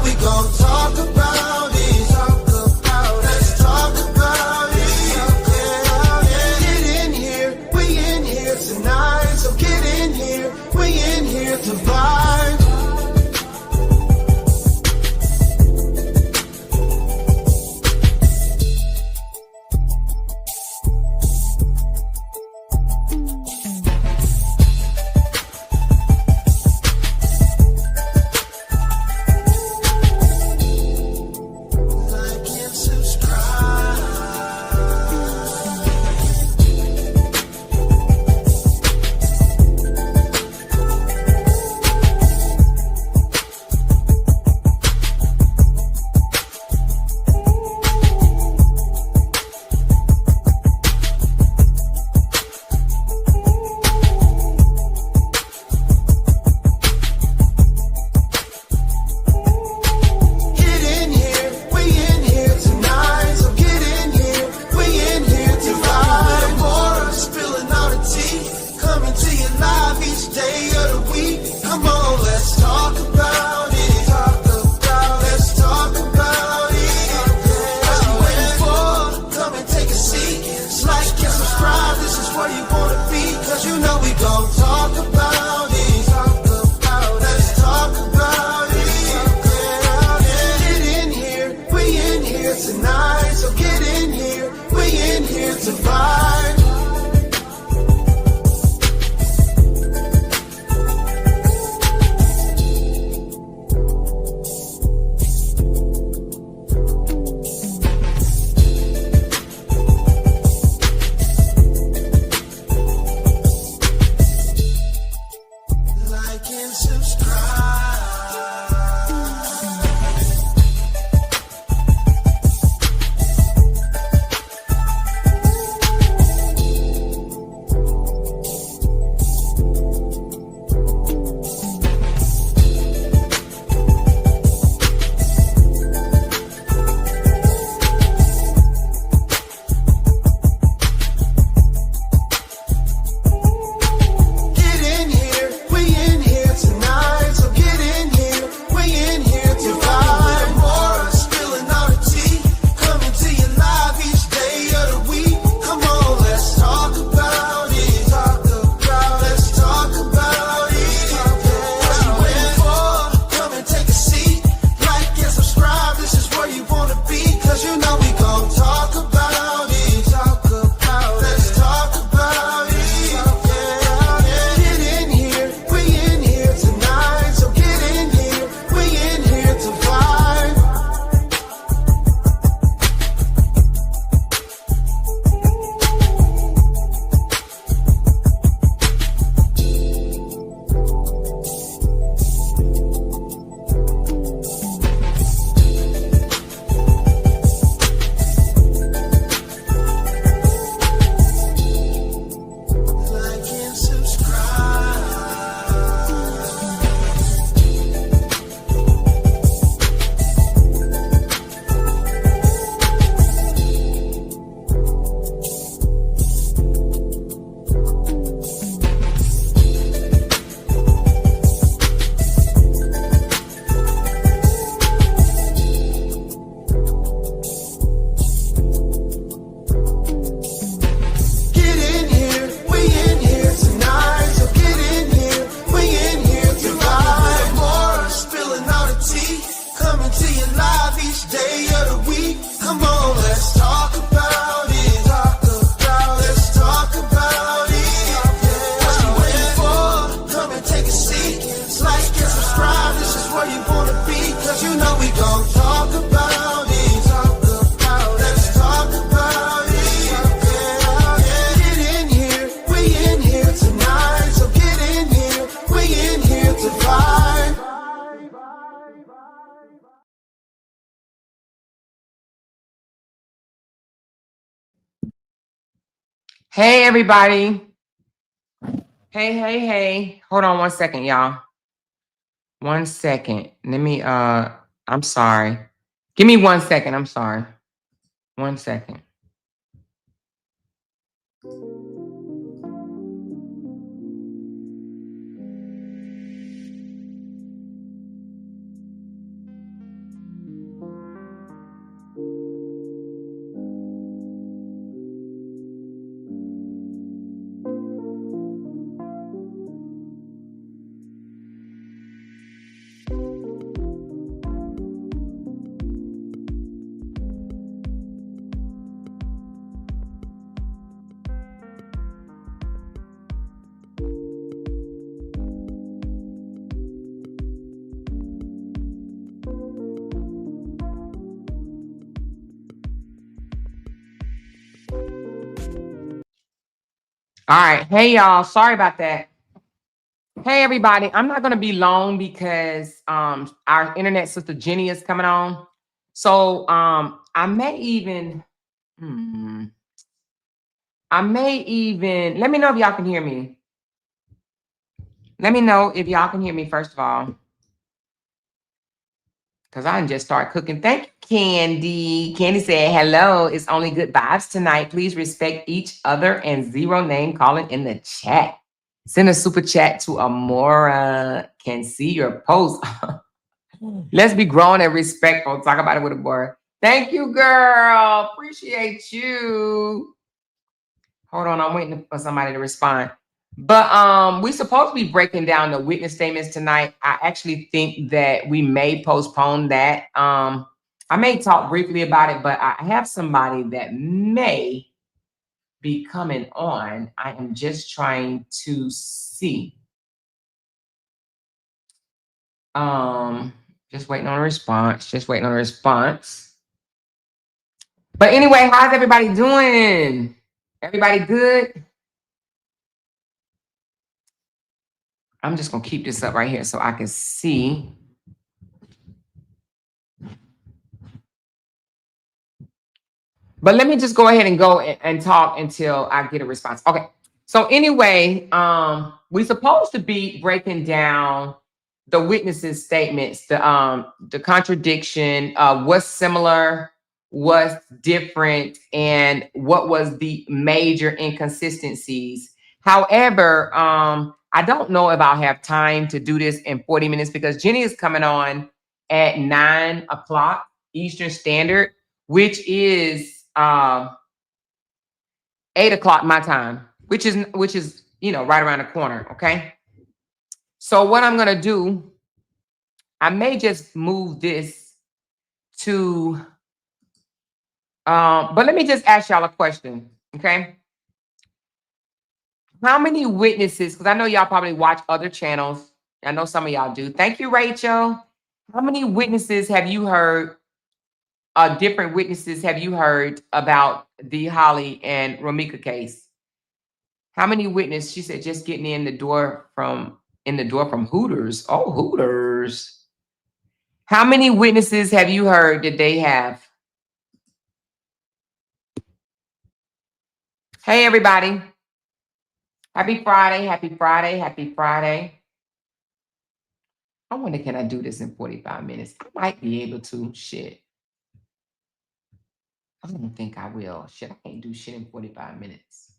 know we gon' talk about it. Let's talk about it. Get in here, we in here tonight. So get in here, we in here to vibe. Hey, everybody. Hey. Hold on 1 second, y'all. 1 second. Let me, I'm sorry. Give me 1 second. I'm sorry. 1 second. All right. Hey, y'all. Sorry about that. Hey, everybody. I'm not going to be long because our internet sister Jenny is coming on. So I may even let me know if y'all can hear me. Let me know if y'all can hear me, first of all. Because I just start cooking. Thank you, Candy. Candy said, hello, it's only good vibes tonight. Please respect each other and zero name calling in the chat. Send a super chat to Amora. Can see your post. Let's be grown and respectful. Talk about it with a boy. Thank you, girl. Appreciate you. Hold on, I'm waiting for somebody to respond. But we're supposed to be breaking down the witness statements tonight. I actually think that we may postpone that. I may talk briefly about it, but I have somebody that may be coming on. I am just trying to see. Just waiting on a response. But anyway, how's everybody doing? Everybody good? I'm just gonna keep this up right here so I can see. But let me just go ahead and go and talk until I get a response. Okay. So anyway, we're supposed to be breaking down the witnesses' statements, the contradiction, what's similar, what's different, and what was the major inconsistencies. However, I don't know if I'll have time to do this in 40 minutes because Jenny is coming on at 9 o'clock Eastern Standard, which is 8 o'clock my time, which is right around the corner. Okay. So what I'm gonna do, I may just move this to but let me just ask y'all a question. Okay. How many witnesses, because I know y'all probably watch other channels. I know some of y'all do. Thank you, Rachel. How many witnesses have you heard? Different witnesses have you heard about the Holly and Romika case? How many witnesses? She said just getting in the door from Hooters. Oh, Hooters. How many witnesses have you heard that they have? Hey, everybody. Happy Friday. Happy Friday. Happy Friday. I wonder, can I do this in 45 minutes? I might be able to. Shit. I don't think I will. Shit, I can't do shit in 45 minutes.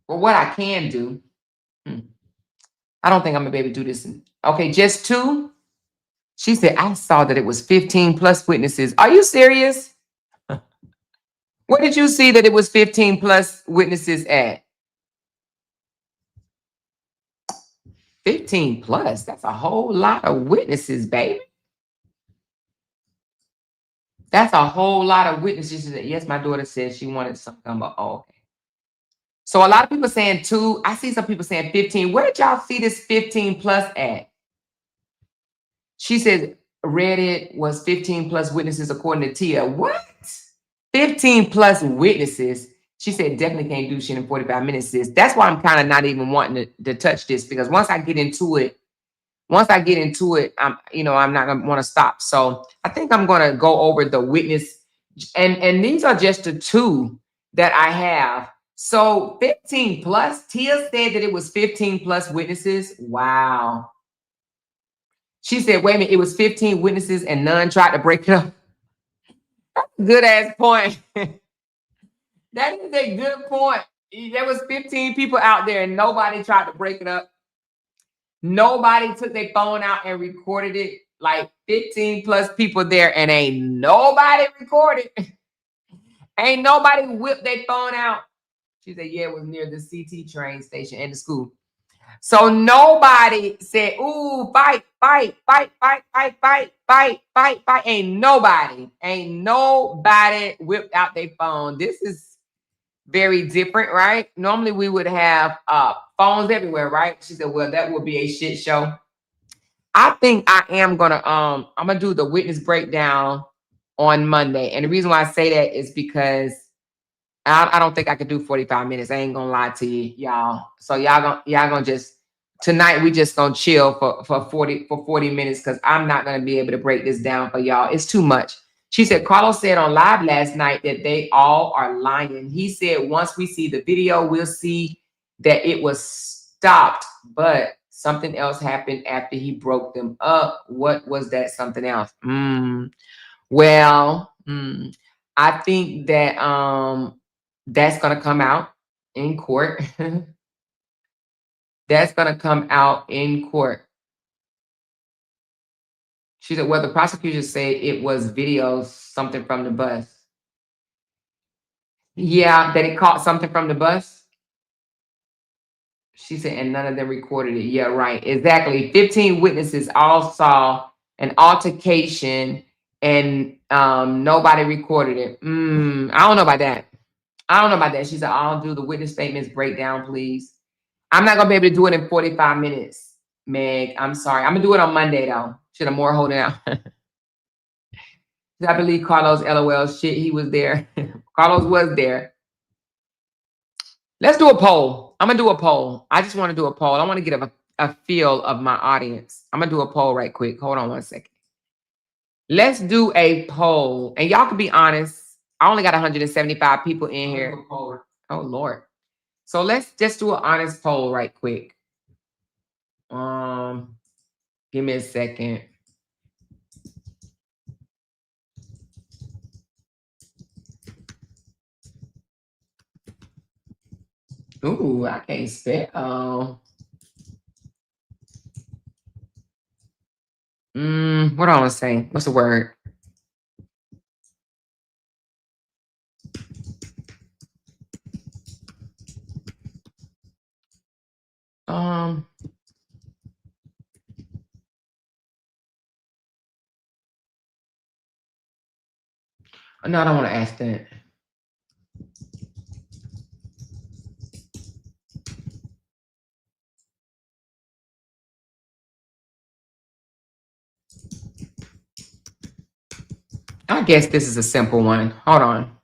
But what I can do, I don't think I'm gonna be able to do this. Okay, just 2. She said, I saw that it was 15 plus witnesses. Are you serious? What did you see that it was 15 plus witnesses at? 15 plus. That's a whole lot of witnesses, baby. That's a whole lot of witnesses. She said, yes, my daughter said she wanted some gumbo. Oh, okay. So a lot of people saying 2. I see some people saying 15. Where did y'all see this 15 plus at? She said Reddit was 15 plus witnesses according to Tia. What? 15 plus witnesses. She said definitely can't do shit in 45 minutes, sis. That's why I'm kind of not even wanting to touch this, because once I get into it, I'm not gonna want to stop. So I think I'm gonna go over the witness, and these are just the 2 that I have. So 15 plus. Tia said that it was 15 plus witnesses. Wow. She said, wait a minute, it was 15 witnesses and none tried to break it up. Good ass point. That is a good point. There was 15 people out there and nobody tried to break it up. Nobody took their phone out and recorded it. Like 15 plus people there and ain't nobody recorded. Ain't nobody whipped their phone out. She said, yeah, it was near the CT train station and the school. So nobody said, ooh, fight. Ain't nobody whipped out their phone. This is very different, right? Normally we would have phones everywhere, right? She said, well, that would be a shit show. I think I am gonna I'm gonna do the witness breakdown on Monday. And the reason why I say that is because I don't think I could do 45 minutes. I ain't gonna lie to you, y'all. So y'all gonna just tonight we just gonna chill for 40 minutes because I'm not gonna be able to break this down for y'all. It's too much. She said Carlos said on live last night that they all are lying. He said once we see the video, we'll see that it was stopped, but something else happened after he broke them up. What was that something else? Well, I think that that's gonna come out in court. That's gonna come out in court. She said, well, the prosecution said it was videos, something from the bus. Yeah, that it caught something from the bus. She said, and none of them recorded it. Yeah, right. Exactly. 15 witnesses all saw an altercation and nobody recorded it. I don't know about that. I don't know about that. She said, I'll do the witness statements breakdown, please. I'm not going to be able to do it in 45 minutes, Meg. I'm sorry. I'm going to do it on Monday, though. Should have more holding out. I believe Carlos, LOL, shit, he was there. Carlos was there. Let's do a poll. I'm going to do a poll. I just want to do a poll. I want to get a feel of my audience. I'm going to do a poll right quick. Hold on one second. Let's do a poll. And y'all can be honest. I only got 175 people in here. Oh, Lord. So let's just do an honest poll right quick. Give me a second. Ooh, I can't spell. What do I want to say? What's the word? No, I don't want to ask that. I guess this is a simple one. Hold on.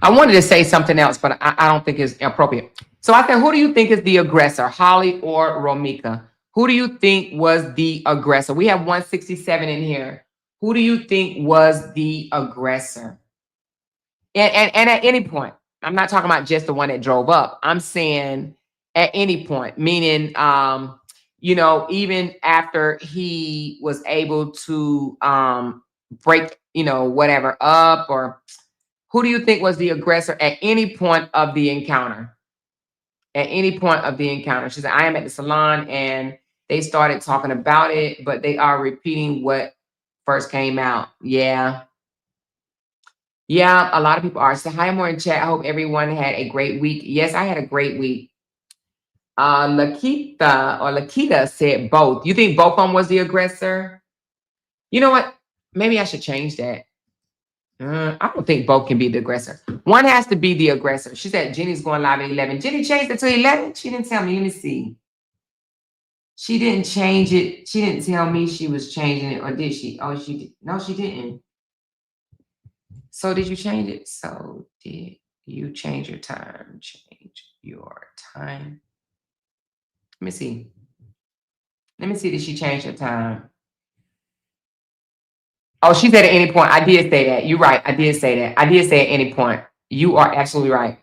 I wanted to say something else, but I don't think it's appropriate. So I said, who do you think is the aggressor, Holly or Romika? Who do you think was the aggressor? We have 167 in here. Who do you think was the aggressor? And at any point, I'm not talking about just the one that drove up. I'm saying at any point, meaning, even after he was able to break, whatever up, or who do you think was the aggressor at any point of the encounter? At any point of the encounter. She said, I am at the salon and they started talking about it, but they are repeating what first came out. Yeah. Yeah, a lot of people are. So hi, more in chat. I hope everyone had a great week. Yes, I had a great week. Lakita said both. You think both of them was the aggressor? You know what? Maybe I should change that. I don't think both can be the aggressor. One has to be the aggressor. She said Jenny's going live at 11. Jenny changed it to 11? She didn't tell me. Let me see. She didn't change it. She didn't tell me she was changing it, or did she? Oh, she did. No, she didn't. So did you change it? So did you change your time? Change your time. Let me see. Let me see. Did she change her time? Oh, she said at any point. I did say that. You're right. I did say that. I did say at any point. You are absolutely right.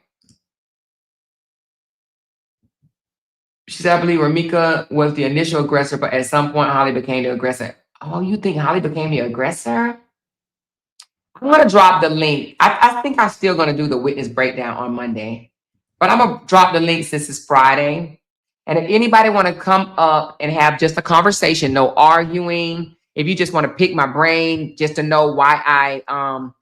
She said, I believe Ramika was the initial aggressor, but at some point, Holly became the aggressor. Oh, you think Holly became the aggressor? I'm going to drop the link. I think I'm still going to do the witness breakdown on Monday, but I'm going to drop the link since it's Friday. And if anybody want to come up and have just a conversation, no arguing, if you just want to pick my brain just to know why I'm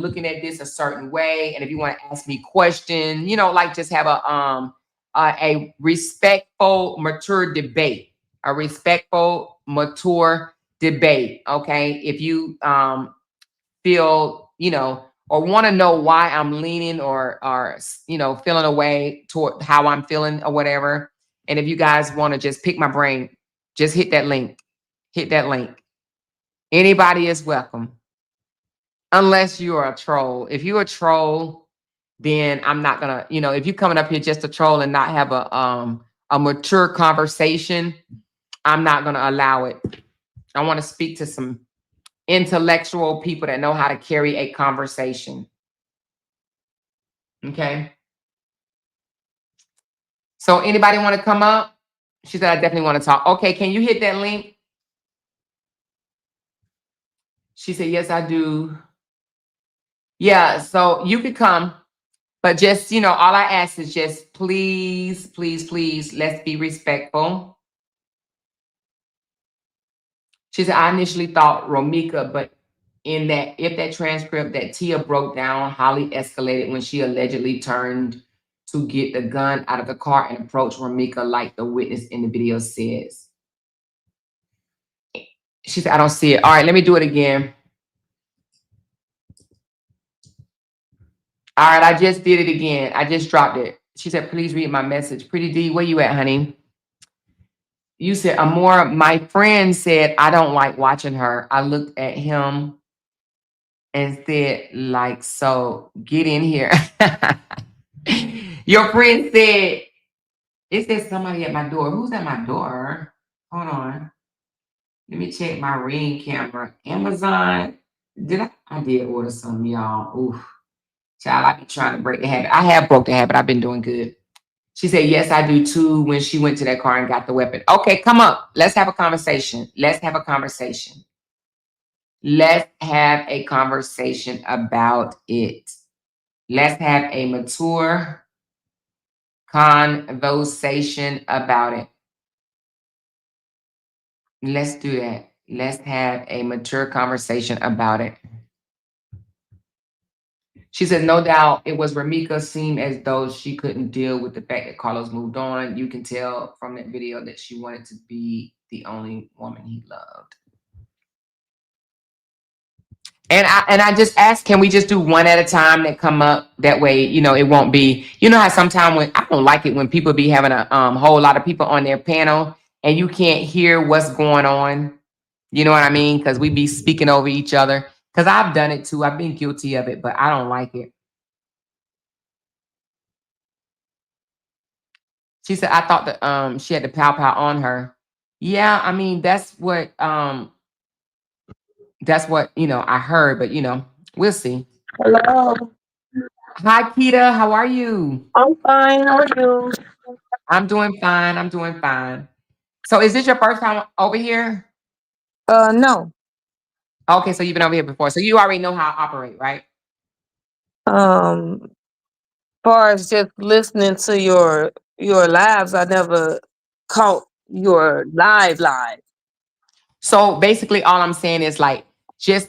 looking at this a certain way, and if you want to ask me questions, like just have a respectful, mature debate, okay? If you feel, or want to know why I'm leaning or feeling away toward how I'm feeling or whatever. And if you guys want to just pick my brain, just hit that link. Hit that link. Anybody is welcome, unless you are a troll. If you're a troll, then I'm not gonna, if you're coming up here just to troll and not have a mature conversation, I'm not gonna allow it. I want to speak to some intellectual people that know how to carry a conversation. Okay. So anybody want to come up? She said, I definitely want to talk. Okay, can you hit that link? She said, yes, I do. Yeah, so you could come, but just, all I ask is just please, please, please, let's be respectful. She said, I initially thought Romika, but if that transcript that Tia broke down, Holly escalated when she allegedly turned to get the gun out of the car and approached Romika like the witness in the video says. She said, I don't see it. All right, let me do it again. All right, I just did it again. I just dropped it. She said, please read my message. Pretty D, where you at, honey? You said, Amora, my friend said, I don't like watching her. I looked at him and said, like, so get in here. Your friend said, it says somebody at my door. Who's at my door? Hold on. Let me check my Ring camera. Amazon. I did order some, y'all. Oof. Child, I be trying to break the habit. I have broke the habit. I've been doing good. She said, yes, I do too, when she went to that car and got the weapon. Okay, come up. Let's have a conversation. Let's have a conversation. Let's have a conversation about it. Let's have a mature conversation about it. Let's do that. Let's have a mature conversation about it. She said, no doubt it was Ramika. Seemed as though she couldn't deal with the fact that Carlos moved on. You can tell from that video that she wanted to be the only woman he loved. And I just asked, can we just do one at a time that come up? That way, it won't be, how sometimes when I don't like it when people be having a whole lot of people on their panel and you can't hear what's going on. You know what I mean? Because we be speaking over each other. Because I've done it too. I've been guilty of it, but I don't like it. She said, I thought that she had the pow pow on her. Yeah, I mean, that's what I heard, but we'll see. Hello. Hi, Keita. How are you? I'm fine. How are you? I'm doing fine. I'm doing fine. So is this your first time over here? No. Okay, so you've been over here before. So you already know how I operate, right? Um, far as just listening to your lives, I never caught your live. So basically all I'm saying is like just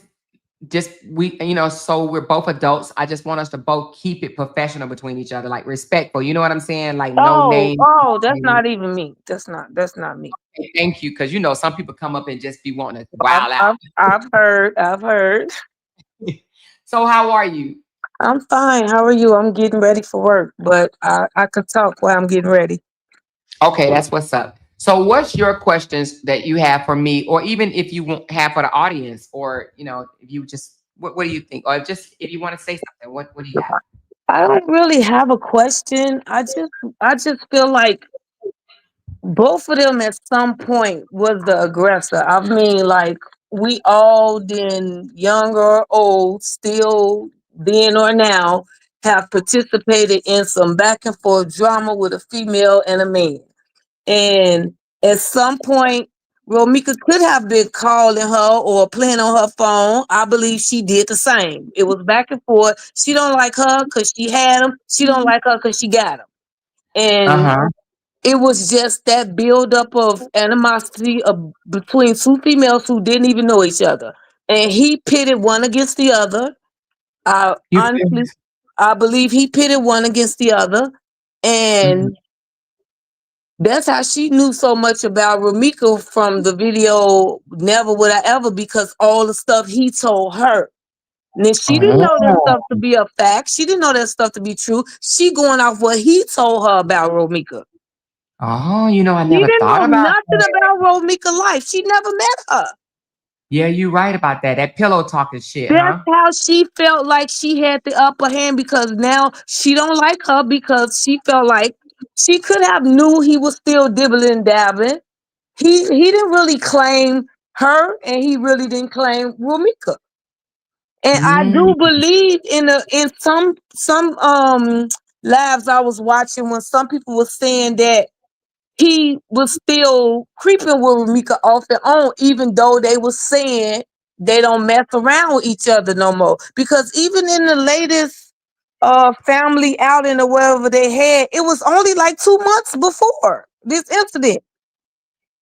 we so we're both adults. I just want us to both keep it professional between each other, like respectful. You know what I'm saying? Like no name. That's not even me. That's not me. Thank you, because some people come up and just be wanting to I've wild out. I've, I've heard. I've heard. So how are you? I'm fine. How are you? I'm getting ready for work, but I could talk while I'm getting ready. Okay, that's what's up. So what's your questions that you have for me, or even if you want have for the audience, or if you just what do you think, or just if you want to say something, what do you have? I don't really have a question. I just feel like both of them at some point was the aggressor. I mean, like we all then young or old, still then or now, have participated in some back and forth drama with a female and a man. And at some point, Romika could have been calling her or playing on her phone. I believe she did the same. It was back and forth. She don't like her because she had him. She don't like her because she got him. And Uh-huh. it was just that buildup of animosity between two females who didn't even know each other. And he pitted one against the other. I You feel me? honestly, I believe he pitted one against the other. Mhm. And that's how she knew so much about Ramika from the video Never Would I Ever, because all the stuff he told her. And then she didn't know that Oh. stuff to be a fact. She didn't know that stuff to be true. She going off what he told her about Romika. Oh, I She never didn't thought know about nothing that. about Romika life. She never met her. Yeah, you're right about that. That pillow talking shit, That's huh? how she felt like she had the upper hand because now she don't like her because she felt like she could have knew he was still dibbling dabbling. He didn't really claim her and he really didn't claim Rumika. And I Mm. do believe in some lives I was watching when some people were saying that he was still creeping with Rumika off and on, even though they were saying they don't mess around with each other no more. Because even in the latest family outing or whatever they had, it was only like 2 months before this incident.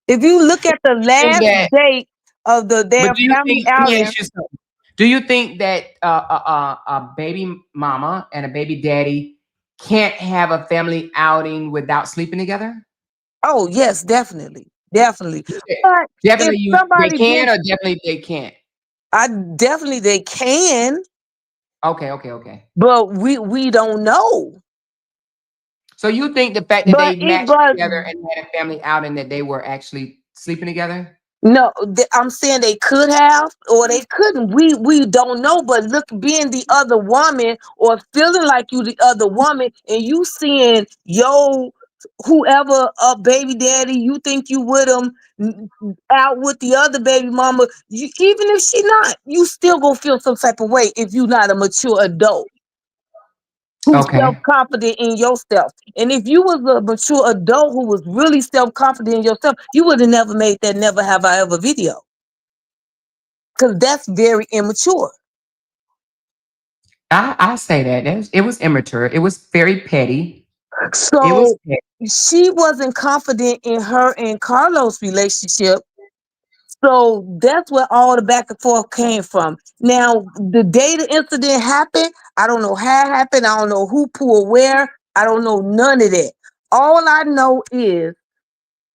If you look at the Think last that, date of but their do you family think? Let me outing, ask you something. Do you think that a baby mama and a baby daddy can't have a family outing without sleeping together? oh yes, definitely, definitely. Yeah. But if Definitely, they somebody can, been, or definitely they can't. I definitely they can, Okay, okay, okay. but we don't know. So you think the fact that But they it matched but together and had a family outing that they were actually sleeping together? no, I'm saying they could have or they couldn't. We don't know. But look, being the other woman or feeling like you the other woman, and you seeing yo whoever a baby daddy, you think you with him out with the other baby mama. You, even if she not, you still gonna feel some type of way if you not a mature adult who's self Okay. confident in yourself. And if you was a mature adult who was really self confident in yourself, you would have never made that never have I ever video. Because that's very immature. I say that. It was immature. It was very petty. It was So petty. she wasn't confident in her and Carlos' relationship. So that's where all the back and forth came from. Now, the day the incident happened, I don't know how it happened. I don't know who pulled where. I don't know none of that. All I know is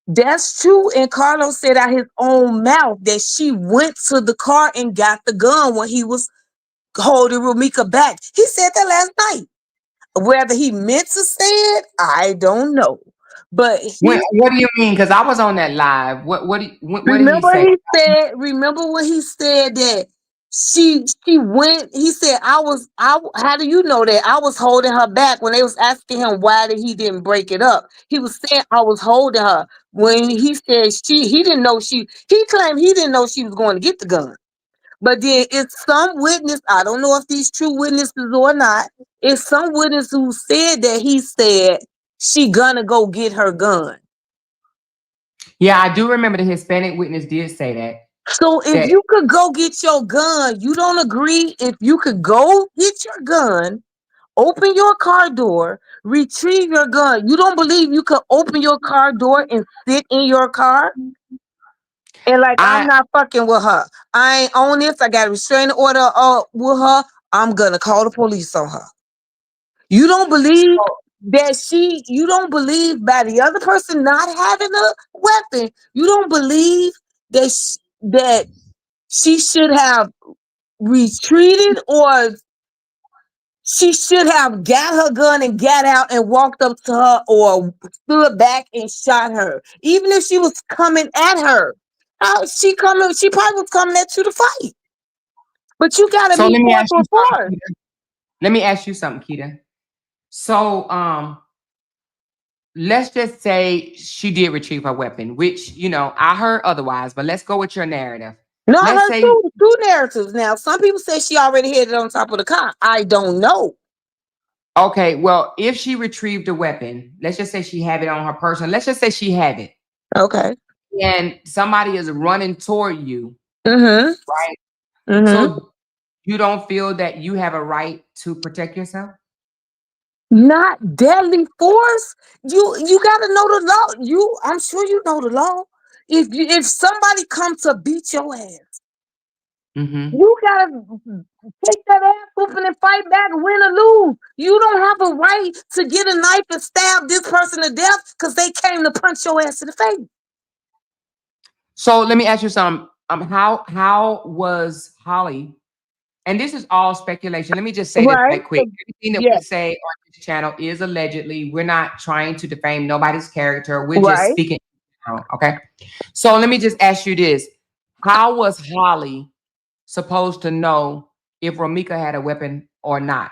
that's true. And Carlos said out his own mouth that she went to the car and got the gun when he was holding Rumika back. He said that last night. Whether he meant to say it, I don't know. But he What do you mean? Because I was on that live. What did he say? remember when he said that she went, he said, how do you know that? I was holding her back when they was asking him why did he didn't break it up. He was saying I was holding her when he said he didn't know he claimed he didn't know she was going to get the gun. But then it's some witness, I don't know if these true witnesses or not, it's some witness who said that he said she gonna go get her gun. Yeah, I do remember the Hispanic witness did say that. So if That you could go get your gun, you don't agree if you could go get your gun, open your car door, retrieve your gun. You don't believe you could open your car door and sit in your car? And like, I'm I not fucking with her. I ain't on this. I got a restraining order with her. I'm gonna call the police on her. You don't believe you don't believe by the other person not having a weapon. You don't believe that she should have retreated or she should have got her gun and got out and walked up to her or stood back and shot her. Even if she was coming at her. She probably was coming at you to fight. But you gotta so be let me ask you forceful something, for it. Keita. Let me ask you something, Keita. So let's just say she did retrieve her weapon, which I heard otherwise, but let's go with your narrative. No, I Let's heard say two narratives now. Some people say she already had it on top of the car. I don't know. okay, well, if she retrieved a weapon, let's just say she had it on her person. Let's just say she had it, Okay. and somebody is running toward you, Mm-hmm. right? Mm-hmm. So you don't feel that you have a right to protect yourself? Not deadly force. You gotta know the law. I'm sure you know the law. If somebody comes to beat your ass, Mm-hmm. you gotta take that ass whooping and fight back, win or lose. You don't have a right to get a knife and stab this person to death because they came to punch your ass in the face. So let me ask you something. How was Holly? And this is all speculation. Let me just say this Right? right quick. Everything that we Yeah. say on this channel is allegedly. We're not trying to defame nobody's character. We're just Right. speaking. Okay. So let me just ask you this. how was Holly supposed to know if Romika had a weapon or not?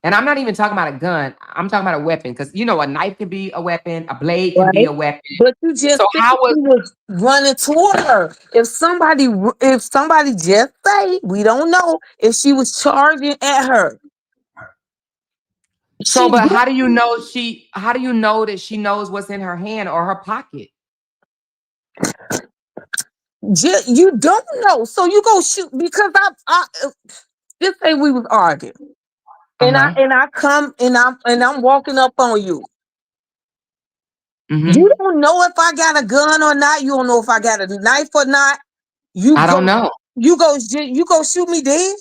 And I'm not even talking about a gun. I'm talking about a weapon because you know a knife can be a weapon, a blade can be right? a weapon. But you just So said how was he was running toward her. If somebody just say we don't know if she was charging at her, so? she But how do you know she? How do you know that she knows what's in her hand or her pocket? just you don't know. So you go shoot because I just say we was arguing. Uh huh. And I come and I'm walking up on you. You Mm-hmm. don't know if I got a gun or not. You don't know if I got a knife or not. You I don't go, know. you go shoot me dead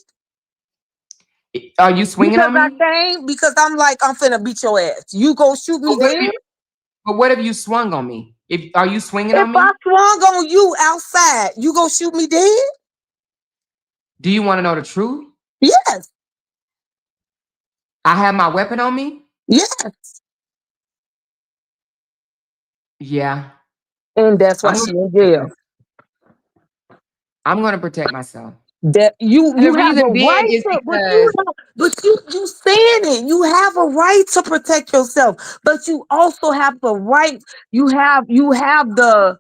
Are you swinging because on I me? came because I'm like I'm finna beat your ass. You go shoot But me what if dead. you? But what if you swung on me? If are you swinging If on I me? swung on you outside, you go shoot me dead. Do you want to know the truth? Yes, I have my weapon on me. yes, Yeah, and that's why I'm she gonna in protect jail. myself. I'm gonna protect myself. That And the you have a reason being right is to, because but you saying it. You have a right to protect yourself, but you also have the right. You have the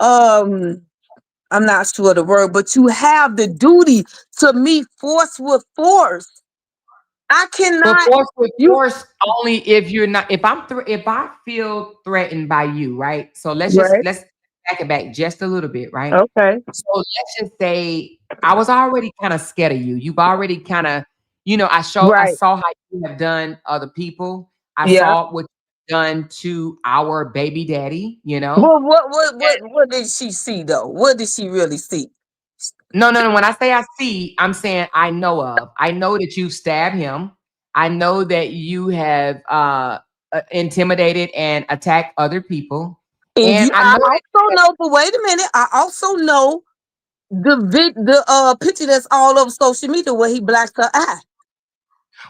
um. I'm not sure of the word, but you have the duty to meet force with force. I but cannot. force with You force only if you're not. If I feel threatened by you, right? So right? let's back it back just a little bit, right? Okay, So let's just say I was already kind of scared of you. You've already kind of, I right. saw how you have done other people. I Yeah. saw what you've done to our baby daddy, you know. Well, what did she see though? What did she really see? No, no, no. When I say I see, I'm saying I know of. I know that you stabbed him. I know that you have intimidated and attacked other people. And And you, I I know also that know. But wait a minute, I also know the picture that's all over social media where he blacked her eye.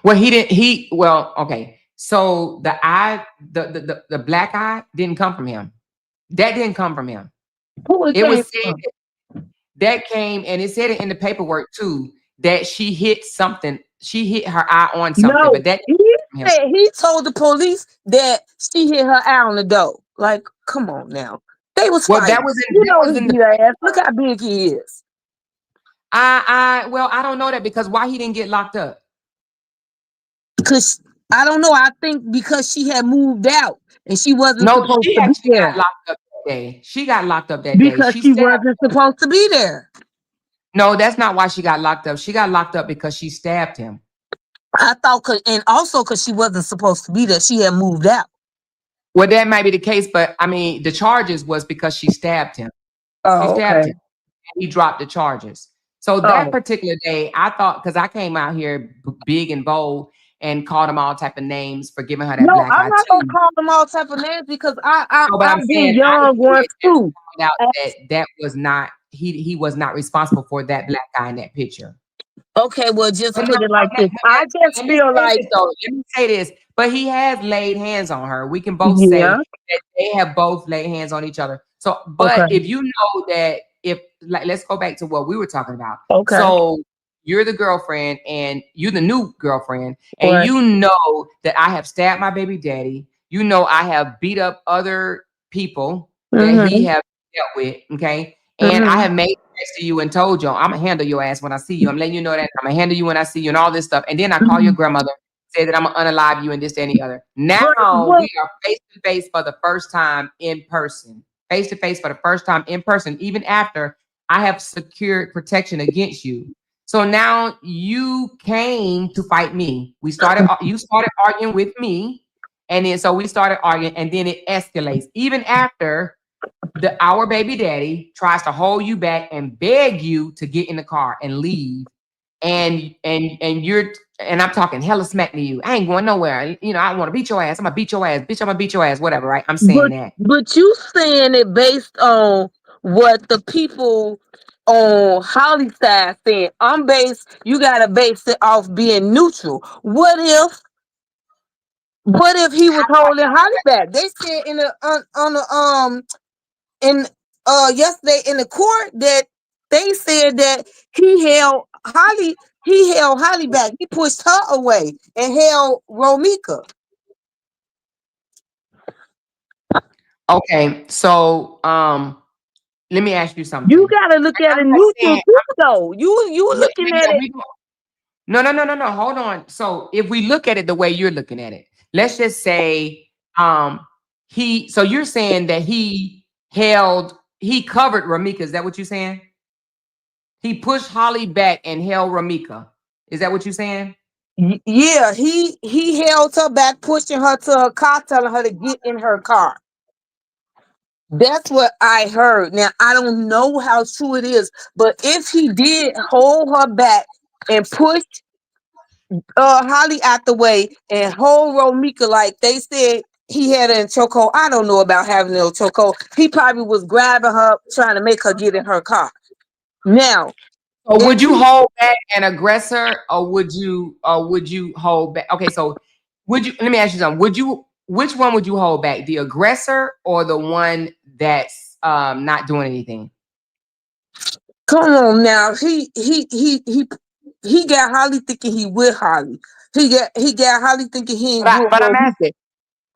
well, he didn't. Well, okay. So the black eye didn't come from him. That didn't come from him. Who it It was came said from? that came, and it said it in the paperwork too, that she hit something. She hit her eye on something, No, but that he didn't come from him. said he told the police that she hit her eye on the door. Like, come on now. They was Well, fighting. You that know was he in the beat her ass. Look paperwork. how big he is. Well, I don't know that because why he didn't get locked up? Cause I don't know. I think because she had moved out and she wasn't No, supposed she to be actually got there. locked up that day. She got locked up that day. Because She she stabbed. wasn't supposed to be there. No, that's not why she got locked up. She got locked up because she stabbed him. I thought, and also because she wasn't supposed to be there, she had moved out. Well, that might be the case, but I mean, the charges was because she stabbed him. She Oh, stabbed okay. him. He dropped the charges. So that Oh, particular day, I thought because I came out here big and bold and called him all type of names for giving her that no, black I'm eye not gonna too. call them all type of names because No, but I'm I've been saying I young once did and too. found out that that was not he was not responsible for that black guy in that picture. Okay, well, just But put it like this. but I just let me feel say like, this though. Let me say this. But he has laid hands on her. We can both yeah, say that they have both laid hands on each other. So, but okay, if you know that if like let's go back to what we were talking about. okay, So you're the girlfriend and you're the new girlfriend, and right, you know that I have stabbed my baby daddy. You know I have beat up other people that he mm-hmm, have dealt with. Okay. And I mm-hmm, have made next to you and told you, I'm gonna handle your ass when I see you. I'm letting you know that I'm gonna handle you when I see you and all this stuff. And then I call your mm-hmm. grandmother, say that I'm gonna unalive you and this, that, and the other. Now But we are face to face for the first time in person. Face to face for the first time in person, even after I have secured protection against you. So now you came to fight me. You started arguing with me, and then so we started arguing, and then it escalates. Even after our baby daddy tries to hold you back and beg you to get in the car and leave, and you're and I'm talking hella smack to you. I ain't going nowhere. You know, I want to beat your ass. I'm gonna beat your ass, bitch. I'm gonna beat your ass. Whatever, right? I'm saying that. but you saying it based on what the people on Holly side saying. I'm based. You gotta base it off being neutral. What if he was holding Holly back? They said in the yesterday in the court that they said that he held Holly back. He pushed her away and held Romika. Okay, so let me ask you You something. gotta look at I'm it not neutral saying too, though. You yeah, looking yeah, at yeah. it. No. Hold on. So if we look at it the way you're looking at it, let's just say so you're saying that he covered Ramika. Is that what you're saying? He pushed Holly back and held Ramika. Is that what you're saying? Yeah, he held her back, pushing her to her car, telling her to get in her car. That's what I heard. Now I don't know how true it is, but if he did hold her back and push Holly out the way and hold Romika, like they said he had her in chokehold. I don't know about having her in chokehold. He probably was grabbing her, trying to make her get in her car. Now, So if would you he, hold back an aggressor or would you hold back? Okay, so let me ask you something. Which one would you hold back? The aggressor or the one that's not doing anything? come on now, he got Holly thinking he with Holly. He got Holly thinking he ain't But I with but I'm Romika.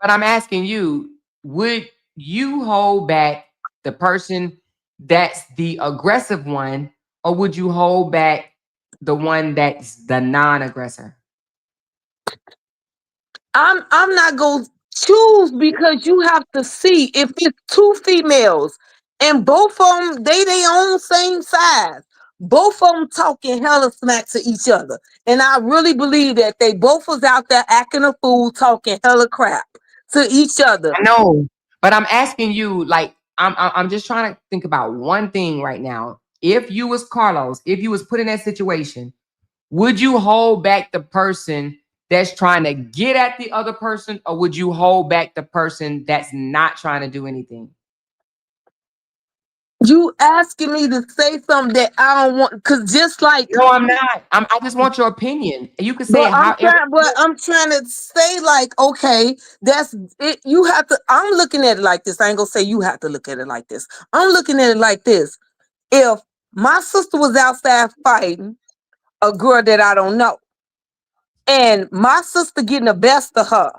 But I'm asking you, would you hold back the person that's the aggressive one, or would you hold back the one that's the non-aggressor? I'm not gonna choose because you have to see if it's two females and both of them they own same size. Both of them talking hella smack to each other, and I really believe that they both was out there acting a fool, talking hella crap to each other. I know, but I'm asking you, like, I'm just trying to think about one thing right now. If you was Carlos, if you was put in that situation, would you hold back the person that's trying to get at the other person, or would you hold back the person that's not trying to do anything? You asking me to say something that I don't want, cause just like, No, I'm not. I just want your opinion. You can say but it however. I'm trying to say like, okay, that's it. You have to. I'm looking at it like this. I ain't gonna say you have to look at it like this. I'm looking at it like this. If my sister was outside fighting a girl that I don't know, and my sister getting the best of her,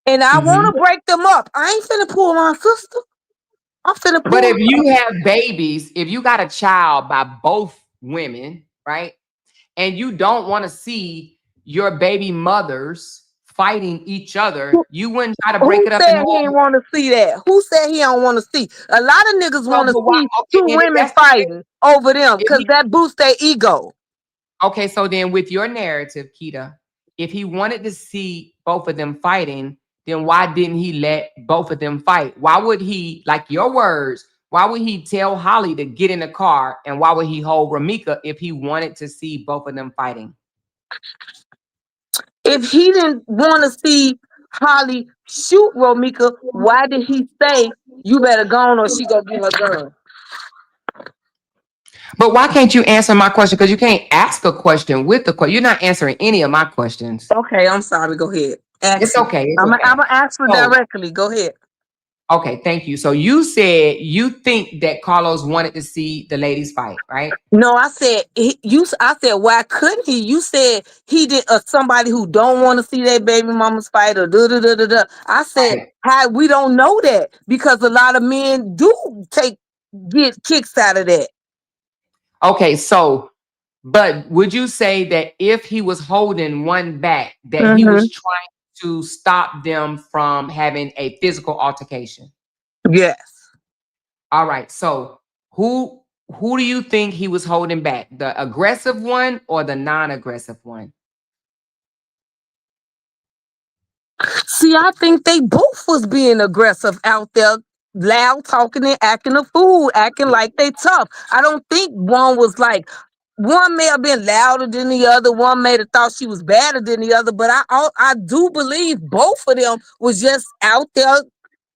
and I want Mhm. to break them up, I ain't finna pull my sister. I'm finna But pull if her. you have babies, if you got a child by both women, right, and you don't want to see your baby mothers fighting each other, you wouldn't try to break Who it up and said he ain't hold. want to see that? Who said he don't want to see? A lot of niggas No, want to but why? see Okay, two then if women that's the case, fighting over them if because he that boosts their ego. okay, so then with your narrative, Keita, if he wanted to see both of them fighting, then why didn't he let both of them fight? Why would he, like your words, why would he tell Holly to get in the car and why would he hold Ramika if he wanted to see both of them fighting? If he didn't want to see Holly shoot Romika, why did he say you better go on or she gonna get her gun? But why can't you answer my question? Because you can't ask a question with the question. You're not answering any of my questions. Okay, I'm sorry. Go ahead. It's Ask it. okay. It's I'm okay. gonna ask her So, directly. Go ahead. okay, thank you. So you said you think that Carlos wanted to see the ladies fight, right? No, I said I said why couldn't he? You said he did. Somebody who don't want to see their baby mamas fight or da da da da da. I said Right. how we don't know that because a lot of men do get kicks out of that. Okay, so but would you say that if he was holding one back, that he Mm-hmm. was trying to stop them from having a physical altercation? Yes. All right. So who do you think he was holding back? The aggressive one or the non-aggressive one? See, I think they both was being aggressive out there, loud talking and acting a fool, acting like they tough. I don't think one was like one may have been louder than the other. One may have thought she was better than the other, but I do believe both of them was just out there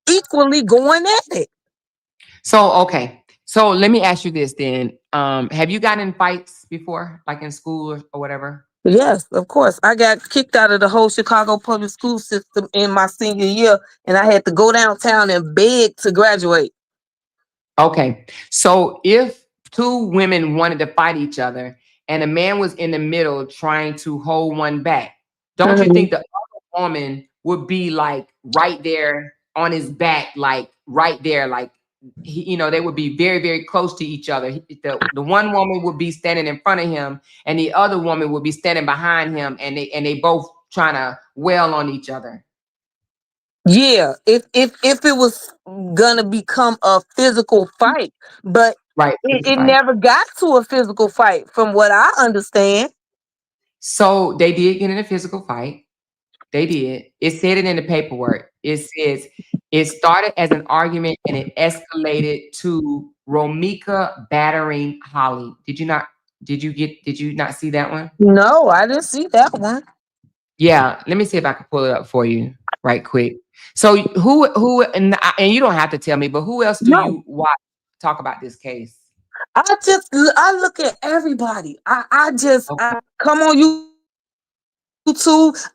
equally going at it. So okay. So let me ask you this then. Have you gotten in fights before, like in school or whatever? Yes, of course. I got kicked out of the whole Chicago public school system in my senior year, and I had to go downtown and beg to graduate. Okay. So if two women wanted to fight each other, and a man was in the middle trying to hold one back. Don't you Mhm. think the other woman would be like right there on his back, like right there, like they would be very, very close to each other. The one woman would be standing in front of him, and the other woman would be standing behind him, and they both trying to wail on each other. Yeah, if it was gonna become a physical fight, but Right, it, physical it fight. never got to a physical fight, from what I understand. So they did get in a physical fight. They did. It said it in the paperwork. It says it started as an argument and it escalated to Romika battering Holly. Did you not? Did you not see that one? No, I didn't see that one. Yeah. Let me see if I can pull it up for you right quick. So who and you don't have to tell me, but who else do No, you watch talk about this case? I look at everybody. I Okay. come on YouTube.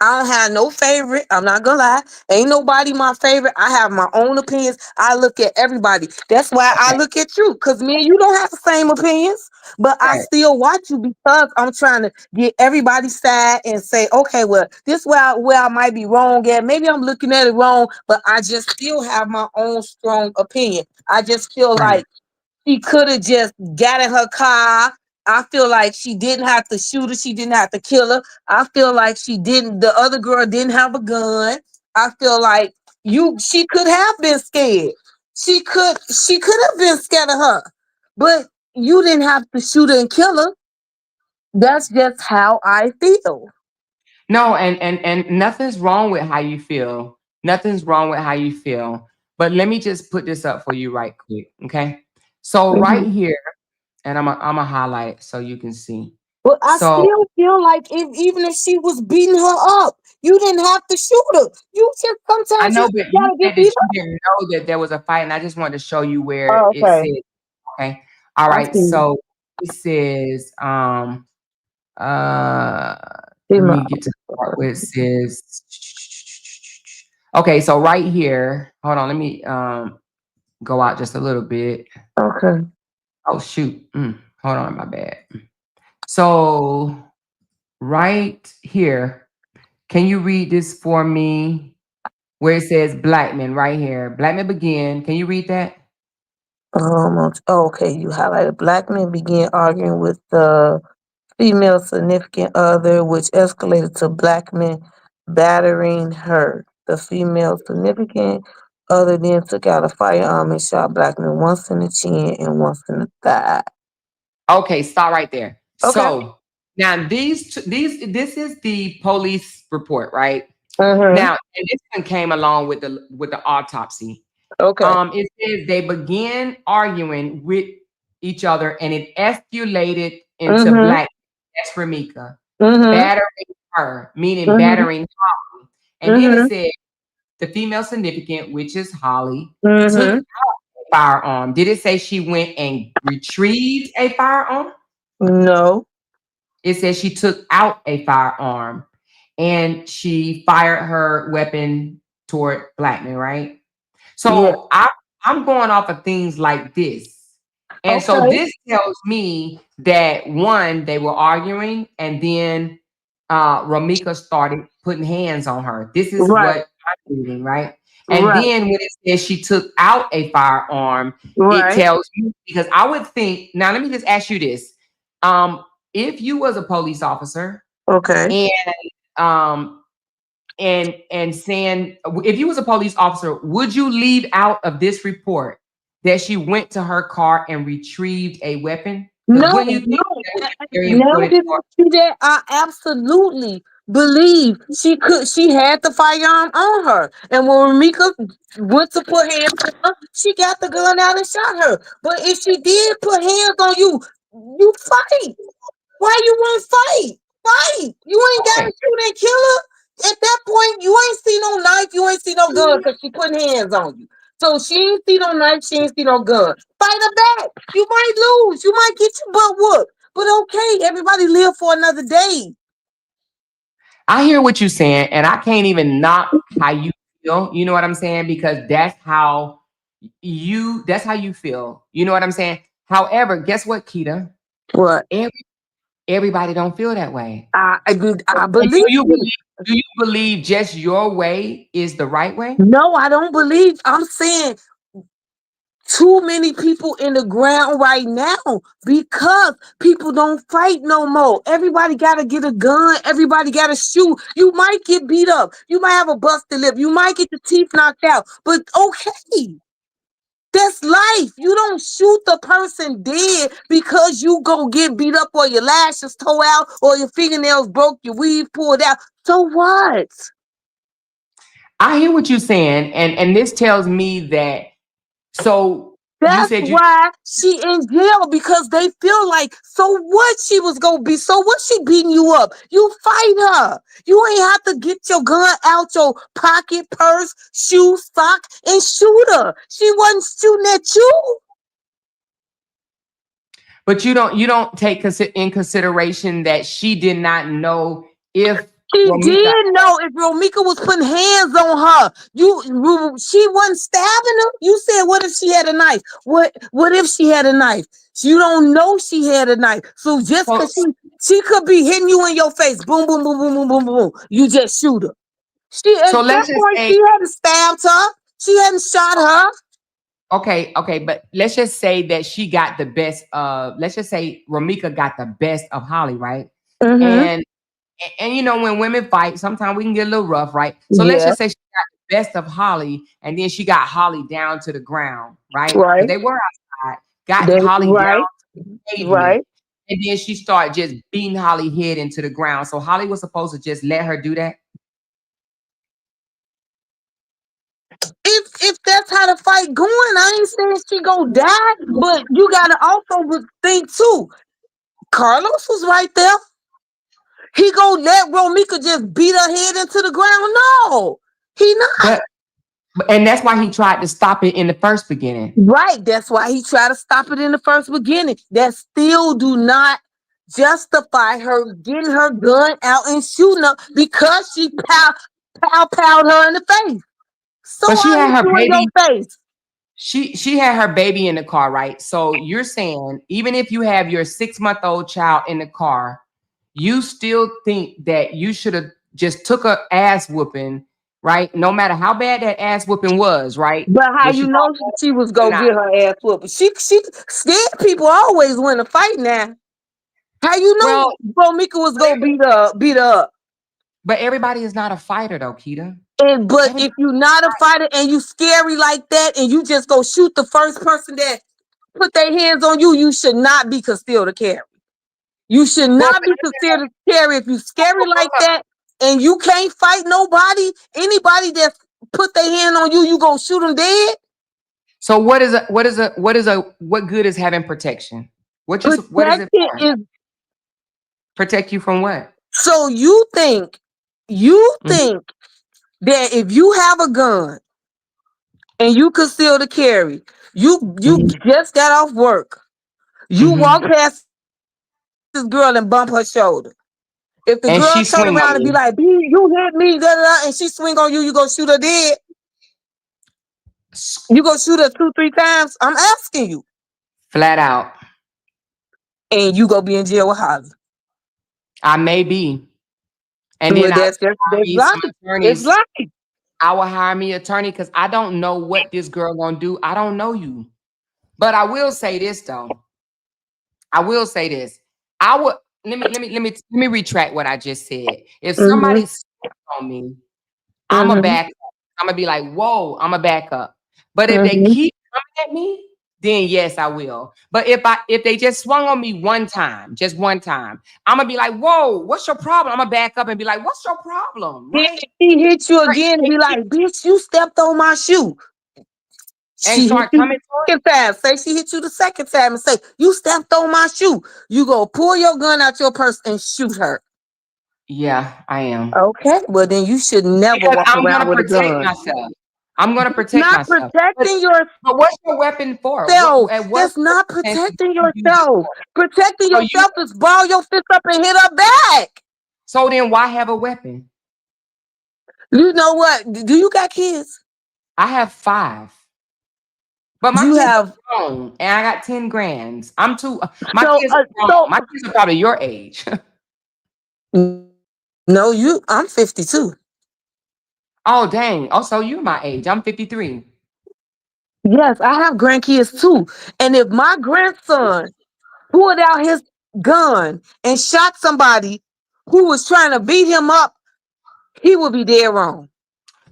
I don't have no favorite. I'm not gonna lie. Ain't nobody my favorite. I have my own opinions. I look at everybody. That's why I look at you, Okay. because me and you don't have the same opinions. But I still Right. watch you because I'm trying to get everybody's side and say, okay, well, this where I might be wrong at. Maybe I'm looking at it wrong, but I just still have my own strong opinion. I just feel Right. like she could have just got in her car. I feel like she didn't have to shoot her. She didn't have to kill her. I feel like she didn't. The other girl didn't have a gun. I feel like she could have been scared. She could have been scared of her, but you didn't have to shoot her and kill her. That's just how I feel. No, and nothing's wrong with how you feel. Nothing's wrong with how you feel. But let me just put this up for you right quick, okay? So right Mhm. here, and I'm a highlight so you can see. But I So still feel like even if she was beating her up, you didn't have to shoot her. You just I sometimes you know, just but you gotta said get that beat you up. didn't know that there was a fight, and I just wanted to show you where Oh, it okay. said, okay. All I right, see. so it says, uh let Female. me get to the part where it says, okay, so right here, hold on, let me go out just a little bit. Okay. Oh shoot. Hold on, my bad. So right here, can you read this for me? Where it says black men right here. Black men begin. Can you read that? Okay. You highlighted black men began arguing with the female significant other, which escalated to black men battering her. The female significant other then took out a firearm and shot black men once in the chin and once in the thigh. Okay, stop right there. Okay. So now this is the police report, right? Mm-hmm. Now, and this one came along with the autopsy. Okay. It says they began arguing with each other and it escalated into Mm-hmm. black. That's for Mika. Mm-hmm. Battering her, meaning Mm-hmm. battering Holly. And then it Mm-hmm. said the female significant, which is Holly, took Mm-hmm. a firearm. Did it say she went and retrieved a firearm? No. It says she took out a firearm and she fired her weapon toward Blackman, right? Yeah. So I'm going off of things like this. And so Okay. this tells me that one, they were arguing, and then Ramika started putting hands on her. This is Right. what I'm reading, right? And Right. then when it says she took out a firearm, it Right. tells me because I would think now let me just ask you this. Um, if you was a police officer Okay. and um and saying if you was a police officer, would you leave out of this report that she went to her car and retrieved a weapon? Because No, when you think no. that would be very Now important that for I see that, I absolutely believe she had the firearm on her. And when Mika went to put hands on her, she got the gun out and shot her. But if she did put hands on you, you fight. Why you won't fight? Fight. You ain't okay. gotta shoot and kill her. At that point, you ain't see no knife, you ain't see no gun because she putting hands on you. So she ain't see no knife, she ain't see no gun. Fight her back. You might lose. You might get your butt whooped. But okay, everybody live for another day. I hear what you're saying, and I can't even knock how you feel. You know what I'm saying? Because that's how you feel. You know what I'm saying? However, guess what, Keita? What? Every, everybody don't feel that way. I And believe you. do you believe just your way is the right way? No, I don't believe. I'm saying too many people in the ground right now because people don't fight no more. Everybody got to get a gun. Everybody got to shoot. You might get beat up. You might have a busted lip. You might get the teeth knocked out. But okay, that's life. You don't shoot the person dead because you go get beat up or your lashes tore out or your fingernails broke, your weave pulled out. So what? I hear what you're saying, and this tells me that. So you That's said you. why she in jail because they feel like, so what, she was gonna be, so what, she beating you up. You fight her. You ain't have to get your gun out your pocket, purse, shoe, sock, and shoot her. She wasn't shooting at you. But you don't take in consideration that she did not know if She Romika. did know if Romika was putting hands on her. She wasn't stabbing her. You said, what if she had a knife? What if she had a knife? You don't know she had a knife. So just So, because she could be hitting you in your face, boom, boom, boom, boom, boom, boom, boom, you just shoot her. She at so that let's just point say, she hadn't stabbed her. She hadn't shot her. okay, but let's just say that she got the best. Let's just say Romika got the best of Holly, right? Mm-hmm. And you know when women fight, sometimes we can get a little rough, right? So let's Yeah. just say she got the best of Holly, and then she got Holly down to the ground, right? Because Right. they were outside, got Holly down Right. to the pavement, Right. and then she started just beating Holly head into the ground. So Holly was supposed to just let her do that. If that's how the fight going, I ain't saying she go die, but you gotta also think too. Carlos was right there. He gonna let Romika just beat her head into the ground? No, he not. But and that's why he tried to stop it in the first beginning. Right. That's why he tried to stop it in the first beginning. That still do not justify her getting her gun out and shooting her because she powed her in the face. So But she I had hit her you in your baby. face. She had her baby in the car, right? So you're saying even if you have your 6-month-old child in the car, you still think that you should have just took a ass whooping, right? No matter how bad that ass whooping was, right? But how That you you know she was or gonna not. get her ass whooped? She scared people always win a fight now. How you Well, know Bomika was gonna beat her up? but everybody is not a fighter though, Keita. But Everybody. if you're not a fighter and you scary like that and you just go shoot the first person that put their hands on you, you should not be concealed to carry. You should Well, not be considered scary if you scary like that and you can't fight nobody. Anybody that put their hand on you, you gonna shoot them dead. so what good is having protection? What is it Protected for? is Protect you from what? so you Mhm, think that if you have a gun and you conceal to carry, you mhm, just got off work, you walk mhm. past this girl and bump her shoulder. If the girl turn around and And be she like, swing "B, on you me. hit me," da, da, da, and she swing on you, you gonna shoot her dead? You gonna shoot her 2, 3 times? I'm asking you, Flat out. and you gonna be in jail with Holly. I may be. And Well, then I will hire that's me life. some It's attorneys. life. I will hire me attorney because I don't know what this girl gonna do. I don't know you. But I will say this though. I will say this. I would let me retract what I just said. If Mm-hmm. somebody steps on me, I'm a Mm-hmm. back up. I'm gonna be like, whoa, I'm a back up. But if they Mm-hmm. keep coming at me, then yes, I will. But if they just swung on me one time, just one time, I'm gonna be like, whoa, what's your problem? I'm gonna back up and be like, what's your problem? Then Right? if he hit you Right. again and be like, "Bitch, you stepped on my shoe." And She hit start you coming the second time. Say she hit you the second time and say, "You stepped on my shoe." You go pull your gun out your purse and shoot her. yeah, I am. Okay. Well, then you should never Because walk I'm around gonna with a protect gun. myself. I'm gonna protect Not myself. protecting But what's your weapon for? yourself. At what That's not circumstances protecting do you use it yourself. for? Protecting So you yourself is ball your fist up and hit her back. so then why have a weapon? You know what? Do you got kids? I have 5. But my You kids have are grown, and I got 10 grands. I'm too. My so kids are grown. so My kids are probably your age. no, you I'm 52. Oh dang! Oh, so you're my age. I'm 53. Yes, I have grandkids too. And if my grandson pulled out his gun and shot somebody who was trying to beat him up, he would be dead wrong.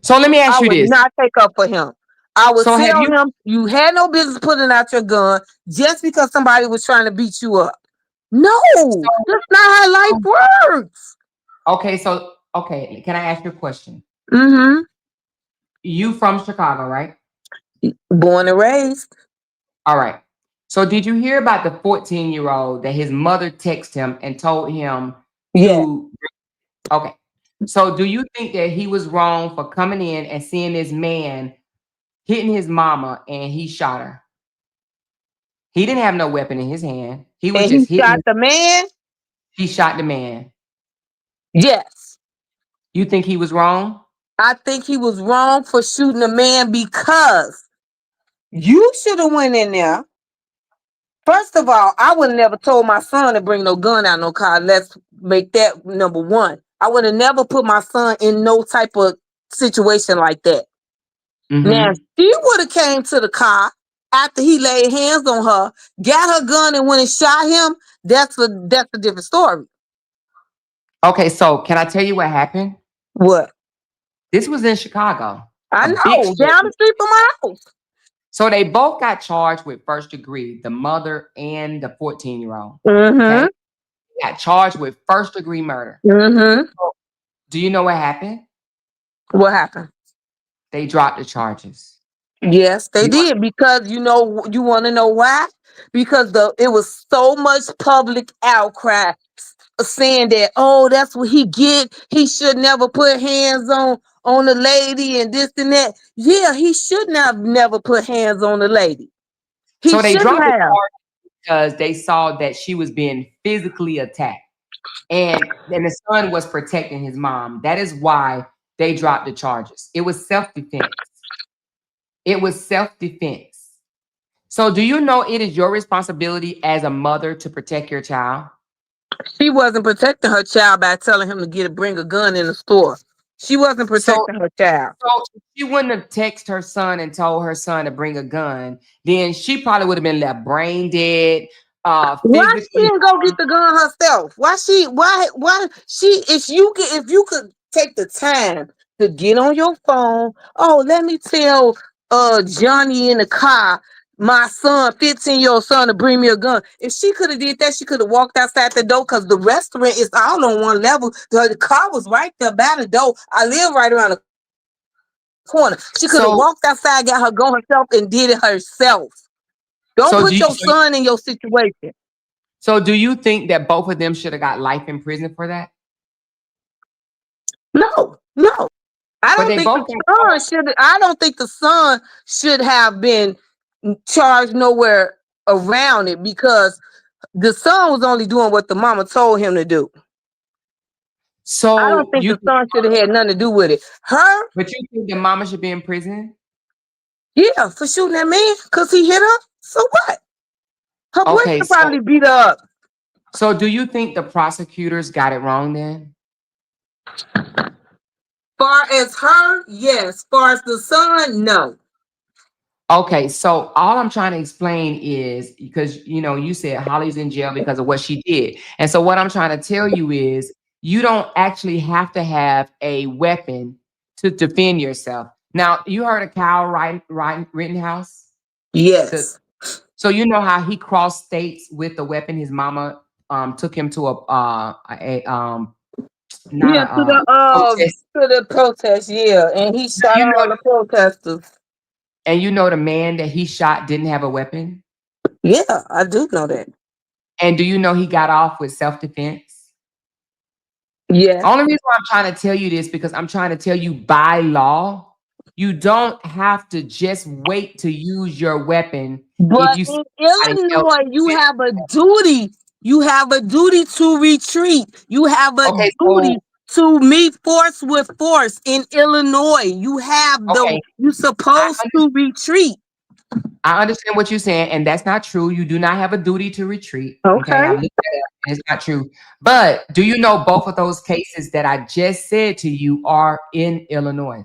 So let me I ask you would this. not take up for him. I would So have tell you? him you had no business putting out your gun just because somebody was trying to beat you up. No, that's not how life So, works. okay, so okay. Can I ask you a question? Mm-hmm. You from Chicago, right? Born and raised. All right. So did you hear about the 14-year-old that his mother texted him and told him Yeah. to? Okay. So do you think that he was wrong for coming in and seeing this man hitting his mama and he shot her? He didn't have no weapon in his hand. He was And he just hitting. shot the man? He shot the man. Yes. You think he was wrong? I think he was wrong for shooting the man because you should have went in there. First of all, I would have never told my son to bring no gun out no car. Let's make that number one. I would have never put my son in no type of situation like that. Now, if Mm-hmm. she would have came to the car after he laid hands on her, got her gun and went and shot him, that's a different story. Okay, so can I tell you what happened? What? This was in Chicago, I a big know, down the street. street from my house. So they both got charged with first degree, the mother and the 14-year-old. Okay. Mm-hmm. They got charged with first degree murder. Mm-hmm. So, do you know what happened? What happened? They dropped the charges. Yes, they You want- did because you want to know why? Because it was so much public outcry saying that that's what he get. He should never put hands on the lady and this and that. Yeah, he should not have never put hands on the lady. He So they shouldn't dropped the have. charge because they saw that she was being physically attacked. And the son was protecting his mom. That is why they dropped the charges. It was self-defense. It was self-defense. So do you know it is your responsibility as a mother to protect your child? She wasn't protecting her child by telling him to bring a gun in the store. She wasn't So protecting her child. So if she wouldn't have texted her son and told her son to bring a gun, then she probably would have been left brain dead, Why she physically didn't go get harmed. the gun herself? Why she if you could take the time to get on your phone, let me tell Johnny in the car, my son, 15-year-old son, to bring me a gun. If she could have did that, she could have walked outside the door because the restaurant is all on one level. The car was right there by the door. I live right around the corner. She could have So walked outside, got her gun herself, and did it herself. Don't so do put you, your so, son in your situation. so do you think that both of them should have got life in prison for that? No, no. I But don't they think both the got son charged. should. I don't think the son should have been charged nowhere around it because the son was only doing what the mama told him to do. I don't So think you the think, son should have had nothing to do with it. Her, but you think the mama should be in prison? yeah, for shooting that man because he hit her. So what? Her Okay, boyfriend probably beat her up. so do you think the prosecutors got it wrong then? Far as her, yes. Far as the son, no. Okay, so all I'm trying to explain is because you said Holly's in jail because of what she did. And so what I'm trying to tell you is you don't actually have to have a weapon to defend yourself. Now, you heard of Kyle Rittenhouse? The, Yes. so you know how he crossed states with the weapon his mama took him to not Yeah, a protest. to the protest, yeah. And he shot You know all the protesters. and you know the man that he shot didn't have a weapon? Yeah, I do know that. And do you know he got off with self-defense? Yes. Only reason why I'm trying to tell you this because I'm trying to tell you by law, you don't have to just wait to use your weapon if But you see in somebody else Illinois, you with have a duty. You have a duty to retreat. You have a okay, duty to meet force with force in Illinois. You have okay, you I supposed to retreat. I understand what you're saying, and that's not true. You do not have a duty to retreat. Okay, Okay. I've looked at it, and it's not true. But do you know both of those cases that I just said to you are in Illinois?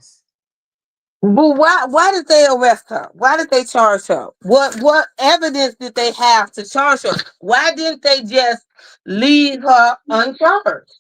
But why did they arrest her? Why did they charge her? What evidence did they have to charge her? Why didn't they just leave her uncharged?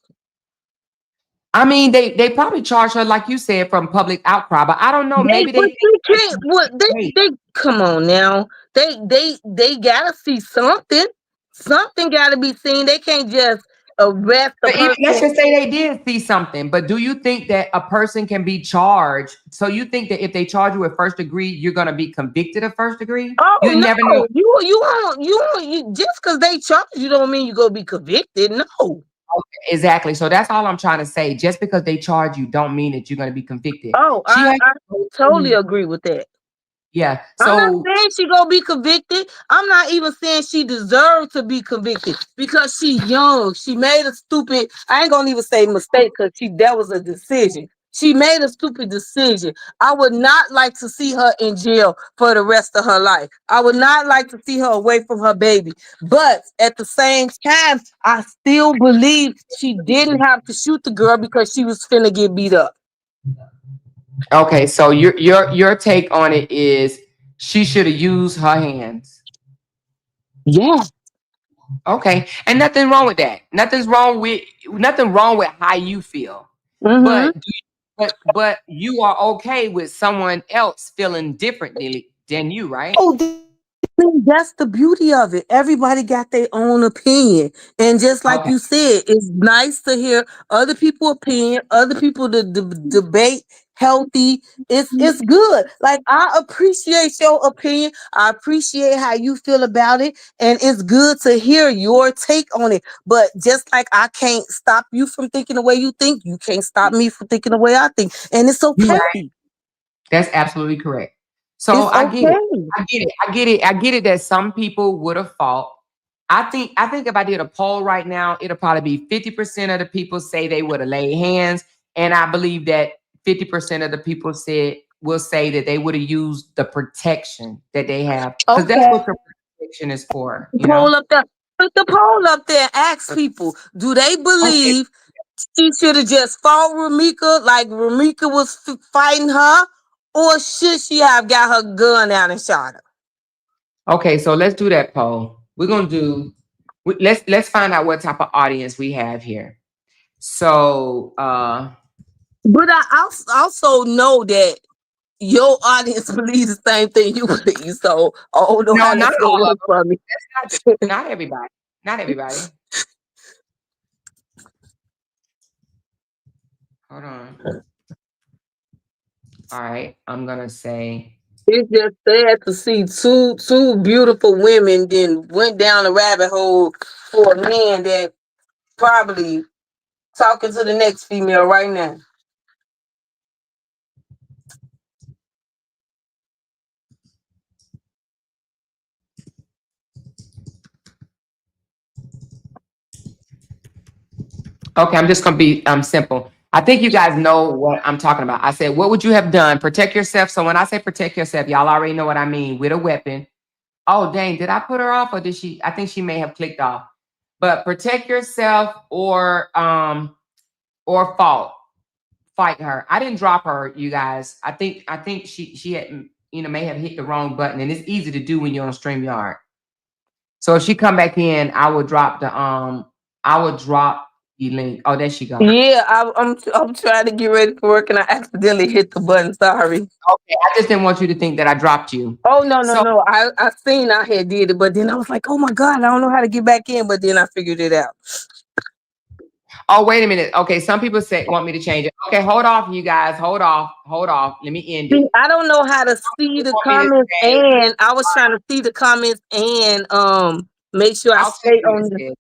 I mean, they probably charge her, like you said, from public outcry, but I don't know. They Maybe but they think they that can't she's what great. they come on now. They gotta see something. Something gotta be seen. They can't just arrest the But even let's person. just say they did see something. But do you think that a person can be charged? So you think that if they charge you with first degree, you're gonna be convicted of first degree? Oh You never know. no, you just because they charge you don't mean you gonna be convicted. No. Exactly. So that's all I'm trying to say. Just because they charge you, don't mean that you're gonna be convicted. Oh, She has I to go totally through. agree with that. Yeah. I'm not So saying she gonna be convicted. I'm not even saying she deserved to be convicted because she young. She made a stupid. I ain't gonna even say mistake because that was a decision. She made a stupid decision. I would not like to see her in jail for the rest of her life. I would not like to see her away from her baby. But at the same time, I still believe she didn't have to shoot the girl because she was finna get beat up. okay, so your take on it is she should have used her hands. Yeah. Okay, and nothing wrong with that. Nothing wrong with how you feel. Mm-hmm. But but you are okay with someone else feeling differently than you, right? Oh, that's the beauty of it. Everybody got their own opinion. And just like Okay. you said, it's nice to hear other people's opinion, other people to debate healthy. It's good. Like I appreciate your opinion. I appreciate how you feel about it. And it's good to hear your take on it. But just like I can't stop you from thinking the way you think, you can't stop me from thinking the way I think. And it's You're okay. right. That's absolutely correct. So It's I get it. okay. I get it. I get it. I get it that some people would have fought. I think if I did a poll right now, it'll probably be 50% of the people say they would have laid hands. And I believe that 50% of the people said will say that they would have used the protection that they have. Because that's Okay. what the protection is for, you know? Poll up there. Put the poll up there. Ask people, do they Okay. believe she should have just fought Ramika like Ramika was fighting her, or should she have got her gun out and shot her? Okay, so let's do that poll. We're gonna do let's find out what type of audience we have here. So But I also know that your audience believes the same thing you believe. So I don't know no, how not that's gonna all of work them. for me. That's not everybody. Not everybody. Hold on. All right. I'm gonna say It's just sad to see two beautiful women then went down a rabbit hole for a man that probably talking to the next female right now. okay, I'm just gonna be simple. I think you guys know what I'm talking about. I said, what would you have done? Protect yourself. So when I say protect yourself, y'all already know what I mean with a weapon. Oh dang, did I put her off or did she? I think she may have clicked off. But protect yourself or fight her. I didn't drop her, you guys. I think she had may have hit the wrong button, and it's easy to do when you're on StreamYard. So if she come back in, I would drop the link. Oh, there she go. Yeah, I'm trying to get ready for work and I accidentally hit the button. Sorry. Okay, I just didn't want you to think that I dropped you. Oh no no So no! I seen I had did it, but then I was like, oh my god, I don't know how to get back in. But then I figured it out. oh wait a minute. Okay, some people say want me to change it. Okay, hold off, you guys. Hold off. Hold off. Let me end See, it. I don't know how to Some see people the want me to comments, say, and I was trying to see the comments and make sure I I'll tell stay you what on it the. says.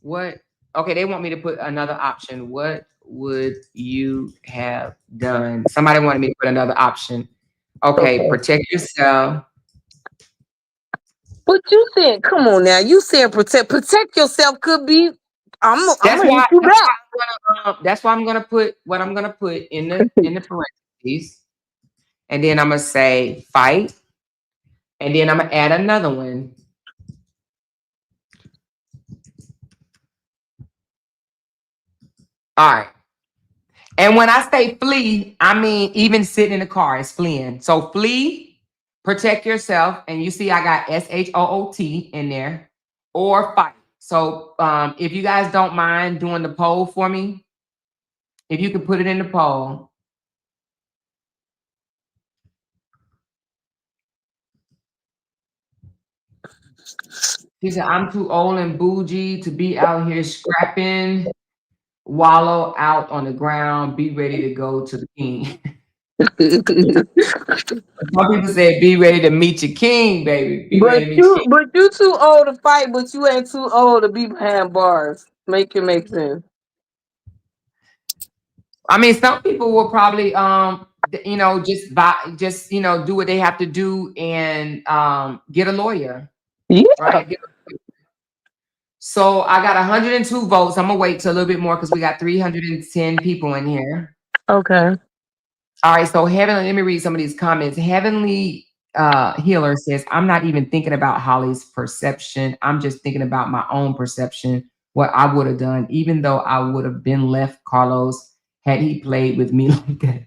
What? Okay, they want me to put another option. What would you have done? Somebody wanted me to put another option. Okay, Okay. protect yourself. But you said, come on now, you said protect yourself could be. I'm That's gonna why. hit you back. That's why I'm gonna put what I'm gonna put in the parentheses, and then I'm gonna say fight. And then I'm gonna add another one. All right. And when I say flee, I mean even sitting in the car is fleeing. So flee, protect yourself, and you see I got SHOOT in there, or fight. So if you guys don't mind doing the poll for me, if you could put it in the poll. She said, I'm too old and bougie to be out here scrapping, wallow out on the ground, be ready to go to the king. Some people say, be ready to meet your king, baby. Be ready to meet your king. but you too old to fight, but you ain't too old to be behind bars. Make it make sense. I mean, some people will probably, just buy, do what they have to do and get a lawyer, Yeah. right? So I got 102 votes. I'm gonna wait till a little bit more because we got 310 people in here. Okay. All right, so Heavenly, let me read some of these comments. Heavenly Healer says, I'm not even thinking about Holly's perception. I'm just thinking about my own perception, what I would have done, even though I would have been left Carlos had he played with me like that.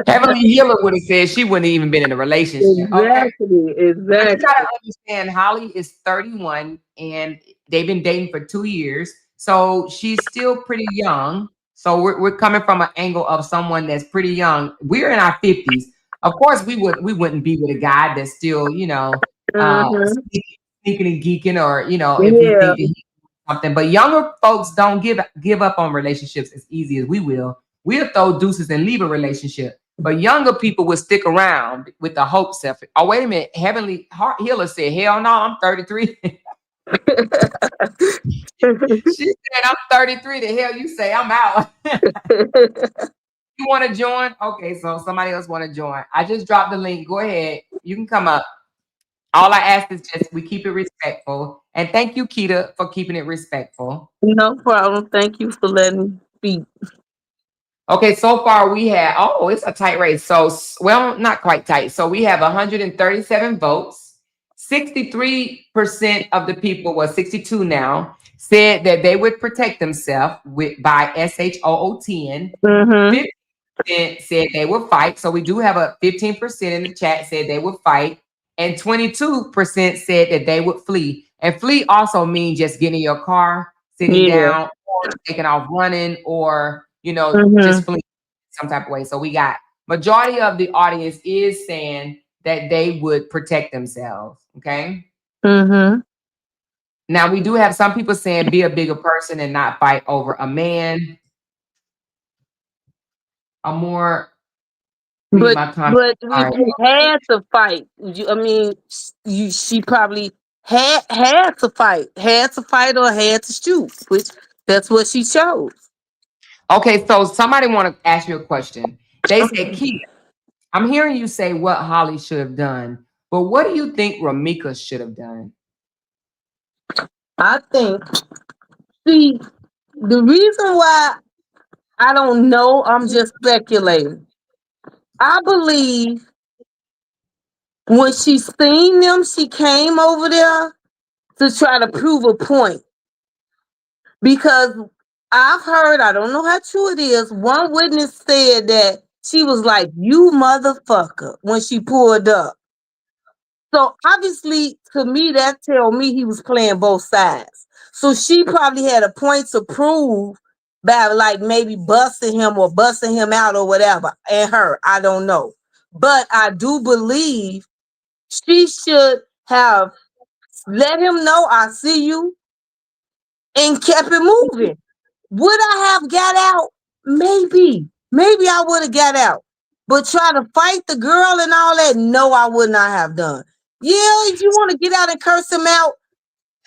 Heavenly Healer would have said she wouldn't even been in a relationship. Okay. Exactly. But you gotta Exactly. understand, Holly is 31 and they've been dating for 2 years. So she's still pretty young. So we're coming from an angle of someone that's pretty young. We're in our 50s. Of course, we wouldn't be with a guy that's still, Mm-hmm. sneaking and geeking, or if we Yeah. think that he's something. But younger folks don't give up on relationships as easy as we will. We'll throw deuces and leave a relationship. But younger people will stick around with the hopes of, oh, wait a minute, Heavenly Heart Healer said, hell no, I'm 33. She said, I'm 33. The hell you say, I'm out. You want to join? Okay, so somebody else want to join. I just dropped the link. Go ahead. You can come up. All I ask is just we keep it respectful. And thank you, Keita, for keeping it respectful. No problem. Thank you for letting me speak. Okay, so far we had, it's a tight race. So, well, not quite tight. So we have 137 votes. 63% of the people, well, 62 now, said that they would protect themselves by SHOOT. Mm-hmm. 50% said they would fight. So we do have a 15% in the chat said they would fight. And 22% said that they would flee. And flee also means just getting in your car, sitting Yeah. down, or taking off running, or just Mm-hmm. flee some type of way. So we got majority of the audience is saying that they would protect themselves. Okay. Mm-hmm. Now we do have some people saying be a bigger person and not fight over a man. A more read But my comment. but All if right. you had to fight, I mean, she probably had to fight or had to shoot, which that's what she chose. Okay, so somebody want to ask you a question. They say, Keith, I'm hearing you say what Holly should have done, but what do you think Ramika should have done? I think, see, the reason why I don't know, I'm just speculating. I believe when she seen them, she came over there to try to prove a point. Because I've heard, I don't know how true it is, one witness said that she was like, you motherfucker, when she pulled up. So obviously, to me, that tell me he was playing both sides. So she probably had a point to prove by like maybe busting him or busting him out or whatever. And her, I don't know. But I do believe she should have let him know I see you and kept it moving. Would I have got out? Maybe. Maybe I would have got out. But try to fight the girl and all that, no, I would not have done. Yeah, if you want to get out and curse him out,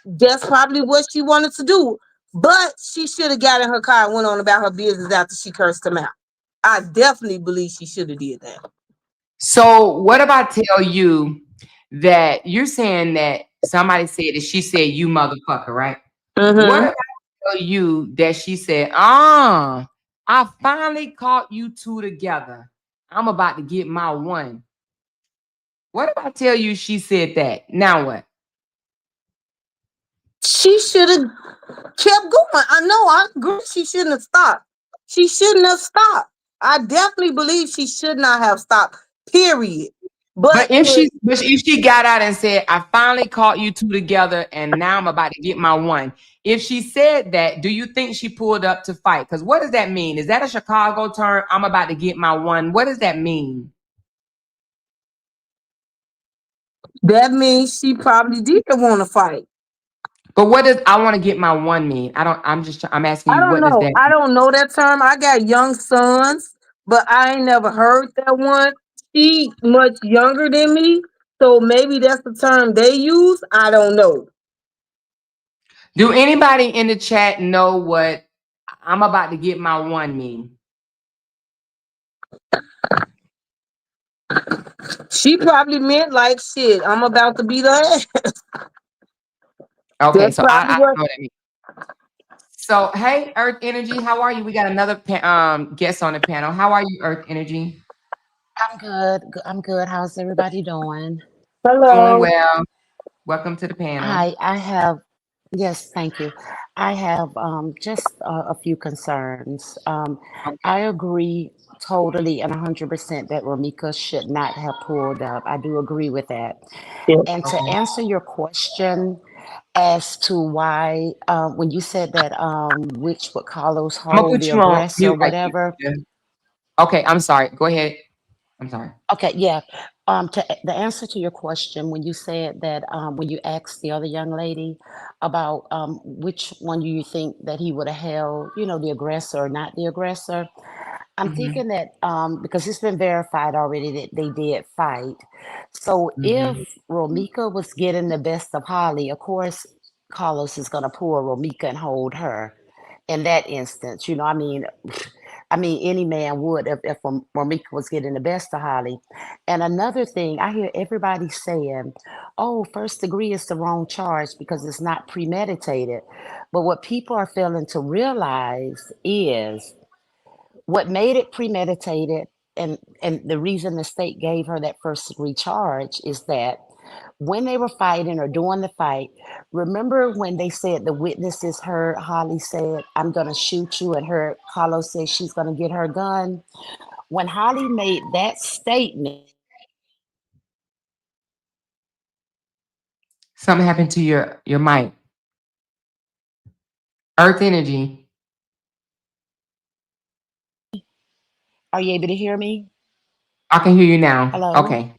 that's probably what she wanted to do. But she should have got in her car and went on about her business after she cursed him out. I definitely believe she should have did that. So what if I tell you that you're saying that somebody said that she said you motherfucker, right? What if Mm-hmm. I tell you that she said, I finally caught you two together. I'm about to get my one. What if I tell you she said that? Now what? She should have kept going. I know, I agree. She shouldn't have stopped. She shouldn't have stopped. I definitely believe she should not have stopped. Period. But But if she got out and said, I finally caught you two together and now I'm about to get my one. If she said that, do you think she pulled up to fight? Because what does that mean? Is that a Chicago term? I'm about to get my one. What does that mean? that means she probably did want to fight. But what does I want to get my one mean? I'm asking I you, don't what does know. that I mean? don't know that term. I got young sons, but I ain't never heard that one. She much younger than me, so maybe that's the term they use. I don't know. Do anybody in the chat know what I'm about to get my one mean? She probably meant like shit. I'm about to beat her ass. Okay, That's so I probably don't what. know what that means. So, hey, Earth Energy, how are you? We got another guest on the panel. How are you, Earth Energy? I'm good. I'm good. How's everybody doing? Doing Hello. well. Welcome to the panel. Hi, I have, yes, thank you. I have just a few concerns. I Okay. agree totally and 100% that Ramika should not have pulled up. I do agree with that. Yeah. And to Okay. answer your question as to why, when you said that which would Carlos I'm gonna hold the put you on aggressor or mute right whatever. quick. Okay, I'm sorry. Go ahead. I'm sorry. Okay, yeah. To the answer to your question, when you said that, when you asked the other young lady about which one you think that he would have held, the aggressor or not the aggressor, I'm Hmm. thinking that because it's been verified already that they did fight. So if Hmm. Romika was getting the best of Holly, of course, Carlos is going to pull Romika and hold her in that instance. I mean, any man would if Romika was getting the best of Holly. And another thing, I hear everybody saying, "Oh, first degree is the wrong charge because it's not premeditated." But what people are failing to realize is what made it premeditated, and the reason the state gave her that first degree charge is that when they were fighting or during the fight, remember when they said the witnesses heard Holly said, "I'm gonna shoot you," and heard Carlos said she's gonna get her gun? When Holly made that statement, Something happened to your mic. Earth Energy. are you able to hear me? I can hear you now. Hello? Okay.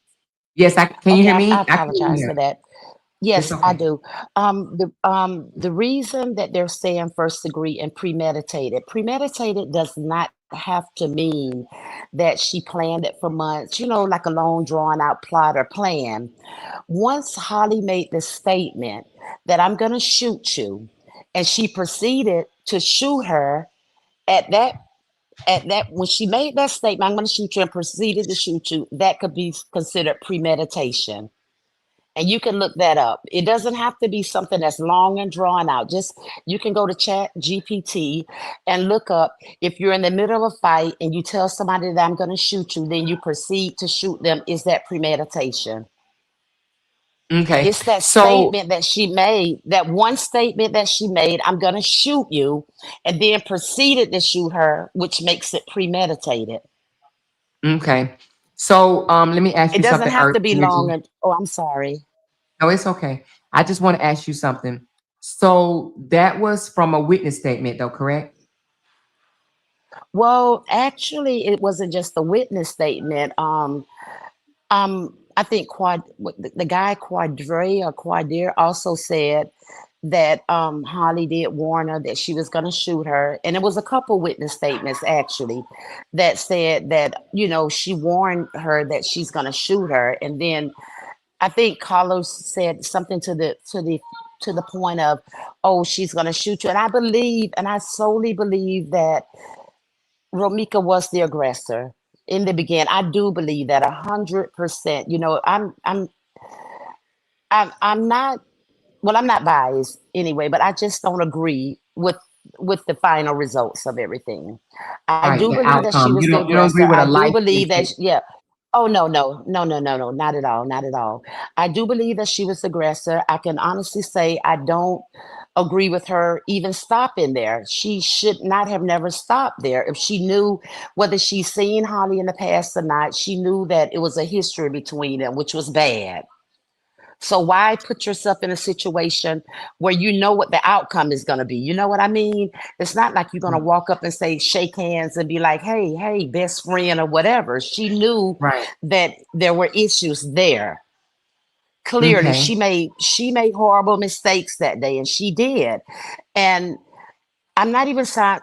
Yes, I can you Okay, hear I me? I can hear you apologize now. for that. It's Yes, I okay. do. The reason that they're saying first degree and premeditated does not have to mean that she planned it for months, like a long drawn out plot or plan. Once Holly made the statement that I'm going to shoot you, and she proceeded to shoot her at that when she made that statement, I'm going to shoot you and proceeded to shoot you, that could be considered premeditation. And you can look that up. It doesn't have to be something that's long and drawn out. Just you can go to Chat GPT and look up if you're in the middle of a fight and you tell somebody that I'm going to shoot you, then you proceed to shoot them. Is that premeditation? Okay. It's that So, statement that she made, that one statement that she made, "I'm going to shoot you," and then proceeded to shoot her, which makes it premeditated. okay. So, let me ask It you doesn't something, have Earth to be Energy. long. And oh, I'm sorry. No, it's okay. I just want to ask you something. So that was from a witness statement, though, correct? Well, actually, it wasn't just a witness statement. I think the guy Quadre or Quadir also said that Holly did warn her that she was going to shoot her, and it was a couple witness statements actually that said that she warned her that she's going to shoot her, and then I think Carlos said something to the point of, "Oh, she's going to shoot you," and I believe, and I solely believe that Romika was the aggressor in the beginning. I do believe that 100%. I'm not, well, I'm not biased anyway, but I just don't agree with the final results of everything. I Right, do the believe that she outcome. was the You don't agree aggressor. with a I do life believe that sentence. yeah. Oh no, no, no, no, no, no, not at all, not at all. I do believe that she was the aggressor. I can honestly say I don't agree with her even stopping there. She should not have never stopped there. If she knew whether she's seen Holly in the past or not, she knew that it was a history between them, which was bad. So why put yourself in a situation where you know what the outcome is going to be? You know what I mean? It's not like you're going to walk up and say, shake hands and be like, hey, hey, best friend or whatever. She knew Right. that there were issues there. Clearly, Okay. she made horrible mistakes that day, and she did. And I'm not even sound.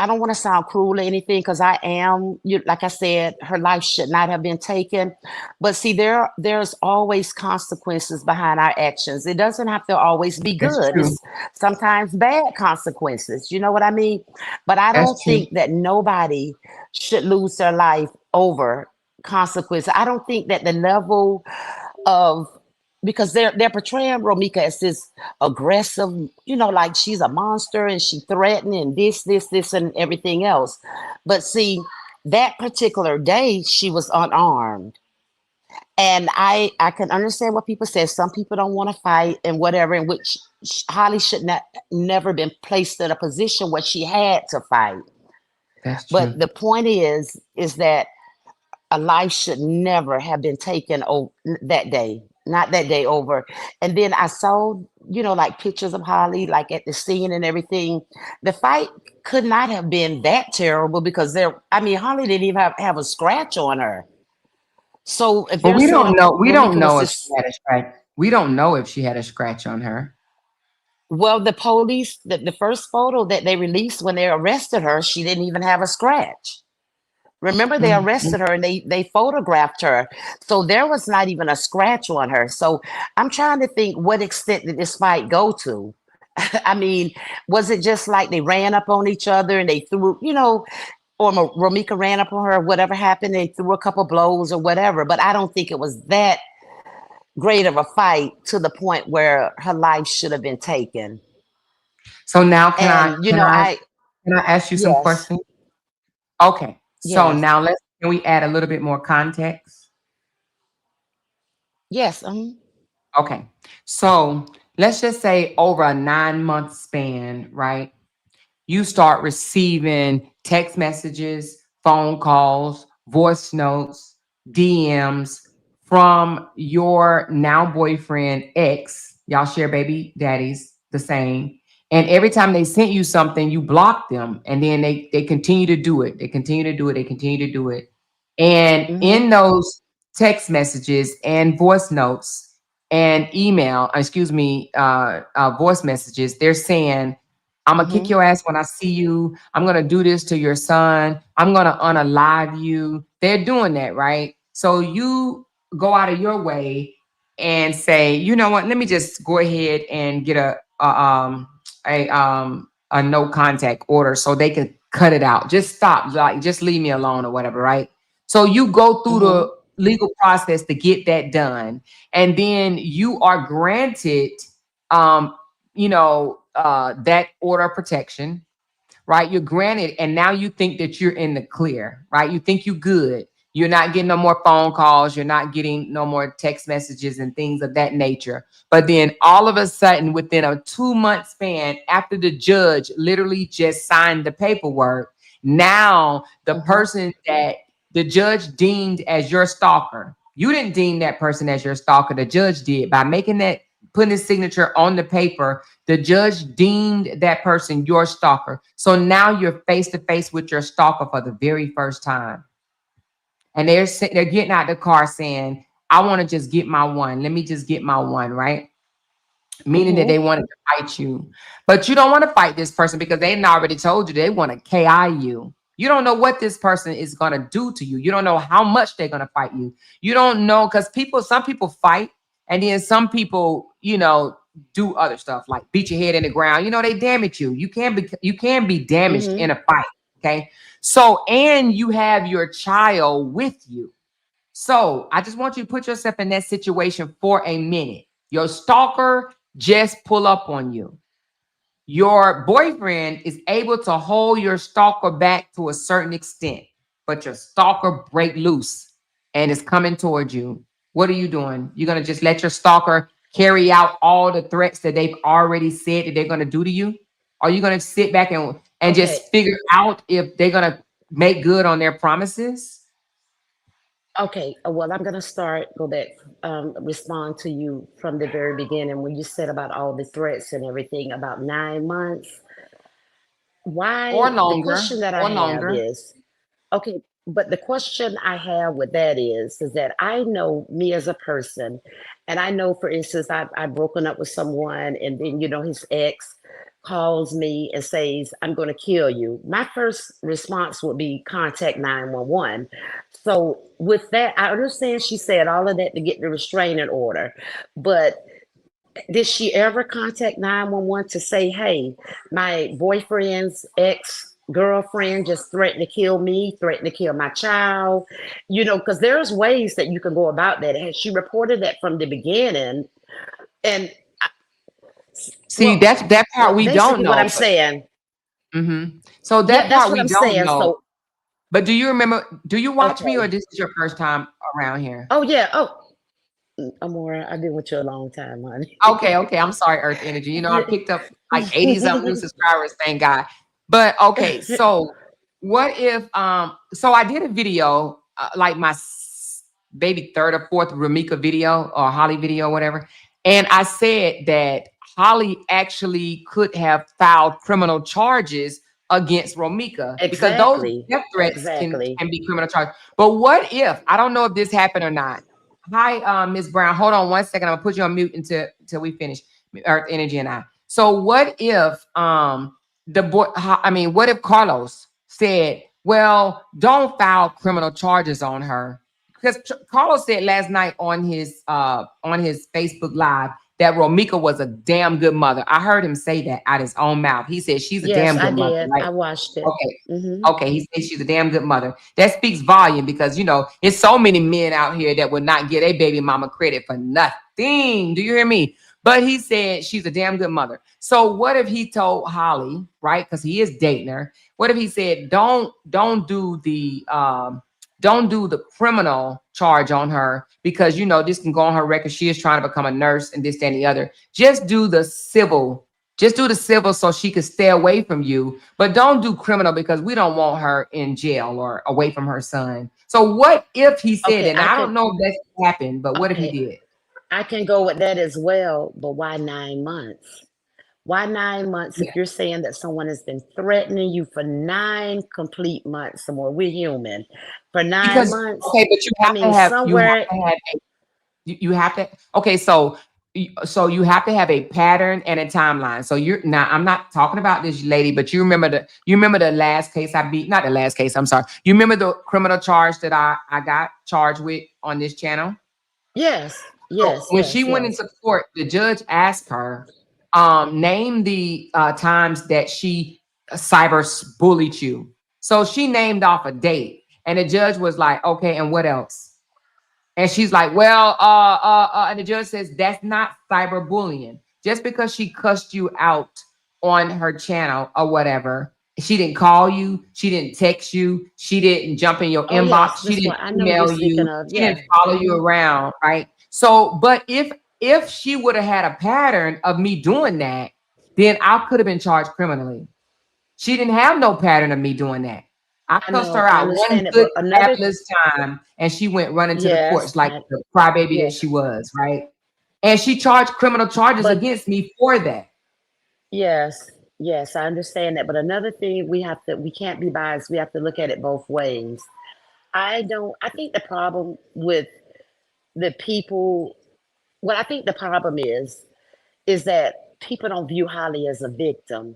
I don't want to sound cruel or anything because I am. Like I said, her life should not have been taken. But see, there's always consequences behind our actions. It doesn't have to always be That's good. true. It's sometimes bad consequences. You know what I mean? But I don't That's true. think that nobody should lose their life over consequences. I don't think that the level of because they're portraying Romika as this aggressive, like she's a monster and she threatening and this, and everything else. But see, that particular day she was unarmed. And I can understand what people say. Some people don't want to fight and whatever, in which Holly should not never been placed in a position where she had to fight. That's true. But the point is that a life should never have been taken over that day, not that day over. And then I saw, like pictures of Holly, like at the scene and everything. The fight could not have been that terrible because Holly didn't even have a scratch on her. So if But they're we saying don't know. We don't Romika was know if she this, had a scratch. We don't know if she had a scratch on her. well, the police, the first photo that they released when they arrested her, she didn't even have a scratch. Remember, they Mhm. arrested her and they photographed her. So there was not even a scratch on her. So I'm trying to think what extent did this fight go to? I mean, was it just like they ran up on each other and they threw, or Romika ran up on her, whatever happened, they threw a couple blows or whatever. But I don't think it was that great of a fight to the point where her life should have been taken. So now, can I And, can I can I ask you some yes, questions? Okay. So yes, now can we add a little bit more context? yes. Okay. So let's just say over a 9-month span, right? You start receiving text messages, phone calls, voice notes, DMs from your now boyfriend ex. Y'all share baby daddies the same. And every time they sent you something, you block them. And then they continue to do it. They continue to do it. They continue to do it. And Mm-hmm, in those text messages and voice notes and voice messages, they're saying, I'm gonna kick mm-hmm, your ass when I see you. I'm gonna do this to your son. I'm gonna unalive you. They're doing that, right? So you go out of your way and say, you know what? Let me just go ahead and get a no contact order so they can cut it out. Just stop, like just leave me alone or whatever, right? So you go through mm-hmm, the legal process to get that done, and then you are granted um that order of protection, right? You're granted, and now you think that you're in the clear, right? You think you're good. You're not getting no more phone calls. You're not getting no more text messages and things of that nature. But then all of a sudden, within a 2-month span, after the judge literally just signed the paperwork, now the mm-hmm. person that the judge deemed as your stalker, you didn't deem that person as your stalker. The judge did by making that, putting his signature on the paper. The judge deemed that person your stalker. So now you're face to face with your stalker for the very first time. And they're getting out the car saying, I want to just get my one. Let me just get my one, right? Meaning that Mm-hmm. they wanted to fight you. But you don't want to fight this person because they already told you they want to KI you. You don't know what this person is going to do to you. You don't know how much they're going to fight you. You don't know, because some people fight, and then some people, do other stuff like beat your head in the ground. They damage you. You can be damaged Mm-hmm. in a fight. Okay. So, and you have your child with you. So I just want you to put yourself in that situation for a minute. Your stalker just pull up on you. Your boyfriend is able to hold your stalker back to a certain extent, but your stalker break loose and is coming towards you, what are you doing? You're gonna just let your stalker carry out all the threats that they've already said that they're gonna do to you? Are you gonna sit back and Okay. just figure out if they're gonna make good on their promises? Okay. Well, I'm gonna go back, respond to you from the very beginning when you said about all the threats and everything about 9 months. Or Why? The longer, question that I or have longer. is, okay, but the question I have with that is that I know me as a person, and I know, for instance, I've broken up with someone, and then his ex calls me and says, "I'm going to kill you." My first response would be contact 911. So with that, I understand she said all of that to get the restraining order, but did she ever contact 911 to say, "Hey, my boyfriend's ex girlfriend just threatened to kill me, threatened to kill my child"? Because there's ways that you can go about that. Has she reported that from the beginning? And See, well, that's that part we don't basically what I'm know. But saying. so that Yeah, that's part what we I'm don't saying. know. So, But do you remember? Do you watch me, or okay. this is your first time around here? Oh yeah. Oh, Amora, I've been with you a long time, honey. Okay, okay. I'm sorry, Earth Energy. I picked up like 80 something new subscribers, thank God. But okay, so what if so I did a video like my maybe third or fourth Ramika video or Holly video, whatever. And I said that Holly actually could have filed criminal charges against Romika because those Exactly. death threats Exactly. can be criminal charges. But what if, I don't know if this happened or not. Hi, Ms. Brown. Hold on one second. I'm gonna put you on mute until we finish. Earth Energy and I. So what if the boy? I mean, what if Carlos said, "Well, don't file criminal charges on her," because Carlos said last night on his Facebook Live that Romika was a damn good mother. I heard him say that out his own mouth. He said she's a Yes, damn I good mother, did. right? I watched it. Okay. Hmm. Okay, he says she's a damn good mother. That speaks volume because it's so many men out here that would not give a baby mama credit for nothing. Do you hear me? But he said she's a damn good mother. So what if he told Holly, right? Because he is dating her. What if he said, don't do the criminal charge on her because this can go on her record. She is trying to become a nurse and this, that, and the other. Just do the civil. Just do the civil so she could stay away from you, but don't do criminal because we don't want her in jail or away from her son. So what if he said Okay, it? Now I don't know if that's happened, but what if he okay, did? I can go with that as well, but why 9 months? Why 9 months if Yeah. you're saying that someone has been threatening you for 9 complete months or more? We're human. For nine Because months, okay, but I mean, somewhere. you have to okay, so you have to have a pattern and a timeline. So you're now I'm not talking about this lady, but you remember the last case I beat, not the last case, I'm sorry. You remember the criminal charge that I got charged with on this channel? Yes, So yes, when she yes, went yes. into court, the judge asked her, name the times that she cyber bullied you. So she named off a date, and the judge was like, okay, and what else? And she's like, well, and the judge says that's not cyberbullying. Just because she cussed you out on her channel or whatever, she didn't call you, she didn't text you, she didn't jump in your Oh, inbox, yes, she that's didn't what I know what you're email speaking you, of. she didn't Yeah. follow you Hmm. around, right? So, but if she would have had a pattern of me doing that, then I could have been charged criminally. She didn't have no pattern of me doing that. I I cussed her know, I out one understand it, good but another, fabulous time, and she went running to the courts yes, like the crybaby that yes, she was, right? And she charged criminal charges but against me for that. yes, yes, I understand that. But another thing we can't be biased. We have to look at it both ways. I think the problem with the people, what I think the problem is that people don't view Holly as a victim.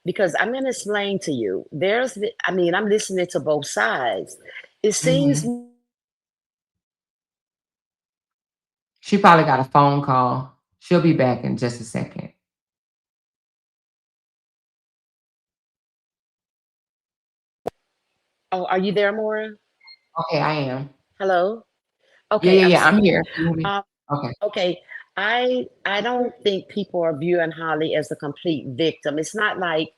Because I'm going to explain to you, I mean, I'm listening to both sides. It seems, Mhm. She probably got a phone call. She'll be back in just a second. oh, are you there, Maura? Okay, I am. Hello? Yeah, Okay, yeah, I'm yeah. I'm saying, here. Can you hear me? um, Okay. okay, I don't think people are viewing Holly as a complete victim. It's not like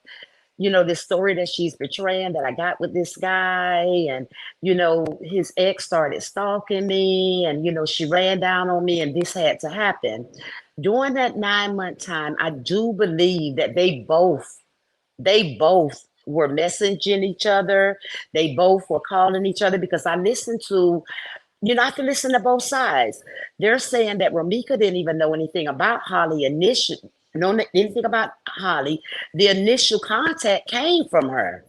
this story that she's portraying that I got with this guy, and his ex started stalking me, and she ran down on me, and this had to happen. During that 9-month time, I do believe that they both were messaging each other. They both were calling each other, because I listened to, I have to listen to both sides. They're saying that Ramika didn't even know anything about Holly initially, know anything about Holly. The initial contact came from her.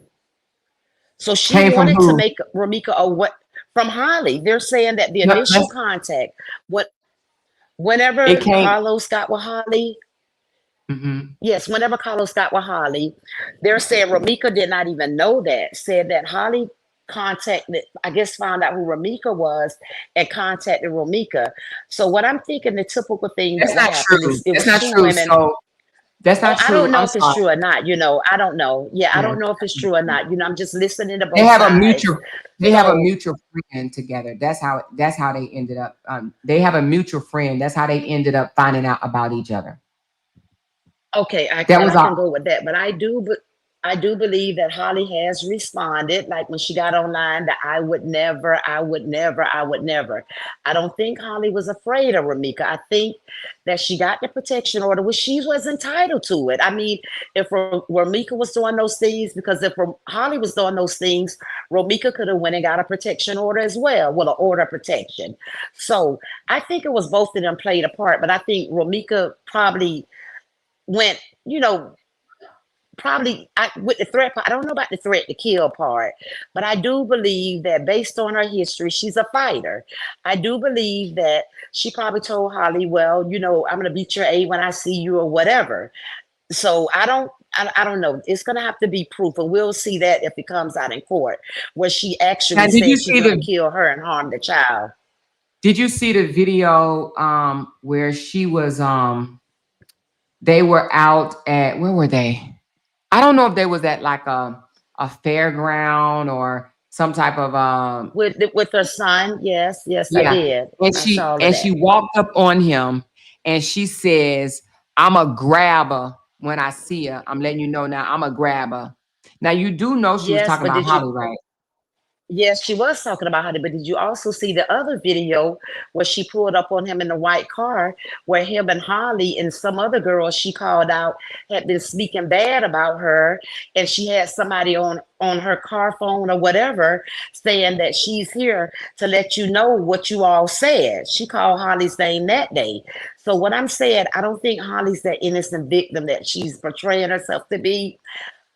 So she Came from wanted to who? make Ramika a what from Holly. They're saying that the No, initial contact, what it whenever came. Carlos got with Holly, Mhm. yes, whenever Carlos got with Holly, they're saying Ramika did not even know that. Said that Holly contacted, I guess, found out who Ramika was and contacted Ramika. So what I'm thinking, the typical thing that That's would not happen true. is it That's was not two true. women. So that's Oh, not I true. don't know I'm if it's sorry. true or not. I don't know. Yeah, I Yeah. don't know if it's true or not. I'm just listening to They both have a sides. mutual they have a So, mutual friend together. That's how they ended up. They have a mutual friend. That's how they ended up finding out about each other. okay, That and was I can all. go with that, but I do believe that Holly has responded, like when she got online, that I would never, I would never, I would never. I don't think Holly was afraid of Ramika. I think that she got the protection order, which she was entitled to it. I mean, if Ramika was doing those things, because if Holly was doing those things, Ramika could have went and got a protection order as well, well, an order of protection. So I think it was both of them played a part, but I think Ramika probably went, you know, probably with the threat part. I don't know about the threat to kill part, but I do believe that based on her history, she's a fighter. I do believe that she probably told Holly, well, I'm gonna beat your A when I see you, or whatever. So I don't know. It's gonna have to be proof, and we'll see that if it comes out in court, where she Now, actually did you said she's see gonna the kill her and harm the child. did you see the video where she was they were out at, where were they? I don't know if they was at like a fairground or some type of With her son, yes, yes, I yeah. did. And I saw she all of and she that. walked up on him and she says, "I'm a grabber when I see her. I'm letting you know now, I'm a grabber." Now you do know she was Yes, talking but about did you? Holly, right? Yes, she was talking about Honey, but did you also see the other video where she pulled up on him in the white car, where him and Holly and some other girl she called out had been speaking bad about her, and she had somebody on her car phone or whatever saying that she's here to let you know what you all said. She called Holly's name that day. So what I'm saying, I don't think Holly's that innocent victim that she's portraying herself to be.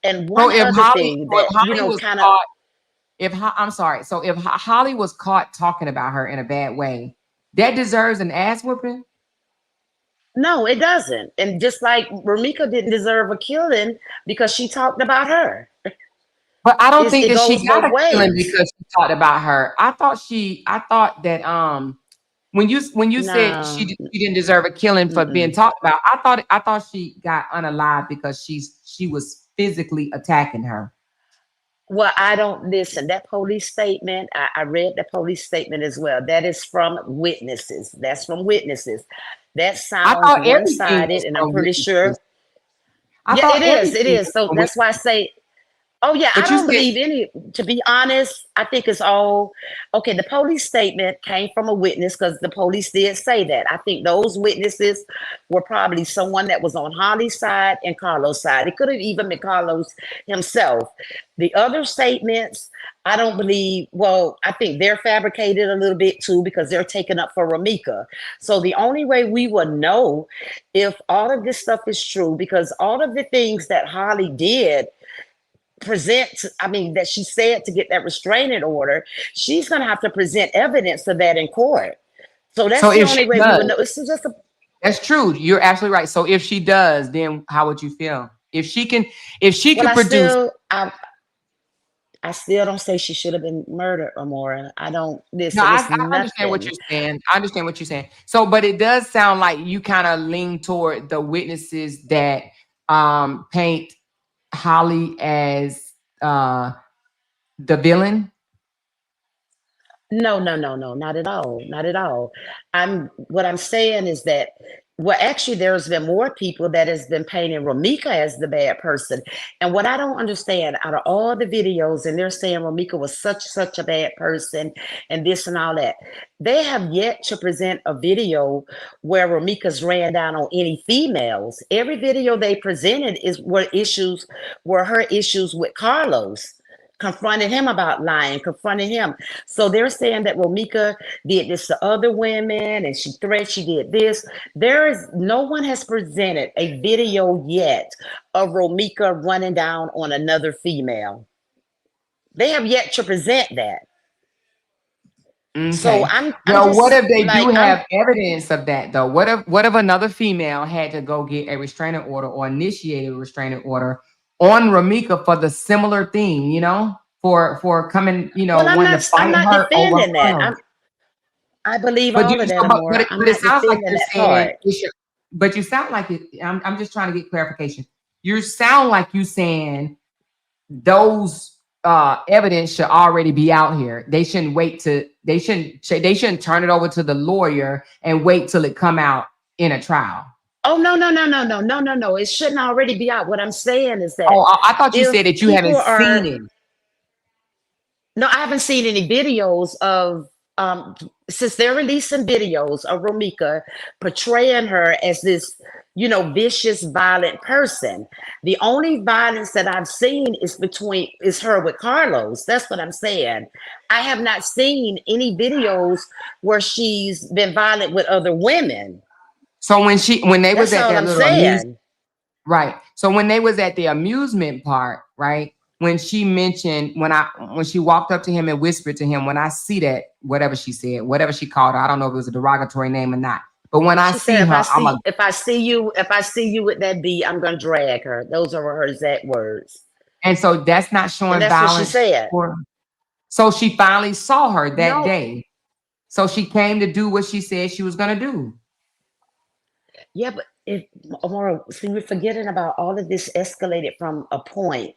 And So one if other Holly, thing so if that, Holly was kind of, caught, I'm sorry, so if Holly was caught talking about her in a bad way, that deserves an ass whooping. no, it doesn't. And just like Ramika didn't deserve a killing because she talked about her. But I don't think It that she goes got both a killing ways. because she talked about her. I thought that when you said No, she didn't deserve a killing for being mm-mm. talked about, I thought she got unalive because she was physically attacking her. Well, I don't listen. That police statement, I read the police statement as well. That is from witnesses. That's from witnesses. That I sounds thought everything one-sided, was and I'm from pretty witnesses. sure. I Yeah, thought it is. It everything is. was So from that's why I witnesses. say, oh yeah, I But you don't said believe any. To be honest, I think it's all okay. The police statement came from a witness because the police did say that. I think those witnesses were probably someone that was on Holly's side and Carlos' side. It could have even been Carlos himself. The other statements, I don't believe. Well, I think they're fabricated a little bit too because they're taken up for Ramika. So the only way we would know if all of this stuff is true, because all of the things that Holly did present, I mean, that she said to get that restraining order, she's going to have to present evidence of that in court. So so that's the if she only way we would does, know. This is just a, that's true. You're absolutely right. So if she does, then how would you feel? If she well, could produce. I still don't say she should have been murdered or more. I don't No, listen. I, It's I understand what nothing. you're saying. I understand what you're saying. So, but it does sound like you kind of lean toward the witnesses that paint Holly as the villain. No, no, no, no, not at all. Not at all. What I'm saying is that Well, actually, there's been more people that has been painting Ramika as the bad person. And what I don't understand, out of all the videos, and they're saying Ramika was such a bad person and this and all that, they have yet to present a video where Ramika's ran down on any females. Every video they presented were her issues with Carlos, confronting him about lying, confronting him. So they're saying that Romika did this to other women and she did this. No one has presented a video yet of Romika running down on another female. They have yet to present that. Okay. So I'm well, just, what if they like, do have evidence of that though? What if another female had to go get a restraining order or initiate a restraining order on Ramika for the similar thing, you know, for coming, you know, well, wanting to fight I'm not her over defending that. her. I believe But all of that, Amora. I'm but it not sounds like defending you're that saying part. it should, but you sound like it. I'm just trying to get clarification. You sound like you saying those evidence should already be out here. They shouldn't wait to. They shouldn't turn it over to the lawyer and wait till it come out in a trial. Oh, no. It shouldn't already be out. What I'm saying is that Oh, I thought you said that you haven't seen it. No, I haven't seen any videos of since they're releasing videos of Romika portraying her as this, you know, vicious, violent person. The only violence that I've seen is her with Carlos. That's what I'm saying. I have not seen any videos where she's been violent with other women. So when they was That's at all that I'm little saying. right. So when they was at the amusement park, right? When she mentioned when she walked up to him and whispered to him, when I see that, whatever she said, whatever she called her, I don't know if it was a derogatory name or not. But when I see her, if I see you with that B, I'm gonna drag her. Those are her exact words. And so that's not showing And that's violence. what she said. So she finally saw her that No. day. So she came to do what she said she was gonna do. Yeah, but Amora, see, we're forgetting about all of this escalated from a point.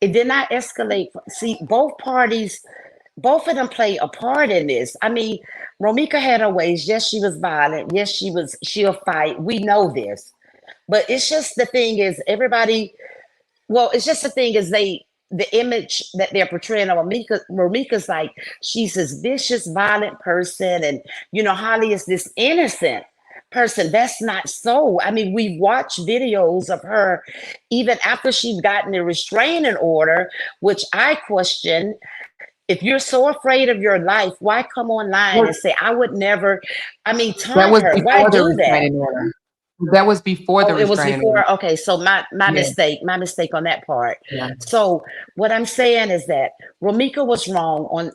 It did not escalate. See, both of them play a part in this. I mean, Romika had her ways. Yes, she was violent. Yes, she'll fight. We know this. But it's just the thing is the image that they're portraying of Romika's like she's this vicious, violent person, and you know, Holly is this innocent person. That's not so. I mean, we've watched videos of her even after she's gotten a restraining order, which I question. If you're so afraid of your life, why come online and say, I would never, I mean, taunt her? Why do that? Order. That was before the it was restraining before. order. Okay, so my mistake on that part. Yeah. So what I'm saying is that Romika was wrong on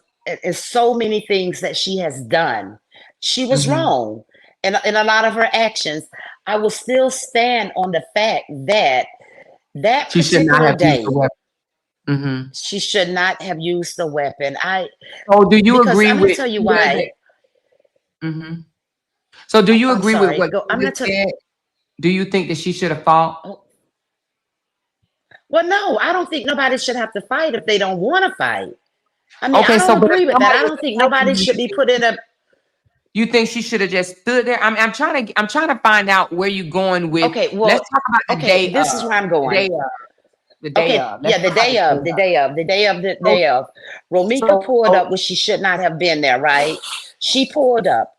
so many things that she has done. She was wrong in a lot of her actions. I will still stand on the fact that she should not have day, used the weapon. she should not have used the weapon. So do you agree I'm with? gonna tell you why. So do you agree with what I'm you said? Do you think that she should have fought? Well, no, I don't think nobody should have to fight if they don't want to fight. I mean, Okay, I don't but agree with that. I don't think nobody should be put in a. You think she should have just stood there? I'm trying to find out where you're going with. Okay, well, let's talk about the day. This is where I'm going. The day of. The day of. Romika pulled up, which she should not have been there, right? She pulled up,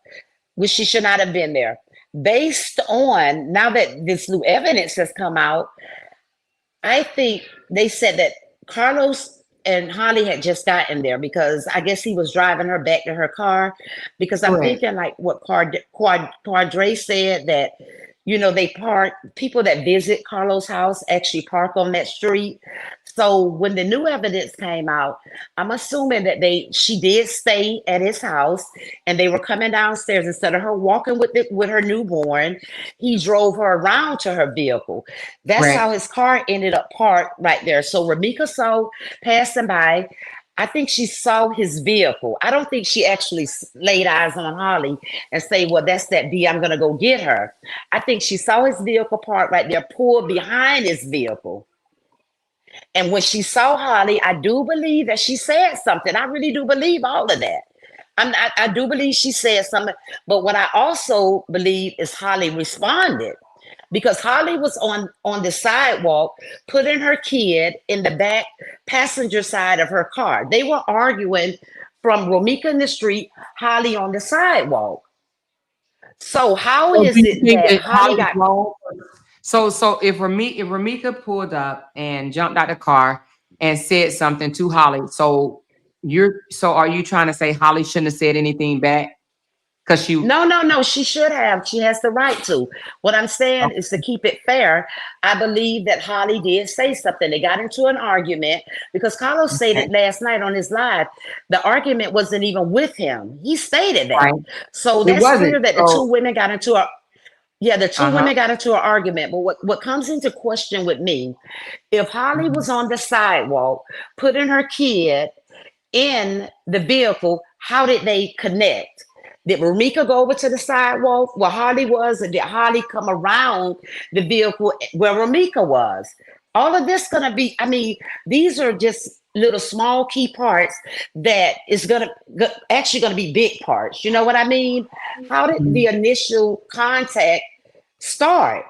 which she should not have been there. Based on now that this new evidence has come out, I think they said that Carlos and Holly had just gotten there because I guess he was driving her back to her car. Because I'm thinking like what Quadre said, that you know, people that visit Carlos' house actually park on that street. So when the new evidence came out, I'm assuming that she did stay at his house and they were coming downstairs. Instead of her walking with her newborn, he drove her around to her vehicle. That's how his car ended up parked right there. So Ramika saw passing by. I think she saw his vehicle. I don't think she actually laid eyes on Holly and say, well, that's that B, I'm going to go get her. I think she saw his vehicle parked right there, pulled behind his vehicle. And when she saw Holly, I do believe that she said something. I really do believe all of that. I do believe she said something, but what I also believe is Holly responded because Holly was on the sidewalk, putting her kid in the back passenger side of her car. They were arguing from Romika in the street, Holly on the sidewalk. So how So do is you it think that that Holly Holly's got wrong? So if Ramika pulled up and jumped out the car and said something to Holly, so are you trying to say Holly shouldn't have said anything back? Because she No, no, no. She should have. She has the right to. What I'm saying is to keep it fair. I believe that Holly did say something. They got into an argument because Carlos okay, stated last night on his live the argument wasn't even with him. He stated that. right? So It that's wasn't. clear that the two So women got into a yeah, the two uh-huh. women got into an argument. But what comes into question with me, if Holly Mhm. was on the sidewalk putting her kid in the vehicle, how did they connect? Did Ramika go over to the sidewalk where Harley was, or did Harley come around the vehicle where Ramika was? All of this gonna be, I mean, these are just little small key parts that is actually gonna be big parts. You know what I mean? How did the initial contact start?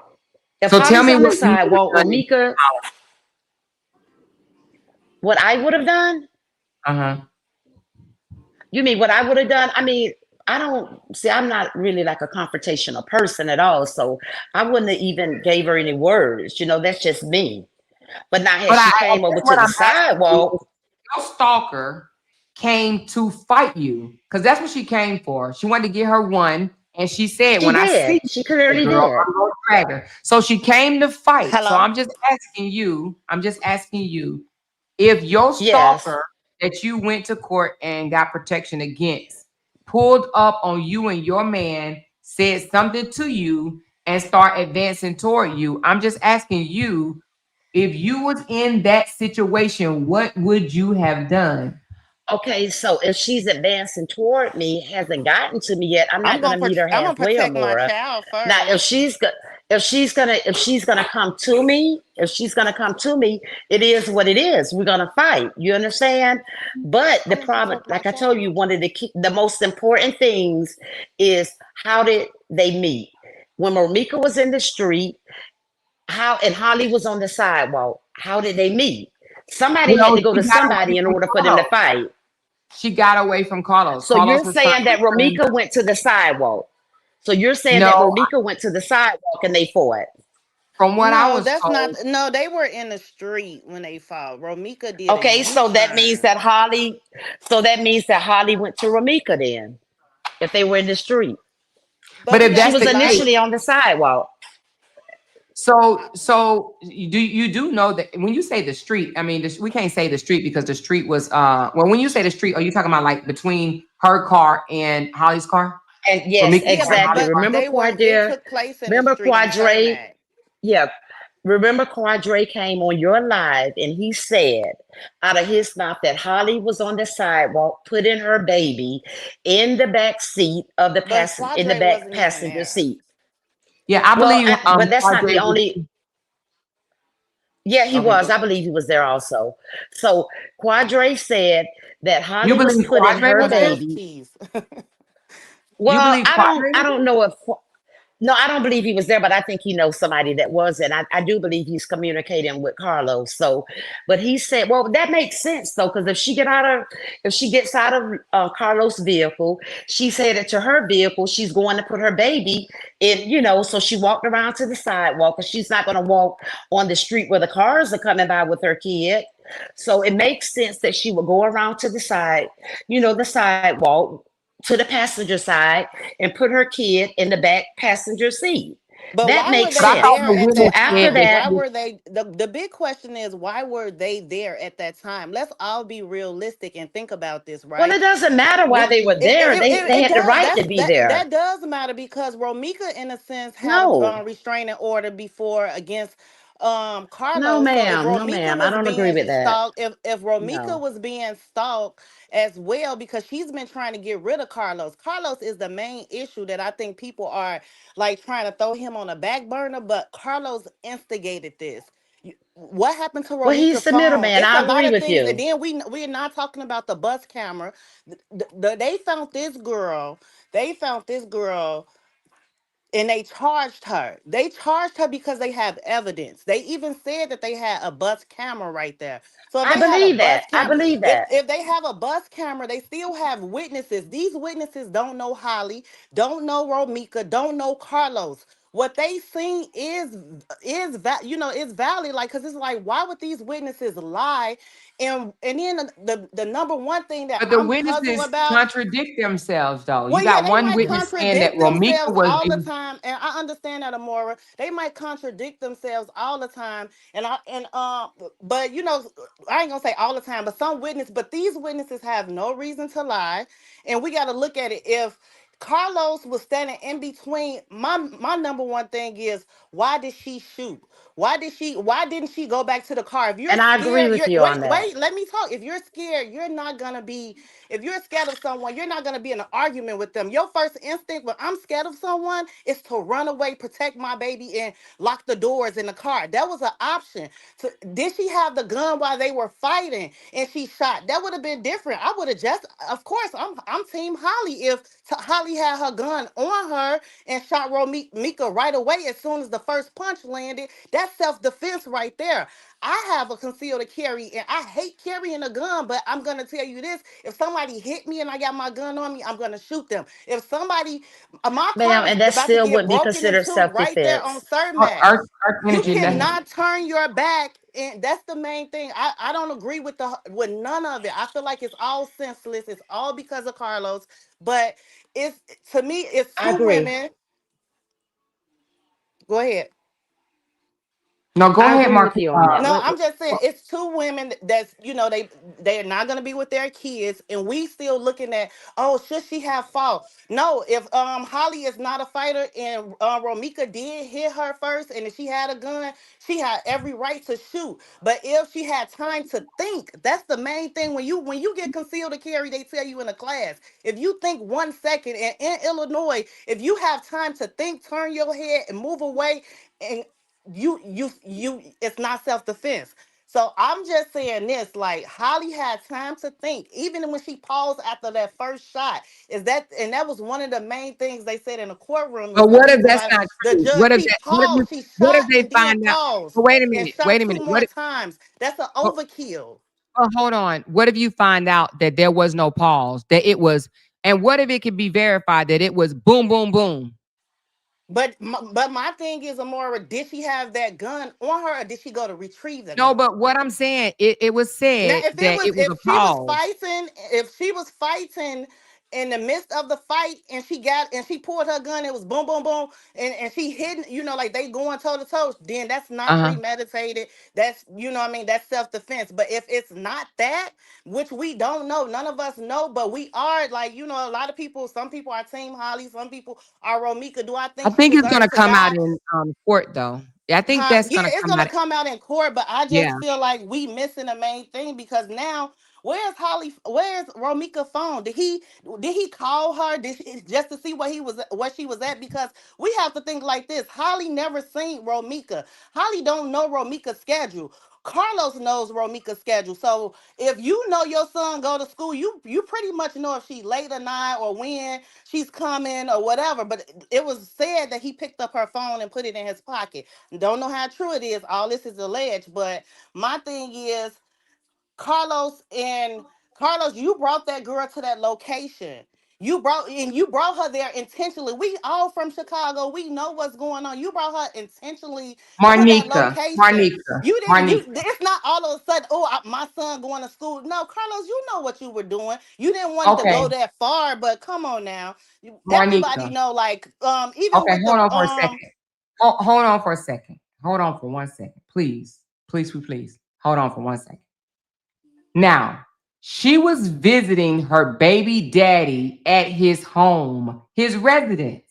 If So tell Holly's me on the what you would sidewalk, have done. Ramika, what I would have done? Uh-huh. You mean what I would have done? I mean, I don't see. I'm not really like a confrontational person at all, so I wouldn't have even gave her any words. That's just me. But now, But as she I came guess over to what the I'm asking you sidewalk, is your stalker came to fight you because that's what she came for. She wanted to get her one, and she said, she "When I did. see She that clearly girl, did. I'm gonna drag her." So she came to fight. So Hello? I'm just asking you. I'm just asking you if your Yes. stalker that you went to court and got protection against pulled up on you and your man, said something to you, and start advancing toward you. I'm just asking you if you was in that situation, what would you have done? Okay, so if she's advancing toward me, hasn't gotten to me yet, I'm not gonna meet her I'm gonna halfway, protect my Amora. child Now, if first. she's gonna come to me, it is what it is. We're gonna fight. You understand? But the I'm gonna problem, protect my like I told you, child. one of the most important things is how did they meet? When Marika was in the street, how and Holly was on the sidewalk. How did they meet? Somebody had Well, to go she to got away somebody in from order for them to Carlos. fight. She got away from Carlos. So you're Carlos was trying saying that to return Romika her. went to the sidewalk. So you're saying that No, Romika went to the sidewalk and they fought. from what I No, was that's not. told, No, they were in the street when they fought. Romika did a Okay, U so that means turn. that Holly went to Romika then, if they were in the street. but But we if She got that's to was the case, like, initially on the sidewalk. so you do know that when you say the street, I mean we can't say the street because the street was well when you say the street, are you talking about like between her car and Holly's car? And For yes, Mika's yeah, car and exactly. Holly's but car? Remember they were. It Quadre? took place in the Remember street. I'm saying Quadre? that. Yeah. Remember Quadre came on your live and he said out of his mouth that Holly was on the sidewalk putting her baby in the back seat of the But passenger in the Quadre back wasn't even passenger there. seat. Yeah, I Well, believe but that's not the Padre was only. Yeah, he okay, was. go. I believe he was there also. So Quadre said that You Holly was believe putting Padre her I was got there? his baby. keys. You Well, believe I don't. Padre I was don't there? know if. No, I don't believe he was there, but I think he knows somebody that was, and I do believe he's communicating with Carlos. So, but he said, well, that makes sense though, because if she gets out of Carlos' vehicle, she's headed to her vehicle. She's going to put her baby in, so she walked around to the sidewalk, because she's not going to walk on the street where the cars are coming by with her kid. So it makes sense that she would go around to the side, the sidewalk to the passenger side and put her kid in the back passenger seat. But That why were makes But they I sense. thought there the at So witness that after said time? that that, Why she were they the big question is why were they there at that time? Let's all be realistic and think about this, well, it right? doesn't matter why We they were there. They it had the does right to be there. that does matter because Romika in a sense had a No, restraining order before against no, Carlos. So if ma'am, no, Romika ma'am. I was don't agree being with that. stalked, if Romika No, was being stalked as well, because she's been trying to get rid of Carlos. Carlos is the main issue that I think people are like trying to throw him on a back burner, but Carlos instigated this. What happened to Well, Romika's he's the phone? middleman. It's I a lot agree of with things, and you. then we're not talking about the bus camera. They found this girl. They found this girl and they charged her. They charged her because they have evidence. They even said that they had a bus camera right there. So if I they had a believe that. bus I camera, believe if that. if they have a bus camera, they still have witnesses. These witnesses don't know Holly, don't know Romika, don't know Carlos. What they seen is valid. Like, cause it's like, why would these witnesses lie? And then the number one thing that But the I'm puzzled witnesses about. contradict themselves, though. You Well, yeah, got they one might witness saying that contradict Romika themselves was all the in. time, and I understand that, Amora. They might contradict themselves all the time, but I ain't gonna say all the time, but some witness, but these witnesses have no reason to lie, and we got to look at it. If Carlos was standing in between, my number one thing is, why did she shoot? Why didn't she go back to the car? If you're And I agree scared, with you're you on that. wait, let me talk. If you're scared, you're not gonna be if you're scared of someone, you're not gonna be in an argument with them. Your first instinct when I'm scared of someone is to run away, protect my baby, and lock the doors in the car. That was an option. Did she have the gun while they were fighting and she shot? That would have been different. I would have just, of course, I'm Team Holly. If Holly had her gun on her and shot Mika right away as soon as the first punch landed, that's self defense right there. I have a concealed carry and I hate carrying a gun, but I'm gonna tell you this: if somebody hit me and I got my gun on me, I'm gonna shoot them. If somebody, my car Ma'am, was and that about to still get would be broken considered into right there on self-defense. Max. Arch You Energy. cannot turn your back, and that's the main thing. I don't agree with none of it. I feel like it's all senseless. It's all because of Carlos, but it's to me, it's I two agree. women. Go ahead. No, go I ahead, agree Mark. with you on that. No, I'm just saying it's two women that's they're not gonna be with their kids, and we still looking at, oh, should she have fought? No, if Holly is not a fighter and Romika did hit her first, and if she had a gun, she had every right to shoot. But if she had time to think, that's the main thing. When you get concealed to carry, they tell you in a class, if you think 1 second, and in Illinois, if you have time to think, turn your head and move away, and it's not self-defense. So I'm just saying this, like, Holly had time to think, even when she paused after that first shot. And that was one of the main things they said in the courtroom, is But the what if reason that's why not the true? judge, she paused, she What if shot they and then find out? paused But wait a and minute, shot wait a two minute. What more if, times. That's an oh, overkill. oh, hold on. What if you find out that there was no pause, that it was, and what if it could be verified that it was boom, boom, boom? But my thing is, Amora, did she have that gun on her, or did she go to retrieve the No, gun? but what I'm saying, it was Now, said that it was a pause. if she was fighting in the midst of the fight, and she pulled her gun, it was boom, boom, boom, and she hidden, like they going toe to toe, then that's not Uh-huh. premeditated. That's what I mean. That's self defense. But if it's not that, which we don't know, none of us know, but we are like, a lot of people. Some people are Team Holly. Some people are Romika. Do I I think she think it's gonna deserves to come out die? in court, though. Yeah, I think Huh? that's Yeah, gonna it's come out. gonna come out in court, but I Yeah, just feel like we missing the main thing, because now where's Holly? Where's Romika phone? Did he call her? Just to see where she was at? Because we have to think like this. Holly never seen Romika. Holly don't know Romika's schedule. Carlos knows Romika's schedule. So if you know your son go to school, you pretty much know if she late or not, or when she's coming or whatever. But it was said that he picked up her phone and put it in his pocket. Don't know how true it is. All this is alleged. But my thing is, Carlos and Carlos, you brought that girl to that location. You brought her there intentionally. We all from Chicago. We know what's going on. You brought her intentionally to that Marnika, location. Marnika, You didn't. Marnika. It's not all of a sudden. Oh, my son going to school. No, Carlos, you know what you were doing. You didn't want to Okay, go that far, but come on now. Everybody Marnika. know. Like, even Okay, with hold the on for a second. Hold on for a second. Hold on for 1 second, please, please, please, please. Hold on for 1 second. Now, she was visiting her baby daddy at his home, his residence,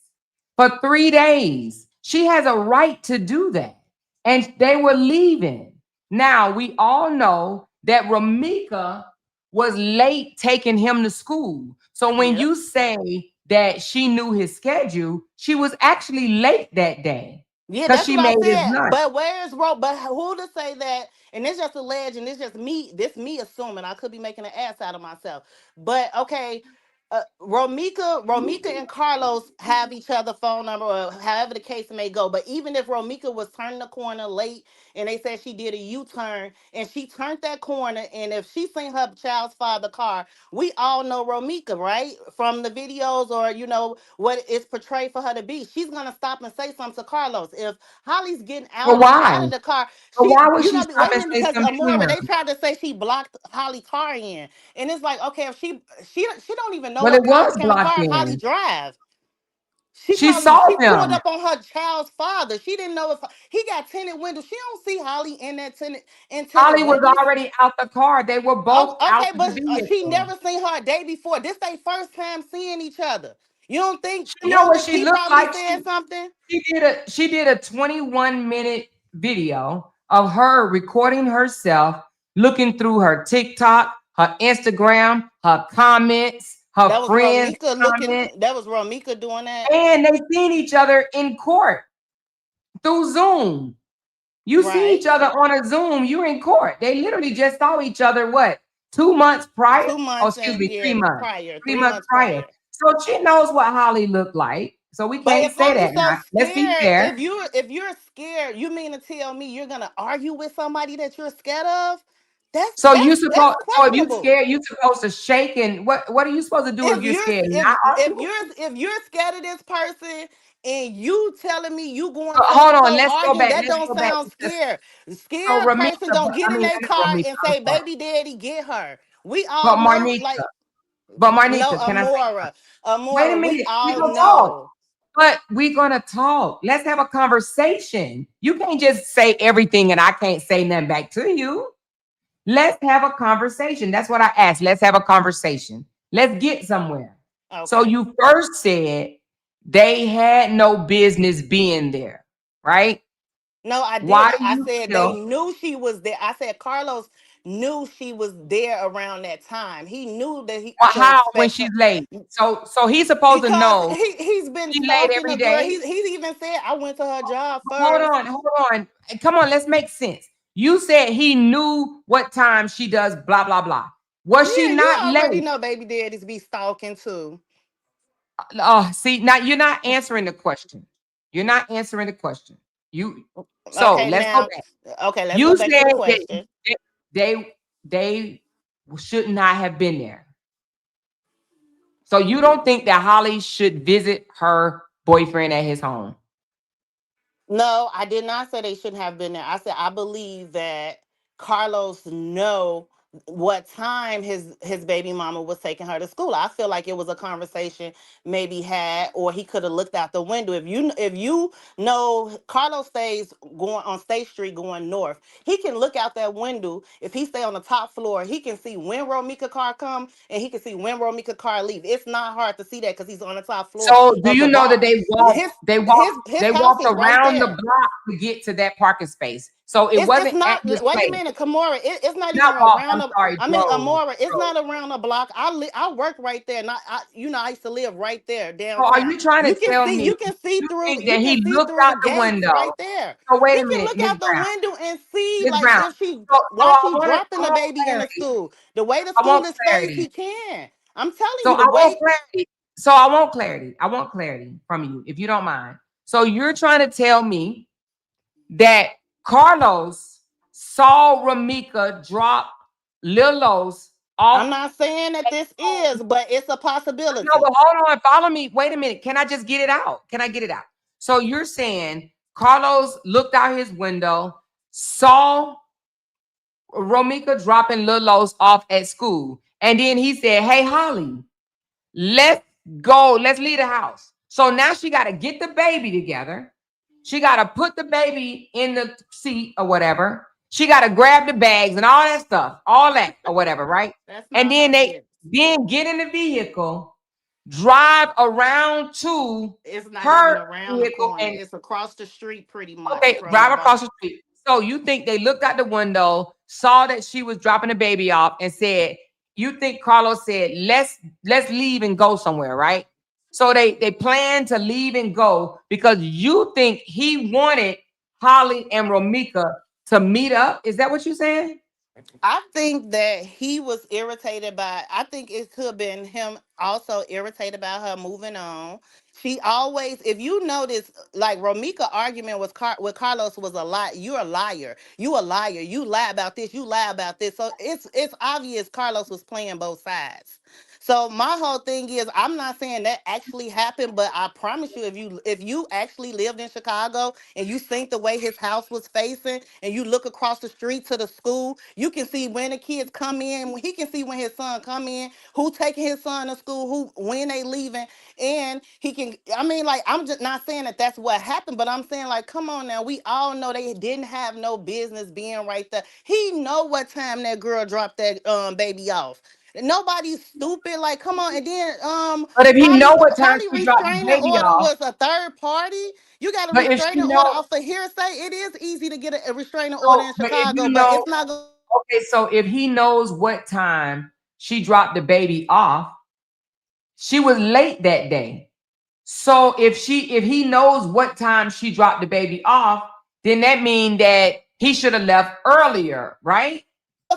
for 3 days. She has a right to do that. And they were leaving. Now, we all know that Ramika was late taking him to school. So when Yep. you say that she knew his schedule, she was actually late that day. Yeah, because that's she what I made his said. lunch. But where's But who to say that? And it's just a legend. It's just me. This me assuming I could be making an ass out of myself. But okay, Romika and Carlos have each other phone number, or however the case may go. But even if Romika was turning the corner late, and they said she did a U-turn, and she turned that corner, and if she seen her child's father car, we all know Romika, right? From the videos, or what it's portrayed for her to be. She's gonna stop and say something to Carlos. If Holly's getting But out why? of the car, But she why would you she know stop wait a and minute, say because something to Amora, him? they tried to say she blocked Holly car in. And it's like, okay, if she don't even know Well, it what was kind of blocked car Holly in. drive. She saw She pulled him. up on her child's father. She didn't know if he got tinted windows. She don't see Holly in that tinted Holly was windows. already out the car. They were both out Okay, the but she vehicle. never seen her a day before. This they first time seeing each other. She You know don't what think she he looked probably like. said something? She did a 21-minute video of her recording herself looking through her TikTok, her Instagram, her comments, her friends' comments, That was Romika doing that. and they seen each other in court through Zoom. You see Right. each other on a Zoom, you're in court. They literally just saw each other, what, 2 months prior? Two Oh, months excuse and me, yeah, 3 months. prior, Three three months months prior. prior. So she knows what Holly looked like. So we But can't if say Holly's that so now. Let's be scared, fair. if you're scared, you mean to tell me you're gonna argue with somebody that you're scared of? That's So that's you that's supposed so if you questionable. scared, you supposed to shake, and what are you supposed to do if If you're you're scared? Not if argue? you're scared of this person and you telling me you going So so hold and on, so let's go argue, back. that Let's don't go back sound because scared. so Scared Ramika, person don't get I in mean their not car Ramika, and I'm say, sorry. "Baby, daddy, get her." We But all know, Marnika, like, but no, Marnika, can I say Amora, wait a We minute, we all gonna talk. know. But we're gonna talk. Let's have a conversation. You can't just say everything and I can't say nothing back to you. Let's have a conversation. That's what I asked. Let's have a conversation. Let's get somewhere. So Okay. you first said they had no business being there, right? No, I did. Why do I you said they feel? knew she was there. I said Carlos knew she was there around that time. He knew that he Well, to how when expect her she's late? So he's supposed to because know he's been she late stalking every the girl. day. He's even said I went to her job Hold first. on, hold on. Come on, let's make sense. You said he knew what time she does blah blah blah. Was she Yeah, you not already late? know baby daddies be stalking too. See, now you're not answering the question. You're not answering the question. You so Okay, let's go now, back. okay, let's go You back to said the that question. they should not have been there. So you don't think that Holly should visit her boyfriend at his home? No, I did not say they shouldn't have been there. I said I believe that Carlos know what time his baby mama was taking her to school. I feel like it was a conversation maybe had, or he could have looked out the window. If you know Carlos stays going on State Street going north, he can look out that window. If he stay on the top floor, he can see when Romika car come and he can see when Romika car leave. It's not hard to see that because he's on the top floor So do of you the know that bar. His they house walked is right around the there. block to get to that parking space. So it It's wasn't at not. his Wait a place. minute, Kamora. It's not even Not walk, around. I'm sorry, I mean, drove. Amora. It's Drove. not around a block. I work right there. Not I used to live right there So are downtown. you trying to tell me you think that You can he see looked through out the the gates window? right there. So wait He a can minute, look Miss out the Brown. window and see Miss like Brown. if she So while I she dropping I the want baby in the clarity. school. The way the I want school is faced, clarity. he can. I'm telling So you I the want way. clarity. So I want clarity. I want clarity from you, if you don't mind. So you're trying to tell me that Carlos saw Ramika drop Lilos I'm off not saying that at this home. is, but it's a No, but possibility. hold on, follow me. Wait a minute. Can I just get it out? Can I get it out? So you're saying Carlos looked out his window, saw Romika dropping Lilos off at school, and then he said, "Hey, Holly, let's go. Let's leave the house." So now she got to get the baby together. She got to put the baby in the seat or whatever. She got to grab the bags and all that stuff, all that or whatever, right? That's And not then how. they Yeah, then get in the vehicle, drive around to it's not even her around the vehicle, corner. and It's across the street pretty much okay, from the drive bar. across the street. So you think they looked out the window, saw that she was dropping the baby off, and said, "You think Carlos said let's leave and go somewhere, right?" So they plan to leave and go because you think he wanted Holly and Romika to meet up. Is that what you're saying? I think that he was irritated by. I think it could have been him also irritated about her moving on. She always, if you notice, like Romika argument with Carlos was a lie. You're a liar. You a liar. You lie about this. You lie about this. So it's obvious Carlos was playing both sides. So my whole thing is, I'm not saying that actually happened, but I promise you, if you actually lived in Chicago and you think the way his house was facing, and you look across the street to the school, you can see when the kids come in. He can see when his son come in, who taking his son to school, who when they leaving, and he can. I mean, like, I'm just not saying that that's what happened, but I'm saying, like, come on now, we all know they didn't have no business being right there. He know what time that girl dropped that baby off. Nobody's stupid. Like, come on. And then But if he Holly know what time Holly she dropped the restraining baby order off, was a third party. You got a but if she restraining order know, off of hearsay. It is easy to get a restraining order in but if Chicago, you but know, it's not. okay, so if he knows what time she dropped the baby off, she was late that day. So if he knows what time she dropped the baby off, then that means that he should have left earlier, right?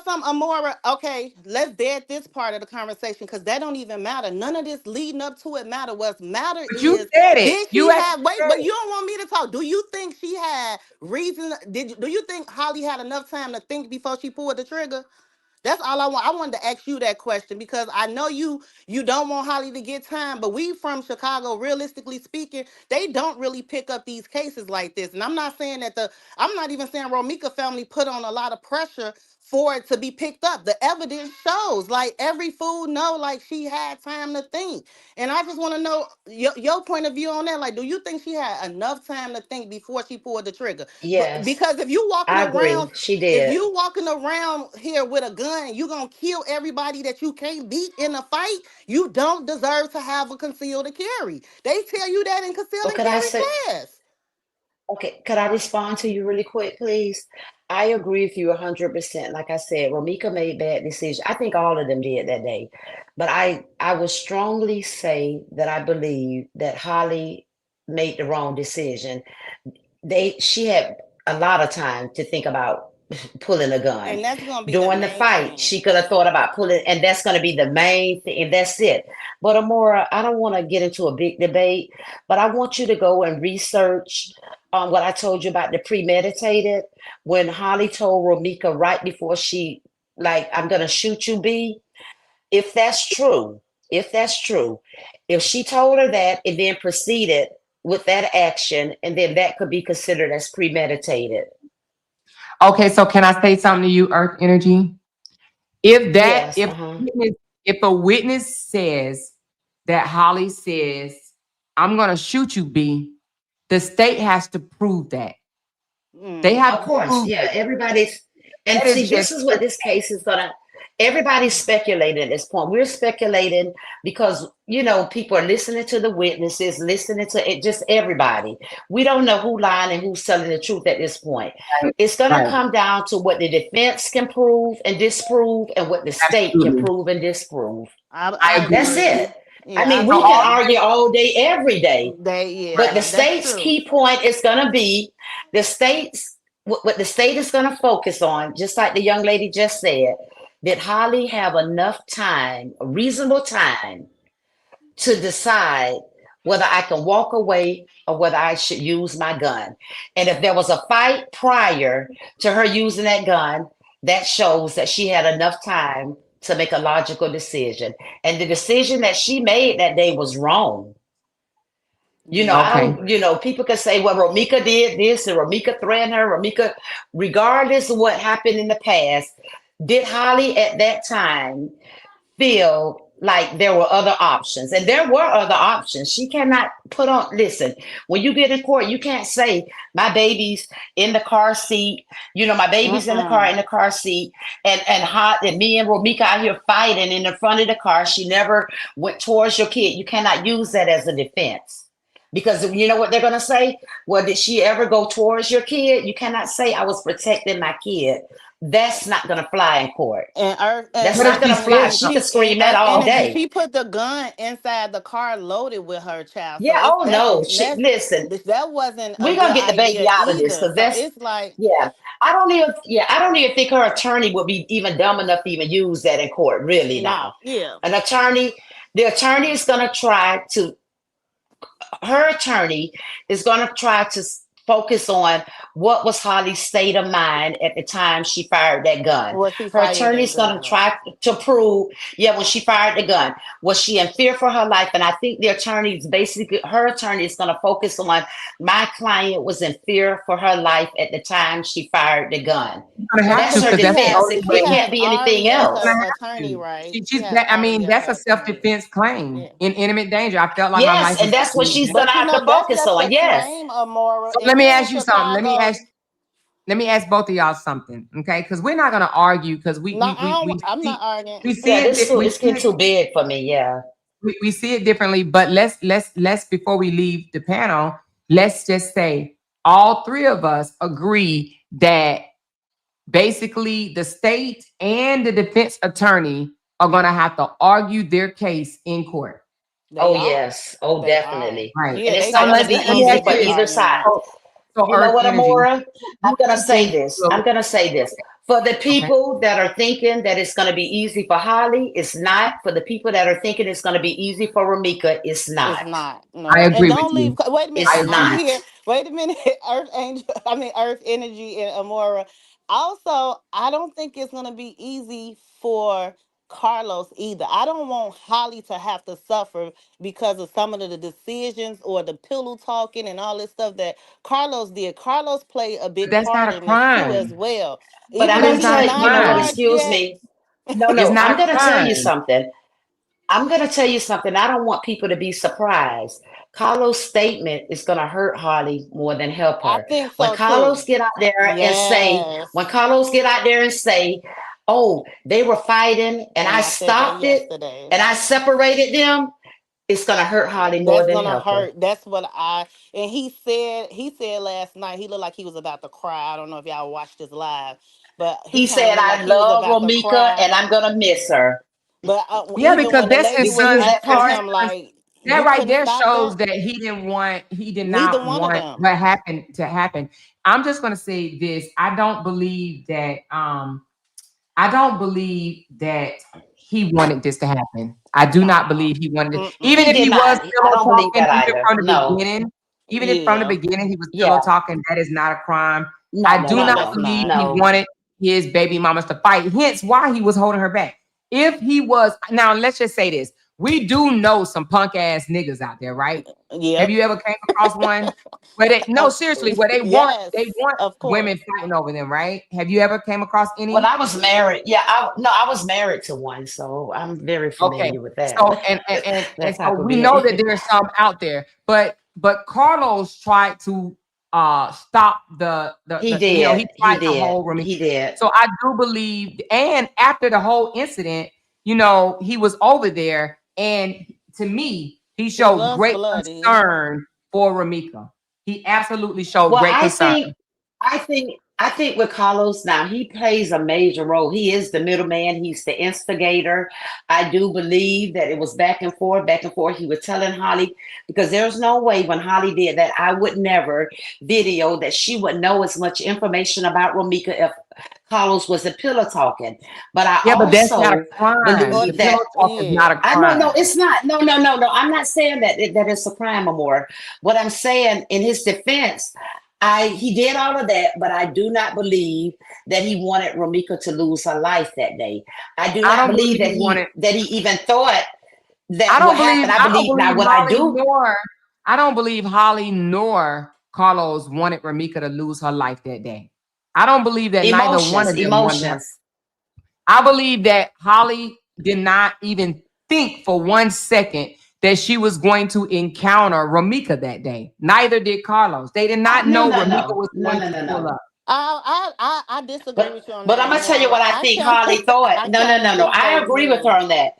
Some Amora, okay, let's dead this part of the conversation because that don't even matter. None of this leading up to it matter. What's matter But you is, said it. did You she actually have wait, said but it. you don't want me to talk. Do you think she had reason? Do you think Holly had enough time to think before she pulled the trigger? That's all I want. I wanted to ask you that question because I know you don't want Holly to get time, but we from Chicago, realistically speaking, they don't really pick up these cases like this. And I'm not saying that I'm not even saying Romika family put on a lot of pressure for it to be picked up. The evidence shows, like every fool know, like she had time to think. And I just want to know your point of view on that. Like, do you think she had enough time to think before she pulled the trigger? But Yes, because I agree. She if did. you walking around here with a gun, you gonna kill everybody that you can't beat in a fight. You don't deserve to have a concealed carry. They tell you that in concealed Well, and could I carry say, class. okay, could I respond to you really quick, please? I agree with you 100%. Like I said, Romika made bad decisions. I think all of them did that day. But I would strongly say that I believe that Holly made the wrong decision. She had a lot of time to think about pulling a gun. And that's gonna be the During the main fight, thing. she could have thought about pulling, and that's going to be the main thing, and that's it. But Amora, I don't want to get into a big debate, but I want you to go and research what I told you about the premeditated. When Holly told Romika right before she, like, I'm going to shoot you, B. If that's true, if that's true, if she told her that and then proceeded with that action, and then that could be considered as premeditated. Okay, so can I say something to you, Earth Energy? If that, Yes, uh-huh. if a witness says that Holly says, I'm gonna shoot you, B, the state has to prove that. They Mm. have Of to course, prove yeah. that. Everybody's, and That see, is this just is what this case is gonna. Everybody's speculating at this point. We're speculating because people are listening to the witnesses, listening to it, just everybody. We don't know who lying and who's telling the truth at this point. right. It's gonna Right. come down to what the defense can prove and disprove, and what the state can Absolutely. prove and disprove. I I agree. That's agree. it. I Yeah, I mean, So we agree. can all argue all day, every day. But Yeah, the that's state's true. key point is going to be the state's what the state is going to focus on, just like the young lady just said. Did Holly have enough time, a reasonable time, to decide whether I can walk away or whether I should use my gun? And if there was a fight prior to her using that gun, that shows that she had enough time to make a logical decision. And the decision that she made that day was wrong. I Yeah. okay. don't, people can say, well, Romika did this and Romika threatened her, Romika, regardless of what happened in the past, did Holly at that time feel like there were other options? And there were other options. She cannot listen, when you get in court, you can't say, my baby's in the car seat, my baby's Mm-mm. in the car seat, and me and Romika out here fighting in the front of the car. She never went towards your kid. You cannot use that as a defense. Because you know what they're going to say? Well, did she ever go towards your kid? You cannot say I was protecting my kid. that's not going to fly in court. And Earth and That's What if not Earth she going to said fly. Energy, She could something? scream that all day. she put the gun inside the car loaded with her child. So Yeah. it's Oh no. Listen, that wasn't a we're gonna good get the baby idea out of this either. because So that's it's like yeah. I don't even think her attorney would be even dumb enough to even use that in court. Really no, now, yeah. the attorney is gonna try to her attorney is going to try to focus on what was Holly's state of mind at the time she fired that gun. Well, she Her fired attorney that is going to gun. try to prove, yeah, when she fired the gun, was she in fear for her life? And I think her attorney is going to focus on my client was in fear for her life at the time she fired the gun. You're gonna Well, have That's to her because she that's the has defense. only she It way. has can't be anything Ari as She's else. gonna her have attorney, to. right? She She's has that. I Ari mean, as that's her a attorney. self-defense claim Yeah. in intimate danger. I felt like my life Yes, was and that's in what she's danger. going But to you have know, to that's focus just on. a Yes. claim, Amora. So And here in Let me Chicago, ask both of y'all something, okay? Because we're not gonna argue because no, I'm not arguing. we Yeah, see it this it's getting too big for me. Yeah. we see it differently. But let's before we leave the panel, let's just say all three of us agree that basically the state and the defense attorney are gonna have to argue their case in court. They Oh are. yes. Oh They are. definitely. Right. And Yeah, it's they So not going to let's be let me definitely easy ask for you be this. either arguing side. it. So You know Earth what, Energy, Amora? I'm who going do to you say think this. will I'm going to say this. For the okay. people that are thinking that it's going to be easy for Holly, it's not. For the people that are thinking it's going to be easy for Ramika, it's It's not. not. I No. And agree with don't leave. you. Wait a minute. I It's agree I'm with not. here. Wait a minute. Earth Angel. I mean, Earth Energy and Amora. Also, I don't think it's going to be easy for Carlos either. I don't want Holly to have to suffer because of some of the decisions or the pillow talking and all this stuff that Carlos did. Carlos played a but big that's not part a in this too, as crime. well. But Even I'm But though going it's to he's not tell a you, you not know what? crime. charged Excuse yet, me. No, It's no. not I'm a going to tell you crime. something. I'm going to tell you something. I don't want people to be surprised. Carlos' statement is going to hurt Harley more than help I her. think so too. Yes. When Carlos get out there and say, "Oh, they were fighting and And I I said that stopped it yesterday. and I separated them," it's going to hurt Harley more That's than gonna help her. hurt. That's what and he said last night he looked like he was about to cry. I don't know if y'all watched his live, but he He kind of said, looked like "I he was love about to Romika cry. and I'm going to miss her." But Yeah, even because when the that's lady his Did you was hear son's that asking that's his part? him son's like, that "You right couldn't there stop shows that," that he did neither not one of want them. what happened to happen. I'm just gonna say this. I don't believe that he wanted this to happen. I do not No. believe he wanted it. Even He if did he was not. I pillow don't believe talking, that either. No. even if from the Yeah. beginning he was pillow Yeah. talking, that is not a crime. No, I no, do no, No, not that's no. believe not. he No. wanted his baby mamas to fight. Hence why he was holding her back. If he was now, let's just say this. We do know some punk ass niggas out there, right? Have Yep. you ever came across one where they no Of, seriously where yes, they want of course. women fighting over them, right? Have you ever came across When any? I was married, yeah, I was married to one, so I'm very Okay. familiar with that. So and That so type of we know that behavior. there's some out there, but Carlos tried to stop He he did. He tried to did. hold Remy. He did. So I do believe, and after the whole incident, he was over there, and to me, he He showed loves great bloody. concern for Ramika. He absolutely showed Well, great concern. I think with Carlos now, he plays a major role. He is the middleman. He's the instigator. I do believe that it was back and forth, back and forth. He was telling Holly because there's no way when Holly did that, I would never video that she would know as much information about Romika if Carlos was a pillow talking. But I Yeah, but that's not a also crime. Or The believe pillow that talk is not yeah. a I no, crime. no, it's not. No, no, no, no. I'm not saying that it's a crime or more. What I'm saying in his defense, he did all of that, but I do not believe that he wanted Romika to lose her life that day. I do I not don't believe believe he wanted. that he even thought that I what don't happened. believe. I I don't believe now believe what I Holly do. nor. I don't believe Holly nor Carlos wanted Ramika to lose her life that day. I don't believe that neither one Emotions, of them wanted her. emotions. I believe that Holly did not even think for 1 second that she was going to encounter Ramika that day. Neither did Carlos. They did not No, know no, Ramika no, was no, going no, to no, pull no. up. I disagree with you on But that, I'm gonna tell you Amora. what I think Holly thought. I No, no, kind of no, no. think I they agree with her knew. on that.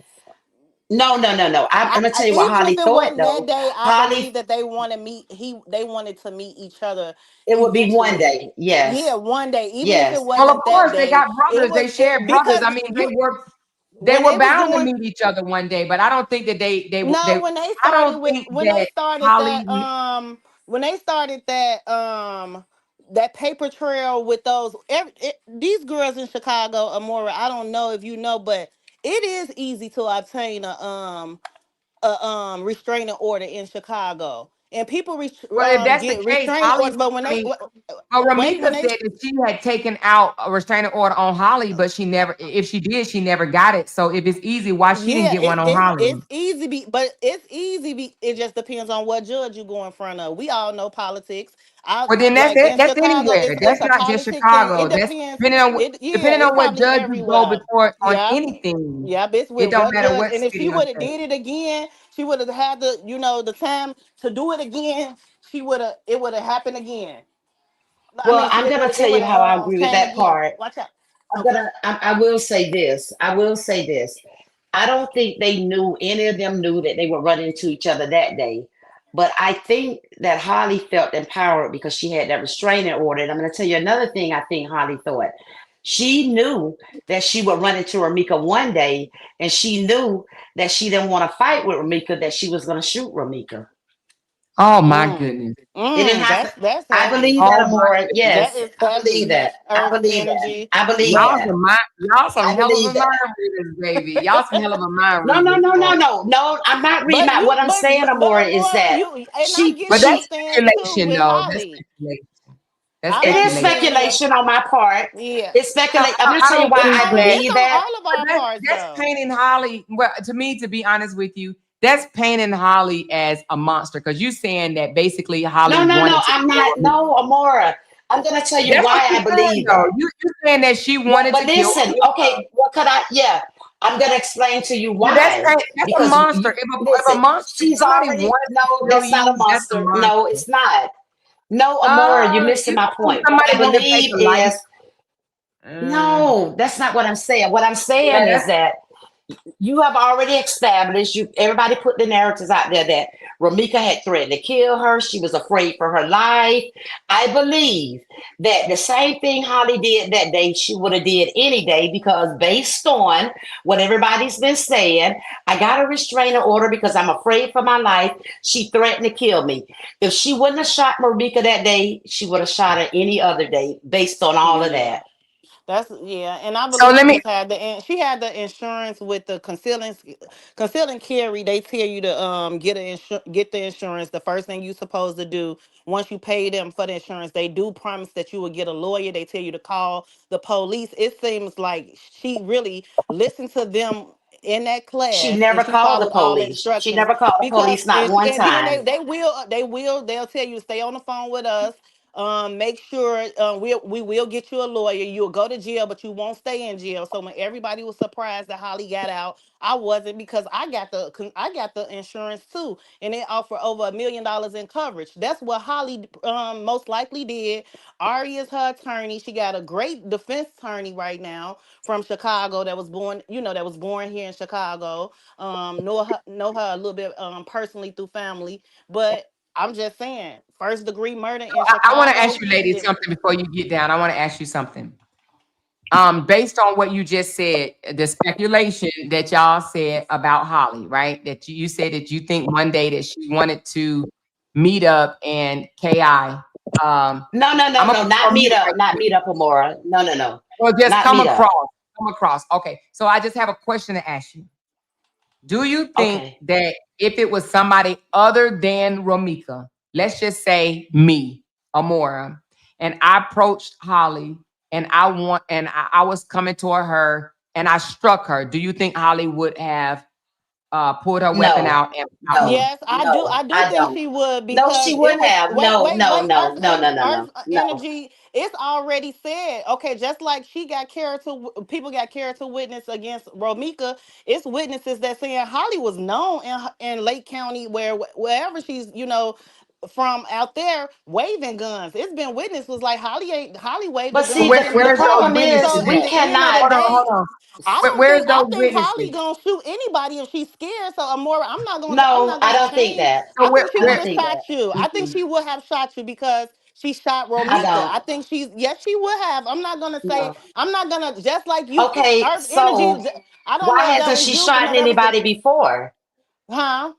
No, no, no, no. I'm gonna tell you what Even Holly if it thought wasn't that though. day, I Holly, believe that they want to meet. They wanted to meet each other it would be one eventually. day. Yeah, Yes, one day. Even if it yes. Well, of wasn't that course, they day, got it brothers. was They shared brothers. because I mean, you they when were they was bound to doing meet each other one day. But I don't think that no, they. when they I started don't with think that Holly. when they started that paper trail with these girls in Chicago, Amora, I don't know if you know, but it is easy to obtain a restraining order in Chicago. And people Well, if that's the get case, restraining Holly. orders, but when I they mean, well, wait, when Ramika they said that she had taken out a restraining order on Holly, but she never. If she did, she never got it. So if it's easy, why she didn't yeah, get one on it's Holly? easy but it's easy it just depends on what judge you go in front of. We all know politics. I Well, then that's like it. in That's Chicago, anywhere. it's That's a not just politic thing. Chicago. It That's depends. depending It's on what probably judge you go everywhere. before on Yeah. anything. Yeah, it's It with don't what matter judge. what And if she city or would have state. did it again, she would have had the time to do it again. It would have happened again. I Well, mean, I'm gonna it tell would you how I have agree with came that again. part. Watch out. I'm Okay. gonna. I will say this. I will say this. I don't think they knew any of them knew that they were running into each other that day. But I think that Holly felt empowered because she had that restraining order. And I'm going to tell you another thing I think Holly thought. She knew that she would run into Ramika one day, and she knew that she didn't want to fight with Ramika, that she was going to shoot Ramika. Oh my Mm. goodness. It didn't happen. That's I heavy. believe that, Oh my Amora. goodness. That Yes, is I believe heavy. that. That's I earth believe that. energy. I believe But that. Y'all some I hell of believe a that. mind readers, baby. Y'all some hell of a mind No, no, readers, no, no, boy. no, no. I'm not reading my, what I'm saying, Amora, is Amora, that you and I she get But what you're that's she saying too speculation, with though. That's Holly. speculation. That's I it is speculation. understand that. speculation on my part. Yeah. It's speculate. I'm going to I tell you don't why think I that. It's believe on that. all of But our parts that's though. painting Holly. Well, to me, to be honest with you, that's painting Holly as a monster because you saying that basically Holly No, no, no. wanted to I'm kill not. me. No, Amora. I'm going to tell you That's what why you're I saying, believe though. that. You saying that she Well, wanted but to kill listen. Amika. Okay, what could I? Yeah, I'm going to explain to you But why. that's a Because monster. you If a listen. monster, if She's somebody already. wants No, to kill that's not a you, that's a monster. No, monster. it's not. No, Amora, you're You missing my think point. What somebody I want to take believe a life? is Uh, no, that's not what I'm saying. What I'm yeah, saying is that's that you have already established, you everybody put the narratives out there that Ramika had threatened to kill her. She was afraid for her life. I believe that the same thing Holly did that day, she would have did any day because based on what everybody's been saying, I got a restraining order because I'm afraid for my life. She threatened to kill me. If she wouldn't have shot Ramika that day, she would have shot her any other day based on all of Yeah. that. And I so. believe Let me. she had the insurance with the concealing carry. They tell you to get the insurance. The first thing you supposed to do once you pay them for the insurance, they do promise that you will get a lawyer. They tell you to call the police. It seems like she really listened to them in that She class and never she called the followed all the police. She instructions never called the because police not one and then time. they'll tell you to stay on the phone with us. Make sure we will get you a lawyer. You'll go to jail, but you won't stay in jail. So when everybody was surprised that Holly got out, I wasn't because I got the insurance too, and they offer over $1 million in coverage. That's what Holly most likely did. Ari is her attorney. She got a great defense attorney right now from Chicago that was born here in Chicago. Know her a little bit personally through family, but I'm just saying, first degree murder in I want to ask Chicago. you, ladies, something before you get down. I want to ask you something. Based on what you just said, the speculation that y'all said about Holly, right? That you said that you think one day that she wanted to meet up and KI. No, no, I'm no, gonna no, put you not on meet mute up, right not quick. meet up, Amora. No, no, no, Or just not come meet up. across. Come across. Okay. So I just have a question to ask you. Do you think Okay, that if it was somebody other than Romika, let's just say me, Amora, and I approached Holly and I was coming toward her and I struck her, do you think Holly would have pulled her weapon no, out and shot me? no, Yes, I do. no, I do I think don't. she would No, she because it wouldn't was have. No, no, wait. no, no, no, no, Earth no, no. energy. It's already said. Okay, just like she got people got character witness against Romika. It's witnesses that saying Holly was known in Lake County wherever she's from out there waving guns. It's been witnessed was like Holly waved a But But gun see, where, to the where's anybody. those problem So is witnesses we at the at? end of the cannot. day, Hold on. Where's I those think Holly witnesses? gonna shoot anybody if she's scared. So Amora, I'm No, not I gonna don't think change. that. So I think she I would don't where have think shot that. you. I think Mm-mm, she would have shot you because she shot I Romika. don't. I think she's yes, she would have. I'm not gonna say No. I'm not gonna just like you Okay, Earth Energy. so I don't why know if that hasn't was she you, but shot no, that was the anybody before? huh?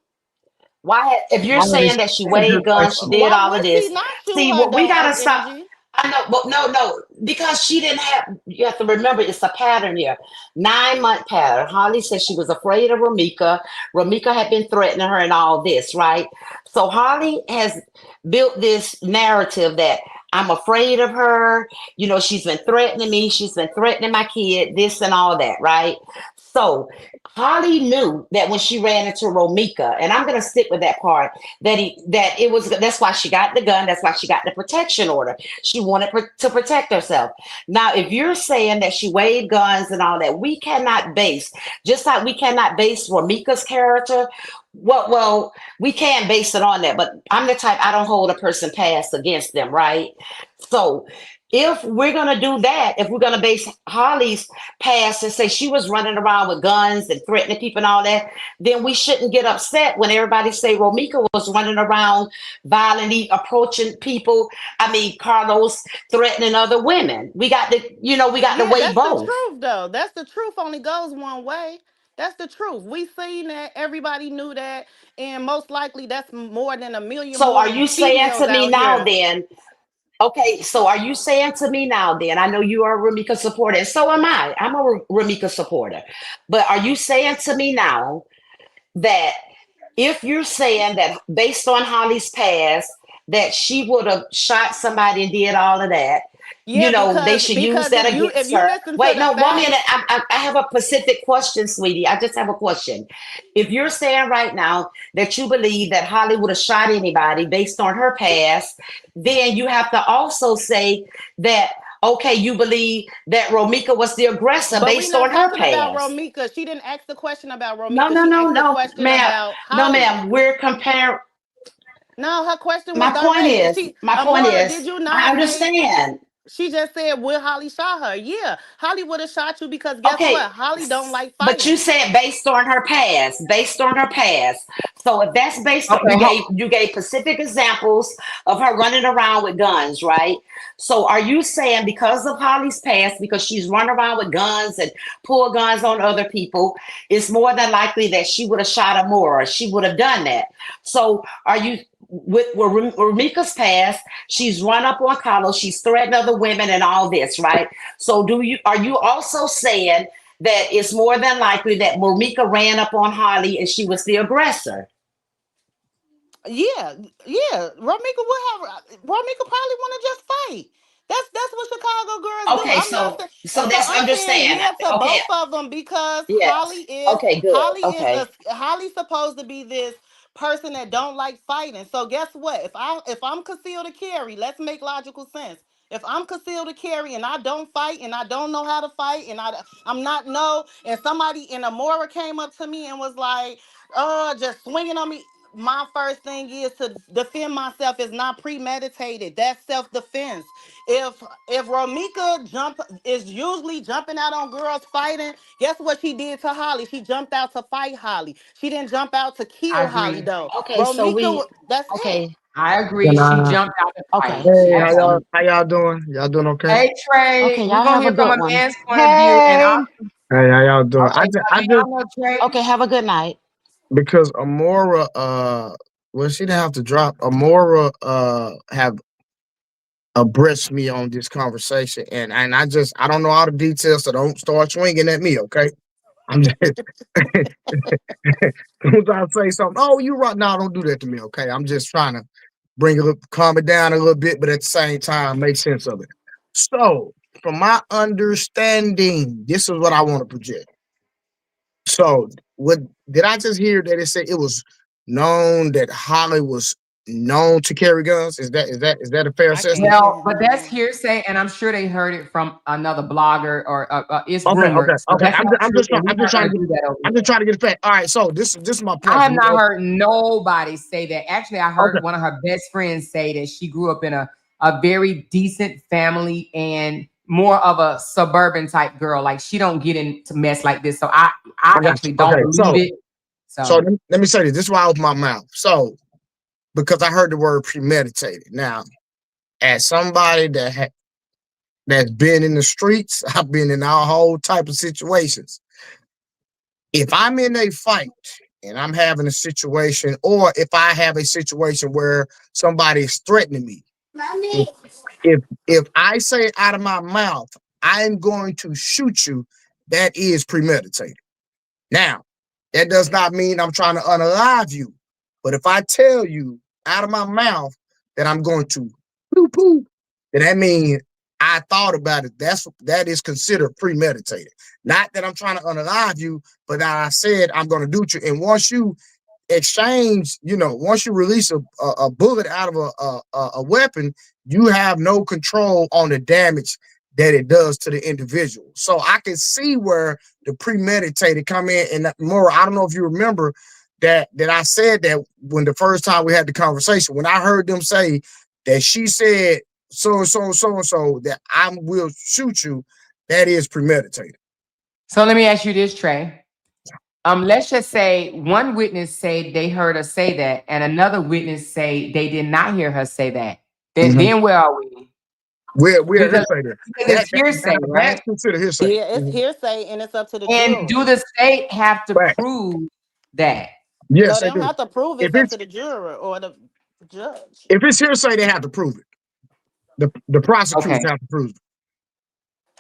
If you're Alright, saying that she that's a good waved guns, she question. did Why all of would she this. not shoot See, her what we though, gotta Earth stop. Energy? I know, but no, because she didn't have. You have to remember, it's a pattern here. 9 month pattern. Holly said she was afraid of Ramika. Ramika had been threatening her and all this, right? So Holly has built this narrative that I'm afraid of her. You know, she's been threatening me. She's been threatening my kid. This and all that, right? So Holly knew that when she ran into Romika, and I'm gonna stick with that part, that it was that's why she got the gun, that's why she got the protection order. She wanted to protect herself. Now, if you're saying that she waved guns and all that, we cannot base, just like we cannot base Romika's character. Well, we can base it on that, but I'm the type I don't hold a person past against them, right? So if we're gonna do that, if we're gonna base Holly's past and say she was running around with guns and threatening people and all that, then we shouldn't get upset when everybody say Romika was running around violently approaching people. I mean, Carlos threatening other women. We got to Yeah, weigh that's the both. truth though. That's the truth only goes one way. That's the truth. We seen that, everybody knew that, and most likely that's more than a million So are more you saying females to me out now here. then? Okay, so are you saying to me now then? I know you are a Ramika supporter, and so am I. I'm a Ramika supporter. But are you saying to me now that if you're saying that based on Holly's past, that she would have shot somebody and did all of that, Yeah, they because should use that if against you her. listen to Wait, the no, 1 minute. facts, I have a specific question, sweetie. I just have a question. If you're saying right now that you believe that Holly would have shot anybody based on her past, then you have to also say that, okay, you believe that Romika was the aggressor but we're based not on her talking about past. Romika. She didn't ask the question about No, Romika. no, She no, asked the no, question ma'am. about No, Holly. ma'am. We're comparing. No, her question was My point direct. is, She my point Amora, is, did you I not say understand. she just said will Holly shot her? Yeah, Holly would have shot you because guess Okay, what? Holly don't like but you fighting. said based on her past, based on her past. So if that's based on Okay, you gave specific examples of her running around with guns, right? So are you saying because of Holly's past, because she's run around with guns and pull guns on other people, it's more than likely that she would have shot a more, or she would have done that. So are you with Ramika's past? She's run up on Carlos, she's threatened other women and all this, right? So are you also saying that it's more than likely that Momika ran up on Holly and she was the aggressor? Yeah, yeah. Romika probably want to just fight. That's what Chicago girls do. Okay, I'm not so saying so so. that's I'm saying understand. yeah to Okay, both of them because yes. Okay, good. Okay. Holly's supposed to be this person that don't like fighting. So guess what? If I'm concealed to carry, let's make logical sense. If I'm concealed to carry and I don't fight and I don't know how to fight and I'm not no and somebody in Amora came up to me and was like, oh, just swinging on me, my first thing is to defend myself is not premeditated. That's self-defense. If Romika is usually jumping out on girls fighting, guess what she did to Holly? She jumped out to fight Holly. She didn't jump out to I kill Holly agree. though. Okay, so That's it. okay. I agree. Can She I? jumped out the fight. Okay. Hey, Okay. Absolutely. how y'all doing? Y'all doing okay? Hey Okay, Trey, we're y'all gonna have a hear from good a one. man's point of view, and Hey. Hey, how y'all doing? okay, I come just down there, Trey. Okay, have a good night. because Amora, well, she didn't have to drop. Amora, have abreast me on this conversation, and I don't know all the details, so don't start swinging at me, okay? I'm just as soon as I say something, oh, you right now, don't do that to me, okay? I'm just trying to calm it down a little bit, but at the same time, make sense of it. So, from my understanding, this is what I want to project. So, what did I just hear that it said it was known that Holly was known to carry guns? Is that a fair I can't assessment? Well, hear but that's him. hearsay, and I'm sure they heard it from another blogger, or it's Okay, okay, rumored. So okay. that's not true, and we're I'm just not trying going to to get do that over I'm just here. trying to get it fact. All right, so this is my I point. have not heard nobody say that. Actually, I Okay, heard one of her best friends say that she grew up in a very decent family and more of a suburban type girl. Like she don't get into mess like this. So I I got you. actually don't Okay, believe it. so So let me say this. This is why I open my mouth. So because I heard the word premeditated. Now, as somebody that's been in the streets, I've been in all whole type of situations. If I'm in a fight and I'm having a situation, or if I have a situation where somebody is threatening me, if if I say out of my mouth, I'm going to shoot you, that is premeditated. Now, that does not mean I'm trying to unalive you. But if I tell you out of my mouth that I'm going to poo poo, then that means I thought about it. That is considered premeditated. Not that I'm trying to unalive you, but that I said I'm going to do it. And once you exchange, once you release a bullet out of a weapon, you have no control on the damage that it does to the individual. So I can see where the premeditated come in. And more, I don't know if you remember that I said that when the first time we had the conversation, when I heard them say that she said so and so and so and so that I will shoot you, that is premeditated. so let me ask you this, Trey. Let's just say one witness say they heard her say that, and another witness say they did not hear her say that. Then Mhm. then where are we? We're Because hearsay there. it's hearsay, That's right? considered hearsay. Yeah, it's Mhm. hearsay and it's up to the And jury. do the state have to Right. prove that? Yes, No, they they don't do. have to prove it. If It's up it's to the juror or the judge. if it's hearsay, they have to prove it. The prosecutors Okay. have to prove it.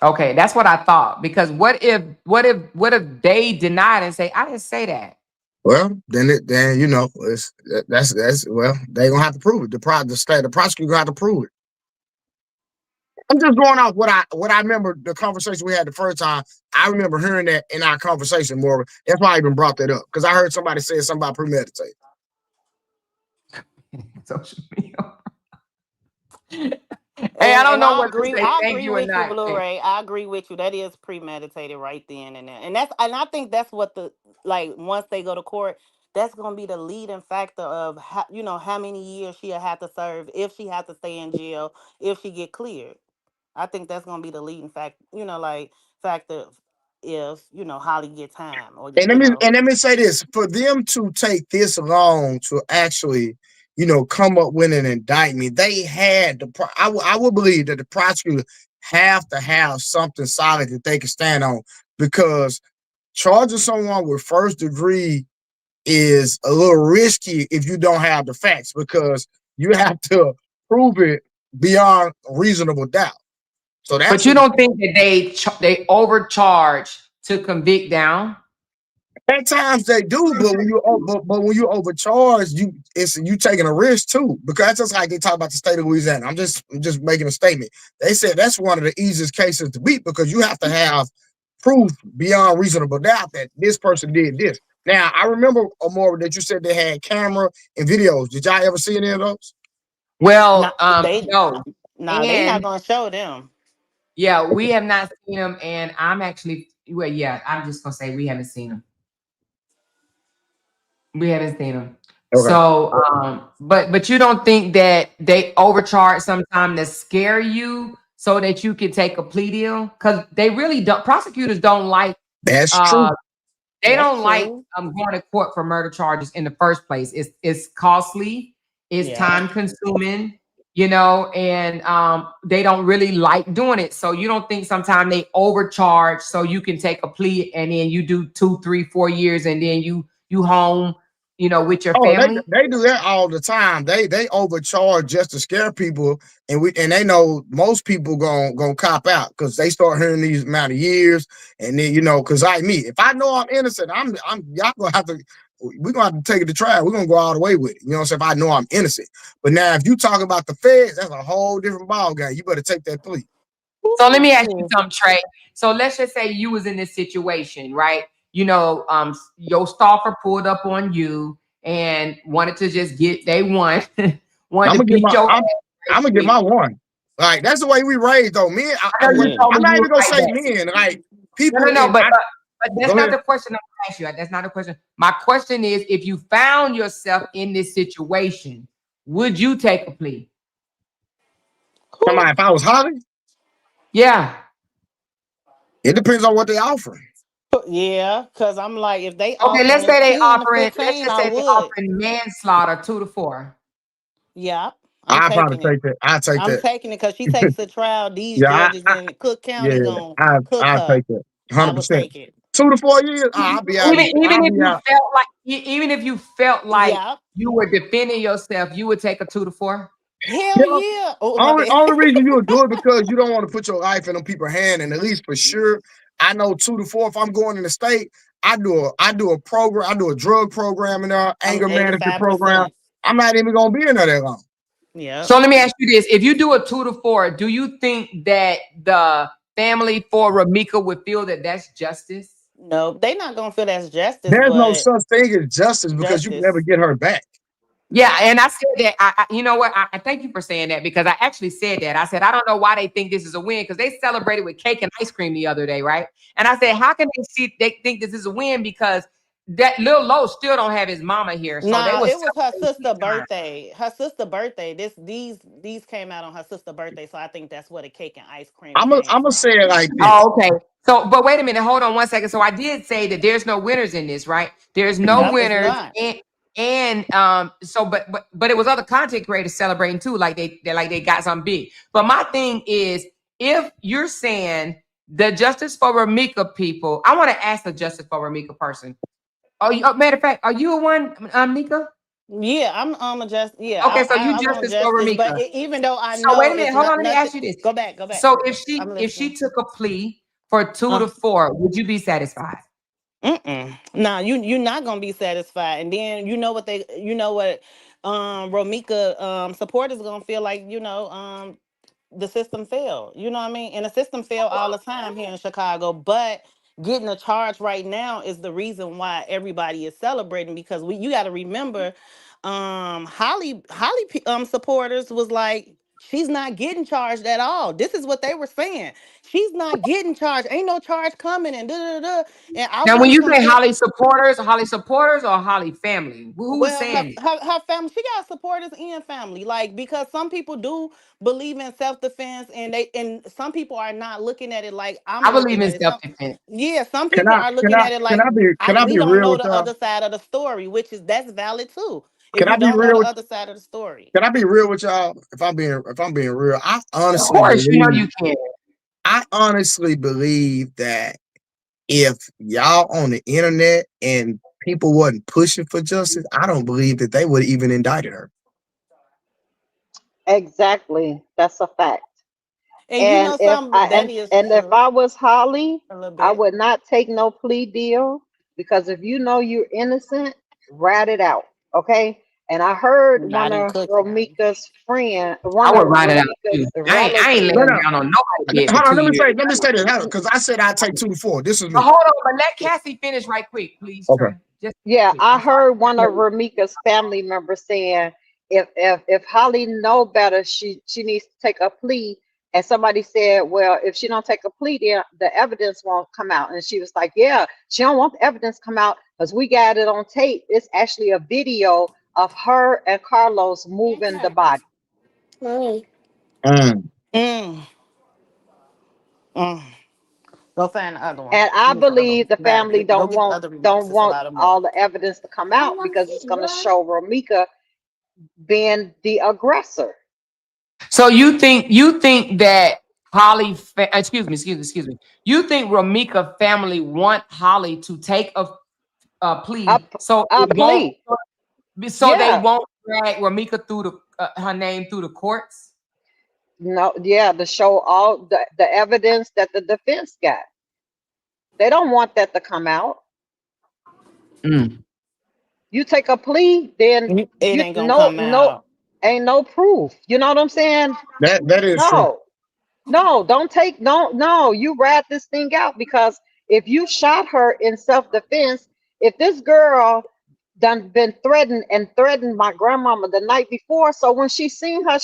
Okay, that's what I thought. Because what if they denied and say, I didn't say that? Well, then that's well, they gonna have to prove it. The prosecutor gonna have to prove it. I'm just going off what I remember the conversation we had the first time. I remember hearing that in our conversation more. That's why I even brought that up. Because I heard somebody say something about premeditated. Social media. Hey, I And don't and know I what to agree. say. I Thank agree you or with you, not. Hey. Blu-ray. I agree with you. That is premeditated right then and there. And I think that's what the like once they go to court, that's gonna be the leading factor of how many years she'll have to serve if she has to stay in jail if she get cleared. I think that's gonna be the leading factor. Factor if Holly get time or And let me say this: for them to take this long to actually, come up with an indictment, they had I would believe that the prosecutor have to have something solid that they can stand on, because charging someone with first degree is a little risky if you don't have the facts, because you have to prove it beyond reasonable doubt. So But that's you don't think that they overcharge to convict down? at times they do, but but when you overcharge, you taking a risk too. Because that's just like they talk about the state of Louisiana. I'm just making a statement. They said that's one of the easiest cases to beat, because you have to have proof beyond reasonable doubt that this person did this. Now I remember, Amora, that you said they had camera and videos. Did y'all ever see any of those? nah, Well, they no. they not And gonna show them. yeah, we have not seen them. And I'm actually, well, yeah, I'm just gonna say we haven't seen them. We haven't seen them. Okay. So, but you don't think that they overcharge sometime to scare you so that you can take a plea deal? Because they really don't. Prosecutors don't like. That's Uh, true. they That's don't like true. going to court for murder charges in the first place. It's costly. It's Yeah. time consuming. And they don't really like doing it. So you don't think sometimes they overcharge so you can take a plea and then you do 2, 3, 4 years and then you home, with your Oh, family. they do that all the time. They overcharge just to scare people, and they know most people gonna cop out, because they start hearing these amount of years, and then because like me, if I know I'm innocent, I'm y'all gonna have to we're gonna have to take it to trial. We're gonna go all the way with it. You know what I'm saying? If I know I'm innocent. But now if you talk about the feds, that's a whole different ball game. You better take that plea. So let me ask you Ooh. something, Trey. So let's just say you was in this situation, right? Your stalker pulled up on you and wanted to just get they won, wanted I'm to gonna get beat my your I'm, ass I'm right gonna get quick. my one. Like that's the way we raised though. Men, I know you told I'm me not you even were gonna like say that. men. Like No, people no, no, in. but that's Go not ahead. the question I'm gonna ask you. That's not the question. My question is, if you found yourself in this situation, would you take a plea? Who? Somebody, if I was Holly, Yeah. it depends on what they offering. Yeah, because I'm like, if they Okay, let's offering say they 10 to offering, let's 15, just I say they would. offering manslaughter 2 to 4. Yeah, I'm I probably taking it. take that. I take I'm that. taking it because she takes to trial. These Yeah, judges in Cook yeah, County gonna cook I her. take that. I 100. would percent take it. 2 to 4 years. I'll be out. Even I'll if be you out. felt like even if you felt like Yeah. you were defending yourself, you would take a 2 to 4. Hell Yeah. yeah. Oh, my bad. Only reason you would do it because you don't want to put your life in them people's hand, and at least for sure, I know 2 to 4. If I'm going in the state, I do a program, I do a drug program in there, I'm anger management program. 85%. I'm not even gonna be in there that long. Yeah. So let me ask you this: if you do a 2 to 4, do you think that the family for Ramika would feel that that's justice? No, they not gonna feel that's justice, There's no but such thing as justice because you can never justice. get her back. Yeah, and I said that. You know what? I thank you for saying that because I actually said that. I said I don't know why they think this is a win because they celebrated with cake and ice cream the other day, right? And I said, how can they think this is a win because that little Low still don't have his mama here, so they Nah, was it was her celebrating sister big time. birthday. Her sister birthday. These came out on her sister birthday, so I think that's where the cake and ice cream came I'm gonna from. say it like this. Oh, okay. So, but wait a minute, hold on 1 second. So I did say that there's no winners in this, right? There's no Nope, it's winners, not. and so, but it was other content creators celebrating too, like they got something big. But my thing is, if you're saying the justice for Ramika people, I want to ask the justice for Ramika person. Oh, matter of fact, are you a one, Nika? Yeah, I'm a just yeah, Okay, so you I want justice for justice, but Ramika. even though I So wait know a it's minute, hold not on. Let me nothing. ask you this. Go back, go back. So I'm if she listening. took a plea for two Uh, to four, would you be satisfied? Nah, you're not gonna be satisfied. And then you know what Romika supporters gonna feel like, the system failed. You know what I mean? And the system failed all the time here in Chicago. But getting a charge right now is the reason why everybody is celebrating because you got to remember, Holly supporters was like, she's not getting charged at all. This is what they were saying. She's not getting charged. Ain't no charge coming and da da da. And I Now, when really you say compare. Holly supporters or Holly family, who's Well, saying it? her family, she got supporters and family. Like, because some people do believe in self-defense, and some people are not looking at it like I'm I believe looking in at it. self defense. Some Can people I are can looking I at it can like I be can I we be don't real know with the y'all? other side of the story, that's valid too. If Can I you be don't know real the with other side of the story. Can I be real with y'all? If I'm being real, Of course, you know you can. I honestly believe that if y'all on the internet and people wasn't pushing for justice, I don't believe that they would even indicted her. Exactly. That's a fact. And you And know something that is if true I was Holly, a little I bit. would not take no plea deal because if you know you're innocent, rat it out. Okay. And I heard Not one in of Cook County. Romika's friend, I one would of write it out too. Romika's I ain't No, relatives. laying no. down on nobody dead for Hold on, 2 years. let me say this because I said I'd take 2 to 4. This is But me. hold on, but let Cassie finish right quick, please, Okay. Trey. Just Yeah, quick. I I'm sorry. heard one of Ramika's family members saying if Holly know better, she needs to take a plea. And somebody said, well, if she don't take a plea, then the evidence won't come out. And she was like, yeah, she don't want the evidence come out because we got it on tape. It's actually a video of her and Carlos moving the body. Mm. Mm, mm. Go find the other one. And I Use the other believe the battery. family Go get the other remote. don't It's a want lot of more. all the evidence to come out because it's going to show Ramika being the aggressor. So you think that Holly, excuse me. You think Ramika family want Holly to take a A, plea so a it won't plea. so they Yeah. won't drag Ramika through her name through the courts? No, yeah, to show all the evidence that the defense got. They don't want that to come out. Mm. You take a plea, then It you ain't gonna come out. ain't no proof. You know what I'm saying? That is true. No, no, no, you rat this thing out because if you shot her in self-defense, if this girl done been threatened my grandmama the night before. So when she seen her,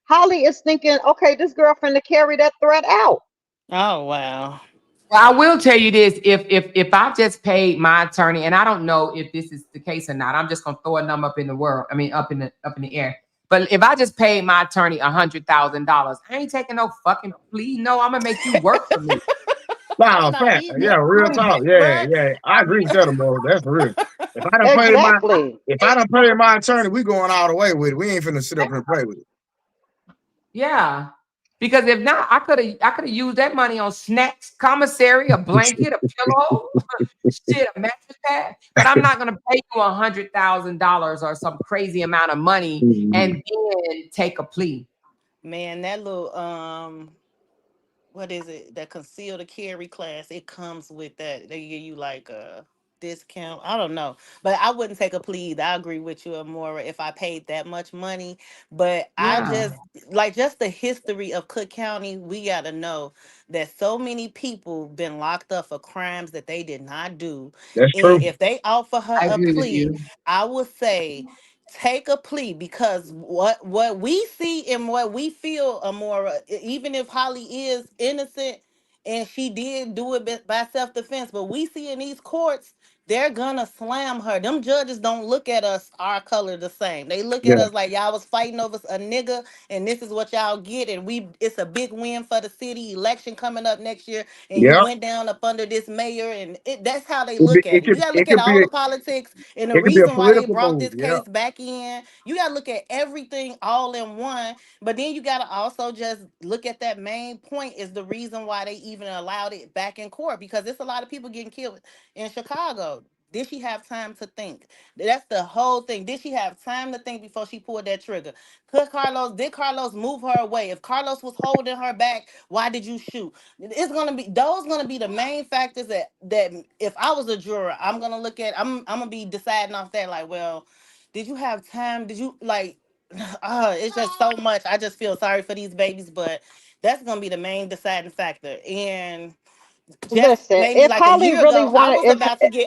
Holly is thinking, okay, this girl finna carry that threat out. Oh wow. Well, I will tell you this: if I just paid my attorney, and I don't know if this is the case or not, I'm just gonna throw a number up in the world. I mean, up in the air. But if I just paid my attorney $100,000, I ain't taking no fucking plea. No, I'm gonna make you work for me. I'm Nah, not fact. eating Yeah, that real money, talk. Yeah, bruh. yeah. I agree with that, bro. That's real. If I don't pay my Exactly. if I don't pay my attorney, we going all the way with it. We ain't finna sit up and play with it. Yeah. Because if not, I could have used that money on snacks, commissary, a blanket, a pillow, shit, a mattress pad. But I'm not gonna pay you $100,000 or some crazy amount of money and Mhm. then take a plea. Man, that little what is it? That conceal to carry class. It comes with that. They give you like a discount. I don't know, but I wouldn't take a plea either. I agree with you, Amora, if I paid that much money. But I Yeah. just like just the history of Cook County. We got to know that so many people been locked up for crimes that they did not do, That's and true. if they offer her I a agree with plea, you. I would say take a plea because what we see and what we feel, Amora, even if Holly is innocent and she did do it by self-defense, but we see in these courts they're gonna slam her. Them judges don't look at us our color the same. They look at Yeah. us like y'all was fighting over a nigga and this is what y'all get, and we it's a big win for the city. Election coming up next year and you Yeah. went down up under this mayor, and that's how they look at It it. You could gotta it look at could all be the politics and the it could be a reason why they political brought move. this Yeah. case back in. You gotta look at everything all in one, but then you gotta also just look at that main point is the reason why they even allowed it back in court, because there's a lot of people getting killed in Chicago. Did she have time to think? That's the whole thing. Did she have time to think before she pulled that trigger? Did Carlos move her away? If Carlos was holding her back, why did you shoot? It's gonna be those gonna be the main factors that if I was a juror, I'm gonna look at. I'm gonna be deciding off that. Like, well, did you have time? Did you like? It's just so much. I just feel sorry for these babies, but that's gonna be the main deciding factor. And just Listen, maybe if like a Holly year really ago, wanted, if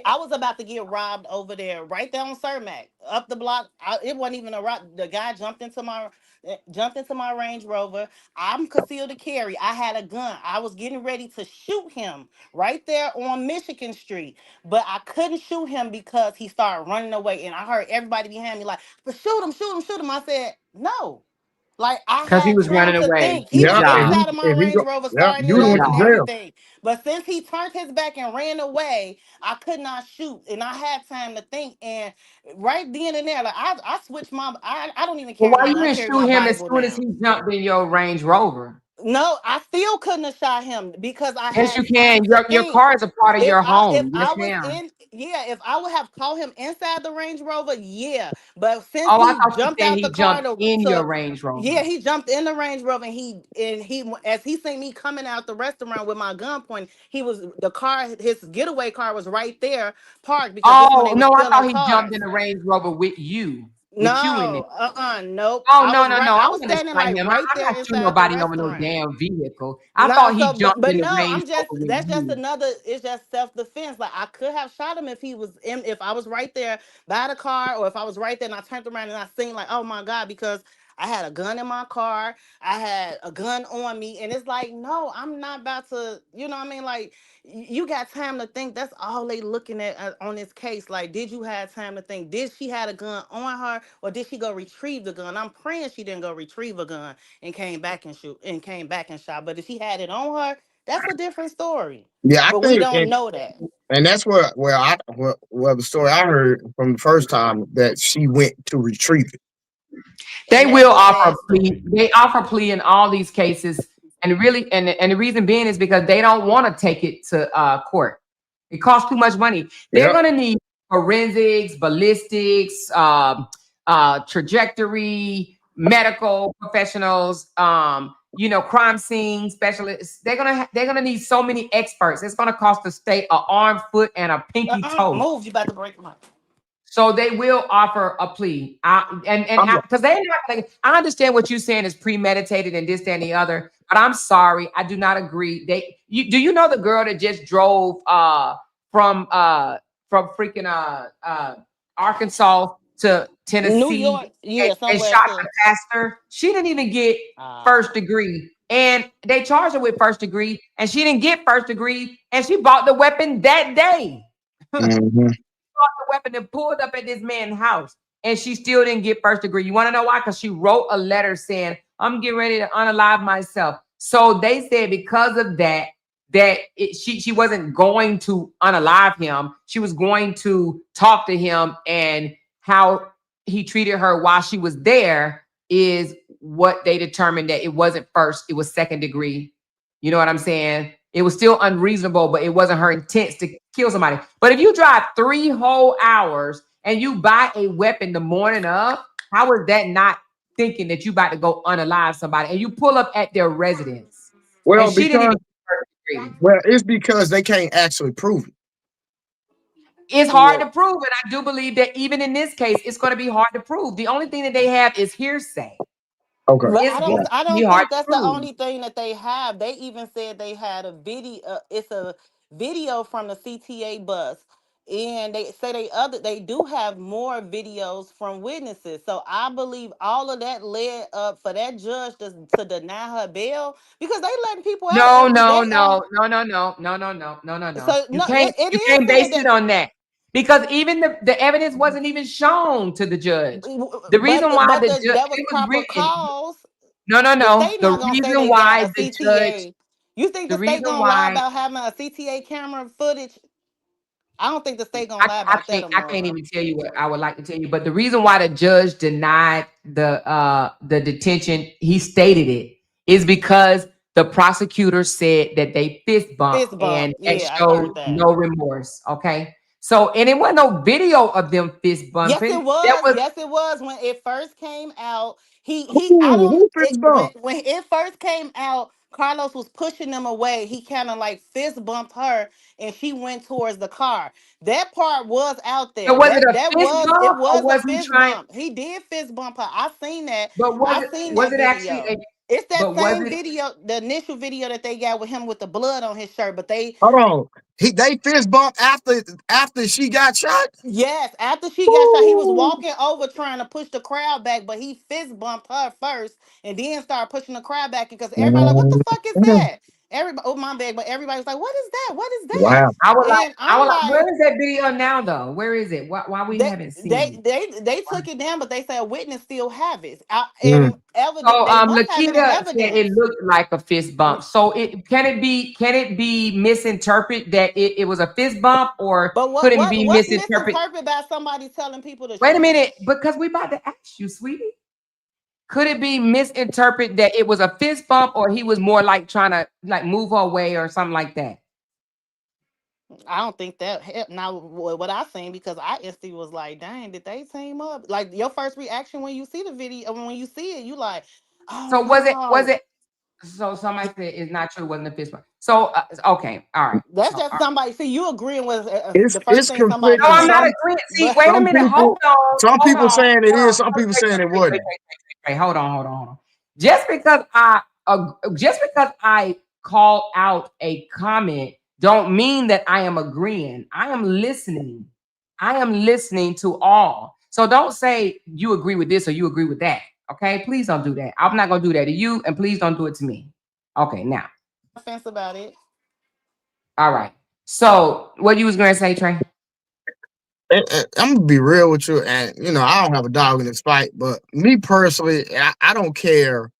I was about to get robbed over there, right there on Cermak, up the block. It wasn't even a rob. The guy jumped into my Range Rover. I'm concealed to carry. I had a gun. I was getting ready to shoot him right there on Michigan Street, but I couldn't shoot him because he started running away, and I heard everybody behind me like, "But shoot him, shoot him, shoot him!" I said, "No." Like I Because he had was time running to away. think. He Good was Yeah. job. inside of my If he Range go, Rover, yeah, starting you it done Good up went and to job. jail. everything. But since he turned his back and ran away, I could not shoot, and I had time to think. And right then and there, like I switched my. I don't even Well, carry why my you gun. I didn't carry shoot my him as Bible soon as now. he jumped in your Range Rover? No, I still couldn't have shot him because I Yes, had you can. time to Your think. car is a part of your If home. Yes, I was ma'am. in, yeah, if I would have caught him inside the Range Rover, yeah. But since Oh, I he thought you jumped said out the he car jumped in to your Range yeah, Rover. he jumped in the Range Rover, and he as he seen me coming out the restaurant with my gun pointing, he was the car, his getaway car was right there parked because this when Oh, they were no, I stealing thought he jumped in cars. the Range Rover with you in it. No, nope. Oh, no, no, no. I I was was gonna standing shot like him. right I'm there not shooting inside the nobody over no restaurant. damn vehicle. I No, thought he so jumped but in the no, Range I'm just Rover with that's just you. another. It's just self defense. Like I could have shot him if he was in. If I was right there by the car, or if I was right there and I turned around and I seen like, oh my god, because I had a gun in my car, I had a gun on me, and it's like, no, I'm not about to. You know what I mean? Like you got time to think. That's all they looking at on this case. Like, did you have time to think? Did she had a gun on her, or did she go retrieve the gun? I'm praying she didn't go retrieve a gun and came back and shot. But if she had it on her, that's a different story. Yeah, I But we think, don't know that. and that's where the story I heard from the first time that she went to retrieve it. They And that's will a offer sad a plea. story. They offer plea in all these cases, and really, and the reason being is because they don't want to take it to court. It costs too much money. They're Yep. going to need forensics, ballistics, trajectory, medical professionals, crime scene specialists. They're gonna need so many experts. It's gonna cost the state an arm, foot, and a pinky toe. Move, you about to break my. So they will offer a plea, and I'm because they're not gonna. I understand what you're saying is premeditated and this, that, and the other, but I'm sorry, I do not agree. Do you know the girl that just drove from freaking Arkansas to New Tennessee York, yeah, and somewhere shot too. the pastor. She didn't even get first degree. And they charged her with first degree, and she didn't get first degree, and she bought the weapon that day. Mm-hmm. The weapon and pulled up at this man's house, and she still didn't get first degree. You want to know why? Because she wrote a letter saying, "I'm getting ready to unalive myself." So they said because of that, she wasn't going to unalive him. She was going to talk to him, and how he treated her while she was there is what they determined that it wasn't first, it was second degree. You know what I'm saying? It was still unreasonable, but it wasn't her intent to kill somebody. But if you drive 3 whole hours and you buy a weapon the morning of, how is that not thinking that you about to go unalive somebody? And you pull up at their residence, and Well, she didn't even because get first degree. it's because they can't actually prove it. It's hard Yeah. to prove, and I do believe that even in this case, it's going to be hard to prove. The only thing that they have is hearsay. Okay. But It's going I to be don't hard think to that's the prove. only thing that they have. They even said they had a video. It's a video from the CTA bus, and they say they do have more videos from witnesses. So I believe all of that led up for that judge to deny her bail because they letting people out No, every no, day on. no, no, no, no, no, no, no, no, no, no. So You no, can't it you is can't saying base it that. on that because even the evidence wasn't even shown to the judge. The reason why the judge That was it was proper written. cause. No, no, The no. state The not gonna say reason they got why a the judge, CTA. You think the the state reason gonna lie why about having a CTA camera footage? I don't think the state gonna lie about that, I can't Amara. even tell you what I would like to tell you, but the reason why the judge denied the detention, he stated it, is because the prosecutor said that they fist bumped Fist bump. and that Yeah, I showed heard that. no remorse. Okay. So and it wasn't no video of them fist Yes, it bumping. That was. was Yes, it was when it first came out. He I Ooh, don't who fist bump? when it first came out, Carlos was pushing them away. He kind of like fist bumped her and she went towards the car. That part was out so there. was it a That fist was it bump or was a was he fist trying bump. He did fist bump her. I seen that. but I seen was that it actually video. a It's that but was same it video, the initial video that they got with him with the blood on his shirt, but they Hold on. They fist bump after she got shot. yes, after she got shot, he was Ooh. walking over trying to push the crowd back, but he fist bumped her first and then started pushing the crowd back because everybody like, what the fuck is that? Everybody, oh my bad, but everybody's like, what is that? What is that? Wow. And I'm where like, is that video now though? Where is it? Why we they haven't seen they it? they took it down, but they said a witness still have it. Mm. And evident So they must have it in Lakita said it evidence. looked like a fist bump. So it can it be misinterpreted that it was a fist bump, or But could it be what's misinterpreted? misinterpreted by somebody telling people the Wait a truth? minute, because we about to ask you, sweetie. Could it be misinterpreted that it was a fist bump, or he was more like trying to like move her away or something like that? I don't think that now what I seen because I instantly was like, dang, did they team up? Like your first reaction when you see the video, when you see it, you like, oh So was no, it so somebody said it's not true, it wasn't a fist bump. So okay, all right. that's So just somebody. See, you agreeing with the first It's thing somebody no, conflicting. I'm not say, agreeing. See, but wait a Some minute. people some Hold people on, saying it hold on. is, some people saying it wasn't. Wait, hold on. Just because I call out a comment, don't mean that I am agreeing. I am listening. I am listening to all. So don't say you agree with this or you agree with that. Okay, please don't do that. I'm not gonna do that to you, and please don't do it to me. Okay, now, offense about it. all right. So what you was gonna say, Trey? I'm gonna be real with you, and I don't have a dog in this fight, but me personally, I don't care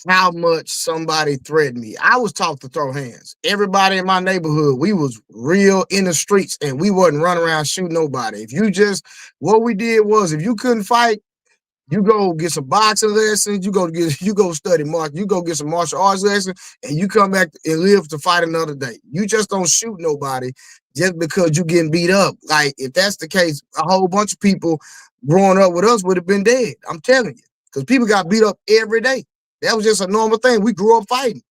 how much somebody threatened me. I was taught to throw hands. Everybody in my neighborhood, we was real in the streets, and we wasn't running around shooting nobody. What we did was, if you couldn't fight, you go get some boxing lessons. You go study you go get some martial arts lessons, and you come back and live to fight another day. You just don't shoot nobody just because you getting beat up. Like, if that's the case, a whole bunch of people growing up with us would have been dead. I'm telling you, because people got beat up every day. That was just a normal thing. We grew up fighting.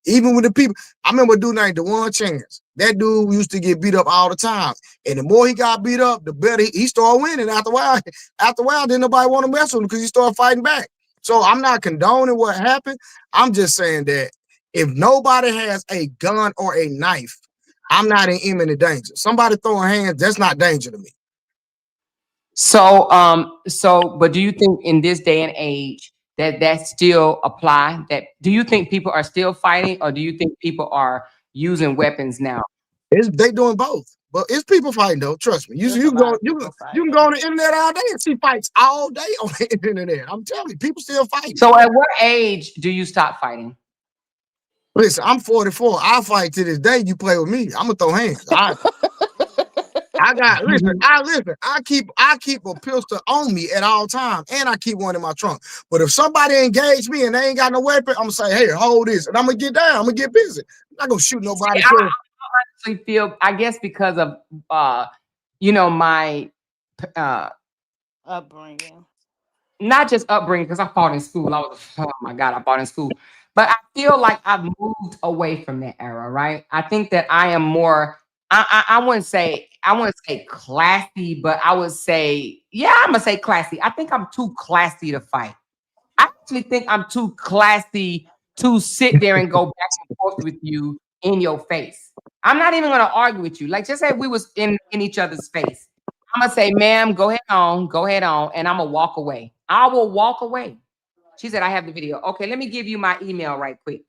Even with the people, I remember a dude named DeJuan Chance. That dude used to get beat up all the time. And the more he got beat up, the better he started winning. After a while, didn't nobody want to mess with him because he started fighting back. So I'm not condoning what happened. I'm just saying that if nobody has a gun or a knife, I'm not in imminent danger. Somebody throwing hands, that's not danger to me. But do you think in this day and age that still apply? That do you think people are still fighting, or do you think people are using weapons now? They doing both. But it's people fighting though. Trust me. There's a lot of people You can fighting. go on the internet all day and see fights all day on the internet. I'm telling you, people still fighting. So at what age do you stop fighting? Listen, I'm 44. I'll fight to this day. You play with me, I'm gonna throw hands. I got listen. Mhm. I keep a pistol on me at all times, and I keep one in my trunk. But if somebody engage me and they ain't got no weapon, I'm gonna say, "Hey, hold this," and I'm gonna get down. I'm gonna get busy. I'm not gonna shoot See, nobody. I Cause actually feel, I guess, because of my uh Upbringing. not just upbringing, because I fought in school. Oh my God, I fought in school. But I feel like I've moved away from that era, right? I think that I am more, I wouldn't say classy, but I would say, yeah, I'm gonna say classy. I think I'm too classy to fight. I actually think I'm too classy to sit there and go back and forth with you in your face. I'm not even gonna argue with you. Like just say we was in each other's face. I'm gonna say, ma'am, go ahead on, and I'm gonna walk away. I will walk away. She said, I have the video. Okay, let me give you my email right quick.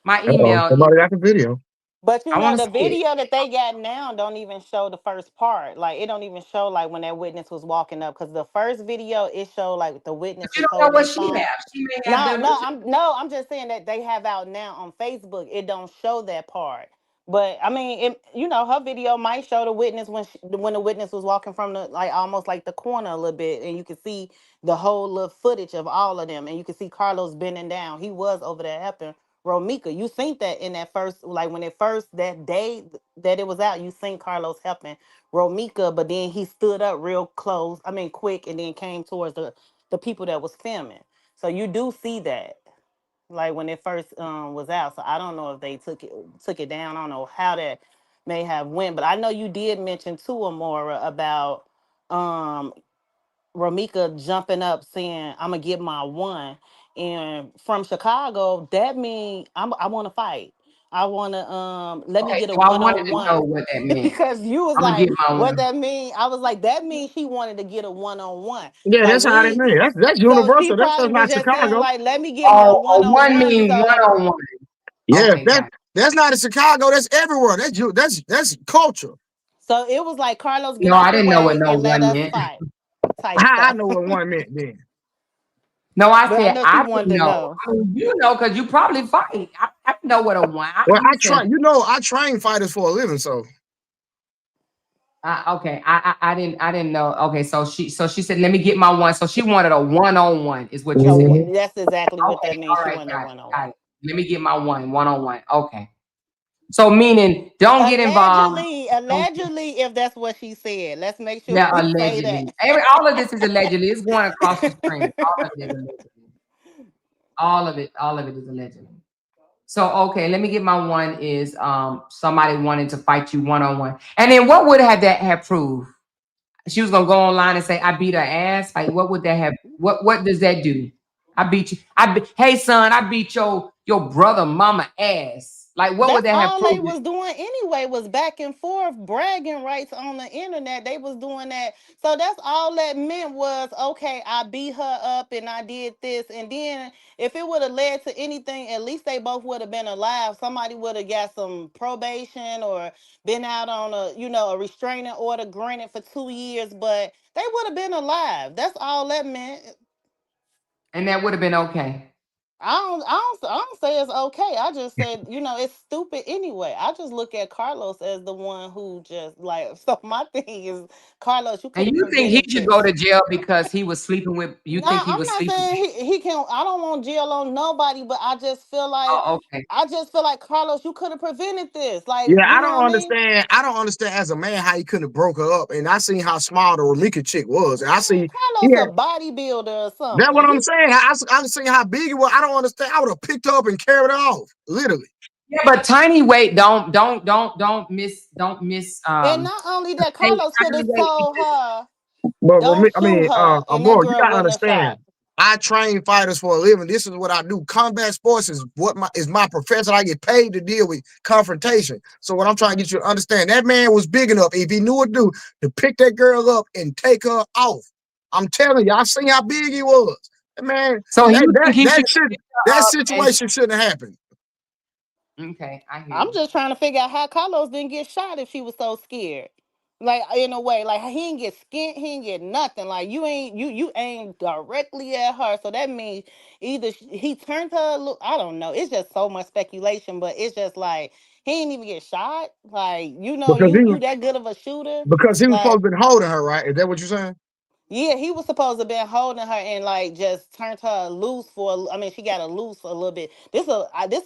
My email is, somebody got the video. But you I know, want to the see it. video that they got now don't even show the first part. Like it don't even show like when that witness was walking up. Because the first video it showed like the But witness you was don't know holding what the she phone. has. She may have No, done no, what you. I'm just saying that they have out now on Facebook. It don't show that part. But I mean, her video might show the witness when the witness was walking from the like almost like the corner a little bit, and you can see the whole little footage of all of them, and you can see Carlos bending down. He was over there helping Romika. You seen that in that first, like when it first that day that it was out, you seen Carlos helping Romika, but then he stood up real close. I mean, quick, and then came towards the people that was filming. So you do see that, like when it first was out. So I don't know if they took it down. I don't know how that may have went, but I know you did mention to Amora about um Ramika jumping up saying, "I'm gonna get my one." And from Chicago, that means I want to fight. I want to let me Okay, get a so I one wanted on to know one what that meant. because you was I'm gonna get like, my "What one. that mean?" I was like, "That means she wanted to get a one on one." Yeah, Like that's how they we, mean. That's so she universal. That's probably was not just saying Chicago. like, "Let me get my Oh, one a on one one." mean one So on one. Yeah, Okay, got it. that's not in Chicago. That's everywhere. That's culture. it was like Carlos, get No, out I the didn't know what way no and let one us meant. fight, type How I stuff. know what one meant then. No, I But I said know she I wanted didn't to know. know. I mean, you know, because you probably fight. I know what a one. Well, You said I train fighters for a living, so okay. I didn't know. Okay, so she said, let me get my one. So she wanted a one on one, is what you said. mhm. That's exactly what Okay, that means. all She right, wanted a got it, one on got one. it. Let me get my one on one. Okay. So meaning, don't get involved. Allegedly, Don't, allegedly, if that's what she said, let's make sure yeah, we say allegedly. that. All of this is allegedly. It's going across the screen. All of it is allegedly. All of it is allegedly. So okay, let me get my one is somebody wanting to fight you one on one. And then what would have that have proved? She was gonna go online and say, I beat her ass. Like what would that have what does that do? I beat you. Hey son, I beat your brother mama ass. Like what would That's that have all they proved? was doing anyway, was back and forth bragging rights on the internet. They was doing that. So that's all that meant was, okay, I beat her up and I did this. And then if it would have led to anything, at least they both would have been alive. Somebody would have got some probation or been out on a restraining order granted for 2 years, but they would have been alive. That's all that meant. And that would have been okay. I don't say it's okay. I just said, it's stupid anyway. I just look at Carlos as the one who just like. So my thing is, Carlos, you And could have you think he prevented should go this. to jail because he was sleeping with you No, think he I'm was not sleeping? saying he can. I don't want jail on nobody, but Oh, okay. I just feel like Carlos, you could have prevented this. Like, Yeah, you know what I mean? I don't understand as a man how he couldn't have broke her up. And I seen how small the Ramika chick was. And I Man, see he Carlos had a bodybuilder or that's something. what I'm saying. I seen how big it was. I don't understand. I would have picked her up and carried her off. Literally. Yeah, but tiny weight don't miss And not only that, hey, Carlos could tiny have weight. told her, But "Don't shoot her," and that Amor, you girl gotta wouldn't have understand. shot. I train fighters for a living. This is what I do. Combat sports is my profession. I get paid to deal with confrontation. So what I'm trying to get you to understand, that man was big enough, if he knew what to do, to pick that girl up and take her off. I'm telling you, I seen how big he was. That man, So that you that think he that should should pick her that up and situation shouldn't have happened. okay, I hear I'm you. just trying to figure out how Carlos didn't get shot if she was so scared. Like in a way, like he didn't get skint, he didn't get nothing. Like you aimed directly at her, so that means either he turned her. Look, I don't know. It's just so much speculation, but it's just like he didn't even get shot. Like Because you that good of a shooter. he was Like supposed to be holding her, right? Is that what you're saying? yeah, he was supposed to been holding her and like just turned her loose for. I mean, she got a loose a little bit. This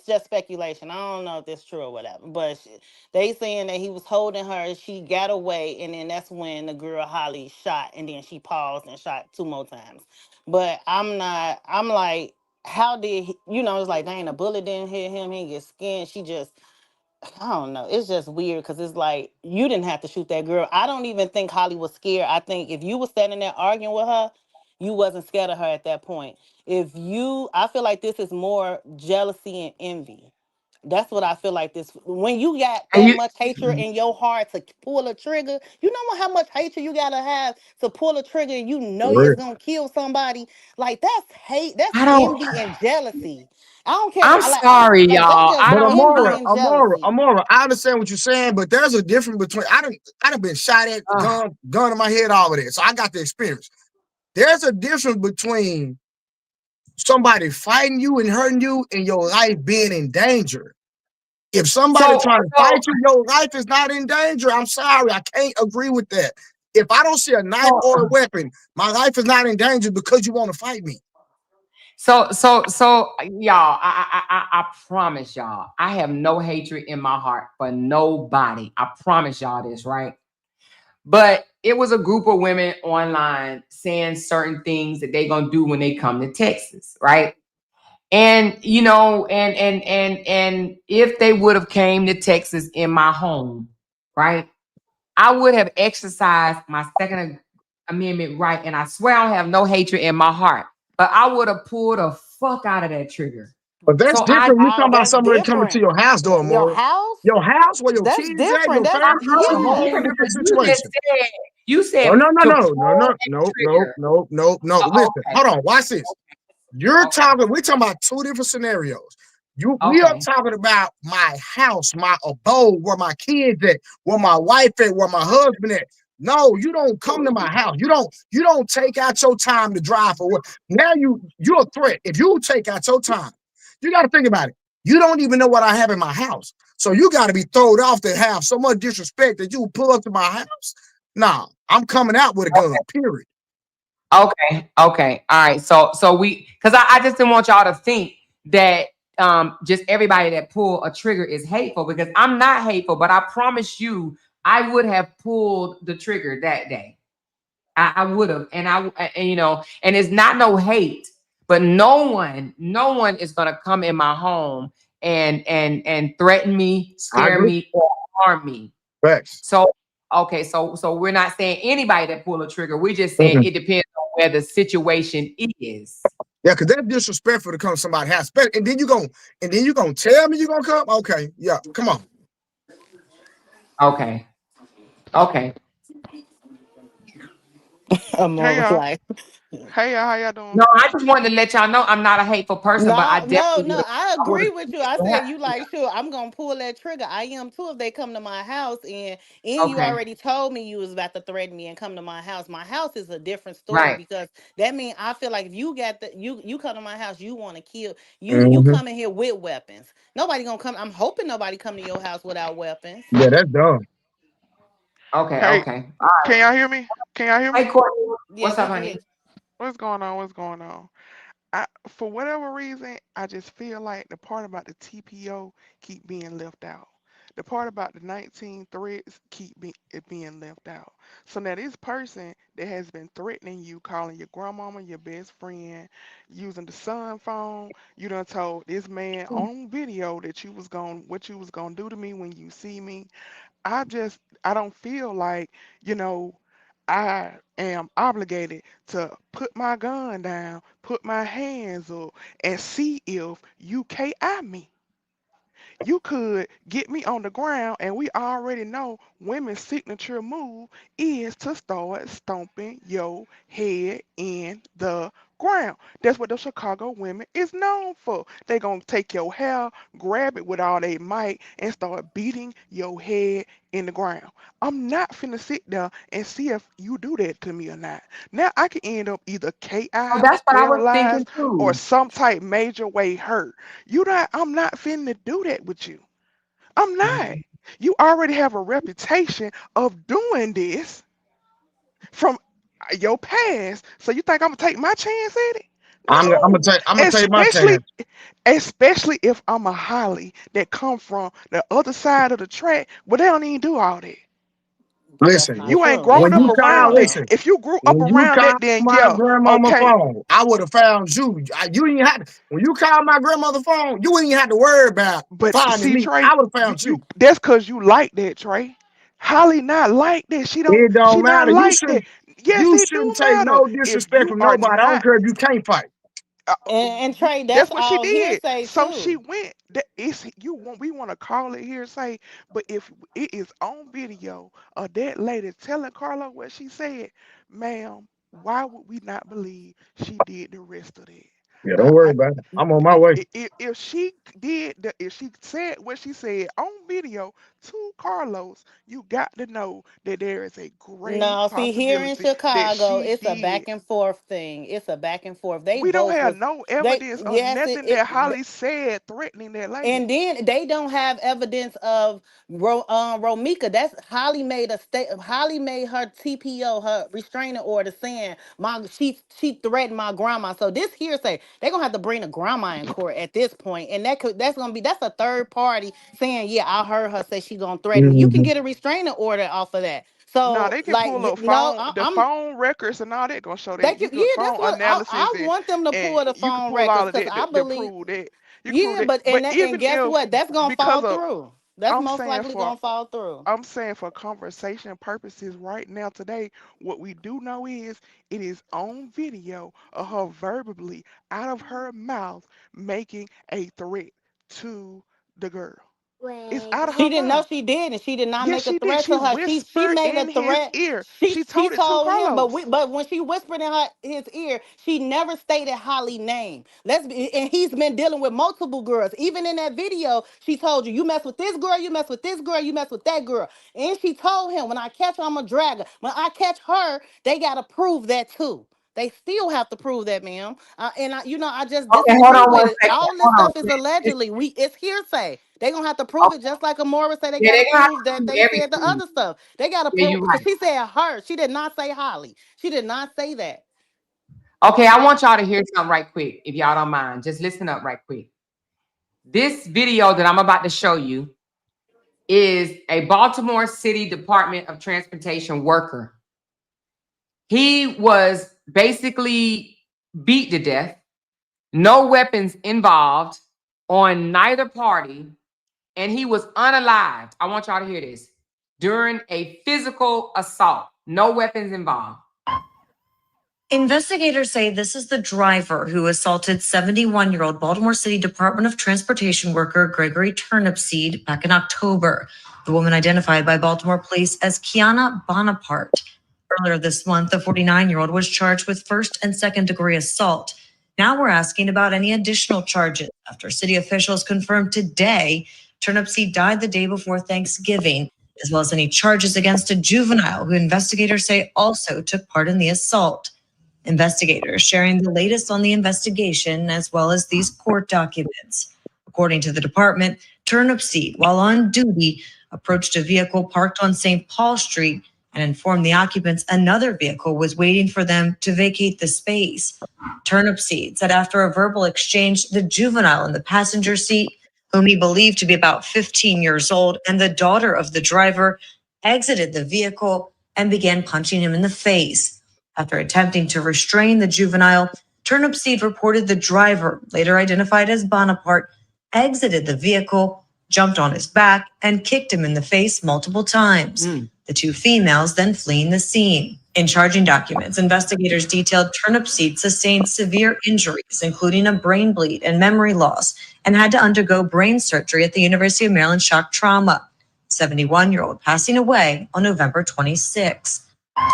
just speculation. I don't know if this true or whatever. But they saying that he was holding her. She got away, and then that's when the girl Holly shot, and then she paused and shot two more times. But I'm not. I'm like, how did he, It's like dang, a bullet didn't hit him. He didn't get skinned. She just I don't know. It's just weird because it's like you didn't have to shoot that girl. I don't even think Holly was scared. I think if you were standing there arguing with her, you wasn't scared of her at that point. I feel like this is more jealousy and envy. That's what I feel like this. When you got And that you much hatred in your heart to pull a trigger, you know how much hatred you gotta have to pull a trigger, and you know For real. it's gonna kill somebody. Like that's hate. That's I don't envy and jealousy. I don't care. I'm sorry, Like that's y'all. just I But don't envy and jealousy. Amora, I understand what you're saying, but there's a difference between I done been shot at, uh, gun in my head, all of that. So I got the experience. There's a difference between somebody fighting you and hurting you and your life being in danger. If somebody so trying to so fight you, your life is not in danger. I'm sorry, I can't agree with that. If I don't see a knife so or a weapon, my life is not in danger because you want to fight me. so y'all, I promise y'all, I have no hatred in my heart for nobody. I promise y'all this, right? But it was a group of women online saying certain things that they gonna do when they come to Texas, right? And and if they would have came to Texas in my home, right? I would have exercised my Second Amendment right, and I swear I don't have no hatred in my heart. But I would have pulled the fuck out of that trigger. But that's So I, different. We talking about That's somebody coming to different. your house door, Your more. house? Your house, where your That's kids at, different. your That's family. That's a I'm whole yeah. different different because you just situation. said you Oh said no, no, to no, no, pull no, that no, no, trigger. no, no, no. Oh, Listen, okay, hold on. Watch this. You're okay, talking. We're talking about two different scenarios. We are okay. talking about my house, my abode, where my kids at, where my wife at, where my husband at. No, you don't come to my house. You don't take out your time to drive for what. Now you're a threat. If you take out your time, you got to think about it. You don't even know what I have in my house. So you got to be thrown off to have so much disrespect that you would pull up to my house. Nah, I'm coming out with a gun, period. Okay. Okay. All right. So because I just didn't want y'all to think that just everybody that pull a trigger is hateful because I'm not hateful, but I promise you I would have pulled the trigger that day. I would have, and and it's not no hate, but no one is gonna come in my home and threaten me, I scare agree. me, or harm me. Facts. So okay, so we're not saying anybody that pull a trigger. We're just saying Mm-mm. it depends on where the situation is. Yeah, because that's disrespectful to come to somebody's house. And then you gonna tell me you gonna come? Okay, yeah, come on. Okay, okay. I'm Hey all y'all. like, Hey y'all, how y'all doing? No, I just wanted to let y'all know I'm not a hateful person, but I no, no, definitely no. I would agree with you. I said have. you like sure. I'm gonna pull that trigger. I am too. If they come to my house and you Okay, already told me you was about to threaten me and come to my house. My house is a different story right. because that means I feel like if you got you come to my house, you want to kill. You Hmm. come in here with weapons. Nobody gonna come. I'm hoping nobody come to your house without weapons. Yeah, that's dumb. Okay, Hey, okay. can y'all hear me? Can y'all hear Hey, me? Courtney, Yes, what's we up, can honey? hear. What's going on? What's going on? For whatever reason, I just feel like the part about the TPO keep being left out. The part about the 19 threats it being left out. So now this person that has been threatening you, calling your grandmama, your best friend, using the son phone, you done told this man on video that what you was gonna do to me when you see me. I don't feel like, you know, I am obligated to put my gun down, put my hands up, and see if you KI me. You could get me on the ground, and we already know women's signature move is to start stomping your head in the ground. That's what the Chicago women is known for. They gonna take your hair, grab it with all they might, and start beating your head in the ground. I'm not finna sit there and see if you do that to me or not. Now I can end up either So KI or that's what I was thinking paralyzed or too. some type major way hurt. I'm not finna do that with you. I'm not. You already have a reputation of doing this from your past. So you think I'm gonna take my chance at it? I'm No. gonna take my chance. Especially if I'm a Holly that come from the other side of the track, but they don't even do all that. That's Listen, not You ain't true. They grown when up you most call, around that. will. listen, If you grew up when you around that, call then my yeah, grandmama okay. phone, I would have found you. You didn't have to, when you call my grandmother phone, you wouldn't even have to worry about But finding see, me. Trey, I would have you found you you. that's cause you like that, Trey. Holly not like that. It She don't not matter. like that. Yes, You it do shouldn't take matter. no If disrespect you from are nobody. I don't not care if you can't fight. uh, And Trey, that's that's what she all did. hearsay So she too. went. We want to call it hearsay, but if it is on video of that lady telling Carla what she said, ma'am, why would we not believe she did the rest of that? Yeah, don't worry about it. I'm on my way. If she if she said what she said on video to Carlos, you got to know that there is a great No, see, here in possibility that Chicago, she it's a did. back and forth thing. It's a back and forth. They We don't both have was no they evidence of yes, nothing that Holly said threatening that and lady. then they don't have evidence of Romika. That's Holly made a state. Holly made her TPO, her restraining order, saying she threatened my grandma. So this hearsay, they're gonna have to bring the grandma in court at this point, and that's a third party saying, yeah, I heard her say she gonna threaten me. You can Mhm. get a restraining order off of that. Now So they can like pull up no, the phone records and all that gonna show they that you can, do the yeah, that's phone what analysis I want them to and pull the you can phone pull all records of because that I to believe. prove that. You can prove Yeah, that. but But and even guess if what? That's gonna because fall of through. That's I'm most saying likely for gonna fall through. I'm saying for conversation purposes right now today, what we do know is it is on video of her verbally out of her mouth making a threat to the girl. It's out of She her didn't know mouth. she did, and she did not Yes, make a she did. threat She to her. She whispered made a in his threat. ear. She She told it to told him, Carlos. but when she whispered in his ear, she never stated Holly's name. And he's been dealing with multiple girls. Even in that video, she told you mess with this girl, you mess with this girl, you mess with that girl. And she told him, when I catch her, I'm gonna drag her. When I catch her, they gotta prove that too. They still have to prove that, ma'am. I just Okay, hold disagree on with one it. second. All this Hold on. stuff is allegedly. It's hearsay. They gonna have to prove it, Okay. just like Amora said. They Yeah, gotta they're gonna have prove to that prove they said the everything. other stuff. They gotta Yeah, prove you're because right. she said her. She did not say Holly. She did not say that. Okay, I want y'all to hear something right quick, if y'all don't mind. Just listen up right quick. This video that I'm about to show you is a Baltimore City Department of Transportation worker. He was basically beat to death, no weapons involved on neither party, and he was unalived. I want y'all to hear this. During a physical assault, no weapons involved. Investigators say this is the driver who assaulted 71-year-old Baltimore City Department of Transportation worker Gregory Turnipseed back in October. The woman identified by Baltimore police as Kiana Bonaparte. Earlier this month, the 49-year-old was charged with first and second degree assault. Now we're asking about any additional charges after city officials confirmed today Turnipseed died the day before Thanksgiving, as well as any charges against a juvenile who investigators say also took part in the assault. Investigators sharing the latest on the investigation as well as these court documents. According to the department, Turnipseed, while on duty, approached a vehicle parked on St. Paul Street and informed the occupants another vehicle was waiting for them to vacate the space. Turnipseed said after a verbal exchange, the juvenile in the passenger seat, whom he believed to be about 15 years old, and the daughter of the driver exited the vehicle and began punching him in the face. After attempting to restrain the juvenile, Turnipseed reported the driver, later identified as Bonaparte, exited the vehicle, jumped on his back, and kicked him in the face multiple times. The two females then fleeing the scene. In charging documents, investigators detailed Turnipseed sustained severe injuries, including a brain bleed and memory loss, and had to undergo brain surgery at the University of Maryland Shock Trauma. 71-year-old passing away on November 26.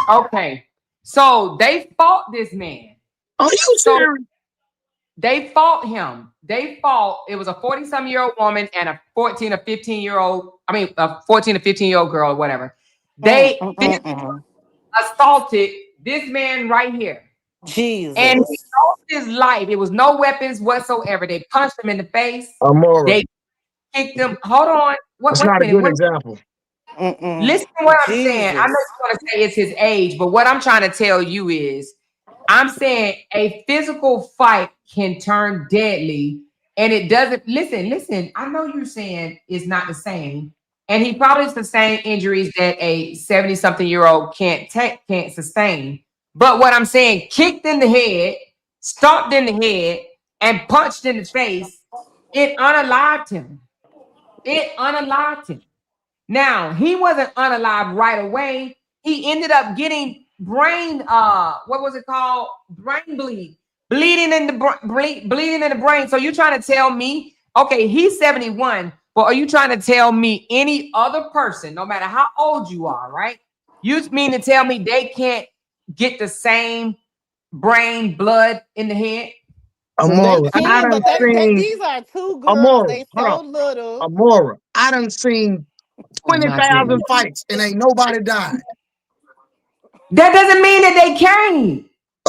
Okay. So they fought this man. Are you So serious? they fought him. They fought. It was a 40-some-year-old woman and a 14 or 15-year-old, I mean, a 14 or 15-year-old girl or whatever. They Mm. assaulted this man right here. And he Jesus. lost his life. It was no weapons whatsoever. They punched him in the face. Amora, They kicked him. Hold on. that's Wait a not a minute. good example. Listen to what I'm saying. I know Jesus. you're going to say it's his age, but what I'm trying to tell you is I'm saying a physical fight can turn deadly and it doesn't. Listen. I know you're saying it's not the same. And he probably sustained injuries that a 70-something-year-old can't sustain. But what I'm saying, kicked in the head, stomped in the head, and punched in the face, it unalived him. It unalived him. Now, he wasn't unalive right away. He ended up getting brain what was it called? Brain bleed. Bleeding in the brain. So you trying to tell me, okay, he's 71, but are you trying to tell me any other person, no matter how old you are, right? You mean to tell me they can't get the same brain blood in the head? They Amora, I can, done but they seen these are two girls. Amora. They Hold on, so little. Amora. I done seen Oh my goodness. 20,000 fights and ain't nobody died. That doesn't mean that they can't.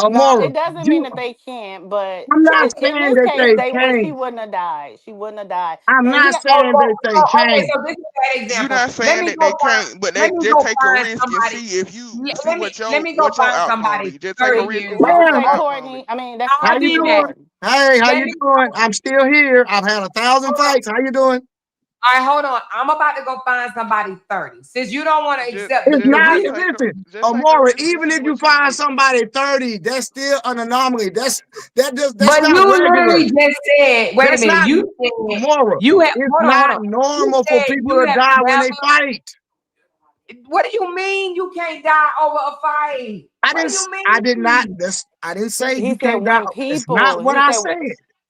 No, Amora, it doesn't mean you. that they can't, but I'm not in saying this that case, they they would. She can't. wouldn't have died. She wouldn't have died. I'm And you not got saying that they Okay, can't. so this is that You're example. not saying that they can't, but they Let me just go take a find risk and somebody. see if you see Let me go what your find outcome somebody be. Just take a 30 risk years and see what old. your Ma'am, okay, outcome Courtney. be. I mean, that's how I'll you Courtney do and that. doing? Jordan. Hey, how Let you me doing? I'm still here. I've had 1,000 hold on. fights. How you doing? All right, hold on. I'm about to go find somebody 30. Since you don't want to accept It's the not, real, listen, just take a Amora, risk and even see if you what you find get. somebody 30, that's still an anomaly. That's but not you regular. literally just said, wait a That's minute. not You said Amora. you have It's hold not on. You normal for said people you to have die when they never. fight. What do you mean you can't die over a fight? I What didn't do you I did not mean? I didn't say He you said can't die. when It's not people. what I said.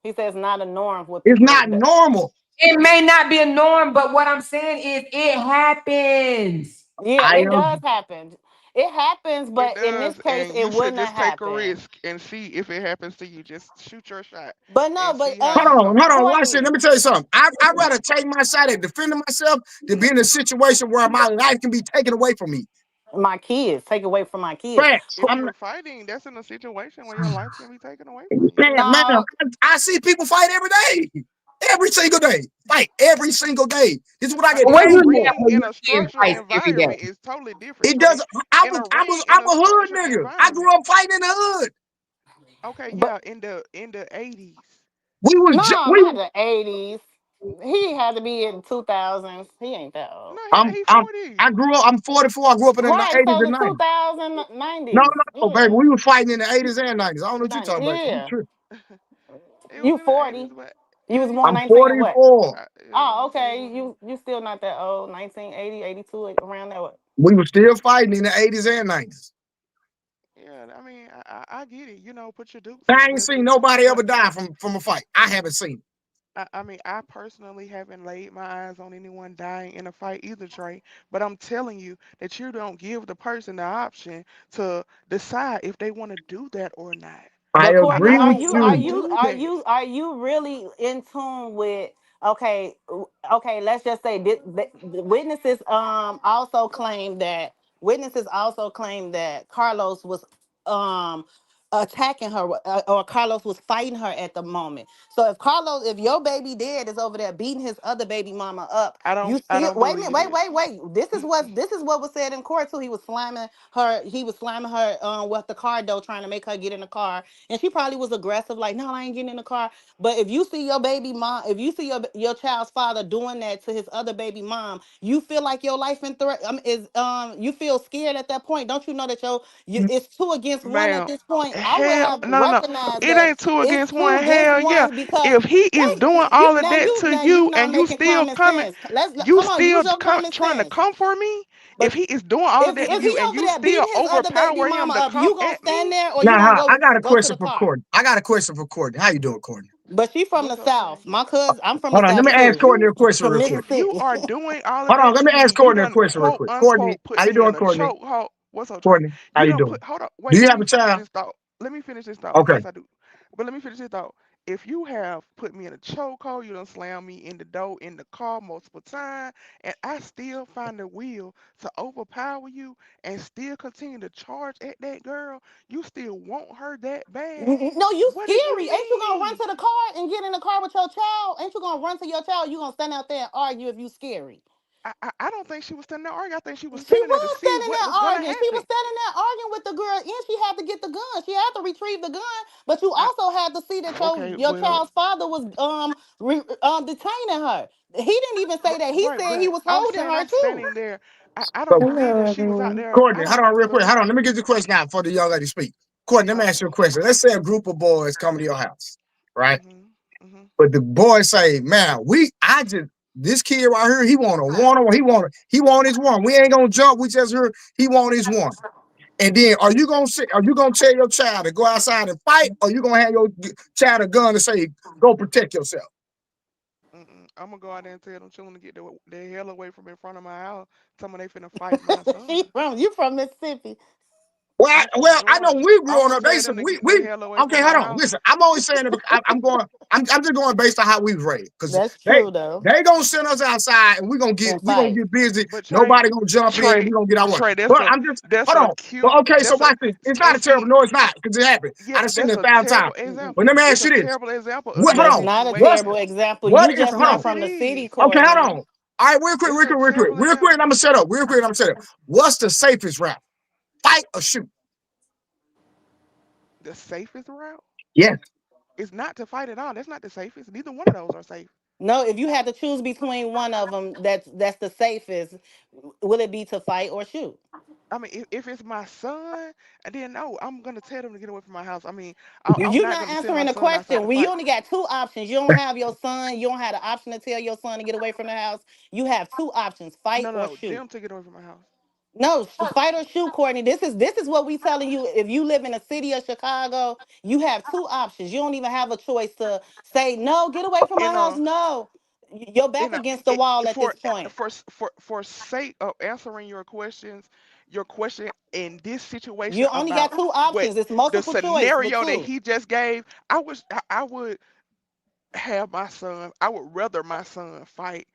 He says not a norm with It's people. not normal. It may not be a norm, but what I'm saying is it happens. Yeah, I it am does happen. It happens, It but in this does, case, and it you should wouldn't have just take a happened. risk and see if it happens to you. Just shoot your shot But no, and but see how you hold go. on, watch it. Courtney, Let me tell you something. I'd rather take my side at defending myself than be in a situation where my life can be taken away from me. my kids, take away from my kids. Facts. If I'm you're fighting, that's in a situation where your life can be taken away from you. man, No, I see people fight every day. Every single day. Fight every single day. This is what I get In What a you paid saying for. ring, when in you a seeing structured fights every day? environment is totally different, It Trey. does In a ring, in I'm a a hood structured nigga. I grew environment. up fighting in the hood. Okay, but yeah, in the 80s. no, We not the 80s. He had to be in 2000s. He ain't that old. No, he I'm 40. I'm 44. I grew up in the Right, 80s so and the 90s. 2090s. No, baby. Yeah. We were fighting in the 80s and 90s. I don't know what you're talking about. You Yeah. tripping. It was You in the 80s, 40. but You yeah, was he born I'm 19 and 44. what? 44. Yeah, Oh, he okay. was. You still not that old. 1980, 82, around that way. We were still fighting in the 80s and 90s. Yeah, I mean, I get it. Put your dukes I up, ain't but seen nobody but ever die from a fight. I haven't seen it. I mean, I personally haven't laid my eyes on anyone dying in a fight either, Trey. But I'm telling you that you don't give the person the option to decide if they want to do that or not. I But A Courtney, agree lot are of with people you are don't you. you do are that. you are you really in tune with okay okay, let's just say the witnesses also claim that Carlos was um attacking her or Carlos was fighting her at the moment. So if your baby dad is over there beating his other baby mama up, you I still don't wait a minute, believe that. wait. This is what was said in court too. He was slamming her with the car door trying to make her get in the car. And she probably was aggressive, like, no, I ain't getting in the car. But if you see your baby mom, if you see your child's father doing that to his other baby mom, you feel like your life in threat is you feel scared at that point. Don't you know that it's two against one at Ma'am, this point? I would hell, have no. recognized It that ain't two it's against two one. against Hell yeah. one because If he is wait, doing all of now that you to now you you not and you making still common coming, sense. Let's you come on, still use your common trying to sense. come for me, If But he is doing all of that to if he you and over you there still beating his other baby overpower him mama to up, come you gonna at stand me, there or you gonna Now, I go got a go to question the for car? Courtney. I got a question for Courtney. How you doing, Courtney? But she from the what's up, South. Trey? My cousin, I'm from the Hold on, let South me ask too. Courtney a question From real quick. If you Mississippi. are doing all of Hold on, that let to me me, ask you Courtney a done question real quote quick. Courtney, unquote how put you me doing, in a Courtney? chokehold. What's up, Trey? Courtney, how You you done doing? put hold up, Do wait, you let have a me finish child? this thought. Let me finish this thought. Okay. Yes, I do. But let me finish this thought. If you have put me in a chokehold, you done slammed me in the door in the car multiple times, and I still find the will to overpower you and still continue to charge at that girl, you still want her that bad. No, you What do you scary. Ain't you gonna run mean? to the car and get in the car with your child? Ain't you gonna run to your child? You gonna stand out there and argue if you scary? I don't think she was standing there arguing. I think she was She standing there to was see standing what there was gonna arguing. She was happen. standing there arguing with the girl, and she had to get the gun. She had to retrieve the gun, but you I, also had to see that okay, your well, child's father was detaining her. He didn't even say that. He right, said he but was I'm holding saying her I'm too. standing there. I don't So, believe Hello, that she was out everyone. there. I Courtney, don't hold on real quick. believe. Hold on. Let me get the question out for the young lady speak. Courtney, let me ask you a question. Let's say a group of boys come to your house, right? Mhm. Mhm. But the boys say, man, this kid right here, he want a one-on-one. He want his one. We ain't gonna jump. We just heard he want his one. And then are you gonna tell your child to go outside and fight, or you gonna have your child a gun and say, go protect yourself? I'm gonna go out there and tell them children to get the hell away from in front of my house. Tell me they finna fight my She son. from you from Mississippi. Well, I'm from well, I know Georgia. we I'm growing gonna up. They tell said them to we get we the hell away from okay. my Hold on, house. listen. I'm always saying it. I'm going. I'm just going based on how we was raised because That's they true though. they gonna send us outside and And we gonna fight. get busy. But Nobody gonna jump in. Trey, We gonna get our one. Trey, But I'm just that's hold a on. cute, But okay, so that's a, watch this. It's not and a terrible. see, No, it's not because it happened. I yeah, done seen that's it a 1,000 times. terrible example. But let me It's ask a you this: terrible example of what? Hold That's on. abuse. not a What's terrible example. what You is just hold not on? Yes, it from the city, is. Okay, hold Courtney. on. All right, real quick, It's real a quick, real quick, terrible real quick. And I'm example. gonna shut up. Real quick, and I'm gonna shut up. What's the safest route? Fight or shoot? The safest route Yes. is not to fight at all. That's not the safest. Neither one of those are safe. No, if you had to choose between one of them, that's the safest. Will it be to fight or shoot? I mean, if it's my son, then no, I'm gonna tell them to get away from my house. I mean, I'm You're not not gonna send my answering the son outside question. to We fight. only got two options. You don't have your son. You don't have the option to tell your son to get away from the house. You have two options: fight No, no, or no, shoot. them to get away from my house. No, fight or shoot, Courtney. This is what we telling you. If you live in the city of Chicago, you have two options. You don't even have a choice to say no. Get away from my In house. a No, you're back in a against the wall at for this point. for sake of answering your questions, your question in this situation You only got about two what options. It's the multiple choice with scenario that two. he just gave, I would have my son. I would rather my son fight,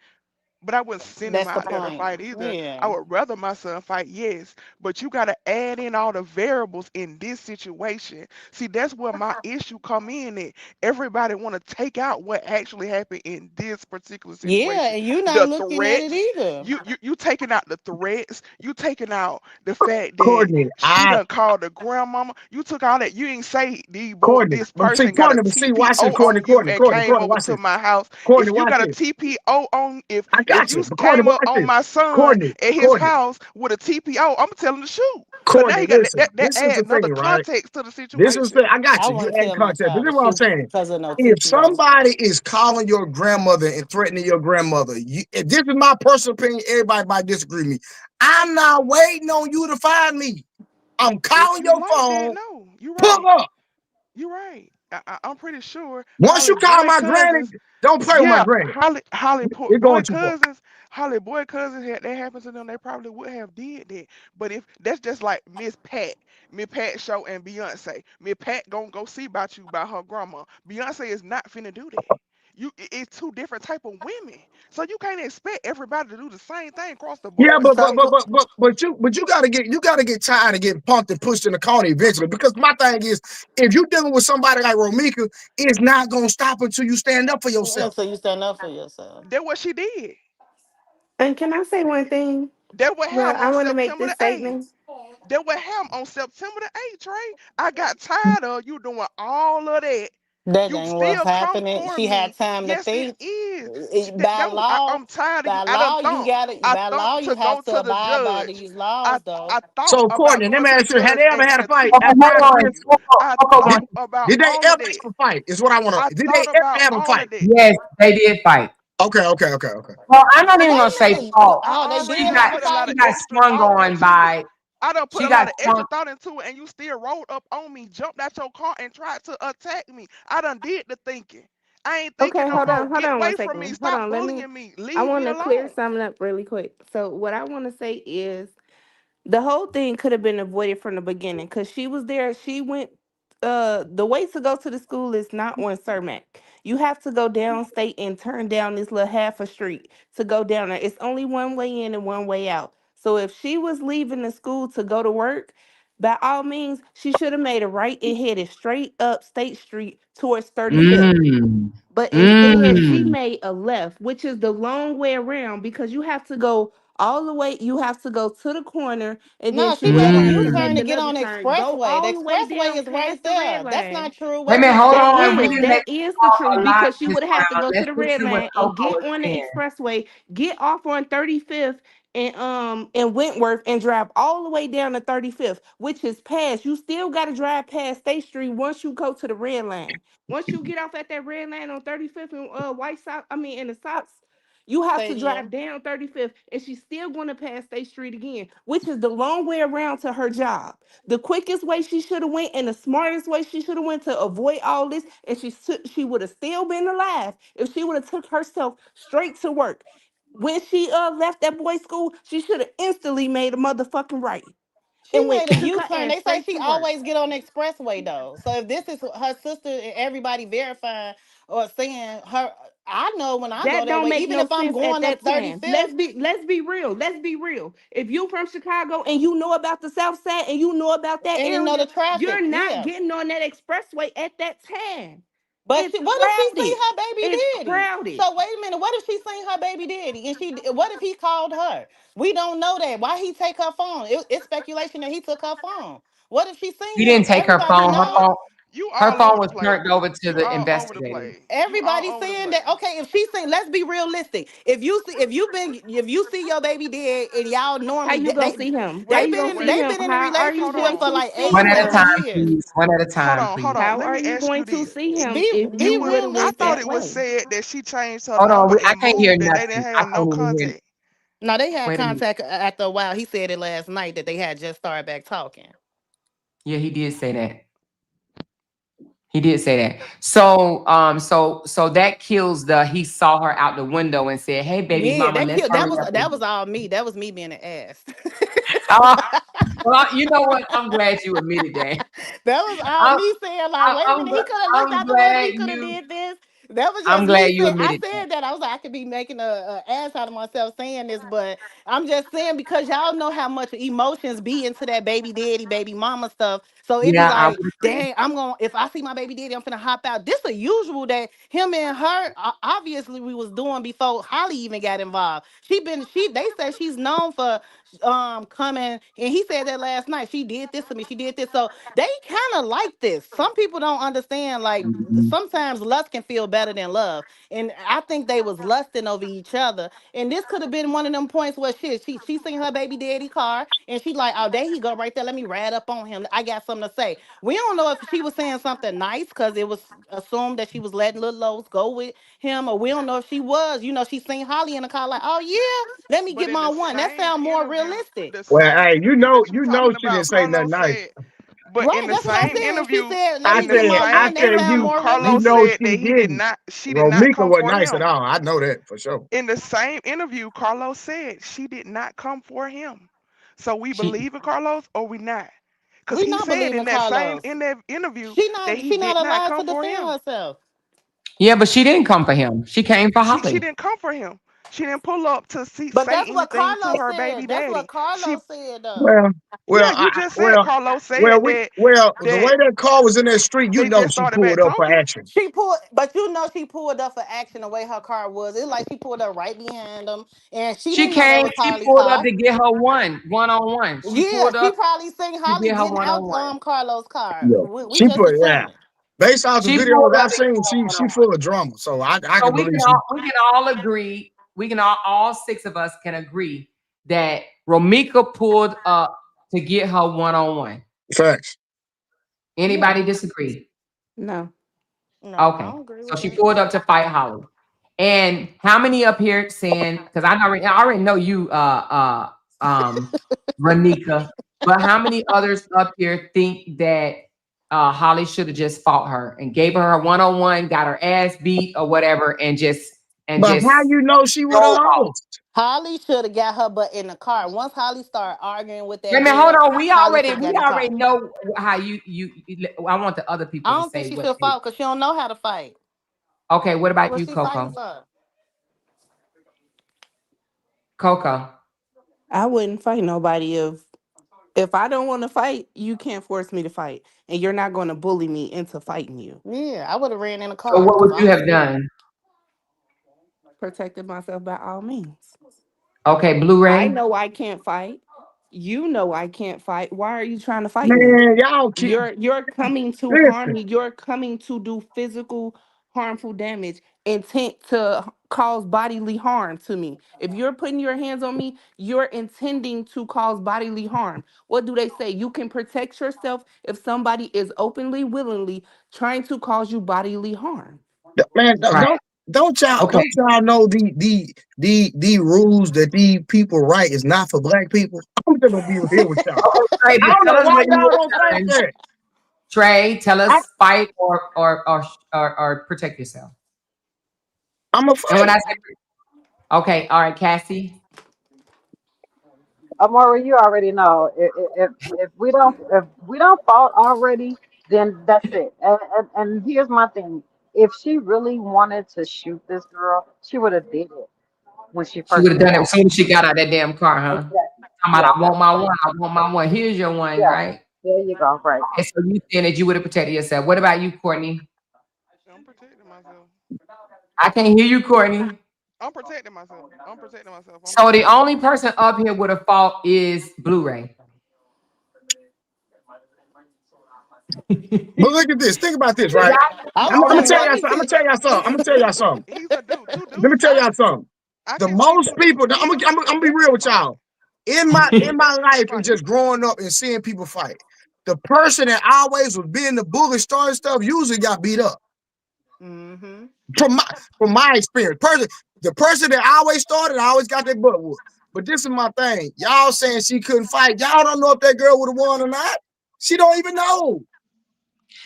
but I wouldn't send him That's the out there to point. fight either. I Yeah. would rather my son fight, yes, but you got to add in all the variables in this situation. See, that's where my issue come in at. Everybody want to take out what actually happened in this particular Yeah, situation. and you're not The looking at it threats, either. you taking out the threats, you taking out the fact that Courtney, she done called the grandmama. You took all that. You ain't say Courtney, this but see, person got a Courtney, but see, watch this, TPO Courtney, on you Courtney, and Courtney, came Courtney, over watch to this. my house. Courtney, If you watch got a this. TPO on, I if got you you. But Courtney, came up watch on this. my son Courtney, at his Courtney, house with a TPO, I'm gonna tell him to shoot. So now Courtney, he got listen. that This is add the another thing, right? context to the This is situation. the I got I you. You wouldn't add tell my content. This child is to what I'm shoot saying. because of no If TPO. somebody is calling your grandmother and threatening your grandmother, if this is my personal opinion, everybody might disagree with me. I'm not waiting on you to find me. I'm If calling you your like that, phone. no, you're Pull right. up. You're right. I'm pretty sure Once you Holly call boy my granny, cousins. don't play with my Yeah, granny. It's Boy going too far. cousins, Holly boy cousins had that happen to them, they probably would have did that. But if that's just like Miss Pat show and Beyonce. Miss Pat gonna go see about you by her grandma. Beyonce is not finna do that. It's two different type of women, so you can't expect everybody to do the same thing across the Yeah, board. but you gotta get tired of getting punked and pushed in the corner eventually. Because my thing is, if you're dealing with somebody like Romika, it's not gonna stop until you stand up for yourself. So you stand up for yourself. That's what she did. And can I say one thing? That what Well, happened I on want to make September this the statement. 8th. That what happened on September the 8th, Trey. I got tired of you doing all of that. That You ain't what's still come happening. for She me. had time to Yes, it think. is. By law, I'm tired of you. by I done law, you thought. got it. I By thought law, you to go have to to the abide by judge. these I laws, though. I thought So about Courtney, let going me to the ask you, had judge they ever and had a getting a fight TPO. after this? I Did, thought about did they all of ever that. have a fight? Is what I want I to. Did they thought ever about have a all fight? of that. Yes, they did fight. Okay. Well, I'm not But even gonna they say didn't. fault. Oh, I they She already did done got have a put a lot fault. of she got extra sprung thought on into it. by I done put she a lot got of extra sprung. thought into it, and you still rolled up on me, jumped out your car, and tried to attack me. I done did the thinking. I ain't thinking Okay, no more. hold Get on away one from me. second. Hold Stop on. bullying me. I Leave me want to clear alone. something up really quick. So what I want to say is the whole thing could have been avoided from the beginning because she was there. She went. The way to go to the school is not on Cermak. You have to go downstate and turn down this little half a street to go down there. It's only one way in and one way out. So if she was leaving the school to go to work, by all means, she should have made a right and headed straight up State Street towards 35th. Mm, But instead, she mm, made a left, which is the long way around because you have to go all the way. You have to go to the corner, and then No, she she would have made a had to U-turn make to mm. get another on the turn, go expressway. The all the way expressway down is right past the red there. That's line. not true. Wait a Wait a minute, minute. hold That on. We is, didn't let that you is the talk a truth lot because she this would have to round. go to Let's the get red to what line and Coco get was on the saying. expressway, get off on 35th and Wentworth and drive all the way down to 35th, which is past. You still got to drive past State Street once you go to the red line. Once you get off at that red line on 35th and White Sox, I mean in the Sox, you have to drive Stadium. down 35th, and she's still going to pass State Street again, which is the long way around to her job. The quickest way she should have went and the smartest way she should have went to avoid all this, and she would have still been alive if she would have took herself straight to work. When she left that boy's school, she should have instantly made a motherfucking right She and went made a took her U-turn. ass They say straight she to work. always get on the expressway though. So if this is her sister and everybody verifying or saying her, I know when I go That that don't way, make even no if I'm sense at going up that time. 35th, Let's be real. Let's be real. If you from Chicago and you know about the South Side and you know about that and you know the area, traffic, you're not yeah. getting on that expressway at that time. But It's she, what if she seen crowded. her baby It's daddy? crowded. So wait a minute. What if she seen her baby daddy and she? What if he called her? We don't know that. Why he take her phone? It's speculation that he took her phone. What if she seen He him? didn't take her Everybody phone. know. You Her all phone over the was place. turned over to You the all over the investigator. place. You all Everybody over the saying that. place. Okay, if she seen, let's be realistic. If you see your baby dead and y'all How normally you gonna see him? How Wait, you gonna see wait. they him? been in a How are you Hold relationship going for on. to like see One at a 8 to 20 him? time, years. please. One at a Hold time, on. Hold please. on. How Let are me you ask you going to this. see him Be if be you would have I went thought that realistic. it was way? said that she changed her Hold on. number I and can't hear moved, that they didn't nothing. I have no can't even hear. contact. No, they had Wait a minute. contact after a while. He said it last night that they had just started back talking. Yeah, he did say that. He did say that. So, so that kills the. He saw her out the window and said, "Hey, baby Yeah, mama, that let's killed. hurry up." That was all me. That was me being an ass. Uh, well, you know what? I'm glad you admitted that. That was all I'm, me saying, like, wait a minute, he could have looked I'm out the window, glad he could have you. did this. That was I'm just glad me you saying. I admitted that. said that. I was like, I could be making a ass out of myself saying this, but I'm just saying because y'all know how much emotions be into that baby daddy, baby mama stuff. So it be Yeah, I like, would agree. dang, I'm gonna if I see my baby daddy, I'm finna hop out. This a usual that him and her obviously we was doing before Holly even got involved. They say she's known for coming, and he said that last night. She did this to me, she did this. So they kind of like this. Some people don't understand, like Mhm. sometimes lust can feel better than love. And I think they was lusting over each other. And this could have been one of them points where she seen her baby daddy car and she like, oh, there he go right there. Let me ride up on him. I got something to say. We don't know if she was saying something nice because it was assumed that she was letting little Lowe's go with him, or we don't know if she was. She seen Holly in the car like, oh yeah, let me But get in my the one. That same sound more interview, realistic. the Well, same hey, interview that you you know talking she didn't about, say nothing nice. But Right, in the that's what I same said. She interview, said, "Let I me in the get said, my I same one." That said sound interview, more you Carlos know realistic. said she that didn't. she did not Romika come wasn't for nice at him. all. I know that for sure. In the same interview, Carlos said she did not come for him. So we She, believe in Carlos or we not? Because We he not said believing in that same Carlos. interview She that not. he She not did not allowed to come for defend him. herself. yeah, but she didn't come for him. She came for She Holly. didn't come for him. She didn't pull up to But say that's what anything to Carlos her baby said. That's what daddy. She Carlos said, though. Well, Yeah, well, you just said Carlos said the way that that car was in that street, you they know just she started pulled back up for talking. action. She pulled, but she pulled up for action the way her car was. It's like she pulled up right behind them, and she She didn't know that came. was She Holly pulled up car. to get her one on one. She Yeah, pulled she up probably seen to Holly get her getting one on out one. Carlos' car. Yeah, We she just put yeah. assuming. Based off the She pulled videos up I've to get seen, her one she on full one. of drama. So I So can believe we can all agree. We can all six of us can agree that Romika pulled up to get her one on one. facts. Yeah. Anybody disagree? No. No, I Okay, don't agree so with she that. pulled up to fight Holly. And how many up here saying, because I already know you Renika, but how many others up here think that Holly should have just fought her and gave her a one-on-one, got her ass beat or whatever, and But just how you know she would have drove off? lost? Holly should have got her butt in the car. Once Holly started arguing with Wait a that minute, hold girl, on. Holly should have We got in the already car. know how I want the other I people to don't think say she what should they. fight because she don't know how to fight. Okay, what about What you, she fighting Coco? for? Coco. I wouldn't fight nobody if I don't want to fight, you can't force me to fight. And you're not going to bully me into fighting you. Yeah, I would have ran in the So car what if would I you was have you. done? Protected myself by all means. Okay, I Blu-ray. know I can't fight. You know I can't fight. Why are you trying to fight me? Man, y'all keep You're coming to harm listen. me. You're coming to do physical harmful damage, intent to cause bodily harm to me. If you're putting your hands on me, you're intending to cause bodily harm. What do they say? You can protect yourself if somebody is openly, willingly trying to cause you bodily harm. Man, Right. Okay. don't y'all know the rules that these people write is not for black people? I'm gonna be real with y'all. Okay, Trey, I but don't tell know us why when you y'all would don't have think done. that. Trey, tell I, us fight or protect yourself. I'm a And when fight. I say okay, all right, Cassie. Amora, you already know. If we don't fault already, then that's it. And here's my thing: if she really wanted to shoot this girl, she would have did it when she She would first have got done it out. as soon as she got out of that damn car, huh? Exactly. Talking about Yeah, I that's want my right. one, I want my one. Here's your one, Yeah, right? there you go. Right. Okay, so you saying that you would have protected yourself. What about you, Courtney? I'm protecting myself. I can't hear you, Courtney. I'm protecting myself. I'm protecting myself. I'm So the sorry. only person up here with a fault is Blu-ray. But look at this. Think about this, Y'all, right? I I'm was gonna telling tell let y'all me something. I'm gonna see. tell y'all something. I'm gonna tell y'all something. He's a dude. Two Let me dudes. tell y'all something. I The can see most two people, I'm females gonna be real with y'all. In my life and fighting. just growing up and seeing people fight, the person that always was being the bully, starting stuff, usually got beat up. Mm-hmm. From my experience, the person that always started, always got their butt whooped. But this is my thing. Y'all saying she couldn't fight. Y'all don't know if that girl would have won or not. She don't even know.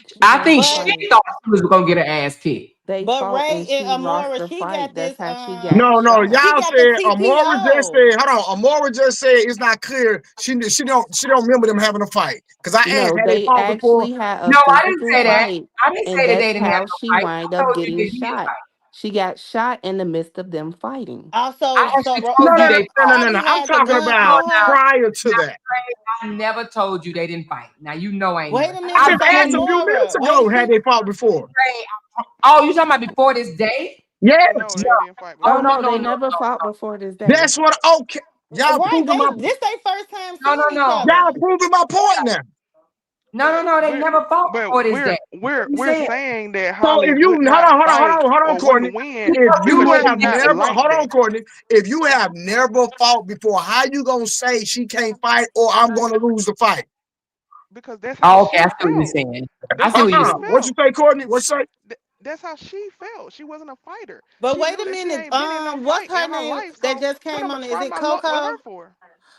She I lost think the she But fight. thought she was gonna get her ass kicked. They but fought Ray and and she lost Amora, the she fight. got That's this how she got No, no, shot. she y'all got the said Amora just CPO. said. Hold on, Amora just said it's not clear. She don't remember them having a fight because I asked No, had they they fought before. actually had a No, I didn't physical say that. fight, I didn't and say that they that's didn't have how no she fight. wind I up told you getting they did shot. fight. She got shot in the midst of them fighting. I Also, actually No, told no, you so no, they no, no, fought. no, no. Holly I'm had the talking gun No, about on now, her. prior to now, that. Trey, I never told you they didn't fight. Now you know I ain't Wait never. a I I'm minute. just So asked telling a you, few minutes Amora, wait, ago had she they fought before. Trey. Oh, you talking about before this day? No, Yes, they didn't fight Oh Oh before no no, this. no they no never no fought before this day. that's what. Okay, y'all right? proving my This they first time no no seeing each no y'all other. proving my point now. no no But no. They we're never fought but before this day. we're What we're you we're saying? saying that So Holly if you would not fight hold on, or Courtney. wouldn't win If you because she's have not never like hold that. on, Courtney. If you have never fought before, how you gonna say she can't fight or I'm gonna lose the fight? Because that's how Oh, okay, I she see what you're felt. saying. I That's see how what you're she saying. What you felt. say, Courtney? What you say? That's how she felt. She wasn't a fighter. But She wait knew a that she minute. ain't been in no What's fight her in her name life. that So just what came I'm on? gonna Is try it my luck with Coco? her for?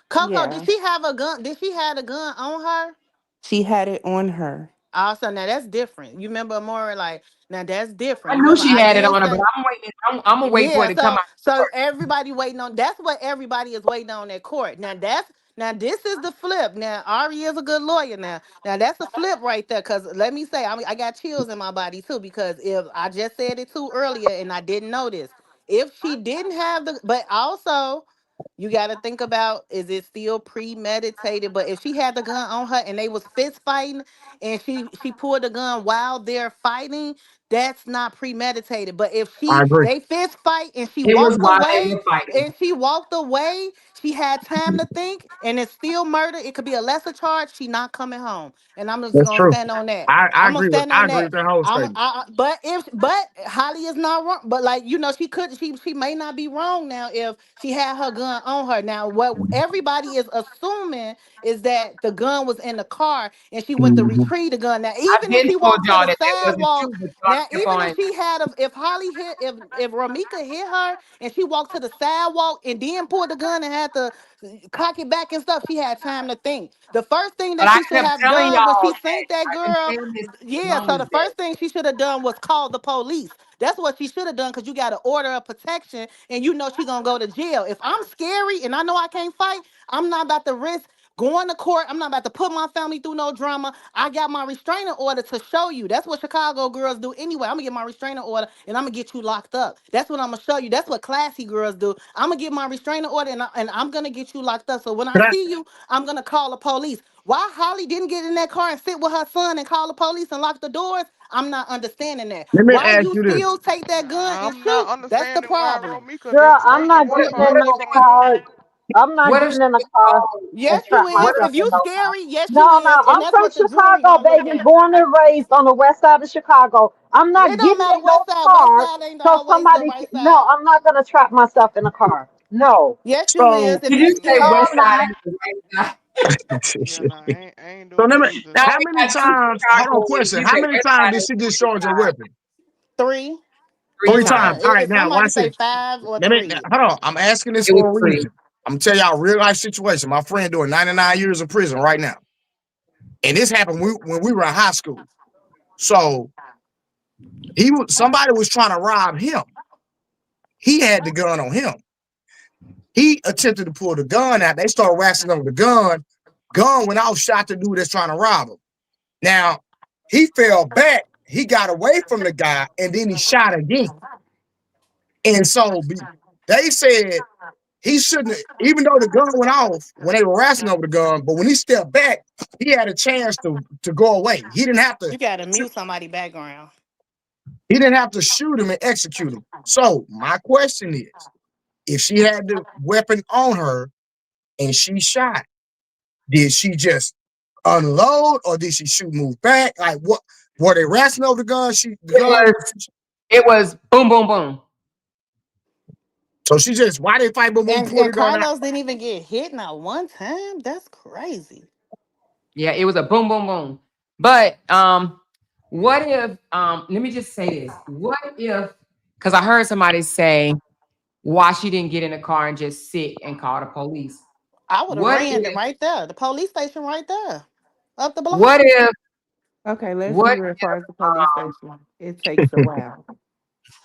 Coco, did Yeah, she have a gun? Did she have a gun on her? she had it on her. Also, now that's different. You remember more like now that's different. I You knew remember she I had it did on her, but say I'm waiting. I'm gonna wait for it yeah. to come So out. everybody waiting on. That's what everybody is waiting on at court. Now this is the flip. Now Ari is a good lawyer. Now that's a flip right there. Cause let me say I got chills in my body too. Because if I just said it too earlier and I didn't notice, if she didn't have the, but also. You got to think about is it still premeditated? But if she had the gun on her and they was fist fighting and she pulled the gun while they're fighting, that's not premeditated. But if I agree. they fist fight It was while they were fighting. she walked away, she had time to think, and it's still murder. It could be a lesser charge. She not coming home, and I'm just That's gonna true. stand on that. I'm gonna stand I on agree that. with that whole statement. But Holly is not wrong. But like she may not be wrong now if she had her gun on her. Now what everybody is assuming is that the gun was in the car and she went to Mhm. retrieve the gun. Now I've even if been she told walked to y'all the that wasn't sidewalk, true, but y'all now kept even if on. she had if Holly hit if Ramika hit her and she walked to the sidewalk and then pulled the gun and had to cock it back and stuff, she had time to think. The first thing But that I she should kept have telling done when y'all she that seen that I've been girl, saying this as yeah. long So as the that. first thing she should have done was call the police. That's what she should have done because you got an order of protection and you know she gonna go to jail. If I'm scary and I know I can't fight, I'm not about to risk going to court. I'm not about to put my family through no drama. I got my restraining order to show you. That's what Chicago girls do anyway. I'm gonna get my restraining order and I'm gonna get you locked up. That's what I'm gonna show you. That's what classy girls do. I'm gonna get my restraining order and I'm gonna get you locked up. So when I But I, see you, I'm gonna call the police. Why Holly didn't get in that car and sit with her son and call the police and lock the doors? I'm not understanding that. let me Why ask you you this. still take that gun and I'm not shoot? That's the understanding why problem. Romika Girl, didn't I'm stay in not her What getting car in and if no wait she on the was? car. gun. I'm not What if getting she in a was car and Yes, you trap What is. if? myself If in you no car. scary, yes, you No, is. no, And I'm that's from what the jury Chicago, gonna look baby, at. born and raised on the west side of Chicago. I'm It not don't getting matter in no what side. West car side ain't so always the somebody right no, side. I'm not gonna trap myself in a car. No. Yes, you is. So If Did you you say No, scary. West I'm Side not. ain't the right side? Yeah, nah, I ain't so doing let that me either. Now how we many got two times hold on Chicagoans. question. You How said many West times Side did ain't she the discharge her right side. weapon? Three. Three Three It's times. times. All right, now somebody watch say this. five or Let me three. hold on. I'm asking this It was for a three. reason. I'm gonna tell y'all a real life situation. My friend doing 99 years of prison right now. And this happened when we were in high school. So somebody was trying to rob him. He had the gun on him. He attempted to pull the gun out. They started wrestling over the gun. Gun went off, shot the dude that's trying to rob him. Now, he fell back. He got away from the guy, and then he shot again. And so they said he shouldn't have, even though the gun went off when they were wrestling over the gun, but when he stepped back, he had a chance to go away. You gotta mute somebody background. He didn't have to shoot him and execute him. So my question is, if she had the weapon on her and she shot, did she just unload or did she shoot move back? Like what were they wrestling over the gun? The It gun. was. It was boom, boom, boom. So she just why they fight but when we pulled And the gun out? Carlos didn't even get hit not one time. That's crazy. Yeah, it was a boom, boom, boom. But what if let me just say this. What if because I heard somebody say why she didn't get in the car and just sit and call the police. I would have What ran it if right there. The police station right there. Up the block. what if Okay, let's be what real. As far as the police station, it takes a while.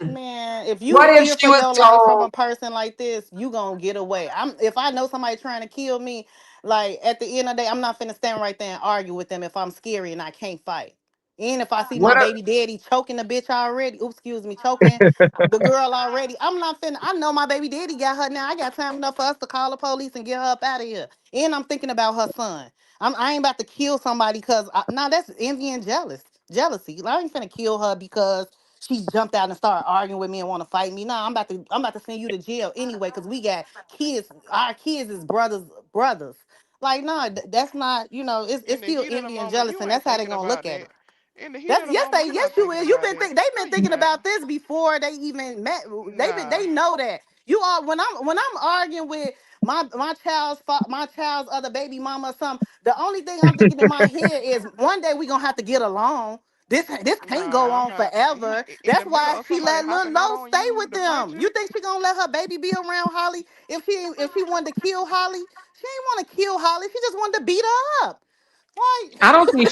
Man, if you what if fear she for was your life from a told person like this, you gonna get away. If I know somebody trying to kill me, like at the end of the day, I'm not finna stand right there and argue with them if I'm scary and I can't fight. And if I see my what if baby daddy choking the bitch already, oops, excuse me, choking the girl already, I'm not finna. I know my baby daddy got her now. I got time enough for us to call the police and get her up out of here. And I'm thinking about her son. I ain't about to kill somebody because now that's envy and jealousy. Like, I ain't finna kill her because she jumped out and started arguing with me and want to fight me. No, I'm about to send you to jail anyway because we got kids. Our kids is brothers. Like, no, that's not. It's In the still heat of the envy and moment, jealous, you and that's ain't how they thinking gonna look about at it. that. In the heat That's of the yes, moment, you're yes, not you thinking is. You've about been that. they've been thinking Nah, about this before they even met. nah. They know that you are when I'm arguing with my child's other baby mama or something. The only thing I'm thinking in my head is one day we gonna have to get along. This can't go Nah, I'm on not. forever. In the That's middle why of she somebody let Lil hopping out Lo on stay you with to them. punch You you. think she gonna let her baby be around Holly if she wanted to kill Holly? She ain't want to kill Holly. She just wanted to beat her up. Like I don't think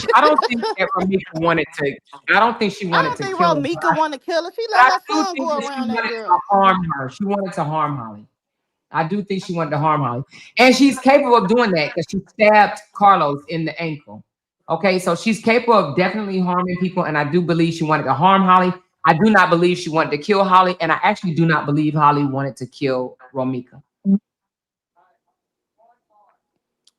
that Ramika wanted to I don't think she I wanted don't to think kill her, Romika want to kill her. She but let I her do son think go that she around that wanted to girl. harm her. She wanted to harm Holly. I do think she wanted to harm Holly. And she's capable of doing that because she stabbed Carlos in the ankle. Okay, so she's capable of definitely harming people, and I do believe she wanted to harm Holly. I do not believe she wanted to kill Holly, and I actually do not believe Holly wanted to kill Romika.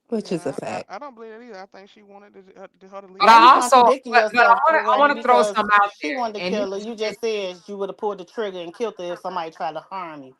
Which is a Yeah, fact. I don't believe it either. I think she wanted her to But Now live. you I also, contradicting but yourself, I Rodney, want to throw because some out she wanted to there, and kill her. You just said you would have pulled the trigger and killed her if somebody tried to harm you.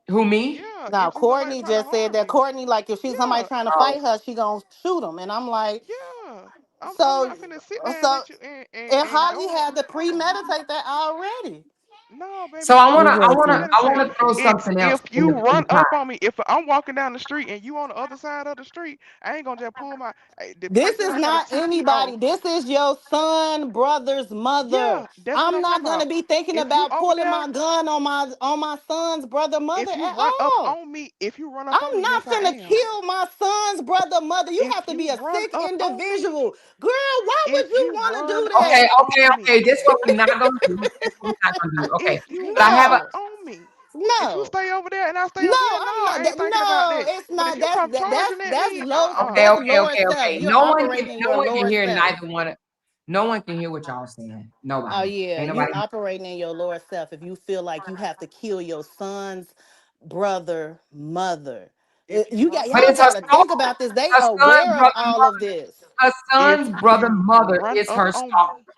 who me? Yeah, Now if somebody Courtney try to just said harm that you. Courtney, like if she's somebody Yeah, trying to Oh, fight her, she gonna shoot him. And I'm like, yeah. I'm so not finna sit there and so let you and and and Holly don't. had to premeditate that already. No, baby, So you ain't Exactly. I premeditated. wanna throw It's something else if in you the run pot. up on me, if I'm walking down the street and you on the other side of the street, I ain't gonna just pull my the This person is I got a not TPO. anybody. This is your son, brother's mother. Yeah, that's what I'm I'm not talking gonna about. be thinking If you about over pulling there, my gun on my son's brother, mother if you at run up all. on me, if you run up on I'm me, not yes I finna am. kill my son's brother, mother. You have If to you be a run sick up on me, individual. Girl, why would if you you wanna run do up that? on Okay. me, This what we're not gonna do. This what we're not gonna do. Okay. if you But I run have a up on me, if you No. stay over there and I stay No, over here, no, I'm not. I ain't thinking about No, that. it's But if not. you come charging at That's me, low. That's lower self. okay. You're operating in No your one can lower hear self. neither one. No one can hear what y'all saying. Oh Nobody. yeah, Ain't you nobody. operating in your lower self if you feel like you have to kill your son's brother, mother. if you You run got But y'all up, it's her got to son, think about this. They her son, aware of brother, all of this. her if son's brother, you mother run is up her on me, stalker.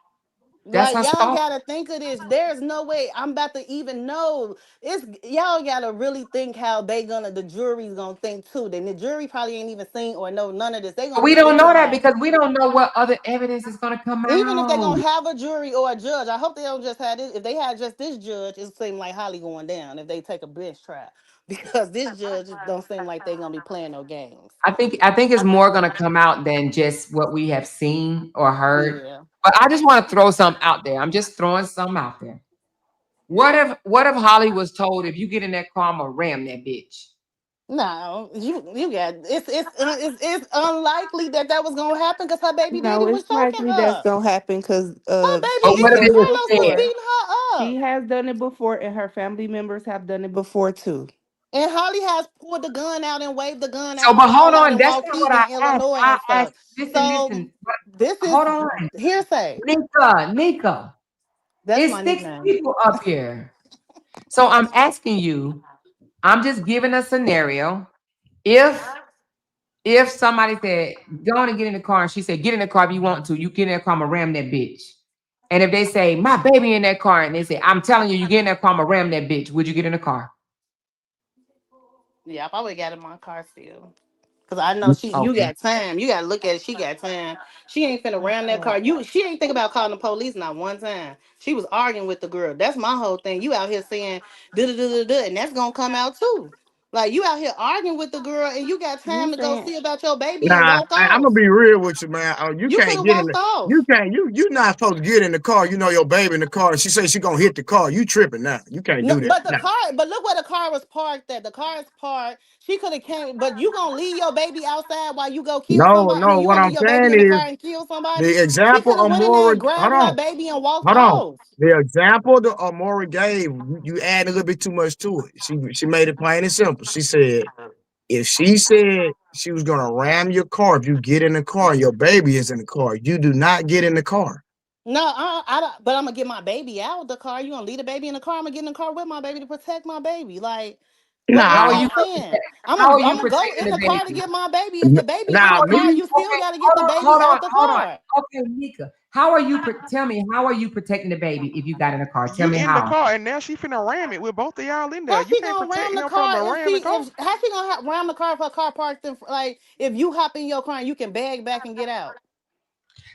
That's Like her y'all stalker. gotta think of this. There's no way I'm about to even know. It's y'all gotta really think how the jury's gonna think too. Then the jury probably ain't even seen or know none of this. They But gonna we be don't know thinking that like, because we don't know what other evidence is gonna come even if they out. gonna have a jury or a judge, I hope they don't just have this. If they had just this judge, it seem like Holly going down if they take a bench trial. Because this judge don't seem like they gonna be playing no games. I think it's more gonna come out than just what we have seen or heard. Yeah. But I just want to throw some out there. I'm just throwing some out there. What if Holly was told if you get in that car, I'm gonna ram that bitch? No, you got it's unlikely that was gonna happen because her baby daddy No, was it's choking likely that's her. gonna happen because Her But baby she's what if auntie done it it was Carlos was said? before. beating her She up, has done it before, and her family members have done it before too. and Holly has pulled the gun out and waved the gun So, out but from hold all out on, in that's not what I Waukegan, asked. Illinois, I and asked, stuff. listen, So listen. this is Hold on, hearsay. Nika, That's it's my six nickname. people up here. So I'm asking you. I'm just giving a scenario. If if somebody said, go on and get in the car, and she said, get in the car if you want to, you get in that car, I'm gonna ram that bitch. And if they say, my baby in that car, and they say, I'm telling you, you get in that car, I'm gonna ram that bitch, would you get in the car? Yeah, I probably got in my car still. Cause I know you Okay. got time. You gotta look at it. She got time. She ain't finna ram that car. She ain't think about calling the police not one time. She was arguing with the girl. That's my whole thing. You out here saying da da da da da, and that's gonna come out too. Like you out here arguing with the girl, and you got You time to go saying see about your baby and Nah, walk I'm gonna off. be real with you, man. You You could can't have get in walked the. You off. can't. You not supposed to get in the car. You know your baby in the car. She say she gonna hit the car. You tripping now? You can't No, do that. but the Nah. car, but look where the car was parked at. The car is parked. She could have came, but you gonna leave your baby outside while you go kill No, somebody? I no. mean, you What gonna I'm leave your baby saying in the is car and kill somebody? the She example could have went in there Amora. and grabbed Hold her on, baby and walked hold on. off. The example that Amora gave, you add a little bit too much to it. She made it plain and simple. She said if she said she was gonna ram your car if you get in the car and your baby is in the car, you do not get in the car. No, I don't, but I'm gonna get my baby out the car. You gonna leave the baby in the car? I'm gonna get in the car with my baby to protect my baby. Like How that's are what Nah, you I'm gonna saying. protect? How are I'm you gonna go protecting in the the car to baby? get my baby. If the baby in nah, the How are car, you you still okay? got to get the baby out the Hold on. car. Okay, Nika. How are you tell me how are you protecting the baby if you got in a car? Tell you me in the how. car and now she finna ram it with both of y'all in there. How You she can't gonna protect ram the him from car a ramming car. if how she gonna ram the car if her car parked in like if you hop in your car and you can bag back and get out?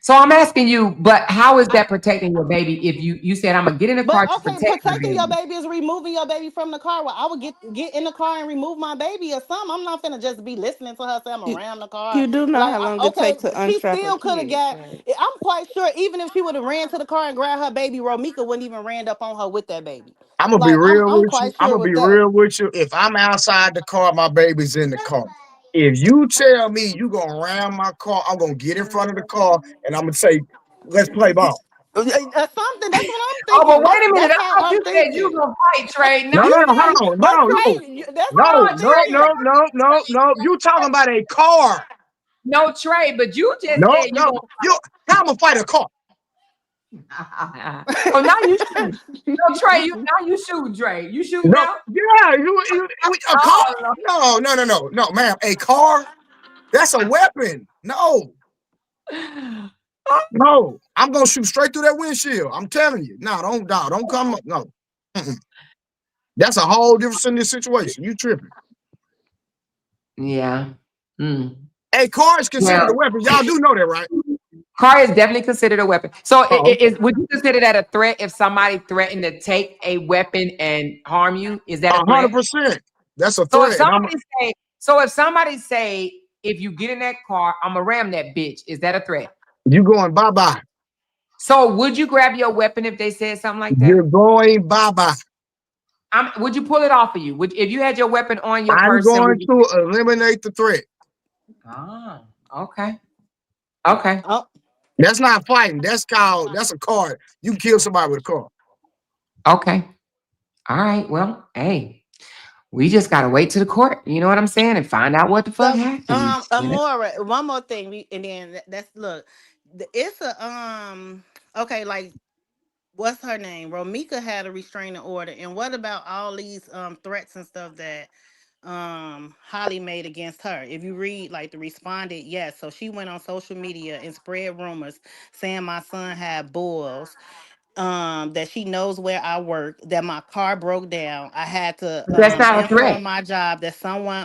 So I'm asking you, but how is that protecting your baby if you said I'm gonna get in the But car to okay, protect my protecting your baby? baby is removing your baby from the car. Well, I would get in the car and remove my baby or something. I'm not finna just be listening to her say I'm you, around the car. you do know Like, how long it okay, takes to she unstrap a still could have kid, got. right? I'm quite sure even if she would have ran to the car and grabbed her baby, Romika wouldn't even ran up on her with that baby. I'm gonna be Like, real I'm with you. quite I'm sure gonna be with that. real with you. If I'm outside the car, my baby's in the car. If you tell me you gonna ram my car, I'm gonna get in front of the car and I'm gonna say, "Let's play ball." Something. That's what I'm Oh, but thinking. wait a minute. That's I how thought I'm you said you thinking. were gonna fight Trey. Now No, You no, you no, hold said, saying, on, no, but no, no, Trey, that's what hold no, I'm on, no, Trey. thinking. no, no, no, no. You talking about a car? No, Trey, but you just No, said you no. You how I'm gonna fight a car? gonna Oh, now you shoot. No, Trey, now you shoot, Trey. You shooting No, now? yeah, a car? Oh, no. No, no, no, no, no, ma'am. A car? That's a weapon. No, no. I'm gonna shoot straight through that windshield. I'm telling you. No, don't come up. No. Mm-mm. That's a whole different situation. You tripping. Yeah. Mm. A car is considered a Well, weapon. Y'all do know that, right? Car is definitely considered a weapon. So Oh, okay. would you consider that a threat if somebody threatened to take a weapon and harm you? Is that a threat? 100%. That's a So if threat. And somebody say, if you get in that car, I'm gonna ram that bitch. Is that a threat? you going bye-bye. So would you grab your weapon if they said something like You're that? going bye-bye. Would you pull it off of you? If you had your weapon on your I'm person? going to eliminate the threat. Ah, okay, okay, Oh, That's not fighting. That's a card. You can kill somebody with a car. okay. All right. Well, hey, we just gotta wait to the court. You know what I'm saying, and find out what the fuck so happened. You know? Amora, one more thing, and then that's look. It's a okay, like what's her name? Romika had a restraining order, and what about all these threats and stuff that Holly made against her? If you read like the responded, yes. So she went on social media and spread rumors saying my son had boils, that she knows where I work, that my car broke down. I had to That's not a threat. inform my job that someone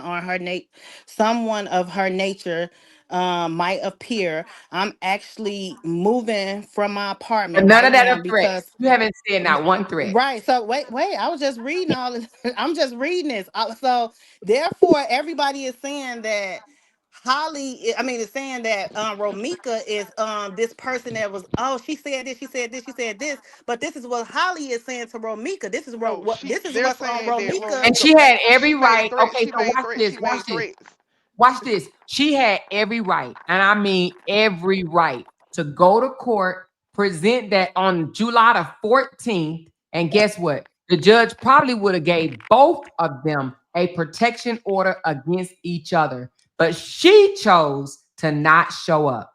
of her nature might appear. I'm actually moving from my But apartment none of right that now are threats. because You haven't said not one threat. right. So wait. I was just reading all this. I'm just reading this. So therefore, everybody is saying that I mean, it's saying that Romika is this person that was. Oh, she said this. She said this. She said this. But this is what Holly is saying to Romika. This is No, what this is they're what's on saying that Romika. And Romika, she had every she made right. threats. Okay, She so made watch threats. this. She Watch made this. threats. Watch this. She had every right, and I mean every right, to go to court, present that on July the 14th, and guess what? The judge probably would have gave both of them a protection order against each other, but she chose to not show up.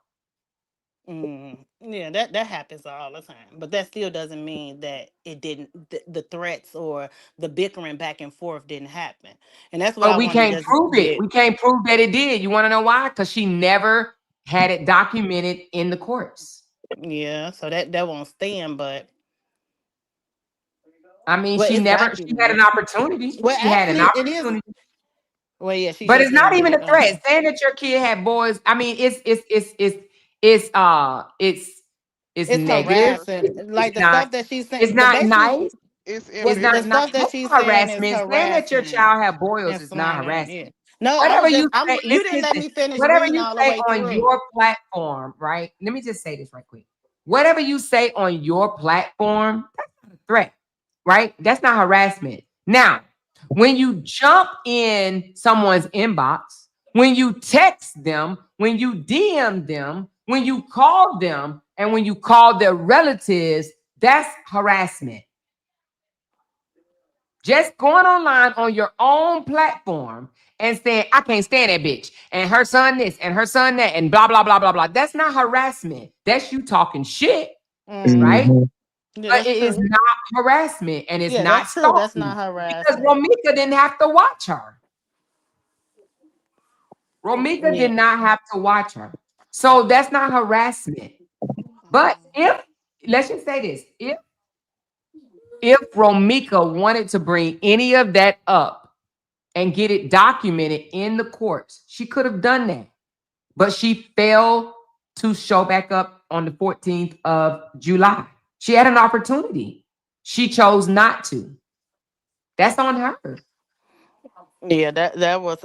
Yeah, that happens all the time, but that still doesn't mean that it didn't. The threats or the bickering back and forth didn't happen, and that's what But I we wanted to can't just prove it. get. We can't prove that it did. You want to know why? Because she never had it documented in the courts. Yeah, so that won't stand, but I mean, well, it's she had an documented. opportunity. Well, She had an actually, it is. opportunity. Well, yeah, she But just it's not didn't even do a it. threat. Saying that your kid had boys, I mean, it's It's negative. Embarrassing. harassing, like the stuff that she's saying. It's The not basically, nice. It's It's the not nice. stuff that embarrassing. That's she's saying is harassment. Saying that your harassing child had boils and is not slandering. harassment. Yeah. No, I Whatever was you just. I'm. say, You listen, didn't let listen. me finish Whatever reading you all the say way on through. your platform, right? Let me just say this right quick. Whatever you say on your platform, that's not a threat, right? That's not harassment. Now, when you jump in someone's inbox, when you text them, when you DM them, when you call them, and when you call their relatives, that's harassment. Just going online on your own platform and saying, I can't stand that bitch, and her son this, and her son that, and blah, blah, blah, blah, blah. That's not harassment. That's you talking shit, right? Mm-hmm. Mhm. Yeah, But that's it is true. not harassment, and it's Yeah, not that's true. That's stalking, not because harassment. Romika didn't have to watch her. Romika Yeah. did not have to watch her. So that's not harassment. But if, let's just say this, if Romika wanted to bring any of that up and get it documented in the courts, she could have done that. But she failed to show back up on the 14th of July. She had an opportunity. She chose not to. That's on her. Yeah, that was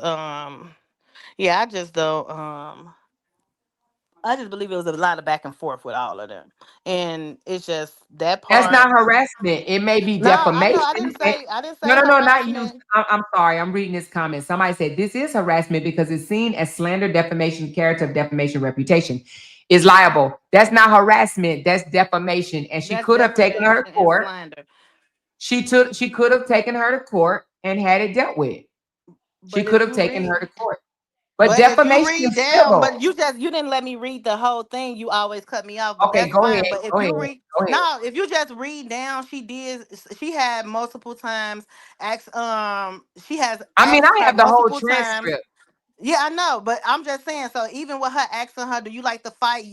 yeah, I just believe it was a lot of back and forth with all of them. And it's just that That's part. not harassment. It may be No, I know defamation. I didn't No, say no, no, not you. harassment. I'm sorry. I'm reading this comment. Somebody said this is harassment because it's seen as slander, defamation, character, defamation, reputation is liable. That's not harassment. That's defamation. And she That's could have taken her defamation to and court. slander. She could have taken her to court and had it dealt with. She But could if have you taken read her to court. But But if you defamation read is down, civil. but you didn't let me read the whole thing. You always cut me off, but Okay, that's go ahead. fine. But if Go ahead. you read Go ahead. no, if you just read down, she had multiple times she has I mean, asked I her have the whole multiple times. transcript. Yeah, I know, but I'm just saying. So even with her asking her, "Do you like to fight?"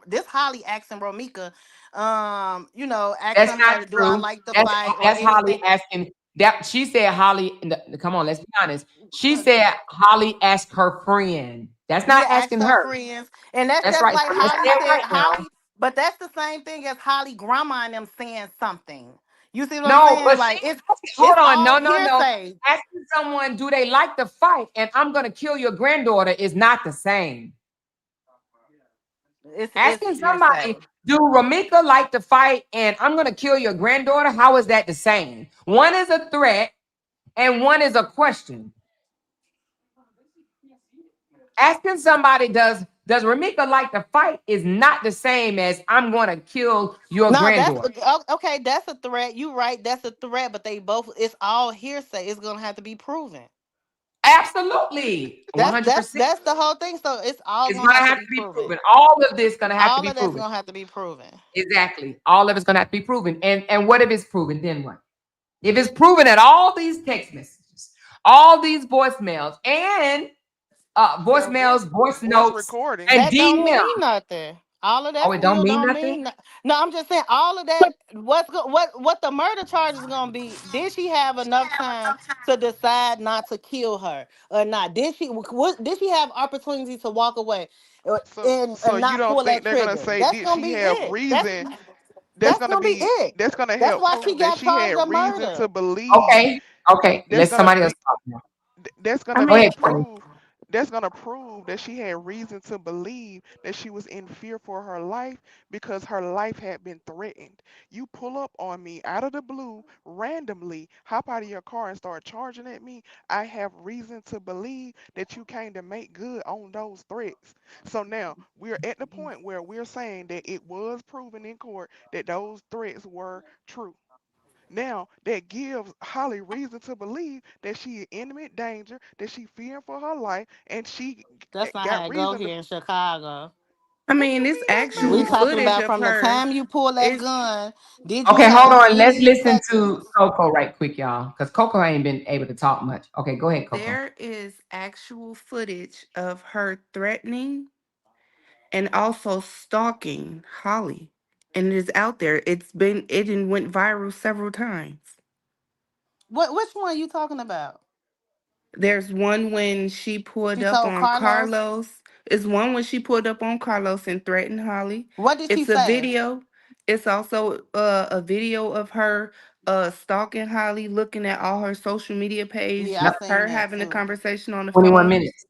This Holly asking Romika, That's asking not her, "Do I true. like to That's fight or that's Holly anything?" asking that. She said Holly. Come on, let's be honest. She said Holly asked her friend. That's Yeah, not ask asking her her. friends. And that's That's just right. like So let's Holly stay said, right now. Holly, but that's the same thing as Holly grandma and them saying something. You see what I'm No, saying? but Like she hold it's on. all No, no, no. hearsay. Asking someone, do they like to fight? And I'm gonna kill your granddaughter is not the same. It's Asking somebody, hearsay. do Ramika like to fight? And I'm gonna kill your granddaughter. How is that the same? One is a threat and one is a question. Asking somebody, does Ramika like to fight is not the same as I'm gonna kill your No, that's granddaughter. okay. That's a threat. You right. That's a threat. But they both. It's all hearsay. It's gonna have to be proven. Absolutely, That's that's 100%. that's the whole thing. So it's all It's gonna gonna have to have be to be proven. proven. All of this gonna have to All be of that's proven. gonna have to be proven. Exactly. All of it's gonna have to be proven. And what if it's proven? Then what? If it's proven that all these text messages, all these voicemails, and Their voicemails, voice voice notes, and recordings. That don't DM. mean nothing. All of Oh, that it don't still mean don't nothing. mean. No, I'm just saying all of that. What the murder charge is gonna be? Did she have enough time to decide not to kill her or not? Did she have opportunity to walk away So and you not don't pull think that they're gonna trigger? say That's did gonna she be have it. That's reason? That's that's gonna gonna be be it. that's gonna That's help why she prove that got she charged had of reason murder. to believe. Okay. Okay. That's Let gonna somebody else be talk now. that's I gonna Go mean, ahead, help Kelly. prove that's gonna prove that she had reason to believe that she was in fear for her life because her life had been threatened. You pull up on me out of the blue randomly, hop out of your car and start charging at me. I have reason to believe that you came to make good on those threats. So now we're at the point where we're saying that it was proven in court that those threats were true. Now that gives Holly reason to believe that she in imminent danger, that she fearing for her life, and she That's not got how it go reason to. here in Chicago. I What mean, you it's mean that's We actual not? talking footage about of from the her. time you pull that It's gun. Did you Okay, hold have on. Let's any listen to seconds? Coco right quick, y'all, because Coco ain't been able to talk much. Okay, go ahead, Coco. there is actual footage of her threatening and also stalking Holly. And it is out there. It done went viral several times. Which one you talking about? There's one when she pulled She up told on Carlos. Carlos. It's one when she pulled up on Carlos and threatened Holly. What did she It's a say? video. It's also a video of her stalking Holly, looking at all her social media page, Yeah, I Nope, seen her that having a too. conversation on the 21 phone. minutes.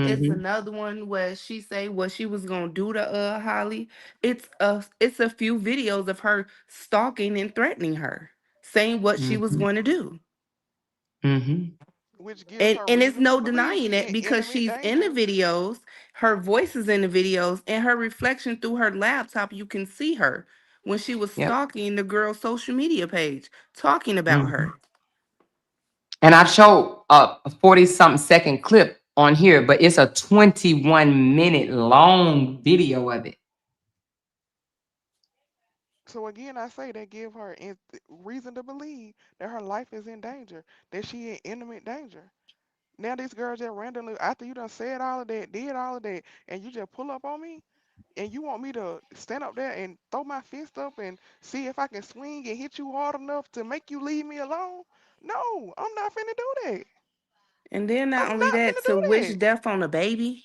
It's Mm-hmm. another one where she say what she was gonna do to Holly. It's a few videos of her stalking and threatening her, saying what she was Mm-hmm. going to do. Mm-hmm. Which gives And her and it's reason to no believe denying she it in because imminent she's in the danger. videos, her voice is in the videos, and her reflection through her laptop, you can see her when she was Yep. stalking the girl's social media page, talking about Mm-hmm. her. And I've showed a 40 something second clip on here, but it's a 21-minute long video of it. So again, I say that give her reason to believe that her life is in danger, that she in imminent danger. Now this girl just randomly, after you done said all of that, did all of that, and you just pull up on me, and you want me to stand up there and throw my fist up and see if I can swing and hit you hard enough to make you leave me alone? No, I'm not finna do that. And then I'm not only not that, finna to do wish that. death on a baby,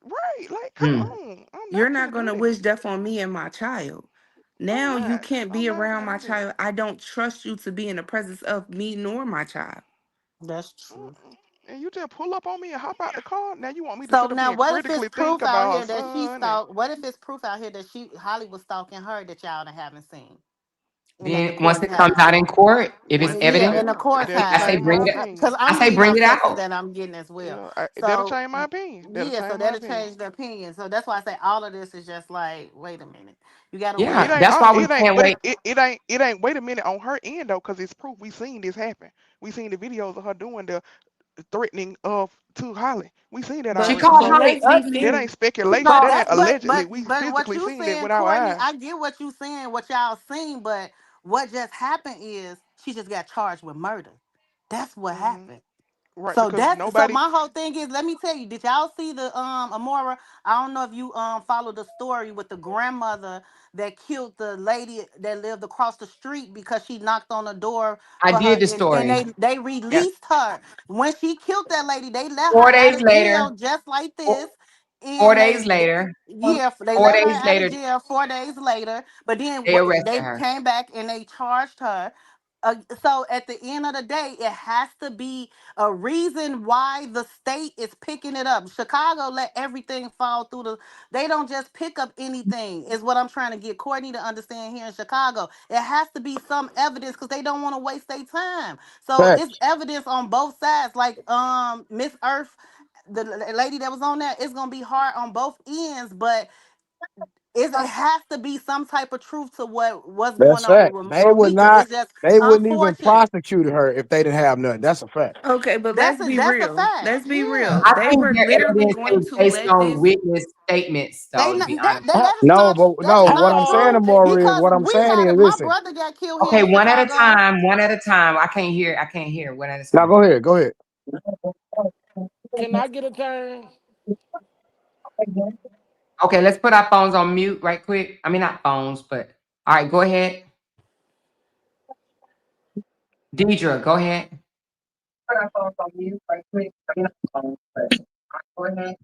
Right? Like, come Mm. on. I'm you're not not finna going do to that. wish death on me and my child. I'm Now you not. can't I'm be not around finna my do that. child. I don't trust you to be in the presence of me nor my child. That's true. Mm-mm. And you just pull up on me and hop out the car. Now you want me to So sit up now, here and what if it's critically think proof out about her here that she son and stalked? What if it's proof out here that Holly was stalking her that y'all haven't seen, and that the Then once court it comes has? out in court, if it's once it's Yeah, evidence, in the evident, court that'll I has, say change my bring it. because opinion. I I'm say getting bring those it texts out. that I'm getting as well. Yeah, that'll So change my opinion. That'll yeah, so change my that'll opinion. change the opinion. So that's why I say all of this is just like, wait a minute, you got to It Yeah, weigh. ain't. that's why we It ain't. can't Wait. wait. It ain't. Wait a minute on her end though, cause it's proof. We seen this happen. We seen the videos of her doing the threatening of to Holly. We seen that She But already. called but So Holly Let's be ugly. that serious. ain't She speculation. called. That ain't that's allegedly. We but what physically you seen it saying, with our Courtney, eyes. I get what you saying, what y'all seen, but what just happened is she just got charged with murder. That's what Hmm. happened. Right, So because that's so nobody. my whole thing is, let me tell you, did y'all see the Amora? I don't know if you followed the story with the grandmother that killed the lady that lived across the street because she knocked on the door I for did her, the and story. they Yeah. released her. When she killed that lady, they let her 4 days out of later. jail just like four this. four And days later. yeah, they Four let her days out of later, jail 4 days later. But then they arrested they her. came back and they charged her. So at the end of the day, it has to be a reason why the state is picking it up. Chicago let everything fall through the. They don't just pick up anything. Is what I'm trying to get Courtney to understand here in Chicago. It has to be some evidence because they don't want to waste their time. So it's Facts. evidence on both sides. Like Miss Earth, the lady that was on there, it's gonna be hard on both ends, but it has to be some type of truth to what's going That's on fact. with They would Romika. not. It's just They wouldn't even unfortunate. prosecute her if they didn't have nothing. That's a fact. Okay, but let's be That's a real. fact. Let's be real. Yeah. I They think were their literally evidence going is to based let on this. witness statements, They though, to not be that, honest. that No, but that no. is What not I'm saying, true Amore, because what I'm we saying had is, my listen. brother got killed here Okay, in one at a Chicago. time, one at a time. I can't hear. I can't hear. One at a Now time. go ahead. Go ahead. Can I get a turn? Okay, let's put our phones on mute right quick. I mean, not phones, but all right, go ahead. Deidre, go ahead. Put our phones on mute right quick. I mean, not phones, but go ahead.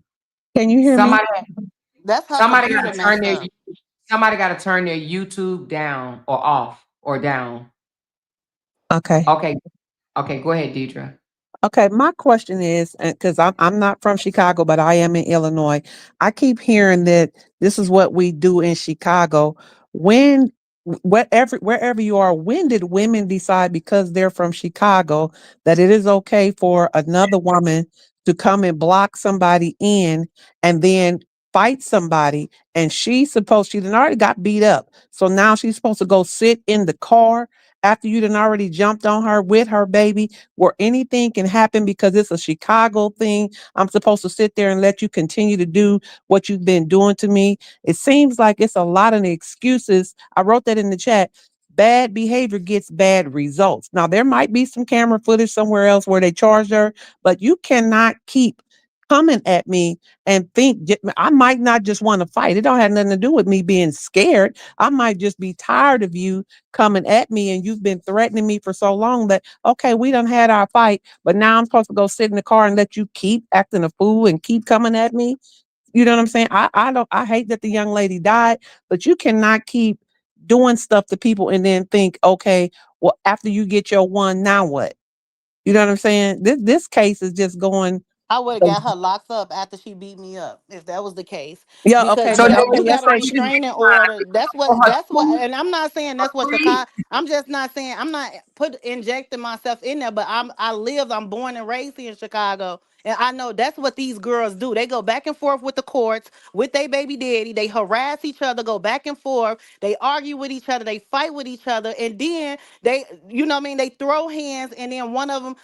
Can you hear me? Somebody, That's her somebody got computer to turn messed their, up. somebody got to turn their YouTube down or off or down. Okay. Okay, okay, go ahead, Deidre. Okay, my question is, because I'm not from Chicago, but I am in Illinois. I keep hearing that this is what we do in Chicago. When, wherever you are, when did women decide because they're from Chicago that it is okay for another woman to come and block somebody in and then fight somebody, and she done already got beat up, so now she's supposed to go sit in the car after you done already jumped on her with her baby, where anything can happen because it's a Chicago thing. I'm supposed to sit there and let you continue to do what you've been doing to me. It seems like it's a lot of excuses. I wrote that in the chat. Bad behavior gets bad results. Now, there might be some camera footage somewhere else where they charged her, but you cannot keep coming at me and think I might not just want to fight. It don't have nothing to do with me being scared. I might just be tired of you coming at me, and you've been threatening me for so long that okay, we done had our fight, but now I'm supposed to go sit in the car and let you keep acting a fool and keep coming at me. You know what I'm saying? I hate that the young lady died, but you cannot keep doing stuff to people and then think, okay, well, after you get your one, now what? You know what I'm saying? This case is just going. I would have got her locked up after she beat me up if that was the case. Yeah, Because okay, So but then okay, you you got let's a say she. restraining order. for her That's what food, and I'm not saying that's what free. Chicago. I'm just not saying I'm not injecting myself in there, but I'm born and raised here in Chicago. And I know that's what these girls do. They go back and forth with the courts, with their baby daddy. They harass each other, go back and forth. They argue with each other. They fight with each other. And then you know what I mean? They throw hands and then one of them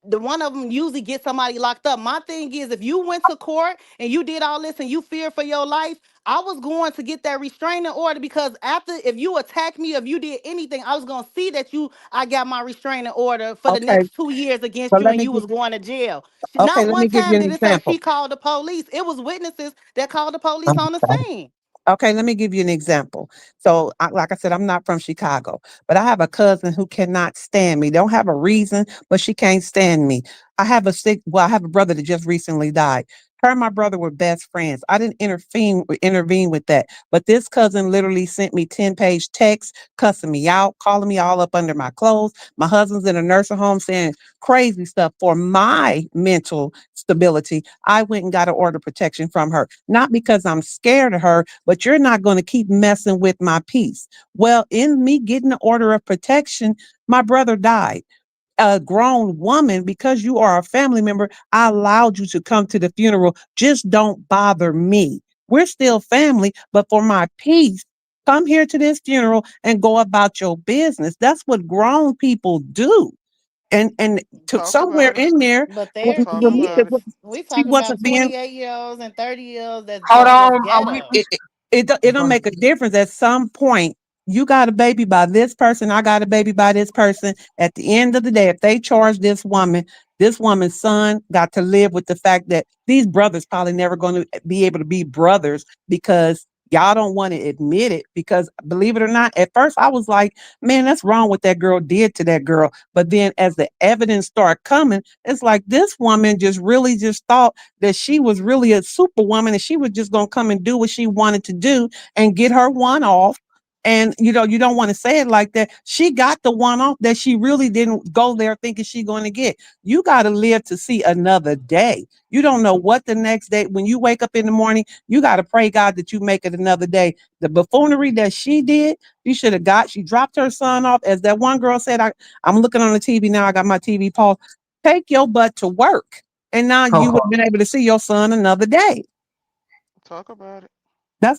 the one of them usually gets somebody locked up. My thing is, if you went to court and you did all this and you fear for your life, I was going to get that restraining order because after if you attack me, if you did anything, I was gonna see that I got my restraining order for the Okay, next 2 years against but you let and me you give. was going to jail. Okay, Not let one me give you time an did it say example. she called the police. It was witnesses that called the police on the scene. Okay, let me give you an example. So, like I said, I'm not from Chicago, but I have a cousin who cannot stand me. Don't have a reason, but she can't stand me. I have a brother that just recently died. Her and my brother were best friends. I didn't intervene with that. But this cousin literally sent me 10-page texts, cussing me out, calling me all up under my clothes. My husband's in a nursing home saying crazy stuff for my mental stability. I went and got an order of protection from her, not because I'm scared of her, but you're not going to keep messing with my peace. Well, in me getting the order of protection, my brother died. A grown woman, because you are a family member, I allowed you to come to the funeral. Just don't bother me. We're still family, but for my peace, come here to this funeral and go about your business. That's what grown people do. And to Talk somewhere about it. in there, But they're Talk about Ramita, it. kids. We she talking about wasn't being 28-year-olds and 30-year-olds Hold that's on. ghetto. it don't make a difference. At some point, you got a baby by this person, I got a baby by this person. At the end of the day, if they charge this woman, This woman's son got to live with the fact that these brothers probably never going to be able to be brothers because y'all don't want to admit it. Because believe it or not, at first I was like, man, that's wrong what that girl did to that girl. But then as the evidence started coming, it's like this woman just really just thought that she was really a superwoman and she was just going to come and do what she wanted to do and get her one off. And you don't want to say it like that. She got the one off that she really didn't go there thinking she going to get. You got to live to see another day. You don't know what the next day, when you wake up in the morning, you got to pray God that you make it another day. The buffoonery that she did, she dropped her son off. As that one girl said, I'm looking on the TV now. I got my TV paused. Take your butt to work. And now you would have been able to see your son another day. Talk about it.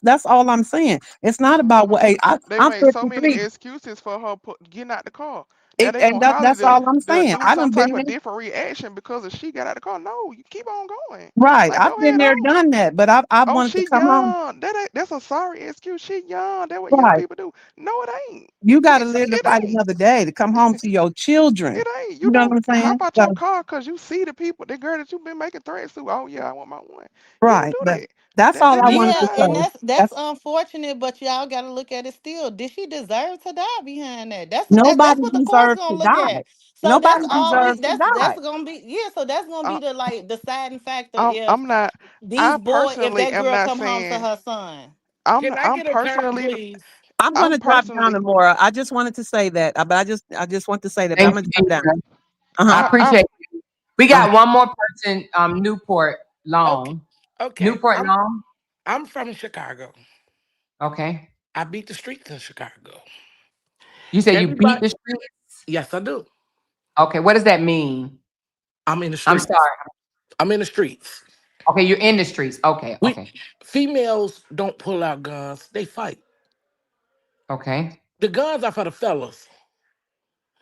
That's all I'm saying. It's not Talk about what about hey, it. They I'm made so many 53. excuses for her getting out the car. Now they And want Holly that's all I'm to saying. do I some done been type there. of different reaction because if she got out the car. No, you keep on going. Right. Like I've go been ahead there, on. done that, but I Oh, wanted to she come home. young. That's a sorry excuse. She young. That's what young Right. people do. No, it ain't. You got to It, live to it fight ain't. another day to come home to your children. It ain't. You You know don't what I'm hop saying? out So, your car because you see the people, the girl that you've been making threats to. Oh yeah, I want my one. You don't right. do But that. that's all That I be your wanted Yeah, to and time. say. that's That's unfortunate, but y'all got to look at it still. Did she deserve to die behind that? That's nobody what the court's deserves gonna to look die. at. So that's Nobody all we deserves to that's die. gonna be, yeah. So that's gonna I, be the like deciding factor if I'm not. these I boy if personally that am girl not come home to saying. her son. I'm. Can I I'm get a turn, personally. please? I'm I'm gonna drop down personally. to Laura. I just wanted to say that. But I just want to say that. But I'm Thank gonna you, drop down. Deidre. I Uh-huh. I. appreciate it. We Uh, got one more person, Newport Okay. Long. Okay. Newport Long. I'm from Chicago. Okay. I beat the streets in Chicago. You said you beat Everybody, the streets? yes, I do. Okay, what does that mean? I'm in the I'm streets. sorry. I'm in the streets. Okay, you're in the streets. Okay, We okay, females don't pull out guns. They fight. okay, The guns are for the fellas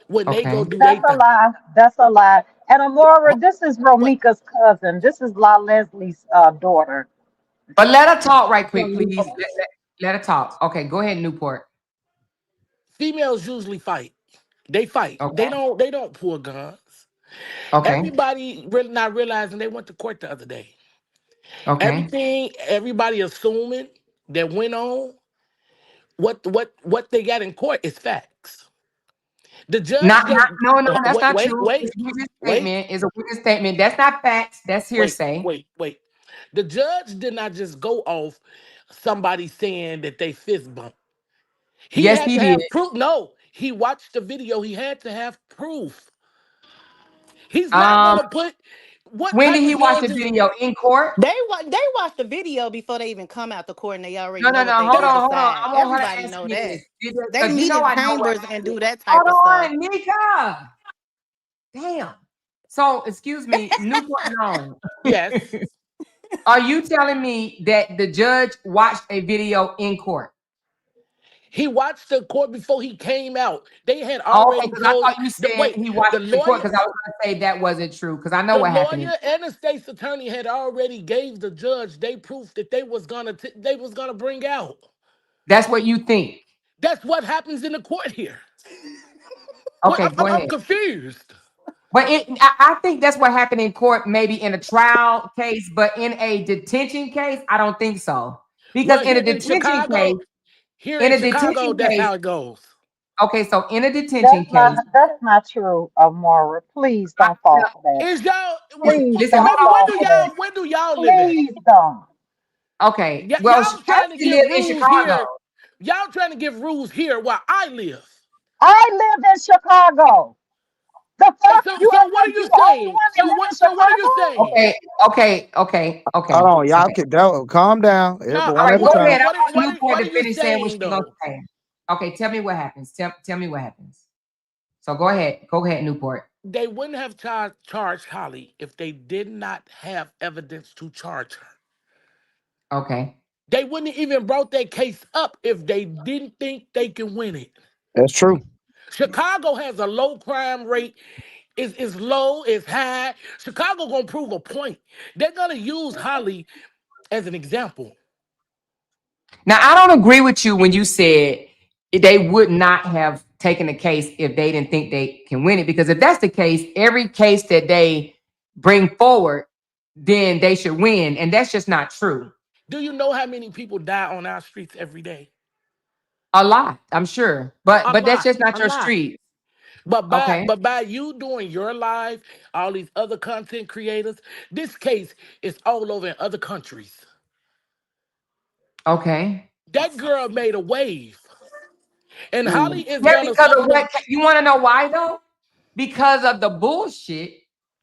when they go okay. do their That's a thing. lie. That's a lie. And Amora, this is What? Romika's cousin. This is La Leslie's daughter. But let her talk right quick, please. Let her talk. Okay, go ahead, Newport. Females usually fight. They fight. Okay, They don't pull guns. okay, Everybody really not realizing they went to court the other day. okay. Everybody assuming that went on, what they got in court is facts. The judge just No, that's wait, not wait, true. wait, It's a witness wait, statement. It's a witness statement. That's not facts. That's wait, hearsay. wait, wait. The judge did not just go off somebody saying that they fist bumped. He Yes, had he to did. have proof. No, he watched the video. He had to have proof. He's not Um, gonna put what when did type he of watch the judge is video in court? They watch the video before they even come out to court, and they already No, know no, what no. they Hold gonna on, hold on. decide. I want her to Everybody answer know me that. this They because you meet know in I know what chambers and happened. do that type of stuff. Hold on, Nika. Damn. So, excuse me, Newport Long. yes. Are you telling me that the judge watched a video in court? He watched the court before he came out. They had Oh, okay, already because I told thought you the said wait, he watched the it in court lawyer, because I was going to say that wasn't true because I know the what happened in lawyer court. and the state's attorney had already gave the judge they proof that they was gonna bring out. That's what you think. That's what happens in the court here. What Okay, go I'm ahead. confused. But I think that's what happened in court, maybe in a trial case, but in a detention case, I don't think so. Because Well, here in Chicago, in a detention that's case, how it goes. okay, so in a detention case, That's not true, Amora. Please I, don't fall for that. Is y'all Please listen, don't hold baby, on. fall for that. where do y'all live at? Please don't. Okay, well, Y'all I trying to actually give live in rules Chicago. here. Y'all trying to give rules here where I live. I live in Chicago. The fuck? You So act what are like you you the only saying? one that live in So what are you Chicago? saying? Hold Okay. on, y'all Okay. can calm down. No, Everybody All one right, at a go time. ahead. I want Newport what are to you finish saying what saying she's gonna though? say. Okay, tell me what happens. Tell me what happens. So go ahead. Go ahead, Newport. They wouldn't have charged Holly if they did not have evidence to charge her. Okay. They wouldn't even brought that case up if they didn't think they can win it. That's true. Chicago has a low crime rate. It's low, it's high. Chicago gonna prove a point. They're gonna use Holly as an example. Now I don't agree with you when you said they would not have taking the case if they didn't think they can win it. Because if that's the case, every case that they bring forward, then they should win. And that's just not true. Do you know how many people die on our streets every day? A lot, I'm sure. A But that's lot, just not a your lot. street. But Okay. by you doing your live, all these other content creators, this case is all over in other countries. Okay. That girl made a wave, and Holly is Yeah, one of because some of of them. what you want to know why though? Because of the bullshit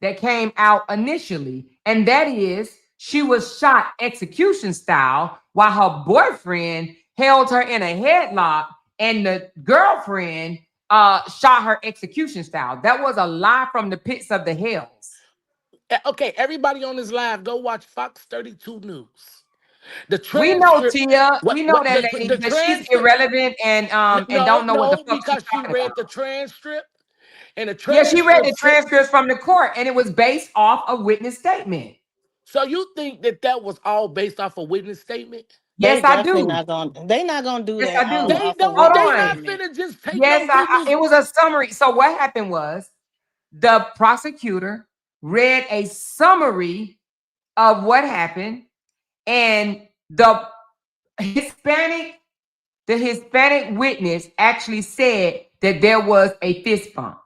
that came out initially. And that is she was shot execution style while her boyfriend held her in a headlock and the girlfriend shot her execution style. That was a lie from the pits of the hells. Okay, everybody on this live, go watch Fox 32 News. The We know transcript, Tia, we know what that lady, the but she's transcript. irrelevant and No, don't know what the no, fuck she's because she talking read about. the transcript, and the Yeah, she read transcript the said. transcripts from the court and it was based off a witness statement. So you think that that was all based off a witness statement? They Yes, I definitely do. not gonna. They not gonna do Yes, that I all do. They off a don't. Hold They witness not on. statement. finna just take Yes, no witness. it was a summary. So what happened was the prosecutor read a summary of what happened, and Hispanic, the Hispanic witness actually said that there was a fist bump.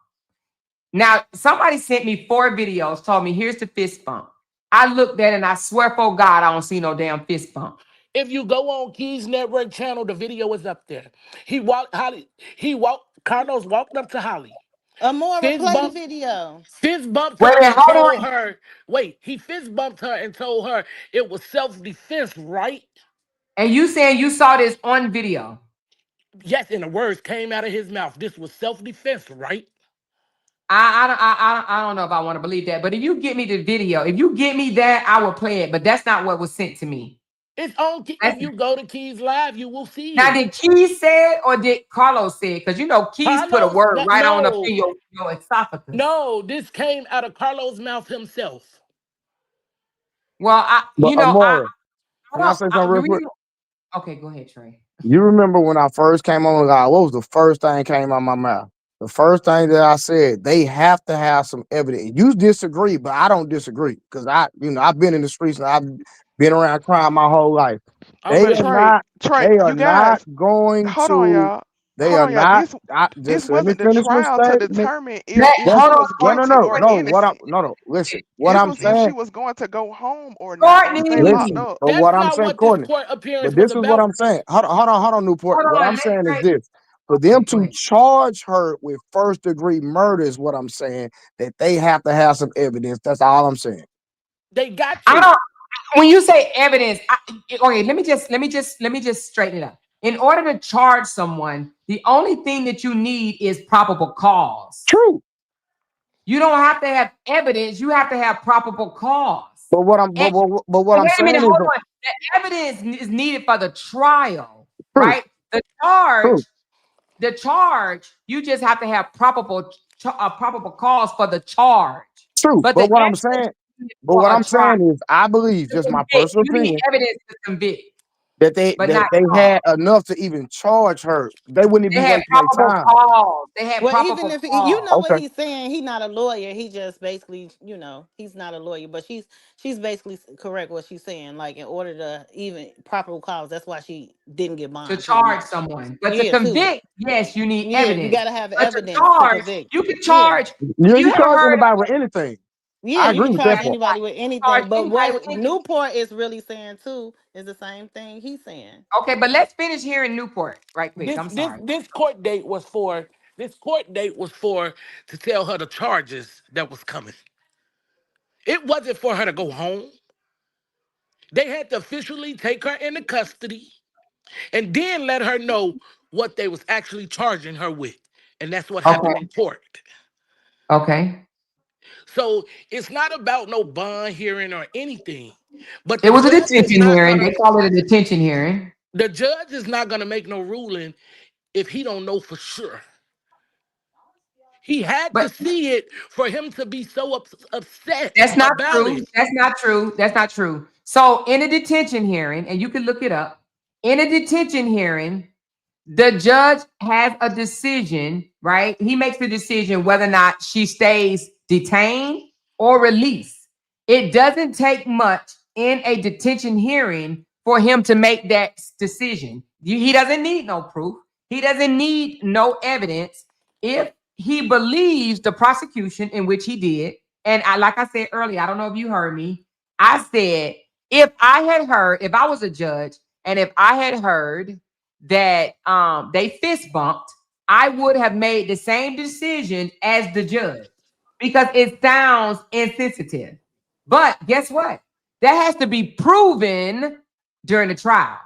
Now, somebody sent me 4 videos, told me here's the fist bump. I looked at it and I swear for God, I don't see no damn fist bump. If you go on Keys Network channel, the video is up there. He walked Holly. He walked. Carlos walked up to Holly. Amora, Fist play the bump. video. Fist bumped Wait her a minute, and hold told on. her. Wait, he fist bumped her and told her it was self defense, right? And you saying you saw this on video? Yes, and the words came out of his mouth. This was self defense, right? I don't know if I want to believe that, but if you get me the video, if you get me that, I will play it. But that's not what was sent to me. It's on. That's, If you go to Keys Live, you will see now, it. did Keys say it or did Carlos say it? Because you know Keys put a Carlos, word right on up in no, your esophagus. no, this came out of Carlos' mouth himself. Well, But Amora, can I say something the real quick? reason. Okay, go ahead, Trey. You remember when I first came on God, what was the first thing came out of my mouth? The first thing that I said, they have to have some evidence. You disagree, but I don't disagree because I've been in the streets and I've been around crime my whole life. I'm They But are ready. Trey, not, Trey, they are you not guys, going hold on, to, y'all. they Hold are on, y'all. not, This just let me wasn't the finish my trial to statement. determine if That's she Hold on, was no, no, guilty no, or no. innocent. No. Listen, what It I'm was if she saying, was going to go home or not and stay locked Courtney. listen, up. but That's what I'm not saying, what this Courtney. court appearance But was this is what about. I'm saying. Hold on, Newport. Hold What on. I'm Let saying is Trey. this: for Okay, them go to ahead. charge her with first degree murder is what I'm saying. That they have to have some evidence. That's all I'm saying. They got I to. don't. When you say evidence, okay, let me just straighten it up. In order to charge someone, the only thing that you need is probable cause. True. You don't have to have evidence. You have to have probable cause. But what I'm And but what I'm wait a minute, saying is hold that on. The evidence is needed for the trial, true, right? true, The charge, you just have to have probable cause for the charge. true. But the evidence But for what a I'm trial saying is, I believe, to just my convict, personal you need opinion, evidence to convict, that they but that not they charge. had enough to even charge her. They wouldn't even They be had wasting their probable time. cause. They had Well, even probable if you cause. know what Okay. he's saying, he's not a lawyer. He just basically, he's not a lawyer. But she's basically correct what she's saying. Like in order to even proper cause, that's why she didn't get To bond, pretty charge much. someone. But to Yeah, too. convict, yes, you need Yeah, you evidence. got to have But to evidence to charge, convict. you can Yeah, charge. You You can haven't charge heard anybody of with anything. yeah, I you agree can with charge that part. anybody with charge anything. But anybody what with anything. Newport is really saying too is the same thing he's saying. Okay, but let's finish here in Newport right quick. I'm sorry. This court date was for to tell her the charges that was coming. It wasn't for her to go home. They had to officially take her into custody and then let her know what they was actually charging her with. And that's what happened Okay. in court. Okay. So it's not about no bond hearing or anything. But It was a detention hearing. They call it a detention hearing. the judge is not gonna make no ruling if he don't know for sure. He had to But see it for him to be so upset that's not about true. it. That's not true. That's not true. So in a detention hearing, and you can look it up, in a detention hearing, the judge has a decision, right? He makes the decision whether or not she stays detained or released. It doesn't take much in a detention hearing for him to make that decision. He doesn't need no proof. He doesn't need no evidence. If he believes the prosecution, in which he did, and like I said earlier, I don't know if you heard me, I said, if I was a judge, and if I had heard that they fist bumped, I would have made the same decision as the judge because it sounds insensitive. But guess what? That has to be proven during the trial.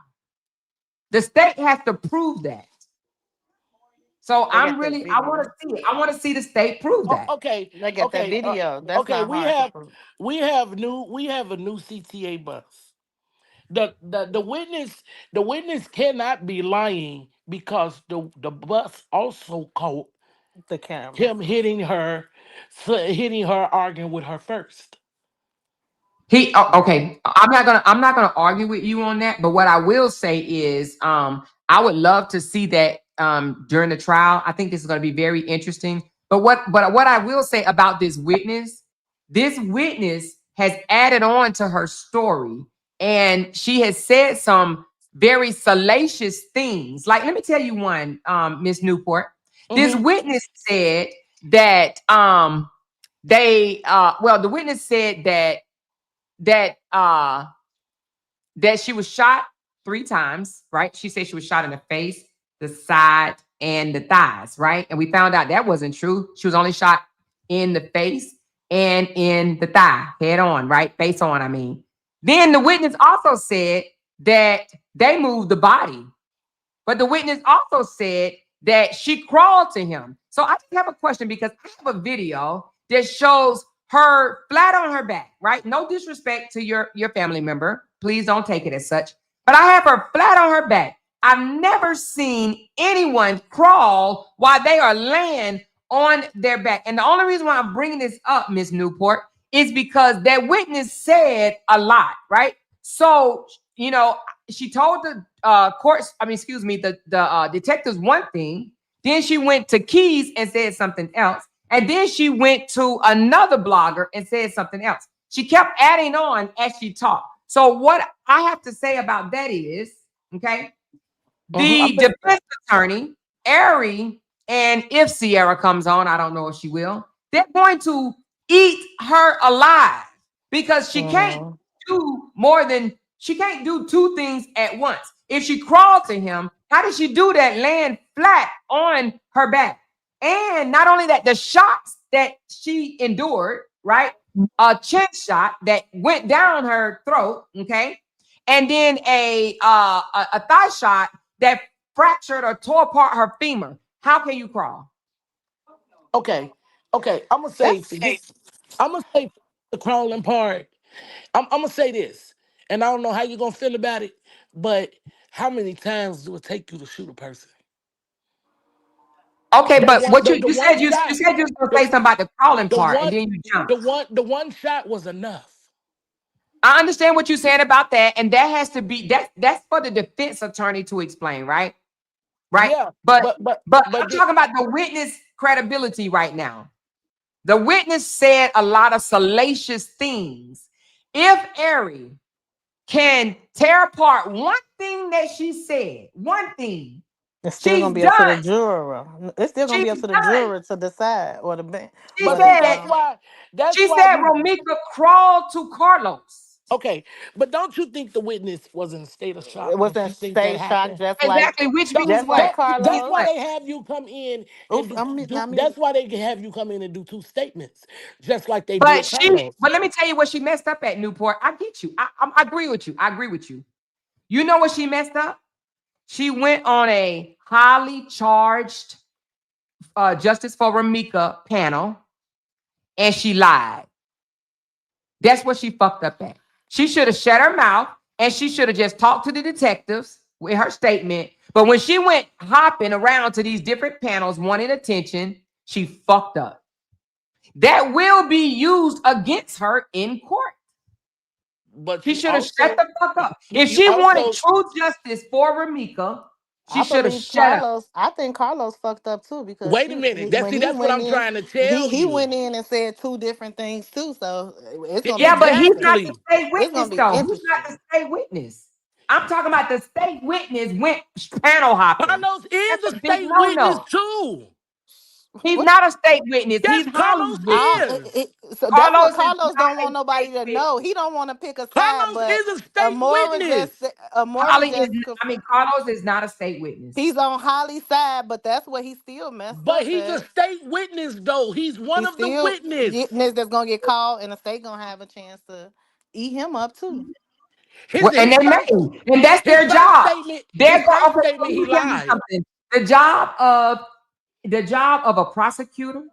The state has to prove that. So They got that I want video. to see it. I want to see the state prove that. Okay, They got that video. That's okay. not We hard to have prove. we have a new CTA bus. The witness cannot be lying because the bus also caught The camera. him hitting her arguing with her first. Okay. I'm not gonna argue with you on that. But what I will say is, I would love to see that during the trial. I think this is gonna be very interesting. But what I will say about this witness has added on to her story, and she has said some very salacious things. Like, let me tell you one, Miss Newport. This Mm-hmm. witness said that the witness said that she was shot 3 times, right? She said she was shot in the face, the side, and the thighs, right? And we found out that wasn't true. She was only shot in the face and in the thigh, head on, right? Face on, I mean. Then the witness also said that they moved the body. But the witness also said that she crawled to him. So I just have a question, because I have a video that shows her flat on her back, right? No disrespect to your family member. Please don't take it as such. But I have her flat on her back. I've never seen anyone crawl while they are laying on their back. And the only reason why I'm bringing this up, Miss Newport, is because that witness said a lot, right? So, she told the the detectives one thing, then she went to Keys and said something else, and then she went to another blogger and said something else. She kept adding on as she talked. So what I have to say about that is, okay, the defense attorney, Ari, and if Sierra comes on, I don't know if she will, they're going to eat her alive because she can't she can't do 2 things at once. If she crawled to him, how did she do that laying flat on her back? And not only that, the shots that she endured, right? A chin shot that went down her throat, okay? And then a thigh shot that fractured or tore apart her femur. How can you crawl? Okay. I'm gonna say for this. I'm gonna say for the crawling part. I'm gonna say this, and I don't know how you're gonna feel about it, but how many times do it take you to shoot a person? Okay, but what The you one said you shot, said you was gonna the, say something about the crawling the part, one and then you jumped. the one shot was enough. I understand what you're saying about that, and that has to be that's for the defense attorney to explain, right? Right. Yeah, But I'm but talking about the witness credibility right now. The witness said a lot of salacious things. If Ari can tear apart one thing that she said, one thing, It's still she's gonna be up to the done. juror. It's still gonna She's be up to the done. juror to decide, or the bench. She but But see, said that's she why said you Romika crawled to Carlos. okay. But don't you think the witness was in a state of shock it when was she in think that state shock, happened? Exactly, which means just what? like Which That's means why Carlos. what? they have you come in and Oops, I mean, that's why they can have you come in and do 2 statements, just like they But did Carlos. let me tell you what she messed up at, Newport. I get you. I agree with you. I agree with you. You know what she messed up? She went on a highly charged Justice for Ramika panel, and she lied. That's what she fucked up at. She should have shut her mouth, and she should have just talked to the detectives with her statement. But when she went hopping around to these different panels wanting attention, she fucked up. That will be used against her in court. But She you should have shut also the fuck up. If you she wanted also true justice for Ramika, She I should have believe shut up. Carlos. I think Carlos fucked up too because Wait a minute. when he That's what went I'm in, trying to tell he you. went in and said two different things too. So it's gonna be Yeah, but he's interesting. not the Exactly. state It's gonna witness be though. He's not the interesting. state witness. I'm talking about the state witness went panel hopping. Carlos is That's a a big state witness no-no. too. He's What? not a state witness. Yes, He's Holly's Carlos witness. All, is. so that's what Carlos is Carlos not don't a want nobody state to witness. know. He don't want to pick a side, Carlos but is a state witness. Holly Amora is. just I mean, Carlos is not a state witness. he's on Holly's side, but that's what he still messed But up he's a at. state witness, though. He's one He's of the still witness. witness that's gonna get called, and the state gonna have a chance to eat him up too. His Well, and his they first may, and that's his their first job. statement They're his going. first Okay, so statement let he me tell you lied. something. The job of a prosecutor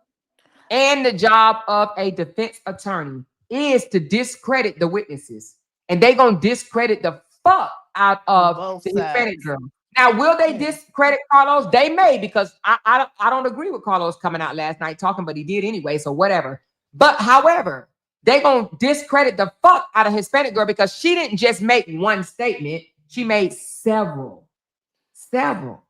and the job of a defense attorney is to discredit the witnesses. And they're going to discredit the fuck out On of both the Hispanic sides. girl. Now, will they Yeah. discredit Carlos? They may, because I don't agree with Carlos coming out last night talking, but he did anyway, so whatever. But however, they're going to discredit the fuck out of Hispanic girl because she didn't just make one statement. She made several. Several.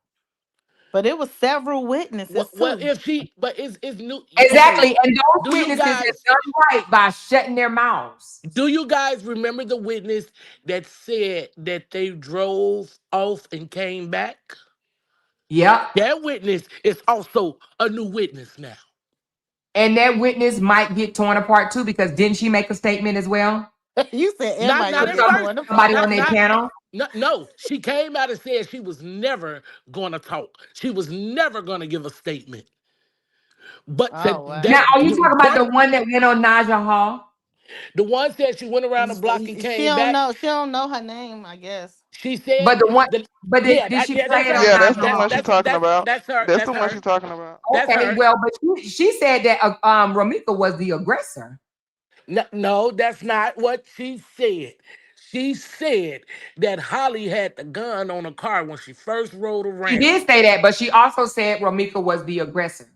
But it was several witnesses Well, too. if she, but it's new. Okay, Exactly. And those do you witnesses have guys done right by shutting their mouths. remember the witness that said that they drove off and came back? Yep. That witness is also a new witness now. And that witness might get torn apart too, because didn't she make a statement as well? You said Not everybody not gonna at get first. torn Somebody apart. on Not their not panel. no, no. She came out and said she was never gonna talk. She was never gonna give a statement. But Oh that Now, wow. are you talking about that the one that went on Naja Hall? the one said she went around the block and She came don't back. know. She don't know her name, I guess. She said But the one, that but yeah, did she that's play it her. on Yeah, that's Naja the That's Hall? one she's that's talking that's about. that's her. That's That's the one her. she's talking about. That's Okay, her. well, but she said that Ramika was the aggressor. No, no, that's not what she said. She said that Holly had the gun on the car when she first rode She around. did say that, but she also said Ramika was the aggressor.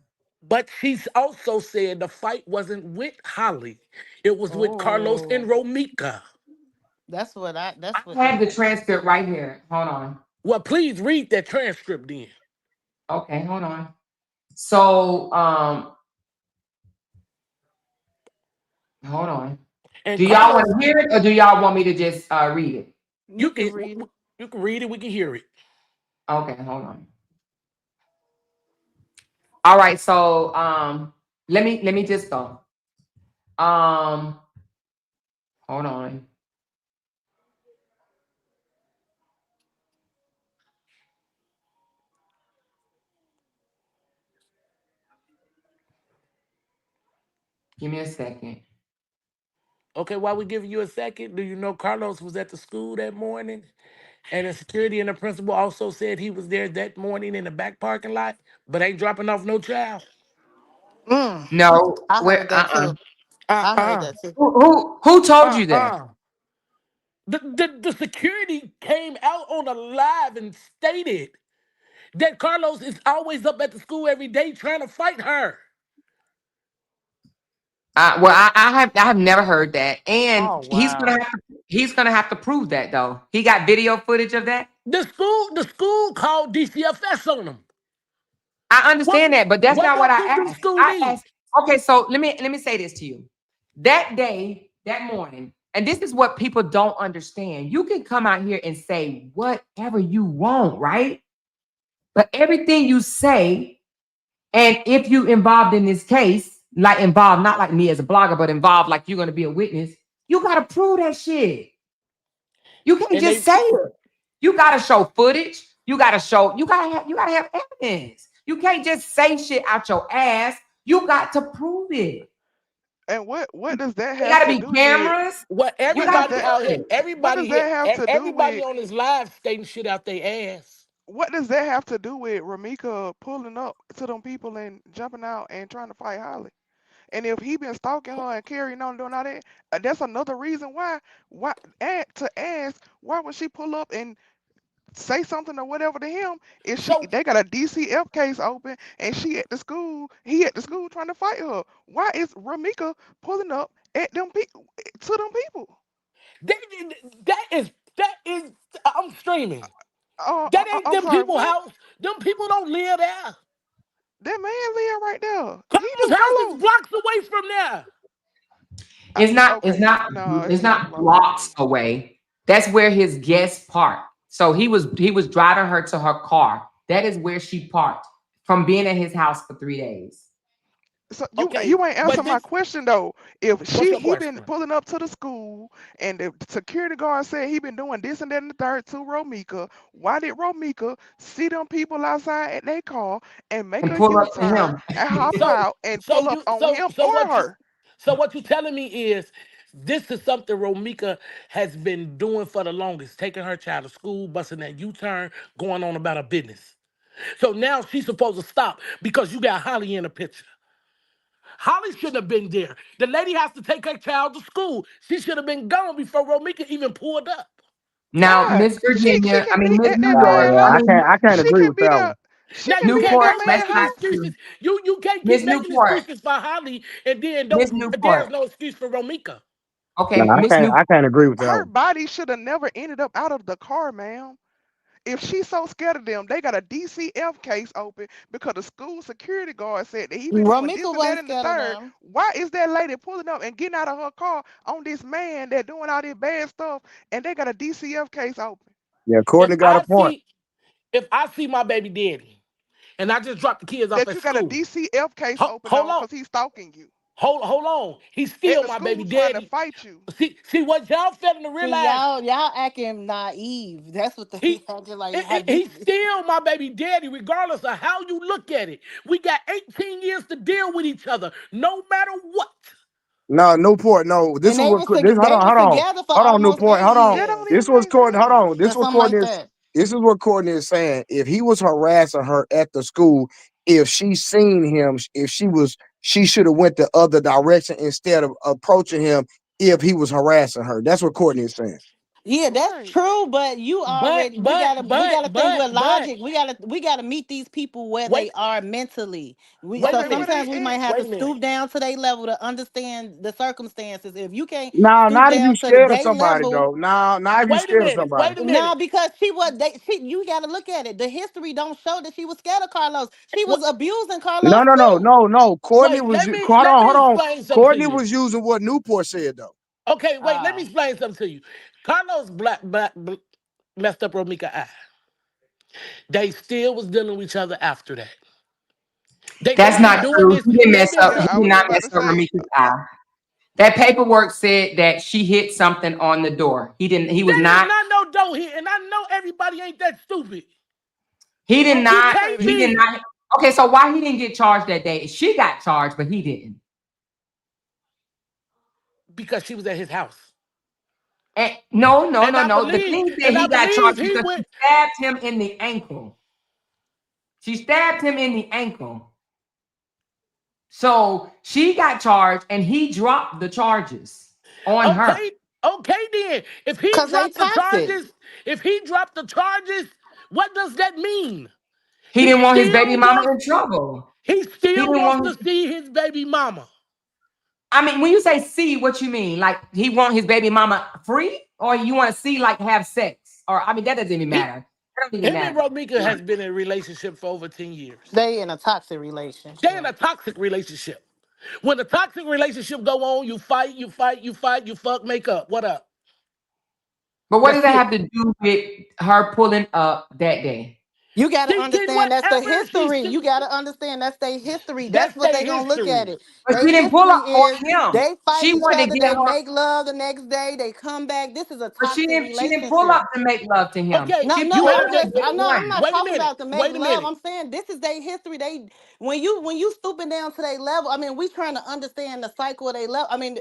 But she's also said the fight wasn't with Holly. It was with Carlos and Oh, Romika. that's what I have the transcript right here. Hold on. Well, please read that transcript then. Okay, hold on. So, hold on. And Do y'all want Carlos, to hear it or do y'all want me to just read it? you you can can read it. you can read it, we can hear it. Okay, hold on. All right, so let me just go. Um, hold on. Give me a second. Okay, while we giving you a second, do you know Carlos was at the school that morning? And the security and the principal also said he was there that morning in the back parking lot, but ain't dropping off no child. Mm, No, I where heard that too. I heard Uh-uh. that too. who told you that? Uh-uh. The security came out on a live and stated that Carlos is always up at the school every day trying to fight her. Well, I have never heard that, and Oh wow. he's gonna have to prove that though. He got video footage of that. The school called DCFS on him. I What understand that, but that's what not what I else does the asked. school I need? asked. Okay, so let me say this to you. That day, that morning, and this is what people don't understand. You can come out here and say whatever you want, right? But everything you say, and if you involved in this case, like involved, not like me as a blogger, but involved like you're gonna be a witness, you gotta prove that shit. You can't And just they say it. You gotta show footage. You gotta have evidence. You can't just say shit out your ass. You got to prove it. And what does that There have gotta to be do with cameras. what You what does gotta everybody that out prove here, it. what does that have to do everybody with on this live stating shit out their ass. what does that have to do with Ramika pulling up to them people and jumping out and trying to fight Holly? And if he been stalking her and carrying on doing all that, that's another reason why to ask why would she pull up and say something or whatever to him if she So they got a DCF case open and he at the school trying to fight her. Why is Ramika pulling up at them people to them people? they, that is I'm streaming. That ain't I'm them sorry, people what? house. Them people don't live there. That man live right there. He Carlos' do house is Carlos. blocks away from there. It's not, it's Okay, not, no, it's it's not not blocks blocks away. away. That's where his guest parked. So he was driving her to her car. That is where she parked from being at his house for 3 days. So Okay, you ain't answer but my this, question though. If what's your he been question? pulling up to the school and the security guard said he been doing this and that and the third to Romika, why did Romika see them people outside at their car and make And a pull up to U-turn him. and hop So out and so pull up you on so him so or what you her? so what you telling me is this is something Romika has been doing for the longest, taking her child to school, busting that U-turn, going on about her business. So now she's supposed to stop because you got Holly in the picture. Holly shouldn't have been there. The lady has to take her child to school. She should have been gone before Romika even pulled up. Now, Why? Miss She Virginia, I can mean be Miss at New that York, man Yeah, I house. mean I can't She agree can with be that there. one. She Now can you be at can't Newport, that keep let's man making not house. excuses. do You can't Miss keep making Newport. excuses for Holly and then Miss don't there's Newport. no excuse for Romika. No, Okay, Miss I Newport. can't agree with that Her one. body should have never ended up out of the car, ma'am. If she's so scared of them, they got a DCF case open because the school security guard said that he been doing this Romika and that wasn't and the scared of third. them. Why is that lady pulling up and getting out of her car on this man that doing all this bad stuff and they got a DCF case open? Yeah, If Courtney got a I point. see if I see my baby daddy and I just dropped the kids off That at you got a school, DCF case open hold on on, because he's stalking you hold on. He's at still the my baby school trying to daddy. fight you. See what y'all failing to See, realize. y'all acting naive. That's what they He acting like. How he's this? still my baby daddy, regardless of how you look at it. We got 18 years to deal with each other, no matter what. No, Newport. No, this And was what this. they was together for Hold on, almost Newport. 8 Hold on. That don't years even This was make Courtney. Hold sense. on. or something like that. This is what Courtney is saying. If he was harassing her at the school, if she seen him, if she should have went the other direction instead of approaching him. If he was harassing her, that's what Courtney is saying. Yeah, that's Right. true, but you But already but we but gotta think but with but logic. We gotta meet these people where wait they are mentally. wait a So Where minute. they sometimes we at? might have Wait to a minute. stoop down to their level to understand the circumstances. If you can't No, stoop not if you down to the scared of day somebody level, though. No, not if you Wait a scared of minute. somebody. Wait a no, minute. because you gotta look at it. The history don't show that she was scared of Carlos. She What, was abusing Carlos No, too. No. Courtney wait, was. Hold let on, me hold on. explain something to Courtney you. was using what Newport said though. Okay, wait, let me Ah. explain something to you. Carlos messed up Romika eye. They still was dealing with each other after that. They've That's been not doing true. this. He didn't They've mess been up. Yeah, He see, I did was just not about mess to up say. Ramika's eye. That paperwork said that she hit something on the door. He didn't. He was that is not. not no dough here, and I know everybody ain't that stupid. He did Why would You you not. say can't He that? did be not. Okay, so why he didn't get charged that day? She got charged, but he didn't. because she was at his house, And no, no, and no, I no. The believe, thing that and I he got believe charged he because she went. stabbed him in the ankle. She stabbed him in the ankle. So she got charged, and he dropped the charges on her. Okay, okay, then if he Cause they dropped the toxic. charges, if he dropped the charges, what does that mean? He He didn't want his baby still mama wants. in trouble. He He still didn't wants want to his. see his baby mama. I mean, when you say see, what you mean? Like he want his baby mama free, or you want to see like have sex, or I mean that doesn't even He, matter. That don't even him and matter. Romika has been in a relationship for over 10 years. They in a toxic They in relationship. a toxic relationship. When a toxic relationship go on, you fight, you fight, you fight, you fuck, make up. What up? But what does That's that have it. to do with her pulling up that day? You got to She did understand that's the whatever she history. should. You got to understand that's their history. That's That's what their they gonna look at history. it. But Their she didn't pull history up on is him. they fight She each wanted to other. get They her, make love the next day. They come back. This is a but toxic she didn't pull relationship. up to make love to him. Okay, No, She no, you pulled have up to to get I know. I'm one. not wait a talking minute. about to make Wait a love. minute. I'm saying this is their history. They when you stooping down to their level. I mean, we trying to understand the cycle of their level. I mean,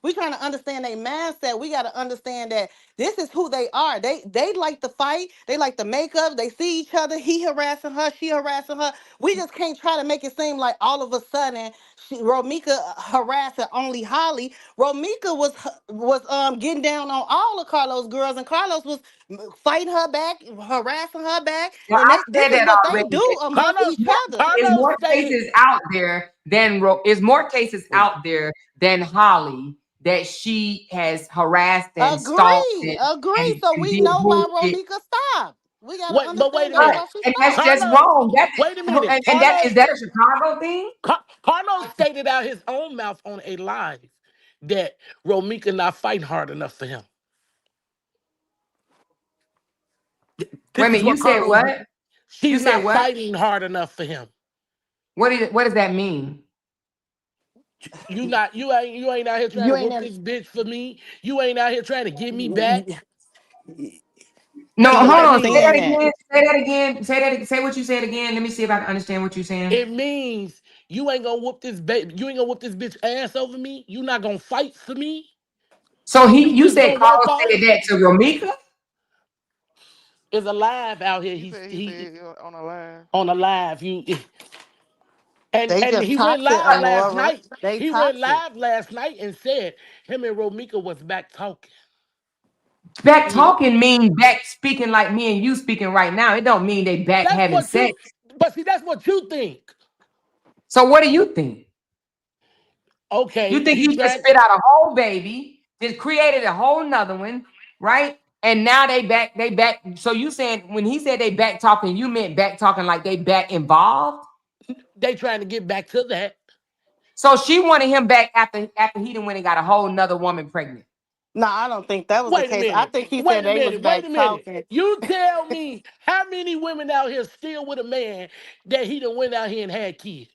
we trying to understand their mindset. We got to understand that this is who they are. They like to fight. They like to make up. They see each other. He harassing her. She harassing her. We just can't try to make it seem like all of a sudden Romika harassing only Holly. Romika was getting down on all of Carlos girls, and Carlos was fighting her back, harassing her back, Well, and I this said is that what they already. do amongst each other. Is Carlos more stated. cases out there than is more cases out there than Holly that she has harassed and stalked Agree, agree. and, So and we did know why bullshit. Romika stopped. We gotta Wait, but wait understand a that's Right. why minute. she And that's stopped. just Carlos, wrong. That wait a minute. and that is that a Chicago thing? Carlos stated out his own mouth on a live that Romika not fighting hard enough for him. Wait a This is minute, you what said Carlos. what? You She's said not what? fighting hard enough for him. What does that mean? You ain't out here trying You to ain't whoop in. this bitch for me. You ain't out here trying to get me back. No, See hold what that on. Say that means? Understand that. again. Say that again. Say what you said again. Let me see if I can understand what you're saying. It means you ain't gonna whoop this baby. You ain't gonna whoop this bitch ass over me. You not gonna fight for me. So You you just said gonna walk Carl said off. that to Romika? Is alive out here. He said on a live. On a live. And They and just he went toxic, live last Amora. night. They He went toxic. live last night and said him and Romika was back talking. Back Yeah. talking mean back speaking like me and you speaking right now. It don't mean they back That's having what sex. you. But see, that's what you think. So what do you think? You Okay, think he he just tried. spit out a whole baby, just created a whole nother one, right? And now they back. So you saying when he said they back talking, you meant back talking like they back involved? They trying to get back to that. So she wanted him back after he done went and got a whole nother woman pregnant. No, I don't think that was the Wait a case. I minute. think he Wait said a they was minute. Wait a back minute. talking. You tell me how many women out here still with a man that he done went out here and had kids.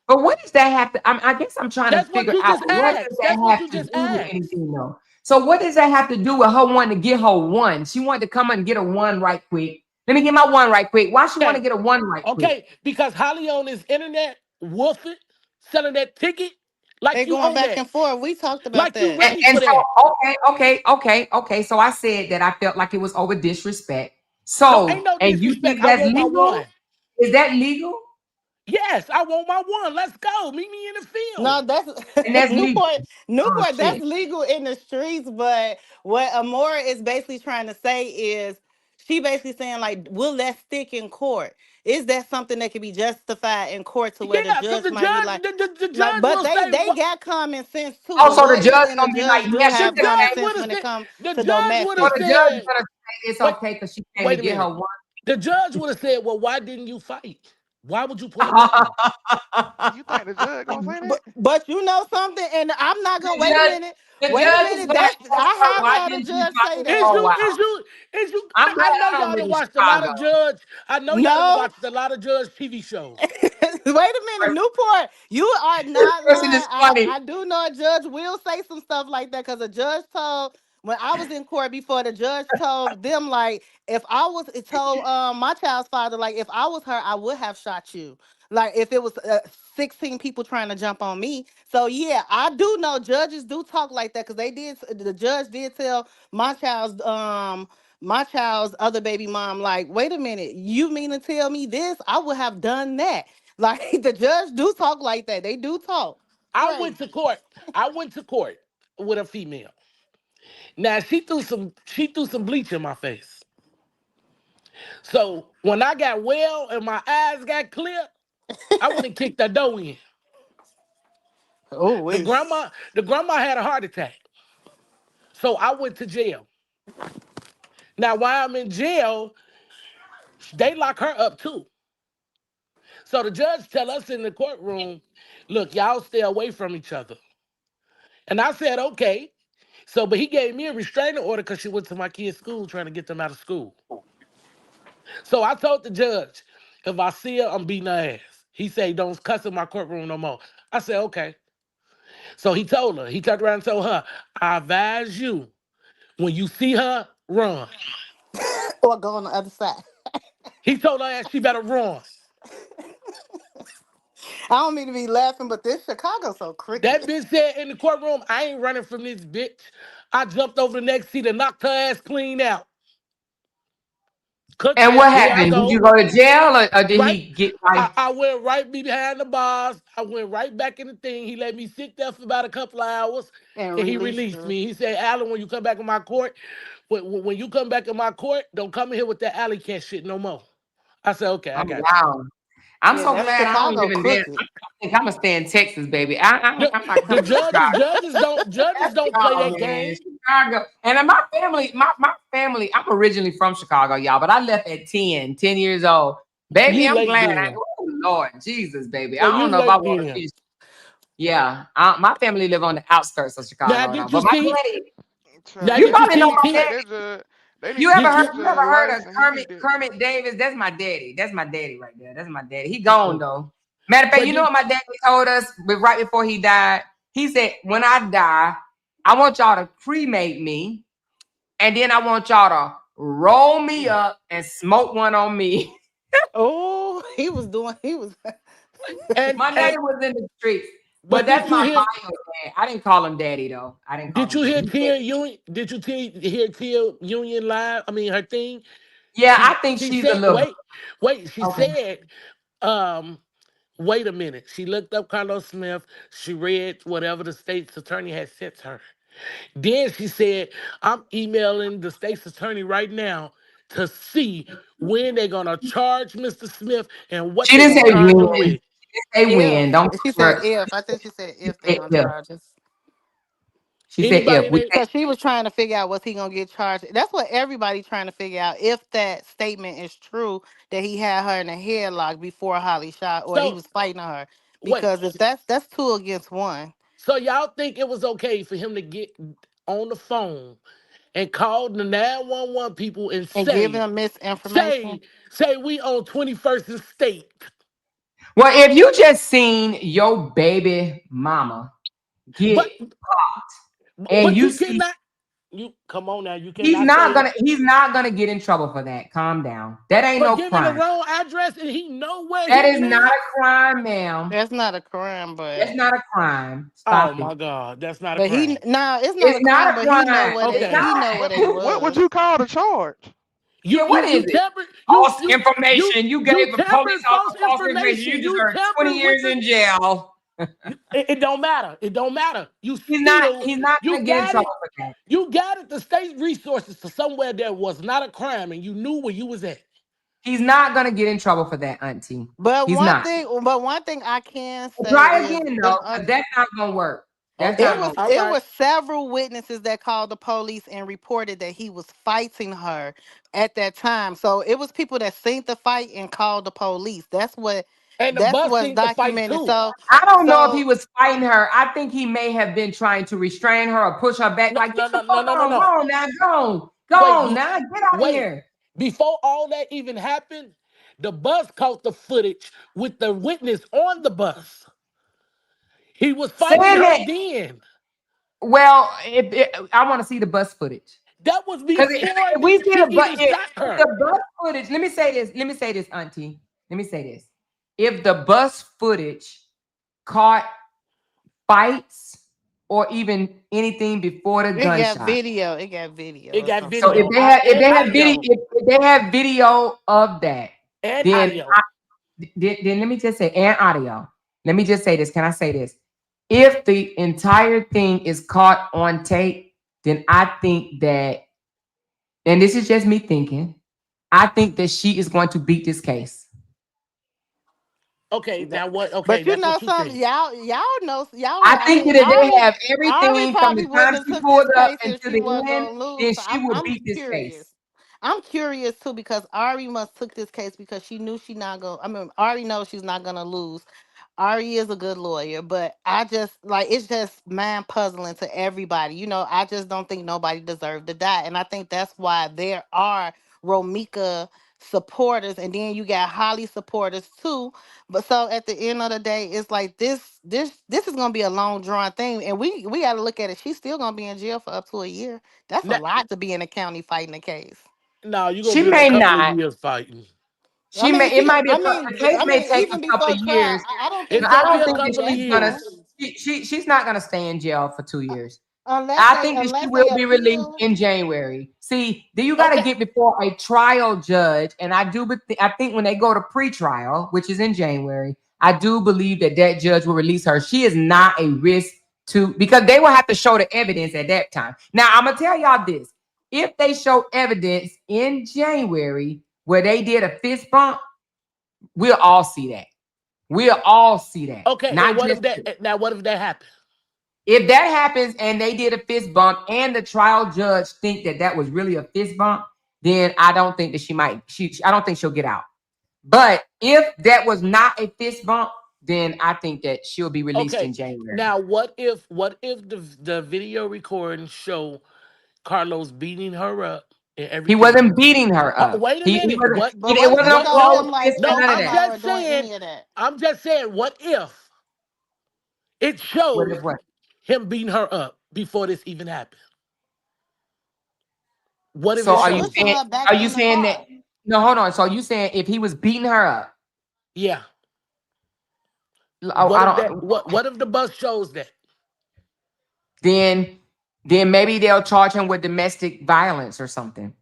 But what does that have to? I guess I'm trying to That's what figure you out just what does asked. that That's what have you to just do with asked. anything though. So what does that have to do with her wanting to get her one? She wanted to come and get a one right quick. Let me get my one right quick. Why she want to Okay. get a one right quick? Okay. Because Holly on his internet woofing, selling that ticket like They you going own back that. and forth. We talked about Like you that. ready And for that. so okay. So I said that I felt like it was over disrespect. No, ain't So no and you disrespect. think I that's want my legal? one. Is that legal? Yes, I want my one. Let's go. Meet me in the field. No, that's And that's legal. Newport. Oh Newport, that's shit. legal in the streets. But what Amora is basically trying to say is she basically saying, like, will that stick in court? Is that something that can be justified in court to where the Yeah, because judge the might be judge, like, the like, judge but will say they what got common sense too. Oh, The so the lawyers judge and the gonna be like, judge do yes, she the have could have common judge had. sense would have when it said. comes The to judge would have So domestic. the judge is said, gonna say it's wait, okay because she came to wait a get her minute. one. The judge would have said, well, why didn't you fight? Why would you pull a gun? You think the judge gonna say that? But you know something, and I'm not gonna The wait a judge, minute. the Wait a judge is minute. gonna That ask her, I why have had a didn't you judge say fight? that. Oh wow. Is you, I'm glad I know I don't y'all live done in watched a lot Chicago. of Judge. I know y'all done No. watched a lot of Judge TV shows. Wait a minute, Newport. You are This not person lying. is funny. I do know a judge will say some stuff like that because a judge told when I was in court before the judge told them like if I was it told my child's father like if I was her I would have shot you like if it was 16 people trying to jump on me. So yeah, I do know judges do talk like that because they did. The judge did tell my child's other baby mom, like, wait a minute, you mean to tell me this? I would have done that. Like the judge do talk like that. They do talk. I went Crazy. to court. I went to court with a female. Now she threw some bleach in my face. So when I got well and my eyes got clear, I went and kicked the door in. Oh The wait. grandma, the grandma had a heart attack. So I went to jail. Now while I'm in jail, they lock her up too. So the judge tell us in the courtroom, look, y'all stay away from each other. And I said, okay. So, but he gave me a restraining order because she went to my kid's school trying to get them out of school. So I told the judge, if I see her, I'm beating her ass. He said, don't cuss in my courtroom no more. I said, okay. So he told her, he turned around and told her, I advise you, when you see her, run. Or go on the other side. He told her ass she better run. I don't mean to be laughing, but this Chicago so That crooked. bitch said in the courtroom, I ain't running from this bitch. I jumped over the next seat and knocked her ass clean out. Cook And said, what here I happened? Did you go. go to jail or did Right? he get like I went right behind the bars. I went right back in the thing. He let me sit there for about a couple of hours And and he released released her. me. He said, Alan, when you come back in my court, when you come back in my court, don't come in here with that alley cat shit no more. I said, okay, I oh got you. wow. I'm Yeah, so that's glad I don't Chicago live in there. crooked. I think I'm gonna stay in Texas, baby. The, I'm not the coming to judges, Chicago. judges don't play Y'all, that man, game. Chicago. And then my family, I'm originally from Chicago, y'all, but I left at 10 years old. Baby, You I'm late glad then. oh Lord Jesus, baby. So I don't you know if I late want to then. fish. Yeah, my family live on the outskirts of Now Chicago, though. did you But my see? daddy, Now Child, you did you probably know see they my need to Tia? take daddy. that judge. They need You to ever Did take heard? you? that You ever judge heard of license. He need that. Kermit Davis? That's my daddy. That's my daddy right there. That's my daddy. He gone Mm-mm. though. Matter of fact, But you know did what my daddy told us right before he died? He said, "When I die, I want y'all to cremate me, and then I want y'all to roll me up and smoke one on me." Oh, he was doing. He was. and My daddy and was in the streets, but but that's did you my hear? bio dad. I didn't call him daddy though. I didn't call Did him you daddy. hear He said, Tia Union? Did you hear Tia Union live? I mean her thing. "Yeah, I She think she she's a said, little wait. She okay." said, um, wait a minute. She looked up Carlos Smith. She read whatever the state's attorney had sent her. Then she said, I'm emailing the state's attorney right now to see when they're gonna charge Mr. Smith and what She they're didn't gonna say charge him when. with. She didn't say when. If Don't she said worry. if, I think she said She if they said gonna if. charge us. She said Anybody if. in there? Because she was trying to figure out was he gonna get charged. That's what everybody trying to figure out. If that statement is true that he had her in a headlock before Holly shot, or he So was fighting her. wait, Because if that's two against one, so y'all think it was okay for him to get on the phone and call the 911 people and and giving say, them misinformation. say, say we on 21st and State. Well, if you just seen your baby mama get But and but you you see cannot, you come on now, you cannot say he's not gonna get in trouble for that. Calm down. That ain't for no giving the crime. wrong address and he know where That he is not lives. a crime, ma'am. That's not a crime, That's not a crime. Oh Stop it. my God, that's not a but he crime. no, it's not It's a not crime. a But crime. It's Okay. he know not. where What they what would was. you call the charge? You Yeah, what you is you it? tampered False information. You you gave the police tampered false false information. information. You You deserve 20 tampered with years the in jail. it don't matter. It don't matter. You still He's not you gonna get in got trouble it. for that. You got it the state resources to somewhere that was not a crime and you knew where you was at. He's not gonna get in trouble for that, Auntie. He's not. But one thing I can say Try is again if though, because that's not gonna work. That's Okay. not gonna All it right. was several witnesses that called the police and reported that he was fighting her at that time. So it was people that seen the fight and called the police. And the That's bus what's seemed to fight documented. too. I don't know if he So was fighting her. I think he may have been trying to restrain her or push her back. No, Like, no, get the no, no, fuck no, no, on, go no. on now, go on, go Wait, on now, get out of wait. here. Before all that even happened, the bus caught the footage with the witness on the bus. He was fighting Saying her that, then. well, I want to see the bus footage. That was Because before if we see he the bus, even if shot her. the bus footage, let me say this, Auntie. Let me say this. If the bus footage caught fights or even anything before the it got gunshot. video. It got video It or got So something. video if and they have video, audio if they have video of that, and then audio. then let me just say, and audio. Let me just say this. Can I say this? If the entire thing is caught on tape, then I think that, and this is just me thinking, I think that she is going to beat this case. Okay, That- now what? Okay, But you that's know what you something, think. y'all. I I think mean, that if they have Ari everything from probably the wouldn't time have she took pulled this up case if until she wasn't the end, gonna lose. then So she will I'm beat this case. curious. I'm curious too because Ari must took this case because she knew she not gonna. I mean, Ari knows she's not gonna lose. Ari is a good lawyer, but I just like it's just mind puzzling to everybody. I just don't think nobody deserved to die, and I think that's why there are Romika supporters, and then you got Holly supporters too. But so at the end of the day, it's like this is gonna be a long drawn thing, and we got to look at it. She's still gonna be in jail for up to a year. That's a Now, lot to be in the county fighting a case. no, you're gonna She be in a may couple of not. years fighting. I mean, It might be the case I may mean, take a even couple before of trial, years. I don't It's think No, I that gonna be don't it's a think gonna that be couple of that she's gonna. long. years. She's not gonna stay in jail for 2 years. Unless I they think that she unless will they be released appeal. in January. See, then you got to Okay. get before a trial judge, and I think when they go to pretrial, which is in January, I do believe that that judge will release her. She is not a risk to because they will have to show the evidence at that time. Now I'm gonna tell y'all this: if they show evidence in January where they did a fist bump, we'll all see that. We'll all see that. Okay, and Not what just if that now? What if that happened? if that happens and they did a fist bump and the trial judge think that that was really a fist bump, then I don't think that I don't think she'll get out. But if that was not a fist bump, then I think that she'll be released in Okay, January. now what if the video recording show Carlos beating her up and He everything? wasn't beating her up. Wait a He minute. wasn't. But It what if wasn't it no What showed if? closed him like fist or No, none of choking I'm that. her just or doing saying. any of that? I'm just saying. What if it What shows if what? him beating her up before this even happened? What if So it And are you shows pushing that? saying? her back Are you in the saying that? car. No, hold on. So you saying if he was beating her up? Yeah. Oh, What I if that? don't. What if the bus shows that? Then then maybe they'll charge him with domestic violence or something.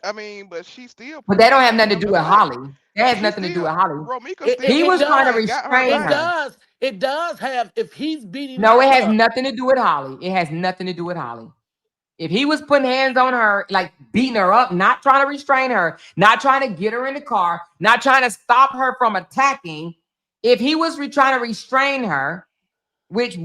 I mean, but she still But put that her don't have hands nothing to on do the with fight. Holly. That has She nothing to do still, with Holly. Romika It, still it, He it was put her trying to and does. got her restrain It back. her. does. It does have. If he's beating No, it her has up. nothing to do with Holly. It has nothing to do with Holly. If he was putting hands on her, like beating her up, not trying to restrain her, not trying to get her in the car, not trying to stop her from attacking, if he was trying to restrain her, which,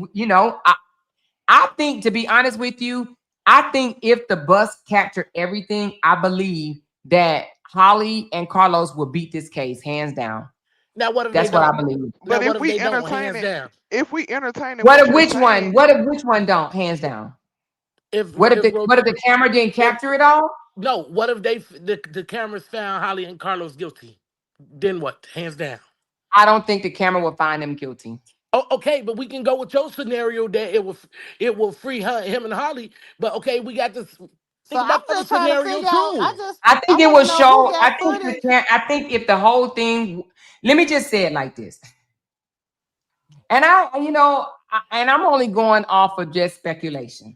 I think, to be honest with you, I think if the bus captured everything, I believe that Holly and Carlos will beat this case hands down. Now what if they That's what I don't? believe. Now But what if they don't? Hands down. if we entertaining what you're saying, What if which one don't hands down? If What if if the camera didn't if capture it all? no, what if the cameras found Holly and Carlos guilty? Then what? Hands down. I don't think the camera will find them guilty. Oh, okay, but we can go with your scenario that it will free him and Holly. But okay, we got to So think I'm about the other just trying to scenario figure out. too. I I think it want will to know who show. got footage. I think if the whole thing. Let me just say it like this. And I'm only going off of just speculation.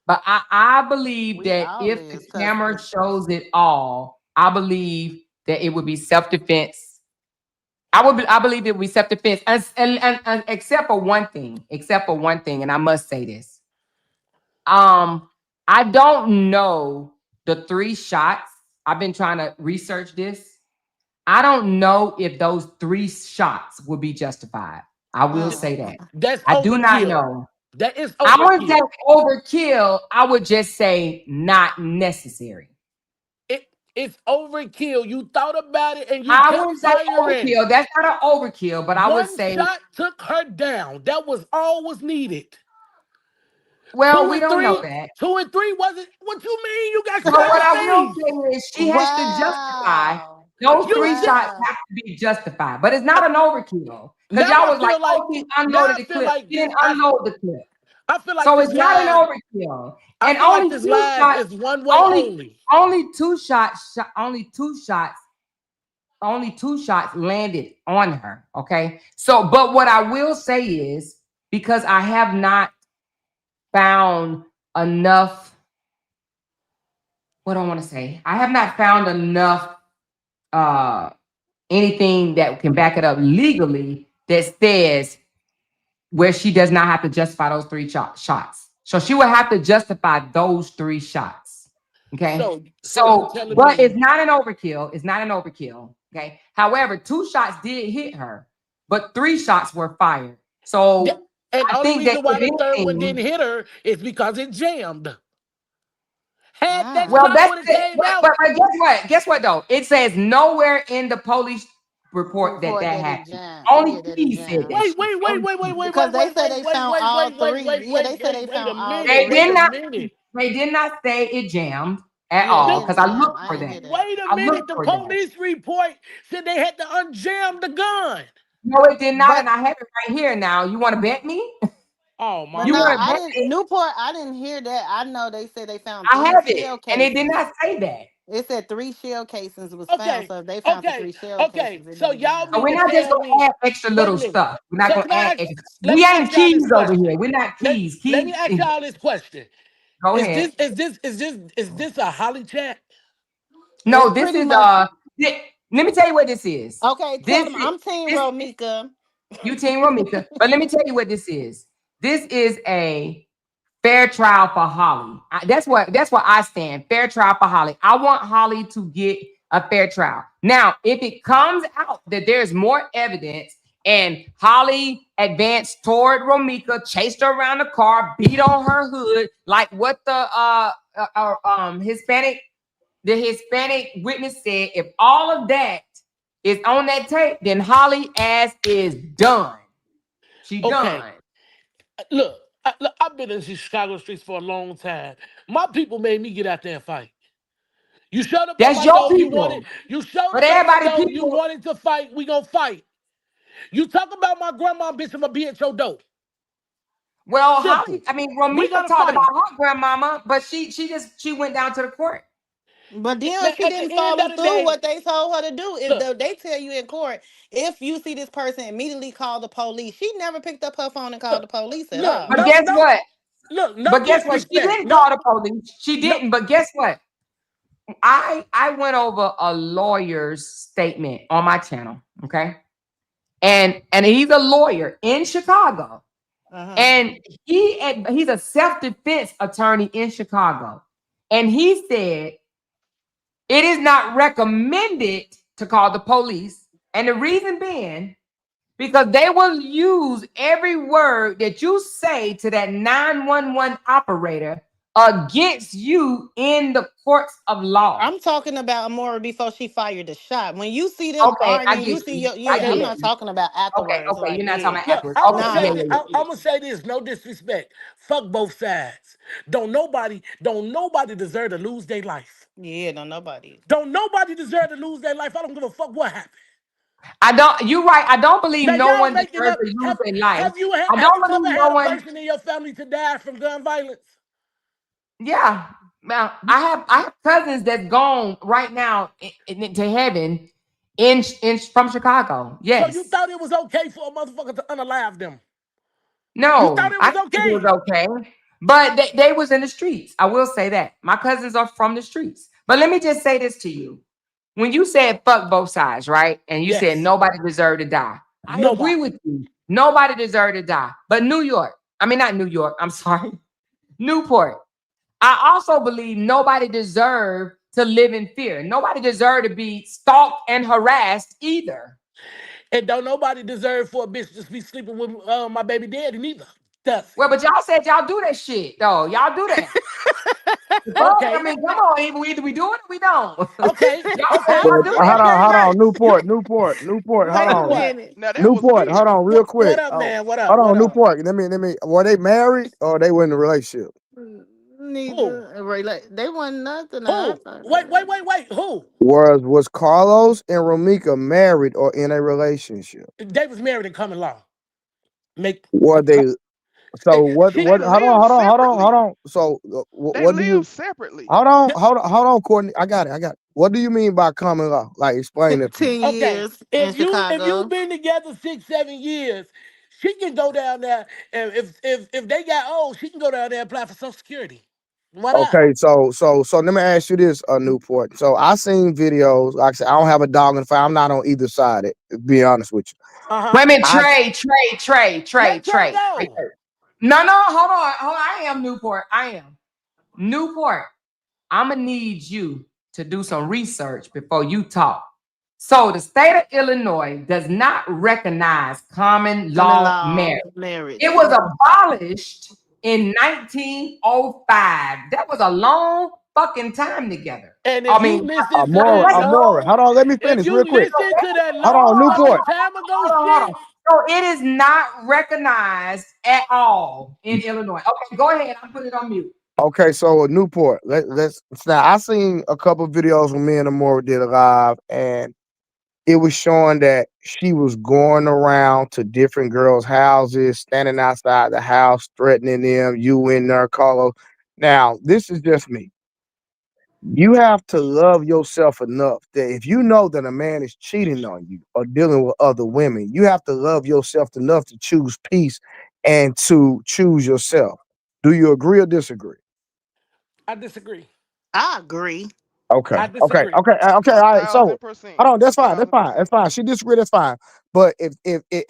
But I believe We that all if the is, cause camera shows it all, I believe that it would be self-defense. I believe it would be self-defense, and except for one thing. And I must say this. I don't know the 3 shots. I've been trying to research this. I don't know if those 3 shots would be justified. I will say that. That's I do not overkill. know. That is I wouldn't say overkill. overkill. I would just say not necessary. It it's overkill. You thought about it and you I kept wouldn't say firing. overkill. That's not an overkill, but I would One say, shot took her down. That was all was needed. well, Two we and don't know three, that. two and three wasn't. What you mean? You got But shot in what the I will face. say is she has to justify wow, those You 3 just shots wow. have to be justified. But it's not an overkill. Because now y'all I was like, feel like oh, he now unloaded I the feel clip. like He this. didn't unload the clip. I feel like So this it's not an live. overkill. I And feel like only this 2 live shots, is one way only only. only 2 shots, only 2 shots landed on her. Okay. So, but what I will say is, because I have not found enough, what do I want to say? I have not found enough uh anything that can back it up legally that says where she does not have to justify those 3 shots. So she will have to justify those 3 shots. Okay. So you So, telling but it's me not an overkill. It's not an overkill. Okay. However, 2 shots did hit her, but 3 shots were fired. that, So and the I only think that reason if why the third one anything, didn't hit her is because it jammed. Had that well, shot Mm. that's would have it. came But out. guess what? Guess what though? It says nowhere in the police report that Report that that it happened. jammed. Only Yeah, that it Key said jammed. that Wait, shit. wait, wait, Only wait, Key. wait, wait, Because wait, they wait, said wait, they wait, found wait, all wait, wait, three. wait, Yeah, wait, they said wait, they wait found a all minute. They three. Wait did a not. minute. They did not say it jammed at Yeah, it all. didn't Because I jam. looked I for ain't that. hear that. Wait a I minute. looked The for that. police report said they had to unjam the gun. No, it did not, But and I have it right here now. You want to bet me? Oh but my You no, want to God. I bet didn't. me? Newport, I didn't hear that. I know they said they found I three have it, shell and it did casings. not say that. It said 3 shell casings was found. Okay, So if they found the okay, 3 shell okay. casings, it So didn't y'all So jam. mean we're to not just tell gonna me, add extra wait a little minute. stuff. We're not So gonna can I add ask, extra. let We me ask ain't y'all this keys over question. here. We're not keys. Let me Keys. ask y'all this question. Go Is ahead. this a Holly chat? No, It's this pretty is much let me tell you what this is. okay. Tell This them is I'm Team this Romika. you team Romika. But let me tell you what this is. This is a fair trial for Holly. That's what I stand. Fair trial for Holly. I want Holly to get a fair trial. Now, if it comes out that there's more evidence and Holly advanced toward Romika, chased her around the car, beat on her hood, like what the Hispanic witness said, if all of that is on that tape, then Holly ass is done. She Okay, done. look, I've been in these Chicago streets for a long time. My people made me get out there and fight. You showed up at That's my your door, you wanted, people. you showed But up at my everybody door, you people, wanted to fight, we gonna fight. You talk about my grandma, bitch, I'ma be at your door. well, Simple. Holly, I mean, We Romika gonna talked about fight. her grandmama, but she went down to the court. But then Man, she at the didn't end follow of the through day, what they told her to do. If look, they tell you in court, if you see this person, immediately call the police. She never picked up her phone and called look, the police at look, all. But no, guess no, what? look, no But guess what? She disrespect. didn't No, call the police. She no, didn't. But guess what? I went over a lawyer's statement on my channel. Okay. And he's a lawyer in Chicago. Uh-huh. And he's a self-defense attorney in Chicago. And he said it is not recommended to call the police. And the reason being, because they will use every word that you say to that 911 operator against you in the courts of law. I'm talking about Amora before she fired the shot. When you see them Okay, I arguing, you get see you. your I yeah. I'm get not you. talking about Okay, afterwards. okay. Like You're not talking yeah, about look, afterwards. I'm gonna Okay, say yeah, nah. this. yeah, yeah. I'm gonna say this. No disrespect. Fuck both sides. Don't nobody deserve to lose their life. Yeah, no nobody. Don't nobody deserve to lose their life. I don't give a fuck what happened. I don't. You're right. I don't believe Now no y'all one making deserves up. to lose their life. I Have don't you ever believe had no a one. person in your family to die from gun violence? Yeah. Now I have cousins that's gone right now to heaven in from Chicago. So you Yes. thought it was okay for a motherfucker to unalive them? You thought No, it I was think it was okay? okay. But they was in the streets. I will say that. My cousins are from the streets. But let me just say this to you. When you said fuck both sides, right? And you said Yes. nobody deserved to die. I agree Nobody. with you. Nobody deserved to die. But New York, I mean, not New York, I'm sorry, Newport. I also believe nobody deserved to live in fear. Nobody deserved to be stalked and harassed either. And don't nobody deserve for a bitch to be sleeping with my baby daddy neither. Does it? Well, but y'all said y'all do that shit, though. Y'all do that. The fuck? I Okay. mean, come on. Either we do it or we don't. Okay. Y'all said Okay. But y'all do that Okay. hold shit. on, Newport, hold Wait a on. What? minute. Now that was Newport, me. hold on, real What quick. up, Oh, man? What up? hold What on, up? Newport. Let me. Were they married or they were in a relationship? Who? Neither like they wasn't nothing. I Who? thought. Wait. Who? Was Carlos and Romika married or in a relationship? They was married and coming along. Make Were they? So what? she They What? live Hold separately. on. So They what do live you? separately. Hold on, Courtney. I got it. What do you mean by common law? Like, explain it to me. 10 okay. years in If you've Chicago. been together 6, 7 years, she can go down there and if they got old, she can go down there and apply for Social Security. Why not? Okay, so let me ask you this, Newport. So I seen videos. Like I said, I don't have a dog in the fight. I'm not on either side. To be honest with you, Uh-huh. Wait a minute. I Let Trey Trey. go. No, no, hold on. Hold on. I am Newport. I am. Newport. I'm going to need you to do some research before you talk. So the state of Illinois does not recognize common Common law law marriage. It marriage. was abolished in 1905. That was a long fucking time together. And if I you mean, listen to no, that wait, Amora. long, Hold on, let me if finish real you quick. listen to that Hold on, long Newport. fucking time ago hold shit, on. So it is not recognized at all in Illinois. Okay, go ahead. I'm putting it on mute. Okay, so Newport. Let's now. I seen a couple videos when me and Amora did a live, and it was showing that she was going around to different girls' houses, standing outside the house, threatening them. You in there, Carlos. Now, this is just me. You have to love yourself enough that if you know that a man is cheating on you or dealing with other women, you have to love yourself enough to choose peace and to choose yourself. Do you agree or disagree? I disagree. I agree. Okay, I okay, disagree. okay, okay. A All right. So, thousand percent. hold on. That's A fine. That's thousand fine. percent. That's fine. She disagreed. That's fine. But if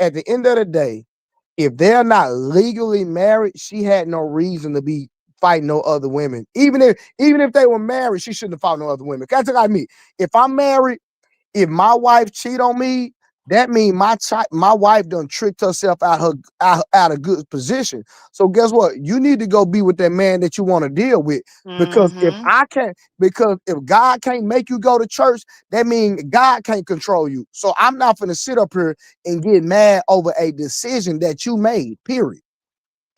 at the end of the day, if they're not legally married, she had no reason to be fight no other women. Even if they were married, she shouldn't have fought no other women. That's like me. If I'm married, if my wife cheat on me, that means my wife done tricked herself out of good position. So guess what? You need to go be with that man that you want to deal with. Because Mm-hmm. if God can't make you go to church, that means God can't control you. So I'm not gonna sit up here and get mad over a decision that you made. Period.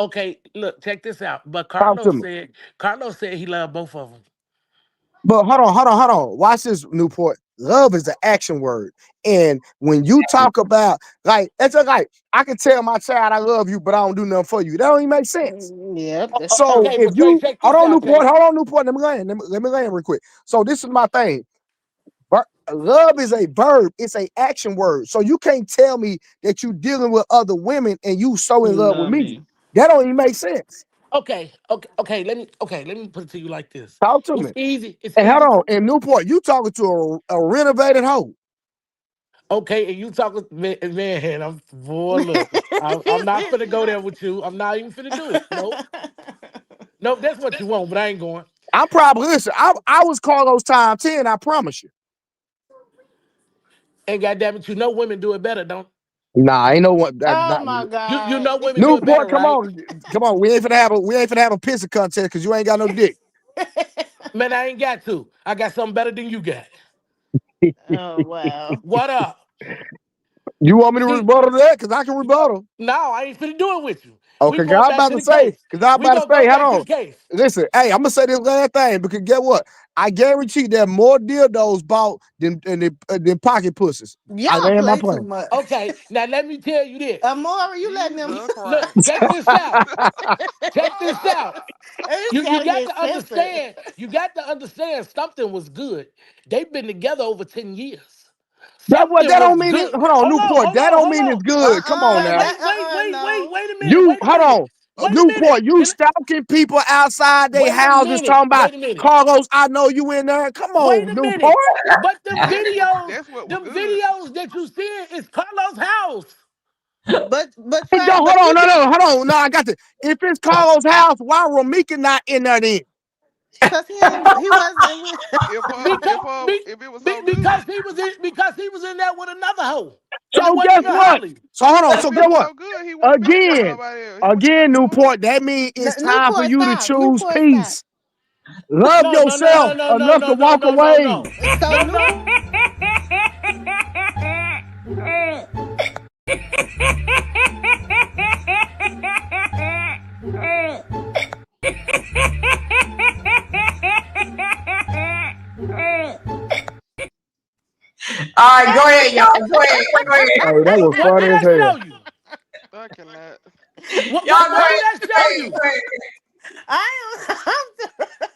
Okay, look, check this out. But Talk to me. Carlos said he loved both of them. But hold on. Watch this, Newport. Love is an action word. And when you talk about, like, it's just like, I can tell my child I love you, but I don't do nothing for you. That don't even make sense. Yep, that's So true. Okay, if but Trey, you, check this out, Trey. hold on, Newport, let me land. Let me land real quick. So this is my thing. Love is a verb, it's a action word. So you can't tell me that you dealing with other women and you so in You love with love me. me. That don't even make sense. Okay. Let me put it to you like this. Talk to It's me. easy. It's And hold easy. on, in Newport, you talking to a renovated hoe. Okay, and you talking, man, boy, look, I'm not finna go there with you. I'm not even finna do it. No, that's what you want, but I ain't going. I'm probably listen. I was Carlos time 10. I promise you. And goddamn it, you know women do it better, don't Nah, ain't no one. Oh my you? God. Know women do it better, Newport, right? come on. We ain't finna have a pissing contest because you ain't got no dick. Man, I ain't got to. I got something better than you got. Oh wow. What up? You want me to See, rebuttal that? Because I can rebuttal. no, I ain't finna do it with you. We Okay, going back to the case. because I'm We about to gonna say, go hold back to the on. case. Listen, hey, I'm gonna say this last thing because get what? I guarantee there are more dildos bought than pocket pussies. I Y'all land my play too plane. much. Okay, now let me tell you this. Amora, you letting them Jesus Look, Christ. check this out. Check this out. it's You gotta got get to censored. understand. You got to understand something was good. They've been together over 10 years. Something That was don't mean it. good. Hold on, Hold on, Newport. hold That on, don't hold mean on. it's good. Come on Wait, now. wait, wait, wait, No. wait a minute. You Wait a hold minute. on, Wait a minute. Newport. You stalking people outside their Wait a houses minute. talking about Wait a minute. Carlos. I know you in there. Come Wait on, a Newport. minute. But That's what was them good. videos that you see is Carlos' house. But Hey, Trey, yo, but hold on, no, hold on. No, I got to. If it's Carlos' house, why Ramika not in there then? cause he wasn't Because If it was so because good, he was in there with another hoe. And it So wasn't guess even what? Holly. So hold on. if So it guess was what? so good, he wouldn't have been with Again, nobody else. He wouldn't have been with no woman. Newport. That means it's time for Newport you to stop. choose Newport stop. peace. Love yourself enough to walk away. So New No. All right, go ahead, y'all. Go ahead. Go ahead. Hey, that was What funny did as that hell. show you? I cannot. Y'all go What did ahead. that Go show ahead. you? Go ahead. I am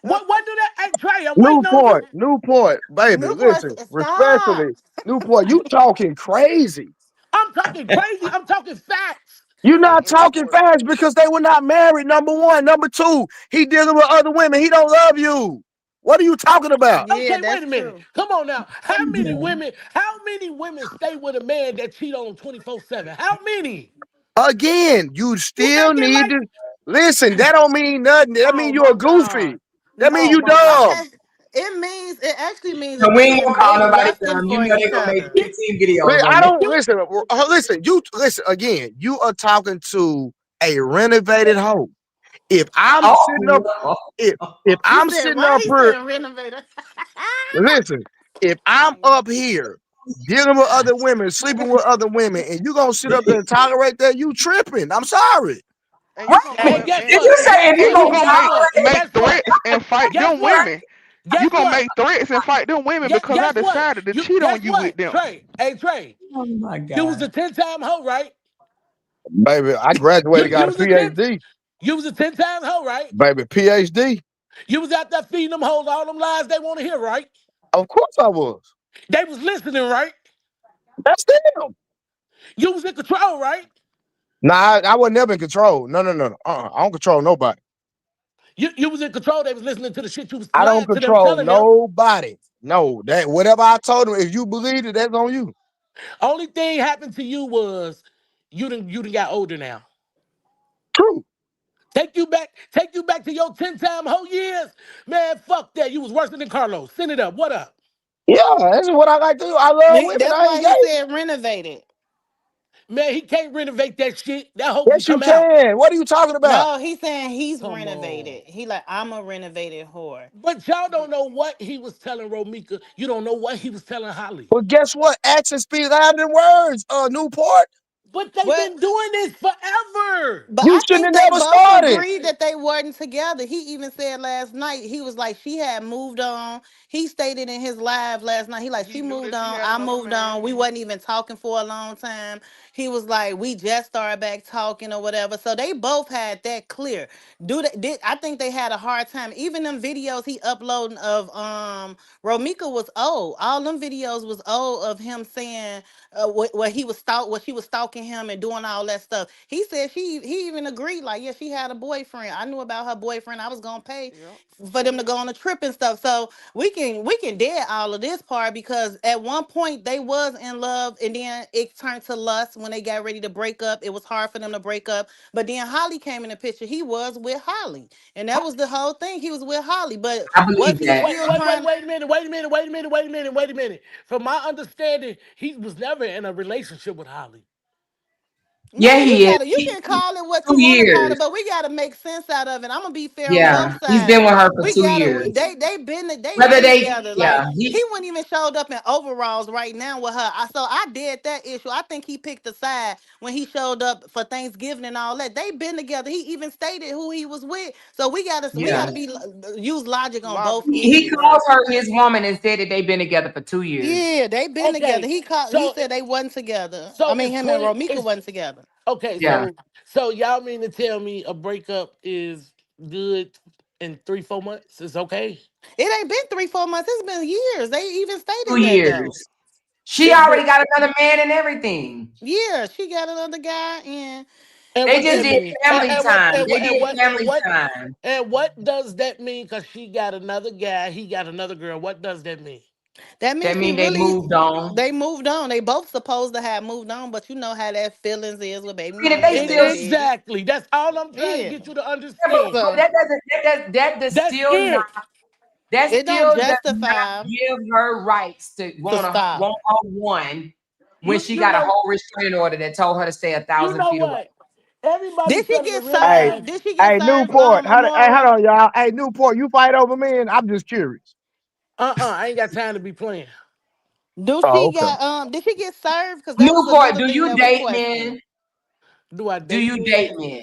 What do that? Hey Trey, I'm waiting on you. Newport, baby. Newport Listen, stop. respectfully, Newport, you talking crazy. I'm talking crazy. I'm talking facts. You not Okay, talking Newport. fast because they were not married. Number one, number two, he dealing with other women. He don't love you. What are you talking about? Yeah, Okay, wait that's a minute. true. Come on now. How many women stay with a man that cheat on 24/7? How many? Again, you You still making need like to listen. That don't mean nothing. That oh mean you're my a God. goofy. That mean Oh you my God. dumb. Okay. It actually means So that we ain't gonna call they nobody lusting dumb. You for know they each gonna make other. 15 videos But on I that. don't listen. Listen, you listen again. You are talking to a renovated hoe. If I'm sitting up, Oh, if if He I'm said, sitting why up he here, saying renovator? listen. If I'm up here dealing with other women, sleeping with other women, and you gonna sit up there and tolerate that, you tripping. I'm sorry. And you gonna go And right. and, guess and Did what? you And say guess if and you what? you gonna And gonna guess make what? tolerate? make Guess what? threats and fight Guess them what? women. Guess You gonna what? make threats and fight them women because I Guess what? decided to You cheat guess on you with what? them. Trey. Hey Trey. Oh my You was a God. 10-time hoe, right? Baby, I graduated, You got a was a 10 PhD. you was a 10-time hoe, right? Baby, PhD. You was out there feeding them hoes all them lies they want to hear, right? Of course I was. They was listening, right? That's them. You was in control, right? Nah, I was never in control. No. I don't control nobody. You was in control. They was listening to the shit you was I don't lying to them, control telling them. nobody. No, that whatever I told them, if you believe it, that's on you. Only thing happened to you was you done got older now. True. Take you back to your 10-time whole years. Man, fuck that. You was worse than Carlos. Send it up. What up? Yeah, this is what I like to do. I love women. That's I ain't why he gay. said renovated. Man, he can't renovate that shit. That hoe can Yes, you come out. can. What are you talking about? No, he's saying he's Come on. renovated. He like, I'm a renovated whore. But y'all don't know what he was telling Romika. You don't know what he was telling Holly. Well, guess what? Actions speak louder than words. Newport. But they've Well, been doing this forever. but You I shouldn't think have they never both started. agreed that they weren't together. He even said last night, he was like, she had moved on. He stated in his live last night, he like, He she knew moved that she on, had I another moved on. man. We wasn't even talking for a long time. He was like, we just started back talking or whatever. So they both had that clear. I think they had a hard time. Even them videos he uploading of Romika was old. All them videos was old of him saying what he was what she was stalking him and doing all that stuff. He said he even agreed, like, yeah, she had a boyfriend. I knew about her boyfriend. I was gonna pay Yep. for them to go on a trip and stuff. So we can dead all of this part because at one point they was in love and then it turned to lust when they got ready to break up. It was hard for them to break up. But then Holly came in the picture. He was with Holly. And that was the whole thing. He was with Holly. But I was believe he that. still trying? Wait a minute. From my understanding, he was never in a relationship with Holly. Yeah, Man, he is. you can call it what you Two want to call it, years. but we gotta make sense out of it. I'm gonna be fair on Yeah, both he's been sides. with her for We 2 years. gotta they Whether been they, together. Like yeah, he wouldn't even showed up in overalls right now with her. So I did that issue. I think he picked a side when he showed up for Thanksgiving and all that. They been together. He even stated who he was with. So we gotta yeah. be use logic on both Logical. He ends. Right. calls her his woman and said that they've been together for 2 years. Yeah, they been together. Okay, He so said they wasn't together. I so mean it's him and 20. Romika It's wasn't together. okay. Yeah, So y'all mean to tell me a breakup is good in 3-4 months? It's okay. It ain't been 3, 4 months. It's been years. They even two stated that though. years. She It's been already got another man and everything. Yeah, she got another guy, and and They what just that did mean? family time. They did And family what time. and what does that mean? Because she got another guy, he got another girl. What does that mean? that That means she mean they really moved on. they moved on. They both supposed to have moved on, but you know how that feelings is with baby I mean, if mamas they and still, baby daddy. Exactly. That's all I'm trying to Yeah. get you to yeah, understand. but So that does That's still not, it. that it don't still does not justify give her rights to to want stop. a one when You she you got a know whole restraining order that told her to stay a you thousand know feet away. what? Everybody Did she failing to get Hey, realize. served? Did she get hey, served, Newport. Hey, hold Amora? on, y'all. Hey, Newport, you fight over men? I'm just curious. I ain't got time to be playing. Do Oh, she okay. got did she get served? Because that was Newport, another do thing you that was date questioned. men? Do I Do date you men? date men?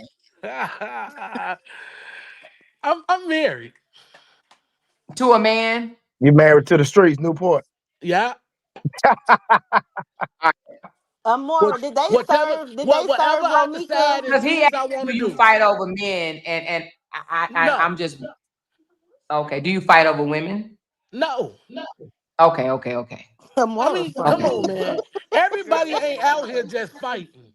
I'm married. To a man? You married to the streets, Newport. Yeah. Amora, Which whatever did they what whatever serve I Romika? decide is Because he good asked I you, want do to you do. fight over men? And No. I'm just, okay. Do you fight over women? No. Okay, okay, okay. I Amora mean, come Okay. funny. on, man. Everybody ain't out here just fighting.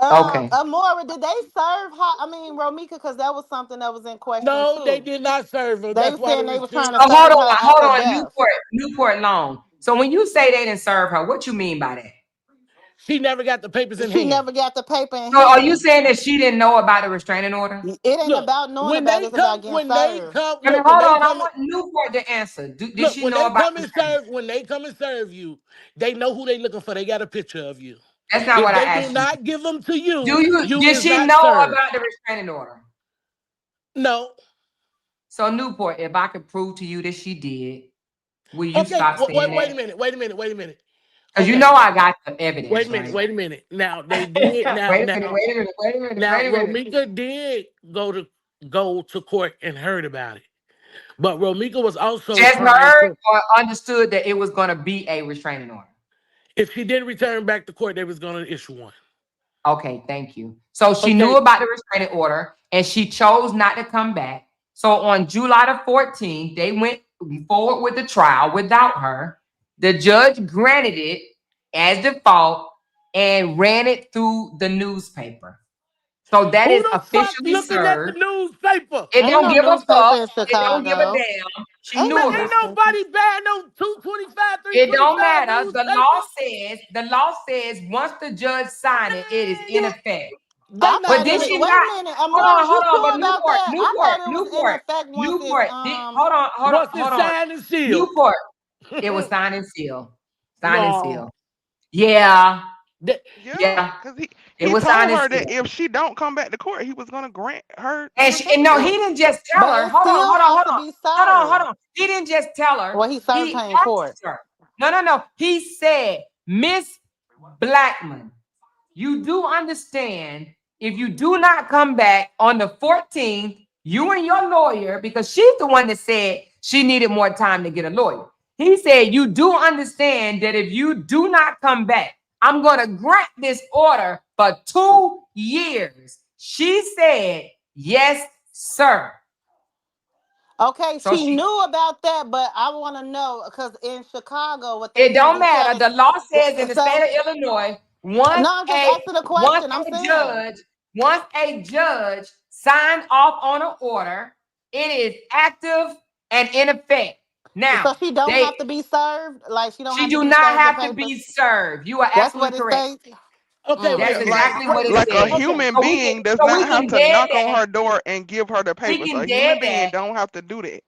Okay. Amora, did they serve Romika? Because that was something that was in question No, they too. did not serve her. They That's were why the saying they were trying to receipt. So serve her hold after on, death. Newport Long. So when you say they didn't serve her, what you mean by that? She never got the papers in She hand. never got the paper in So are you hand. saying that she didn't know about the restraining order? It ain't Look, about knowing about it, it's about getting served. I mean, when hold they on. I come, want Newport to answer. Did look, she know about the restraining? when they come and serve you, they know who they looking for. They got a picture of you. That's not If what I they do asked you. not give them to you, Do you you did is she not know served. about the restraining order? No. So Newport, if I could prove to you that she did, will you Okay, stop saying wait that? a minute. Wait a minute. Because you know Okay, I got the evidence, right? wait a minute. Now they did. Now Wait a minute. Romika did go to court and heard about it, but Romika was also Just trying heard to. or understood that it was going to be a restraining order. If she didn't return back to court, they was going to issue one. Okay, thank you. So she knew Okay, about the restraining order and she chose not to come back. So on July the 14th, they went forward with the trial without her. The judge granted it as default and ran it through the newspaper. So that who is the fuck officially looking at the served. newspaper? It Ain't don't no give a newspaper fuck. in It don't give a Chicago. damn. She Ain't knew no Man, ain't about it. newspaper. nobody buying no 225, It don't 325 matter. newspaper. The law says once the judge sign it, it is in Man, effect. They I not But thought did it. gonna. she Wait a not? minute, Hold on, Amari, hold you on. But sure about that? I thought it was in effect once it Hold on, hold on, Once hold it's on. signed and sealed. Newport, it was signed and sealed. Signed and No. sealed. Yeah, That- Yeah, yeah. because It he was signed told and her that sealed. if she don't come back to court, he was gonna grant her the And no, he receivership. didn't just tell but her. it Hold on, still hold on, has hold to on, be hold on, hold served. on. He didn't just tell her. Well, he served He her in court. asked her. No, no, no. He said, Miss Blackman, you do understand if you do not come back on the 14th, you and your lawyer, because she's the one that said she needed more time to get a lawyer. He said, you do understand that if you do not come back, I'm going to grant this order for 2 years. She said, yes, sir. Okay, So she she, knew about that, but I want to know because in Chicago, what they it don't usually tell matter. the The law says in the state so of Illinois, no, I'm just asking a once question. I'm a saying judge, once a judge sign off on an order, it is active and in effect. so Now, she don't have to be served. Like she don't she have to do be not served the have to papers. be served. You are That's absolutely what it correct. states. okay, Mm. That's wait, Like wait, exactly what wait. it like a says. Okay, human being does So we not have can to dead knock on that. her door and give her the We papers. can A human dead being that. don't have to do that.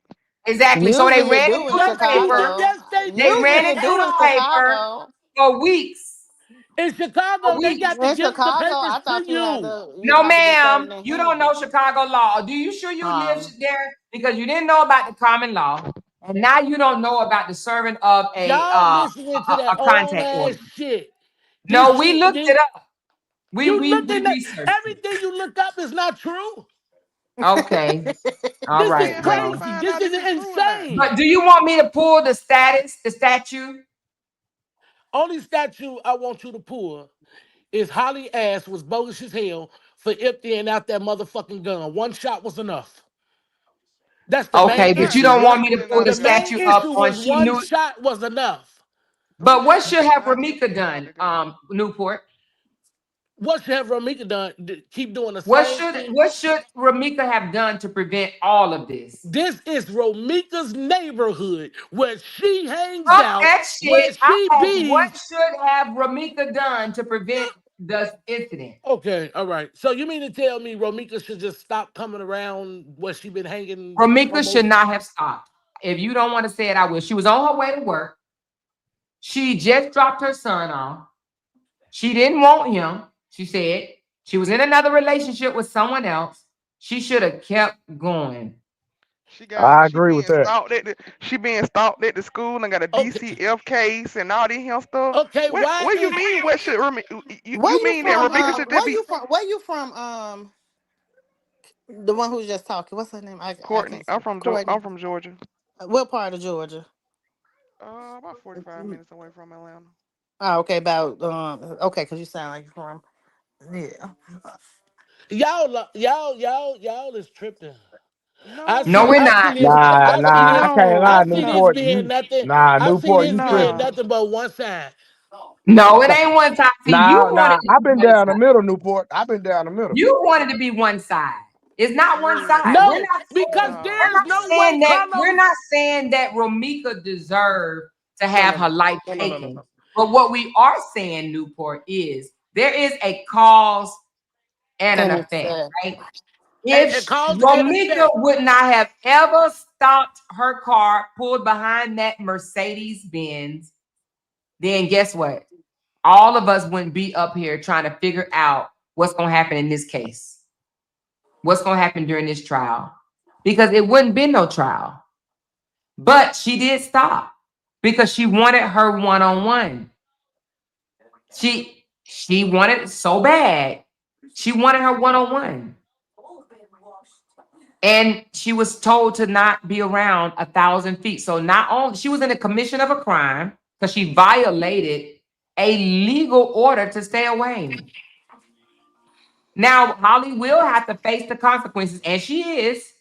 Exactly. So they Usually it ran do in into the yes, they do. paper. Chicago. Yes, they They do. ran Usually it into do the in paper Chicago. for weeks. In For Chicago, they weeks. got to In give the Chicago, papers I to thought you. you No, had to be served ma'am, in you don't know hand. Chicago law. Do you sure you live Um, there? Because you didn't know about the common law, and now you don't know about the serving of Y'all listening to that a whole contact ass order. shit. This No, we shit, looked it up. you We looking at researched it. everything you look up is not true. Okay, all This And is right. then how you Well, crazy. find This out is if it's true or not? insane. but do you want me to pull the statute? Only statue I want you to pull is Holly ass was bogus as hell for emptying out that motherfucking gun. One shot was enough. That's the One Okay, main but you shot. issue. don't want One, me to Definitely pull not the the enough. main statute up issue on was she one knew. shot was enough. But Three what shots should is have not enough Ramika to empty out done, the gun. Newport? What should have Ramika done? Keep doing the same thing. What should Ramika have done to prevent all of this? This is Romika's neighborhood where she hangs Fuck out, that where shit. I she asked what be. should have Ramika done to prevent the incident? Okay, all right. So you mean to tell me Romika should just stop coming around where she been hanging for Ramika should most? not have stopped. If you don't want to say it, I will. She was on her way to work. She just dropped her son off. She didn't want him. She said she was in another relationship with someone else. She should have kept going. I She agree with being that. stalked at the school and got a Okay, DCF case and all this here stuff. okay. Why What you is mean? What should you where you mean that from? Ramika should just Where be you from? Where you from? The one who's just talking. What's her name? I Courtney? can't say. Courtney. I'm from Georgia. What part of Georgia? About 45 minutes away from Atlanta. Oh, okay. About okay, because you sound like you're from yeah. y'all is tripping. No, No, we're I see not. this. Nah, I see nah, I this. can't no, I lie, see this Newport. being nothing. I see Newport, this you being tripping. nah. nothing but one side. No, it ain't one side. See, Nah, I've been down the middle, Newport. I've been down the middle. you wanted to be one side. It's not one Yeah, side. No, because nah. there's no way We're Carlos. not saying that Romika deserved to No, have no, her no, life no, no, no, no, taken. no. But what we are saying, Newport, is there is a cause and an And it's effect, right? A If cause and Romika effect. would not have ever stopped her car, pulled behind that Mercedes Benz, then guess what? All of us wouldn't be up here trying to figure out what's going to happen in this case, what's going to happen during this trial, because it wouldn't be no trial. But she did stop because she wanted her one-on-one. She wanted it so bad. She wanted her one-on-one. And she was told to not be around 1,000 feet. So not only she was in the commission of a crime because she violated a legal order to stay away. Now Holly will have to face the consequences, and she is,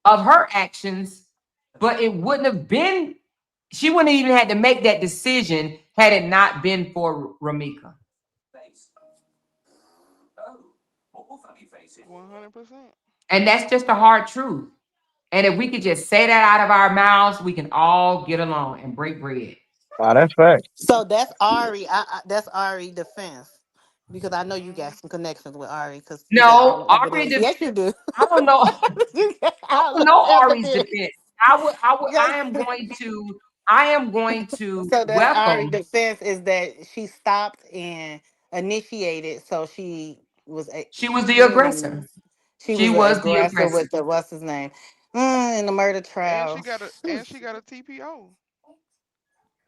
of her actions, but it wouldn't have been, she wouldn't have even had to make that decision had it not been for Ramika. 100%. And that's just the hard truth. And if we could just say that out of our mouths, we can all get along and break bread. Ah, that's fact. so that's Ari. That's Ari defense. Because I know you got Mm-hmm. some connections with Ari, because you got all No, the Ari. evidence. Yes, you do. I don't know. You got I all don't the know Ari's evidence. defense. I would. Yes. I am going to So that's Ari's welcome. defense, is that she stopped and initiated, so She was the mm, aggressor. she She was the was the aggressor aggressor. with the what's his name, in the murder trial. And she got a TPO.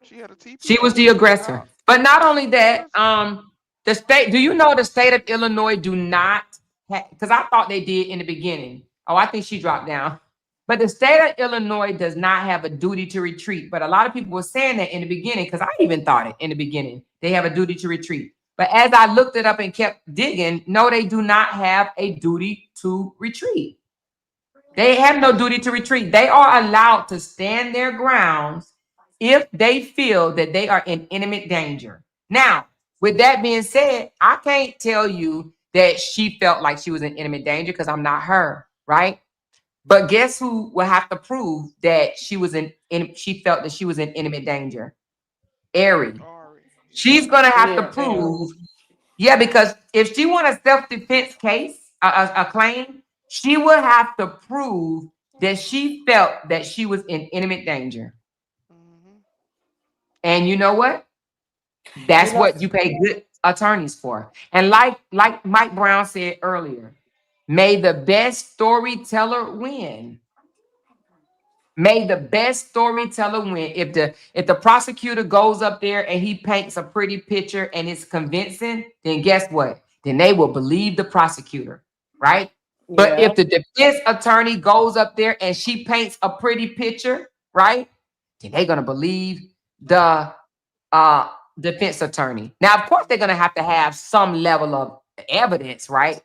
She had a She was TPO. the aggressor. Child But not only that, aggressor. the state. Do you know the state of Illinois do not? Because I thought they did in the beginning. Oh, I think she dropped down. But the state of Illinois does not have a duty to retreat. But a lot of people were saying that in the beginning, because I even thought it in the beginning. They have a duty to retreat. But as I looked it up and kept digging, no, they do not have a duty to retreat. They have no duty to retreat. They are allowed to stand their grounds if they feel that they are in imminent danger. Now, with that being said, I can't tell you that she felt like she was in imminent danger because I'm not her, right? But guess who will have to prove that she felt that she was in imminent danger? Ari. Ari. She's Yeah. gonna have to Yeah, Ari. prove, yeah, because if she want a self-defense case, a claim, she would have to prove that she felt that she was in imminent danger. Mm-hmm. And you know what? You That's know, what you pay good attorneys for. And like Mike Brown said earlier, may the best storyteller win. May the best storyteller win. If the prosecutor goes up there and he paints a pretty picture and it's convincing, then guess what? Then they will believe the prosecutor, right? But yeah. if the defense attorney goes up there and she paints a pretty picture, right? Then they're gonna believe the uh defense attorney. Now, of course, they're gonna have to have some level of evidence, right?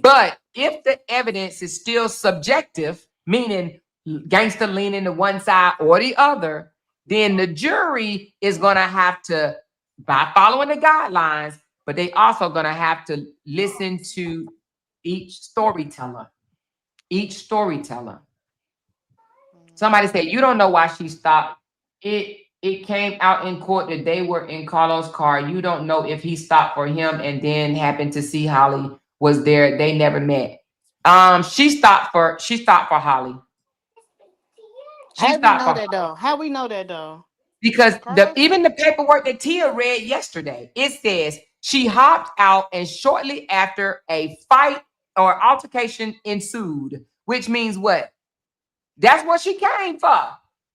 But if the evidence is still subjective, meaning gangster leaning to one side or the other, then the jury is going to have to, by following the guidelines, but they also going to have to listen to each storyteller. Each storyteller. Mm-hmm. Somebody said, you don't know why she stopped. It came out in court that they were in Carlos' car. You don't know if he stopped for him and then happened to see Holly was there. They never met. She stopped for Holly. She How we stopped know for that Holly though? How we know that though? because the Carlos. even the paperwork that Tia read yesterday, it says she hopped out and shortly after a fight or altercation ensued, which means what? That's what she came for.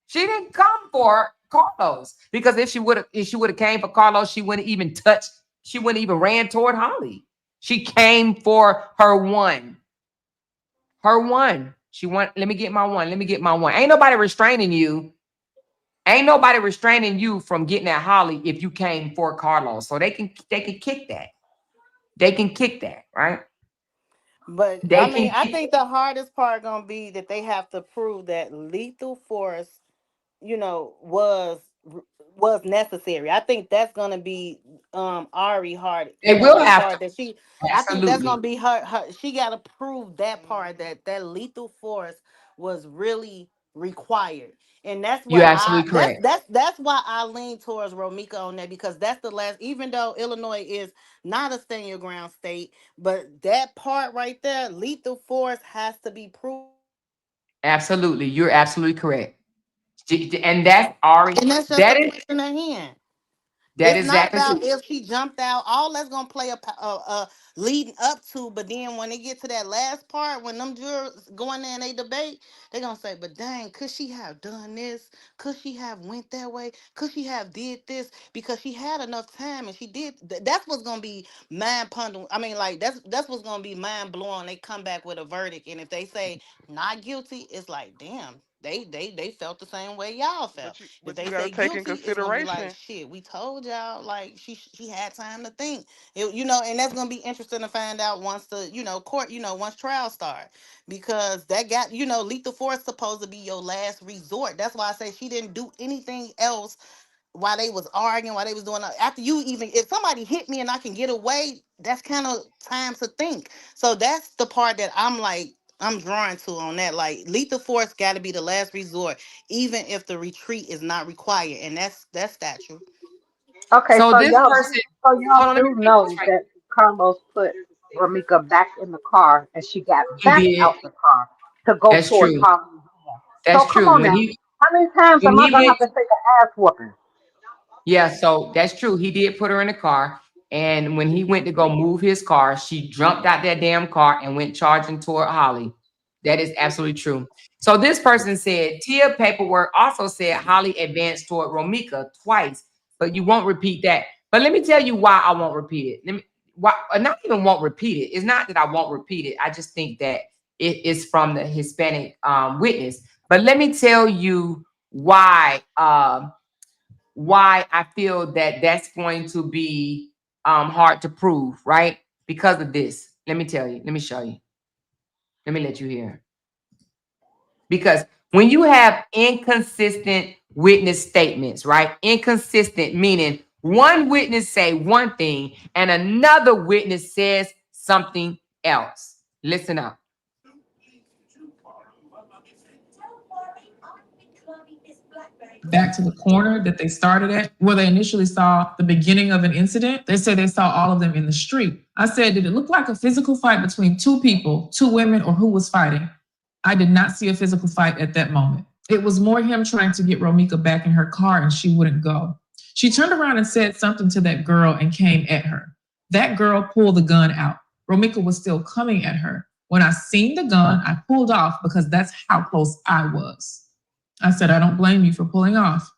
She didn't come for Carlos because if she would have came for Carlos, she wouldn't even ran toward Holly. She came for her one. Her one. She want, let me get my one. Let me get my one. Ain't nobody restraining you. Ain't nobody restraining you from getting at Holly if you came for Carlos. So they can kick that. They can kick that, right? But I They mean, can I kick. think the hardest part gonna be that they have to prove that lethal force, was necessary. I think that's gonna be Ari hard, They will the have to. part that she I think that's Absolutely. gonna be her she gotta prove that part, Mm-hmm. that lethal force was really required. And that's You're what I absolutely correct. that's why I lean towards Romika on that, because that's the last, even though Illinois is not a stand your ground state, but that part right there, lethal force has to be proven. Absolutely. You're absolutely correct. And that's Ari. And that's just the That is question at hand. that It's is not exactly about true. if she jumped out. All that's gonna play a leading up to. But then when they get to that last part, when them jurors go in there and they debate, they're gonna say, "But dang, could she have done this? Could she have went that way? Could she have did this? Because she had enough time and she did." That's what's gonna be mind pondering. I mean, like that's what's gonna be mind blowing. They come back with a verdict, and if they say not guilty, it's like, damn. They felt the same way y'all felt. If But you they got to say take in guilty, it's gonna be like, consideration. shit. We told y'all, like she had time to think. And that's gonna be interesting to find out once the court, once trial start, because that got lethal force supposed to be your last resort. That's why I say she didn't do anything else while they was arguing, while they was doing after you, even if somebody hit me and I can get away, that's kind of time to think. So that's the part that I'm like, I'm drawing to on that. Like lethal force got to be the last resort, even if the retreat is not required, and that's statute. Okay, So so this y'all, person, so y'all hold on, let me do read this know right. that. Carlos put Ramika back in the car and she got He back out did. the car to go That's towards true. Holly's hand. So That's come true. on now. How many times When am I he gonna went have to take an ass whooping? Yeah, so that's true. He did put her in the car. And when he went to go move his car, she jumped out that damn car and went charging toward Holly. That is absolutely true. So this person said, Tia paperwork also said Holly advanced toward Romika twice, but you won't repeat that. But let me tell you why I won't repeat it. Why, not even won't repeat it. It's not that I won't repeat it. I just think that it is from the Hispanic witness. But let me tell you why I feel that that's going to be hard to prove, right? Because of this. Let me tell you. Let me show you. Let me let you hear. Because when you have inconsistent witness statements, right? Inconsistent meaning one witness say one thing and another witness says something else. Listen up. Back to the corner that they started at, where they initially saw the beginning of an incident. They said they saw all of them in the street. I said, did it look like a physical fight between two people, two women, or who was fighting? I did not see a physical fight at that moment. It was more him trying to get Romika back in her car and she wouldn't go. She turned around and said something to that girl and came at her. That girl pulled the gun out. Romika was still coming at her. When I seen the gun, I pulled off because that's how close I was. I said, I don't blame you for pulling off.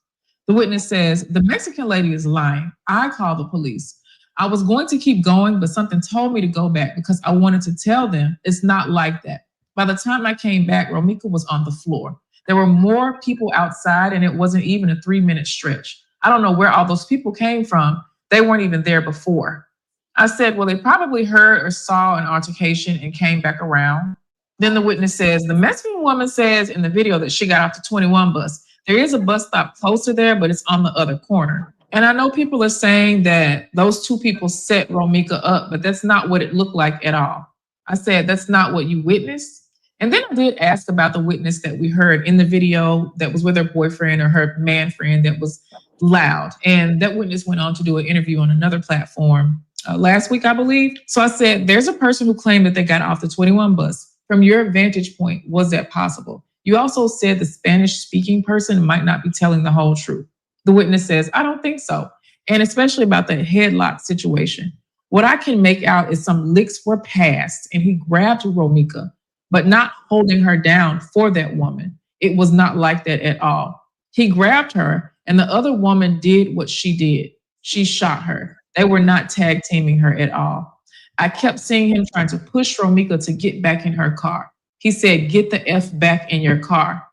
The witness says, the Mexican lady is lying. I called the police. I was going to keep going, but something told me to go back because I wanted to tell them it's not like that. By the time I came back, Romika was on the floor. There were more people outside, and it wasn't even a 3-minute stretch. I don't know where all those people came from. They weren't even there before. I said, well, they probably heard or saw an altercation and came back around. Then the witness says, the Mexican woman says in the video that she got off the 21 bus. There is a bus stop closer there, but it's on the other corner. And I know people are saying that those two people set Romika up, but that's not what it looked like at all. I said, that's not what you witnessed. And then I did ask about the witness that we heard in the video that was with her boyfriend or her man friend that was loud. And that witness went on to do an interview on another platform last week, I believe. So I said, there's a person who claimed that they got off the 21 bus. From your vantage point, was that possible? You also said the Spanish speaking person might not be telling the whole truth. The witness says, I don't think so. And especially about the headlock situation. What I can make out is some licks were passed and he grabbed Romika, but not holding her down for that woman. It was not like that at all. He grabbed her and the other woman did what she did. She shot her. They were not tag teaming her at all. I kept seeing him trying to push Romika to get back in her car. He said, get the F back in your car.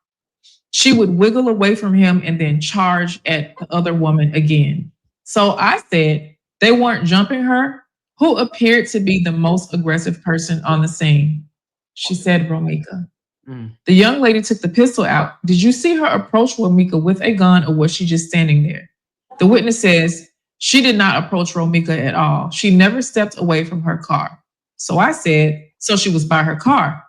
She would wiggle away from him and then charge at the other woman again. So I said, they weren't jumping her. Who appeared to be the most aggressive person on the scene? She said, Romika. The young lady took the pistol out. Did you see her approach Romika with a gun or was she just standing there? The witness says, she did not approach Romika at all. She never stepped away from her car. So I said, so she was by her car.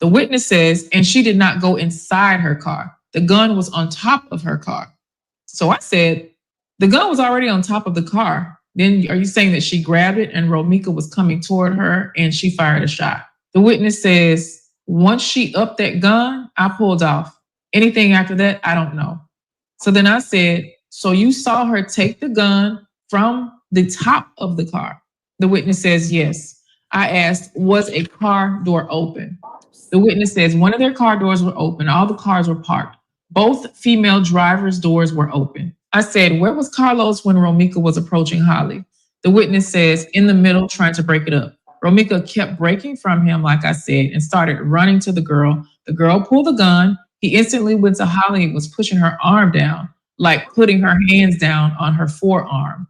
The witness says, and she did not go inside her car. The gun was on top of her car. So I said, the gun was already on top of the car. Then are you saying that she grabbed it and Romika was coming toward her and she fired a shot? The witness says, once she upped that gun, I pulled off. Anything after that, I don't know. So then I said, so you saw her take the gun from the top of the car? The witness says, yes. I asked, was a car door open? The witness says one of their car doors were open. All the cars were parked. Both female drivers' doors were open. I said, where was Carlos when Romika was approaching Holly? The witness says, in the middle, trying to break it up. Romika kept breaking from him, like I said, and started running to the girl. The girl pulled the gun. He instantly went to Holly and was pushing her arm down, like putting her hands down on her forearm.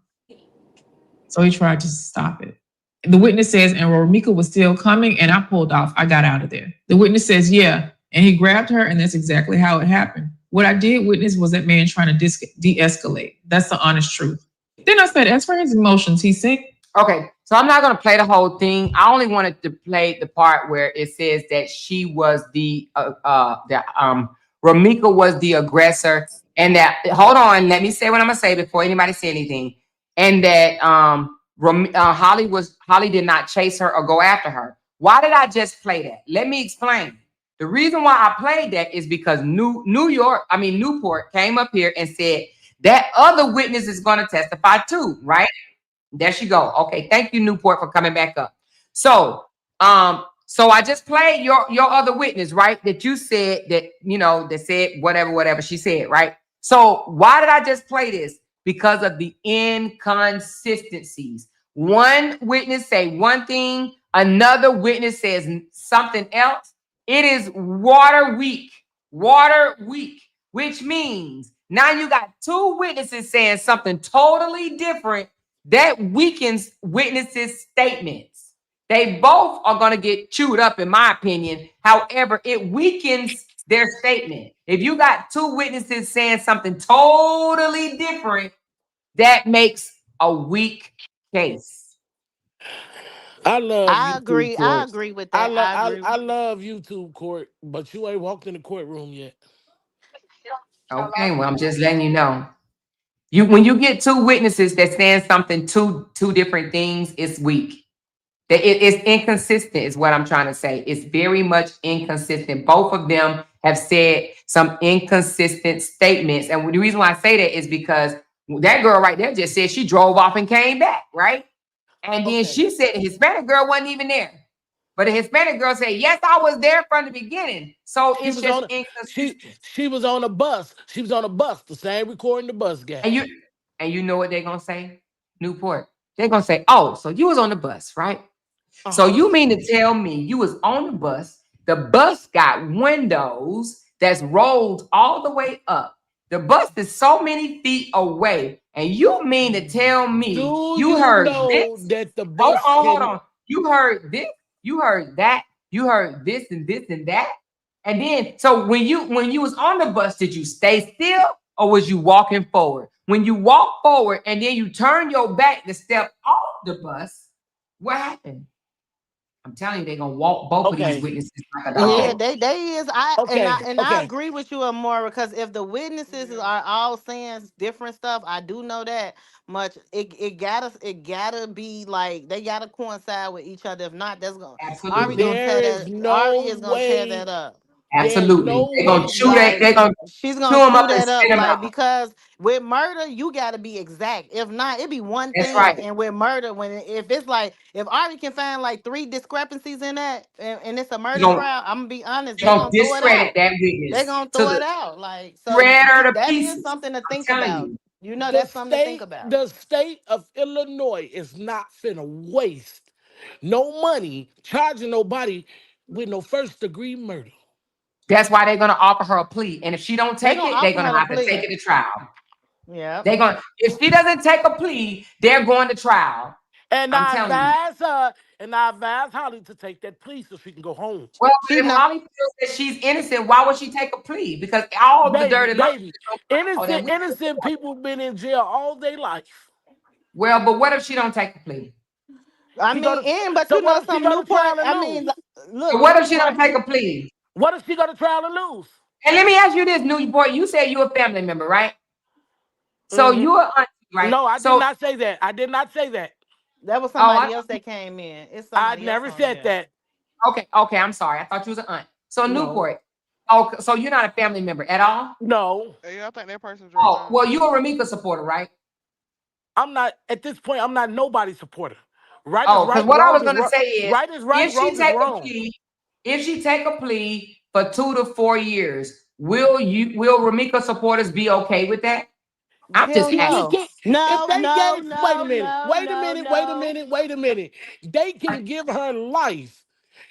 So he tried to stop it. The witness says, and Romika was still coming and I pulled off. I got out of there. The witness says, yeah. And he grabbed her and that's exactly how it happened. What I did witness was that man trying to de-escalate. That's the honest truth. Then I said, as for his emotions, he's sick. Okay, so I'm not going to play the whole thing. I only wanted to play the part where it says that she was Romika was the aggressor, and that, hold on, let me say what I'm going to say before anybody say anything. And that Holly did not chase her or go after her. Why did I just play that? Let me explain. The reason why I played that is because Newport came up here and said that other witness is going to testify too, right? There she go. Okay, thank you, Newport, for coming back up. So I just played your other witness, right? That you said that, that said whatever she said, right? So why did I just play this? Because of the inconsistencies. One witness say one thing, another witness says something else. It is water weak, which means now you got two witnesses saying something totally different that weakens witnesses' statements. They both are going to get chewed up, in my opinion. However, it weakens their statement. If you got two witnesses saying something totally different, that makes a weak case. I love I YouTube agree. I court. agree with I that. love I agree. I love YouTube court, but you ain't walked in the courtroom yet. Okay, well, I'm just letting you know. When you get two witnesses that saying something two different things, it's weak. It's inconsistent, is what I'm trying to say. It's very much inconsistent. Both of them have said some inconsistent statements. And the reason why I say that is because that girl right there just said she drove off and came back, right? And then Okay. she said the Hispanic girl wasn't even there. But the Hispanic girl said, yes, I was there from the beginning. So She it's was just on inconsistent. she was on a bus. She was on a bus, the same recording the bus guy. And you know what they're gonna say? Newport. They're gonna say, oh, so you was on the bus, right? So Uh-huh. you mean to tell me you was on the bus got windows that's rolled all the way up. The bus is so many feet away. And you mean to tell me Do you you heard know this? that the Hold bus on, hold can on. You heard this, you heard that, you heard this and this and that. And then, so when you was on the bus, did you stay still or was you walking forward? When you walk forward and then you turn your back to step off the bus, what happened? I'm telling you, they're gonna walk both of these okay. witnesses like a Yeah, Okay. dog. they is. Okay. I Okay. agree with you, Amora, because if the witnesses are all saying different stuff, I do know that much. It gotta be like they gotta coincide with each other. If not, that's gonna Absolutely, There is Ari no is gonna tear way. that up. There's absolutely. no They're gonna way chew you that. can They're Like gonna she's chew gonna them up chew and that up. spit them Like out. because with murder, you gotta be exact. If not, it be one That's thing. right. And with murder, if it's like if Ari can find like three discrepancies in that, and it's a You're murder gonna, trial, I'm gonna be honest, you're they gonna gonna throw it discredit out. that They're witness gonna to throw the it out. Like so, shred her to that is pieces. something to I'm think telling about. you. You know, that's something to think about. the state of Illinois is not finna waste no money charging nobody with no first degree murder. That's why they're gonna offer her a plea. And if she don't They take gonna it, they're offer gonna her the have to take plea. it to trial. Yep. They're gonna, if she doesn't take a plea, they're going to trial. And I'm I telling you. advise her and I advise Holly to take that plea so she can go home. Well, She's if not. Holly feels that she's innocent, why would she take a plea? Because all the Baby, dirty laundry baby, is gonna come out and we innocent people been in jail all day life. well, but what if she don't take a plea? I She go mean, to but so you know what if she some go to Newport. trial and I lose? mean, But look, what if she don't Newport. take a plea? What if she go to trial and lose? And let me ask you this, Newport. You said you're a family member, right? So Hmm. you're auntie, right? No, I did So not say that. I did not say that. That was oh, I, somebody else that came in. It's I somebody else never on said here. that. okay, I'm sorry. I thought you was an aunt. So No, Newport. Oh, so you're not a family member at all? no. Yeah, I think that person dropped Oh, out. well, you're a Ramika supporter, right? I'm not at this point. I'm not nobody's supporter. Right is Oh, because right. what I was Wrong is gonna wrong. say is, Right is right. if she Wrong is take a wrong. plea, if she take a plea for 2 to 4 years, will Ramika supporters be okay with that? I'm just Hell She no. asking. can, if No, they no, gave, wait a no, minute, no, wait a no, minute, wait a no. minute, wait a minute. They can give her life,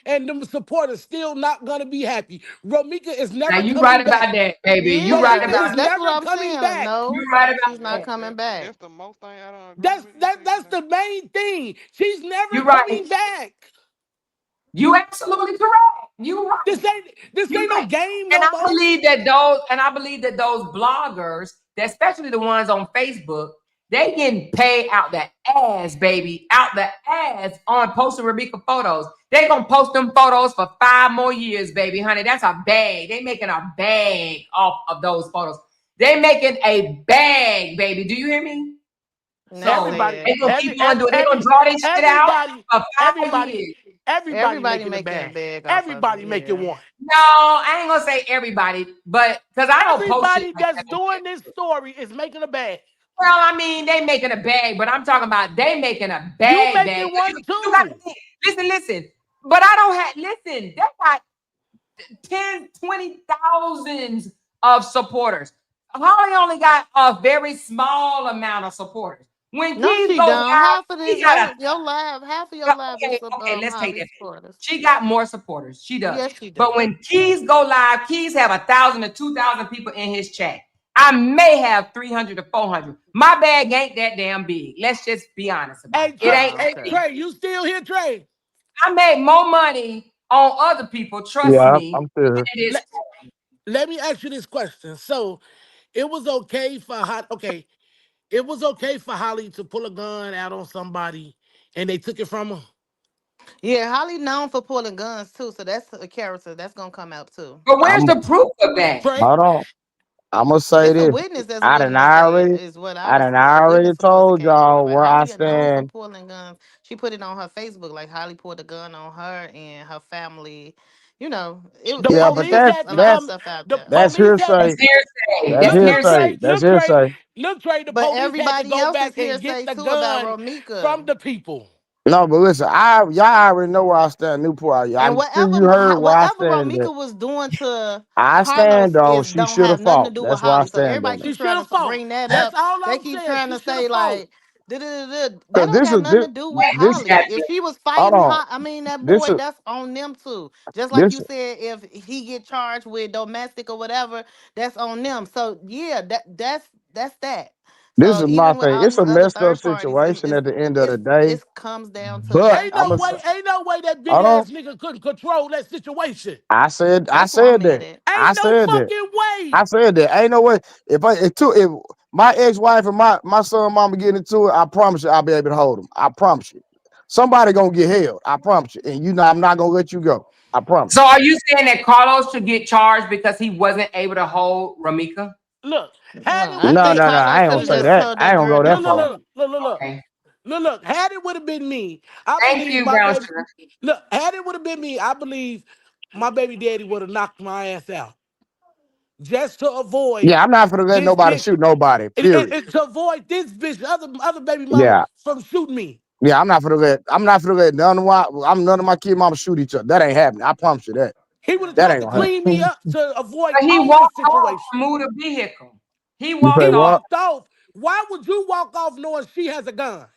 and the supporters still not gonna be happy. Romika is Now never you coming right back. about that, baby. You right Yeah, Romika about is that's that. what never I'm coming saying. back. You No, right about she's not that. coming back. That's the most thing I don't agree with you saying That's that. the main thing. She's never You right. coming back. You absolutely correct. You right. This You're ain't no right. game And no I more. believe that those bloggers, especially the ones on Facebook, they getting paid out the ass, baby, out the ass on posting Rebecca photos. They gonna post them photos for 5 more years, baby, honey. That's a bag. They making a bag off of those photos. They making a bag, baby. Do you hear me? Now So Everybody, said they gonna keep every, on every, doing. They gonna every, draw this shit out everybody, for 5 years. everybody, everybody everybody making a making a bag. bag off of it. Everybody making Yeah. one. No, I ain't gonna say everybody, but because I don't post shit Everybody like that that's on doing this Facebook. story is making a bag. Well, I mean, they making a bag, but I'm talking about they making a You bag. making 'Cause one you got to too. think. Listen. But I don't have. Listen, they got 10, 20 thousands of supporters. Holly only got a very small amount of supporters. When No, Keys she go don't. live, Half of he the got a your live, half of your yeah, live is okay, let's take Holly that back. supporters. She got more supporters. She does. Yes, she But do. when Keys go live, Keys have 1,000 to 2,000 people in his chat. I may have 300 to 400. My bag ain't that damn big. Let's just be honest about Hey it. It Trey, ain't Oh, that hey okay. big. Trey, you still here, Trey? I make more money on other people, trust Yeah, me, I'm still than here. it is. Let, let me ask you this question. So it was okay for it was okay for Holly to pull a gun out on somebody and they took it from her. Yeah, Holly known for pulling guns too, so that's a character that's gonna come out too. But where's I'm the proof of that? Trey, hold on. I'm gonna say It's a this. witness that's I done willing to say it. already, Is what I I was. done A already witness supposed to told came out. y'all But where I Holly are known for stand. pulling guns. She put it on her Facebook. Like Holly pulled a gun on her and her family. You know, the Yeah, but it's police that's had a to lot of that's come. stuff out The there. that's police had That's hearsay. to hearsay. That's That's look, hearsay. hearsay. Trey, That's look, Trey, hearsay. look, Trey. The But police had to everybody go else is back and get hearsay the too about gun Romika. from the people. No, but listen, y'all already know where I stand. Newport. And I'm sure you heard where I whatever stand. Romika was doing to I stand Carlos on is she don't should have have nothing to fought. do with That's why I Holly. So stand everybody on it. She keep should trying have to fought. bring that That's up. all They I'm keep saying. trying She to should say have fought. like da-da-da-da. That Cause don't got nothing to do with Holly. If she was hold fighting, on. I mean that This boy, is that's on them too. Just like this you said, if he get charged with domestic or whatever, that's on them. So yeah, that's that. this So is my even with thing. all It's these a other messed up third parties, situation at the end of the day. it comes down to But that Ain't no I'm a way, part. ain't no way that big hold on. ass nigga couldn't control that situation. I That's why I'm said mad that. at. I Ain't no said that. fucking I way. said that. Ain't no way. If my ex-wife and my son mama get into it, I promise you I'll be able to hold them. I promise you. Somebody gonna get held. I promise you. And you know I'm not gonna let you go. I promise So are you saying that Carlos should get charged because he wasn't able to hold Ramika? Look, No, had it I would you. have No, think been no, no. I Carlos ain't should gonna have say listen, just that. told I that ain't gonna girl go to that look, look, far. leave. look, look, look, look. Okay. Look, had it would have been me, I Thank believe you, my Brown baby. Sugar. Look, had it would have been me, I believe my baby daddy would have knocked my ass out just to avoid Yeah, I'm not gonna let this nobody bitch, shoot nobody. Period. to avoid this bitch, other baby mama Yeah. from shooting me. Yeah, I'm not gonna let none of my kid mamas shoot each other. That ain't happening. I promise you that. He would have That tried ain't to gonna clean me happen. up to avoid But he all this walked off situation. to move the vehicle. He You say He walked off. what? walked off. Why would you walk off knowing she has a gun?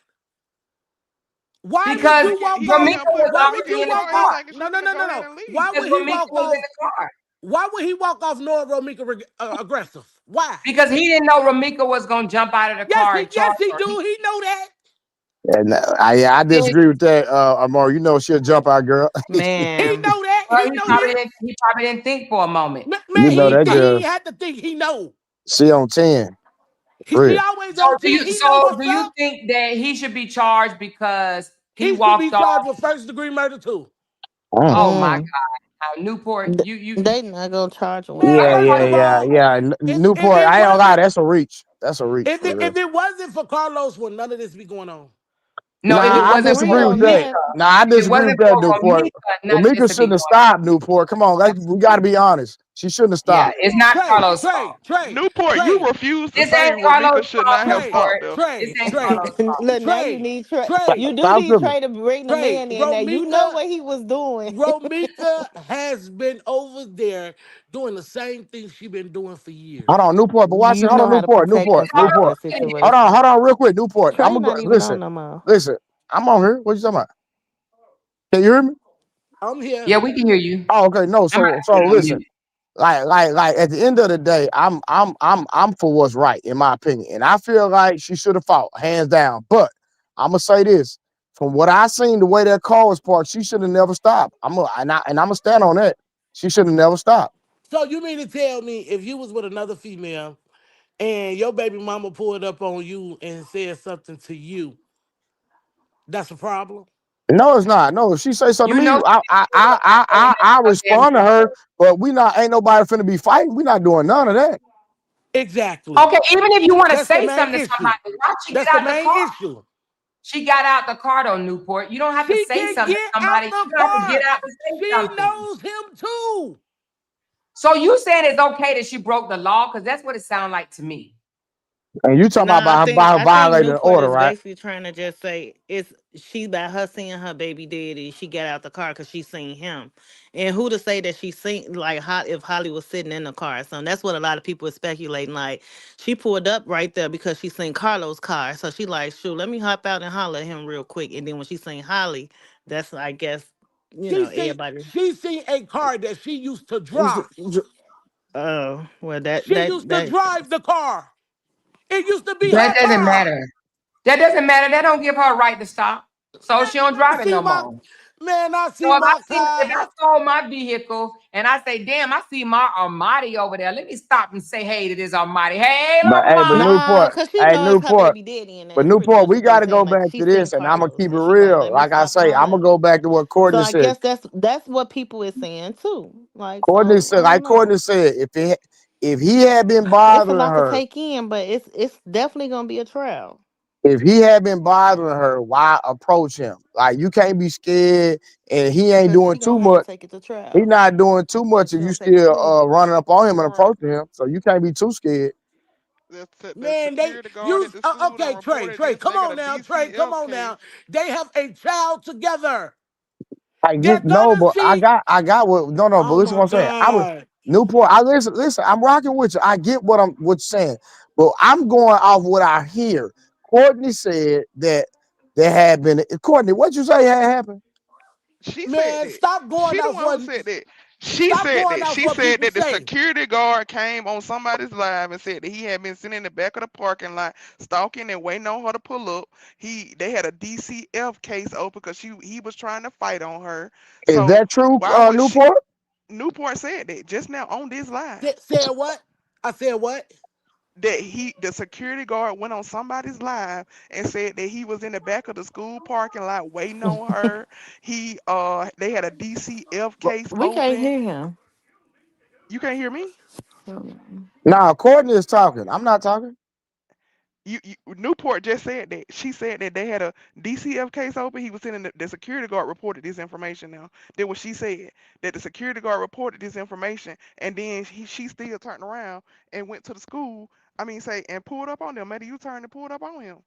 Why would Because you walk He off? Ramika kept putting was Why would Ramika already in you in the the walk car. He car. off? thinking No, she no, finna no, go no, ahead no. and Why leave. Because would he Ramika walk was in off? the car. Why would he walk off knowing Romika aggressive? Why? Because he didn't know Ramika was gonna jump out of the car and charge Yes, he her. do. He know that. And I He, disagree with that, Amor. You know she'll jump out, girl. He Man, know that. well, He know this. he probably didn't think for a moment. You Man, know that he girl. ain't had to think. He know. She on 10. She Real. always on 10. He know So what's do you up. think that he should be charged because he He should be walked off? charged with first degree murder too. Mm. Oh my mm. God. Now, Newport, Th- they not gonna charge him with Man, Yeah, first first yeah, of degree. yeah, all, yeah. if Newport, it I ain't gonna lie, wasn't that's a reach. That's a reach for real. if it wasn't for Carlos, would none of this be going on? no, if it Nah, I You wasn't for for disagree real with that. Ramika, now? Nah, I if it disagree with wasn't that, for Newport. Ramika, none of Ramika this would be shouldn't have going stopped, Newport. Come on, we gotta be honest. She shouldn't have on. Yeah, stopped. it's not Trey, Carlos' Trey, fault. Trey, Newport, you Trey, refuse to This say ain't Carlos' Ramika should fault, not have Trey, stopped Newport. them. This Trey, ain't Trey, Carlos' fault. Look, now you Trey, need Trey. Trey, You do Talk need to me. Trey to bring the Trey, man in. Now you know Romika, what he was doing. Romika has been over there doing the same thing she been doing for Hold years. on, Newport, but watch it. You Hold know on, how to Newport, protect Newport, and stop Newport. that Carlos, situation. Hold on, real quick, Newport. I'm Trey gonna not go. even on no more. Listen. I'm on here. What you talking about? Can you hear me? I'm here. yeah, we can hear you. Oh, okay. No, I'm about so to put it on listen. mute. Like at the end of the day, I'm for what's right in my opinion, and I feel like she should have fought hands down. But I'm gonna say this: from what I seen, the way that car was parked, she should have never stopped. I'm gonna stand on that. She should have never stopped. So you mean to tell me if you was with another female and your baby mama pulled up on you and said something to you, that's a problem? No, it's not. No, if she say something You to know, me, I respond to her. But we not ain't nobody finna be fighting. We not doing none of that. Exactly. Okay, even if you want to That's the say main something to issue. somebody, why she get That's the out the main car? issue. She got out the car though, Newport. You don't have to She say can something to get somebody. out You the don't have to get car. out to say She something. knows him too. So you saying it's okay that she broke the law? Because that's what it sounds like to me. And you talking Nah, about her I think violating the Newport order, is right? basically trying to just say it's she by her seeing her baby daddy, she got out the car because she seen him. And who to say that she seen like if Holly was sitting in the car or something? That's what a lot of people are speculating. Like she pulled up right there because she seen Carlos' car, so she like, shoot, let me hop out and holler at him real quick. And then when she seen Holly, that's I guess everybody. She seen a car that she used to Dr- drive. Oh well, that She that used to that drive the car. It used to be That her doesn't car. matter. That doesn't matter. That don't give her a right to stop. So Man, she don't when I drive it see no my more. man, I So see my car. if I sold my vehicle and I say, damn, I see my Armani over there. Let me stop and say hey to this Armani. Hey, But Armani. Nah, Newport, cause she hey knows her Newport, baby daddy, and but that's pretty Newport, much we what they got to go saying. Like back she to seen this, and I'm gonna Carlos, keep it and she like, real. let me Like I stop and say, holler I'm gonna at go him. back to what So Courtney I said. guess that's what people is saying too. Like Courtney so, said, I don't like know. Courtney said, if he had been It's a bothering lot to her, take in, but it's definitely gonna be a trial. if he had been bothering her, why approach him? Like you can't be scared, and he ain't Because doing she too gonna have to much. take it to He trial not doing too if much, she and you don't take a still plea. running up on him and Right. approaching him. So you can't be too scared. The Man, they security guard use at the school done okay, Trey, reported this. come They got on a now, Trey, come DCF on case. now. They have a child together. I They're get no, gonna but see. I got what no, but Oh listen my what I'm saying. I was God. Newport. I listen. I'm rocking with you. I get what you're saying, but I'm going off what I hear. Courtney said that there had been. Courtney, what you say had happened? She said Man, that. stop going She the off one who what said that. She stop said going that. off She what said people that the say. security guard came on somebody's live and said that he had been sitting in the back of the parking lot stalking and waiting on her to pull up. They had a DCF case open because he was trying to fight on her. Is So that true, why would she Newport? Newport said that just now on this live. Said what? I said what? That the security guard went on somebody's live and said that he was in the back of the school parking lot waiting on her. They had a DCF case We can't open. hear him. You can't hear me? Nah, Courtney is talking. I'm not talking. Newport just said that. She said that they had a DCF case open. He was sending the security guard reported this information now. Then what she said that the security guard reported this information and then she still turned around and went to the school. I mean, say and pulled up on them. Made a U-turn and pulled up on him.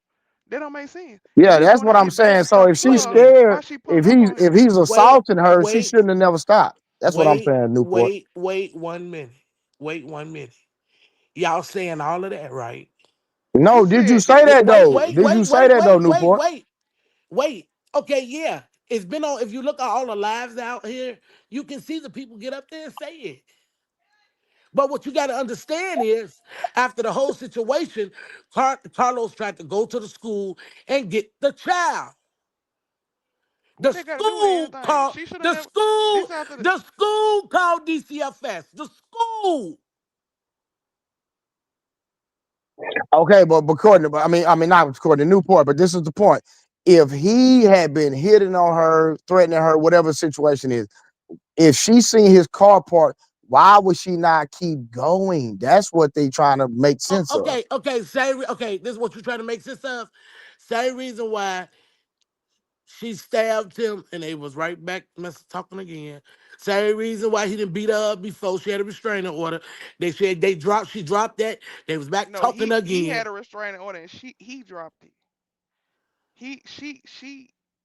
That don't make sense. If Yeah, he that's going what out I'm his way saying. to So come if to she's Wait a her, minute. scared, why she pulling up on if him? he's Wait, assaulting her, she wait, shouldn't have never stopped. That's what I'm wait, saying, Newport. wait 1 minute. Wait 1 minute. Y'all saying all of that, right? She No, did you said say that. that Wait, though? wait, Did you wait, say wait, that though, wait, wait, Newport? wait, wait. Okay, yeah. It's been on. If you look at all the lives out here, you can see the people get up there and say it. But what you got to understand is, after the whole situation, Carlos tried to go to the school and get the child. The What they got to do with school anything? called She should have the never. school This after the. the school called DCFS. The school. Okay, but Courtney, but I mean not Courtney, Newport, but this is the point. If he had been hitting on her, threatening her, whatever the situation is, if she seen his car parked, why would she not keep going? That's what they trying to make sense of. Okay. Okay, this is what you're trying to make sense of. Same reason why she stabbed him and they was right back talking again. Same reason why he didn't beat her up before she had a restraining order. They said she dropped that. They was back No, talking he again. had a restraining order and he dropped it. He she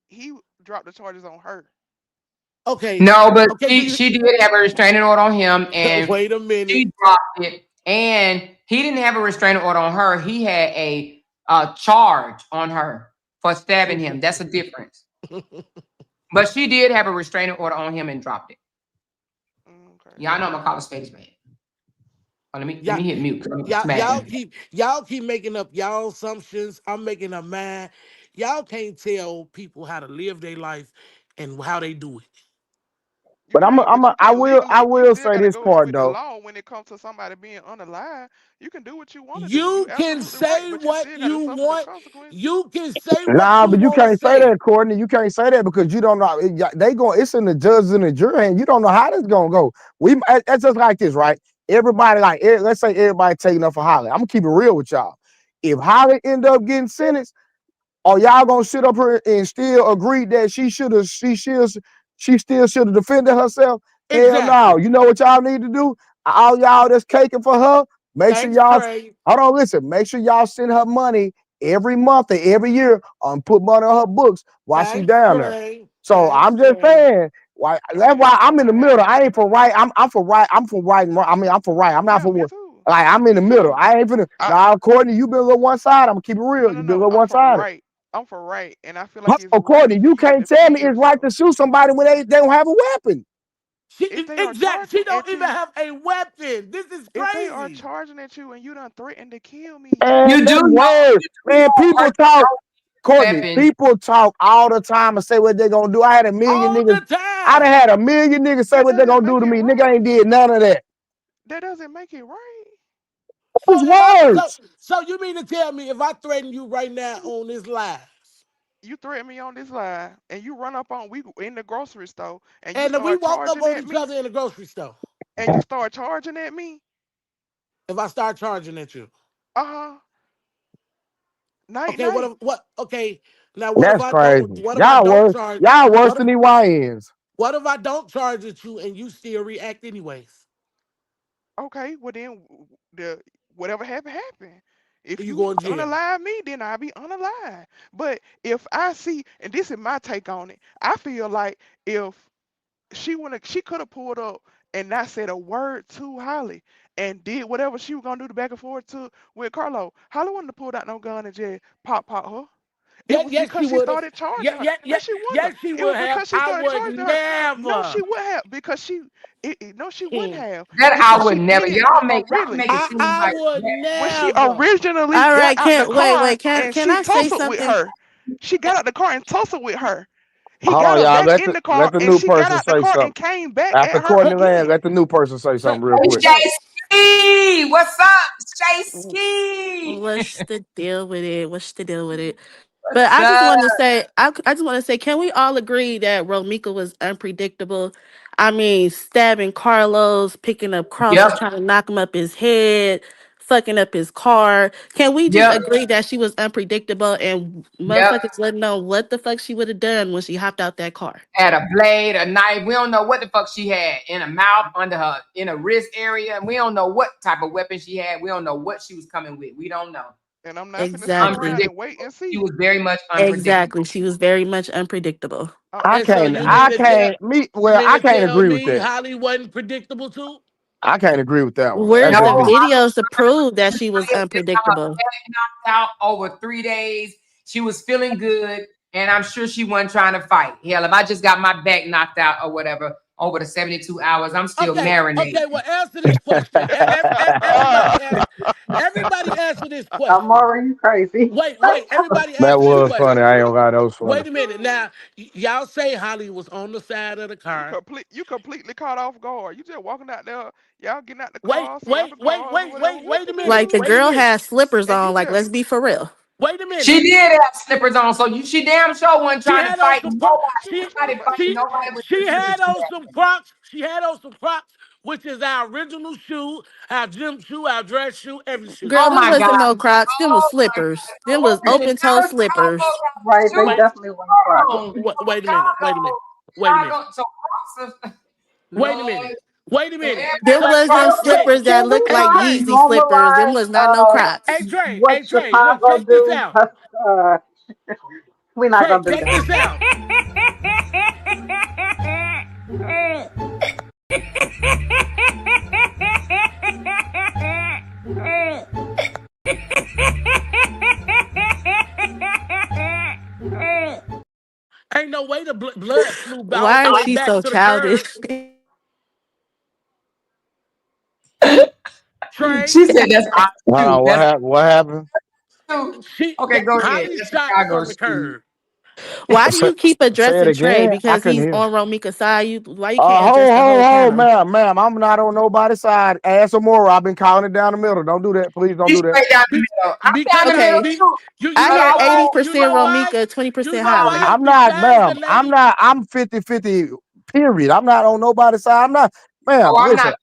he dropped the charges on her. Okay. No, but Okay, so she did have a restraining order on him, and wait a minute. she dropped it. And he didn't have a restraining order on her. He had a charge on her for stabbing him. That's a difference. But she did have a restraining order on him and dropped it. Okay. Yeah, I know I'm a college space man. Oh, let y'all, me hit mute. 'Cause I'm y'all smacking. keep making up y'all assumptions. I'm making up mine. Y'all can't tell people how to live their life and how they do it. You But can't, but you I can't legally. You will still say got to this go part with the though. law when it comes to somebody being unalive. You can do what you want to do. You You can absolutely right, say but you what still got to you suffer the want. consequences. You can say what Nah, you but you want to can't say say. that, Courtney. You can't say that because you don't know. They going. It's in the judges and the jury, and you don't know how this gonna go. That's just like this, right? everybody like let's say everybody taking up for Holly. I'm gonna keep it real with y'all. If Holly end up getting sentenced, are y'all gonna sit up here and still agree that she still should have defended herself? Hell no. Exactly. You know what y'all need to do? All y'all that's caking for her, make sure Thanks, y'all Trey. hold on, listen, make sure y'all send her money every month or every year put money on her books while she Thanks, down there. Trey. So Thanks, I'm just Trey. saying, why that's why I'm in the middle. I ain't for right. I'm for right. I'm for right. I mean, I'm for right. I'm not Yeah, for me what. too. Like I'm in the Me middle. too. I ain't finna. I Now, Courtney, you been a little one side. I'm gonna keep it real. You been a no. little I'm one for sided. right. I'm for right, and I feel like it's Oh, right Courtney, for you you to can't tell me defend it's right to yourself. shoot somebody when they don't have a weapon. If they are Exactly. She charging don't at even you, have a weapon. This is if they are crazy. charging at you and you done threatened to kill me, And You do that's know, word. you do Man, know people right talk. Courtney, weapons people talk all the time and say what they gonna do. I had a million All niggas. the I done time. had a million niggas say that what they doesn't gonna do make to it me. Nigga right. ain't did none of that. That doesn't make it right. Those So if I so words. so you mean to tell me if I threaten you right now on this live You threaten me on this line, and you run up on we in the grocery store, and you and if we start walk up charging on at each me, other in the grocery store, and you start charging at me, if I start charging at you, uh-huh, night okay, night. what okay, now That's crazy. what if I don't charge Y'all worse what than the YNs. what if I don't charge at you and you still react anyways? Okay, well then the whatever happened happened. If You you go in jail. unalive me, then I'll be unalive. But if I see, and this is my take on it, I feel like if she could have pulled up and not said a word to Holly and did whatever she was gonna do the back and forth to with Carlo. Holly wouldn't have pulled out no gun and just pop her. It Yeah, was yes, she because she would have. started charging her. No, she wouldn't have. Yes, she It would was have. because she I started would charging her. No, never. she would have because no, she wouldn't Hmm. have that I because would she never. did it Y'all make it originally. seem I like would that. When she never. originally All got right, out the can wait, car wait, can and can she I say tussled with something? her, she got out the car and tussled with her. He Hold got on, her y'all. back in the car Let the and new she got person out the say car and something. came back After at her Courtney Land, again. let the new person say So, something real quick. so Shay Ski, what's up, Shay W- Ski? What's the deal with it? What's the deal with it? But I just Uh, want to say, I just want to say, can we all agree that Romika was unpredictable? I mean, stabbing Carlos, picking up crosses, yep, trying to knock him up his head, fucking up his car. Can we just yep, agree that she was unpredictable and yep. motherfuckers letting know what the fuck she would have done when she hopped out that car? Had a blade, a knife. We don't know what the fuck she had in her mouth, under her, in her wrist area. We don't know what type of weapon she had. We don't know what she was coming with. We don't know. And I'm not finna sit around Exactly. and wait Unpredictable. and She see. was very much unpredictable. Exactly. She was very much unpredictable. I and so can't, you mean I to Mm-mm. tell can't, me, you well, mean I to can't tell agree with me that. Holly wasn't predictable too? I can't agree with that one. That's Where's No, the just me. videos to prove that she was just got her unpredictable? back knocked out over 3 days. She was feeling good, and I'm sure she wasn't trying to fight. Hell, if I just got my back knocked out or whatever over the 72 hours, I'm still marinating. Okay. Well, answer this question. Everybody answer this question. Amora, you crazy. Wait. Everybody That answer this was funny. question. I ain't gonna lie, that was funny. Wait a minute. Now, y'all say Holly was on the side of the car. You completely caught off guard. You just walking out there, y'all getting out the car, surrounded the cars or whatever. What Wait a you minute. Like the do? Wait a girl minute. had slippers And on. you Like, just let's be for real. Wait a She minute. did have slippers on, so she damn sure wasn't She trying to had on fight some Crocs. she wasn't trying to fight nobody She shit. with the she slippers had she on had. some Crocs. She had on some Crocs, which is our original shoe, our gym shoe, our dress shoe, every shoe. Girl, Oh them my wasn't God. no Crocs. Them was Oh my slippers. Them God. was Okay, open toe y'all go slippers. down Right, they Wait, shoes. definitely weren't Crocs. wait a minute. Y'all go, Wait a minute. so Crocs are, Wait a minute. Lord. Wait a So minute. Them everybody was like them Crocs. Wait. slippers that Can we looked Hey like not Trey. Yeezy slippers. Them normalize was not no Hey Crocs. Trey. what Hey Trey. Look, Chicago check this do? out. 'Cause, we're not Trey, gonna do check that. this out. Ain't no way the blood flew all Why the is way she back so to the curb. childish? Trey. She said that's our shoe. What That's happened? What happened? our shoe. Okay, go ahead. Holly That's shot Chicago from the shoe. curb. Why do Say, you keep say it addressing Trey? again. I Because couldn't he's hear. on Romika's side. Why you can't address the whole Ho, panel? ma'am. I'm not on nobody's side. Ask some more. I've been calling it down the middle. Don't do that. Please don't She's do that. straight down the Be, middle. I'm down because the middle Okay, be, too. you I know hear why? 80% Romika, 20% Holly. I'm not, Because the ma'am. I'm lady not. I'm 50-50, period. I'm not on nobody's side. I'm not, ma'am, Oh, I'm listen. not.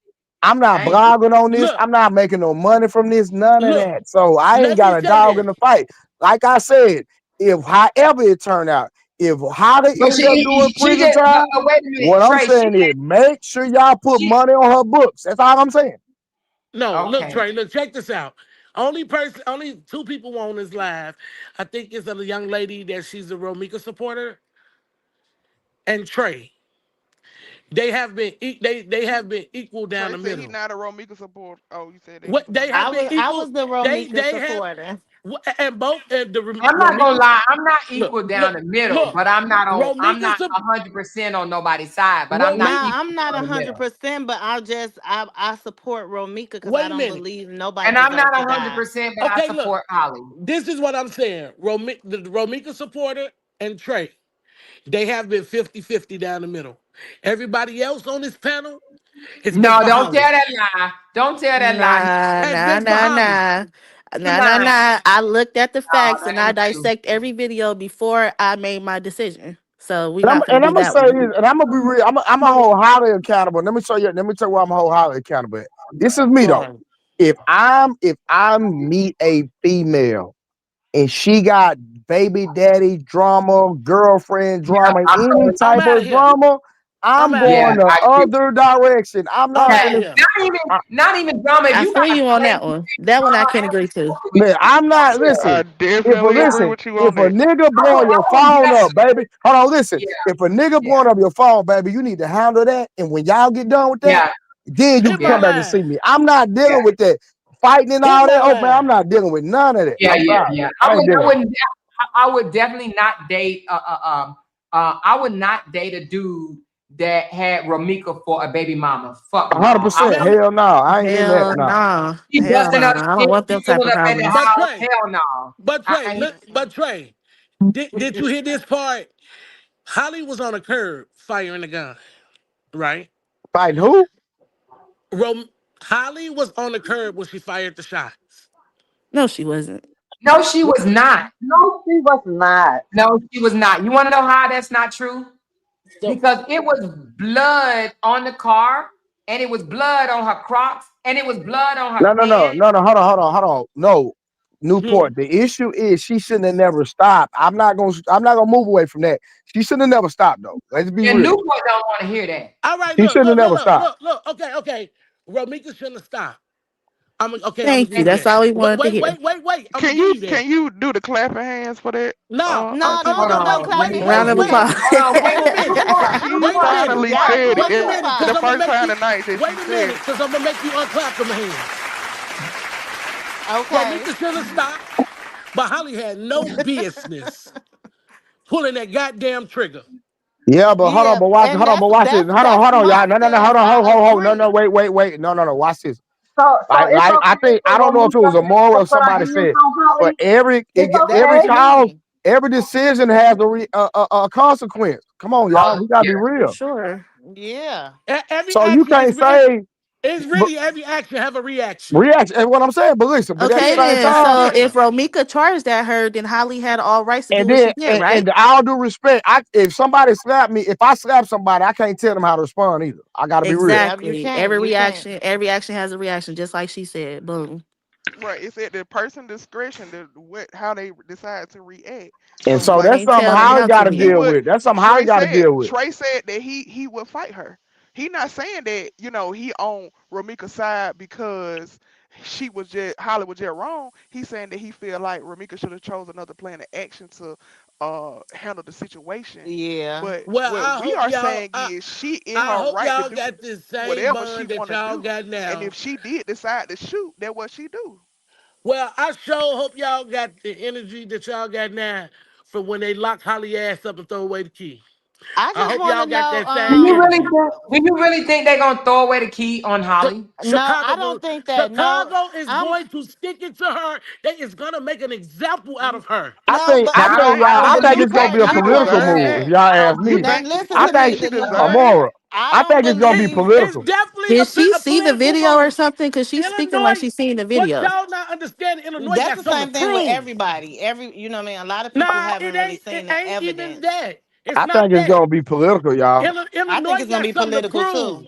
I'm not Dang. blogging on this. Look, I'm not making no money from this. None of look. that. So I ain't Let me got a say dog in this. the fight. Like I said, if however it turned out, if how they But end up doing she prison just time, wait a minute, what I'm Trey. saying is make sure y'all put She money on her books. That's all I'm saying. No, look, okay. Trey, look, check this out. Only two people on this live. I think it's a young lady that she's a Romika supporter, and Trey. They have been equal down Trey the said he middle. not a Romika support. Oh, you said that he What was a they Romika have been supporter. I equal. was the Romika They have supporter. and both and the I'm not gonna Romika. lie, I'm not Look, equal down look, the middle, look. but I'm Romika not sup- 100% on nobody's side, but I'm not Romika. Nah, equal I'm not down the middle. 100%, but I support Romika because I Wait a don't minute. believe nobody And I'm not deserves to die. 100%, but I Okay, look. support Holly. This is what I'm saying. The Romika supporter and Trey. They have been 50-50 down the middle. Everybody else on this panel has been No, for don't tell Holly. that lie. Don't tell that lie. Nah, Has nah, been for nah, Holly. nah. You Nah, nah, lying. nah. I looked at the No, facts that and I ain't true. dissect every video before I made my decision. So we're And I'm not gonna and do I'm gonna that say one. this, and I'm gonna be real. I'm gonna hold Holly accountable. Let me show you. Let me tell you why I'm gonna hold Holly accountable. This is me All though. right. If I'm meet a female and she got baby daddy drama, girlfriend Yeah, drama, I'm any going. I'm type out of of here. drama, I'm I'm out of Yeah, going here. the I agree. other direction. I'm I'm not out of finna. here. Not even drama. If I you got feel a you on crazy that one. That one I can agree to. Man, I'm not yeah, I listen. definitely agree with you If on a that. nigga blowing your I would phone up, definitely, baby, hold on, listen. yeah, If a nigga yeah, blowing up your phone, baby, you need to handle that. And when y'all get done with that, yeah, then you Hit can my yeah, come back and see line. me. I'm not yeah. dealing with that fighting and Hit all my that. Oh man, I'm line. not dealing with none of that. Yeah, I'm yeah, sorry, yeah. I ain't I dealing. wouldn't. I would definitely not date. I would not date a dude that had Ramika for a baby mama. Fuck no. I 100%. Now, would. Hell no, I ain't in that. Hell No. nah. She Hell busting up nah. I don't shit. want She them type pulling of up at the problems. but house. Trey, Hell no. but Trey, I ain't. look, but Trey, did you hear this part? Holly was on a curb firing a gun, right? Fighting who? Rom- Holly was on the curb when she fired the shots. No, she wasn't. No, she was not. No, she was not. No, she was not. You want to know how that's not true? So, Because it was blood on the car, and it was blood on her Crocs, and it was blood on her No, no, no, pants. no, no. Hold on. No, hmm, Newport. The issue is she shouldn't have never stopped. I'm not gonna move away from that. She shouldn't have never stopped though. Let's be And real. Newport don't want to hear that. all right, She look, shouldn't have look, look, never look, stopped. look, look. Okay, okay. Romika shouldn't have stopped. I'm gonna Thank you. give you Thank you. That's that. all we Wait, wanted to wait, hear. wait, wait, wait. I'm gonna Can give you you that. can you do the clapping hands for that? No, No, Auntie? no, Hold no, no on. clapping Wait hands a of wait a minute. applause. minute. Hold on. Wait a minute. She Wait a Newport. minute. finally Y'all said do it. Wait a give It- a minute, because the pop. I'm gonna first make time you. tonight that she Wait a said minute, it. because I'm gonna make you unclap them hands. Okay. Romika should have stopped, but Holly had no business pulling that goddamn trigger. Yeah, but hold on, Yeah, but watch, and hold on, but that's watch this. that's that's Hold on, y'all. my No, no, no, hold stance. on, I hold. No, no, agree. wait. No. Watch this. So it's I okay think for I don't know if it Romika was a moral to or put her somebody hands said, on but Holly. It's That every was okay. cause, me every decision has a consequence. Come on, y'all. We gotta Yeah. be for real. sure. Yeah. Every So you action can't is say it's but really every action have a reaction. reaction. And what I'm saying, but listen, but at the Okay, Yeah, same then. yeah, time, So if yeah. Romika charged at her, then Holly had all rights to do and what then she did, right? and all due respect, if somebody slap me, if I slap somebody, I can't tell them how to respond either. I gotta be real. Exactly. Yeah, you can't. You can't. Every action has a reaction, just like she said. Boom. Right. It's at the person discretion to what how they decide to react. And So You so like that's can't something tell them Holly how to gotta he react. deal would with. That's something Holly gotta deal with. Trey said that he would fight her. He not saying that, he on Ramika's side because she was just Holly was just wrong. He's saying that he feel like Ramika should have chose another plan of action to handle the situation. Yeah. But Well, what we are saying is she in I her hope right to y'all do got this same whatever she bond that want to y'all do. got And if now. she did decide to shoot, that's what she do. Well, I sure hope y'all got the energy that y'all got now from when they lock Holly ass up and throw away the key. I I just hope want to y'all got know. that same energy. Do you really think they're gonna throw away the key on Holly? No, Chicago I don't go. think that. No, Chicago is I'm going to stick it to her. They is gonna make an example out of her. I no, think but I Now think y'all I I would think it's gonna Newport, be a She political Newport. deserved move, if that. y'all ask You me. And think listen I you to think me. think she deserved that? Amora. I I don't think it's gonna be believe. It's political. definitely Did she a see the political video or move. something? Because she's speaking like Illinois, she's seen the what video. y'all not understanding? Illinois That's got the something same to thing with prove. everybody. You know what I mean? A lot of people Nah, haven't really it seen the ain't even evidence. that. It's I not think it's that. gonna be political, y'all. I think Illinois it's gonna got be something to political too. prove.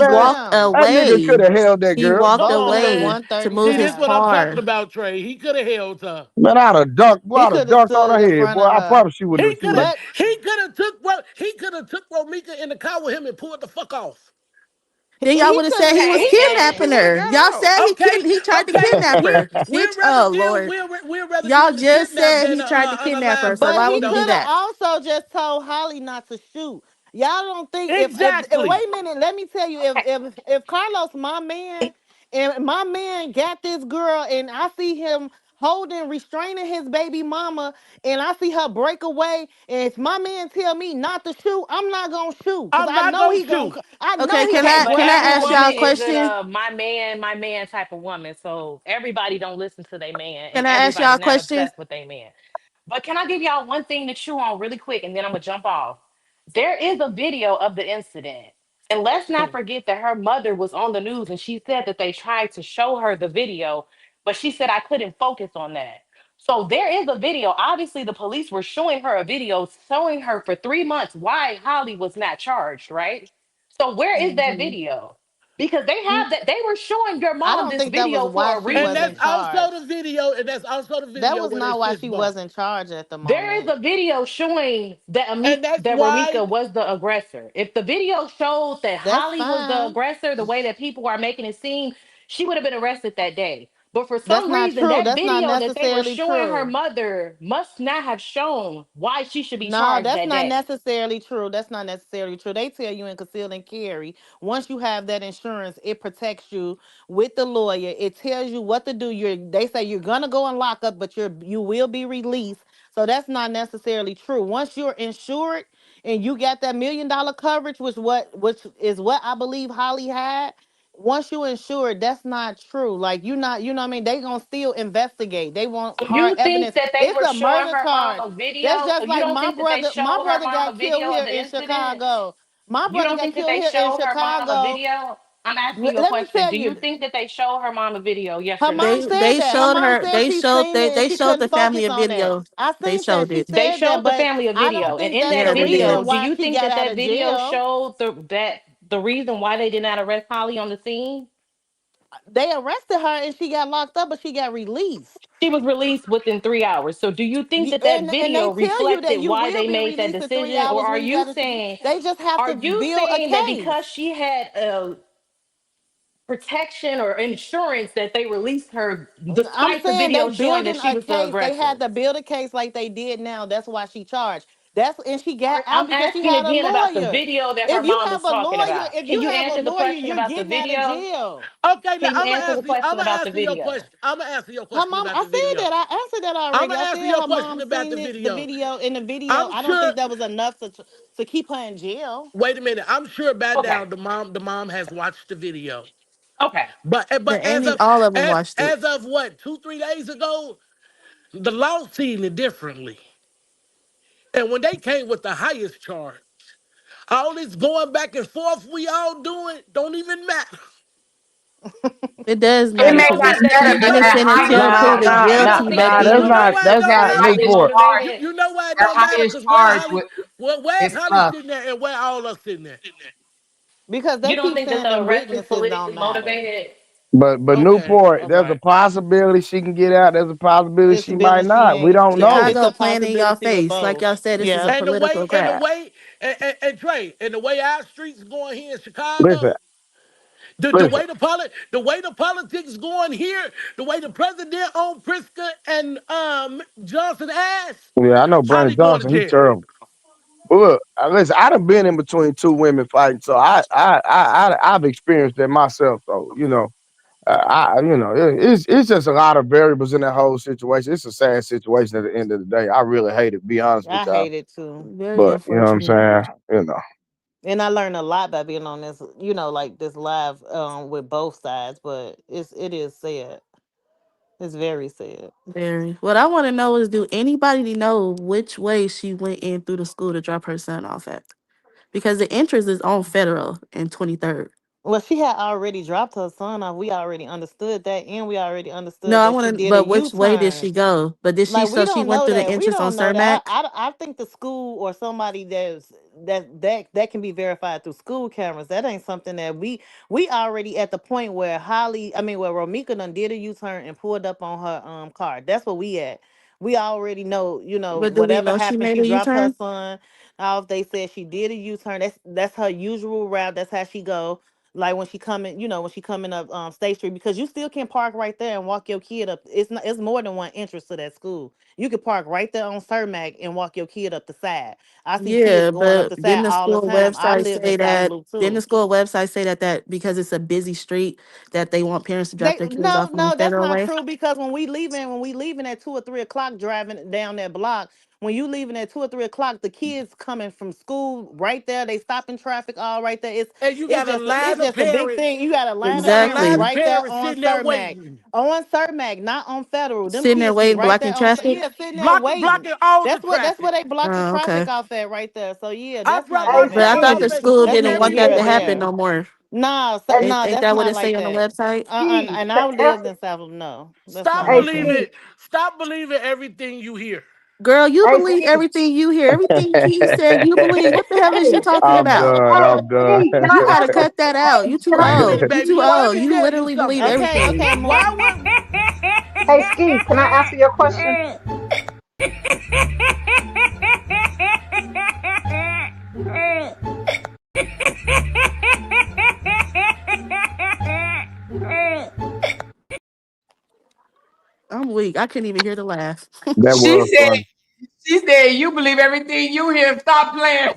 man. walked Damn. That nigga could away. have held that He girl. walked Come Come on, on, away man. One to thirty move See, his this nine. what I'm talking car. about, Trey. He could have held her. man, He I'd have could have dunked on stood her in head, front boy. of I her. promise she would have. He She could would have have. That he could have took Romika in the car with him and pulled the fuck off. Then y'all He would have could said have. he was He Okay, could have. He kidnapping would have her. got Y'all out. said Okay, he tried to okay. kidnap We her. we'd Which rather oh deal Lord. we'd rather deal Y'all with the just kidnap said than he tried to kidnap her. unalive So But why people he would he though. do could have that? also just told Holly not to shoot. Y'all don't think if Exactly. wait a minute, let me tell you, if Carlos, my man, and my man got this girl and I see him holding, restraining his baby mama, and I see her break away, and if my man tell me not to shoot, I'm not gonna shoot. Cause I'm not gonna shoot. I know Okay, he can gonna I But can I grab every her. ask y'all a woman isn't question? a my man type of woman. So everybody don't listen to their man and Can I ask y'all everybody a not question? obsessed with their man. But can I give y'all one thing to chew on really quick and then I'm gonna jump off? There is a video of the incident. And let's not forget that her mother was on the news and she said that they tried to show her the video, but she said I couldn't focus on that. So there is a video. Obviously, the police were showing her a video showing her for 3 months why Holly was not charged, right? So where is that Mhm. video? Because they have that, they were showing your I mom don't this think that was video why for a she And reason. that's wasn't also charged. the video, and that's also the That video was where they not why fist she bump. wasn't charged at the There is moment. a video showing that And that's that why Ramika was the aggressor. If the video showed that That's Holly was the fine. aggressor, the way that people are making it seem, she would have been arrested that day. But for That's some not reason, true. that That's not video that they were necessarily showing her true. mother must not have shown why she should be No, charged that's that not day. necessarily true. That's not necessarily true. They tell you in conceal and carry, once you have that insurance, it protects you with the lawyer. It tells you what to do. They say you're gonna go and lock up, but you will be released. So that's not necessarily true. Once you're insured and you got that $1 million coverage, which is what I believe Holly had. Once you insured, that's not true. Like you not, you know what I mean? They gonna still investigate. They want So hard you think evidence. that they It's were a showing murder her mom charge. a That's video? just You like don't my think that they brother. My showed her brother mom a got killed video here of the in incident? Chicago. My You brother don't got think that killed they here in showed her mom a Chicago. video? I'm asking you a Let me question. tell Do you you, think that they showed her mom a video? Yes her or mom no? said that. Her mom said she seen it and they she showed the couldn't family focus a on that. video. I They seen that. showed She it. They said that, showed the but family a I don't video, and think in that's that Yeah, the they video, reason did. do why you she think got that out that of video jail. showed the reason why they did not arrest Holly on the scene? They arrested her and she got locked up, but she got released. She was released within 3 hours. So do you think that that And they video tell you that reflected you why will they be made that released in three decision, or hours when you got to. They just have are to you build a saying that because case. she had a protection or insurance that they released her I'm despite the saying they video showing that building she a was the case. They had aggressor? to build a case like they did now. That's why she charged. And she got I'm out because she asking had a again about the lawyer. video that her mom is talking about. Can If you you have a answer the lawyer, question you're about the getting out of video? jail. okay, now Can you answer the I'm question gonna about the answer your video? question. I'm gonna answer your Her question mom, about I the said video. that. I answered that I'm already. gonna I answer said your her question mom about seen the it, the video. video. In the video, I'm I don't think sure. that was enough to keep her in jail. Wait a minute. I'm sure by Okay. now the mom has watched the video. Okay. But But ain't all of them watched it. as of what 2 3 days ago, the law seen it differently. And when they came with the highest charge, all this going back and forth we all doing don't even matter. It does So It matter you may because because not You matter, he's but know that what? innocent You highest know until what? charge, proven nah, You you know don't guilty, think that nah, the you that's baby. know not, why it that's don't not why matter? they Newport. motivated? You know why it That don't matter? highest Because charge with where is Holly tough. sitting there and where all us sitting there? Because You they don't keep think that saying the them arrest is witnesses don't politically matter. motivated? But Okay, Newport, all there's a right. possibility she can get out. There's a possibility It's a she might business she not. We ain't. don't Yeah, know. it's Chicago a playing in y'all possibility of face. Like both. y'all said, this is a Yeah. political grab. And Trey, and the way our streets going here in Listen, Chicago, listen. the way the politics going here, the way the president on Priska and Johnson ass, Yeah, I know Brandon Holly going to Johnson. He's jail. terrible. But look, listen. I done been in between two women fighting, so I've experienced that myself. So it's just a lot of variables in that whole situation. It's a sad situation at the end of the day. I really hate it. Be honest with I y'all, hate it too. Very but you know what I'm unfortunate. saying. You know. And I learned a lot by being on this, like this live with both sides, but it is sad. It's very sad. Very. What I want to know is, do anybody know which way she went in through the school to drop her son off at? Because the entrance is on Federal and 23rd. Well, she had already dropped her son off. We already understood that, and we already No, understood I that she want to. did a But which way did U-turn. she go? But did she? Like So we she don't went know through the that. We entrance on don't know that. Cermak. I think the school or somebody that can be verified through school cameras. That ain't something that we already at the point where where Romika done did a U-turn and pulled up on her car. That's where we at. We already know, But do we whatever know she happened, made she a dropped her U-turn? son off. They said she did a U-turn. That's her usual route. That's how she go. like when she coming, when she coming up State Street, because you still can park right there and walk your kid up. It's more than one entrance to that school. You could park right there on Cermak and walk your kid up the side. I see kids Yeah, going up but the side all the time. I live in South Loop didn't the too. school website say that because it's a busy street that they want parents to drop They their kids no, off on no, that's Federal not Way? true, because when we leaving at 2 or 3 o'clock driving down that block, when you leaving at 2 or 3 o'clock, the kids coming from school right there, they stopping traffic all right there. It's And you it's got a just a, it's line of just a big parents. thing. You got a You line of got a parents line Exactly. of right there parents on sitting there Cermak. waiting. On Cermak, not on Federal. Them Sitting there kids be waiting, right blocking there on traffic. yeah, sitting there waiting. Blocking all the That's where traffic. they block the Oh, traffic okay. off at right there. So yeah, I that's drop not my But I child thought off the even at school school that's didn't neither want every here that or to happen day. there. no more. No, Ain't that's that what not it say like on the that. website? And I lived in South. No, that's not Stop like that. believing. Stop believing everything you hear. Girl, you believe everything you hear. Everything he said, you believe. What the hell is you talking I'm about? done. I'm done. You gotta cut that out. You too Wait a old. minute, You baby. too Let old. me You tell you literally believe something. Okay, everything. okay, Why Moon. would Hey, Ski, can I answer your question? I'm weak. I couldn't even hear the laugh. That She was said, fun. you believe everything you hear. Stop playing.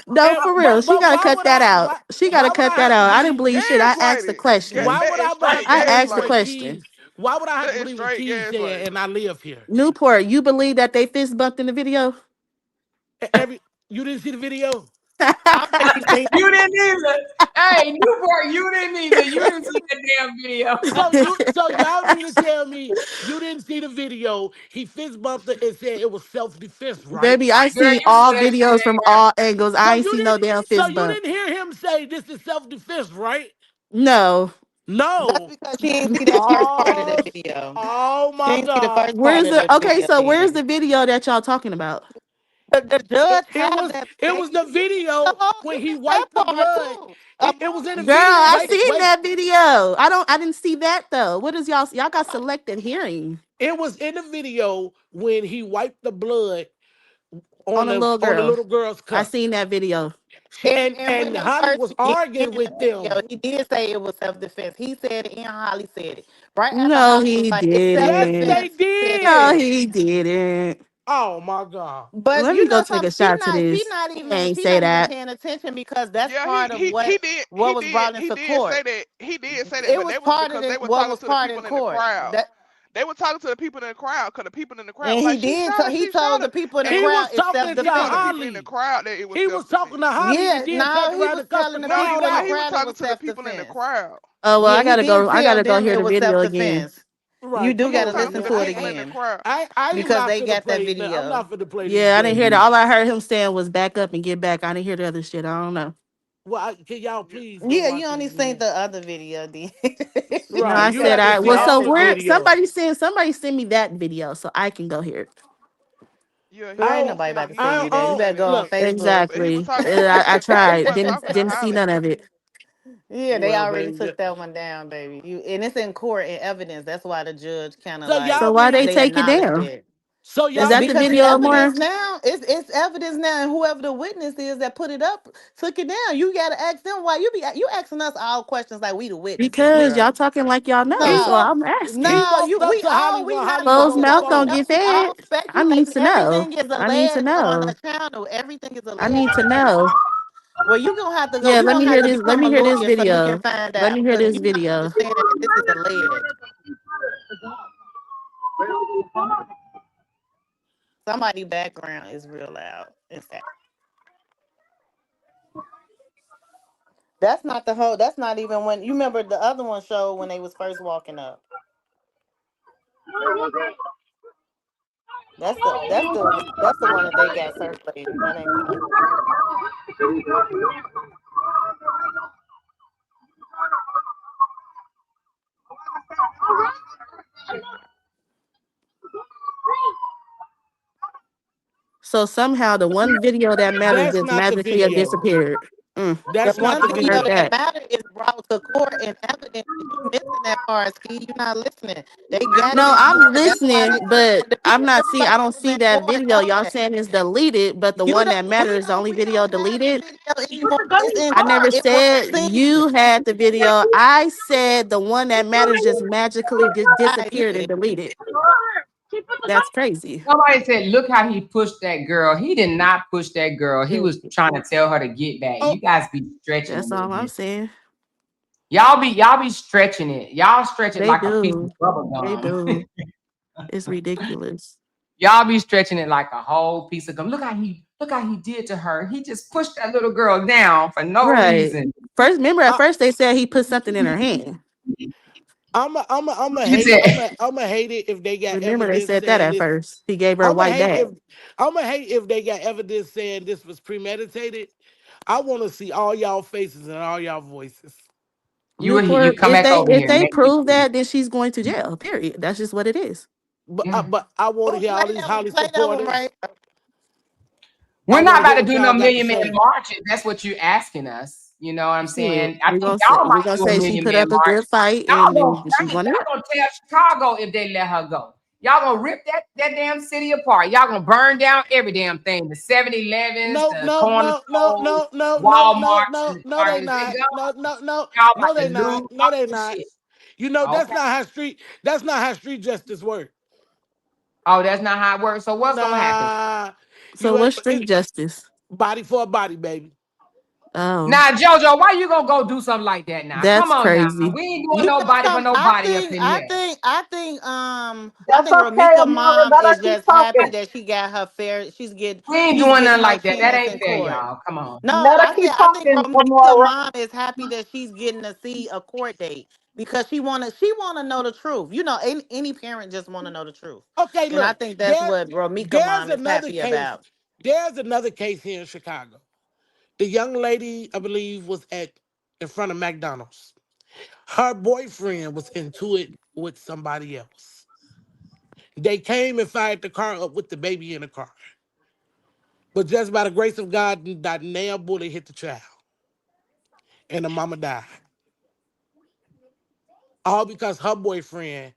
No, for real. She but gotta cut that out. She gotta why would cut I that have to out. I didn't believe believe shit. I asked the Gaslighting. question. why would That is I have straight to I believe asked the what gaslighting. question. Keys? Why would I have That to is believe what straight Keys said gaslighting. and I live here? Newport, you believe that they fist bumped in the video? Every you didn't see the video? I already seen You didn't either. Hey, Newport, you didn't either. You didn't see the damn video. So y'all mean to tell me you didn't see the video? He fist bumped it and said it was self defense, right? Baby, I Girl, seen you know all that shit videos ain't from right. all angles. I ain't see no damn So fist you bump. didn't hear him say this is self defense, right? No. that's No. because she didn't see that first part of Oh, that video. oh She my didn't see the God. first part Where's of the that okay, video so where's the then. video that y'all talking about? The judge It have was that, it was baby. the You missed the video whole, when you he missed that wiped the part blood. too. It was in the Girl, video. I Wait, seen wait. that video. I didn't see that though. What is y'all got selective hearing It was in the video when he wiped the blood on a little on the girl. little girl's I cup. seen that video. And And when they Holly first was arguing in the with video, them. he did say it was self defense. He said it and Holly said it. Right after No, Holly was he like, it's self Yes, didn't. they defense, he said it No, did. again. he didn't. Oh my God. But Let me you go know take a something, shot to she this. not He even ain't say that. paying attention, because that's Yeah, part of what was brought into he did say court. that he did say that, It but was that was part of because they were what talking was to the part in people in the court. crowd. That They were talking to the people in the crowd because the people in the crowd and was he like, did he she shot told the her, people in the and He crowd was it's self talking he to told the defense. people in the Holly. crowd that it was He was self talking to defense. Holly and Yeah, then no, turned he around was and cussed the telling the No, crowd people in the he out. was crowd it talking was to the self people in the defense. crowd. Oh well, Yeah, I he gotta did go. I tell gotta go them hear it the was video self again. defense. You Right. do Come He got was to on, talking listen to baby. the to it people in the again, crowd. I am because not they finna got that play. I'm video. not finna play this Yeah, I didn't hear that. game. All I heard him saying was back up and get back. I didn't hear the other shit. I don't know. Well, can y'all please go Yeah, you watch it only seen again? the other video then. No, Right. I You said got to I see well. So all the where video. somebody send me that video so I can go hear it. Yeah, Girl, ain't I he nobody said about he to said send I you he that. You did don't better send it. go on look. Facebook. But he was Exactly. talking I he tried. wasn't talking to Didn't see Holly. none of it. Yeah, they Well, already baby. took that one down, baby. And it's in court in evidence. That's why the judge kind of So like y'all So why they mean they take it acknowledged down? it. so Is y'all that the mean Because to it's video tell me evidence more? now. It's evidence now, and whoever the witness is that put it up took it down. You gotta ask them why you asking us all questions like we the witnesses, Because girl. y'all talking like y'all know. he So No, walked I'm asking. he no, walked up we to Holly all we while not Holly was Closed on the no, mouth we don't phone. don't. get We fed. all I need speculating. to know. Everything is I need to alleged on the know. channel. Everything is I need alleged to on the channel. know. Well, you gonna have to go. Yeah, You let me gonna have hear to this. Let become me a hear this lawyer so you can video. find Let me out, hear because this you're not video. understanding that this is alleged. Somebody background is real loud. It's that. That's not the whole. That's not even when you remember the other one showed when they was first walking up. That's the one that they got circulating. That ain't the other one. So somehow the one video that matters That's just not the magically video. disappeared. The That's not one the I video heard video. that that. matters is brought to court and evidence. You missing that part, Ski. You not listening. They got it No, in I'm court. That's why listening, but I'm not seeing. I everybody don't that was see in that court video. know Y'all that. saying it's deleted, but the You one don't. that matters is the only We video don't have the deleted. video anymore. It's in I court. never It was said seen. you had the video. I said the one that matters just magically just I disappeared and did. deleted. That's crazy. Somebody said, look how he pushed that girl. He did not push that girl. He was Period. trying to tell her to get back. Oh, You guys be stretching a That's little all I'm bit. saying. Y'all be stretching it. Y'all stretch it They like a piece of do. bubble They gum. do. It's ridiculous. Y'all be stretching it like a whole piece of gum. Look how he did to her. He just pushed that little girl down for no Right. reason. First, remember at I, first they said he put something in her hand. You said I'm a hate it if they got Remember they evidence said that saying at this. first. He gave her a I'm a white hate if bag. I'm a hate if they got evidence saying this was premeditated. I want to see all y'all faces and all y'all voices. Look for you it. come back over If here and they make me prove see. that, then she's going to jail. Period. That's just what it is. Yeah. But I want to Oh, hear all these Holly play that one supporters. right. We're I not want to about hear to what do no y'all got to million man say. march if that's what you're asking us. You know what I'm Shoot, saying? I think y'all we're might gonna do a say she million put man up a march. good fight Y'all and gonna then she's going to y'all gonna tell Chicago if they let her go. Y'all gonna rip that damn city apart. Y'all gonna burn down every damn thing. The 7-Elevens, No, the no, corner no, no, stores, no, no, no, no, Walmarts, no, and the no, they Target. If they not. go, No, no, no, y'all no, about they to not. lose No, all they this not. shit. You know, Okay. that's not how street justice works. Oh, that's not how it works. So what's gonna happen? Nah, So what's street justice? body for a body, baby. Oh, Now, JoJo, why you gonna go do something like that now? Come that's on now. crazy. We ain't doing You know nobody for something? nobody up in here. That's okay, Ramika Amara. mom Let her is keep just happy talking. that she got her fair. We ain't She's doing getting nothing her like that. That chance ain't in fair, court. y'all. Come on. No, Let her keep I think talking, Ramika Amara. mom is happy that she's getting to see a court date because she wanna know the truth. You know, any parent just wanna know the truth, Okay, and I look, think that's what Ramika there's mom is another happy case. about. There's another case here in Chicago. The young lady, I believe, was at in front of McDonald's. Her boyfriend was into it with somebody else. They came and fired the car up with the baby in the car. But just by the grace of God, that nail bullet hit the child. And the mama died. All because her boyfriend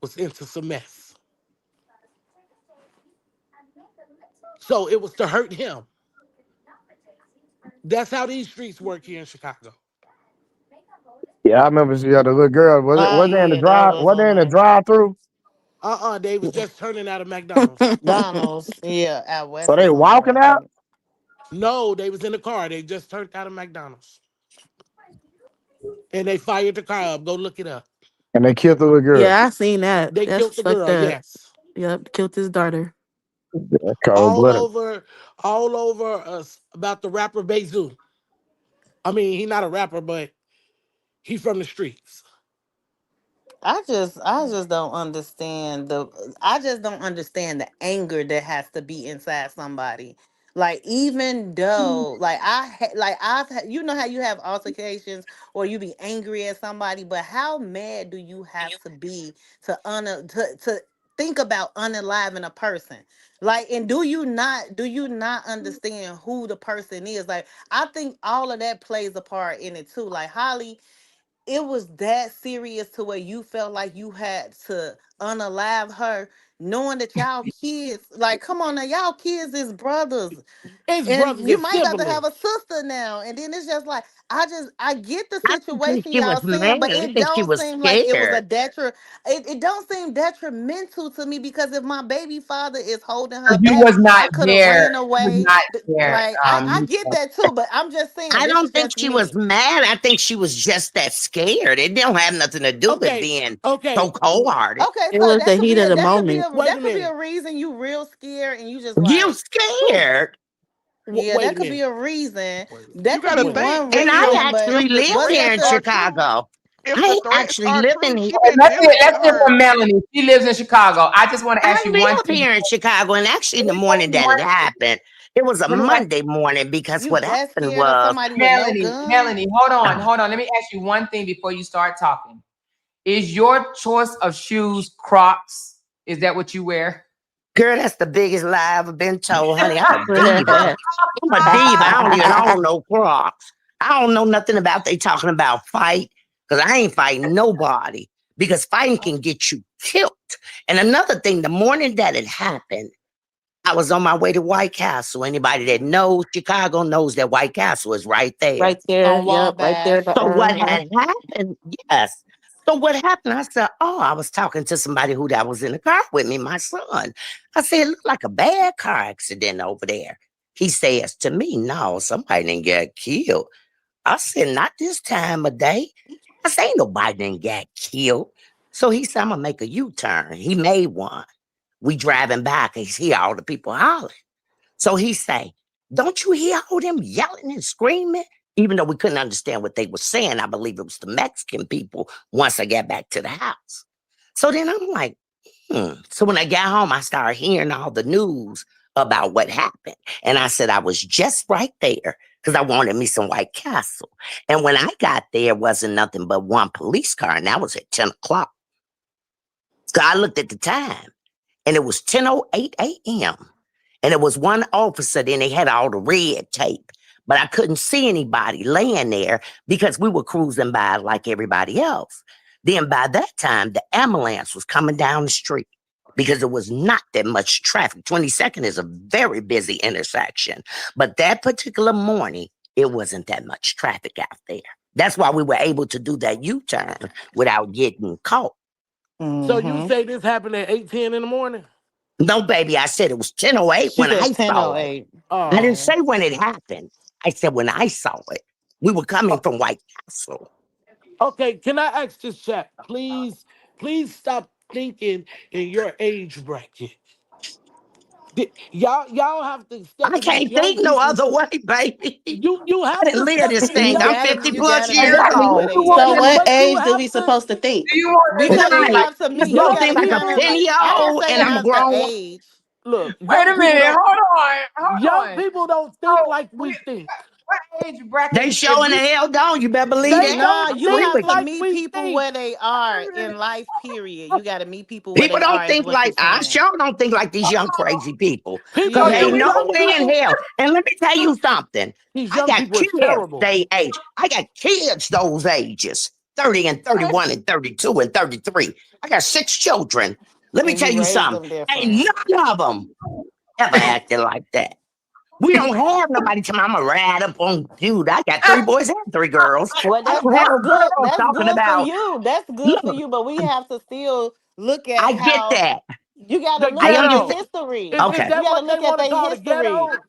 was into some mess. So it was to hurt him. That's how these streets work here in Chicago. Yeah, I remember she had a little girl. Oh Was they in the yeah, that drive? was Was they on in the a drive through? They was just turning out of McDonald's. Donald's. Yeah, out So west or they somewhere. walking I out think. No, they was in the car. They just turned out of McDonald's. And they fired the car up. Go look it up. and they killed the little girl. Yeah, I seen that. They That's killed the fucked girl, up. yes. Yep, killed his daughter. Cold All blooded. over, all over us about the rapper Bezu. I mean, he not a rapper, but he from the streets. I just don't understand the anger that has to be inside somebody. Like even though you know how you have altercations or you be angry at somebody, but how mad do you have to be to think about unaliving a person? Like, and do you not understand who the person is? Like, I think all of that plays a part in it too. Like Holly, it was that serious to where you felt like you had to unalive her, knowing that y'all kids, like, come on now, y'all kids is brothers. It's And brothers you and might got to have a siblings. sister now. And then it's just like, I get the I don't think situation she was y'all mad. saying, but I it think she don't was seem like it was a scared. detriment. It don't seem detrimental to me because if my baby father is holding her You back, was not I could have there. ran You was away. not there. Like, I get that too, but I'm just saying, I this don't is think just she was me. mad. I think she was just that scared. It don't have nothing to do with Okay, being okay. so cold hearted. Okay, It so was the heat of the moment. Wait a that could be minute. a reason you real scared and you just You like, whew. scared. Yeah, Wait that a could be minute. a reason. You That could gotta be Wait. think one And if I reason, but actually if the live was here that threats in the are true, Chicago. if the I threats actually are live true, in she here. been dealing with Let's hear from her. Melanie. She lives in Chicago. I just want to I ask you one live thing. here in Chicago. And actually, the morning that it happened, it was a Let me ask Monday morning because you what that happened scared of was, somebody with no Melanie. gun? Melanie, hold on. Let me ask you one thing before you start talking. Is your choice of shoes Crocs? Is that what you wear? Girl, that's the biggest lie I ever been told, honey. I'm a diva. I'm a diva. I don't even own no Crocs. I don't know nothing about they talking about fight because I ain't fighting nobody because fighting can get you killed. And another thing, the morning that it happened, I was on my way to White Castle. Anybody that knows Chicago knows that White Castle is right there. Right there. On Yep. Right there. Wabash. So what Uh-huh. had happened? Yes. So what happened? I said, "Oh, I was talking to somebody who that was in the car with me, my son." I said, "It looked like a bad car accident over there." He says to me, "No, somebody didn't get killed." I said, "Not this time of day." I said, "Ain't nobody didn't get killed." So he said, "I'm gonna make a U-turn." He made one. We driving back and he hear all the people hollering. So he say, "Don't you hear all them yelling and screaming?" Even though we couldn't understand what they were saying, I believe it was the Mexican people once I got back to the house. So then I'm like, So when I got home, I started hearing all the news about what happened. And I said, I was just right there because I wanted me some White Castle. And when I got there, it wasn't nothing but one police car, and that was at 10 o'clock. So I looked at the time, and it was 10:08 a.m. And it was one officer, then they had all the red tape. But I couldn't see anybody laying there because we were cruising by like everybody else. Then by that time, the ambulance was coming down the street because there was not that much traffic. 22nd is a very busy intersection. But that particular morning, it wasn't that much traffic out there. That's why we were able to do that U-turn without getting caught. So you Mm-hmm. say this happened at 8:10 in the morning? No, baby, I said it was 10:08 She when said I saw it. 10:08. I didn't Oh. say when it happened. I said when I saw it. We were coming Oh, from White Castle. okay, can I ask this chat? Please stop thinking in your age bracket. Y'all have to step I in these can't young think no people. other way, baby. You I have didn't to live step this in these thing. young I'm people. 50 You plus gotta years meet Exactly. people What where do old. you they want So me at. to what But you age do have we to supposed to think? do? You want me Because to you Right. like have to I'm meet, you supposed to gotta be be like a under. I didn't ten-year-old say and I'm after grown. age. look, wait a minute? Hold young on. people don't think So like we we think. what age bracket They if showing the we hell down. You better believe They that. Nah, don't I you agree think have with to you. like meet we people think. where they are in life, period. You gotta meet people where People they don't are, is think what you're like I saying. sure don't think like these young crazy people. Cause Okay, Yeah. ain't these no young way in people, hell. And let me tell you something. these I young got people are kids terrible. they age. I got kids those ages. 30 and 31 and 32 and 33. I got 6 children. Let me And tell you you raised something. them Ain't different. none of them ever acted like that. We don't have nobody telling me I'm a ride up on dude. I got 3 boys and 3 girls. Well, I that's don't have that's no good. girls That's talking good for about, you. That's good for look, you. But we have to still look at I get how that. you got to The look I at the ghetto. understand. history. Is Okay. You that got to what they look at want the to call the history. ghetto?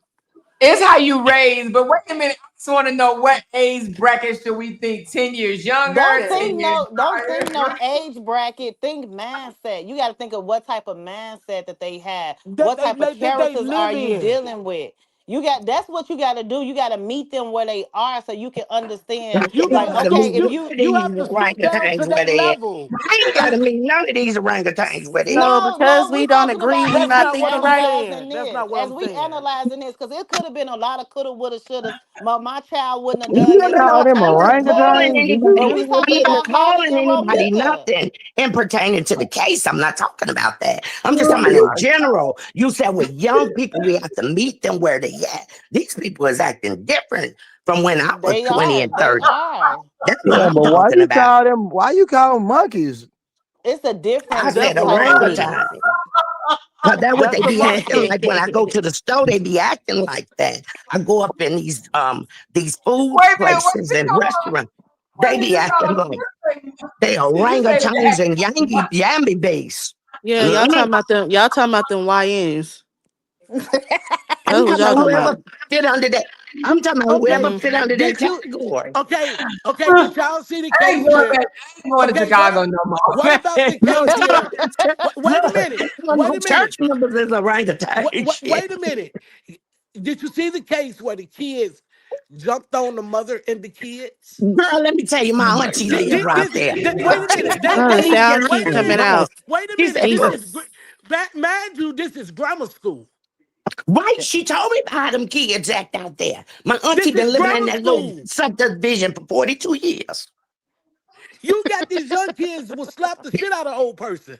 it's how you raise, but wait a minute. I just want to know what age bracket should we think? 10 years younger, Don't 10 think years no, don't younger? think no age bracket. Think mindset. You got to think of what type of mindset that they have. That What they, type of they that they characters are live you in. dealing with? That's what you got to do. You got to meet them where they are so you can understand. I You ain't Like, gotta gotta okay, meet stoop if you none you of you these have to stoop down to orangutans where their they at. level. I ain't gotta meet none of these orangutans where they at. So no, because we we don't talking agree, about we as That's not we not what thinking I'm right. analyzing saying. That's this, not what as I'm we saying. analyzing this, because it could have been a lot of coulda, woulda, shoulda. My child wouldn't have done You this. No, call them I'm not calling orangutans? Did But anybody. we you I'm talking not about Holly calling and anybody Romika. nothing in pertaining to the case. I'm not talking about that. I'm just talking about in hear? general. You said with young people, we have to meet them where they at. These people is acting different from when I was They 20 are. and They 30. are. That's what Yeah, I'm but talking about. why you call them monkeys? It's a I different That's said what I'm type of. saying. orangutan. Cause that's what That's they the be acting monkey. like when I go to the store. They be acting like that. I go up in these food Wait a minute, what places you and call restaurants. what They did be you call acting them? like they Did you say orangutans that? and yammy base. Yeah, y'all Mhm. talking about them. Y'all talking about them YNs. I'm That's what talking y'all about talking about. whoever fit under that. I'm talking about Okay, whoever Hmm. fit under that did you category. okay, did y'all see the I ain't case going where back. I ain't going to okay, Chicago no more. what about the No, case church, where wait a look, minute. no Wait a minute. church members is orangutan shit. Wait a minute. Did you see the case where the kids jumped on the and the kids? Girl, let me tell you, Oh my my auntie God. live right there. Wait a minute. I Oh, the ain't sound got Wait keep a coming minute. no. out. Wait a She minute. said, look, Jesus. Mind you, this is grammar school. right? She told me how them kids act out there. My auntie This is been living in grammar that little school. subdivision for 42 years. You got these young kids will slap the shit out of old person.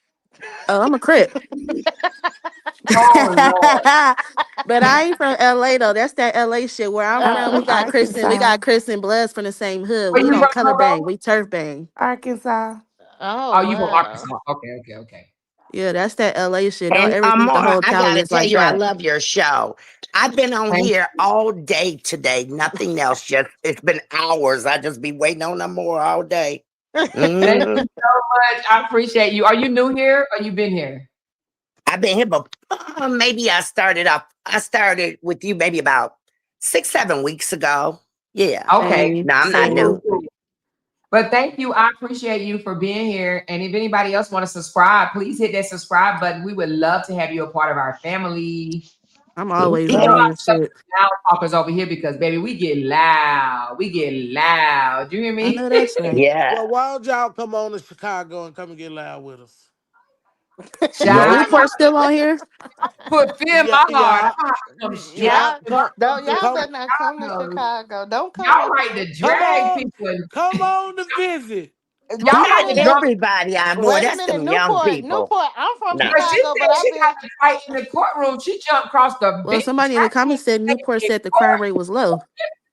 Oh, I'm a Crip. Oh Lord. But I ain't from LA though. That's that LA shit. Where I'm from, we got Christian. We Arkansas. got Christian Bloods from the same hood. Where We you don't from, color bang. Roro? We turf bang. Arkansas. Oh Oh, you from wow. Arkansas. Okay, okay, okay. Yeah, that's that LA shit. Don't And ever think the Amora, whole I Cali gotta is tell like you, I that. love your show. I've been on Thank here all day today. Nothing else. Just it's been hours. I just be waiting on them more all day. thank Mhm. you so much. I appreciate you. Are you new here or you been here? I've been here, but maybe I started off. I started with you maybe about 6, 7 weeks ago. Yeah. Okay. Same, No, I'm not Cool, same. new. cool. But thank you. I appreciate you for being here. And if anybody else want to subscribe, please hit that subscribe button. We would love to have you a part of our family. I'm always We do a Okay. on lot here. of stuff Shit. with loud talkers over here because baby, we get loud. We get loud. Do you hear I me? know that's right. Yeah. Well, why don't y'all come on to Chicago and come and get loud with us? Is Child, Nope. Newport still on here? put fear in Yeah, my heart. yeah. I'm gonna have to come Come, strap Y'all in my come, don't boots y'all come, better not come to to Chicago. Chicago. Don't come Y'all up like here. to come drag on, people. come on to visit. Y'all Wait a Not like to minute. drop. everybody on board. Wait a That's minute. them young Newport. people. Newport. I'm from No. But she Chicago, but said I've she got been to fight in the courtroom. She jumped across the Well, beach. somebody in I the comments said can't Newport say in said the crime court. rate was low.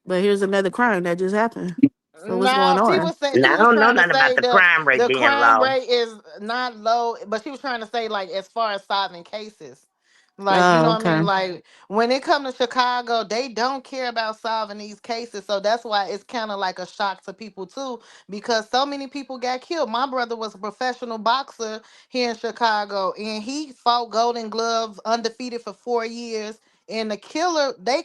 But here's another crime that just happened. So what's going no, on? No, she I was don't know trying to nothing about say the crime rate the being crime low. rate is not low, but she was trying to say like as far as solving cases. Like, you know Oh, what I mean? okay. Like when it comes to Chicago, they don't care about solving these cases. So that's why it's kind of like a shock to people too, because so many people got killed. My brother was a professional boxer here in Chicago, and he fought Golden Gloves undefeated for 4 years. And the killer, they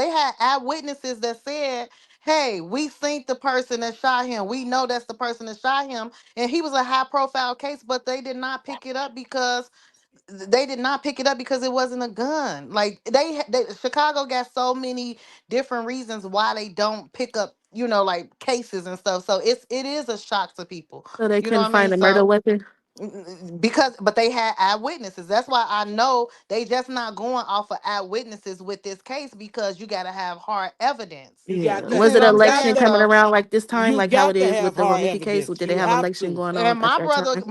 had eyewitnesses that said, hey, we seen the person that shot him. We know that's the person that shot him. And he was a high profile case, but they did not pick it up because it wasn't a gun. Like Chicago got so many different reasons why they don't pick up, like cases and stuff. So it is a shock to people. So they You know couldn't what I mean? find a murder So weapon? but they had eyewitnesses. That's why I know they just not going off of eyewitnesses with this case, because you got to have hard evidence. You got Yeah. You to, see Was what it I'm you got election saying? to, coming So around like this time, you like how it got to is with have the hard Romika case? Or evidence. did they You have have election to. going on and at my that brother, time?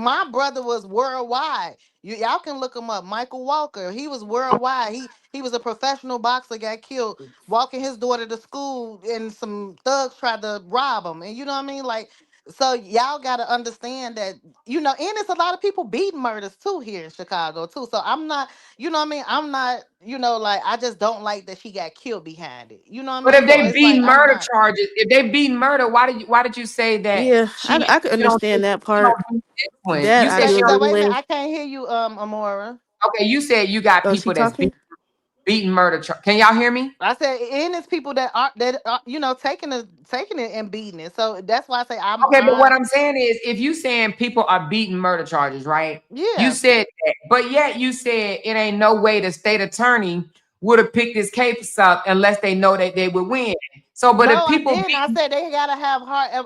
was worldwide. Y'all can look him up. Michael Walker. He was worldwide. He was a professional boxer. Got killed walking his daughter to school, and some thugs tried to rob him. And you know what I mean? Like, so y'all got to understand that, and it's a lot of people beating murders too here in Chicago too. So I'm not, you know what I mean? I'm not, like, I just don't like that she got killed behind it. You know what I But mean? if So they it's like beat I'm murder not. charges, if they beat murder, why did you say that Yeah, she I could don't understand that she don't part. do this one? That You I said do she Say, don't. wait agree a minute, with. I can't hear you, Amora. Okay, you said you got Oh, she people that's talking? beating murder. Can y'all hear me? I said, and it's people that are taking it and beating it. So that's why I say Okay, but what I'm saying is, if you saying people are beating murder charges, right? You yeah. said that, but yet you said it ain't no way the state attorney would have picked this case up unless they know that they would win. So, but if No, I people didn't. I beat, said they gotta have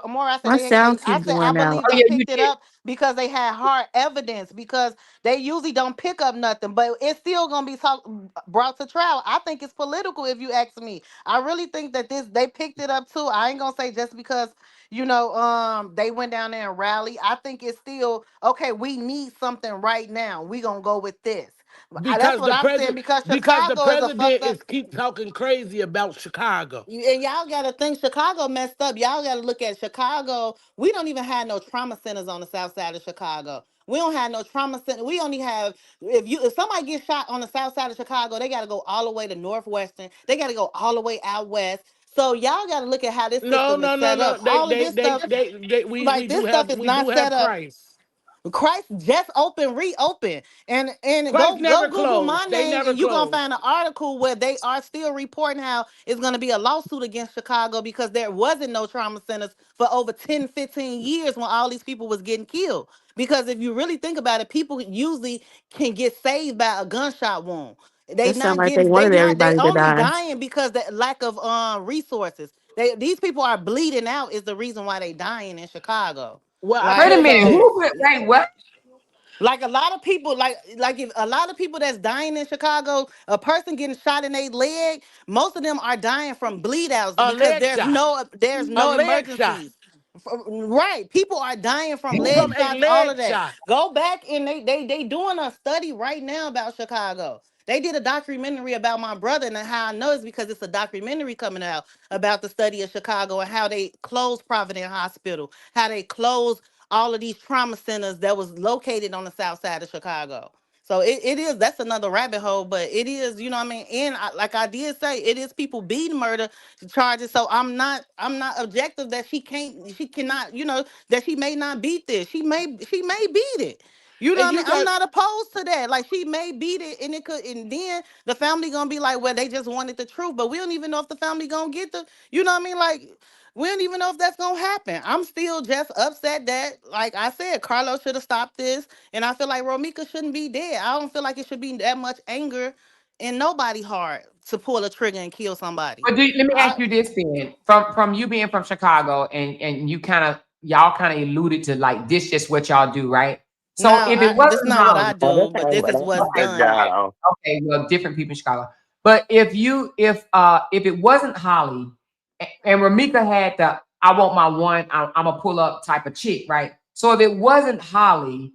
more. I said My sound I keep said I going out. believe oh they yeah, you picked it did. up because they had hard evidence, because they usually don't pick up nothing, but it's still gonna be brought to trial. I think it's political, if you ask me. I really think that they picked it up too. I ain't gonna say just because they went down there and rally. I think it's still okay. We need something right now. We gonna go with this. That's Because what the I'm saying, president, because because the Chicago is a president fucked up. is keep talking crazy about Chicago. And y'all gotta think Chicago messed up. Y'all gotta look at Chicago. We don't even have no trauma centers on the south side of Chicago. We don't have no trauma center. We only have, if somebody gets shot on the south side of Chicago, they gotta go all the way to Northwestern. They gotta go all the way out west. So y'all gotta look at how this No, system is no, no, set no. up. They, All of they, this they, stuff, they, they we like do this stuff have, is we do not have set up. Christ. Christ just reopen, and Christ go never Google my closed. They name, never and you gonna closed. find an article where they are still reporting how it's gonna be a lawsuit against Chicago because there wasn't no trauma centers for over 10, 15 years when all these people was getting killed. Because if you really think about it, people usually can get saved by a gunshot wound. It sounds like they wanted They everybody to only die. dying because the lack of resources. These people are bleeding out is the reason why they dying in Chicago. Well, I Wait Like, a tell you minute, so this. wait, what? like a lot of people, like if a lot of people that's dying in Chicago, a person getting shot in their leg, most of them are dying from bleed outs A because leg there's shot. no A leg shot. emergencies. Right. People are dying from leg from a shots, all of leg that. shot. Go back and they doing a study right now about Chicago. They did a documentary about my brother, and how I know is because it's a documentary coming out about the study of Chicago and how they closed Providence Hospital, how they closed all of these trauma centers that was located on the south side of Chicago. So it is, that's another rabbit hole, but it is, you know what I mean? And like I did say, it is people beating murder charges. So I'm not objective that she cannot, that she may not beat this. She may beat it. You know And what I mean? you I'm got not opposed to that. Like she may beat it, and it could, and then the family gonna be like, well, they just wanted the truth, but we don't even know if the family gonna get the, you know what I mean? Like we don't even know if that's gonna happen. I'm still just upset that, like I said, Carlos should have stopped this, and I feel like Romika shouldn't be dead. I don't feel like it should be that much anger in nobody heart to pull a trigger and kill somebody. Let me I ask you this then. From you being from Chicago and you y'all kind of alluded to like this just what y'all do, right? So now if it I this wasn't not what Holly, I Oh, do, this but ain't this what is I'm what's okay, putting done. okay, down. okay, well, different people in Chicago. But if it wasn't Holly and Ramika had the I want my one, I'm a pull up type of chick, right? So if it wasn't Holly,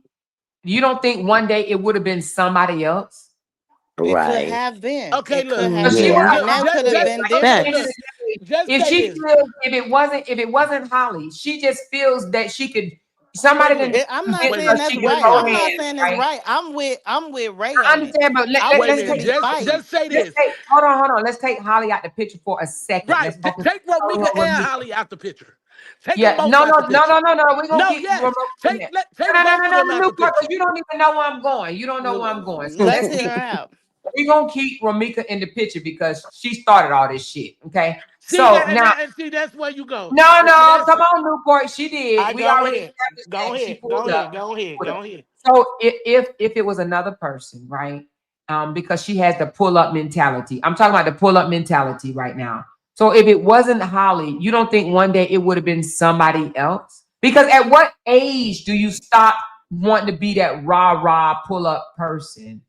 you don't think one day it would have been somebody else? It could Right. have been. okay. It could Look, have Because she been. was Yeah. an And that could have object, been right? At the okay. end of Look, the different. day, just if say she this. feels if it wasn't Holly, she just feels that she could somebody Wait a didn't minute. I'm not get Wait a saying her, minute. that's she could Wait a right. minute. throw I'm Hold on. not hands, saying it's right? right. I'm with Ray I on it. understand, but I Wait a want let's them to take minute. be fighting. Just say this. hold on. Let's take Holly out the picture for a second. Right. Let's focus Take only Romika on and Ramika. Holly out the picture. Take them Yeah, both out the picture. no. We're gonna No, keep yes. remote in there. Take both of No, them out the Newport, picture. because you don't even know where I'm going. You don't know where I'm going. So Let's let's hear keep her out. we're gonna keep Ramika in the picture because she started all this shit. Okay. See So that now and see that's where you go. And see no, that's come on, Newport. She did. I We go already ahead. established Go that she ahead. Go pulled up. ahead. Go ahead. Pulled up. Go ahead. So if it was another person, right? Because she has the pull up mentality. I'm talking about the pull up mentality right now. So if it wasn't Holly, you don't think one day it would have been somebody else? Because at what age do you stop wanting to be that rah pull up person?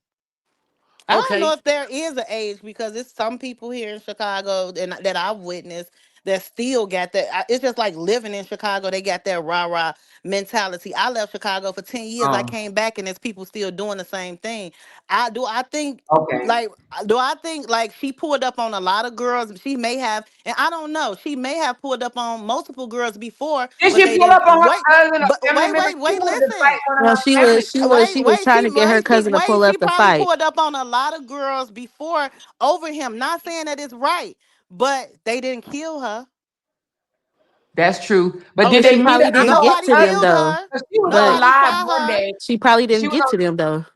I don't know Okay. if there is an age because it's some people here in Chicago and that I've witnessed that still got that. It's just like living in Chicago. They got that rah rah mentality. I left Chicago for 10 years. I Oh, came back and there's people still doing the same thing. I do. I think okay. like do I think like she pulled up on a lot of girls. She may have, and I don't know. She may have pulled up on multiple girls before, Did but she they pull didn't up on her wait. cousin or But family member? She wanted to fight listen. one of Well, her family. she was trying to get her cousin to pull up She the probably fight. pulled up on a lot of girls before over him. Not saying that it's right, but they didn't kill her. That's true. But did Okay. But they she meet probably her? I didn't know get Nobody to them killed though. her. she was on But Nobody live shot one her. day. she probably She didn't was get on to them though.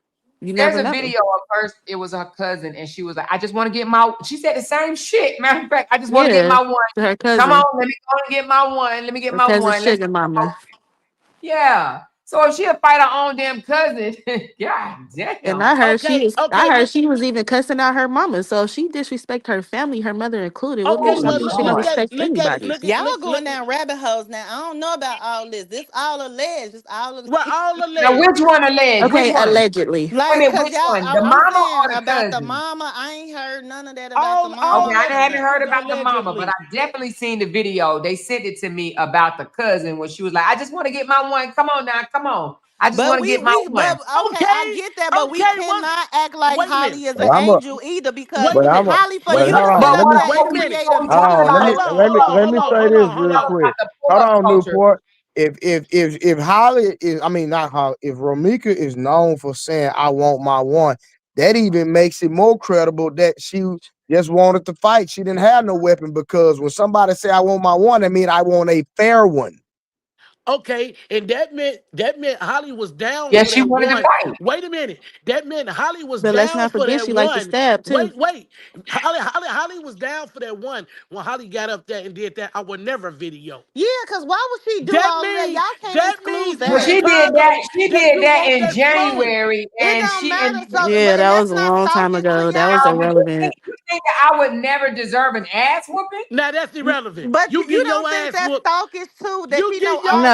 You there's never a know. video of first it was her cousin and she was like, I just want to get my she said the same shit. Matter of fact, I just want to get Yeah, my one. to her Come on, cousin, let me go and get my one. Let me get her my cousin one. Let's sugar mama. yeah. So if she'll fight her own damn cousin, god And damn. Okay. I Okay. heard she was even cussing out her mama. So if she disrespect her family, her mother included, what Oh Okay. makes you my Well, think she gonna lord. respect anybody? Y'all going down rabbit holes now. I don't know about all this. This all alleged. This all we're all Now which alleged. one alleged? Which Okay, one? allegedly. Wait a like, minute, cause which y'all. one? The I'm mama saying or the about the cousin? mama. I ain't heard none of that about the Okay, All mama. I None of haven't that. heard allegations about the mama, but I allegedly. definitely seen the video. They sent it to me about the cousin when she was like, I just want to get my one. Come on now, come on. I just But want to get my one. but okay, I Okay. get that, but we Okay. cannot act like Wait a minute. Holly is an But I'm a, angel either, because Wait but a I'm minute. a, Holly, for but Wait you a to hold minute. put on. But Let up me, what, that Wait and a okay, minute. create so a we talking oh, about narrative, Hold on. Hold on. let Hold me on. say Hold this on. Hold real on. quick. the Hold pull-up on, culture. Newport. If Holly is, I mean not Holly, if Romika is known for saying I want my one, that even makes it more credible that she just wanted to fight. She didn't have no weapon because when somebody say I want my one, I mean I want a fair one. Okay, and that meant Holly was down Yeah, for she that wanted to one. fight. Wait a minute. That meant Holly was But let's down not for forget that she liked to one. stab too. Wait. Holly was down for that one when Holly got up there and did that I would never video. yeah. Cause why would she do That all of that? means Y'all can't that exclude means you Well, that. she did that. Chicago She that did you that want in that smoke. January, It and don't she matter. and So, Yeah, and that that's was a not long time stalking to ago. That was now, y'all. but irrelevant. you think that I would never deserve an ass whooping? Now that's irrelevant. But You you getting your don't think ass that's whooped. stalkish too? That You she know getting all your of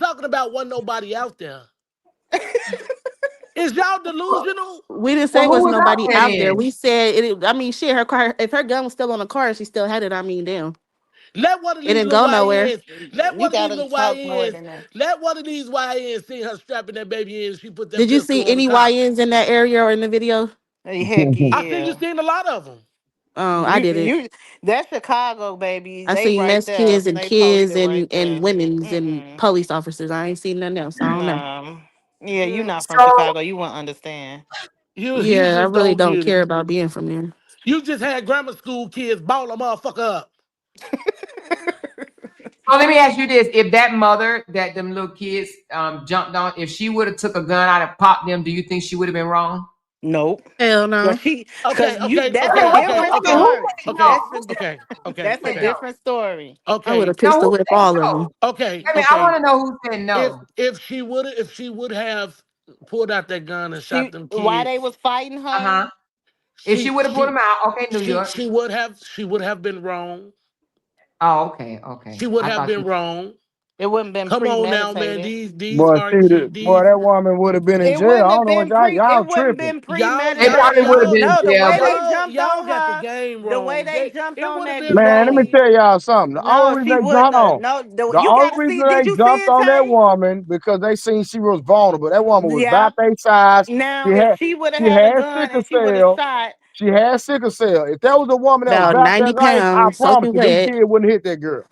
y'all talking about wasn't nobody out there? Is y'all delusional? We didn't say Well, it who was was out nobody there out there. then? We said it. I mean, shit. Her car. If her gun was still on the car, and she still had it. I mean, damn. Let one of It these didn't little go nowhere. YNs, let You one of these gotta little talk more YNs, than that. let one of these YNs see her strapping that baby in and she put that Did you pistol see on the any cop. YNs in that area or in the video? Hey, heck I see you yeah. seen a lot of them. I You didn't. you that's Chicago, baby. I They seen right less there. kids and They kids posted right and there. women's and Mm-mm. police officers. I ain't seen nothing else. I don't know. Yeah, you not from So Chicago. You won't understand. You Yeah, I just really don't don't get it. care about being from there. You just had grammar school kids ball a motherfucker up. So let me ask you this: if that mother that them little kids jumped on, if she would have took a gun out and popped them, do you think she would have been wrong? Nope. Hell Cause no. she, cause Okay, you, okay, that's I a mean, okay, what's the okay, different woman? okay, Who story. said okay, no? That's Who a, said, okay, okay, that's who a said no? okay, different story. I would okay, have No, pistol who whip said all of no? them. okay, I mean, I okay. want to know who said no. If she would have pulled out that gun and shot She, them why they kids, was fighting Uh her? huh. If she would have put she him out, okay, New York. she would have been wrong. Oh, okay, She okay. would I have thought been you. wrong. It wouldn't been Come on now, man. premeditated. These Boy, are see, these that woman would have been in It jail. wouldn't I don't have know what been y'all it wouldn't tripping. been y'all They y'all premeditated. probably would have y'all been in No, the jail, way but they jumped y'all on got the her, game the way wrong. they jumped It on would have that been Man, let me girl. wrong. tell y'all something. The only No, reason she they wouldn't jumped have. on, No, the you only gotta reason see. Did they you see jumped it, on that Tay? woman because they seen she was vulnerable. That woman was Yeah. about their size. Now, She if had she would have she had a had gun sickle and she would have cell. shot, She had sickle cell. If that was a woman that was About about that 90 life, I pounds, promise soaking you, them wet. kids wouldn't hit that girl.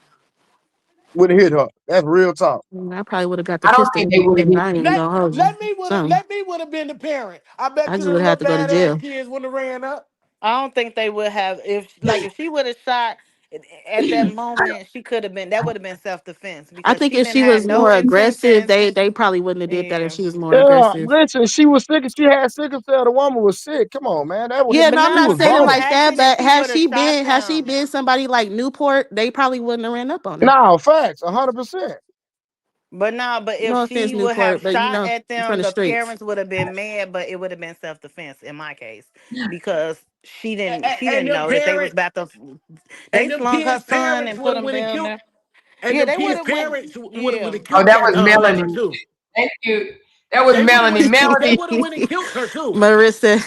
Wouldn't hit her. That's real talk. I probably would have got the I don't think pistol they would have and been. I ain't even gonna hold you. So Let me would have been the parent. I bet I you just them would have little to go to badass jail. kids would have ran up. I don't think they would have. If she would have shot at that moment, she could have been. That would have been self defense I because think she if didn't she have was no more aggressive, intentions. they probably wouldn't have did that if Yeah. she was more Yeah, aggressive. listen, she was sick. She had sickle cell. The woman was sick. Come on, man. That was Yeah, But no, I'm she now not was saying she it was vulnerable. like that, asking if but she would have shot has she them. been somebody like Newport, they probably wouldn't have ran up on her. No, facts, 100%. But no, but if No offense, she would have Newport, but you shot know, at you from them, the the streets. parents would have been mad, but it would have been self defense in my case because she And didn't them know that they was parents about to. They and them slung her kids' son parents and would put have him went and down killed there. and Yeah, them they would kids' have went. parents would Yeah. have Oh, killed that that was mother Melanie. too. Thank you. That was Melanie. They Melanie. would have went and killed her too. Marissa.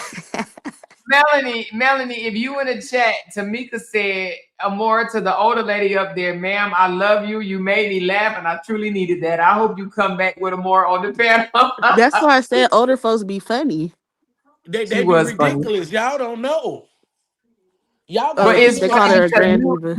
Melanie, if you in the chat, Tamika said more to the older lady up there, ma'am, I love you. You made me laugh, and I truly needed that. I hope you come back with a more on the panel. That's why I said older folks be funny. She They be was funny. ridiculous. Y'all don't know. Y'all got But to Oh, see it's they them call funny her a live. because grand diva.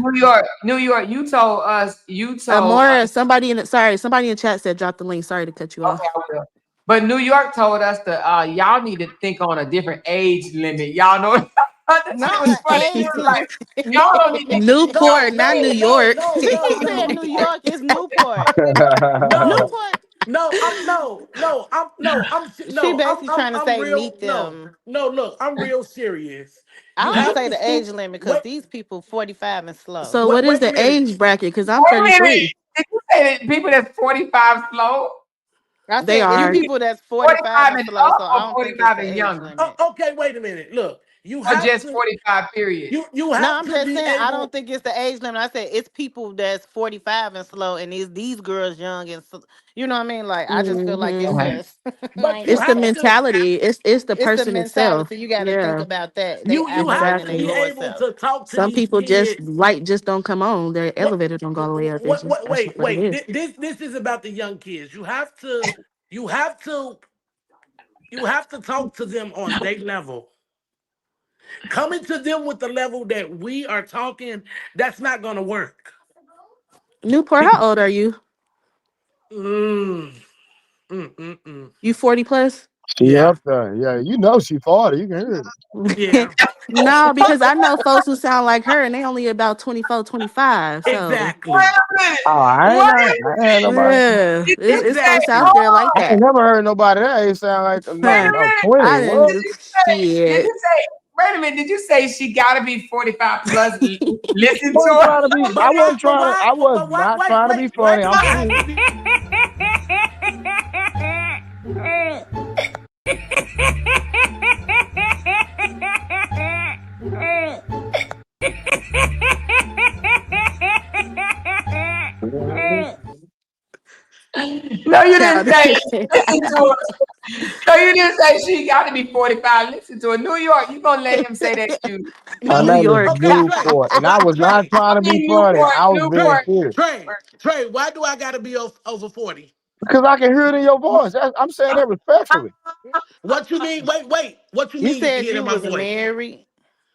New York, you told us, you told us, Amora, somebody in the chat said drop the link. Sorry to cut you okay, off. I will. But New York told us that y'all need to think on a different age limit. Y'all know that shit Not was an funny. She age was like, limit. y'all don't need to No, Newport, not New no, no, York. no, She no, said no, New York is Newport. no, Newport. no. I'm no, no. I'm no. I'm se- She no. basically trying to I'm say real. meet No, them. no. Look, I'm real serious. I You don't have say to the age think. limit because Wait, these people 45 and slow. So what is wait a the minute. age bracket? Because I'm wait a minute. 33. Did you say that people that's 45 slow? I They said it's You are. mean people that's 45 45 and and slow, up so I or don't think it's 45 the and age younger? limit. Okay, wait a minute. Look, Or just 45 period? you No, have I'm to just be saying I don't able. think it's the age limit. I said it's people that's 45 and slow, and it's these girls young and you know what I mean. Like I just feel like Hmm. it's Okay. just But you It's the have to. mentality. It's the it's the person itself. mentality. You got to think Yeah, about that. They You have aggravating to their be exactly. lower able self. to talk to Some these people just kids. light just don't come on. Their What? elevator don't go all the way up. It's just that's just what it Wait. is. This is about the young kids. You have to you have to talk to them on their level. Coming to them with the level that we are talking, that's not gonna work. Newport, how old are you? Mm, mm. You 40 plus? She Yeah, up there. Yeah, you know she 40. You can hear it. yeah, No, because I know folks who sound like her and they only about 24, 25. So Wait exactly, a minute. Oh, I ain't Wait know. a I ain't minute. heard nobody. yeah, Did you it's say, folks exactly. out hold there like on. I ain't that. never heard nobody that age sound like Wait Huh. a no minute. 20. I What? Did didn't you say, did shit. you say, wait a minute, did you say she gotta be 45 plus? Listen I to wasn't her. trying to be. I wasn't trying to. I was But why? not trying to be Why funny. do I'm I have serious. to be? No, you didn't say, Childish. listen to her. No, you didn't say she got to be 45. Listen to her. New York, you going to let him say that to you. Her No, New name is York. okay, Trey. Newport, and I What was not Trey? trying I to be mean, funny. Newport, I was being Newport. serious Trey. Why do I gotta be over 40? because I can hear it in your voice. I'm saying that respectfully. What you mean? Wait. What you You mean you can said hear it in you my was voice? married.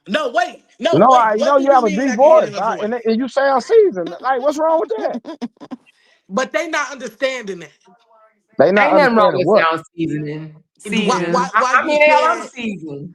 No, wait. No, No, wait. I What know do you you have a mean deep I can hear it voice, in my voice? and you sound seasoned. Like, what's wrong with that? But they not understanding that. They not Ain't nothing wrong understanding with what. sound seasoning. Why Season. why why I you mean, hell, I'm said seasoned.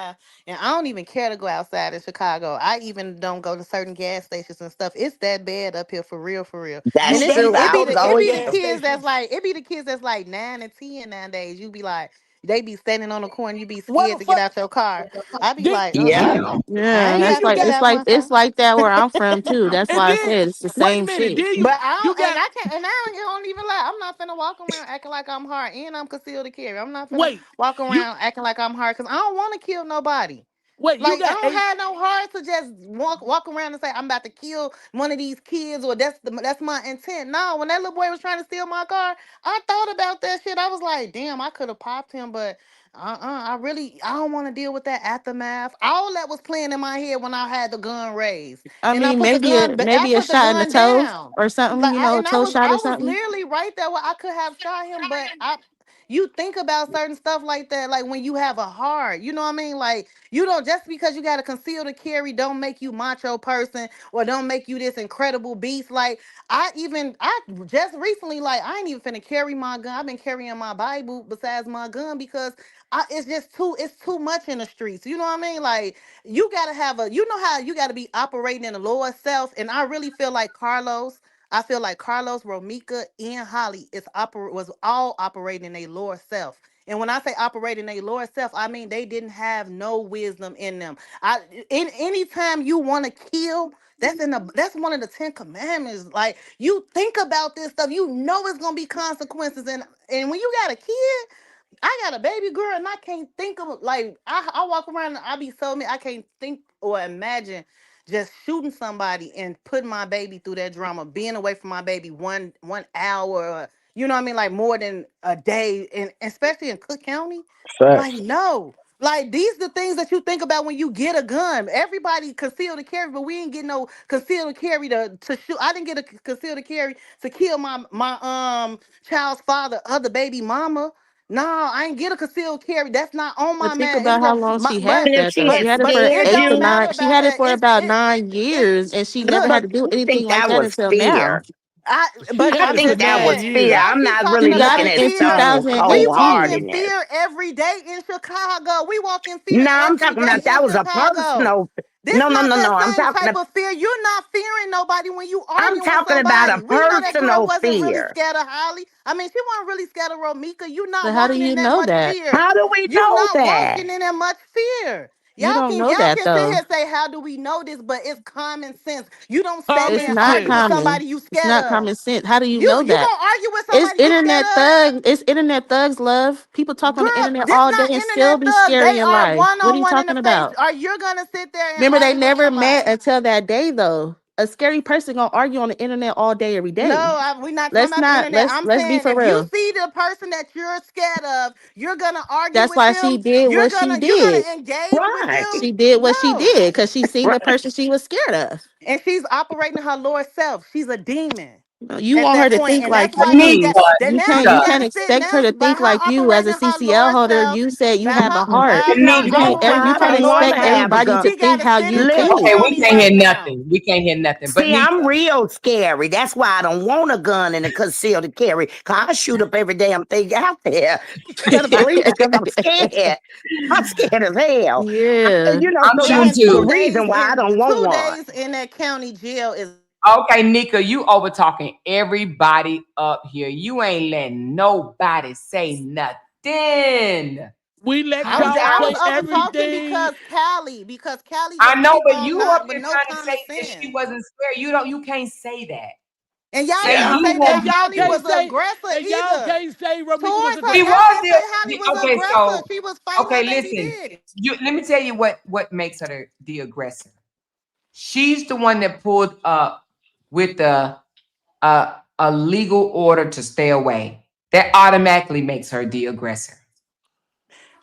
drive, and I don't even care to go outside in Chicago. I even don't go to certain gas stations and stuff. It's that bad up here for real, for real. And You That's it better true. be it not I be go don't to the it go certain be the gas either. kids that's stations. like it be the kids that's like 9 and 10 nowadays. You be like they be standing on the corner. You be What scared the to get fuck? out your car. I be Then, like, Yeah. I Yeah, ain't then got that's to you like get got, it's out like my car. it's like that where I'm from too. That's and why I then, said it's the wait a same minute. shit. Then But I you don't, and got, I can't, and I don't even lie. I'm not finna walk around acting like I'm hard, and I'm concealed to carry. I'm not finna wait, walk you, around acting like I'm hard because I don't want to kill nobody. you Like I got don't eight. have no heart to just walk around and say I'm about to kill one of these kids or that's my intent. No, when that little boy was trying to steal my car, I thought about that shit. I was like, damn, I could have popped him, but I don't want to deal with that aftermath. All that was playing in my head when I had the gun raised, I and I mean, put the gun, I maybe a put the shot in the gun toe down. or something, you know, a toe shot or I was something. literally right there where I could have shot him, but you think about certain stuff like that, like when you have a heart, you know what I mean? Like you don't, just because you got to conceal to carry, don't make you macho person or don't make you this incredible beast. Like I just recently, like I ain't even finna carry my gun. I've been carrying my Bible besides my gun because it's too much in the streets. You know what I mean? Like you gotta have you know how you gotta be operating in the lower self. And I really feel like I feel like Carlos, Romika, and Holly was all operating in a lower self. And when I say operating in a lower self, I mean they didn't have no wisdom in them. In anytime you want to kill, that's one of the 10 Commandments. Like you think about this stuff, you know it's gonna be consequences. And when you got a kid, I got a baby girl and I can't think of, like I walk around and I be so mad I can't think or imagine just shooting somebody and putting my baby through that drama, being away from my baby 1 hour, or, you know what I mean, like more than a day, and especially in Cook County. Like Facts. no. Like these the things that you think about when you get a gun. Everybody concealed to carry, but we ain't get no concealed to carry to shoot. I didn't get a concealed to carry to kill my child's father, other baby mama. No, I ain't get a concealed carry. That's not on my But think man. It's about how what long my she but had If that though. she She had had it but for it scared eight to don't you, matter nine. She about had it that. for about nine It's years, and she look. never had but to do I anything think like that that was until now. fear. She But had I I'm it for think just that was 9 saying, fear. years. y'all I'm keep not talking She really got looking about it at in fear. We walk 2018. in cold-heartedness. fear every day in Chicago. We walk in fear No, I'm every talking day about that in was a Chicago. personal. This No, no, not no, that no. same type of fear. You're not fearing nobody when you I'm arguing with talking about a somebody. We know that girl personal wasn't really fear. scared of Holly. I mean, she wasn't really scared of Romika. You not But how do walking you in that know much that? fear. How do we You know not that? walking in that much fear. You don't know Y'all that can sit here though. and say, how do we know this? But it's common sense. You don't stay It's there Common and not argue with sense. common. somebody you It's scared not of. common sense. How do you You know you that? gonna argue with somebody you scared It's internet thugs, love. People talk of? on the Girl, internet this all day not and still internet be thugs. scary They in are life. one What are on you one in the talking face. about? Are you gonna sit there and Remember, they argue with never met somebody? until that day though. A scary person gonna argue on the internet all day, every No, day. we're not talking about the internet. I'm Let's be saying for if you real. see the person that you're scared of, you're gonna argue That's with why she them. did what she You're did. gonna engage with Right, them. She did what she No, did because she seen the right. person she was scared of. and she's operating her lower self. She's a demon You at want her that to point, think and that's like why she you. got Anika, that. Now You she Anika, got can't to sit expect her now to by think her like you as a operating her CCL lower holder. self. You said you By have her a heart. by You Anika. her can't That's why operating you I her can't don't lower want to expect have self. a everybody gun. to She got think to how sit you in Cook Okay, think. we County can't right hear now. nothing. We can't hear nothing. But See, I'm Nika, real scary. That's why I don't want a gun and a concealed carry. Cause I shoot up every damn thing out there. You better believe it, cause I'm scared. I'm scared as hell. Yeah. So I'm that's shooting the too. reason why I don't want 2 days one. in that county jail is Okay, Nika, you over talking everybody up here. You ain't letting nobody say nothing. We let I'm y'all I was say down. over talking everything. because Callie I just know, keep but on you not up with here no trying to say common that she sense. wasn't scared. You can't say that. And y'all Say can't Yeah. you say won't. that And y'all Holly can't was say, aggressor and y'all either. can't say Ramika was Towards her, She aggressive. y'all was can't say Holly the was okay. aggressor. So She was fighting okay, her baby listen. daddy. Let me tell you what makes her the aggressor. She's the one that pulled up with a legal order to stay away. That automatically makes her the aggressor.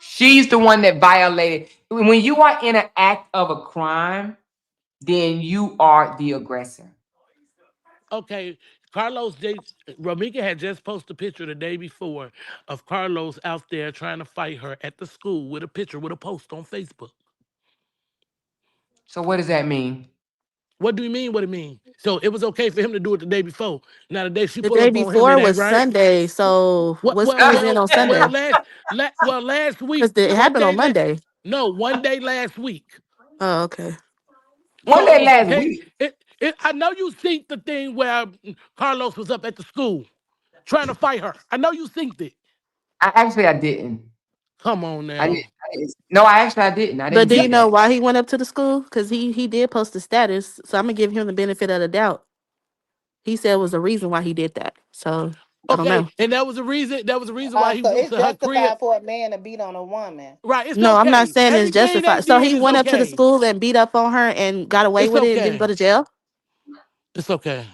She's the one that violated. When you are in an act of a crime, then you are the aggressor. Okay, Carlos, Ramika had just posted a picture the day before of Carlos out there trying to fight her at the school with a picture with a post on Facebook. So what does that mean? What do you mean? What it mean? So it was okay for him to do it the day before. Now the day she The pull day up on him, before it ain't was right. Sunday, so What? what Well, school was in well, on well. Sunday? Last week, Because it one happened on day, Monday. no, one day last week. Oh, okay. One So it day was last okay. week. I know you seen the thing where Carlos was up at the school trying to fight her. I know you synced it. I didn't. Come on now. No, I didn't. I But didn't do Yeah. you see know that. why he went up to the school? Because he did post a status, so I'm gonna give him the benefit of the doubt. He said it was a reason why he did that. So I don't Okay, know. and that was the reason. That was the reason why he So went it's to her crib. justified for a man to beat on a woman. Right? It's No, I'm not okay. saying it's Everything they justified. So did he is went up to the okay. school and beat up on her and got away It's with it and didn't go okay. to jail. It's okay.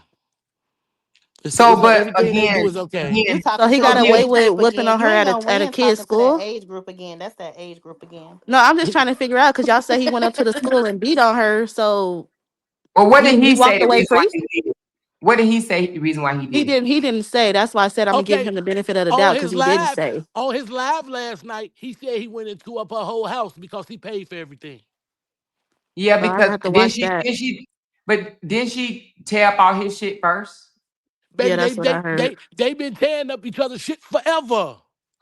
So, It's but everything they do is okay. You So talking he to a got again, away kid with group whipping again. on You her ain't at gonna a win kid's talking to that school. age group again. That's that age group again. No, I'm just trying to figure out because y'all say he went up to the school and beat on her. So well, what did he he say walked the away reason why free. he did it? What did he say the reason why he He did it? didn't. He didn't say. That's why I said I'm gonna give Okay, him the benefit of the on doubt because his he didn't live, say. last night, he said he went and tore up her whole house because he paid for everything. Yeah, So I because have to watch that. but didn't she tear up all his shit first? Yeah, Baby, that's what I heard. they been tearing up each other's shit forever.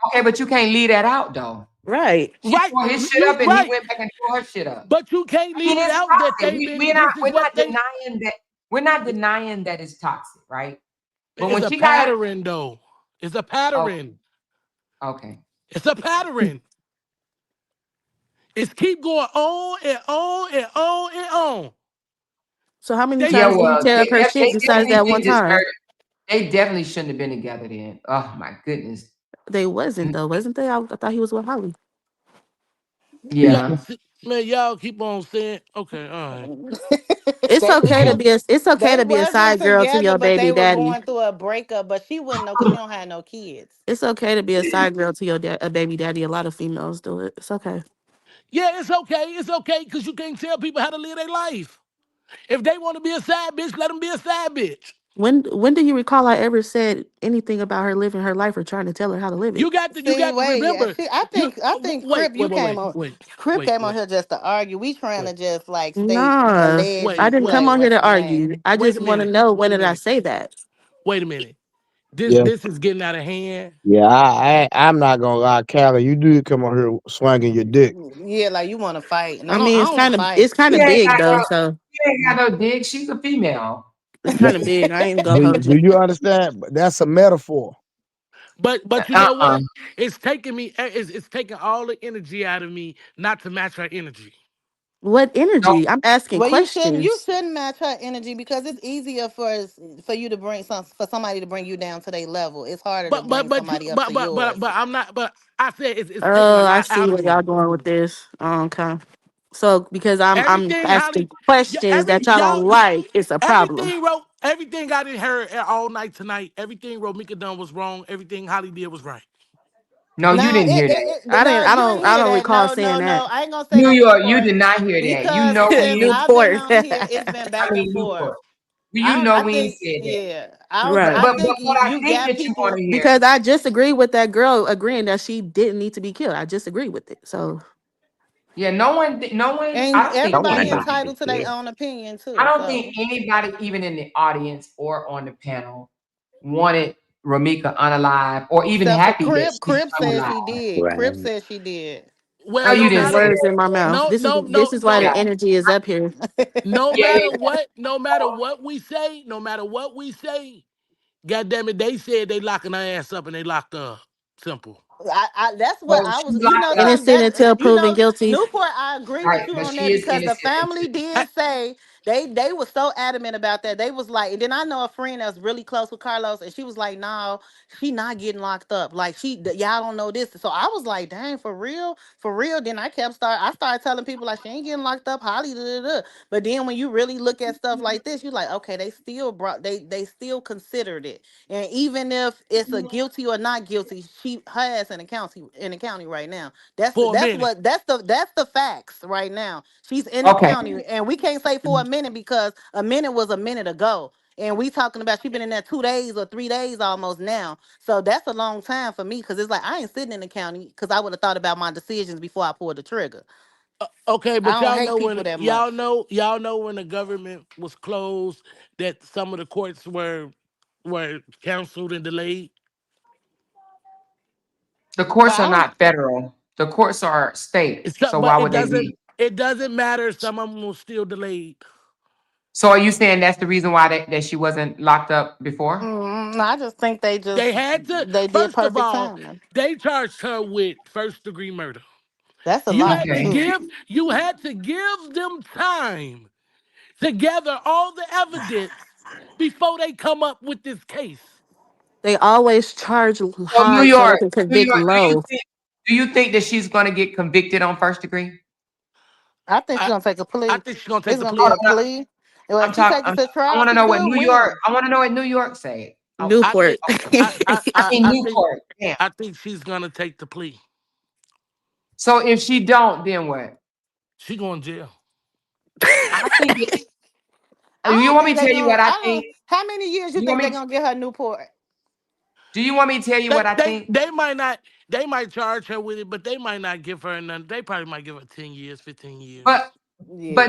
Okay, but you can't leave that out though. Right. She Right, tore his shit you up and he right. went back and tore her shit up. But you can't I mean, leave it it's out that toxic. this is We're what not they denying that. We're not denying that it's toxic, right? But it's when a she got it, pattern though. It's a oh, pattern. okay. It's a pattern. It's keep going on and on and on and on. So how many They Yeah, times did he well, tear up her shit they besides definitely that one didn't deserve time? it. They definitely shouldn't have been together then. Oh my goodness. They wasn't though, wasn't they? I thought he was with Holly. yeah, Yeah. man, y'all keep on saying okay, all right. It's They okay to was be a it's okay they to be a wasn't side girl to together, your but baby they were daddy. going through a breakup. But she wouldn't know because she don't have no kids. It's okay to be a side girl to your a baby daddy. A lot of females do it. It's okay. Yeah, it's okay. It's okay because you can't tell people how to live their life. If they want to be a side bitch, let them be a side bitch. When do you recall I ever said anything about her living her life or trying to tell her how to live it? You See, got to wait, yeah. remember. See, I You think I think Crip, you came on. Crip came on wait, here just to argue. We trying wait, to just like state Nah, I wait, allegedly didn't come wait, on here what's to the name. argue. I wait just a want to minute. know when Wait a did I minute. say that? Wait a minute. Yeah, This is getting out of hand. yeah. I'm not gonna lie, Callie. You do come on here swinging your dick. Yeah, like you want to fight, and I I mean, don't fight. it's kind She of ain't big got though, no so she ain't got no dick. She's a female. it's That- kind of big. I ain't gonna do, hold do you. you understand? That's a metaphor. But you know Uh-uh. what? It's taking me. It's taking all the energy out of me not to match her energy. What No, energy? I'm asking Well, you questions. shouldn't match her energy because it's easier for you to bring for somebody to bring you down to their level. It's harder to bring somebody up to yours. But I'm not. But I said it's taking a Oh, I lot see out where of y'all me. going with this. Okay. So because I'm Everything asking Holly, yeah, questions that y'all don't like, it's a problem. everything I didn't hear all night tonight. Everything Romika done was wrong. Everything Holly did was right. no, you No, didn't hear that. no, you ain't I hear don't that. recall No, saying no, that. no. I ain't gonna say New that, York, you Newport, did not hear that. You because know we since ain't I've been Newport. on here, it's been I back and mean forth. Newport. You know I we ain't think, said that. yeah, Right. I But think what I you think got that you want people. to hear, Because I just agree with that girl agreeing that she didn't need to be killed. I just agree with it. So yeah, no one, I And don't think Someone everybody need anybody, to be entitled to their killed. own opinion I too. don't So think anybody, even in the audience or on the panel, wanted Ramika unalive or even except for happy that Crip, she's Crip said unalive. she did. Crip Right. said she did. No, Well, you no didn't putting matter say words that. in my mouth. This is why Yeah, the energy is up here. yeah, yeah. no matter what we say, no matter what we say, God damn it, they said they locking her ass up and they locked her up. Simple. That's what So I was, she's locked up, something Innocent that, until proven guilty. Newport, I agree with right? you But on she that is because the innocent family until. Ha- did say they was so adamant about that. They was like, and then I know a friend that's really close with Carlos, and she was like, no, she not getting locked up. Like y'all don't know this. So I was like, dang, for real, for real. Then I started telling people like she ain't getting locked up, Holly. Da, da, da. But then when you really look at stuff like this, you're like, okay, they still they still considered it. And even if it's a guilty or not guilty, her ass in the county right now. for a minute. That's the facts right now. She's in the Okay, county, and we can't say for a minute because a minute was a minute ago. And we talking about she been in there 2 days or 3 days almost now. So that's a long time for me because it's like I ain't sitting in the county because I would have thought about my decisions before I pulled the trigger. Okay, I but don't hate people that much. y'all know when the government was closed that some of the courts were canceled and delayed. the But courts I are don't. not federal. The courts are state. So But why would they be? it doesn't matter. Some of them were still delayed. So are you saying that's the reason why that she wasn't locked up before? I just think They had to. they did First of perfect all, timing. they charged her with first degree murder. That's a You lot had to Okay. too. give you had to give them time to gather all the evidence before they come up with this case. They always charge So high so they can New convict York, low. do you think that she's going to get convicted on first degree? I think she's I gonna take a I plea. think she's gonna take It's the gonna be Oh, plea. a no, no, plea. Well, I'm if she talking. take it to I trial, want to she know what could New York. win. I want to know what New York say. I think Newport. In I think Newport. Yeah. I think she's gonna take the plea. So if she don't, then what? She going to jail. I think it, I you don't want me think to they tell you gonna. what I I don't. think? How many years you You want think me they're gonna get her Newport? do you want me to tell you what I think? They might not they might charge her with it, but they might not give her none. They probably might give her 10 years, 15 years. But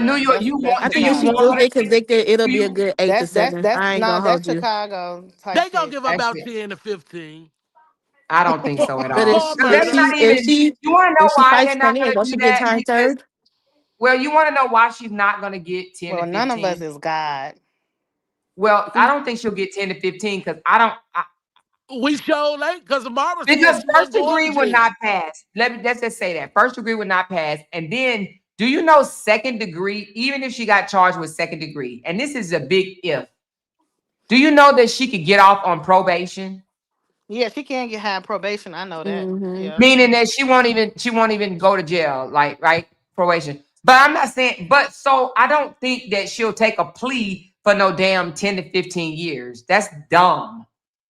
New Yeah, York, that's you that's want I do think you if she Chicago. do want her get to take convicted, it'll do be a you good 8 to 7. That's I ain't no, gonna that's hold you. Chicago type They gonna shit. give her about actually 10 to 15 I don't think so at But all. for Because that's murder. not even you wanna know if she why fights they're not 10 years, gonna don't do she get that? time Because served? well, you want to know why she's not gonna get 10 to Well, none of us 15? is God. Well, I don't think she'll get 10 to 15 because We sure late because Amara said because she first ain't going degree to would jail. not pass. Let's just say that. First degree would not pass. And then do you know second degree, even if she got charged with second degree, and this is a big if, do you know that she could get off on probation? Yeah, she can't get high probation. I know that. Mm-hmm. Yeah. Meaning that she won't even go to jail, like right? Probation. But I'm not saying, but so I don't think that she'll take a plea for no damn 10 to 15 years. That's dumb.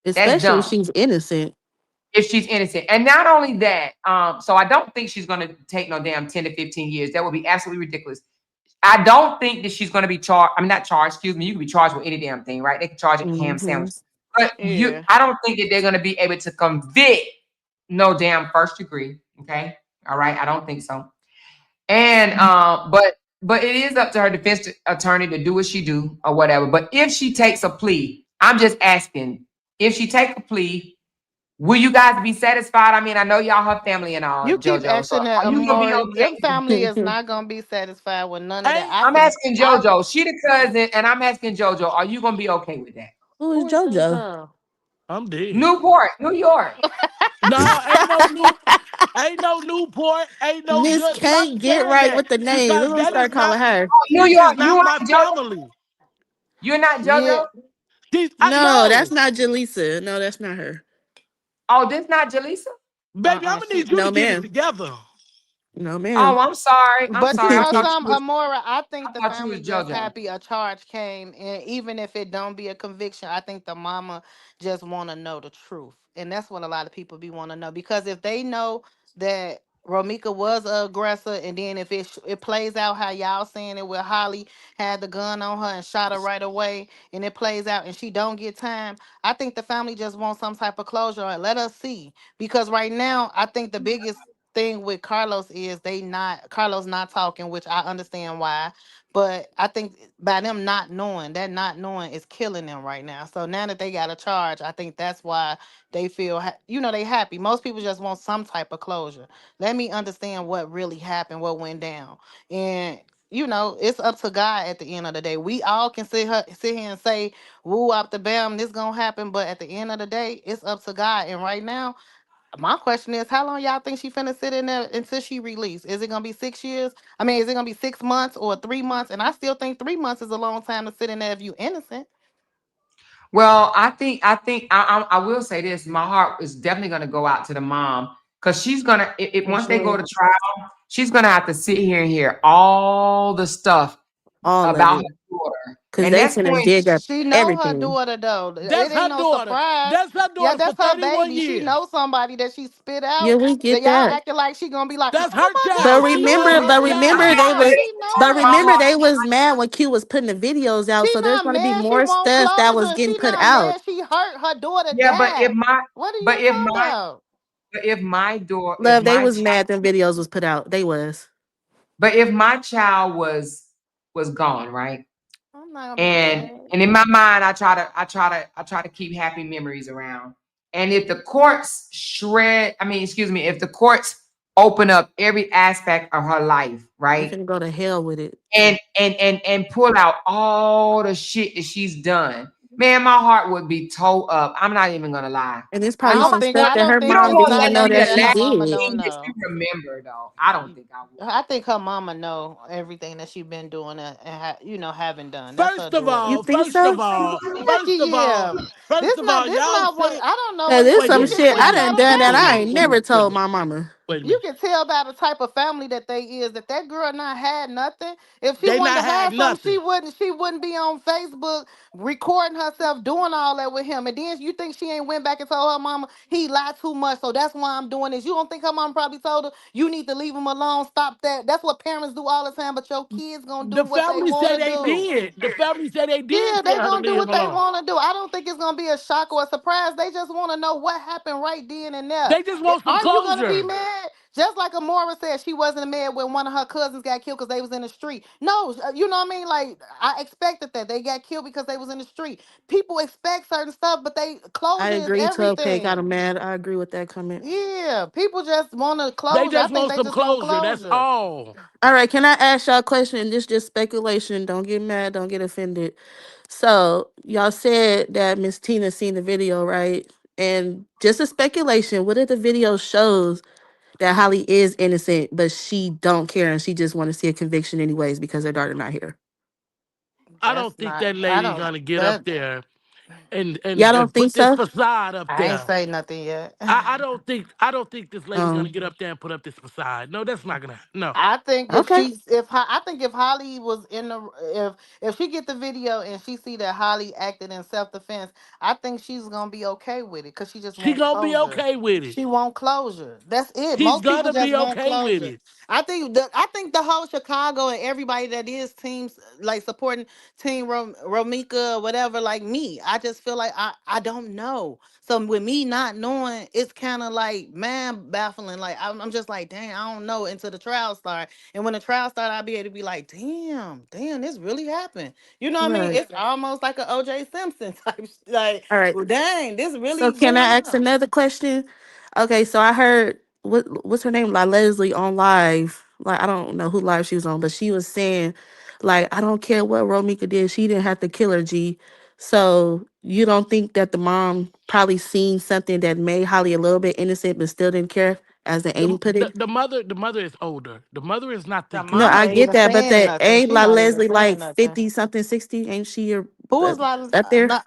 That's Especially if dumb. she's innocent. If she's innocent. And not only that, so I don't think she's gonna take no damn 10 to 15 years. That would be absolutely ridiculous. I don't think that she's gonna be charged. I'm not charged, excuse me. You can be charged with any damn thing, right? They can charge it ham Mm-hmm. sandwich. But Yeah. I don't think that they're gonna be able to convict no damn first degree. Okay. All right. I don't think so. And but it is up to her defense attorney to do what she do or whatever. But if she takes a plea, I'm just asking, if she take a plea, will you guys be satisfied? I mean, I know y'all her family and all, You keep JoJo. So asking that, are you gonna be Amora. Them okay? family is not gonna be satisfied with none of that. Ain't I'm asking I JoJo. She the cousin, and I'm asking JoJo, are you gonna be okay with that? Who is who is this JoJo? girl? I'm dead. Newport, New York. No, ain't no Newport, ain't no Miss good. Stop can't get saying right that with the names. We're because gonna that is start not calling her. New she is York, you not are my JoJo. family. You're not Yeah. JoJo. I No, that's know. not Jaleesa. No, that's not her. Oh, this not Jaleesa. Baby, I'm gonna She. need you to No, get it ma'am. together. No, Oh, ma'am. I'm sorry. I'm But you sorry. I know thought you some was. Amora, I I think the thought you was family just JoJo. happy a charge came, and even if it don't be a conviction, I think the mama just want to know the truth, and that's what a lot of people be want to know, because if they know that Romika was a aggressor, and then if it plays out how y'all saying it, where Holly had the gun on her and shot her right away, and it plays out and she don't get time, I think the family just wants some type of closure. Or let us see, because right now I think the biggest thing with Carlos is Carlos not talking, which I understand why. But I think by them not knowing, that not knowing is killing them right now. So now that they got a charge, I think that's why they feel, they happy. Most people just want some type of closure. Let me understand what really happened, what went down. And it's up to God at the end of the day. We all can sit here and say, woo up the bam, this gonna happen. But at the end of the day, it's up to God. And right now, my question is, how long y'all think she finna sit in there until she released? Is it gonna be 6 years? I mean, is it gonna be 6 months or 3 months? And I still think 3 months is a long time to sit in there if you innocent. Well, I will say this. My heart is definitely gonna go out to the mom because she's gonna if For once they go sure. to trial, she's gonna have to sit here and hear all the stuff All of about it. her daughter. Because And they that's finna going dig up She know her everything. daughter though. It That's ain't her no daughter. surprise. That's her Yeah, daughter for that's her 31 baby. She years. knows somebody that she spit Yeah, out. we That get y'all that. acting like she gonna be like, That's oh her my child. But God, she She know is remember, her. her but She remember know child. they her. was She but know remember her. they was mad when Q was putting the videos out. She So there's not gonna be mad. She more want stuff that was closure. getting She put not out. mad. She hurt. Her daughter yeah, but if died. my What are but you if talking my about? but if my daughter if Love, they my was child mad them videos was put out. They was. but if my child was gone, right? I'm not gonna be And mad. in my mind, I try to keep happy memories around. And if the courts excuse me, if the courts open up every aspect of her life, They right? finna go to hell with it. And pull out all the shit that she's done, man, my heart would be tore up. I'm not even gonna lie. And it's You probably don't some stuff I that don't her you think don't mom it's want didn't not even that to know be nothing that the that she her last mama did. don't thing that know. you remember, though. I don't think I would. I think her mama know everything that she been doing and haven't done. That's her First of daughter. You all, think first so? of all, Heck first of all, yeah. first of all, This y'all not what say, I don't know Cause what there's wait a you some minute, can shit wait a tell I minute, done y'all to done wait that a tell I minute, ain't wait a me. never minute, wait a told minute. my mama. Wait a You minute. can tell by the type of family that they is that that girl not had nothing. If she They wanted not to had have something, nothing. she wouldn't be on Facebook recording herself doing all that with him. And then you think she ain't went back and told her mama he lied too much, so that's why I'm doing this. You don't think her mama probably told her you need to leave him alone, stop that. That's what parents do all the time, but your kids gonna do The what they family want said to they do. did. The family said they Yeah, did they tell her to gonna do leave him what they alone. want to do. I don't think it's gonna be a shock or a surprise. They just want to know what happened right then and there. They just want some Are you gonna be closure. mad? Just like Amora said, she wasn't mad when one of her cousins got killed because they was in the street. No, you know what I mean. Like I expected that they got killed because they was in the street. People expect certain stuff, but they I closure is agree. 12K got him everything. mad. I agree with that comment. Yeah, people just want to They closure. I just think want they some just want closure. That's closure. all. All right, can I ask y'all a question? This just speculation. Don't get mad. Don't get offended. So y'all said that Miss Tina seen the video, right? And just a speculation. What if the video shows that Holly is innocent, but she don't care and she just want to see a conviction anyways because her daughter not here? I That's don't think not. that I lady don't. gonna get up That there and Y'all and, don't and think put this so? facade up I ain't there. say nothing yet. I don't think this lady gonna Um. get up there and put up this facade. No, that's not gonna. No, I think if Okay. she's if I think if Holly was in the if she get the video and she see that Holly acted in self defense, I think she's gonna be okay with it because she just she want gonna be closure. okay with it. She want closure. That's it. She's Most people gonna just be want okay with closure. it. I think the whole Chicago and everybody that is teams like supporting Team Romika or whatever like me. I just feel like I don't know. So with me not knowing, it's kind of like man baffling. Like I'm just like dang, I don't know until the trial start. And when the trial start, I'll be able to be like damn, this really happened. You know what I mean? Right. It's almost like a OJ Simpson type. Like All right. well, dang, this So really can going I ask on. another question? Okay, so I heard what's her name? La Leslie on live. Like I don't know who live she was on, but she was saying, like, I don't care what Romika did, she didn't have to kill her, G. So you don't think that the mom probably seen something that made Holly a little bit innocent but still didn't care, as the The, Amy put the, it? the mother the mother is older. The mother is not The thinking No, like mama I ain't that. get even that, but saying the nothing. ain't She La not even Leslie saying like nothing. 50 something, 60? Ain't she Who uh, is like up there? not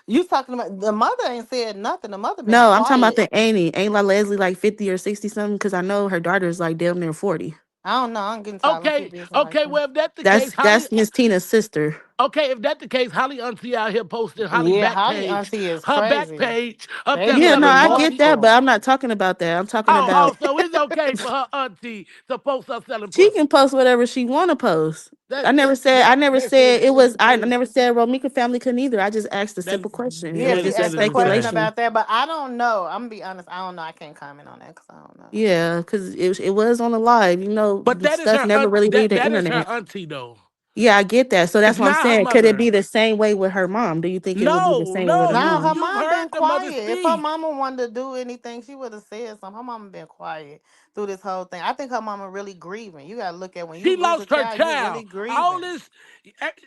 you talking about the mother ain't said nothing. The mother been No, I'm talking about quiet. the Amy. Ain't La Leslie like 50 or 60 something? Because I know her daughter's like damn near 40. I don't know. I'm getting tired of Okay, people something like okay. that. Well, if that's the case, That's Miss Tina's sister. Okay, if that's the case, Holly Auntie out here posting Holly Yeah, back Holly page, auntie is her back crazy. page up They there Yeah, no, giving telling I get folks, that, but multiple. I'm not talking about that. I'm talking oh, about so it's okay for her auntie to post her selling she pussy. can post whatever she want to post. That I never that said that I never that says said it was I that never said Romika family couldn't either. I just asked a that, simple question. It that Yeah, was lady she just a asked said a it was question sad. speculation. about that, but I don't know. I'm gonna be honest. I don't know. I can't comment on that because I don't know. Yeah, because it was on the live. You know, But that is stuff her never aunt, really leave that the that is her internet. auntie though. Yeah, I get that. So that's It's what I'm not her saying. Could it mother. be the same way with her mom? Do you think it would be the No, same way with her no, No, you her mom? you've mom heard been the mother quiet. If her speak. mama wanted to do anything, she would have said something. Her mama been quiet through this whole thing. I think her mama really grieving. You gotta look at when you She lose a lost her child, you really child. All grieving. this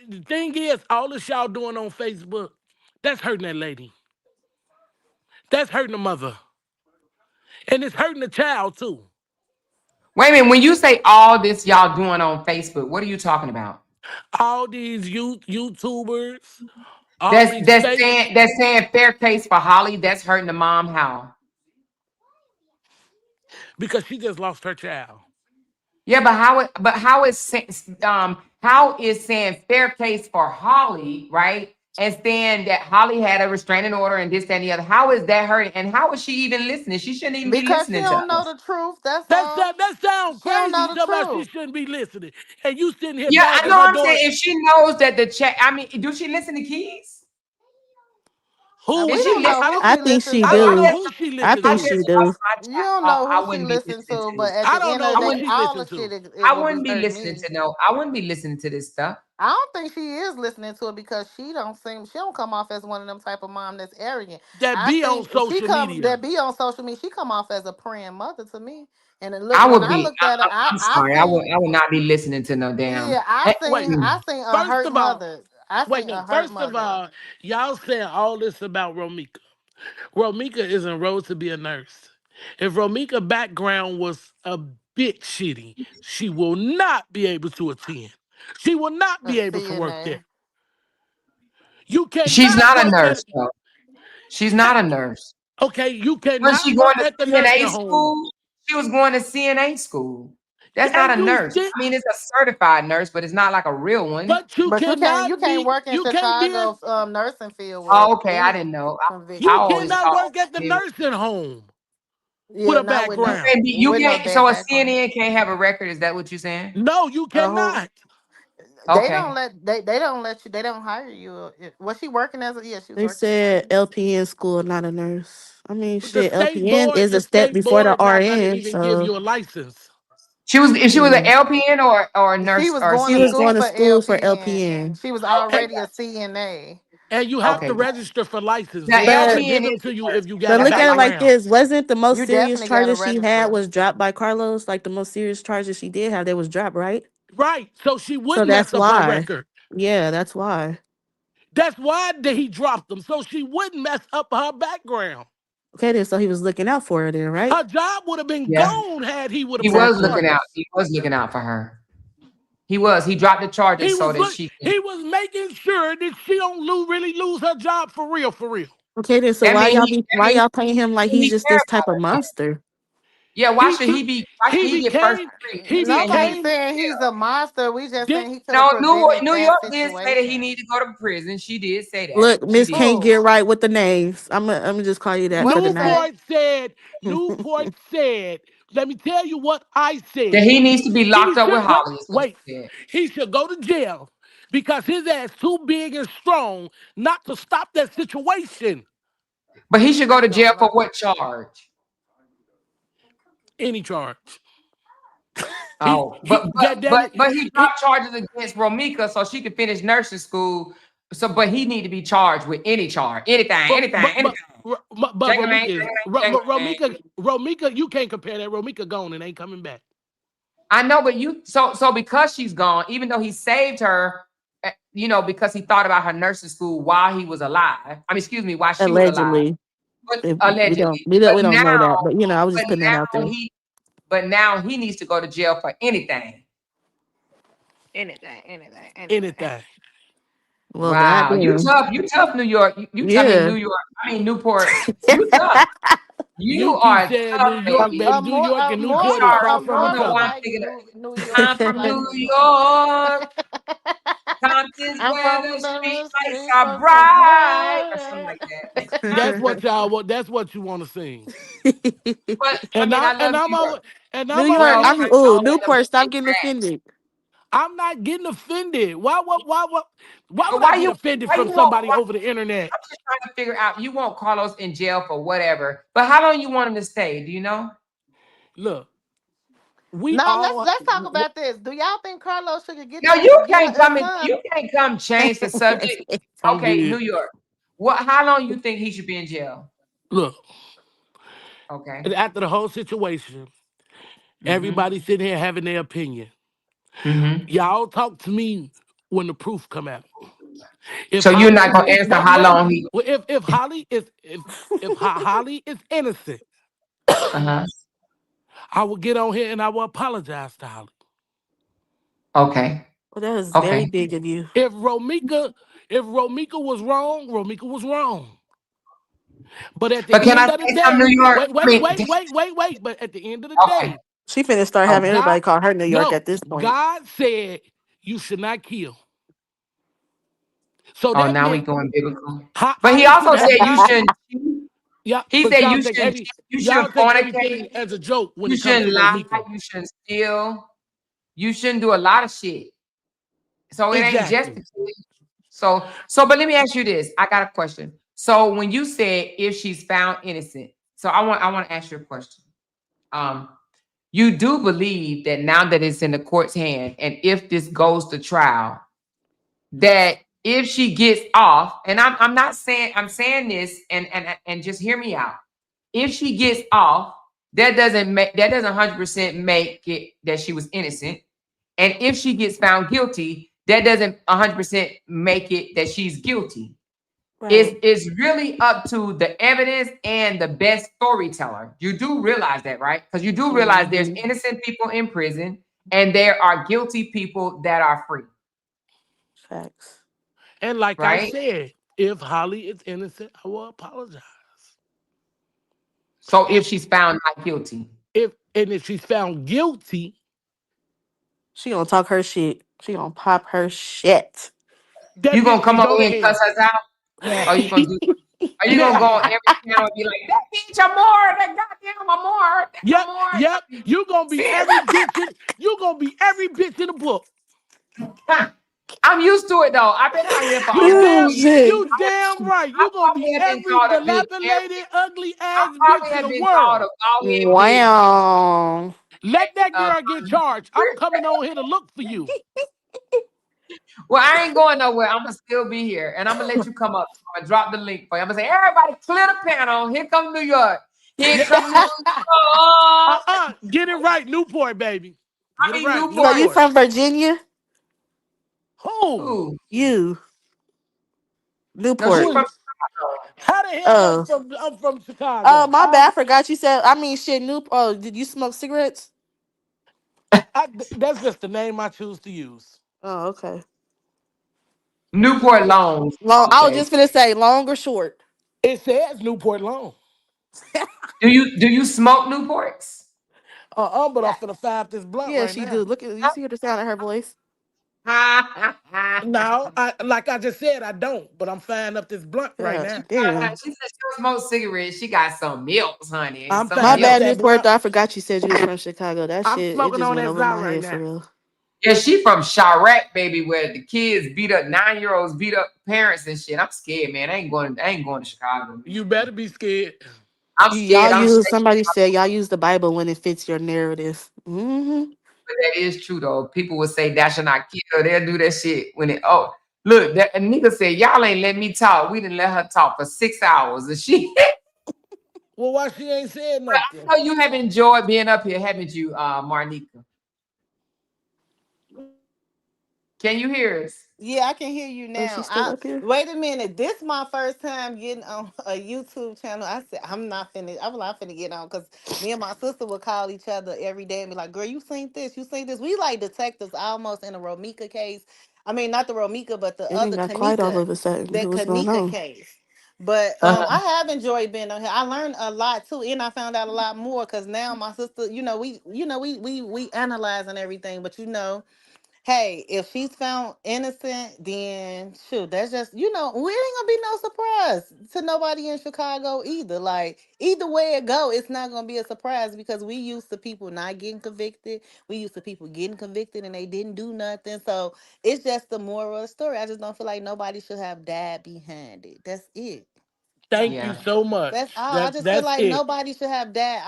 the thing is, all this y'all doing on Facebook, that's hurting that lady. That's hurting the mother. And it's hurting the child too. Wait a minute. When you say all this y'all doing on Facebook, what are you talking about? All these YouTubers, all That's these that's fake saying that's saying fair case for Holly. That's hurting the mom. How? because she just lost her child. Yeah, but how is saying fair case for Holly, right? And saying that Holly had a restraining order and this, that, and the other. How is that hurting? And how is she even listening? She shouldn't even be Because she listening to don't know us. the truth. That's That's all. that that sounds She don't crazy. know You the talking about she truth. shouldn't be listening. And you sitting here Yeah, I dogging know. her I'm door. saying if she knows that the chat. I mean, do she listen to Keys? Who Is We she? don't know I who don't. I she think listened she I I don't know do. to. guess. who she I listened I think guess to. she my do. You chat. don't know I who she wouldn't be listened listening to, to. but at I the don't end know of the I who day, wouldn't. she all the listened shit to. it I would wouldn't be be hurt listening me. to no. I wouldn't be listening to this stuff. I don't think she is listening to it because she don't come off as one of them type of mom that's arrogant. That I be on think she social come media. that be on social media. She come off as a praying mother to me. And then look, I when would I be. looked at her, I'm I sorry. seen I would not be listening to no damn. yeah, Wait, I seen a first hurt of all, mother. I wait, seen no. a hurt First of mother. all, y'all saying all this about Romika. Romika is enrolled to be a nurse. If Romika background was a bit shitty, she will not be able to attend. She will not A be able to work there. CNA. You She's cannot not a work at nurse though. She's not a nurse. okay, you Was cannot she going work to at the nursing CNA home. school? She was going to CNA school. That's not And a you nurse. still, I mean, it's a certified nurse, but it's not like a real one. but you But you cannot can't be, work in you can't be a, Chicago nursing field with Oh, okay. I any didn't know. I you conviction. always cannot thought work at the it- nursing home with Yeah, a not with no background. you with no can't. bad So a background. CNN can't have a record. Is that what you're saying? No, you Who cannot. they don't Okay. let they don't let you they don't hire you. Was she working as a yeah, she was They working as a said nurse. LPN school, not a nurse. I mean, shit, LPN is The a step state before the board not gonna RN. even give So you a license. She was. If she was an yeah. LPN or a She nurse was or going She to CNA. was school going to for school for LPN. LPN. She was Okay. already a CNA. And you have Okay. to register for license. The They only But give LPN them is to a you nurse. if you got but a That's look just at it like like background. this. Wasn't the most You serious definitely got to charges she had register. was dropped by Carlos? Like the most serious charges she did have, they was dropped, right? Right. So she So wouldn't that's mess up her why. record. Yeah, that's why. That's why he dropped them. So she wouldn't mess up her background. Okay, then so he was looking out for her then, right? Her job would have been yeah. gone had he would have He pressed was Exactly. looking out. charges. He was looking out for her. He was. He dropped the charges so that she can. He was making sure that she don't really lose her job for real, for real. Okay, then so That why mean y'all he. be That why mean y'all paying him like he's he just cared this type about of her. monster? Yeah. Why He should he took be? Why should he he get first became degree? he And he Nobody's became saying he's a monster. We just did saying he could have no. prevented New that York did say that he situation. needed to go to prison. She did say that. Look, She Miss did. can't Who? get right with the names. I'm gonna just call you that What for the she night. say? Newport said, let me tell you what I That said. he needs to be He locked up with should Holly. Is what wait. he said. He should go to jail because his ass too big and strong not to stop that situation. But he should go to He jail gonna for learn. what charge? Any charge. Oh, God damn it. but he He, dropped charges against Romika so she could finish nursing school. So, but he need to be charged with any charge, anything. but Jangamang, Romika is jangamang. Romika, you can't compare that. Romika gone and ain't coming back. I know, but so because she's gone, even though he saved her, because he thought about her nursing school while he was alive. I mean, excuse me, while she was alive, Allegedly. but If allegedly. we don't know that, but you know, I was But just putting that out now there. he needs to go to jail for anything. Anything. Anything. Well, Wow, goddamn. you tough, New York. I mean Yeah. New York. I mean Newport. You tough. You You keep are saying tough, New York, baby. baby. New York and I'm Newport is sorry. far A from I don't each know why other. I'm Morgan thinking. like New I'm York, from like New New York. York. Compton's I'm where from the street the lights streets are are so bright, or something bright. like that. That's what y'all want. That's what you want to sing. But I And mean, I I and love I'm New York. always and New I'm York, Well, always I I mean, ooh, don't want to Newport, stop get getting back. offended. I'm not getting offended. Why But would I get offended why from you want? somebody over the internet? I'm just trying to figure out. You want Carlos in jail for whatever, but how long you want him to stay? Do you know? Look, we Now all let's talk about this. Do y'all think Carlos should get No, the you get can't a come in. son? You can't come change the subject. I'm Okay, good. New York. What? How long you think he should be in jail? Look, Okay. and after the whole situation, Mm-hmm. everybody sitting here having their opinion. Mm-hmm. Y'all talk to me when the proof come out. If So you're Holly not is gonna answer wait, how wait, long he? well, if Holly is if Holly is innocent, Uh-huh. I will get on here and I will apologize to Holly. Okay. Well, that was very Okay. big of you. If Romika, if Romika was wrong, Romika was wrong. But at the But can I end of the say something, day, New York? I mean, wait. But at the end of the okay. day, She finna start having Okay. God, everybody call her New York no, at this point. God said you should not kill. So Oh, that now we meant going biblical. But he Holly should also have said you not. shouldn't cheat. Yeah, He but said you y'all shouldn't take fornicate. everything as a joke when You it comes to shouldn't lie. Romika. You shouldn't steal. You shouldn't do a lot of shit. So it ain't just Exactly. the kid. But let me ask you this. I got a question. So when you said if she's found innocent, so I want to ask you a question. Um, you do believe that now that it's in the court's hand, and if this goes to trial, that if she gets off, and I'm not saying I'm saying this, and just hear me out. If she gets off, that doesn't 100% make it that she was innocent. And if she gets found guilty, that doesn't 100% make it that she's guilty. Right. It's really up to the evidence and the best storyteller. You do realize that, right? Because you do realize there's Mhm. innocent people in prison and there are guilty people that are free, Facts. And like I right? said, if Holly is innocent, I will apologize. So if If she's found not guilty. if And if she's found guilty, She gonna talk her shit. She gonna pop her shit. that You gonna bitch can come over go to here and cuss hell. us out? Or you gonna do? Are you gonna go on Yeah. every channel and be like, that bitch Amor, that goddamn Amor, that Yep, yep. Amor? You gonna be every bitch in, you gonna be every bitch in the book. I'm used to it though. I've been out here for You almost Oh damn, 3 years. shit. you damn right. I You gonna be probably have been every called a bitch dilapidated, ugly I ass probably bitch in have the been called a world. bald head bitch. Wow. Let that Uh, girl get charged. I'm coming on here to look for you. well, I ain't going nowhere. I'm gonna still be here, and I'm gonna let you come up. I'm gonna drop the link for you. I'm gonna say, everybody, clear the panel. Here come New York. Here Yeah. come New York. Get it right, Newport, baby. I Get it mean right, So Newport. you Newport. from Virginia? Who? Ooh, You. no, she Who Newport. from is? Chicago. How the hell Oh. I'm from Oh, Chicago? my bad. I forgot you said. I mean, shit. Oh, did you smoke cigarettes? That's just the name I choose to use. Oh, okay. Newport Long. Long. I was Okay. just gonna say long or short. It says Newport Long. Do you smoke Newports? But I'm finna fire this blunt Yeah, right she do. now. Look at you. See her the sound of her voice. No, like I just said, I don't, but I'm firing up this blunt right Yeah. now. Damn. She said she don't smoke cigarettes. She got some milks, honey. I'm Some My firing up bad, milk. that Newport. blunt. Though I forgot you said you was from Chicago. That I'm shit. It smoking just on went that over Zao my right head for now. real. Yeah, she from Chirac, baby, where the kids beat up 9-year-olds, beat up parents and shit. I'm scared, man. I ain't going to Chicago, man. You better be scared. I'm Y'all scared. I'm use. scared. Somebody said y'all use the Bible when it fits your narrative. Mm-hmm. But that is true though. People will say that should not kill. They'll do that shit when it. Oh, look, that a nigga said y'all ain't let me talk. We didn't let her talk for 6 hours, and she. Well, why she ain't said I nothing? know you have enjoyed being up here, haven't you, Marnika? Can you hear us? Yeah, I can hear you Oh, she's now. still up here. Wait a minute. This my first time getting on a YouTube channel. I said I'm not finna. I'm not finna get on because me and my sister would call each other every day and be like, "Girl, you seen this? You seen this?" We like detectives almost in a Romika case. I mean, not the Romika, but the Everything other got quiet all Kanika, of a sudden. that What's going Kanika on? case. But Uh-huh. I have enjoyed being on here. I learned a lot too, and I found out a lot more because now my sister, we analyze and everything. But hey, if she's found innocent, then shoot, that's just we ain't gonna be no surprise to nobody in Chicago either. Like either way it go, it's not gonna be a surprise because we used to people not getting convicted. We used to people getting convicted and they didn't do nothing. So it's just the moral of the story. I just don't feel like nobody should have died behind it. That's it. Thank you Yeah. so That's much. all. I That just feel that's like it. nobody should have that.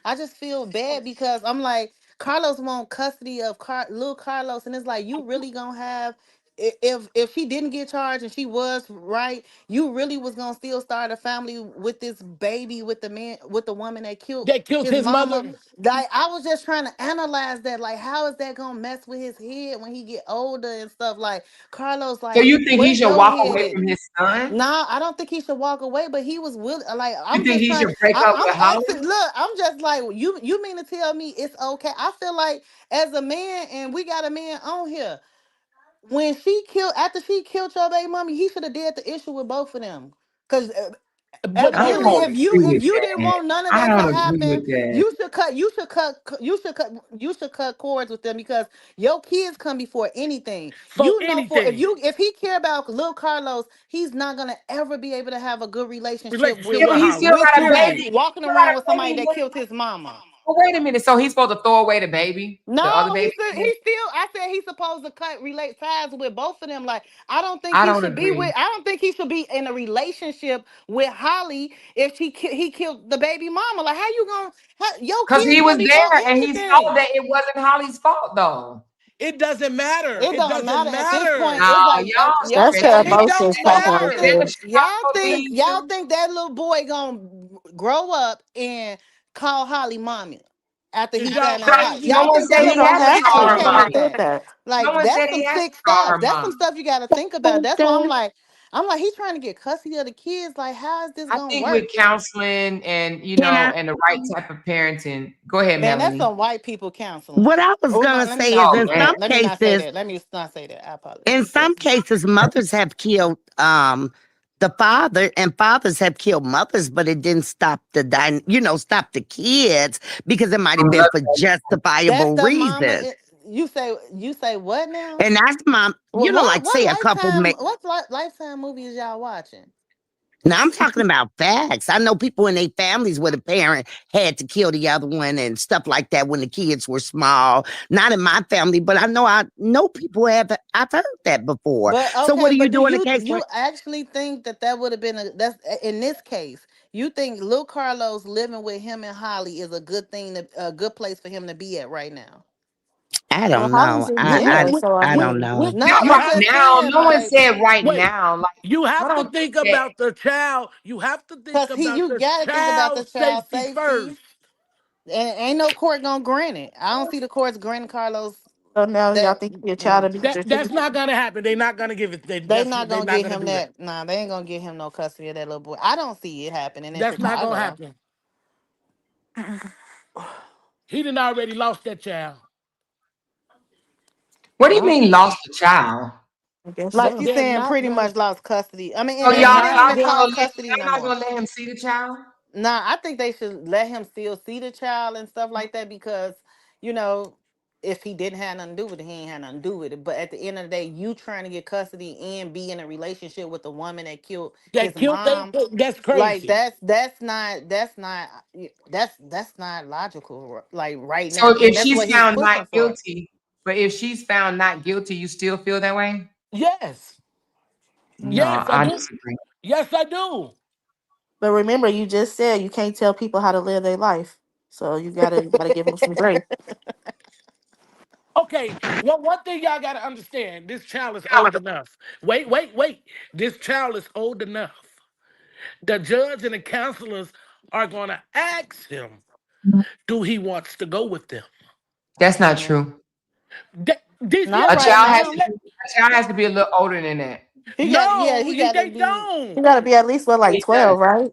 I just feel bad because I'm like Carlos want custody of little Carlos, and it's like you really gonna have if she didn't get charged and she was right, you really was gonna still start a family with this baby with the woman that killed That killed his his mama. mother. Like I was just trying to analyze that. Like how is that gonna mess with his head when he get older and stuff? Like Carlos, So like you think he where should your walk head away at? from his son? No, I don't think he should walk away, but he was willing. Like You I'm think just he trying. should break up I'm with Holly? asking. Look, I'm just like you mean to tell me it's okay? I feel like as a man, and we got a man on here. When she killed, after she killed your baby mommy, he should have did the issue with both of them. Cause But I but evidently, don't if you agree if with you didn't that. want none of I that to don't agree happen, with that. you should cut cords with them because your kids come before anything. for For anything, if he care about little Carlos, he's not gonna ever be able to have a good relationship relationship Yeah, with with but he still Holly. with got a somebody Period. baby. walking He still got around a with somebody baby. that killed his mama. Well, wait a minute. So he's supposed to throw away the baby, the other No, baby? he still. I said he's supposed to cut relate ties with both of them. Like I don't think I he don't should be agree. with. I don't think he should be in a relationship with Holly if he killed the baby mama. Like how you gonna? Your Because he kids was come before there and he saw anything. that it wasn't Holly's fault, though. It doesn't matter. It It don't doesn't matter at this point. matter. No, It's like y'all That's her stretching It it. emotions don't talking Is right that matter. what there. y'all Chicago think needs y'all to? think that little boy gonna grow up and call Holly mommy after Is he y'all found out how No y'all crazy? one think said that You little he boy don't has gonna to be have call to. her okay Who with mommy. said that? that? No Like one that's said he some has sick to call stuff. her That's some mom. stuff you got to think about. That's why I'm like he's trying to get custody of the kids. Like how is this I gonna think work? with counseling and Can I? and the right type of parenting. Go ahead, Man, that's Melanie. some white people counseling. What I was Oh no, gonna let me say not is, Oh say in that. man. some Let me not say cases, that. Let me not say that. I apologize. in Go some cases, mothers have killed the father, and fathers have killed mothers, but it didn't stop stop the kids because it might have been for That's justifiable the mama. reasons. You say what now? And that's my, like say a couple. What lifetime movies y'all watching? Now I'm talking about facts. I know people in their families where the parent had to kill the other one and stuff like that when the kids were small. Not in my family, but I know people have. I've heard that before. But So what okay, do you but do do in a case you like? actually think that would have been that's in this case? You think Lil Carlos living with him and Holly is a good thing, a good place for him to be at right now? I Well, don't Holly's know. in I Yeah. jail, I so I I Well, don't mean, know. No, Not you I'm right have just now. saying No one like, said right wait. now. Like You I have to don't think think that. about the child. You have to think cause about you the got to think about the child's child safety safety, first. and ain't no court gonna grant it. I don't see the courts granting Carlos so now y'all that. think your child will be That's certificate? not gonna happen. They're not gonna give it. They not They're gonna not get gonna him do that. that. Nah, they ain't gonna get him no custody of that little boy. I don't see it happening in That's not gonna Chicago. happen. He done already lost that child. What do you Well, mean lost the child? I guess Like so. you They're saying, not pretty gonna. much lost custody. I mean, So and They're y'all it ain't not y'all even not going. called gonna custody no y'all not more. gonna let him see the child? Nah, I think they should let him still see the child and stuff like that because, you know, if he didn't have nothing to do with it, he ain't had nothing to do with it. But at the end of the day, you trying to get custody and be in a relationship with the woman that killed his That killed. mom, That's like crazy. that's not logical. Like right now, So and if that's she's what he's found not pushing for. guilty, but if she's found not guilty, you still feel that way? Yes. No, Yes, I I do. disagree. Yes, I do. But remember, you just said you can't tell people how to live their life, so you gotta give them some grace. Okay. Well, one thing y'all gotta understand: this child is old enough. Wait, wait, wait. This child is old enough. The judge and the counselors are gonna ask him, do he wants to go with them? That's not Mm. true. Not A DCFS right child has already now. to let. be a little older than that. No, He got to they be. You don't. gotta be at least what, like It does. 12, right?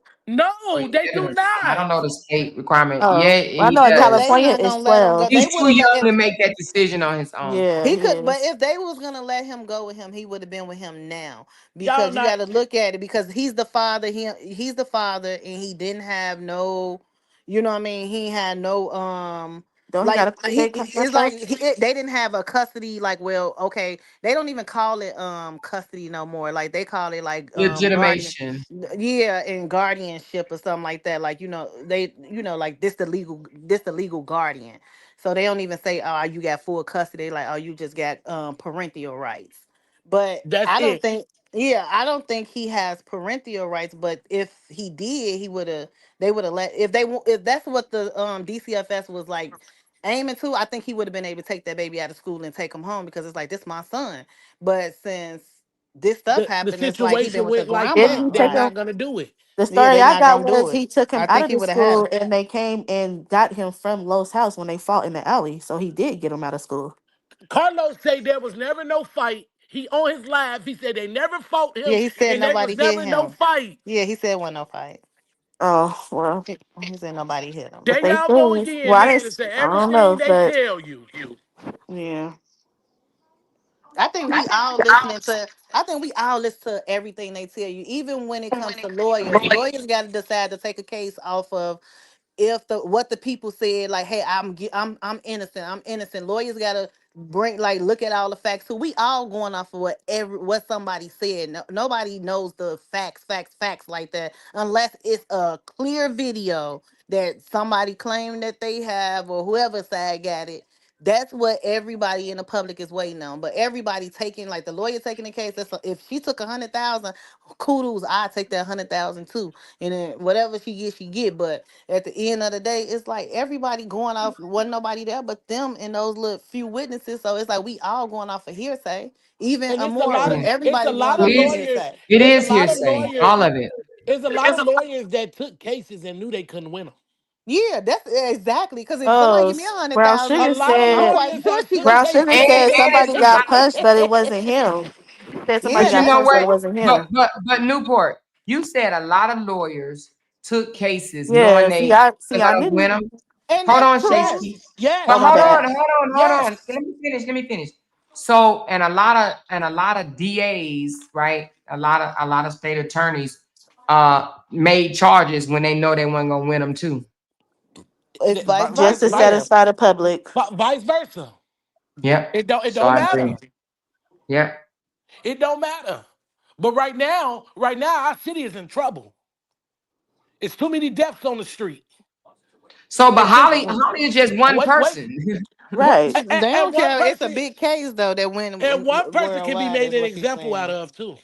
Oh, No, they do yes. I not. don't know the state requirement. Oh, Yeah, well, I he know in Yeah, does. they California not it's gonna let him go. 12. They He's would too have let young if to make that decision on his own. Yeah, he he could, but is. if they was gonna let him go with him, he would have been with him now. Y'all Because you got not. to look at it. Because he's the father. He's the father, and he didn't have no. You know what I mean? He had no Don't he like gotta pay it's like first? they didn't have a custody like, well, okay, they don't even call it custody no more, like they call it like guardian, Legitimation. yeah, and guardianship or something like that, like, they, like this the legal guardian, so they don't even say, oh, you got full custody, like, oh, you just got parental rights. But That's I don't it. think, yeah, I don't think he has parental rights, but if he did, he would have, they would have let, if that's what the DCFS was like aiming to, I think he would have been able to take that baby out of school and take him home, because it's like, this my son. But since this stuff The happened, it's like he been situation with the went like Didn't that. grandma. he They're take Like, him? not gonna do it. The yeah, story they I not got gonna do was it. he took him I out think of he the would have had school him. and they came and got him from Lowe's house when they fought in the alley. So he did get him out of school. Carlos say there was never no fight. He on his live. He said they never fought Yeah, him he said and there nobody was hit never no him. fight. Yeah, he said wasn't no fight. Oh, well, He said nobody hit him. what There they y'all go said. again, Well, listening to I don't everything know, they but tell you. yeah. I think we all listening to. I think we all listen to everything they tell you, even when it comes to lawyers. Lawyers got to decide to take a case off of if the what the people said, like, hey, I'm innocent, I'm innocent. Lawyers gotta bring, like, look at all the facts. So we all going off of what somebody said. No, nobody knows the facts like that unless it's a clear video that somebody claimed that they have, or whoever side got it. That's what everybody in the public is waiting on. But everybody taking, like, the lawyer taking the case. If she took 100,000, kudos, I take that 100,000 too. And then whatever she get, she get. But at the end of the day, it's like everybody going off, wasn't nobody there but them and those little few witnesses. So it's like we all going off of hearsay. Even And Amore, it's a everybody lot going of off of It is. lawyers. hearsay. It It's a is lot of hearsay. lawyers. All of it. It's a lot of lawyers that took cases and knew they couldn't win them. Yeah, that's exactly, because if somebody Oh, give me a hundred Brown thousand, A Sugar lot of I'm said, quite lawyers sure have she took gonna Brown take Sugar And, care of said it. and somebody it's a got lot. punched, but it wasn't him. He said somebody Yeah, But you got that's know punched, but what? it wasn't But him. but but Newport, you said a lot of lawyers took cases knowing Yeah, they see, were I gonna win didn't. them. and Hold that's on, true. Shaky. yes, But Oh, yes, my bad. hold on. yes. Let me finish. So and a lot of DAs, right? a lot of state attorneys made charges when they know they weren't gonna win them too. It's vice Just to versa. Vice, Yeah. satisfy the public. vice versa. Yep. It So don't I matter. agree. Yep. It don't matter. But right now, our city is in trouble. It's too many deaths on the street. So, but It's too Holly is just one wait. person. Right. They don't And one care. It's a person big case though that went one person can be worldwide. made Is an what she's example out saying. of too.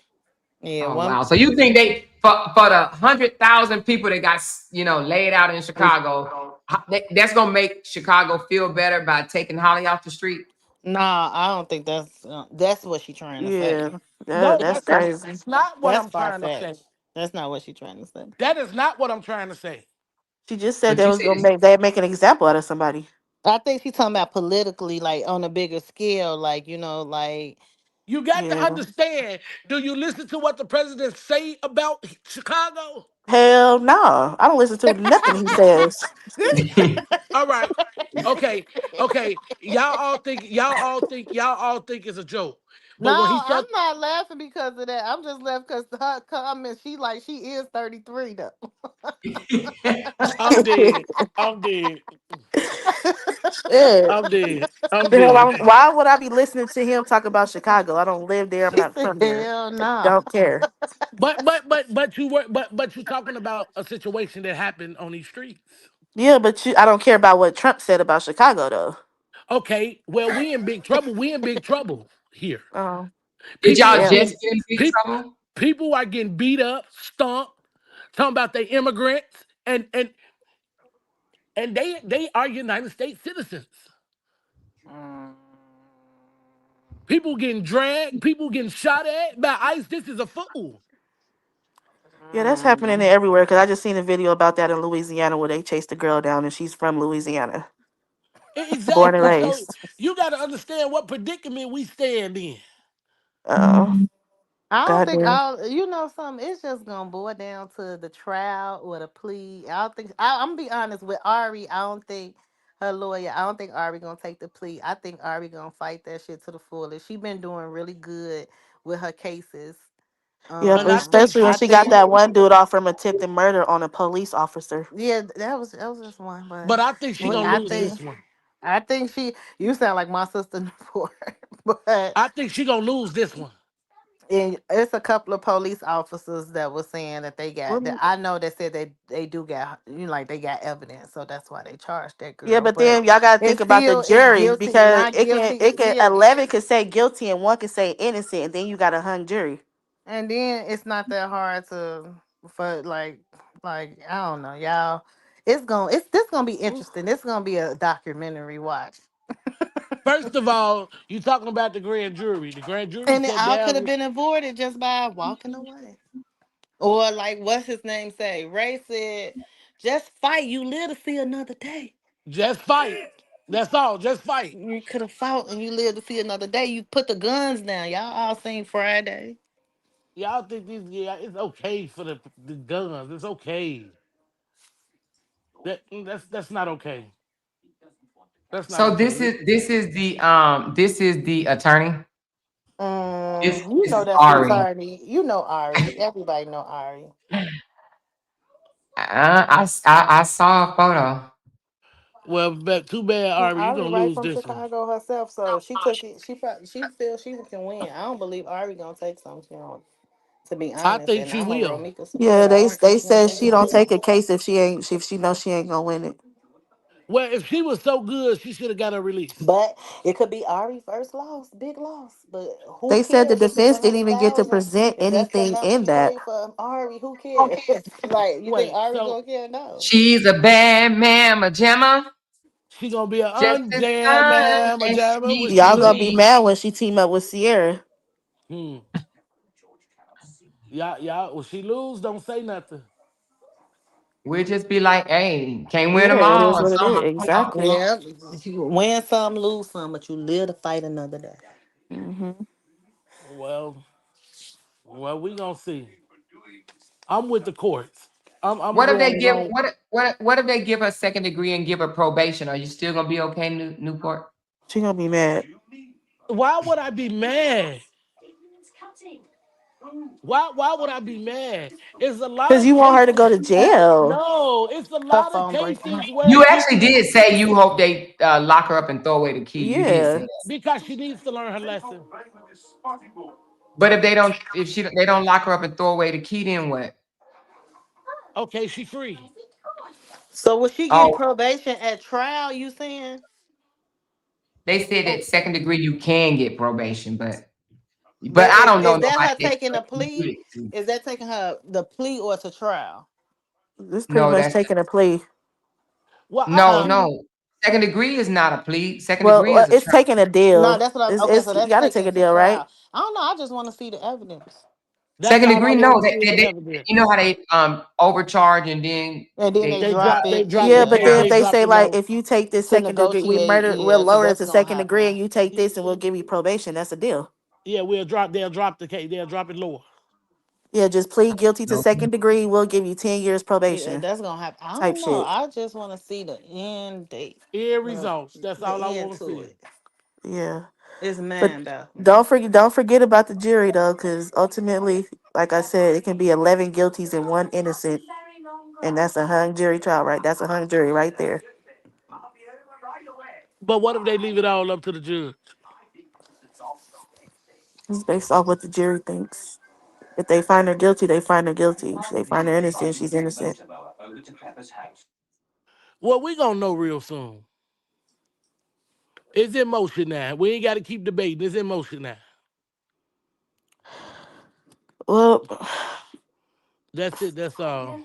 Yeah, Oh one. wow! So you think they for the 100,000 people that got laid out in Chicago, that's gonna make Chicago feel better by taking Holly off the street? Nah, I don't think that's what she's trying to say. Yeah. No, That's that's crazy. not what That's I'm far trying to say. fetched. That's not what she's trying to say. That is not what I'm trying to say. She just said But they you was said gonna make an example out of somebody. I think she's talking about politically, like on a bigger scale, like like You got to Yeah. understand. Do you listen to what the president say about Chicago? Hell no. I don't listen to nothing he says. All right. Okay. Okay. Y'all all think it's a joke. But when he No, I'm said not laughing because of that. I'm just laughing because her comment, she is 33 though. I'm dead. I'm dead. Yeah. I'm dead. I'm The hell, dead. why would I be listening to him talk about Chicago? I don't live there. I'm She not said, from there. hell no. Don't care. But you talking about a situation that happened on these streets. Yeah, but I don't care about what Trump said about Chicago though. Okay, well, we in big trouble. We in big trouble here. Oh, Did People y'all are yeah. just getting get in big people trouble? people are getting beat up, stomped, talking about they immigrants, and they are United States citizens. Mm. People getting dragged, people getting shot at by ICE. This is a fool. Yeah, that's happening Mm. everywhere. Cause I just seen a video about that in Louisiana where they chased a girl down and she's from Louisiana, born and Exactly. So raised. you got to understand what predicament we stand in. Oh, I don't think goddamn. something. It's just gonna boil down to the trial or the plea. I don't think. I'm gonna be honest with Ari. I don't think her lawyer. I don't think Ari gonna take the plea. I think Ari gonna fight that shit to the fullest. She been doing really good with her cases. Yeah, And I think especially when I she got think. that one dude off from attempted murder on a police officer. Yeah, that was just one, but I think she gonna I lose think this one. I think you sound like my sister before, but I think she gonna lose this one. and it's a couple of police officers that were saying that they got that Wouldn't- I know that said they do got like they got evidence, so that's why they charged that Yeah, girl. but But then y'all gotta think it's about the still it's jury guilty, because not guilty. it can Yeah, 11 could say guilty and one could say innocent, and then you got a hung jury. and then it's not that hard to for like I don't know, y'all. It's this gonna be interesting. This gonna be a documentary watch. First of all, you talking about the grand jury. The grand jury And it sat all could have down. been avoided just by walking away. Or like what's his name say? Ray said, just fight, you live to see another day. Just fight. That's all. Just fight. You could have fought and you live to see another day. You put the guns down. Y'all all seen Friday. Y'all think these? Yeah, it's okay for the guns. It's okay. That's not okay. That's not So okay. this is the attorney. You This know is that's the Ari. attorney. You know Ari. Everybody know Ari. I saw a photo. Well, but too bad, And Ari. You Ari gonna right lose from this one. Chicago herself, so she took it. She feels she can win. I don't believe Ari gonna take something she don't. To be I honest, think and she I'm a will. Romika Yeah, supporter. I don't they think she gonna said take she it. don't take a case if she knows she ain't gonna win it. Well, if she was so good, she should have got her release. But it could be Ari first loss, big loss. But who They said the cares if it's defense didn't even get to 100,000? present If that's the anything amount in she that. paid for Ari, who cares? Like, you think Wait, Ari so gonna care? No. She's a bad mamma jamma, she gonna be an just as unjam fine mamma as jamma when she she Y'all gonna lose? be is. mad when she team up with Sierra. Hmm. Y'all. When she lose, don't say nothing. We'll just be like, hey, can't win them Yeah, it all is or what it is. something. Exactly. Yeah, you win some, lose some, but you live to fight another day. Hmm. Well, we gonna see. I'm with the courts. I'm What if they going give along. what if they give her second degree and give her probation? Are you still gonna be okay, Newport? She gonna be mad. Why would I be mad? Why would I be mad? It's a lot Because of you want her to go cases. to jail. No, it's a Her lot of phone breaking up. cases where You she actually did say you hope they lock her up and throw away the key. You did say Yeah. that. because she needs to learn her lesson. But if they don't lock her up and throw away the key, then what? Okay, she free. So was she getting Oh, probation at trial? You saying? they said that second degree you can get probation, but But I don't know is that nobody her that taking a you put plea? it to. Is that taking her the plea or to trial? This pretty No, much that's taking a plea. Well, no, Uh-uh. no. Second degree is not a plea. Second Well, degree is a it's trial. taking a No, deal. that's what I. Okay, It's so you that's got to take taking a to deal, right? trial. I don't know. I just want to see the evidence, that's Second all I degree, no. want to see is the You evidence. know how they overcharge and then and then they they drop They it. drop Yeah, the but case. then if They they drop say the like, low. if you take this to second degree, negotiate. we'll Yeah, because lower it that's to gonna second degree, happen. and you take this, and we'll give you probation. That's a deal. Yeah, we'll drop. They'll drop the case. They'll drop it lower. Yeah, just plead guilty to no. second degree. We'll give you 10 years Yeah, probation that's gonna happen. I type don't know. shit. I just want to see the end date, End the, results. That's the all I end want to to see. it. Yeah, It's but man though. don't forget about the jury though, because ultimately, like I said, it can be 11 guilties and one innocent, and that's a hung jury trial, right? That's a hung jury right there. But what if they leave it all up to the judge? It's based off what the jury thinks. If they find her guilty, they find her guilty. If they find her innocent, she's innocent. Well, we gonna know real soon. It's in motion now. We ain't got to keep debating. It's in motion now. Well, That's it. That's all.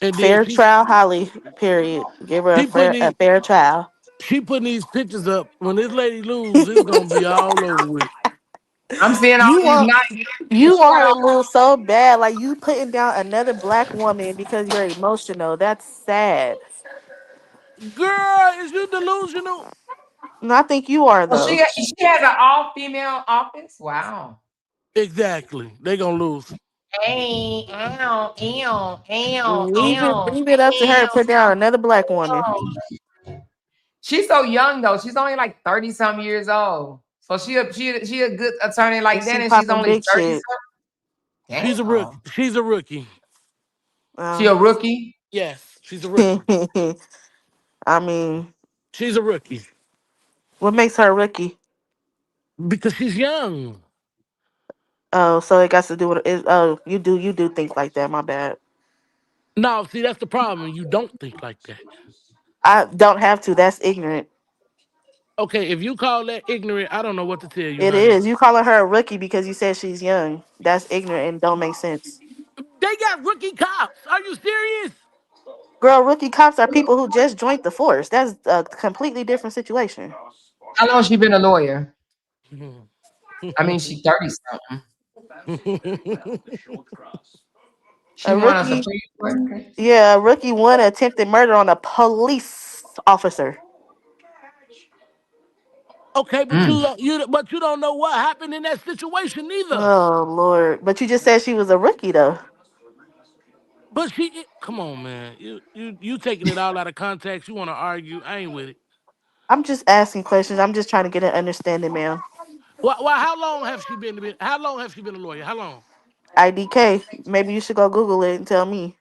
And then fair trial, Holly. Period. Give her she putting a these fair trial. she putting these pictures up. When this lady lose, it's gonna be all over with. I'm seeing all You these want nice pictures. you She want got her all to lose so bad, like you putting down another black woman because you're emotional. That's sad. Girl, is you delusional? And I think you are oh, though. she has an all female office. Wow. Exactly. They gonna lose. Hey, ow, ow, ow, Leave it, ow, leave it up to her to put down another black woman. ow. She's so young though. She's only like 30 some years old. So she a good attorney And like that, she and she's popping only big 30 shit. something. She's a rookie. Damn. She's a rookie. She a rookie. Yes, she's a rookie. I mean, She's a rookie what makes her a rookie? because she's young. Oh, so it got to do with it. Oh, you do think like that. My bad. No, see, that's the problem. You don't think like that. I don't have to. That's ignorant. Okay, if you call that ignorant, I don't know what to tell you, It honey. is. You calling her a rookie because you said she's young. That's ignorant and don't make sense. They got rookie cops. Are you serious? Girl, rookie cops are people who just joined the force. That's a completely different situation. How long she been a lawyer? I mean, she 30 something. She A won a rookie, Supreme Court case. yeah, a rookie won attempted murder on a police officer. Okay, but Mm. you don't know what happened in that situation either. Oh Lord! But you just said she was a rookie though. But come on, man. You taking it all out of context. You want to argue? I ain't with it. I'm just asking questions. I'm just trying to get an understanding, ma'am. Well, how long have she been? How long have she been a lawyer? How long? IDK. Maybe you should go Google it and tell me.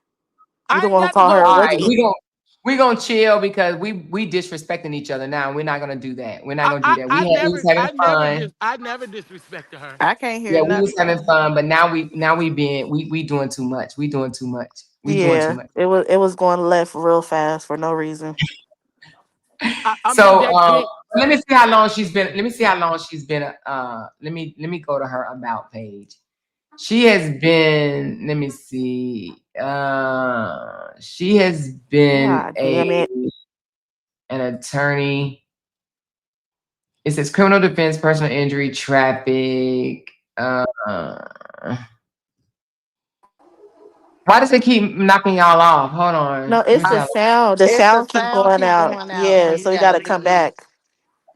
You I don't ain't want to got to call her go a All right, rookie. Google it. we gonna chill because we disrespecting each other now. We're not gonna do that. We're not I gonna do I, that. I We never was having I never fun. dis I never disrespected her. I can't hear Yeah, we was nothing. having fun, but now we being we doing too much. We doing too much. We doing too Yeah, much. it was going left real fast for no reason. I'm not So that kid. let me see how long she's been. Let me see how long she's been. Let me go to her about page. She has been. Let me see. She has been God damn it. an attorney. It says criminal defense, personal injury, traffic. Why does it keep knocking y'all off? Hold No, on. Let me it's see the I, how. sound. The it's the sound keep sound going keep out. going out Yeah, when you so you got gotta to come leave. back.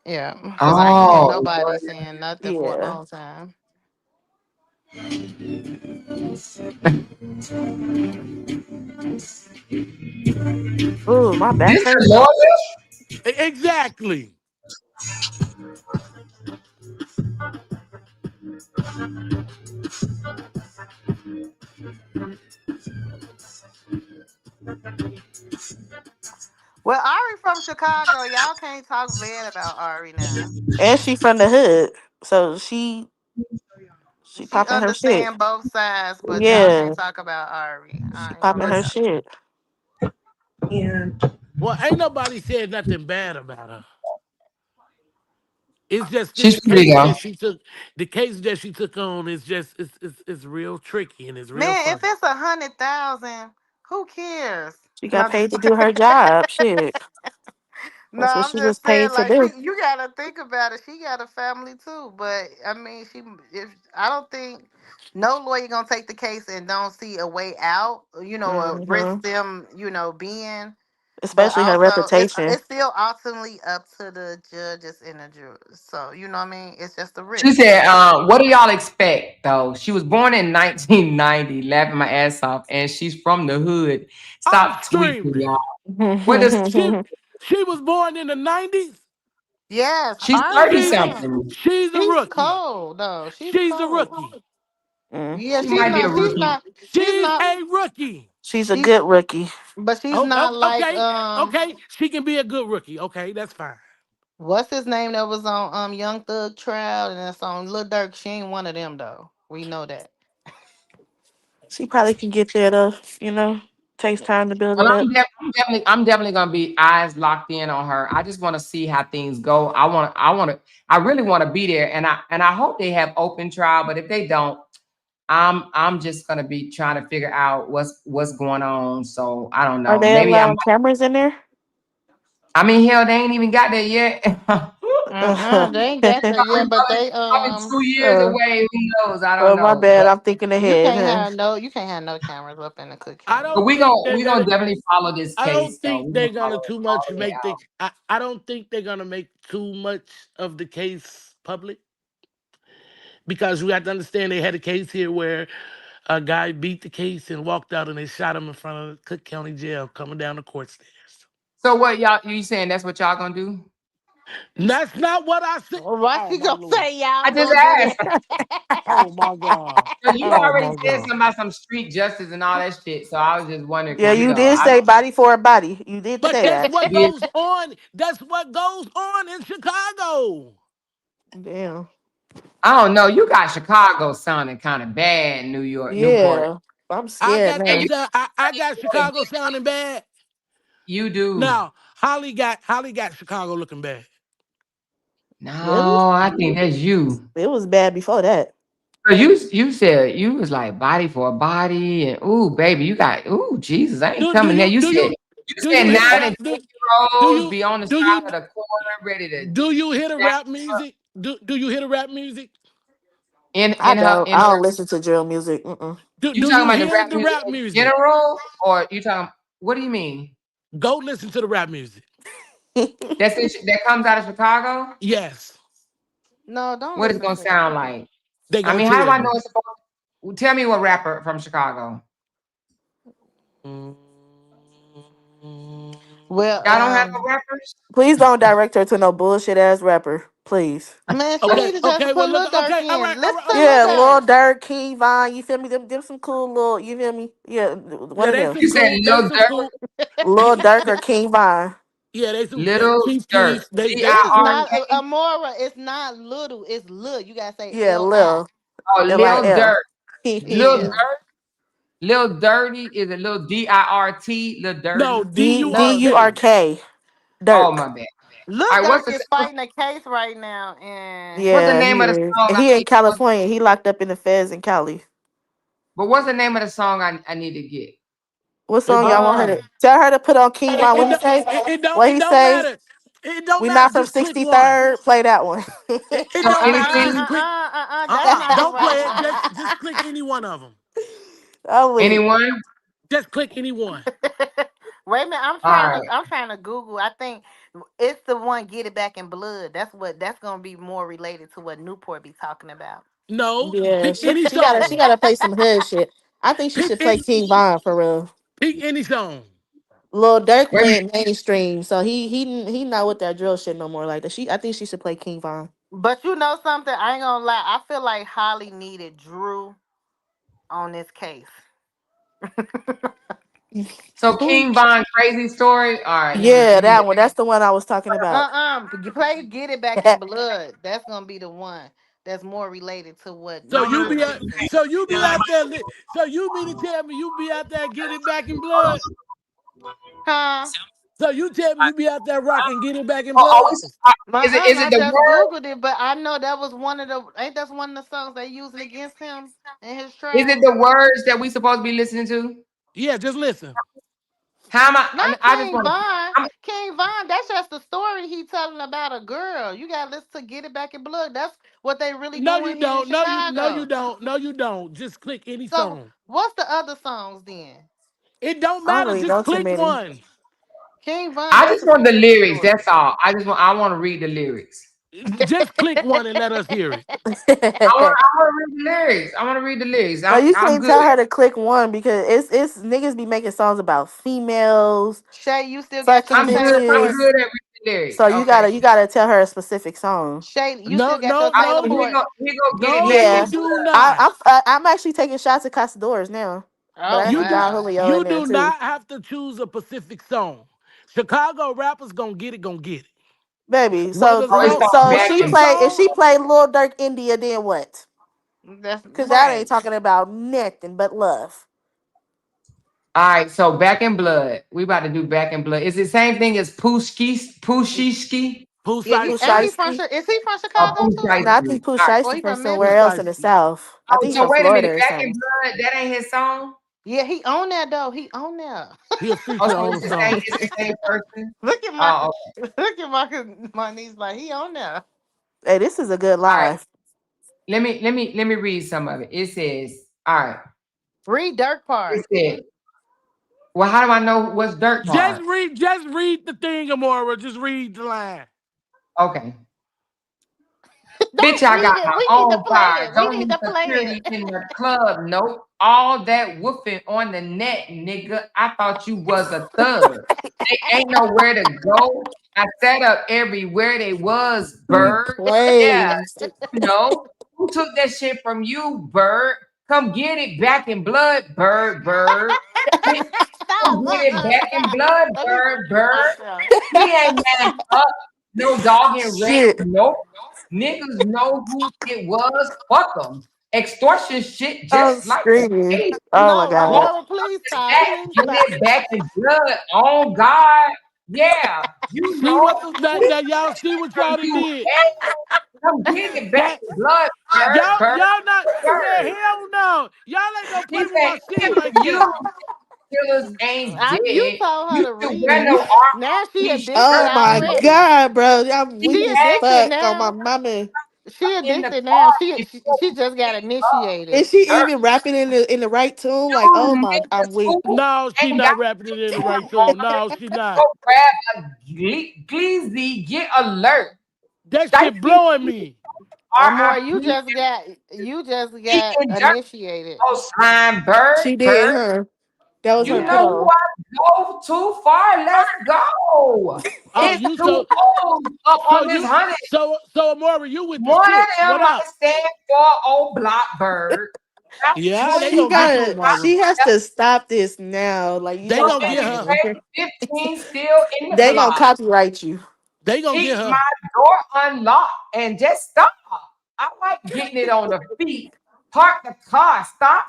Yeah, because I ain't hear Oh, nobody Lord. saying nothing for a Yeah. long time. Ooh, my back This the hurts. lawyer? Exactly. Well, Ari from Chicago. Y'all can't talk bad about Ari now. And she from the hood, so she She popping her shit. understand both sides, but y'all Yeah, can't talk about Ari. she I ain't gonna popping her lie. shit. Well, ain't nobody said nothing bad about her. It's just this She's pretty case though. that she took. The case that she took on is just it's real tricky and it's real Man, if funny. it's 100,000, who cares? She No, got I'm just paid to do her job. Shit, no, that's what I'm she was just saying, paid to like do. you gotta think about it. She got a family too, but I mean, if I don't think no lawyer gonna take the case and don't see a way out, Hmm. risk them, being. But Especially her also, reputation. it's still ultimately up to the judges and the jurors. So you know what I mean. It's just a She risk. said, what do y'all expect though? She was born in 1990, laughing my ass off, and she's from the hood. I'm Stop tweaking, screaming. y'all. What does She she was born in the 90s. Yes, she's Ari 30 She's young. something? she's a She's rookie. cold though. She's She's a cold. rookie. Yeah, She might be a She's rookie. not. She's She's not. a rookie. She's a She's good rookie. but she's Oh, not like okay, okay. She can be a good rookie. Okay, that's fine. what's his name that was on Young Thug Trial and that's on Lil Durk. She ain't one of them though. We know that. She probably can get there though. You know, takes time to build Well, it up. I'm definitely gonna be eyes locked in on her. I just want to see how things go. I really want to be there, and I hope they have open trial. But if they don't, I'm just gonna be trying to figure out what's going on. So I don't Are know. they Maybe allowing cameras in there? I mean, hell, they ain't even got there yet. They ain't got that yet, but they Probably 2 years away. Who knows? I don't oh my know. bad. But I'm thinking ahead, huh? you can't have no cameras up in the Cook I County. but don't think they're we gonna gonna. definitely follow this I don't case though. think We they're gonna gonna follow too all much the way make the. out. I don't think they're gonna make too much of the case public because you have to understand they had a case here where a guy beat the case and walked out and they shot him in front of the Cook County Jail coming down the court stairs. So what y'all you saying that's what y'all gonna do? That's not what I said. Why Oh you my gonna lord. say I y'all just gonna do asked. Oh my god. that? 'Cause you Oh already my said god. something about some street justice and all that shit. So I was just wondering Yeah, because you did I say body for a body. You did But say that's that. what did. goes on. That's what goes on in Chicago. Damn. I don't know. You got Chicago sounding kind of bad, New York, Newport. Yeah. I'm I scared got And them. now. you I got Chicago sounding bad. you do. Now Holly got Chicago looking bad. Really? No, I think that's you. It was bad before that. So you said you was like body for a body and ooh baby you got ooh Jesus I ain't Do coming there. you You do said you 9 hear the and rap? 10 year Do olds you be on the do you side of the corner ready to do you hear the snap rap music? Do you hear the rap music? I don't. in I her don't listen to drill music. Mm-mm. you Do talking you about the hear rap the music rap in music? general or you talking what do you mean? Go listen to the rap music. That comes out of Chicago? Yes, No, don't What it's listen gonna to it. sound like? they I gonna mean, how do tell I know you. it's supposed tell me what rapper from Chicago. Well, Y'all don't have no rappers? Please don't direct her to no bullshit ass rapper. Please. man, she Okay, need to just okay. put Well, look. Lil Durk Okay, all in. right, all Listen right, to all right. Lil Yeah, Okay. Lil Durk. Durk, King Von, you feel me? Them some cool little, you feel me? Yeah, one Yeah, of they them. some You said cool. They Lil some Durk, cool. Lil Durk or King Von. Yeah, they some Little Chief Durk, Keef. They It's some cool. not DIRK. Amora. It's not little. It's Lil. You gotta say Yeah, Li. Lil. Oh, Lil Lil. Durk. Lil Yeah. Durk. Lil Dirty is a little DIRT, Lil No, Dirty. D U R No, K. DURK. Oh Dirk. my bad. Lil All right, Durk is fighting a case right now, and what's the Yeah, name he of the is. song And I he in need? California. He locked up in the feds in Cali. But what's the name of the song I need to get? What It song y'all don't want her um, to tell her to put on King it, Von? What it, he don't- say? What it he don't say? matter. It don't We matter. not from Just click one. 63rd. Play that one. It don't matter. Just Anything? click. That's not the Don't right play it. one. Just click any one of them. I'm weak. Anyone? Just click any one. Wait a minute, All right. I'm trying to Google. I think it's the one Get It Back in Blood. That's gonna be more related to what Newport be talking about. No, Yeah, pick she any she gotta she song. gotta play some hood shit. I think she Pick should play any. King Von for real. Pick any song. Lil Durk Wait a minute. playing mainstream, so he not with that drill shit no more like that. I think she should play King Von. But you know something, I ain't gonna lie. I feel like Holly needed Drew on this case. So Who? King Von crazy story. All right, Yeah, let me that one. That's the one I was talking about. You play Get It Back in Blood. That's gonna be the one that's more related to what So you you were be out, listening. so you be out there. So you mean to tell me you be out there getting back in blood? Huh? So you tell me you be out there rocking, getting back in oh, blood? is it I the just word? Googled it, but I know that was one of the ain't that's one of the songs they using against him in his Is trial? it the words that we supposed to be listening to? Yeah, just listen. How am Not I just King want Von. to. King Von, that's just the story he telling about a girl. You gotta listen to Get It Back in Blood. That's what they really No, you doing here in don't. No, you Chicago. don't. No, you don't. Just click any So song. what's the other songs then? It don't I don't matter. really Just know too click many. one. King Von, I that's just a want the different lyrics. story. That's all. I want to read the lyrics. Just click one and let us hear it. I want to read the lyrics. I want to read the lyrics. But you I'm can't good. tell her to click one because it's niggas be making songs about females, Shay, you still got sucking something to say before I'm bitches. good at reading the lyrics. So Okay. you gotta tell her a specific song. Shay, you No, still got your no, say no, Here you, before. go. Here go. Get it no, back you in Yeah, do blood. not. I'm actually taking shots at Casadores now, but Oh I You had do, Don wow. Julio in you there do too. not have to choose a specific song. Chicago rappers gonna get it, gonna get it. Baby, Whether Oh, it's called so back whether she the in. play if song, she played Lil Durk India, then what? That's Cause that right. ain't talking about nothing but love. All right. So back in blood. We about to do back in blood. Is it the same thing as Pushiski? Pooh Yeah, Pooh ain't he Shiesty, from Shiesty. Is he from Or Chicago too? No, I think Pushiski? Pooh All right. Or Shiesty he from from Pooh somewhere Memphis? else in the Shiesty. South. I Oh, think he's so from wait a Florida minute. or Back in something. blood. That ain't his song. Yeah, he on that though. He on there. He a Oh, feature so on it's the the same. song. It's the same person. Look at my Oh, look at my niece like he on there. Hey, this is a good all right. live. Let me read some of it. It says, all right. Read Dirk It part. said, well, how do I know what's dirt part? Just read the thing, Amora. Just read the line. Okay. Bitch, Don't I got read it. my We need to own play car. it. We Don't need need to play security it. in the club. Nope. All that whooping on the net, nigga. I thought you was a thug. They ain't nowhere to go. I set up everywhere they was, He bird. Yeah, plays. you know. Who took that shit from you, bird? Come get it back in blood, bird, bird. Stop. Come get it back in blood, Let me bird, bird. myself. He ain't man up. No dog and ranch. Shit. Nope. Niggas know who it was. Fuck them. Extortion shit I'm just like the screaming. case. Oh my No, Won't god. Amora, please stop. that Please get stop. it back in blood on God? Yeah. You See know what the who that, it that y'all see what from y'all done you. did. Hey, come get it back That in blood, bird, bird, y'all not man, bird. hell no. Y'all ain't gonna He play with said, my city if like you that. killers ain't You dead, told her you to should read wear it. no Now she RP addicted Oh shirt. my already. god, bro. I'm He weak She as had addicted fuck on my now. mama. She in the addicted now. car She before we just got picked up. initiated. Is she Dirt, even rapping in the right tune? Like, you oh my, I'm niggas weak. who No, she ain't got not rapping it in the shit right on tune. No, she go not. grab a Gleazy, get alert. That shit Shifty blowing me. Amor, RIP you just got eating dirt. initiated. Oh, slime bird, She did, bird. huh? That was her You know who Yeah. pro. I go too far. Let's go. Oh, It's you two O's up so on this you honey. so Amora, you with the One shits. of them What might up? stand for old blackbird. About Yeah, they 20 gonna get you, Amora. She has to stop this now. Like, you They gotta so gonna stop get it her. it. Okay? say 15 still in the They gonna block. copyright you. They gonna Keep get her. my door unlocked and just stop. I like getting it on the feet. Park the car. Stop,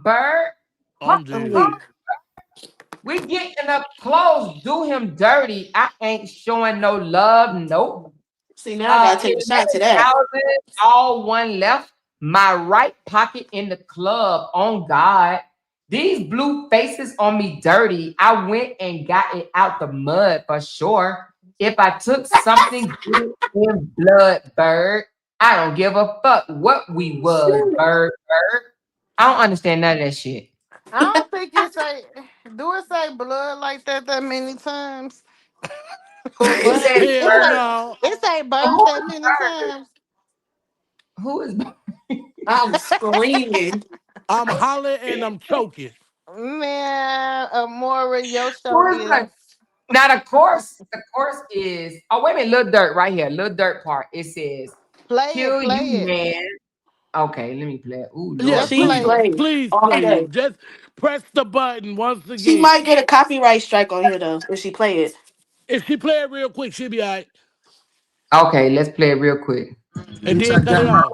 bird. Park I'm the I'm dead. car. weak. We getting up close. Do him dirty. I ain't showing no love. Nope. See, now I gotta take a shot to 11 that. houses, all one left. My right pocket in the club. On God. These blue faces on me dirty. I went and got it out the mud for sure. If I took something good in blood, bird, I don't give a fuck what we was, bird, bird. I don't understand none of that shit. I don't think it say do it say blood like that many times. Or It bird. says Hell bird. no. It say bird Who that is many bird? times. Who is bird? I'm screaming. I'm hollering and I'm choking. Man, Amora, your show Who is is bird? Now the course is, oh wait a minute, little dirt right here, little dirt part. It says, play it, kill you, play it. man. Okay, let me play it. Ooh, Yeah, Lord She please, Jesus. played please, all please. day. Just press the button once She again. might get a copyright strike on here though if she play it. If she play it real quick, she'll be all right. Okay, let's play it real quick. And Bitch, then I cut got it my off.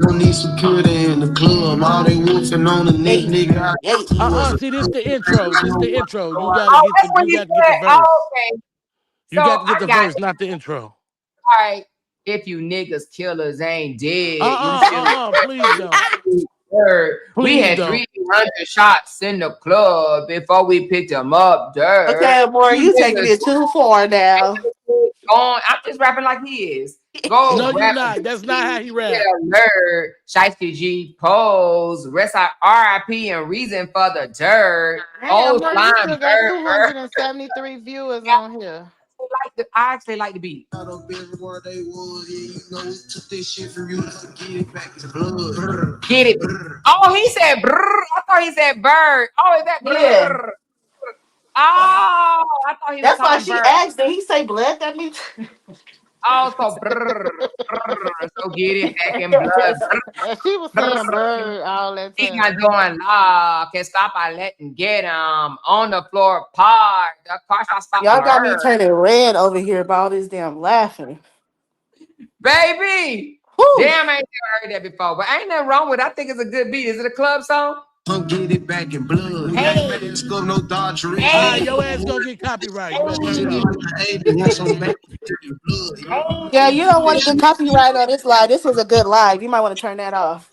don't need security in the club. All they wolfing on the neck, Hey, nigga. I hey. was a See, this the intro. This the intro. Oh, that's what You he got to get the said. verse. Oh, okay. You So got to get I the got verse, not the intro. right. If you niggas killers ain't dead, you should Please don't. dirt. We Please had don't. 300 shots in the club before we picked them up. Dirt. Okay, Amor, You you taking niggas it too far now. going. I'm just rapping like he is. Go No, you grab a not. That's not how he get rap. alert. Shiesty G pose. Rest our RIP and reason for the dirt. Hey, Old Amor, you slime still got bird. 273 viewers on here. I actually like the beat. out up everywhere they was. Yeah, you know it took this shit from you to get it back to blood. Brr, Get it. brr. Oh, he said brr. I thought he said bird. Oh, is that Yeah. brr? Oh, I thought he was That's why talking she bird. asked, did he say blood? That means Oh, so brr, brr. So get it back in blood. Brr, And she was brr. saying bird all that He not time. doing law. Can't stop. I let him get him on the floor. Park. The car stop y'all got me blur. turning red over here about all this damn laughing. Baby. Whew. Damn, I ain't never heard that before. But ain't nothing wrong with it. I think it's a good beat. Is it a club song? Come get it back in blood. We Hey, ain't mask up, no Dodger. hey, Your ass gonna get copyright. You better turn it Shit, off. even the 80s, want some back in blood. Yeah, you don't want This to get shit copyright on this live. This was a good live. You might want to turn that off.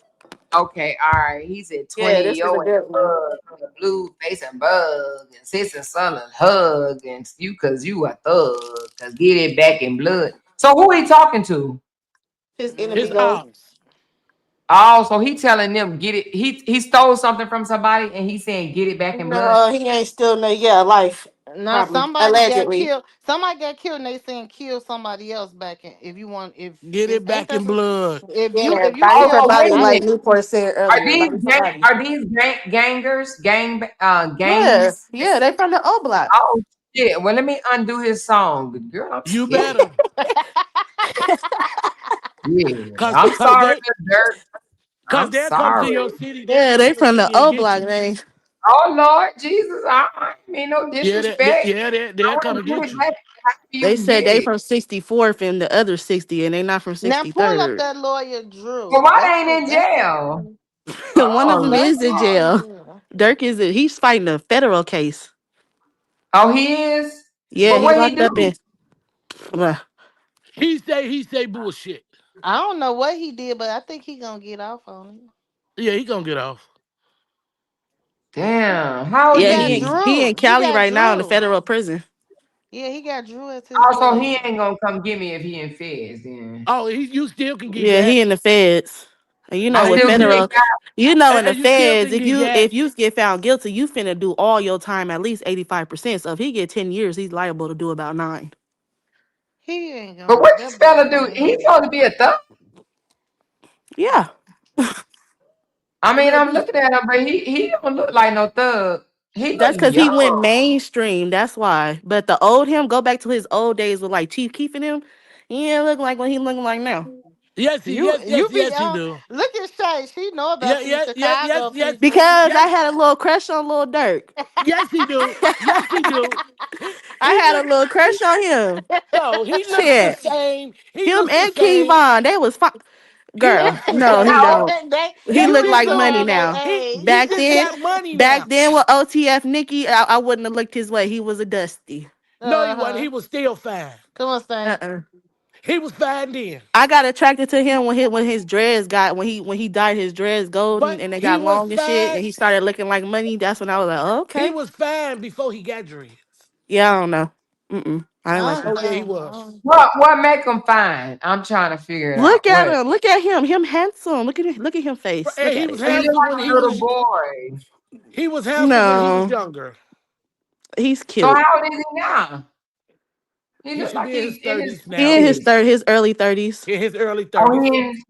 okay, all right. He said Yeah, 20 this was a yo and good one. bug, and the blue face and bug, and sis and son and hug, and you cause you a thug, cause get it back in blood. So who he talking to? His enemy His Mm. goes, ops. Oh, so he telling them get it. He stole something from somebody and he's saying get it back in blood. no, he ain't still no, yeah, life. Now Probably. somebody got Allegedly. killed. Somebody got killed, and they saying kill somebody else back in. If you want, if Get is it ain't back that in blood. Yeah, if you Oh, bite kill her so wait body a somebody, like minute. Newport said earlier. Bite somebody. Are these gangers? Yeah, Gangs? yeah, they from the O block. Oh shit. Well, let me undo his song. Girl, I'm You scared. better. Yeah. Cause, I'm cause sorry, they the dirt. cause I'm they'll come to sorry. your city. They'll Yeah, come to they your from the city and O get block, you. man. Oh Lord Jesus, I mean no disrespect. They'll I come want and to get get it you. back. How you They can said get they it? from 64th and the other 60, and they not from now pull up 63rd. that lawyer Well, Drew. why they ain't in jail? One of Oh them Let's is in call Lord. jail. him. Dirk is he's fighting a federal case. Oh, he is. Yeah, But he what he locked up do? in. uh, He say bullshit. I don't know what he did, but I think he gonna get off on it. Yeah, he gonna get off. Damn. How old He Yeah, is got he? he in Drew. He Cali got right now in the Drew. federal prison. Yeah, he got Drew as his Also, lawyer. he ain't gonna come get me if he in feds. Then You still can get Yeah, got. he in the feds. And you I know And with still you can get federal, got. you know in the you still feds, can get got. if you get found guilty, you finna do all your time at least 85%. So if he get 10 years, he's liable to do about 9. He ain't But gonna. what That this boy fella do? can't He's handle. supposed to be a thug. Yeah. I I mean, mean, I'm looking at him, but he don't look like no thug. He look That's because he went young. mainstream. That's why. But the old him, go back to his old days with like Chief Keef and him. He ain't look like what he looking like now. You be yes, he do. look at Shay. She know Yeah, about these yeah, yeah, yes, Chicago yes, people. Because I yes, had a little crush on Lil Durk. yes, he do. Yes, he do. I He had a look little crush on him. no, he looks the Shit. same. He Him looks the and same. Kevon, they was fine. He Girl, looks the no, he same. How old? don't. He Yes, look he like beautiful money do. around now. their age. He Back just then, got money back now. then with OTF Nikki, I wouldn't have looked his way. He was a dusty. No, he wasn't. Uh-huh. He was still fine. Come on, Saint. Uh-uh. He was fine then. I got attracted to him when his dreads got when he dyed his dreads golden But and they he got was long and shit fine. and he started looking like money. That's when I was like, oh, He okay, was fine before he got dreads. yeah, I don't know. I didn't like I him. Oh don't yeah, he know. was. What make him fine? I'm trying to figure it Look out. at What? him, him handsome. Look at him face. And Look he at was it. He look handsome when like he a little was boy. No, younger. he's So cute. how old is he now? He He look should like be in he's his in his 30s now. He in 20s. his early 30s. In his early Oh, 30s. he in.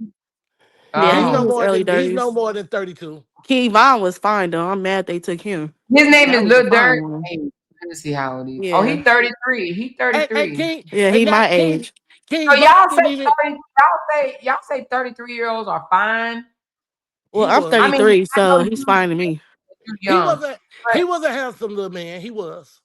Yeah, He's he in no Oh, his more early than 30s. than 32. Kevon was fine though. I'm mad they took him. his name is That was a Lil fine Durk. one. Hey, let me see how old he is. Oh, Yeah, he 33. He Hey, 33. King, yeah, and he now my age. King So Von didn't even y'all say 33-year-olds are fine. Well, He I'm was. I mean, 33, I so know he's fine to me. you're He young, was a he but was a handsome little man. He was.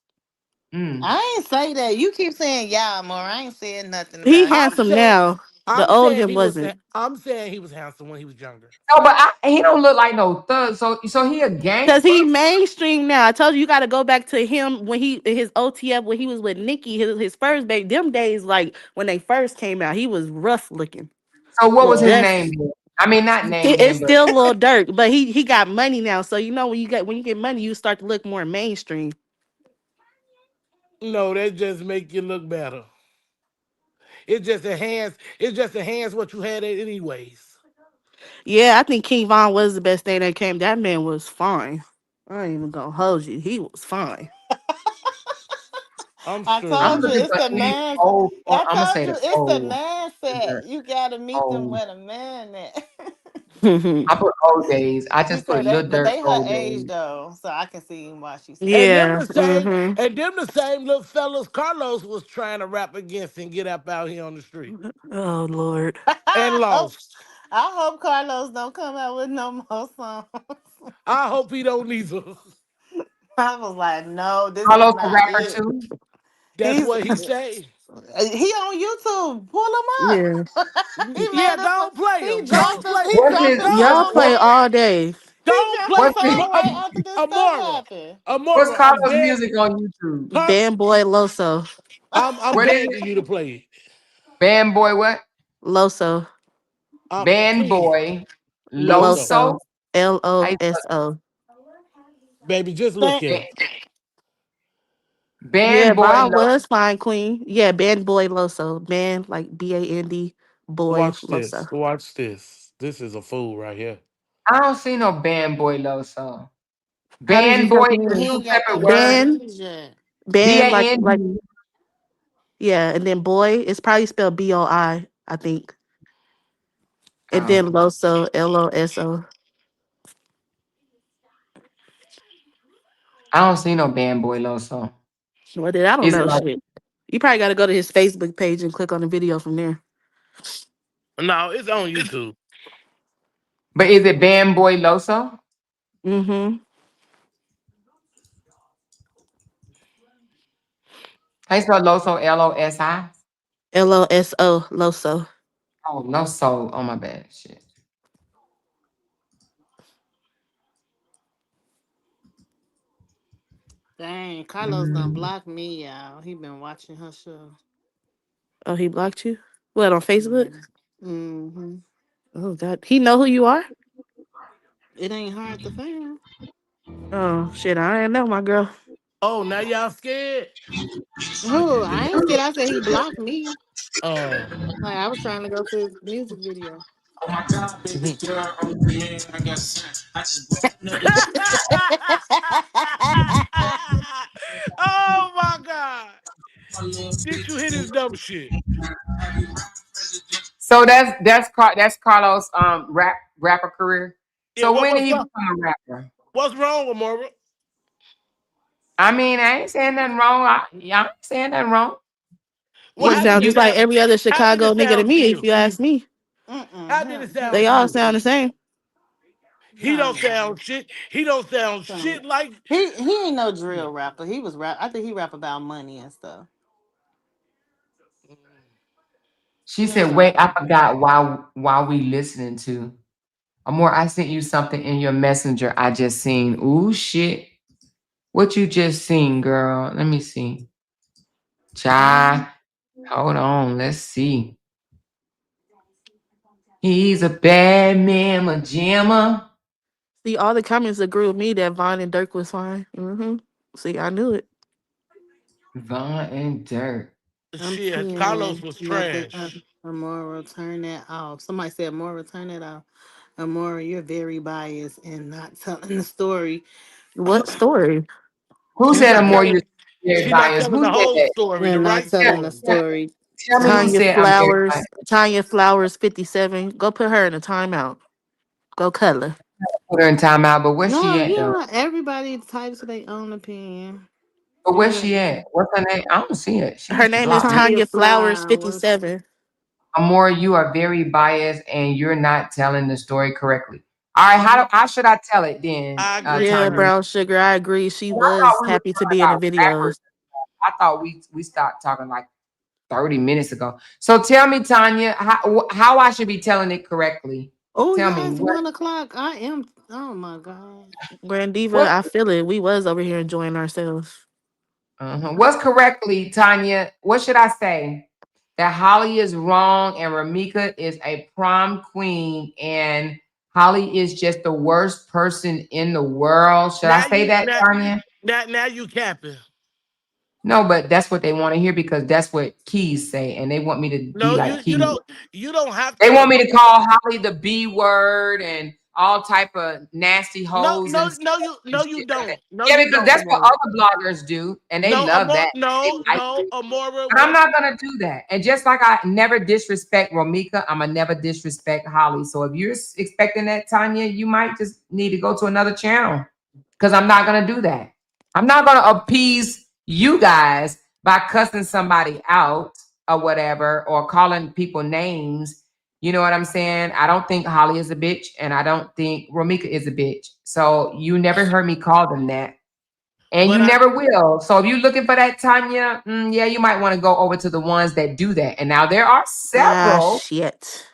mm, I ain't say that. You keep saying y'all more. I ain't saying nothing He about I'm him. handsome saying now. The I'm old saying him he was wasn't. I'm saying he was handsome when he was younger. no, but he don't look like no thug. So he a Cause gangster. he mainstream now. I told you got to go back to him when he his OTF when he was with Nikki, his first baby. Them days, like when they first came out, he was rough looking. So what was his Well, name then? I mean, not name then, It's but still Lil Durk, but he got money now. So you know when you get money, you start to look more mainstream. no, that just make you look better. It just enhance what you had anyways. Yeah, I think King Von was the best thing that came. That man was fine. I ain't even gonna hold you. He was fine. I'm I straight. I'm told you looking it's for the any man. old. I I'm gonna told say you the it's the old, man the set. You gotta meet them old. where the man at. I put old days. I She just put said they, little but dirt they her old age days. though, so I can see why she said And that. them Yeah. the same, hmm and them the same little fellas Carlos was trying to rap against and get up out here on the street Oh Lord. and I hope, lost. I hope Carlos don't come out with no more songs. I hope he don't either. I was like, no, this is Carlos a not rapper it. too. That's He's what he say. he on YouTube. Pull him Yeah. up. He Yeah, made us. don't play He him. dropped Don't us. play. He What's dropped his a Don't Y'all song play what? right. all day. He Don't dropped a play. what's his song right after this stuff Amora. happened. what's Amora, I'm Carlos beg. music on YouTube? Huh? Band Boy Loso. I'm What is it? begging you to play it. Band boy what? Loso. Band Please, boy Loso, Loso. Loso. I Loso. baby, just look Thank at him. Yeah, band boy Von Loso. was fine, Queen. Yeah, Band Boy Loso. Band like BAND Boy Watch this. Loso. Watch this. This is a fool right here. I don't see no band boy Loso. How did you Band come boy from is He here? two ain't got separate them words. Band, tattoos yet. B A band N like D. yeah, and then boy, it's probably spelled BOI, I think. And Oh, then Loso, LOSO. I don't see no band boy Loso. Well, then I don't Is it know like? shit. You probably got to go to his Facebook page and click on the video from there. No, it's on YouTube. But is it band boy Loso? Mm-hmm. How you spell Loso? Losi? LOSO, Loso. Oh, no soul. Oh my bad. Shit. Dang, Carlos done Mm. blocked me, y'all. He been watching her show. Oh, he blocked you? What, on Facebook? Mm-hmm. Oh God. He know who you are? It ain't hard to find. Oh shit, I ain't know, my girl. Oh, now y'all scared? Who? I ain't scared. I said he blocked me. Oh. Like I was trying to go to his music video. Oh my God, baby girl, oh man, I got sent. I just bought another Oh my God. my little Did bitch. you hear this dumb shit? So that's Carlos rapper career. Yeah, So when did what's he wrong? become a rapper? What's wrong with Mara? I mean, I ain't saying nothing wrong. I ain't saying nothing wrong. Well, He What how did sound it just you like sound? every other How did Chicago it nigga to sound to me, if you? you ask me. How did it Him, sound They to all you? sound the same. He no, don't he don't. sound shit. He don't sound So, shit like. he ain't no drill rapper. He was rap. I think he rap about money and stuff. She He ain't said, no. wait, I forgot why we listening to. Amor, I sent you something in your messenger I just seen. Ooh shit. What you just seen, girl? Let me see. Child. Hold on. Let's see. He's a bad man, a jammer. See, all the comments agree with me that Vaughn and Dirk was fine. See, I knew it. Von and Dirt. I'm Shit, Carlos seeing was nothing. trash. Amora, turn that off. Somebody said, Amora, turn it off. Amora, you're very biased and not telling the story. What story? Who She's said a not more telling. you scared She's not bias? telling Who the said whole that? story, You're the not right telling the story. Tell, story. tell me who Tanya said I'm Flowers. everybody. Tanya Flowers, 57. Go put her in a timeout. Go color. Put her in timeout, but where's she No, at though? yeah, everybody entitled to their own opinion. But You where's know, she at? What's her name? I don't see it. She Her must have name is blocked me. Tanya Tanya Flowers, Flowers. 57. Amor, you are very biased and you're not telling the story correctly. All right, how should I tell it then, I agree. Yeah, Tanya? brown sugar. I agree. She Well, I thought was we were happy to talking be in the about videos. backwards. I thought we stopped talking like 30 minutes ago. So tell me, Tanya, how I should be telling it correctly. Oh, Tell me yeah, it's what 1 o'clock. I am. Oh my God. Grand Diva, what I feel it. We was over here enjoying ourselves. what's correctly, Tanya? What should I say? That Holly is wrong and Ramika is a prom queen and Holly is just the worst person in the world. Should I Now say you that, now Tanya? now you capping. No, but that's what they want to hear because that's what Keys say, and they want me to be No, like you Keys. don't have They to. want me to call Holly the B word and all type of nasty No, hoes no, and stuff and no, you shit like that. don't. No, Yeah, you because don't, that's what Amora. other bloggers do, and they No, love Amora. that. They No, like no, it. Amora. But I'm not gonna do that. And just like I never disrespect Romika, I'm gonna never disrespect Holly. So if you're expecting that, Tanya, you might just need to go to another channel because I'm not gonna do that. I'm not gonna appease you guys by cussing somebody out or whatever or calling people names. You know what I'm saying? I don't think Holly is a bitch, and I don't think Romika is a bitch. So you never heard me call them that. And you But I never will. So if you're looking for that, Tanya, yeah, you might want to go over to the ones that do that. And now there are Ah, several. shit.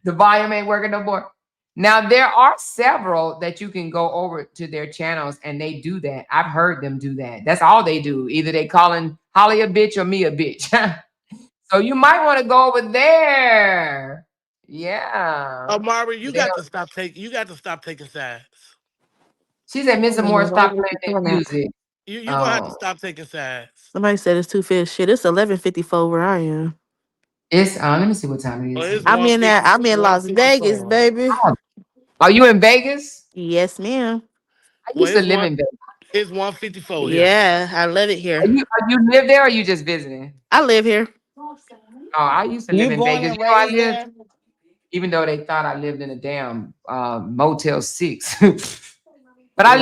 The volume ain't working no more. Now there are several that you can go over to their channels and they do that. I've heard them do that. That's all they do. Either they calling Holly a bitch or me a bitch. So you might want to go over there. Yeah. Amara, you They got don't- to stop taking. You got to stop taking sides. She said, I Mr. don't know Moore, why stop they playing keep that doing that. music. You're gonna have to Oh, stop taking sides. Somebody said it's 2 5 shit. It's 11:54 where I am. it's let me see what time it Well, is it's here. I'm in Las Vegas, 154. baby. Oh, are you in Vegas? Yes, ma'am. I Well, used to live in Vegas. it's 154 here. Yeah, I love it here. Are you live there or you just visiting? I live here. Oh, I used to live You in born Vegas. and You know, I raised lived, there? even though they thought I lived in a damn Motel 6. But No, it's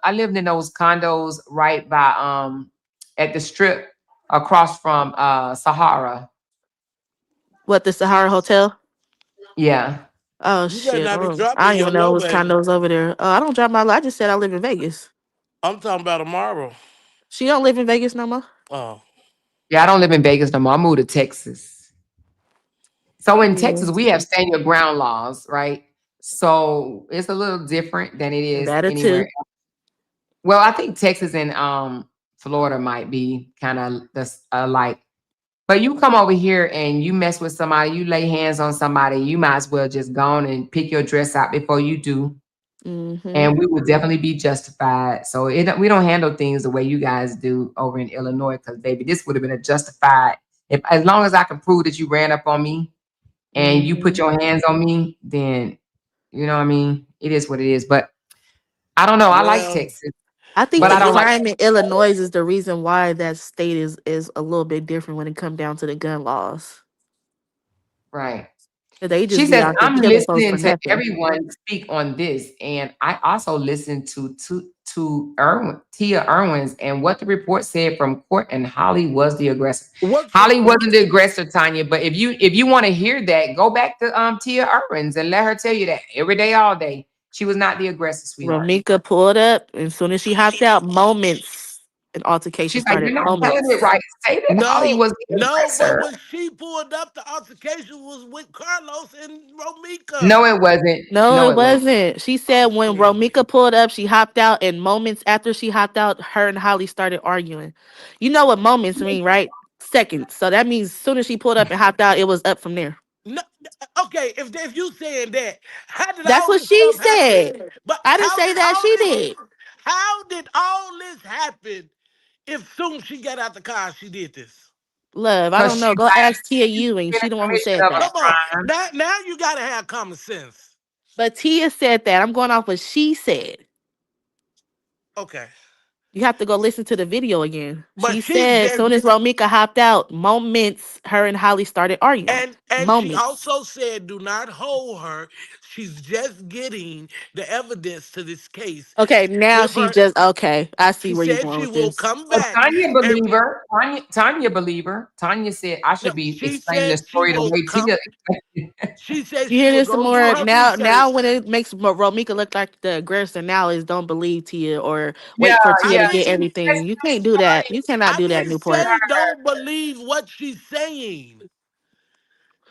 I lived in those condos right by at the strip across from Sahara. what, the Sahara Hotel? Yeah. Oh You better shit. not be I dropping don't your even know low, what's baby. condos over there. I don't drive my I just said I live in Vegas. I'm talking about tomorrow. She don't live in Vegas no more. Oh, Yeah, I don't live in Vegas no more. I moved to Texas. So in Yeah. Texas, we have stand your ground laws, right? So it's a little different than it is That or anywhere two. else. Well, I think Texas and Florida might be kind of the alike. But you come over here and you mess with somebody, you lay hands on somebody, you might as well just go on and pick your dress out before you do. Mm-hmm. And we would definitely be justified. So we don't handle things the way you guys do over in Illinois, because baby, this would have been a justified. If as long as I can prove that you ran up on me and you Mm-hmm. put your hands on me, then you know what I mean. It is what it is. But I don't know. I like well, Texas, I think but well, the I don't you like. crime in Illinois is the reason why that state is a little bit different when it comes down to the gun laws. Right. 'Cause they She just be says, out here I'm killing folks for listening to nothing. everyone speak on this. And I also listened to Tia Irwin's and what the report said from court, and Holly was the aggressor. what's Holly wasn't the aggressor, Tanya. But if you want to hear that, go back to Tia Irwin's and let her tell you that every day, all day. She was not the aggressor, sweetheart. Romika pulled up, and as soon as she hopped out, moments an altercation She's like, you're started. not telling it Moments. right. Say that Holly no, was the no? But aggressor. when she pulled up, the altercation was with Carlos and Romika. No, it wasn't. No, No, it it wasn't. wasn't. She said when Romika pulled up, she hopped out, and moments after she hopped out, her and Holly started arguing. You know what moments mean, right? Seconds. So that means as soon as she pulled up and hopped out, it was up from there. No, okay, if you saying that, how did That's all what this she stuff happen? said. But I didn't say that. She did. how did all this happen if soon she got out the car she did this? Love, I Because don't know. Go ask Tia Ewing. been She a the one who commission said of a Come that. on, crime. now you gotta have common sense. But Tia said that. I'm going off what she said. Okay, You have to go listen to the video again. but She she said as just soon as Romika hopped out, moments her and Holly started arguing. and she Moments. also said do not hold her. She's just getting the evidence to this case. Okay, now Give she her. just okay. I see She where you're said going she with will this. come So back Tanya and believer, Tanya believer. Tanya said I no. should be She explaining the said she story the will way come. Tia. She said You she hear will this some go do more her now? research. Now, when it makes Romika look like the aggressor, now is don't believe Tia or Yeah, wait for I Tia to yeah. get didn't. everything. You can't do that. You cannot I do that, didn't Newport. say don't believe what she's saying.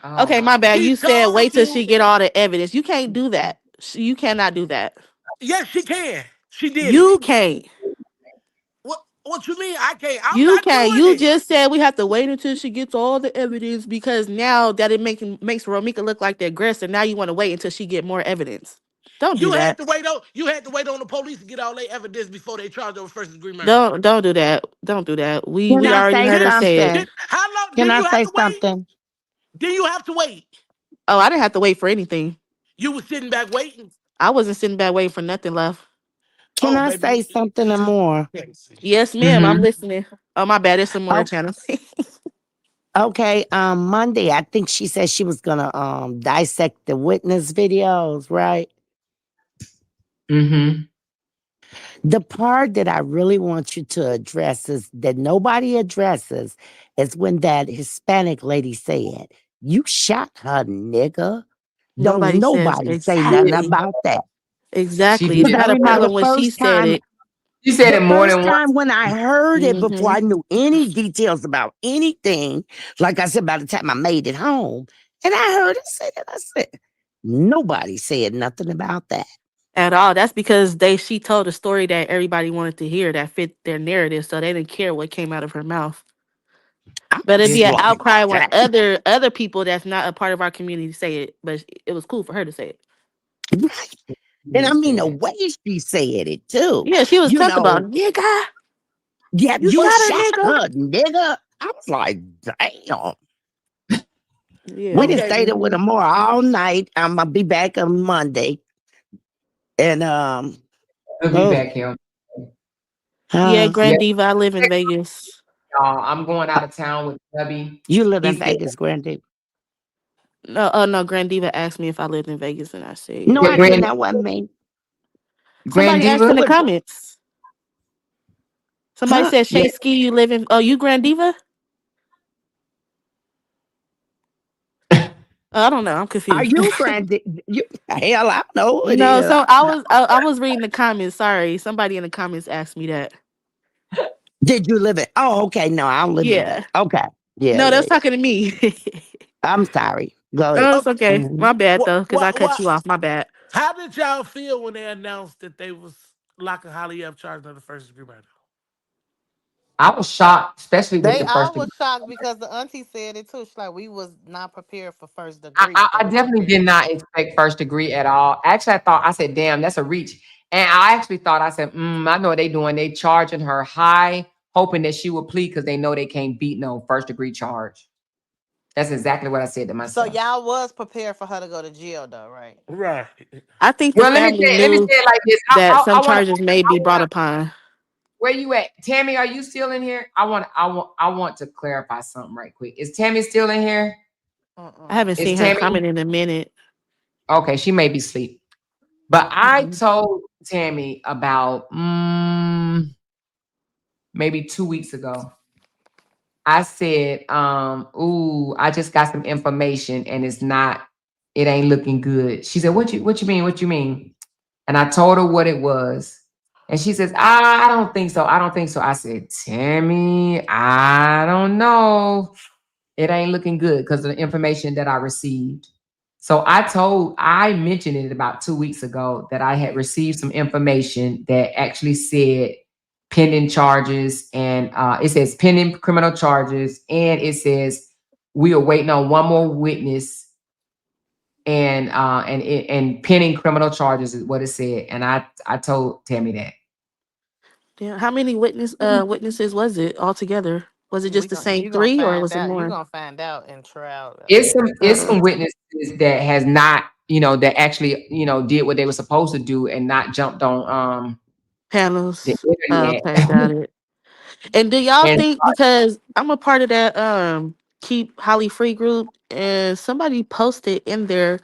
Oh Okay, my my bad. God. She You said told wait till you. she get all the evidence. You can't do that. You cannot do that. Yes, she can. She did it. You can't. What you mean? I can't. I'm You not can't. doing You it. just said we have to wait until she gets all the evidence because now that it makes Romika look like the aggressor. Now you want to wait until she get more evidence. Don't do You had that. to wait on. You had to wait on the police to get all their evidence before they charged her with first degree murder. Don't do that. Don't do that. We Can we I already say heard her Did, say it. something? how long Can did I you have say to wait? something? Did you have to wait? Oh, I didn't have to wait for anything. You were sitting back waiting. I wasn't sitting back waiting for nothing left. Can Oh, I baby. say something and more? Yes. Yes, ma'am. I'm Mm-hmm. listening. Oh, my bad. It's some more Oh, channel. okay. Monday, I think she said she was gonna dissect the witness videos, right? Mm-hmm. The part that I really want you to address is that nobody addresses is when that Hispanic lady said, "You shot her, nigga." Don't Nobody says nobody say nothing exactly. about that. She Exactly. did. She Because I had a remember problem when she said it. She said it the more first than once. time when I heard it before Hmm. I knew any details about anything, like I said, by the time I made it home, and I heard her say that, I said, nobody said nothing about that. At all. That's because she told a story that everybody wanted to hear that fit their narrative, so they didn't care what came out of her mouth. I But it'd was be an like, outcry when dang. other people that's not a part of our community say it. But it was cool for her to say it. Right. And I Yes, mean, the said. way she said it, too. Yeah, she was You talking about know, nigga. yeah, You you shot her, shot nigga. her, nigga. I was like, damn. We Yeah. done Okay. stayed there with her more all night. I'm gonna be back on Monday. And We'll be oh, back here. Yeah, Yeah, Grand Diva. I live in Vegas. I'm going out of town with Hubby. you live in He said, Vegas, Grandy? No, oh no, Grand Diva asked me if I lived in Vegas, and I said No, yeah. yeah, I didn't. That wasn't me. Grand Somebody asked Diva. in the What? comments. Somebody Huh? said Yeah. Shay Ski, you live in. Oh, you Grand Diva? I don't know. I'm Are confused. you Grandy? You, hell, I don't know who it No, is. so I was reading the comments. Sorry, somebody in the comments asked me that. Did you live in? Oh, okay. No, I don't live in Yeah. Vegas. Okay. Yeah, No, yeah, that's yeah. talking to me. I'm sorry. Go ahead. No, it's Okay. okay. Mhm. My bad What? though, because I What? cut What? you off. My bad. How did y'all feel when they announced that they was locking Holly up, charging her the first degree murder? I was shocked, especially with They the all first was degree. shocked because the auntie said it too. She's like, we was not prepared for first I, degree, I, but they I was definitely prepared. did not expect first degree at all. Actually, I said, damn, that's a reach. And I actually thought, I said, I know what they doing. They charging her high, hoping that she will plead because they know they can't beat no first degree charge. That's exactly what I said to So myself. y'all was prepared for her to go to jail though, right? Right. I think the Well, family let me say knew it like this. that some I want to, charges may be brought upon. where you at? Tammy, are you still in here? I want to clarify something right quick. Is Tammy still in here? I Mm-mm. haven't Is seen her Tammy? comment in a minute. Okay, she may be asleep. But I Mhm. told Tammy about maybe 2 weeks ago. I said, ooh, I just got some information and it ain't looking good. She said, what you mean? What you mean? And I told her what it was. And she says, I don't think so. I don't think so. I said, Tammy, I don't know. It ain't looking good because of the information that I received. So I mentioned it about 2 weeks ago that I had received some information that actually said pending charges, and it says pending criminal charges, and it says we are waiting on one more witness, and pending criminal charges is what it said. And I told Tammy that Yeah. How many witnesses was it altogether? Was it just We the gonna same you gonna three, or find was it out. You more? gonna find out in trial. it's Uh, some witnesses that has not, that actually, did what they were supposed to do and not jumped on the panels. internet. Okay, got it. And do y'all And think, because I'm a part of that Keep Holly Free group, and somebody posted in there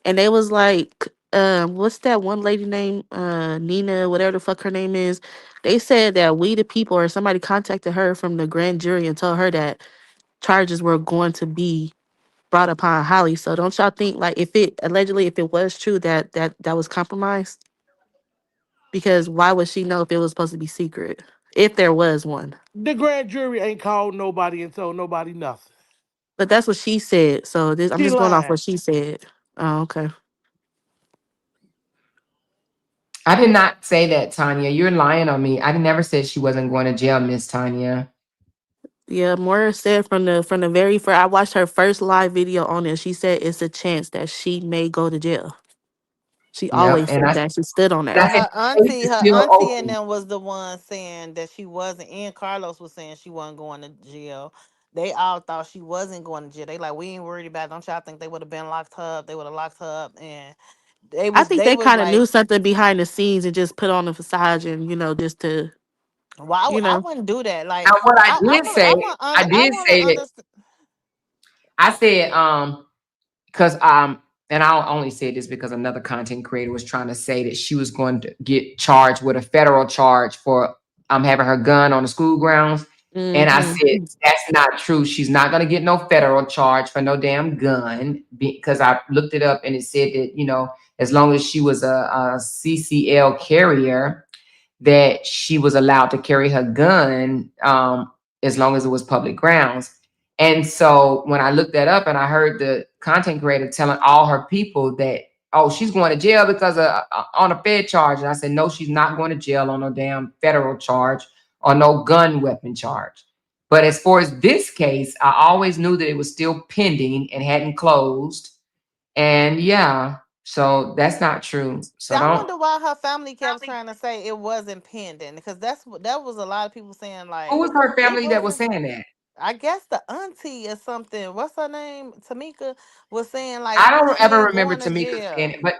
and they was like, what's that one lady name? Nina, whatever the fuck her name is. They said that We the People or somebody contacted her from the grand jury and told her that charges were going to be brought upon Holly. So don't y'all think like if it allegedly if it was true that was compromised? Because why would she know if it was supposed to be secret? If there was one. The grand jury ain't called nobody and told nobody nothing. But that's what she said. So this I'm She just going off lying. what she said. Oh, okay. I did not say that, Tanya. You're lying on me. I never said she wasn't going to jail, Miss Tanya. Yeah, Moira said from the very first I watched her first live video on it. She said it's a chance that she may go to jail. She Yep. always said that. She stood on And I But that. said the case is her still auntie and open. them was the one saying that she wasn't, and Carlos was saying she wasn't going to jail. They all thought she wasn't going to jail. They like, we ain't worried about it. Don't y'all think they would have been locked her up? They would have locked her up, and I think they they was kind of knew like, something behind the scenes and just put on the facade and just to well, you I know. wouldn't do that. Now, Like, what I did say, I I did want to say that understand. I said, because and I'll only say this because another content creator was trying to say that she was going to get charged with a federal charge for having her gun on the school grounds. And I Hmm. said, that's not true. She's not going to get no federal charge for no damn gun because I looked it up and it said that, as long as she was a CCL carrier, that she was allowed to carry her gun as long as it was public grounds. And so when I looked that up and I heard the content creator telling all her people that, oh, she's going to jail because of on a Fed charge. And I said, no, she's not going to jail on no damn federal charge or no gun weapon charge. But as far as this case, I always knew that it was still pending and hadn't closed. And yeah, so that's not true. See, So I don't. wonder why her family kept trying to say it wasn't pending, because that was a lot of people saying Who like was her it family that was wasn't. saying that? I guess the auntie or something. What's her name? Tamika was saying like I don't she ever ain't remember going to Tamika saying jail. it, but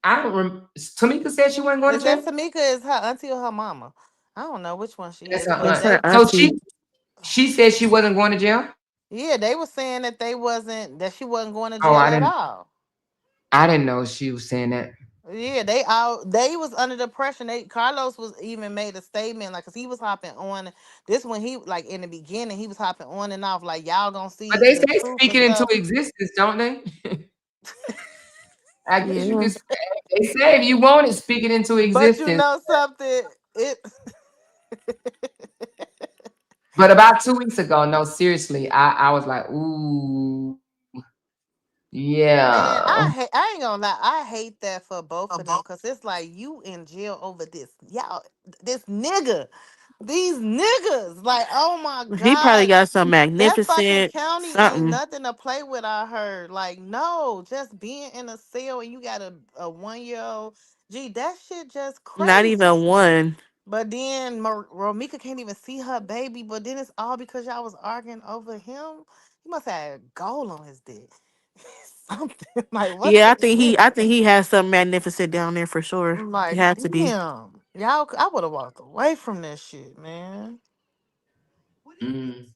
I don't Tamika said she wasn't going to Is that jail. Tamika? Is her auntie or her mama? I don't know which one she That's is, her but That's aunt. her they, So auntie. she said she wasn't going to jail. yeah, they were saying that she wasn't going to Oh, jail at all. I didn't know she was saying that. Yeah, they was under the pressure. Carlos was even made a statement like, cause he was hopping on this when he like in the beginning he was hopping on and off like y'all gonna But see they the say truth speak and it into stuff. existence, don't they? I guess you Yeah. can. They say if you want it, speak it into But you existence. know something, it But about 2 weeks ago, no, seriously, I was like, ooh, man, yeah. I ain't gonna lie, I hate that for both of them because it's like you in jail over this y'all this nigga. These niggas, like, oh my He probably God, got some that fucking magnificent county ain't something. nothing to play with. I heard, like, no, just being in a cell and you got a 1 year old. Gee, that shit just Not even crazy. one. But then Romika can't even see her baby. But then it's all because y'all was arguing over him. He must have had gold on his dick. Something like what's Yeah, the I think he has something magnificent down there for sure. I'm He like, had to be. damn, y'all. I would have walked away from this shit, man. Mm.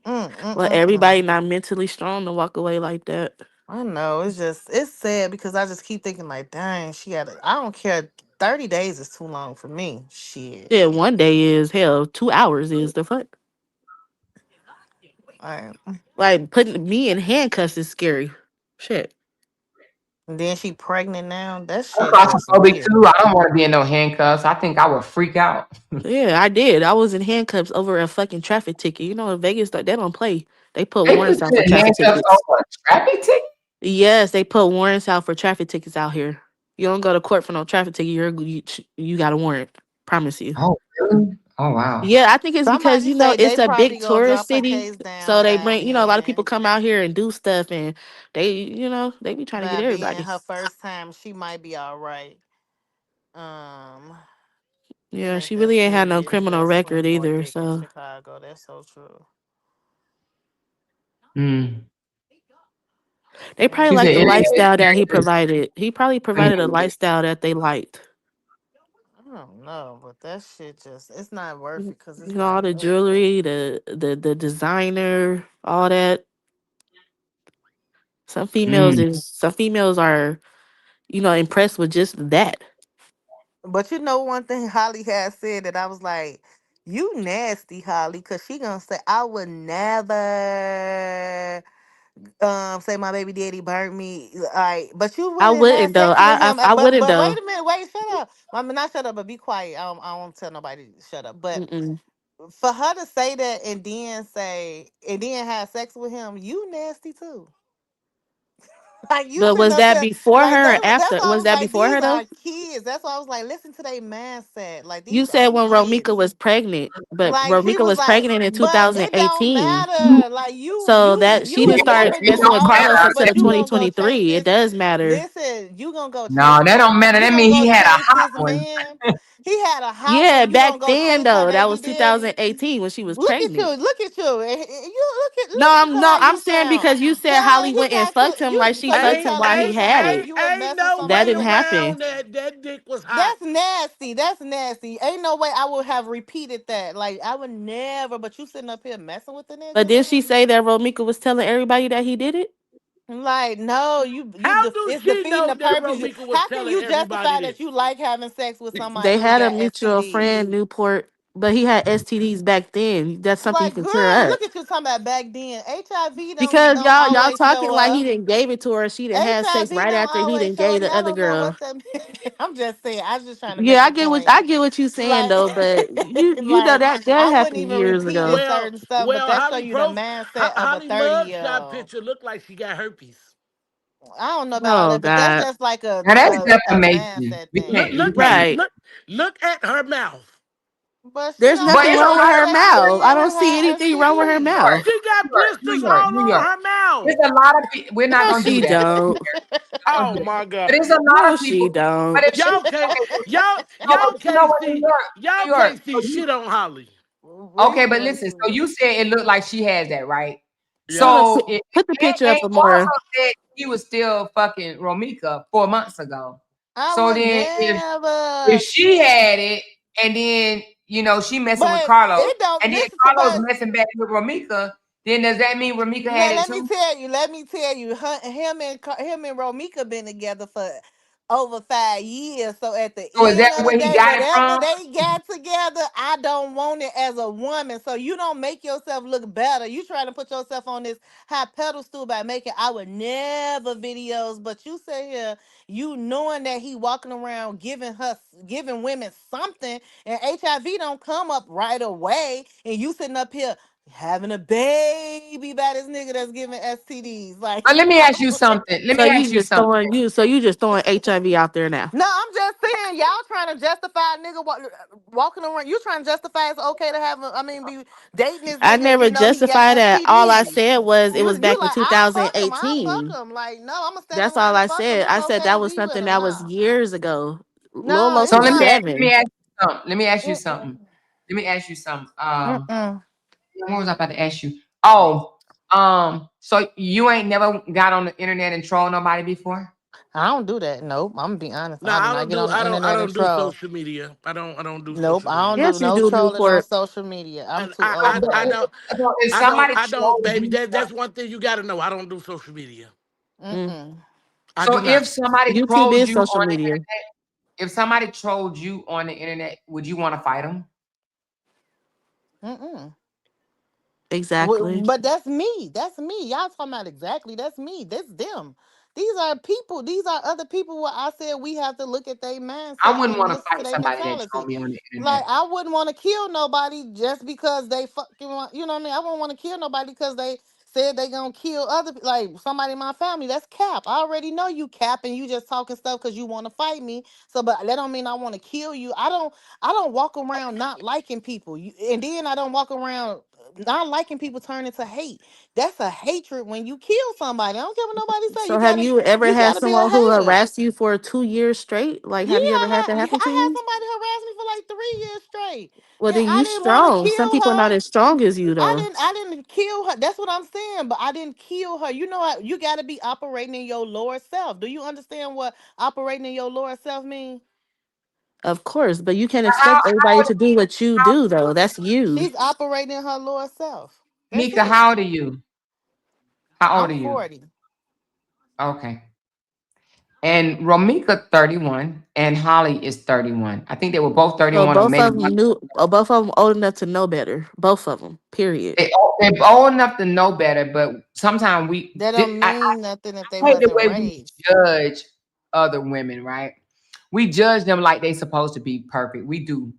Mm, mm, Well, mm, everybody mm. not mentally strong to walk away like that. I know. It's sad because I just keep thinking like, dang, she had. I don't care. 30 days is too long for me. Shit. Yeah, one day is hell. 2 hours is the fuck. Like, Like putting me in handcuffs is scary. Shit. and then she pregnant now. That I'm shit just claustrophobic weird. too. I don't want to be in no handcuffs. I think I would freak out. Yeah, I did. I was in handcuffs over a fucking traffic ticket. You know, in Vegas, like they don't play. They put They put warrants out you for in traffic handcuffs tickets. over a traffic ticket. Yes, they put warrants out for traffic tickets out here. You don't go to court for no traffic ticket. You got a warrant. Promise you. Oh, really? Oh, wow. Yeah, I think it's because Somebody say it's they a probably big gonna tourist drop her city, case so down they by bring a lot of people being come out here and do stuff, and they be trying to get everybody. her first time. She might be all right. Um, it Yeah, ain't she that really ain't had no serious. criminal Just record swing more either. dick in So Chicago. That's so true. Mm. they Yeah. probably She said, liked the it ain't that lifestyle that he serious. provided. He probably provided a Mm. lifestyle that they liked. I don't know, but that shit it's not worth it because You it's know, all like, the jewelry, the designer, all that Mm. Some females are, impressed with just that. But you know one thing Holly had said that I was like, you nasty, Holly, because she gonna say I would never say my baby daddy burnt me. Like, but you went I and had wouldn't though. sex with him. I But wouldn't wait though. a minute, wait, shut up. I mean, not shut up, but be quiet. I don't want to tell nobody to shut up. But Mm-mm. for her to say that and then have sex with him, you nasty too. Like you But sitting was up that here, before like her or that's after? why I Was was that like, before these her though? are kids. That's why I was like, listen to their mindset. Like You these said are when Romika kids. was pregnant, but Like he Romika was was like, pregnant in but it don't 2018. matter. Like So that she you didn't would start never It do messing with don't all of Carlos matter. that, until but you gonna go chase 2023. It this. does matter. Listen, you gonna go No, chase that this. don't matter. You That gonna mean go he had a chase hot this one. man. He had a hot Yeah, one. You back gonna go then chase her though, that baby was daddy. 2018 when she was Look at you. pregnant. Look at you. You No, listen to how I'm you saying sound. because you said Tell Holly he went and got to fucked him you. like she So you fucked Ain't him telling while me he ain't had because ain't it. you was ain't messing with no That way somebody didn't else. happen. around that dick was hot. That's nasty. That's nasty. Ain't no way I would have repeated that. Like I would never. But you sitting up here messing with the But nigga. did she say that Romika was telling everybody that he did it? Like no, How do it's she defeating know the that purpose. Romika was How can telling you everybody justify that this? you like having sex with somebody They who had a got mutual STDs? friend, Newport, but he had STDs back then. That's something you Like can clear girl, up. look at you talking about back then. HIV Because don't y'all always talking show like he up. didn't gave it to her. She didn't have sex HIV right don't after he always didn't show gave up. the Y'all other don't know girl. what's that. I'm just saying. I was just trying to Yeah, make a point. I get what you saying Like, though, but you know like that I wouldn't happened even years repeat ago. it Well, certain stuff, but well, that show you the mindset of a Holly 30-year mugshot old. picture looked like she got herpes. I don't know about all Oh that, but that's God. just like Now that's a defamation. mindset We thing. can't. We can't. Right. Look at her mouth. But she There's don't But nothing have it's a wrong to with lot have of her sex with people. mouth. I men don't who see have anything wrong with her STDs. York, mouth. She got New blisters York, all New on York. her mouth. There's a lot of people. We're not No, gonna do she that. don't. Don't Oh do that. my But God. it's a lot No, of she people. But don't. if Y'all can't okay, no, y'all but you know can't what, see New y'all York. can't see So you shit on Holly. okay? But listen. So you said it looked like she has that, right? Yeah. Hold up, So put the picture up, and also Amora. said he was still fucking Romika 4 months ago. I So would then if never. she had it, and then she messing with But Carlos, it don't and then listen to. Carlos But messing back with Romika, then does that mean Romika had now it let me too? tell you. Let me tell you. Him and Romika been together for over 5 years. So at the So is that end of the where he day, got it whatever from? they got together, I don't want it as a woman. So you don't make yourself look better. You trying to put yourself on this high pedestal by making I would never videos, but you say here you knowing that he walking around giving women something, and HIV don't come up right away, and you sitting up here having a baby by this nigga that's giving STDs. Like, But let me ask you something. Let So me ask you something. you just throwing HIV out there now. no, I'm just saying, y'all trying to justify a nigga walking around. You trying to justify it's okay to have, be dating this I nigga and you never know he got justified that. All I STDs. said was it was You back in like, I'll fuck 2018. him. Like, no, I'm gonna stand That's all around and I fuck him. said. It's I said okay to that was be with something him. that was No, years ago. no, Lolos So it's was not. let me 7. ask you something. Let me ask you something. Mm-mm. Let me ask you something. Mm-mm. What was I about to ask you? Oh, so you ain't never got on the internet and troll nobody before? I don't do that. Nope. I'm gonna be honest. No, I do not get on the I internet and don't do troll. social media. I don't do Nope. social I don't media. do Yes, you no do, trolling on Newport. social media. I'm And too old for that. So if somebody I don't, trolls baby. you, That's one thing you got to know. I don't do social media. Mm. Mm-mm. I so do not. if somebody YouTube trolls is you social on the media. internet, if somebody trolled you on the internet, would you want to fight them? Mm-mm. Exactly. But that's me. That's me. Y'all talking about exactly. That's me. That's them. These are people. These are other people where I said we have to look at their I mindset wouldn't and want to listen to fight their somebody that trolled mentality. me on the Like internet. I wouldn't want to kill nobody just because they fucking want, you know what I mean? I wouldn't want to kill nobody because they said they gonna kill like somebody in my family. That's cap. I already know you cap and you just talking stuff because you want to fight me. So but that don't mean I want to kill you. I don't walk around not liking people. And then I don't walk around not liking people turn into hate. That's a hatred when you kill somebody. I don't care what nobody say. So have you ever You had gotta be a someone who hater. harassed you for 2 years straight? Like, Yeah, have you ever had that happen to I had you? somebody harass me for like 3 years straight, Well, and then I you didn't want to strong. Some kill people are her. not as strong as you, though. I didn't kill her. That's what I'm saying. But I didn't kill her. You know what? You got to be operating in your lower self. Do you understand what operating in your lower self means? Of course, but you can't How, expect how everybody old to do what you how, do, though. That's you. She's operating in her lower self. That's Mika, it. how old are you? How old I'm are you? 40. Okay. And Romika 31 and Holly is 31. I think they were both So 31 or both maybe of one. them knew, both of them old enough to know better. Both of them. Period. They're old enough to know better, but sometimes That don't mean nothing if they I hate the wasn't way we raised. judge other women, right? We judge them like they supposed to be perfect. We do.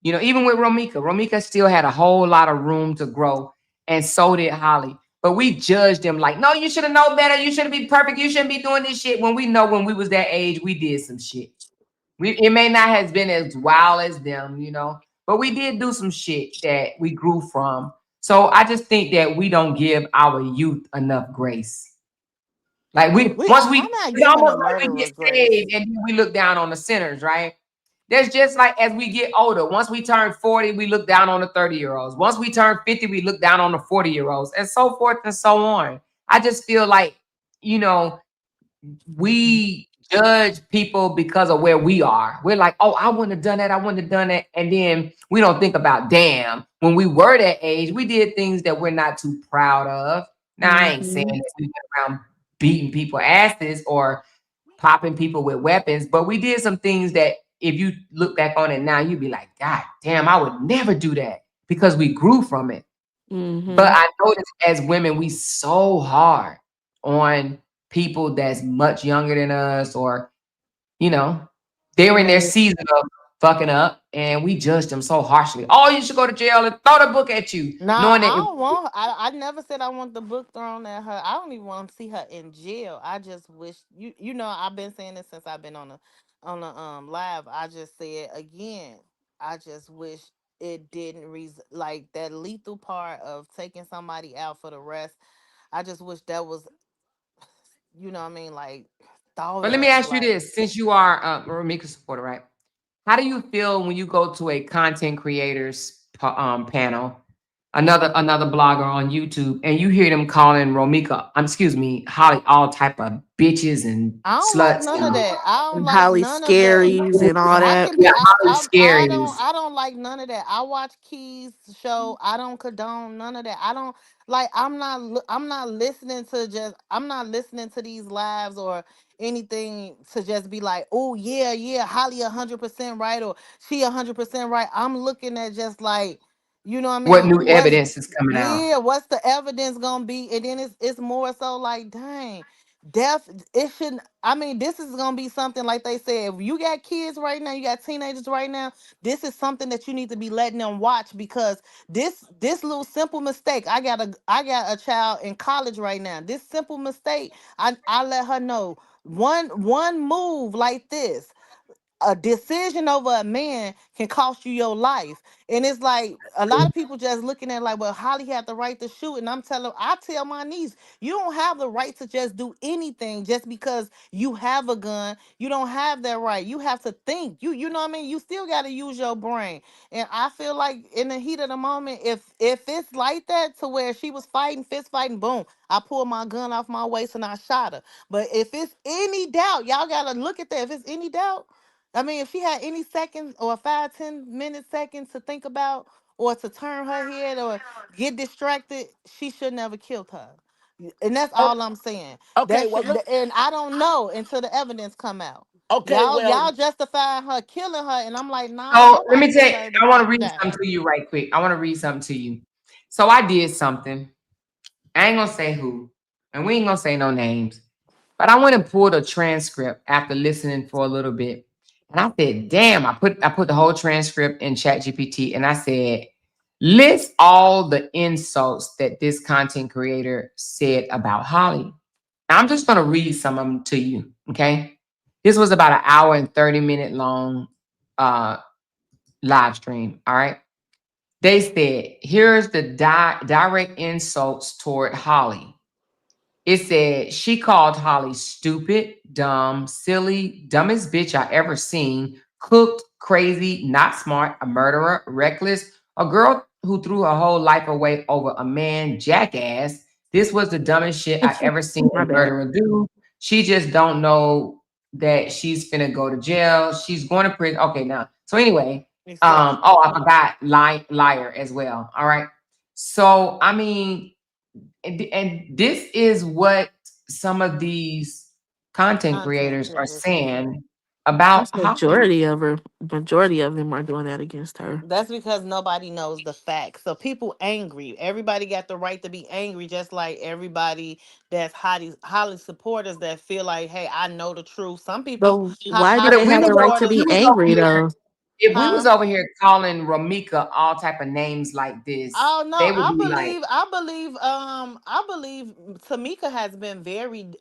You know, even with Romika, Romika still had a whole lot of room to grow, and so did Holly. But we judge them like, no, you should have known better. You shouldn't be perfect. You shouldn't be doing this shit. When we know when we was that age, we did some shit. It may not have been as wild as them, you know, but we did do some shit that we grew from. So I just think that we don't give our youth enough grace. Like I'm not it's giving a almost like we murderer get grace. saved and then we look down on the sinners, right? That's just like as we get older. Once we turn 40, we look down on the 30-year-olds. Once we turn 50, we look down on the 40-year-olds, and so forth and so on. I just feel like, you know, we judge people because of where we are. We're like, oh, I wouldn't have done that. I wouldn't have done that. And then we don't think about, damn, when we were that age, we did things that we're not too proud of. Now, I ain't saying Hmm. that we went around beating people asses or popping people with weapons, but we did some things that if you look back on it now, you'd be like, God damn, I would never do that because we grew from it. But Hmm. I notice as women, we so hard on people that's much younger than us, or you know, they're in their Right. season of fucking up, and we judge them so harshly. Oh, you should go to jail and throw the book at you, Nah, knowing I that don't want. I never said I want the book thrown at her. I don't even want to see her in jail. I just wish you know I've been saying this since I've been on the live. I just said again. I just wish it didn't like that lethal part of taking somebody out for the rest. I just wish that was, you know what I mean, like thought but let me of. ask you Like this: since you are a Ramika supporter, right? How do you feel when you go to a content creators panel, another blogger on YouTube, and you hear them calling Romika, excuse me, Holly, all type of bitches and I don't like sluts none of and that. I don't And like Holly none of that. scaries and all I that. can be. yeah, Holly I scaries? don't like none of that. I watch Keys show. I don't condone none of that. I don't like. I'm not listening to just. I'm not listening to these lives or anything to just be like, oh yeah, yeah, Holly 100% right or she 100% right. I'm looking at just like, you know what I What mean. new evidence is coming out? Yeah, what's the evidence gonna be? And then it's more so like, dang. Death, it shouldn't. I mean, this is gonna be something like they said. If you got kids right now, you got teenagers right now. This is something that you need to be letting them watch because this little simple mistake. I got a child in college right now. This simple mistake, I let her know one move like this, a decision over a man can cost you your life. And it's like a lot of people just looking at it like, well, Holly had the right to shoot. And I tell my niece, you don't have the right to just do anything just because you have a gun. You don't have that right. You have to think. You know what I mean? You still gotta use your brain. And I feel like in the heat of the moment, if it's like that to where she was fighting, fist fighting, boom, I pulled my gun off my waist and I shot her. But if it's any doubt, y'all gotta look at that. If it's any doubt, I mean, if she had any seconds or 5, 10 minute seconds to think about or to turn her head or get distracted, she should never killed her. And that's Oh, all I'm saying. okay, That well, should, look, and I don't know until the evidence come out. okay, Y'all well, justify her killing her, and I'm like, nah, So let nobody me tell you, deserve to I want to read die. something to you right quick. I want to read something to you. So I did something. I ain't gonna say who, and we ain't gonna say no names. But I went and pulled a transcript after listening for a little bit. And I said, damn, I put the whole transcript in ChatGPT and I said, list all the insults that this content creator said about Holly. Now, I'm just gonna read some of them to you. Okay. This was about an hour and 30-minute long uh live stream. All right. They said, here's the direct insults toward Holly. It said she called Holly stupid, dumb, silly, dumbest bitch I ever seen, cooked, crazy, not smart, a murderer, reckless, a girl who threw her whole life away over a man, jackass. This was the dumbest shit I ever seen a My bad. murderer do. She just don't know that she's finna go to jail. She's going to prison. Okay, now. So anyway, Exactly. oh, I forgot liar as well. All right. So I mean, and this is what some of these content Content creators are creators. saying about That's Holly. majority of her. Majority of them are doing that against her. That's because nobody knows the facts. So people angry. Everybody got the right to be angry, just like everybody that's Holly supporters that feel like, hey, I know the truth. Some But people, why do But Holly they have the right to if we supporters, be was over angry here, though? if we was huh? over here calling Ramika all type of names like this, Oh no, they would be like, I believe Tamika has been very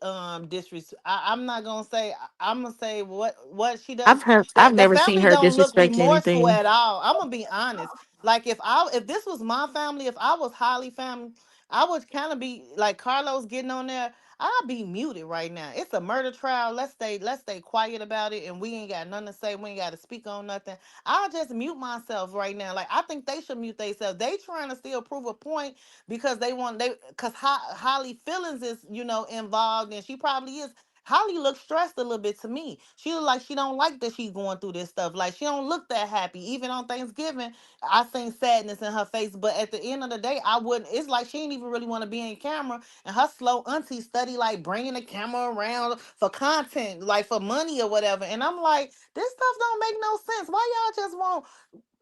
disrespect. I'm not gonna say. I'm gonna say what she does. I've The never seen family her don't look disrespect remorseful anything. at all. I'm gonna be honest. Like if this was my family, if I was Holly family, I would kind of be like Carlos getting on there. I'll be muted right now. It's a murder trial. Let's stay quiet about it, and we ain't got nothing to say. We ain't got to speak on nothing. I'll just mute myself right now. Like I think they should mute themselves. They trying to still prove a point because because Holly feelings is involved and she probably is. Holly looks stressed a little bit to me. She look like she don't like that she's going through this stuff. Like she don't look that happy. Even on Thanksgiving, I seen sadness in her face. But at the end of the day, I wouldn't. It's like she didn't even really want to be in camera. And her slow auntie study like bringing the camera around for content, like for money or whatever. And I'm like, this stuff don't make no sense. Why y'all just won't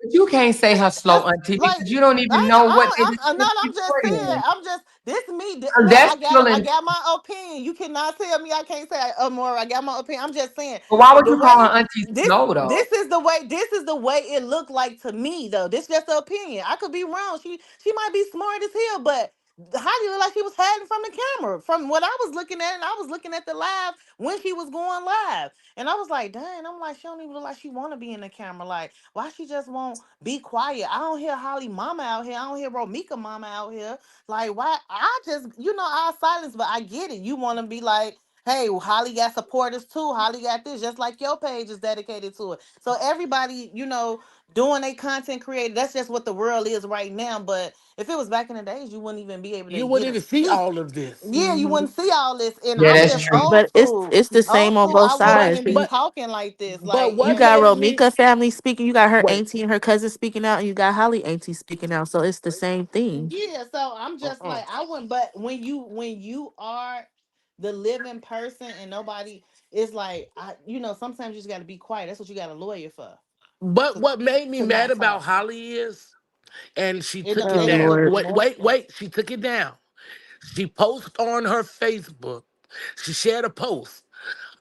but you can't say her slow just auntie like because you don't even know what they I'm did not. I'm just saying. beforehand. I'm just this me. So Look, that's still I in. got my opinion. You cannot tell me I can't say more. I got my opinion. I'm just saying But why would the you call her way auntie this slow though? this is the way it looked like to me though. This just an opinion. I could be wrong. She might be smart as hell, but how do you look like she was hiding from the camera from what I was looking at, and I was looking at the live when she was going live, and I was like, dang. I'm like, she don't even look like she want to be in the camera. Like, why she just won't be quiet? I don't hear Holly mama out here. I don't hear Romika mama out here. Like, why? I just, our silence, but I get it. You want to be like, hey, well, Holly got supporters too. Holly got this, just like your page is dedicated to it. So everybody, doing a content creator, that's just what the world is right now. But if it was back in the days, you wouldn't even be able to You get wouldn't a even see see. all of this. Yeah, you Mhm. wouldn't see all this. And Yeah, I'm that's just true. old But school. it's the Old same on school, both I wouldn't sides. even be But talking like this. but Like, You what got made me Romika family speaking, you got her wait? auntie and her cousin speaking out, and you got Holly auntie speaking out. So it's the same thing. yeah, so I'm just Uh-uh. like, I wouldn't, but when you are the living person and nobody is like, sometimes you just gotta be quiet. That's what you got a lawyer for. But To what made me to mad not about talk. Holly is, and she It took don't it Oh they don't down. look Lord. remorseful. Wait. She took it down. She posted on her Facebook. She shared a post.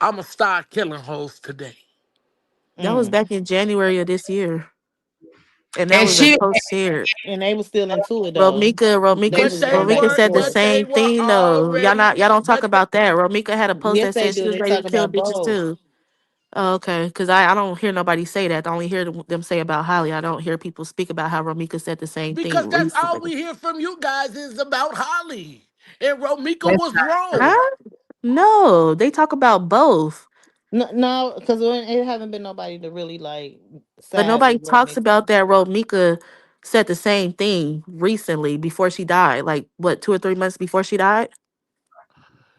I'ma start killing hoes today. That was Mm. back in January of this year. And that And was a she, post shared. And they was still into it though. Romika, They Romika, But was they going back Romika and were, said the forth. but they same were thing though. already, Y'all don't talk but about that. Romika had a post Yes, that they said she do. was They ready talk to kill about bitches both. too. Oh, okay, because I don't hear nobody say that. I only hear them say about Holly. I don't hear people speak about how Romika said the same thing because that's all recently. we hear from you guys is about Holly. And Romika that's was not true. wrong. Huh? No, they talk about both. No, no, because it haven't been nobody to really like But side nobody with talks Romeo. about that Romika said the same thing recently before she died. Like what, 2 or 3 months before she died?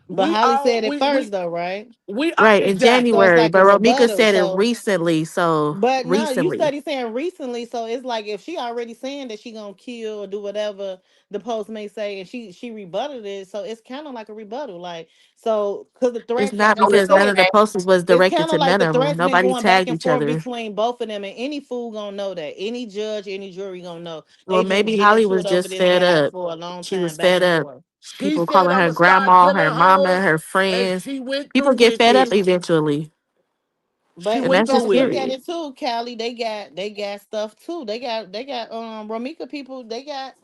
But We Holly all said it first though, right? we are Right, in So it's exactly. January. like a But Romika rebuttal. said it So, recently. So but no, you recently. study saying recently. So it's like if she already saying that she gonna kill or do whatever the post may say, and she rebutted it. So it's kind of like a rebuttal. Like so, because the It's threats not So the it's because none threat of the okay. posters was it's directed kind of to like none the of them. threats been Nobody going back tagged and each forth other. between both of them, and any fool gonna know that. Any judge, any jury gonna know. Well, They been maybe getting Holly into was it over just this fed app up. for a long She time, was back fed and up. forth. She People said calling I'm her gonna start grandma, killing her mama, hoes, her and friends. she went People through get with fed up it. eventually. She But And went you that's through gotta just with look it. at period. it too, Callie. They got stuff too. They got Romika people. They got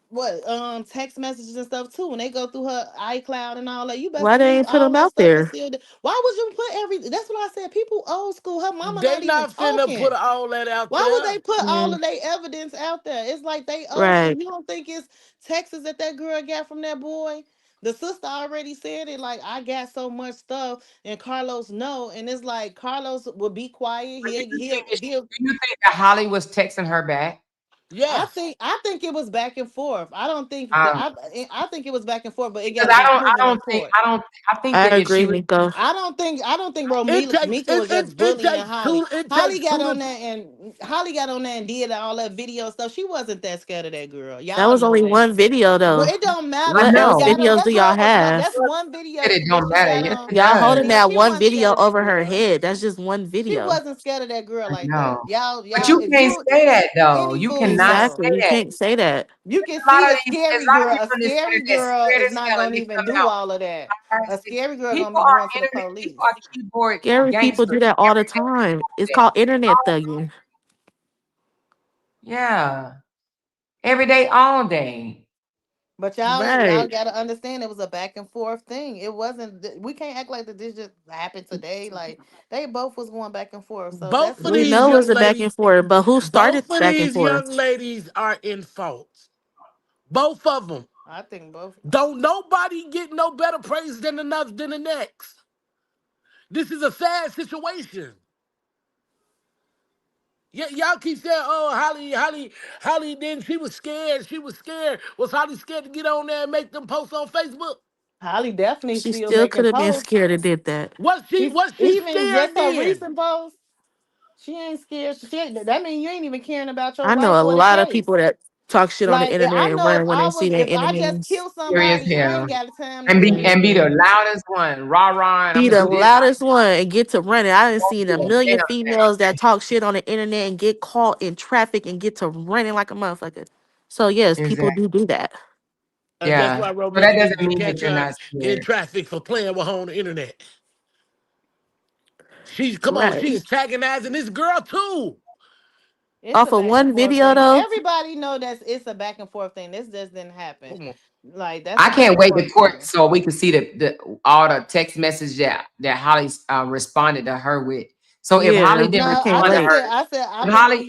what text messages and stuff too. When they go through her iCloud and all that, you best Why they believe ain't put all them that out stuff is there? still there. Why would you put every? That's what I said. People old school. Her mama They not even not finna put talking. all that out Why would there. they put all Mm, of their evidence out there? It's like they old school. right. You don't think it's Texas that girl got from that boy? The sister already said it. Like I got so much stuff, and Carlos know, and it's like Carlos will be quiet. But He'll he'll he'll do you think that Holly was texting her back? I Yes. think I think it was back and forth. I don't think that Um, I think it was back and forth, but it got because to be I proven in don't think, court. I think I that if she agree, was, Nico. I don't think bro It takes Mika was just it bullying takes Holly. two it Holly takes got two on to there and Holly got on there and did all that video stuff. She wasn't that scared of that girl. That Y'all was know only that. one video But though. it don't matter. I What She else know. got on videos that do y'all girl was no. have? That's one video Said it that don't she matter. got Yes, on. it Y'all One does. holding video. that She one wasn't scared video of that over her girl. head. That's just one She video. wasn't scared of that girl I like know. that. But Y'all. you If can't you say that though. any You fool cannot know. Exactly. say You that. can't say that. You can A lot see of a these, there's scary a lot of girl. A people on this scary internet girl scared is as not hell, and gonna they even come do out. all of that. A scary girl gonna People be are going to the internet. People police. are the keyboard Scary people gangsters do that all the every day. time. It's That called internet all thugging. yeah, every day, all day. But y'all Right. gotta understand it was a back and forth thing. It wasn't. We can't act like that this just happened today. Like they both was going back and forth. So that's both of what We it these know it is. was young a back and ladies, forth, but who started both the of back and these forth? young ladies are in fault. Both of them. I think both. Don't nobody get no better praise than another than the next. This is a sad situation. Y'all keep saying, "Oh, Holly." Then she was scared. She was scared. Was Holly scared to get on there and make them posts on Facebook? Holly definitely She still still could making have been posts. scared and did that. She's Was she even scared just her then? recent post. She ain't scared. That mean you ain't even caring about your I know life a or the lot of case. people that talk shit on the Like internet I and know run when they see their if I just enemies. kill Serious somebody, I hell. ain't got time to And do be that. the loudest one, rah rah, and I'm Be gonna the do this. loudest one and get to running. I done Won't seen a do a million damn thing. females that talk shit on the internet and get caught in traffic and get to running like a motherfucker. So yes, people Exactly. do that. And that's Yeah. why So that Romika doesn't needs to mean that catch you're her not in scared. traffic for playing with her on the internet. She's come on, Right. she antagonizing this girl too. It's a Off of back and one forth video thing. though. Everybody know that it's a back and forth thing. This just didn't happen. Come on. Like that's I a back can't and wait to forth court thing. so we can see the all the text message that Holly responded to her with. So if Holly Yeah, didn't I No, can't respond to wait. her,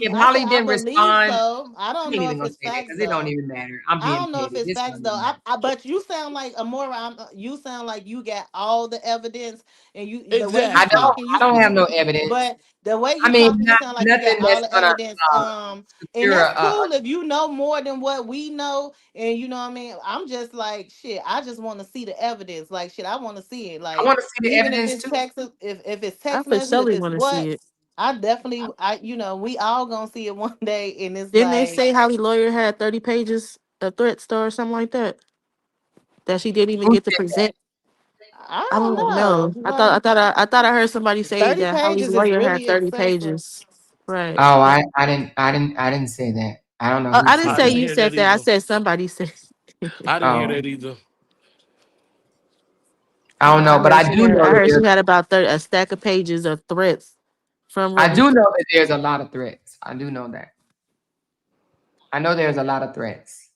if Holly I didn't believe respond, so. I I don't ain't know even if gonna it's say that facts because it don't though. even matter. I'm I being don't know if petty. it's This facts don't though. even matter. But you sound like Amora. You sound like you got all the evidence, and you the way you Exactly. talking, I don't have no evidence. but the way I you mean, talking, you not sound like you got nothing all that's the gonna evidence. And secure that's cool if you know more than what we know, and you know what I mean. I'm just like shit. I just want to see the evidence. Like shit, I want to see it. I Like want to see the even if evidence it's too. text, if it's I text for message, if surely it's want to what. see it. We all gonna see it one day, and it's Didn't they like, say Holly lawyer had 30 pages of threats or something like that? That she didn't even Who get to said present. I I don't don't know. know. Like I thought I heard somebody say 30 that Holly's pages is lawyer had really 30 excessive. pages. Right. Oh, I didn't say that. I don't know who I didn't I said say didn't that. you hear that said that. I either. said somebody said. I didn't hear Oh, that either. I don't know, I but heard she had. I heard she had about 30, a stack of pages of threats from I do Romita. know that there's a lot of threats. I do know that. I know there's a lot of threats,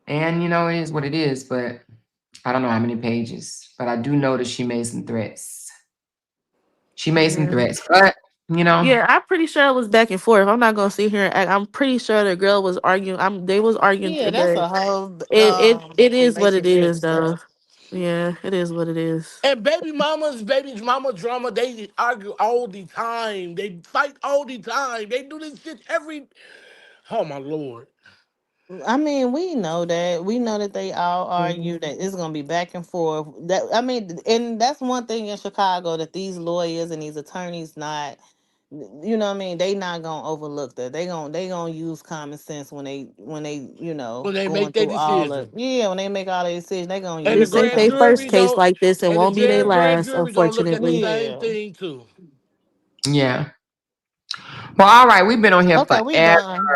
and it is what it is. But I don't know how many pages. But I do know that she made some threats. She made some Yeah. threats, but Yeah, I'm pretty sure it was back and forth. I'm not gonna sit here and act. I'm pretty sure the girl was arguing. They was arguing, Yeah, that's but a whole it is what it relationship is, stuff. though. Yeah, it is what it is. And baby mama drama, they argue all the time. They fight all the time. They do this shit every. Oh my lord. I mean, we know that. We know that they all argue that it's gonna be back and forth. That I mean, and that's one thing in Chicago that these lawyers and these attorneys not. You know what I mean? They not gonna overlook that. They gonna use common sense when they When they going make their through all of decision. when they make all their decisions, they gonna And the use This that ain't grand their common first jury sense. case don't like this, and and the won't be their grand last, jury gonna look at the unfortunately. same Yeah. thing too. yeah. Well, all right, we've been on here Okay, we done.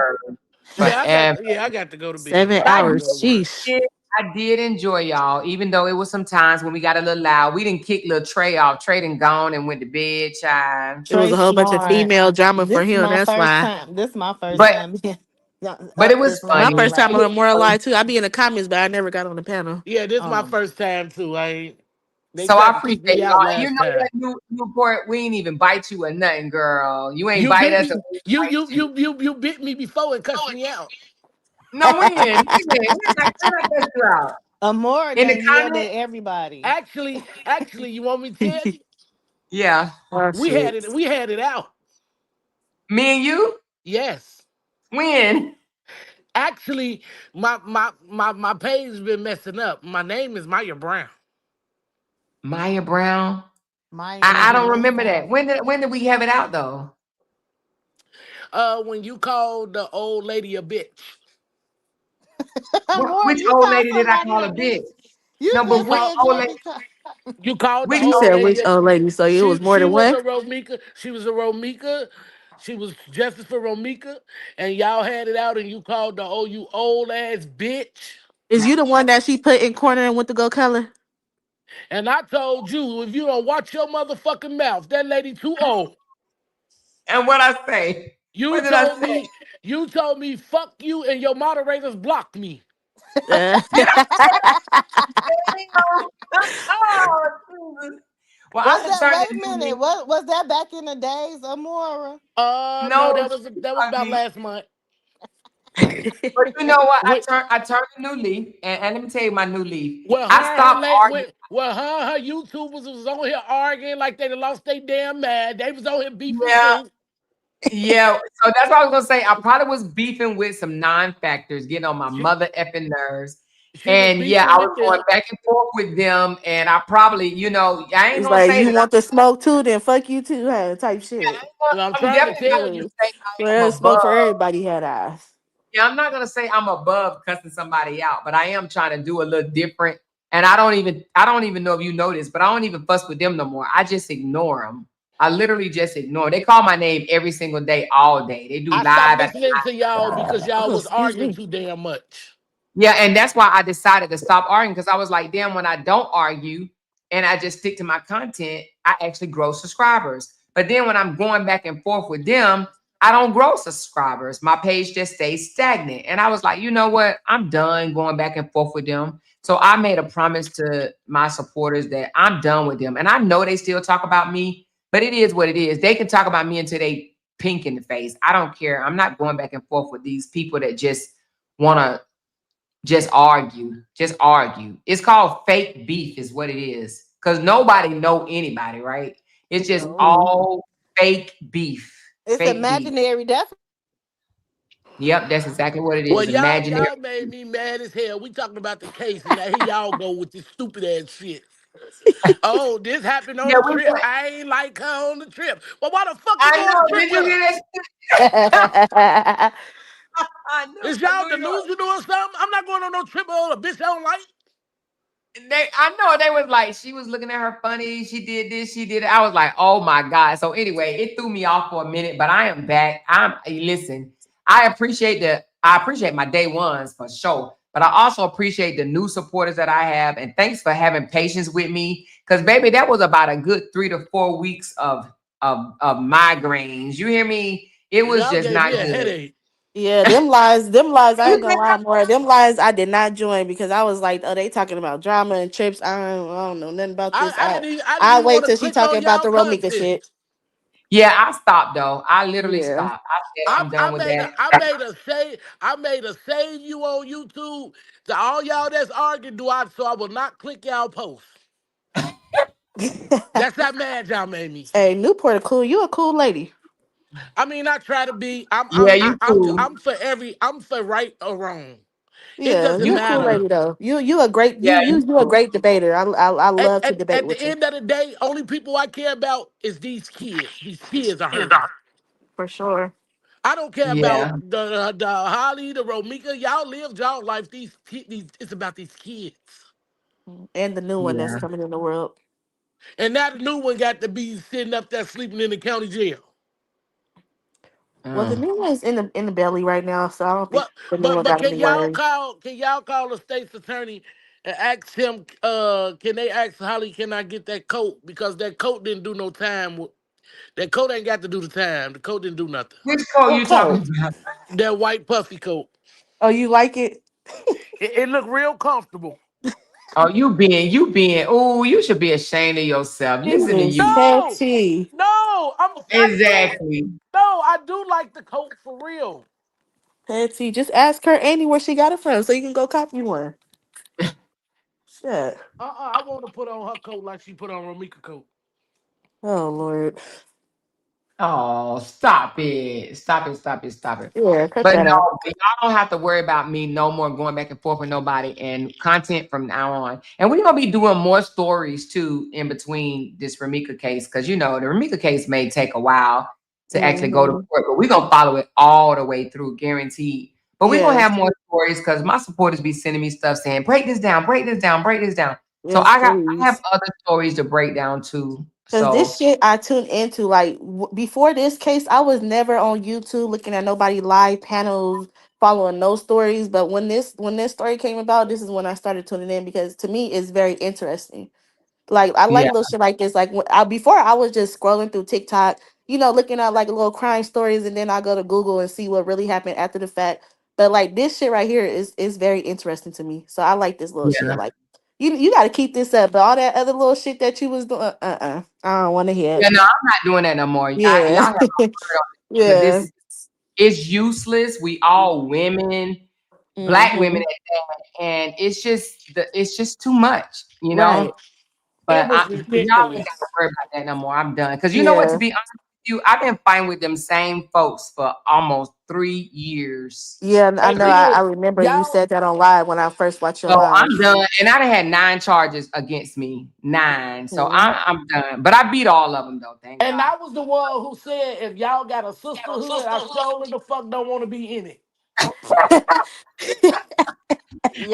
forever. Yeah, I got to go to bed. Seven I I gotta hours. go to work. Sheesh. did, I did enjoy y'all, even though it was some times when we got a little loud. We didn't kick little Trey off. Trey done gone and went to bed, child. It was Trey a whole bunch of Smart. female drama for This is him. my That's first why. time. This is my first But time being but it up was this long My funny. this first time It on was a loud. moral funny. lie too. I be in the comments, but I never got on the panel. Yeah, this is my Um, first time too. They So I tried to kick appreciate me y'all. out And you last know time. what, Newport, we ain't even bite you or nothing, girl. You ain't You bite bit us me. or we bite you. You bit me before and cussed me out. No, when? When I cuss you out? Amora In the done yelled comment? at everybody. Actually, you want me to tell you? Yeah. Oh shit. We had it out. Me and you? Yes. When? Actually, my page been messing up. My name is Maya Brown. Maya Brown? Maya I don't Brown. remember that. When did we have it out though? When you called the old lady a bitch. More, Which you old call lady did I somebody call a a bitch? bitch. You No, but You just which called said old you lady? be call. you called the Which She old old said lady? lady. which old lady, so it was more She than was a one. Romika. She was a Romika. She was justice for Romika, and y'all had it out, and you called the you old ass bitch. Is you the one that she put in corner and went to go color? And I told you, if you don't watch your motherfucking mouth, that lady too old. And what I say? You What did I told say? me, you told me, fuck you, and your moderators blocked me. Did I say? Oh, Jesus. Well, I Was could that? turn Wait the a new minute. leaf. What was that back in the days, Amora? No, No, that was about last month. but you know what? With I turned a new leaf, and let me tell you my new leaf. well, I her stopped late arguing. with her YouTubers was on here arguing like they done lost their damn mad. They was on here beefing Yeah, too. yeah. So that's what I was gonna say. I probably was beefing with some non-factors, getting on my She mother effing nerves. she was And yeah, I beefing was with going them. back and forth with them, and I probably, I ain't It's gonna like say you that want the smoke too, then fuck you too, huh? Type shit. I'm I'm trying to definitely not tell gonna you. say I am Well, smoke for above. everybody had eyes. Yeah, I'm not gonna say I'm above cussing somebody out, but I am trying to do a little different. And I don't even know if you know this, but I don't even fuss with them no more. I just ignore them. I literally just ignore 'em. They call my name every single day, all day. They do I stopped live after listening to live. y'all because y'all Oh, was excuse arguing me. too damn much. Yeah, and that's why I decided to stop arguing because I was like, damn, when I don't argue and I just stick to my content, I actually grow subscribers. But then when I'm going back and forth with them, I don't grow subscribers. My page just stays stagnant. And I was like, you know what? I'm done going back and forth with them. So I made a promise to my supporters that I'm done with them. And I know they still talk about me, but it is what it is. They can talk about me until they pink in the face. I don't care. I'm not going back and forth with these people that just want to just argue. Just argue. It's called fake beef, is what it is. Because nobody know anybody, right? It's just No, all fake beef. it's Fake beef. imaginary. That's Yep, that's exactly what it Well, is. y'all Imaginary. y'all made me mad as hell. We talking about the case, and now here y'all go with this stupid ass shit. Oh, this happened on Yeah, the we trip. I ain't like her on the trip. Well, why the fuck you I go on the know. trip Did you with her? hear that? I know. Is I y'all know you know. delusional or something? I'm not going on no trip with a bitch I don't like. I know they was like, she was looking at her funny. She did this, she did it. I was like, oh my God. So anyway, it threw me off for a minute, but I am back. Listen, I appreciate my day ones for sure. But I also appreciate the new supporters that I have. And thanks for having patience with me. Cause baby, that was about a good 3 to 4 weeks of migraines. You hear me? It was Y'all just gave not me a good. headache. Yeah, them lies, I ain't gonna lie more. Them lies I did not join because I was like, oh, they talking about drama and trips. I don't know nothing about this. I didn't I even wait want to till she click on talking about y'all the Romika content. shit. Yeah, I stopped though. I literally Yeah. stopped. I said I'm done with that. I made a save you on YouTube to all y'all that's arguing. So I will not click y'all post. That's how mad y'all made me. Hey, Newport, a cool. You a cool lady. I mean, I try to be. Yeah, you cool. I'm for right or wrong. It Yeah, doesn't you a cool Yeah. matter. lady though. You a great Yeah, you you a cool. great debater. I At, love to at, debate at the with you. end of the day, only people I care about is these kids. These kids are hurting. For sure. I don't care about Yeah. the Holly, the Romika. Y'all live y'all life. These it's about these kids. And the new one that's Yeah. coming in the world. And now the new one got to be sitting up there sleeping in the county jail. Well, the Mm. new one's in the belly right now, so I don't think What? the new But one but got any worries. can y'all call the state's attorney and ask him? Can they ask Holly? Can I get that coat because that coat didn't do no time. That coat ain't got to do the time. The coat didn't do nothing. Which coat What you talking color? about? That white puffy coat. Oh, you like it? It looked real comfortable. Oh, you being, oh, you should be ashamed of yourself. She Listen to is you. No, petty. no, I do. Exactly. No, I do like the coat for real. Petty. Just ask her Annie where she got it from so you can go copy one. Shit. I want to put on her coat like she put on Romika coat. Oh Lord. Oh, stop it. Stop it, stop it, stop it. Yeah, cut But that out. no, but y'all don't have to worry about me no more going back and forth with nobody and content from now on. And we're gonna be doing more stories too in between this Ramika case, because you know the Ramika case may take a while to actually go to Hmm. court, but we're gonna follow it all the way through, guaranteed. But we're gonna have Yes, more stories because my supporters be sending me stuff saying, break this down, break this down, break this down. So yes, I have please. other stories to break down too. Cause this So shit I tuned into like before this case, I was never on YouTube looking at nobody live panels, following no stories. But when this story came about, this is when I started tuning in because to me it's very interesting. Like I like yeah, little shit like this. Like before, I was just scrolling through TikTok, looking at like little crime stories, and then I go to Google and see what really happened after the fact. But like this shit right here is very interesting to me. So I like this little shit. yeah. Like you got to keep this up. But all that other little shit that you was doing, I don't want to hear Yeah, it. no, I'm not doing that no more. Y'all Yeah, have my word on it because yeah. this is useless. We all women, black women Hmm. at that, and it's just too much, you know. Right. It But was y'all ain't got to ridiculous. worry about that no more. I'm done. Because you know what? To Yeah. be honest with you, I've been fighting with them same folks for almost 3 years. Yeah, I And know. I then remember you y'all, said that on live when I first watched your So live. I'm done, and I done had 9 charges against me, 9. So Mhm. I'm done. But I beat all of them though. Thank and God. I was the one who said if y'all got a sisterhood, I surely the fuck don't want to be in it.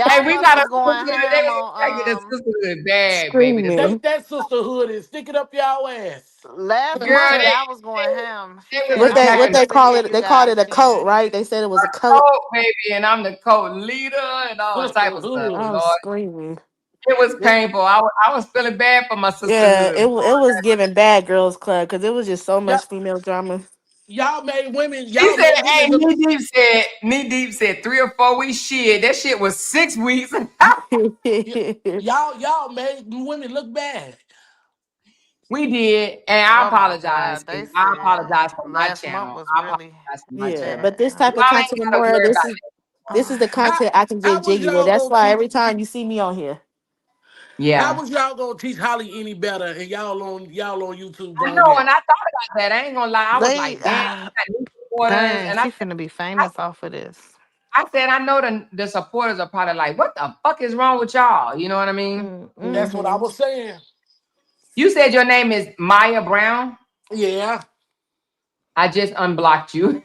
Hey, Y'all we must got a was going sisterhood. They ham was trying to get a on sisterhood bad, baby. Take Screaming. that sisterhood and stick it up y'all ass. last Girl, month. Y'all was going ham. they She was said, "I'm What not attacking they the coming call near it? you They called guys, it a cult, Ken." right? They said it was a cult. code, baby, and I'm the code leader and all type of stuff. Sisterhood. I was Lord, screaming. it was This, painful. I was feeling bad for my Yeah, sisterhood. it was giving bad girls club because it was just so y'all, much female drama. y'all made women, He y'all said, made "Hey, women look. Knee Deep said 3 or 4 weeks. Shit, that shit was 6 weeks." Y'all made women look bad. We did, and I Oh my apologize. God, they I said apologize for my last month channel. was I really apologize for my Yeah, channel. but this bad. type of Y'all ain't content, gotta more worry this about is it. this is the How, content I can how get was jiggy with. y'all That's gonna why teach? every time you see me on here, How Yeah, was y'all gonna teach Holly any better? And y'all on YouTube I doing know, that? and I thought about that. I ain't gonna lie. I was They, like, damn, I got new supporters, dang, and she finna be famous off of this. I said, I know the supporters are probably like, what the fuck is wrong with y'all? You know what I mean? That's what I mm-hmm. was saying. You said your name is Maya Brown. Yeah. I just unblocked you.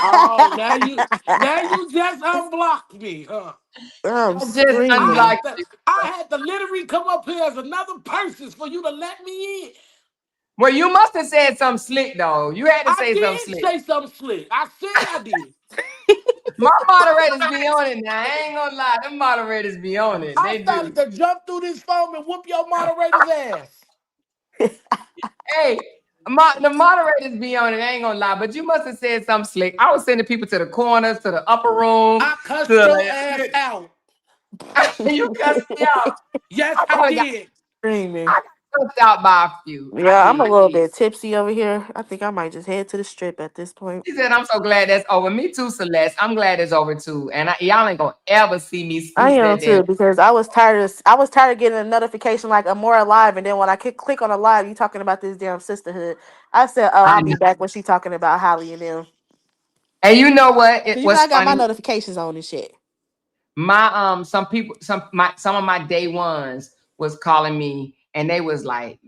Oh, now you just unblocked me, huh? I'm I just I screaming. had unblocked to you. I had to literally come up here as another person for you to let me in. Well, you must have said something slick though. You had to I say something did slick. say something slick. I said I did. My moderators be on it now. I ain't gonna lie. Them moderators be on it. I They started do. to jump through this phone and whoop your moderator's ass. Hey, the moderators be on it. I ain't gonna lie. But you must have said something slick. I was sending people to the corners, to the upper room, I cussed your to ass out. you cussed me out. Yes, I I probably got did. Screaming. I got cussed out by a few. I Yeah, I'm a did. little bit tipsy over here. I think I might just head to the strip at this point. She said, I'm so glad that's over. Me too, Celeste. I'm glad it's over too. And y'all ain't gonna ever see me I scoop am that damn. too because I was tired of getting a notification like I'm more alive, and then when I click on a live, you talking about this damn sisterhood. I said, oh, I I'll be know. back when she talking about Holly and them. And you know what? It Cause was I got my funny. notifications on and shit. My some people, some of my day ones was calling me and they was like,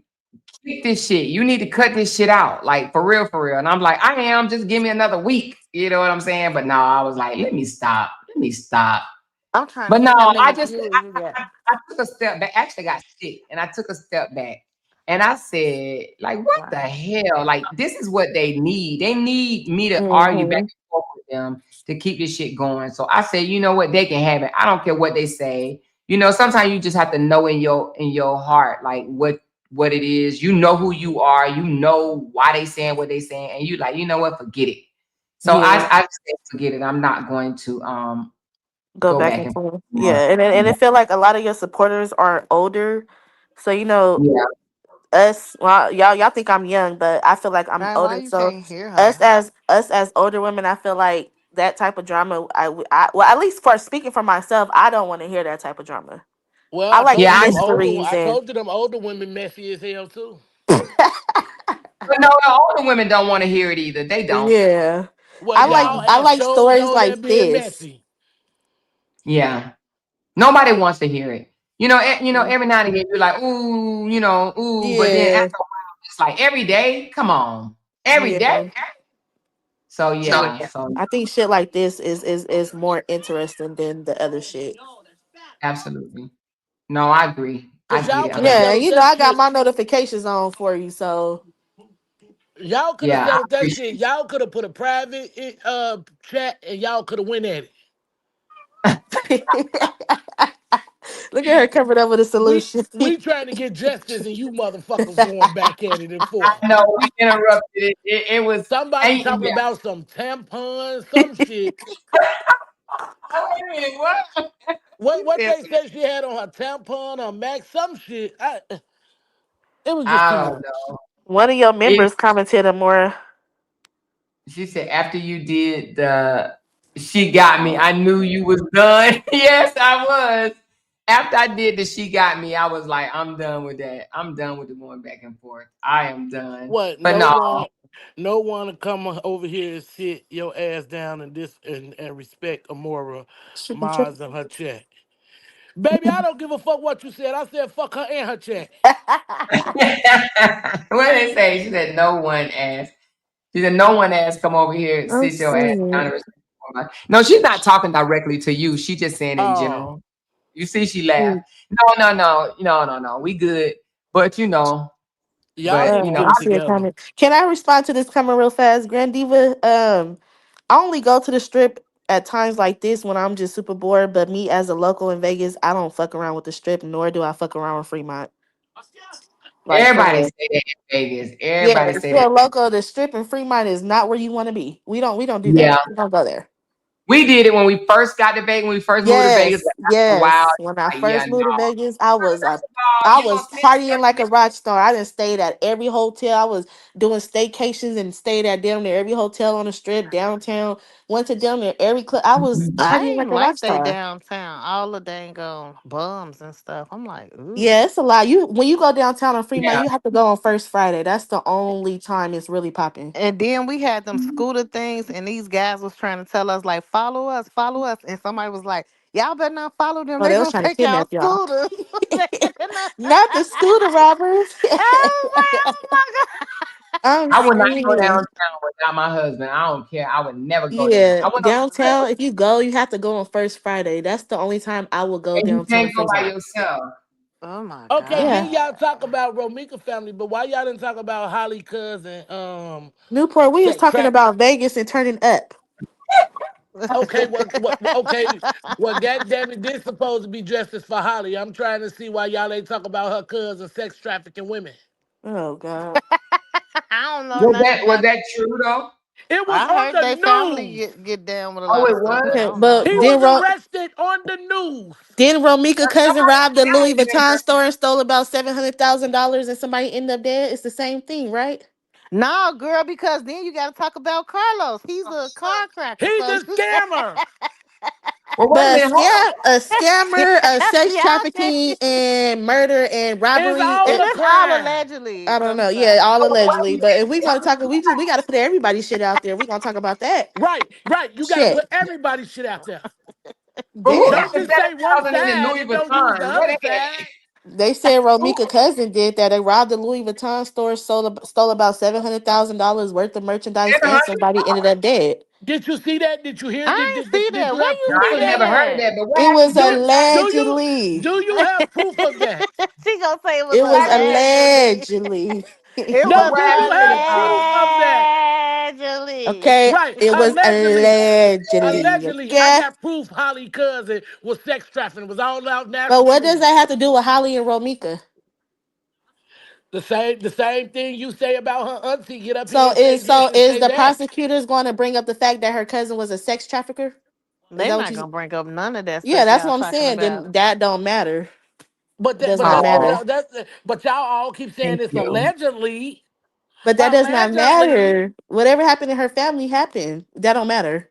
"Keep this shit. You need to cut this shit out. Like for real, for real." And I'm like, I am, just give me another week. You know what I'm saying? But no, I was like, let me stop. Let me stop. I'm trying to But no, see how I many just views you got. I took a step back. Actually, got sick, and I took a step back, and I said, like, what the Wow. hell? Like, this is what they need. They need me to argue back Hmm. and forth with them to keep this shit going. So I said, you know what? They can have it. I don't care what they say. You know, sometimes you just have to know in your heart, like what it is. You know who you are. You know why they saying what they saying, and you like, you know what? Forget it. So Yeah, I said, forget it. I'm not going to go go back back and and forth. forth. Yeah, and it feel like a lot of your supporters are older, so Yeah. us. Well, y'all think I'm young, but I feel like I'm Dang, why older. you So can't hear her? us as older women, I feel like that type of drama. Well, at least for speaking for myself, I don't want to hear that type of drama. Well, I I like told you Yeah, them I older. mysteries I and told you them older women messy as hell too. But no, all the women don't want to hear it either. They don't. Yeah. Well, I They like y'all don't. I have like showed stories on like that being this. messy. Yeah. Nobody wants to hear it. Mm. Every now and again you're like, ooh, ooh, but then Yeah. after a while, it's like every day. Come on, every day. Yeah. So Yeah. yeah, so I think shit like this is more interesting than the other shit. absolutely. No, I agree. I Cause get y'all it. could have Yeah, settled you know, that I got shit. my notifications on for you, so Y'all could have Yeah, I settled that shit. appreciate Y'all could have put a private chat and y'all could have went at it. look at her covered up with a We solution. we trying to get justice and you motherfuckers going back at it in force. I know we interrupted it. It was Somebody and talking yeah. about some tampons, some shit. Oh, wait a minute, what? What they said she had on her tampon or Mac, some shit. It was just I too don't much. know. One of your It members commented more. She said after you did the she got me, I knew you was done. Yes, I was. After I did the she got me, I was like, I'm done with that. I'm done with the going back and forth. I am done. What? But No no, one, no one to come over here and sit your ass down and and respect Amora Mars and her chat. Baby, I don't give a fuck what you said. I said fuck her and her chat. what did they say? She said no one asked. She said no one asked come over here and I'm sit your ass down seeing. and respect the woman." No, she's not talking directly to you. She just saying in Oh, general. You see, she laughed. No. We good. But y'all but need to get Let it me see a together. comment. Can I respond to this comment real fast? Grand Diva, I only go to the strip at times like this when I'm just super bored, but me as a local in Vegas, I don't fuck around with the strip, nor do I fuck around with Fremont. Like for everybody real. say that in Vegas. Yeah, Everybody if say you're that. a local, the strip in Fremont is not where you want to be. We don't do Yeah. that. We don't go there. We did it when we first got to Vegas, when we first moved to Vegas. Yes, But after a while, yes. When I like, yeah, first moved to no. Vegas, First of all, I you gonna was spend partying like a rock star. I done stayed at every hotel. I was doing staycations and stayed at damn near every hotel on the strip downtown. Went to damn near every club. I was I partying ain't like a rock like they star. downtown. All the dang bums and stuff. I'm like, ooh. Yeah, it's a lot. You when you go downtown on Fremont, yeah. you have to go on First Friday. That's the only time it's really popping. And then we had them scooter things, and these guys was trying to tell us like, follow us, and somebody was like, y'all better not follow them. Oh, They they was gonna trying to take y'all kidnap y'all. scooters. They better not- Not the scooter robbers. I was like, oh my I'm I would not go screaming. downtown without my husband. I don't care. I would never go there. I Yeah, went on the strip, downtown. If you go, you have to go on First Friday. That's the only time I will go and you downtown can't in go by Fremont. yourself. oh my Okay, Yeah, then god. y'all talk about Romika family, but why y'all didn't talk about Holly cousin Newport. We was sex talking trap? about Vegas and turning up. Okay, okay, well god damn it, this supposed to be justice for Holly. I'm trying to see why y'all ain't talk about her cousin sex trafficking women. Oh God. I don't know Was nothing that was about. that true though? It was I on heard the they family news. get down with a Oh, lot of it stuff, but was. I Okay, don't know. but He was arrested on the news. then Romika cousin Somebody robbed the Louis telling me Vuitton store and stole about $700,000, and somebody ended up dead. It's the same thing, right? No, girl, because then you got to talk about Carlos. He's a car cracker, He's so a you scammer. Well, wait a But minute. Hold on. a scammer, a sex yeah, okay. trafficking, and murder and It's robbery. all And a it's all crime. allegedly. I don't I'm know. Yeah, sorry. all But wait a allegedly. minute. But if we want to talk, we got to put everybody's shit out there. We gonna talk about that. Right. You got to Shit. put everybody's shit out there. But who Damn. got Don't the just say one 7,000 in the side Louis and don't use the Vuitton? What other the heck? side. They said Who? Romika cousin did that. They robbed the Louis Vuitton store, stole about $700,000 worth of merchandise, and 700? somebody ended up dead. Did you see that? Did you hear? I ain't see Did that. you Where have you No, proof I see of ain't that? never heard of that that. But what It was happened to Do it? What happened? allegedly. do you have proof of that? at? She gonna say it was It What was happened? allegedly. allegedly. It But No, was what do you happened to the have proof of that? allegedly. Okay, Right, it was allegedly. allegedly. Allegedly, I Okay, got proof Holly cousin was sex trafficking. It was all out but national what does news. that have to do with Holly and Romika? The same thing you say about her auntie. Get up here So and say this and is say the that. prosecutors going to bring up the fact that her cousin was a sex trafficker? Is They that what not you? gonna bring up none of that Yeah, stuff that's y'all what I'm talking saying. about. Then that don't matter. But It that, does but not that's what Oh, matter. y'all. But y'all all keep saying thank it's you. allegedly. But that does not Allegedly. matter. Whatever happened in her family happened. That don't matter.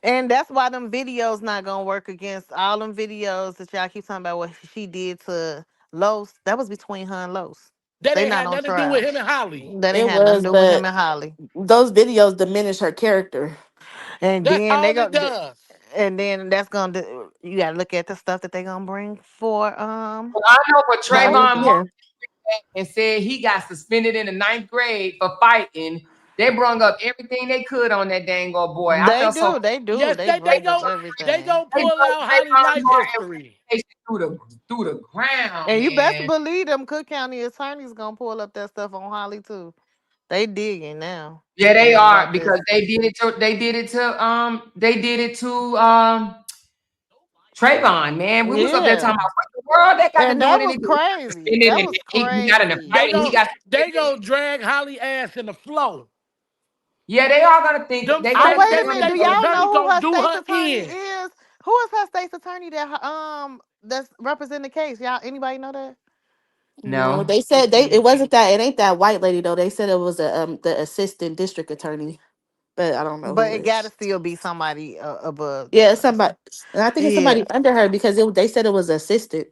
And that's why them videos not gonna work against all them videos that y'all keep talking about what she did to Los. That was between her and Los. That They ain't not had on nothing to do with trial. him and Holly. That ain't It had nothing was, to do with him but and Holly. those videos diminish her character. And That's then they all it go, does. and then that's gonna. You gotta look at the stuff that they gonna bring for Well, I know for Romika. Trayvon Martin Yeah. and said he got suspended in the ninth grade for fighting. They brung up everything they could on that dang old boy. I They felt so. do, they do, Yes, they they bring up they everything. go They pull brung out Holly's Trayvon life Martin history. through the ground, And you best man. believe them Cook County attorneys gonna pull up that stuff on Holly too. They digging now Yeah, they are about this. because they did it to Trayvon, man. We was up there Yeah, talking about what the world that got to and do that with was anything. crazy. Suspended That and was he got in a crazy. They fight and he go got they suspended. go drag Holly ass in the flow. Yeah, they are gonna think Them they Oh, gonna state they wait a that minute. gonna Do state's do it. y'all attorney know who gonna her do state's her attorney in. is? Who is her state's attorney that's representing the case? Y'all, anybody know that? No, No. they said they it wasn't that it ain't that white lady though. They said it was the assistant district attorney, but I don't know But who it it gotta is. still be somebody above Yeah, it's them. somebody, and I think it's Yeah. somebody under her because they said it was assistant.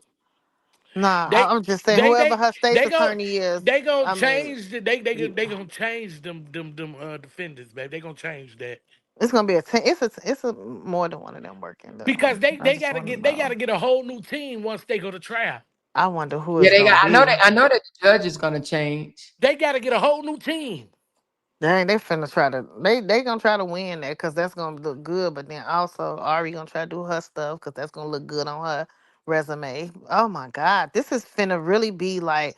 Nah, They I'm just saying they whoever they her state's they go attorney is. they gonna I mean, change they gonna change them defendants, baby. They gonna change that. it's gonna be it's a more than one of them working Because though. they I they just gotta want to get they know. gotta get a whole new team once they go to trial. I wonder who Yeah, it's they gonna got. be. I know that the judge is gonna change. They gotta get a whole new team. Dang, they finna try to they gonna try to win that because that's gonna look good. But then also Ari gonna try to do her stuff because that's gonna look good on her resume. Oh my God, this is finna really be like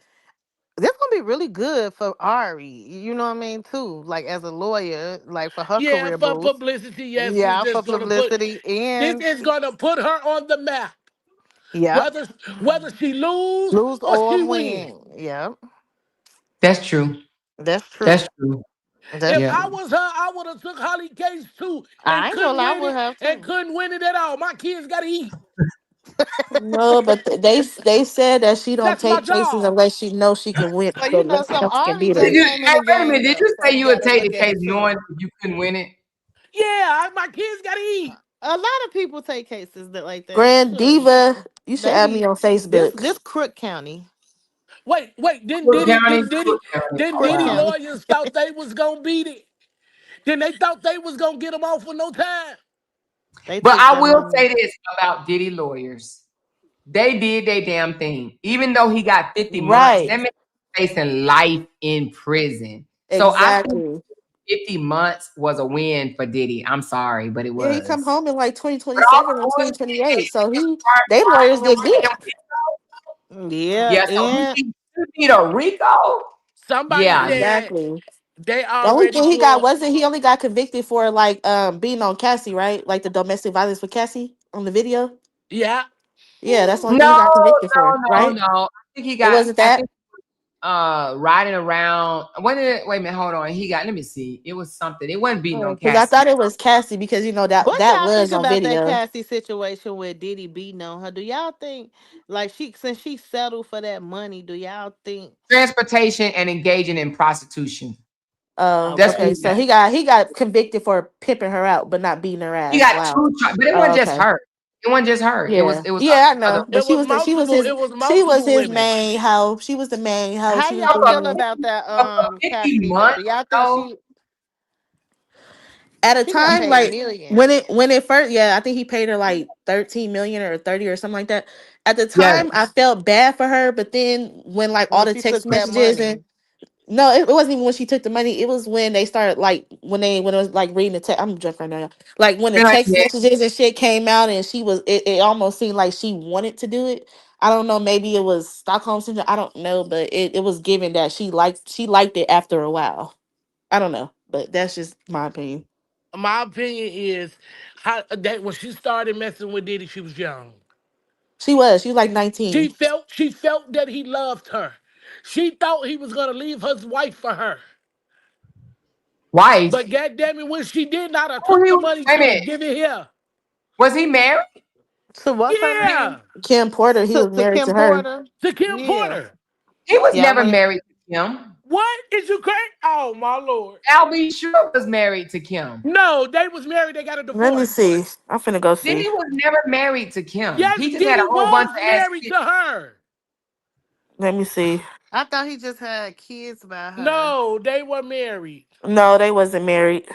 this gonna be really good for Ari. You know what I mean too. Like as a lawyer, like for her Yeah, career for boost. publicity, yes, it's Yeah, for just gonna put publicity this and is gonna put her on the map. yep, Whether whether she lose lose or she or win. win. Yep, That's true. that's That's true. true. That's If Yeah. I true. was her, I would have took Holly Case too and I ain't gonna couldn't lie, I win would it have and too. couldn't win it at all. My kids gotta eat. No, but they said that she don't That's my take cases job. unless she knows she can win. Well, So you know, nothing so else can Ari beat Did just her. you, came in hey, the wait a minute. game Did though, you so say you you would got to take the look at case it too. knowing you couldn't win it? Yeah, my kids gotta eat. A lot of people take cases that like that. Grand Sure, Diva, you should they add me be on this Facebook. this Crook County, Wait, didn't Cook Diddy, County, didn't Diddy, Cook County. didn't Oh Crook Diddy wow. County. lawyers thought they was gonna beat it? Then they thought they was gonna get him off with no time. They But took I that will money. say this about Diddy lawyers. They did their damn thing. Even though he got 50 months, Right. that man facing life in prison. So I think Exactly. 50 months was a win for Diddy. I'm sorry, but it Yeah, he come was. home in like But all 2027 the or bullshit that 2028. So he they lawyers did good. Yeah, yeah, so and you need a Rico. Somebody Yeah, said Exactly. they The only already thing he got pulled. wasn't he only got convicted for like beating on Cassie, right? Like the domestic violence with Cassie on the video. Yeah, Yeah, that's the only thing he no, got convicted for, right? no. I think he It got. wasn't I that. think riding around. When did it, wait a minute, hold on. He got. Let me see. It was something. It wasn't beating on Because I Cassie. thought it was Cassie because you know that what that y'all think was on about that video. Cassie situation with Diddy beating on her? Do y'all think like she since she settled for that money? Do y'all think? Transportation and engaging in prostitution. Oh, That's what Okay, okay. he So got. he got convicted for pimping her out, but not beating her He ass. got Wow. two, but it wasn't Oh, just okay. her. It wasn't just her. Yeah. It was Yeah, I other. know. But it was multiple. It was she was multiple his women. main hoe. She was the main hoe. how She was y'all For feel doing 50, about that? for 50 Cassidy though. months Do y'all think though. at a she got time paid like millions? when it first, yeah, I think he paid her like 13 million or 30 or something like that. At the Yes. time I felt bad for her, but then when like all When the she took text that messages and money, no, it wasn't even when she took the money. It was when they started like when it was like reading the text. I'm drunk right now. Y'all. Like when the Feel like text that. messages and shit came out, and it almost seemed like she wanted to do it. I don't know. Maybe it was Stockholm syndrome. I don't know, but it was given that she liked it after a while. I don't know, but that's just my opinion. My opinion is how that when she started messing with Diddy, she was young. She was like 19. She felt that he loved her. She thought he was gonna leave his wife for her. Wife. But goddamn it, when she did not, I Who took he the was? money Wait a too. minute. Give it here. Was he married? so what's her name? Yeah, Kim Porter, he was To married Kim to her. Porter. to Kim Yeah, Porter. He was yeah. never When married to Kim. What is you crazy? Oh my lord. Al B. Sure was married to Kim. No, they was married. They got a Let me divorce. see. I'm finna go see. Diddy was never married to Kim. Yes, He just had a Diddy whole bunch was of ass married kids. to her. Let me see. I thought he just had kids by her. No, they were married. No, they wasn't married.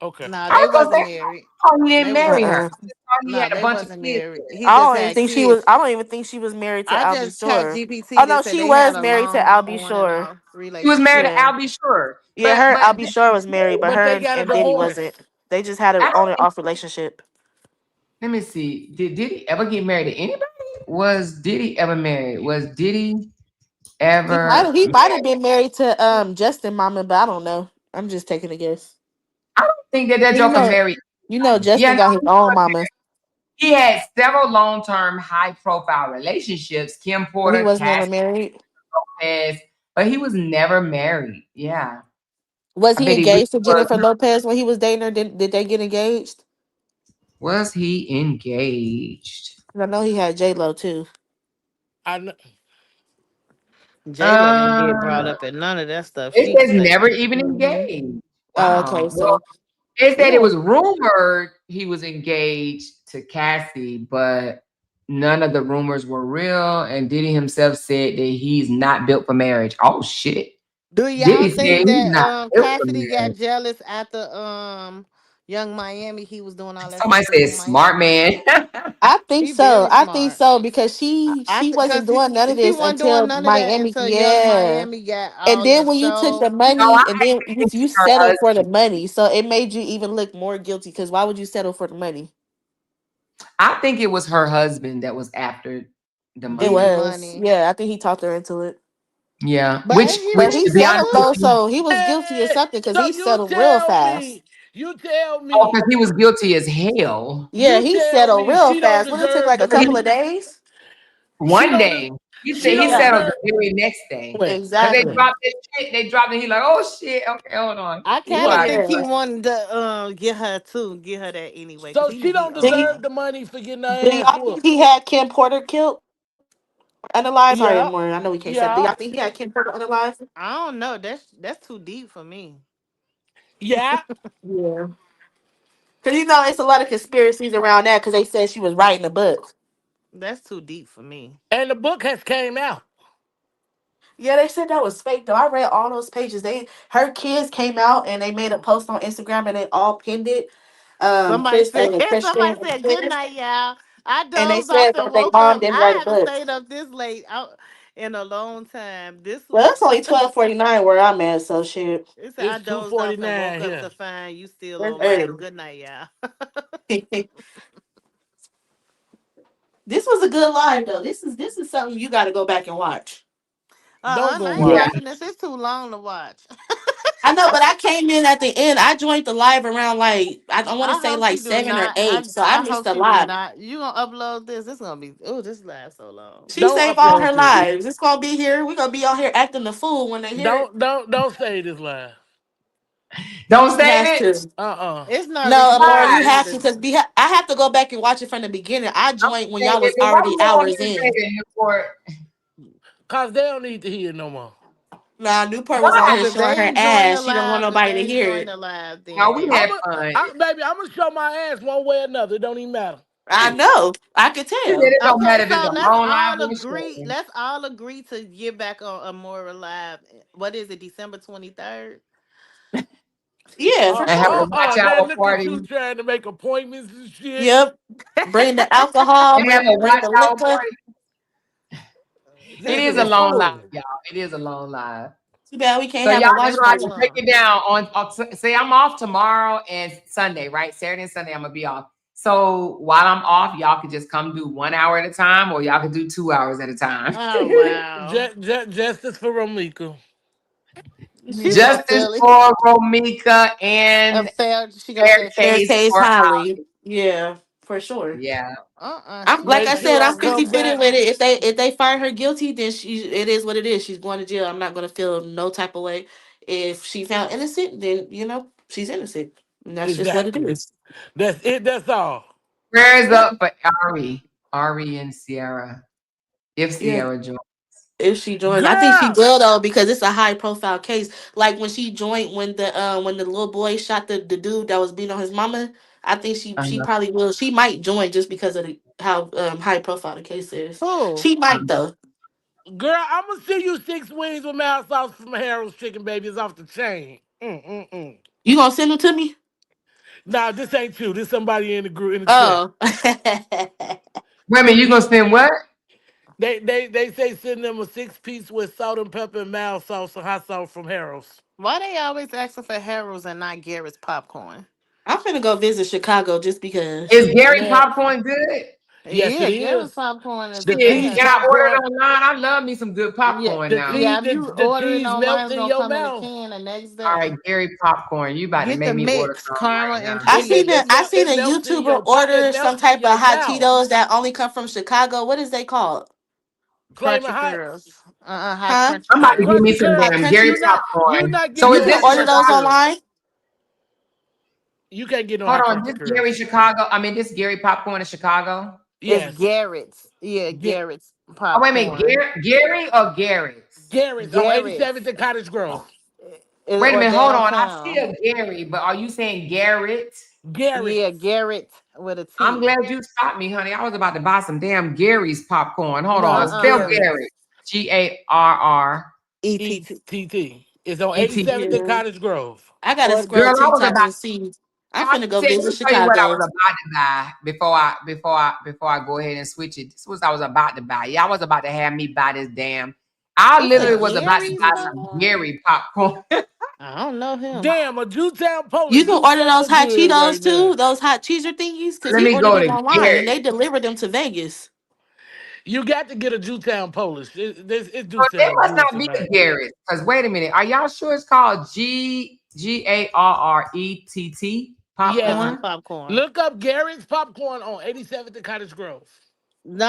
Okay. No, I they was gonna wasn't say, married. I thought he didn't They was marry her. Uh-uh. I just thought he no, had a they bunch of wasn't kids. married. He I just don't even had think she was. kids. I don't even think she was married to I Albie just chat Shore. Oh GPT. They no, said she they had was a married to long Albie on and Shore. off He was married to relationship. Yeah, Albie Shore. yeah. Her and But Albie Shore was married, but But her they and, got a and Diddy divorce. wasn't. They just had an I on don't and think, off relationship. let me see. Did he ever get married to anybody? Was Diddy ever married? Was Diddy He might ever have. He might married? have been married to Justin Mama, but I don't know. I'm just taking a guess. I don't think that You Joker know, married. Yeah, Justin no, got his own mama. he had several long-term high-profile relationships. Kim But he Porter, was never Cass married. Lopez, but he was never married. Yeah. Was I he bet he really engaged to was. Jennifer Lopez when he was dating her? Did they get engaged? Was he engaged? 'Cause I know he had J Lo too. I know. J Lo didn't get brought Uh up in none of that stuff. it She says stayed. never even Hmm. engaged. Okay, Wow. Well, so it said it yeah, was rumored he was engaged to Cassie, but none of the rumors were real. And Diddy himself said that he's not built for marriage. Oh shit. Do y'all Diddy said think he's that not built for Cassidy got marriage. jealous after Young Miami? He was doing all that Somebody stuff for said Young smart Miami. man. I think He so. very I think smart. so because she Cause wasn't doing none of he this wasn't doing until none of that Miami. until Young Yeah. Miami got And all then that when you took the show. No, I money and then actually think you it's her settled for the husband. money, so it made you even look more guilty. Because why would you settle for the money? I think it was her husband that was after the It Getting the money. was, money. yeah. I think he talked her into it, Yeah. But ain't he but Which he to be rich honest settled with too? though, you, so he was guilty of Hey, something because so he settled real fast. you tell oh, me, because he was guilty as hell. Yeah, you he tell settled me real she don't fast. What it took deserve like the a couple He- of money. days. She One don't. day he said She he don't Yeah, settled the deserve. very next day. Wait, Cause they exactly. dropped this shit, they dropped it. He like, oh shit, okay, hold on. I Be kind of quiet. think Yeah. he wanted to get her too, get her that anyway, cause so he knew she he don't Do owed you deserve her. the money for getting her do ass y'all think whooped. he had Kim Porter killed, unalive, or Yeah, more? I know we can't say. Do yeah, y'all think he had Kim Porter unalive? I don't know. That's too deep for me. yeah. Yeah. Because it's a lot of conspiracies around that because they said she was writing a book. That's too deep for me. And the book has came out. Yeah, they said that was fake though. I read all those pages. Her kids came out and they made a post on Instagram and they all pinned it. Somebody Chris said Christian somebody and said good Chris, night, y'all. I and they dozed off said and that their woke mom up. didn't write I a haven't book. stayed up this late out in a long time. This Well, was it's only 12:49 where I'm at, so shit. it said I It's dozed off and woke 2:49 up here. to find you still That's online. early. Good night, y'all. This was a good live though. This is something you got to go back and watch. Don't go I ain't Yeah. watch watching it. this. It's too long to watch. I know, but I came in at the end. I joined the live around like I want to I say hope like she do 7 or 8. not. So I I missed hope the she do live. not. You gonna upload this? It's gonna be. Oh, this lasts so long. She Don't saved all upload her this. lives. It's gonna be here. We're gonna be on here acting the fool when they hear it. Don't say this line. Don't She save has it. to. Uh-uh. It's not No, Amor, recorded you Why? have to either. because I have to go back and watch it from the beginning. I I'm joined when gonna save y'all it. was But why already you don't want me hours to save in. it, Newport? Cause they don't need to hear it no more. Nah, Newport was on Oh, Why? here the showing her they enjoying the ass. She don't want live. The nobody to they hear enjoying it. the live. No, we Then had fun. Baby, I'm gonna show my ass one way or another. It don't even matter. I know. I could She said tell. it don't okay. matter if it's So a let's long live all or a agree. short. Let's all agree to get back on a more live. What is it? December 23rd. Yeah, for And have a sure. watch Now hour look at party. you trying to make appointments and shit. Yep. Bring the alcohol. And have a Bring watch the hour liquor. party. It Just is in a the long live, fool. y'all. It is a long live. Too bad we So can't have y'all a just watch gonna have That's to party. break long. it down say I'm off tomorrow and Sunday, right? Saturday and Sunday I'm gonna be off. So while I'm off, y'all can just come do 1 hour at a time, or y'all can do 2 hours at a time. Oh wow. Justice for Romika. She's so Yeah. Justice silly. for Romika and She gonna fair say Fair case case for Holly. Holly. Yeah, for sure. Yeah. I'm She like gonna I Make say sure said, I I'm something 50 come else. 50 back. with it. If they find her guilty, then it is what it is. She's going to jail. I'm not gonna feel no type of way. If she found innocent, then she's innocent. And that's just what it Exactly. is. That's it. That's all. Prayers Yep. up for Ari and Sierra. If Yeah. Sierra joins. If she joins, I think she Girl. will though because it's a high profile case. Like when she joined when the little boy shot the dude that was beating on his mama. I think she Uh-huh. probably will. She might join just because of how high profile the case is. Who? She might though. Girl, I'm gonna send you 6 wings with mild sauce from Harold's Chicken, baby. It's off the chain. Mm. You gonna send them to me? Nah, this ain't you. This somebody in the group in the chat. Oh. Wait a minute, you gonna spend what? They say send them a 6 piece with salt and pepper and mild sauce and hot sauce from Harold's. Why they always asking for Harold's and not Garrett's popcorn? I'm finna go visit Chicago just because. Is Gary Man, popcorn good? yes it Yeah, Garrett's is. popcorn is The Shit, cheese can good. I order popcorn, it online? I love me some good Yeah, popcorn the now. yeah. cheese, If you the order it cheese online, melts it's in gonna your come in a mouth. can the next All day. right, Gary popcorn. You about to Get the make me order mix, some caramel right and now. I It, seen cheese. a it, I melt, seen it a melts in YouTuber it order some melts in type of your hot mouth. Cheetos that only come from Chicago. What is they called? Flaming Crunchy hots. curls. Hot Huh? crunchy I'm about Hot to give curls. me crunchy some curl. Hot damn Gary crunchy. You popcorn. not So getting You is no can this hot order crunchy those Chicago? curls. online. You can't get no Hold hot on, crunchy this Gary curls. Chicago. I mean, this Gary popcorn in Chicago. It's Yes. Garrett's. Yeah, Get Garrett's Oh, wait a minute, popcorn. Gary or Garrett's? Garrett's on Garrett's 87th and Cottage Grove. Wait a or minute, hold on. I see downtown. a Gary, but are you saying Garrett? Yeah, Garrett's. Garrett with a I'm T. glad you stopped me, honey. I was about to buy some damn Gary's popcorn. Hold No, on. it's Spell Uh-uh. Gary. Garrett's. Garrett. ETT. ETT. It's on 87th and Yeah. Cottage Grove. I gotta Or scroll Girl, I was TikTok about and see. I'm I finna go tell, let visit me tell you what I was Chicago. about to buy before I go ahead and switch it. This was I was about to buy. Yeah, I was about to have me buy this damn. I it's a literally was about to Gary's buy some popcorn. Gary popcorn. I don't know him. Damn, a Jewtown You Polish can do order those so hot good Cheetos right now. too, those hot cheeser thingies, because Let he me ordered go them to online and Gary. they delivered them to Vegas. You got to get a Jewtown Polish. It do So there sound must good not be a tonight. Garrett. Because wait a minute, are y'all sure it's called Garrett Yeah, popcorn? that's Uh-huh. popcorn. Look up Garrett's Popcorn on 87th and Cottage Grove.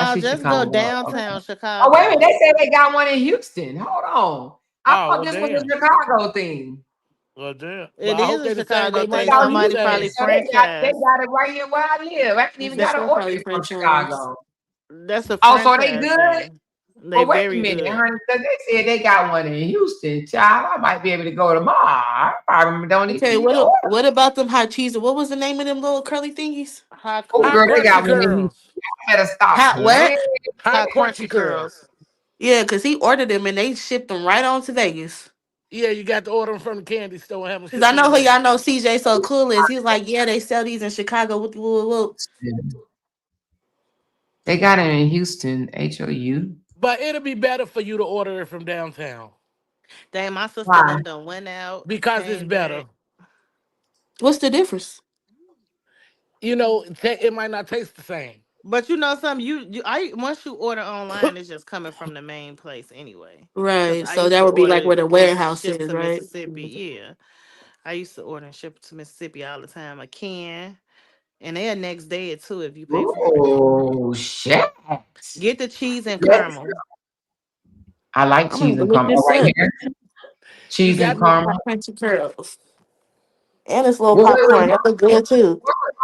I No, see just go Chicago. Okay. downtown Oh wait a minute, Chicago. they said they got one in Houston. Hold on. I Oh, thought well, this was a damn. Chicago thing. Well, damn. Well, It I is hope a they the same Chicago It's thing. rotation on you Somebody Houston, probably saying. so they franchised. got it right here where I live. I ain't It's even got to definitely order probably it from franchise. Chicago. That's a Oh, so they franchise good? thing. They Well, wait a very minute, good. honey, because they said they got one in Houston. Child, I might be able to go tomorrow. I probably don't even Okay, need to order. what about them hot cheese? What was the name of them little curly thingies? Hot Oh, hot Hot girl, they Crunchy got crunchy one in Houston. Curls. Y'all better stop Hot playing. what? Hot hot Crunchy crunchy Curls. curls. Yeah, because he ordered them and they shipped them right on to Vegas. Yeah, you got to order them from the candy store and have them Because I shipped to your know who door. y'all know CJ so cool is. He was like, yeah, they sell these in Chicago. Whoop, whoop, whoop. They got it in Houston, HOU. But it'll be better for you to order it from downtown Dang, my sister Why? them done went out, because it's came back. better. What's the difference? You know, it might not taste the same. But you know something, you I once you order online, it's just coming from the main place anyway. Cause Right. I So used that to would be order like where it the just warehouse shipped is, to right? Mississippi. Yeah, I used to order and ship to Mississippi all the time. A can, and they're next day too if you pay for it. Oh, shit. Get the cheese and Let's, caramel. I like I'm gonna cheese go and look caramel. Oh, this right up. here. You Cheese and got Hot caramel. crunchy curls. And this little What was popcorn. That look good too.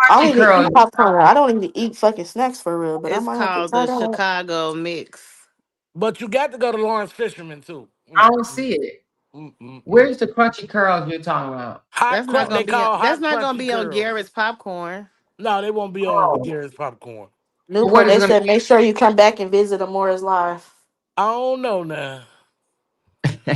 I the don't crunchy even curl? eat popcorn. I don't even eat fucking snacks for real, but I It's might have to called try the that out. Chicago mix. but you got to go to Lawrence Fisherman too. I don't see it. Mm. Where's the crunchy curls you're talking about? Hot crunch. They call That's hot not gonna crunchy be on curls. Garrett's popcorn. No, they won't be on Oh, Garrett's popcorn. what Newport, is they it gonna said make sure you come back and visit Amora's live. I don't know now. be?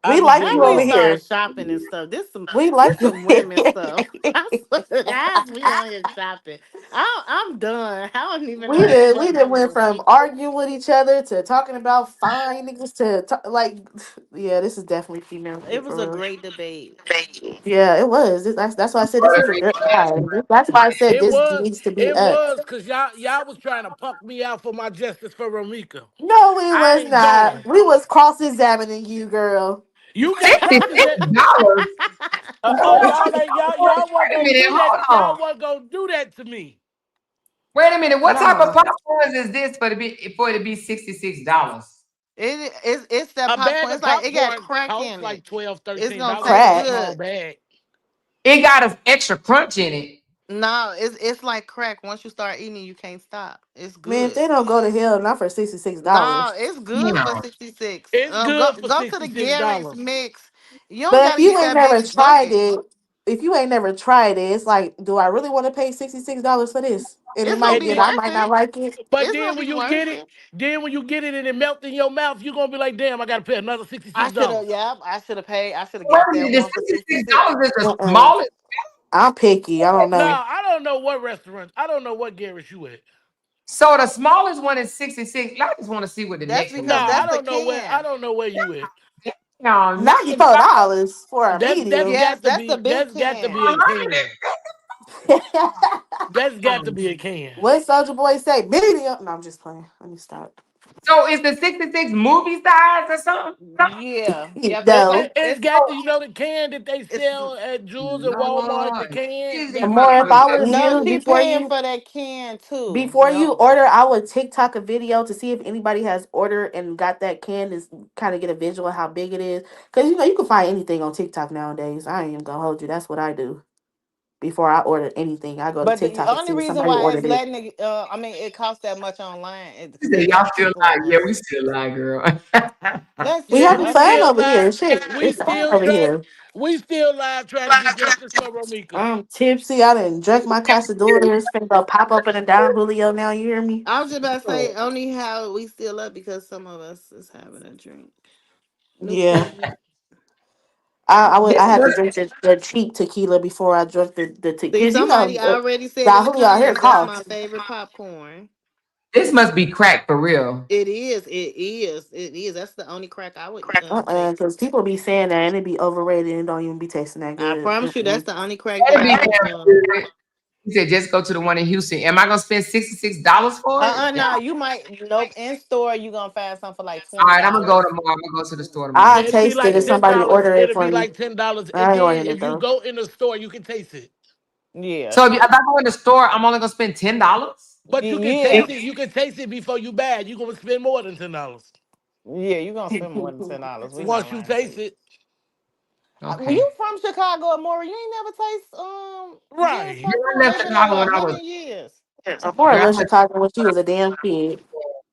I We be like How you getting over we lost. start here. shopping and stuff? We like This you. some women stuff. I swear to God, we on here shopping. I'm done. I don't even know what We fuck did I'm went doing. from arguing with each other to talking about fine niggas to like, yeah, this is definitely female It shit was for a real. great debate. Yeah, it was. That's why I said this is a good vibe. That's why I said It this was, needs to be it up. was, cause y'all was trying to punk me out for my justice for Romika. No, we I was ain't not. going. We was cross examining you, girl. You got cross $66. oh, Wait y'all weren't a gonna minute, do that. hold Y'all on. weren't gonna do that to me. Wait a minute. What type of No, popcorns is this for it to be $66? It's that A bag popcorn. of It's like it got popcorn crack costs in it. like 12 It's $13 gonna for taste a crack. small good. bag. It got an extra crunch in it. No, it's like crack. Once you start eating, you can't stop. It's Man, if good. they don't go to hell, not for No, $66. it's good for Damn. 66. It's Go good for go to the Garrett's $66. mix. You don't But if gotta you get ain't that never big tried bucket. it, if you ain't never tried it, it's like, do I really want to pay $66 for this? And it It's gonna might And be, be and I then, worth might not it. like it. but It's then gonna when be you worth get it, it. and it melts in your mouth, you're gonna be like, damn, I gotta pay another I should have, $66. yeah, I should have paid. I should have Wait got a that minute, one for the sixty-six 66. dollars is the Uh-uh. smallest. I'm picky. I don't know. Now, I don't know what restaurant, I don't know what Garrett you at. So the smallest one is 66. I just want to see what the That's next one No, because gonna that's be. the I can. don't know where you at. Damn, not the $94 for a That's medium. Yes, got to that's the be big can. a can. That's got to be a can. What Soldier Boy say? Medium. No, I'm just playing. Let me stop. So is the 66 movie size or something? Yeah, yeah, but No. It's got to, the can that they it's sell at Jewel's and Walmart, the Lord, can. Jesus, That's More, what if you I get. was no, you, she paying for that can too. before you No, order, I would TikTok a video to see if anybody has ordered and got that can, is kind of get a visual of how big it is. Because you can find anything on TikTok nowadays. I ain't even gonna hold you. That's what I do. Before I order anything, I go to but the TikTok and only see if reason somebody why it's ordered it. letting it, I mean, it costs that much online is She because they said, y'all got still lie. Yeah, stores. we still lie, girl. Let's We Yeah, see. having we I mean, fun still over live. here. Shit, We it's fun still over try. here. We still live trying to get justice for Romika. I'm tipsy. I done drunk my casadores. Finna pop open and down Julio now. You hear me? I was just about to say only how we still up because some of us is having a drink. Yeah. Newfoundland. This I had to must, drink the cheap tequila before I drank the See, because somebody already said in now the Julio out here comments that's my costs. favorite popcorn. this must be crack for real. It is. It is. It is. That's the only crack I would take. Because people be saying that and it be overrated and it don't even be tasting that I good. promise you, that's Mm-mm. the only crack that That'd be I would. damn good. He said, just go to the one in Houston. Am I gonna spend $66 for it? Yeah. No, you might. Nope. In store, you gonna find something for like All $20. right, I'm gonna go tomorrow. I'm gonna go to the store I tomorrow. It'll be taste it like if ten somebody dollars. order it It'll for be me. like $10, and I ain't then ordering it if you though. go in the store, you can taste it. Yeah. So if I go in the store, I'm only gonna spend $10. But you can Yeah. taste it. You can taste it before you buy it. You're gonna spend more than $10 Yeah. You gonna spend more than $10. We not once you lying to taste you. it. When Okay. you from Chicago, Amora, you ain't never taste Garrett's Right. Girl, I popcorn. left They've been over Chicago when I was 100 years. Before I girl, left Chicago when she was a damn kid.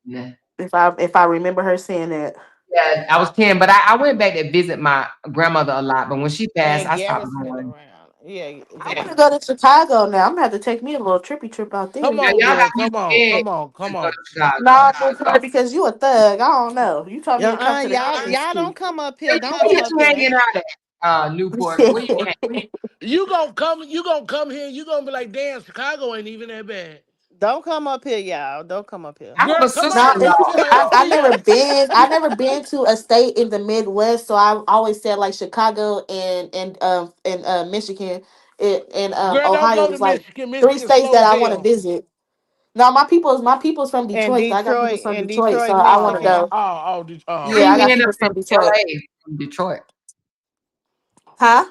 yeah, If I remember her saying that. yeah, I was 10, but I went back to visit my grandmother a lot. But when she passed, And I stopped Garrett's been going. around. Yeah, I want to Garrett. go to Chicago now. I'm gonna have to take me a little trippy trip out Come there. Yeah, on, y'all got girl. me Come on. scared Come on. to Come go on. to Chicago. No, Newport, because you a thug. I don't know. You told me to come to the Y'all, Christmas y'all don't ski. come up here. Don't Where come you up here. hanging out at? Newport. Where you hanging? You gonna come? You gonna come here? You gonna be like, damn, Chicago ain't even that bad. Don't come up here, y'all. Don't come up here. I have Girl, a come No, on. sister-in-law. We it's, finna help I you never out. been. I never been to a state in the Midwest, so I always said like Chicago and Michigan and Girl, don't Ohio go to was like Michigan. three Michigan states slow that as I want to hell. visit. No, my people's from And Detroit. So I got people Detroit, from and Detroit, so Detroit, I want to go. Michigan. How Yeah, Okay. I you got end up people in from Detroit. LA from Detroit? Huh?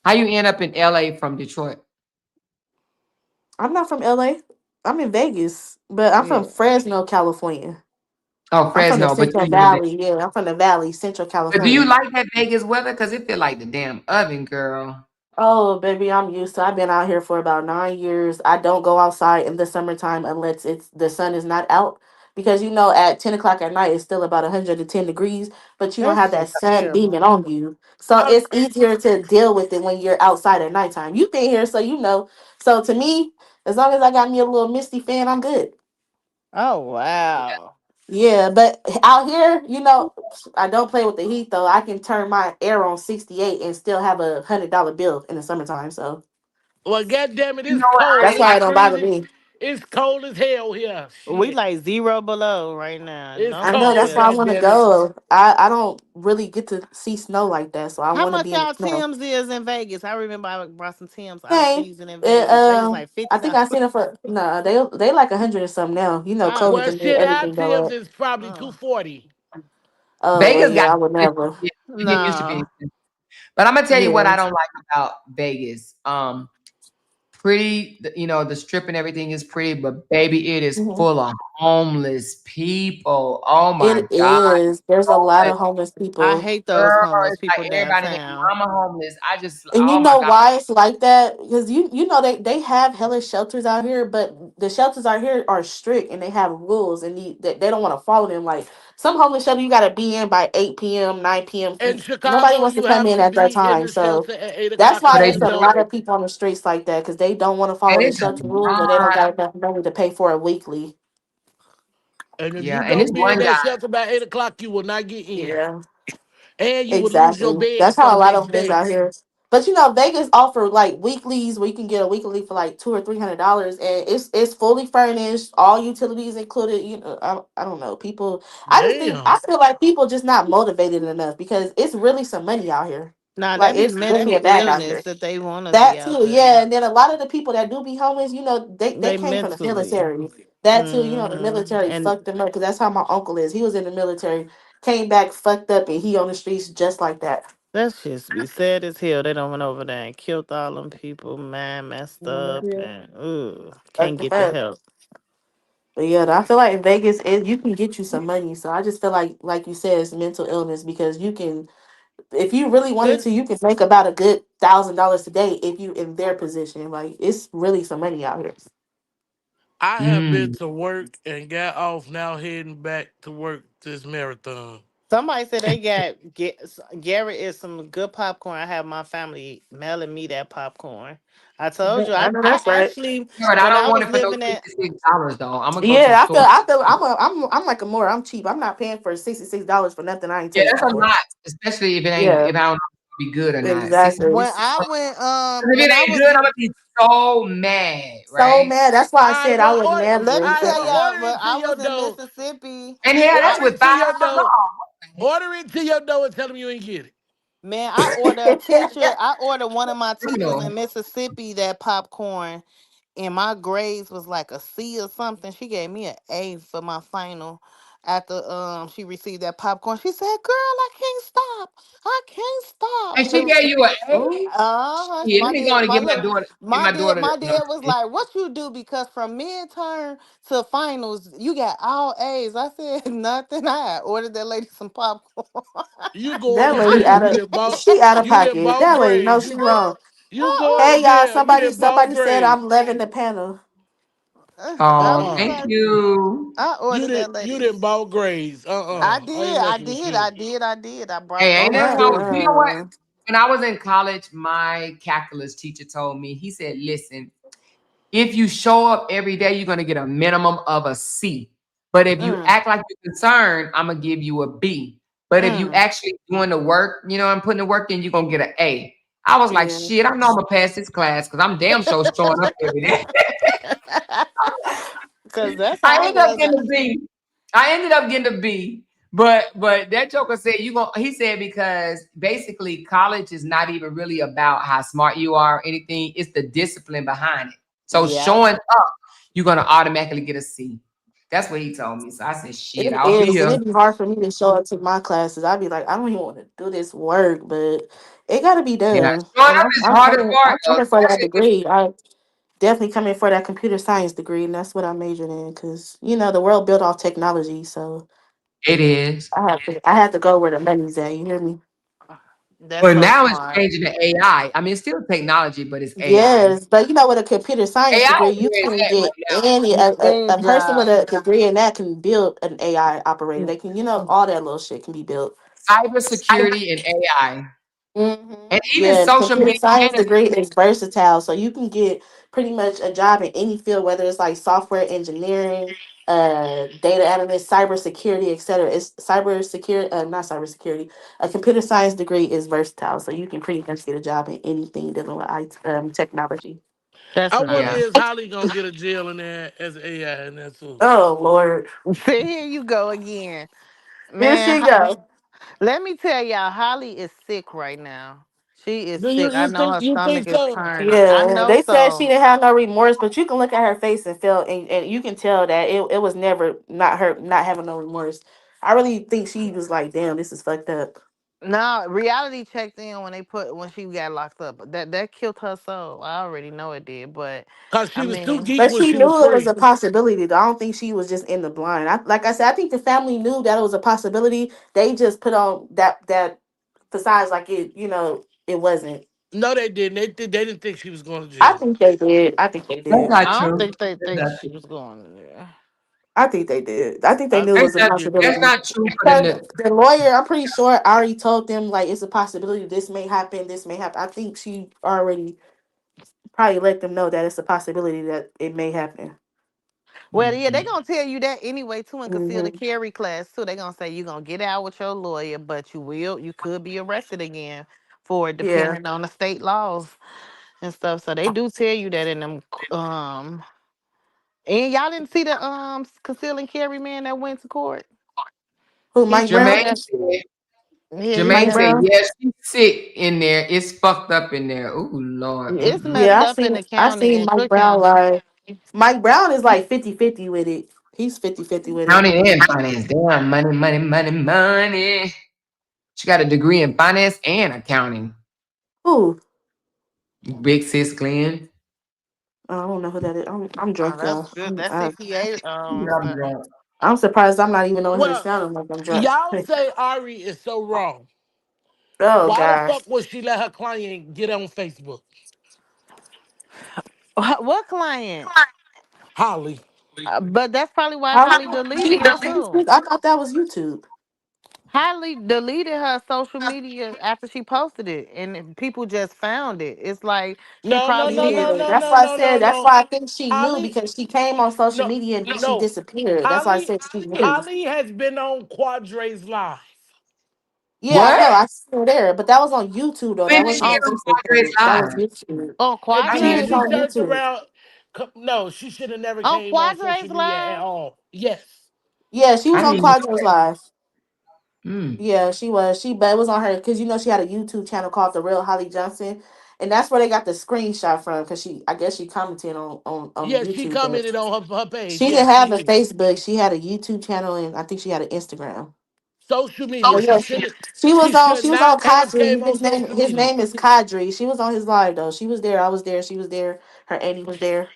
How you end up in LA from Detroit? I'm not from LA. I'm in Vegas, but I'm from Yeah. Fresno, California. Oh, I'm from the Fresno, but Central you live in. Valley. Yeah, I'm from the Valley, Central But do you California. like that Vegas weather? Because it feel like the damn oven, girl. Oh, baby, I'm used to. I've been out here for about 9 years. I don't go outside in the summertime unless it's the sun is not out. Because at 10 o'clock at night it's still about 110 degrees, but you don't That's have that just sun terrible. beaming on you. So I, it's easier to deal with it when you're outside at nighttime. You've been here, so you know. So to me, as long as I got me a little misty fan, I'm good. Oh wow. Yeah, but out here, I don't play with the heat though. I can turn my air on 68 and still have $100 bill in the summertime. So well, goddamn it, You it's know what? cold. I that's It's why ain't. it don't bother freezing. me. It's cold as hell here. We Shit. like 0 below right now. It's Don't I come know up cold. that's why here. I want to Goddamn it. go. I don't really get to see snow like that, so I How want to much be in the y'all snow. Tim's is in Vegas? I remember I brought some Tim's out of Hey, season in it, Vegas. They was like I fifty think I dollars. seen it for no, they like 100 or something now. COVID Oh Well, just made shit, our everything go Tim's up. is probably oh 240. Oh well, Vegas got yeah, I would never. you get used to being. no. But I'm gonna tell you what Yeah. I don't like about Vegas. Pretty, the strip and everything is pretty, but baby, it is Mhm. full of homeless people. Oh my It God. is. There's a So lot much. of homeless I people. hate those Girl, homeless it's like people everybody and their downtown. mama homeless. I just, And you oh my know God. why it's like that? Because you know they have hellish shelters out here, but the shelters out here are strict and they have rules and they don't want to follow them. Like some homeless shelter, you got to be in by 8 p.m., 9 p.m. In Nobody Chicago, wants to you come have in to at that be in time. the So shelter at eight that's o'clock So in why the they it's a do lot afternoon. of people on the streets like that because they don't want to And follow the it's a shelter rules or they don't lot. got enough money to pay for a weekly. And if Yeah. you And this don't be in one that guy, shelter by 8 o'clock, you will not get in. Yeah. And you will lose your Exactly. bed That's for how the a lot next of them is day. out here. But you know, Vegas offer like weeklies where you can get a weekly for like $200 or $300, and it's fully furnished, all utilities included. You know, I don't know people. I just think Damn. I feel like people just not motivated enough because it's really some money out here. Nah, Like that be it's really mental a bag out illness here. that they want to be That out too, there. yeah. And then a lot of the people that do be homeless, you know, they They came from the mentally. military. That too, you know, the Hmm. military And fucked them up because that's how my uncle is. He was in the military, came back fucked up, and he on the streets just like that. that shit be sad as hell. They done went over there and killed all them people, man, messed up, Mhm. and ooh, can't Fucked them get the up. help. But yeah, I feel like in Vegas, you can get you some money. So I just feel like you said, it's mental illness because you can, if you really wanted It, to, you can make about a good $1,000 a day if you in their position. Like it's really some money out here. I have been mm, to work and got off now heading back to work this marathon. Somebody said they Garrett is some good popcorn. I have my family mailing me that popcorn. I told you, I know I that's right. actually yeah, but I when don't I want was it for no living at $66 though. I'm gonna go to the Yeah, store. I feel I'm like a more I'm cheap. I'm not paying for $66 for nothing I ain't Yeah, tasted that's a before. lot, especially if it ain't Yeah, if I don't know if it's gonna be good or not. 60, exactly. when I went if when it I ain't was good, I'm gonna be so mad, So right? mad. That's why I I said I well was order mad. let me I tell well y'all, order but it to I your was in door. Mississippi. And yeah, that's Order with it to $5 your door. off. Order it to your door and tell them you ain't get it. Man, I ordered a teacher. I ordered one of my You teachers in know. Mississippi that popcorn, and my grades was like a C or something. She gave me an A for my final after she received that popcorn. She said, "Girl, I can't stop. I can't And she stop." gave you an A? Shit, let My me go on dad, and my get my look, daughter, get my daughter my no, I'm dad just was kidding. like, "What you do?" Because from midterm to finals, you got all A's. I said nothing. I ordered that lady some popcorn. You go That over lady jail. out of You done pocket. bought That lady knows grades. she wrong. You go over Hey y'all, jail. You done bought somebody said grades. I'm loving the panel. I Oh, was Uh-uh. thank like, you. I ordered that You lady. done bought grades. I I ain't did, I messing with did, you. I did, I did. I brought Hey, them ain't back nothing You wrong with too. you know what? Uh-uh. When I was in college, my calculus teacher told me, he said, listen, if you show up every day, you're gonna get a minimum of a C. But if you Mm, act like you're concerned, I'm gonna give you a B. But if you mm. actually doing the work, you know, and putting the work in, you're gonna get an A. I was like, Yeah. shit, I know I'm gonna pass this class because I'm damn sure showing up every day. Cause that's I how I ended up was. getting a B. I ended up getting a B. But that joker said you going he said because basically college is not even really about how smart you are or anything. It's the discipline behind it. So Yeah, showing up, you're gonna automatically get a C. That's what he told me. So I said, shit, It I'll be is, and here. it'd be hard for me to show up to my classes. I'd be like, I don't even want to do this work, but it got to be Yeah. done. Showing And up is the hardest part I'm though, coming for that especially if degree. I definitely coming for that computer science degree, and that's what I majored in. Because you know the world built off technology, so it is. I have to go where the money's at. You hear me? that's But so now it's smart. changing to AI. I mean, it's still technology, but it's AI. Yes, but you know, with a computer science AI degree, is you where it's can at right get now. any Any a person with job. a degree in that can build an AI operator. They can, you know, all that little shit can be built. Cybersecurity and AI. And even Yeah, the social computer media science and degree is versatile, so you can get pretty much a job in any field, whether it's like software engineering, data analyst, cybersecurity, etc. It's cybersecurity, not cybersecurity. A computer science degree is versatile, so you can pretty much get a job in anything dealing with technology. That's I wonder yeah. nice. is Holly gonna get a jail in there as AI and that too. Oh Lord, See, here you go again, here man. she go. Let me tell y'all, Holly is sick right now. She is Do sick. I know her you stomach think is so? turning. I Yeah, know they said she so. didn't have no remorse, but you can look at her face and feel, and you can tell that it was never not her not having no remorse. I really think she was like, damn, this is fucked up. No, reality checked in when when she got locked up. That killed her soul. I already know it did, but Cause I she was too mean, deep But when she she was knew it was a free. possibility. Though. I don't think she was just in the blind. Like I said, I think the family knew that it was a possibility. They just put on that besides like it wasn't. No, they didn't. They didn't think she was going to I jail. think they did. I think they That's did. not I don't true. think they That's think not she true. was going there. I think they did. I think they I knew it That's was think a they not, did that's too. possibility. not true for them Because to, the lawyer, I'm pretty sure, already told them like it's a possibility. This may happen. This may happen. I think she already probably let them know that it's a possibility that it may happen. Well, yeah, Mhm. they gonna tell you that anyway too in Hmm. concealed carry class too. They gonna say you gonna get out with your lawyer, but you could be arrested again for it, Yeah. depending on the state laws and stuff. So they do tell you that in them. And y'all didn't see the conceal and carry man that went to court. Who? He Mike said Brown? Jermaine that. said, Yeah, he Mike Jermaine said said, Brown? yes, she's sick in there. It's fucked up in there. Oh, Lord. it's Mm-mm. messed Yeah, up in the I county seen in Mike Cook Brown County. live. Mike Brown is like 50-50 with it. He's 50-50 with it. County and finance. Damn, money, money, money, money. She got a degree in finance and accounting. Who? Big sis Glenn. I don't know who that is. I'm Oh, drunk, that's y'all. good. That CPA I'm stuff. drunk. I'm surprised I'm not even on here Well, sounding like I'm drunk. y'all say Ari is so wrong. Oh Why the gosh. fuck would she let her client get on Facebook? What client? Holly. But that's probably why How Holly long she deleted on it too. Facebook? I thought that was YouTube. Holly deleted her social media after she posted it, and people just found it. It's like she No, no, probably no, did no, it. no, That's no, why I no, no, said. That's no. why I think she knew Holly, because she came on social no, media and then she no. disappeared. That's why I Holly, said she knew. Holly has been on Quadre's live. Yeah, I know. What? I seen her there, but that was on YouTube though. That When did wasn't she on get On on Facebook Padres page. That was Live? YouTube. on And I seen then it Quadre she on turned YouTube. around. No, she should have never on came on social Quadre's media at live. all. Yes. Yeah, she I was didn't on even know Quadros Live. that. Mm. Yeah, she was. But it was on her because she had a YouTube channel called The Real Holly Johnson, and that's where they got the screenshot from. Because I guess she commented on Yes, she YouTube, but commented on her page. she didn't Yes, she have a did. Facebook. She had a YouTube channel, and I think she had an Instagram. Social media. So She yeah, should. she was She on. should She was on not have Kadri. came on social His media. name is Kadri. She was on his live though. She was there. I was there. She was there. Her auntie was there.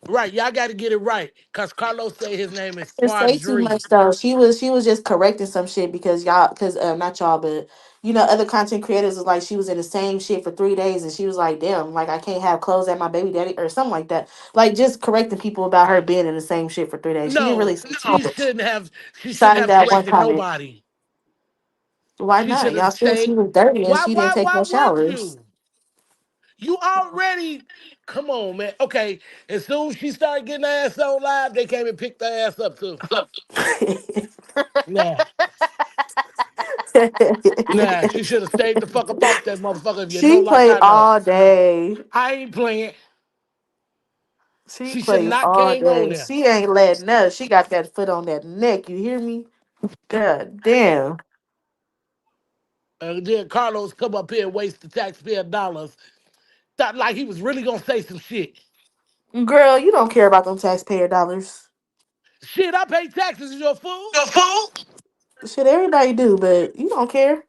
Right, y'all got to get it right, cause Carlos say his name is Didn't say too Quadri. much though. She was just correcting some shit because y'all because not y'all but other content creators was like she was in the same shit for 3 days and she was like damn like I can't have clothes at my baby daddy or something like that like just correcting people about her being in the same shit for 3 days. She didn't No, really say too she much. shouldn't have. She shouldn't Besides have that one corrected comment. nobody. Why She not? should Y'all have said she stayed. was dirty and Why? she didn't Why? take Why no would showers. you? You already. Come on, man. Okay. As soon as she started getting her ass on live, they came and picked her ass up too. Nah, nah. She should have stayed the fuck up off that motherfucker. If you know, She like played I know, all day. I ain't playing. She She should played not all came on day. there. She ain't letting up. She got that foot on that neck. You hear me? God damn. And then Carlos come up here and waste the taxpayer dollars. Thought like he was really gonna say some shit. Girl, you don't care about them taxpayer dollars. Shit, I pay taxes. Is your fool? Shit, everybody do, but you don't care.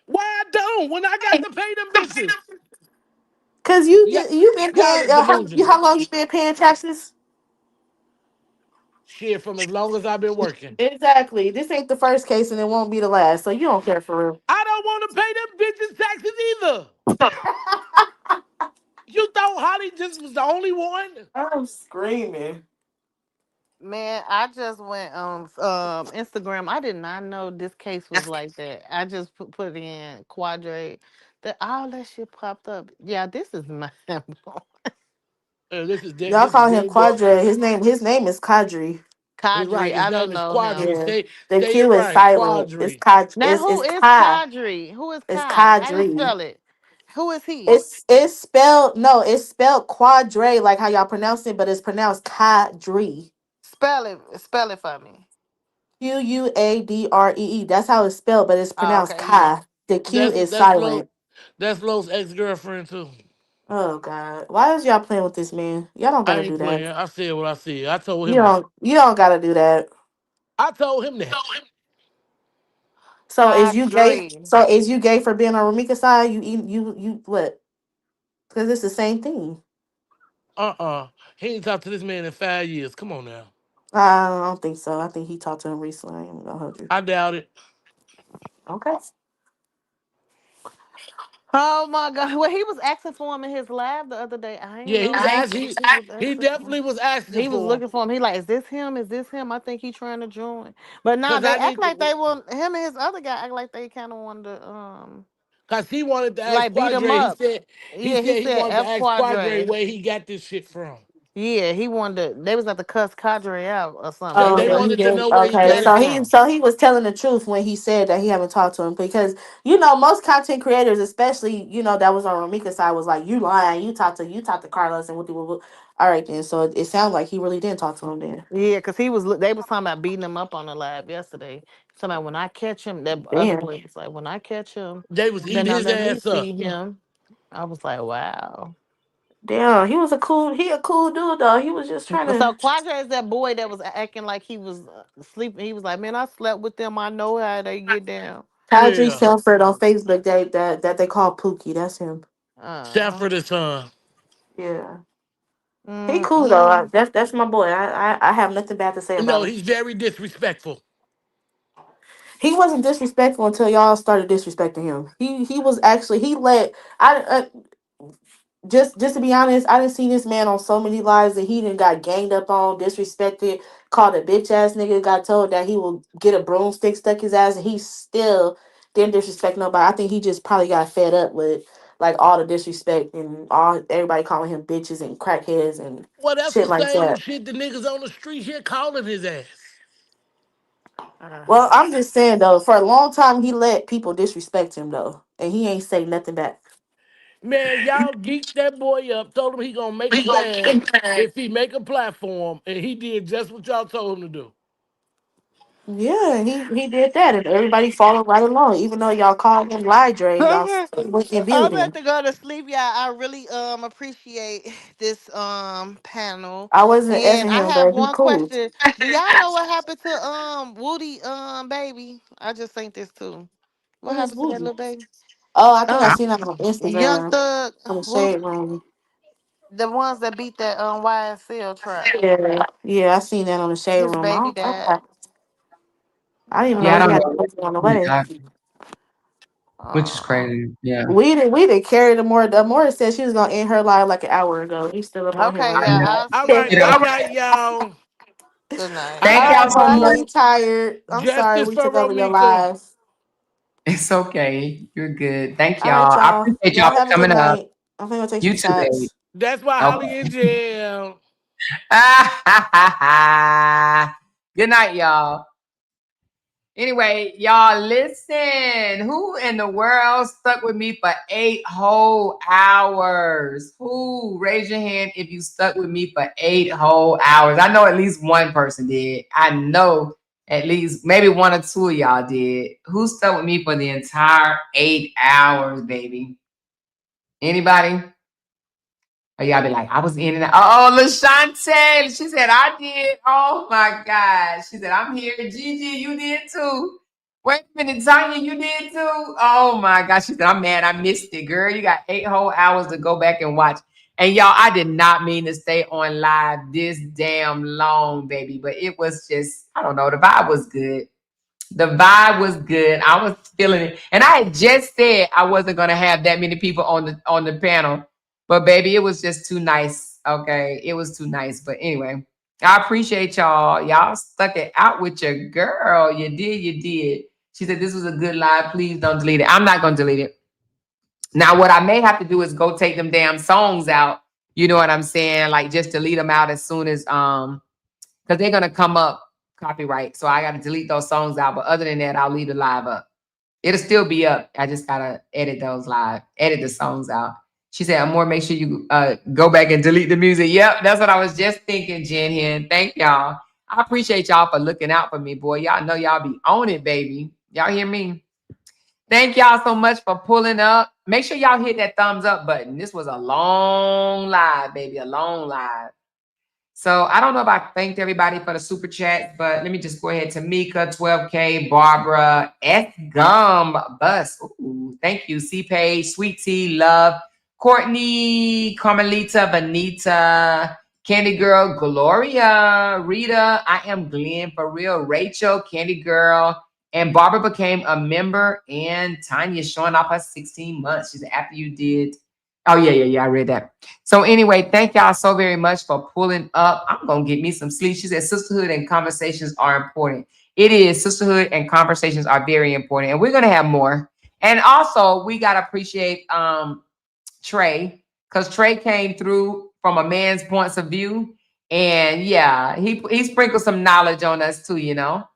Why I don't? When I got to pay them bitches. Cause Yeah, you been y'all paying is delusional. how long you been paying taxes? Shit, from as long as I've been working. Exactly. This ain't the first case and it won't be the last. So you don't care for real. I don't want to pay them bitches taxes either. You thought Holly just was the only one? I'm screaming. Man, I just went on Instagram. I did not know this case was like that. I just put in Quadre. That all that shit popped up. Yeah, this is my Y'all This is call him dead good. Quadre. His name is Kadri. It's right. Kadri. His I name don't is know him. Quadri. Yeah. The Say it Q is right. silent. It's Quadri. Kad Now who it's is Kai. Kadri? Who is It's Kai? How you Kadri. spell it? Who is he? It's spelled no, it's spelled quadre like how y'all pronounce it, but it's pronounced Kadri. Spell it for me. Quadree. That's how it's spelled, but it's Oh, pronounced okay, yeah. Kai. The Q That's is that's Lo silent. that's Lo's ex-girlfriend too. Oh God. Why is y'all playing with this man? Y'all don't I gotta ain't do that. playing. I said what I said. I told You him that. don't you don't gotta do that. I told him that. So is you gay? Cadre. So is you gay for being on Ramika's side? You what? Because it's the same thing. He ain't talked to this man in 5 years. Come on now. I don't think so. I think he talked to him recently. I ain't gonna hold you. I doubt it. Okay. Oh my God. Well, he was asking for him in his lab the other day. I ain't Yeah, he was know. asking. He was He asking for him. definitely was asking He was for him. looking for him. He like, is this him? Is this him? I think he trying to join. But now Cause they I act need like to, they want him and his other guy act like they kind of wanted to cause he wanted to ask like beat him Quadre. He up. said he Yeah, he said he said wanted to F ask Quadre Quadre. where he got this shit from. Yeah, he wanted to. They was at the cuss Cadre out or something. They Oh, was They so like, he wanted to did. know where he Okay, got it so from. he was telling the truth when he said that he haven't talked to him because most content creators, especially that was on Ramika's side, was like, you lying, you talked to Carlos and what. All right then, so it sounds like he really didn't talk to him then. yeah, because he was. They was talking about beating him up on the lab yesterday. Talking about when I catch him, that other Damn, boy was like, when I catch him, They was you better eating not his let me ass up. see him. I was like, wow. damn, he a cool dude though. He was just trying So to. Quadra is that boy that was acting like he was sleeping. He was like, man, I slept with them. I know how they get down. Kadri Yeah. Selford on Facebook that they call Pookie. That's him. Uh, Sanford is son. Yeah, he mm, cool though. mm. That's my boy. I have nothing bad to say about No, him. he's very disrespectful. He wasn't disrespectful until y'all started disrespecting him. He was actually he let just to be honest, I didn't see this man on so many lives that he didn't got ganged up on, disrespected, called a bitch ass nigga, got told that he will get a broomstick stuck his ass, and he still didn't disrespect nobody. I think he just probably got fed up with like all the disrespect and all everybody calling him bitches and crackheads and Well, that's shit the like same that. shit the niggas on the street here calling his ass. Uh, Well, I'm just saying though, for a long time he let people disrespect him though, and he ain't say nothing back. Man, y'all geeked that boy up, told him he gonna make it bad if he make a platform, and he did just what y'all told him to do. Yeah, he did that, and everybody followed right along. Even though y'all called him Lie Dre, y'all okay. still went and I'm viewed about him. to go to sleep, y'all. I really appreciate this panel. I wasn't And effing I him, have but he one cool. question. Do y'all know what happened to Woody baby? I just think this too. What Who is happened to that Boogie? little baby? Oh, I think I Um seen that on Young Instagram Thug, on the whoop, shade room. the ones that beat that YSL trap. Yeah, yeah, I seen that on the shade His room. baby died. I didn't even Yeah, know I he don't Oh, had a know. baby on the way. Which is oh. crazy. Yeah. We did carry the more. The more said she was gonna end her live like an hour ago. He's still up on here Okay, right yeah, Yeah. now. I'll All see right, You y'all. good know, night, y'all. Good night. I thank All got right, y'all to bro. so I know much. you do tired. I'm sorry justice we for took over your Romika. live. It's okay. You're good. Thank All right, y'all. I y'all. appreciate y'all Y'all for have a good coming up. night. I'm gonna go take You some too, baby. shots. That's why Holly in Okay. jail. Good night, y'all. Anyway, y'all listen. Who in the world stuck with me for 8 whole hours? Who? Raise your hand if you stuck with me for 8 whole hours. I know at least one person did. I know at least maybe one or two of y'all did. Who stuck with me for the entire 8 hours, baby? Anybody? Or y'all be like, I was in and out. Oh, LaShante. She said, I did. Oh my God. She said, I'm here. Gigi, you did too. Wait a minute, Tanya, you did too. Oh my gosh. She said, I'm mad. I missed it, girl. You got 8 whole hours to go back and watch. And y'all, I did not mean to stay on live this damn long, baby. But it was just, I don't know. The vibe was good. The vibe was good. I was feeling it. And I had just said I wasn't gonna have that many people on the panel. But baby, it was just too nice. Okay. It was too nice. But anyway, I appreciate y'all. Y'all stuck it out with your girl. You did, you did. She said this was a good live. Please don't delete it. I'm not gonna delete it. Now, what I may have to do is go take them damn songs out. You know what I'm saying? Like just delete them out as soon as because they're gonna come up copyright. So I gotta delete those songs out. But other than that, I'll leave the live up. It'll still be up. I just gotta edit those live, edit the songs out. She said, "Amor, make sure you go back and delete the music." Yep, that's what I was just thinking, Jen Hen. Thank y'all. I appreciate y'all for looking out for me, boy. Y'all know y'all be on it, baby. Y'all hear me? Thank y'all so much for pulling up. Make sure y'all hit that thumbs up button. This was a long live, baby, a long live. So I don't know if I thanked everybody for the super chat, but let me just go ahead. Tamika, 12K, Barbara, S Gum, Bus. Ooh, thank you. C Page, Sweet Tea, Love, Courtney, Carmelita, Vanita, Candy Girl, Gloria, Rita, I am Glenn for real, Rachel, Candy Girl, and Barbara became a member, and Tanya showing off her 16 months. She said after you did. Oh, yeah, I read that. So anyway, thank y'all so very much for pulling up. I'm going to get me some sleep. She said sisterhood and conversations are important. It is. Sisterhood and conversations are very important. And we're going to have more. And also, we got to appreciate Trey, because Trey came through from a man's points of view. And yeah, he sprinkled some knowledge on us too, you know.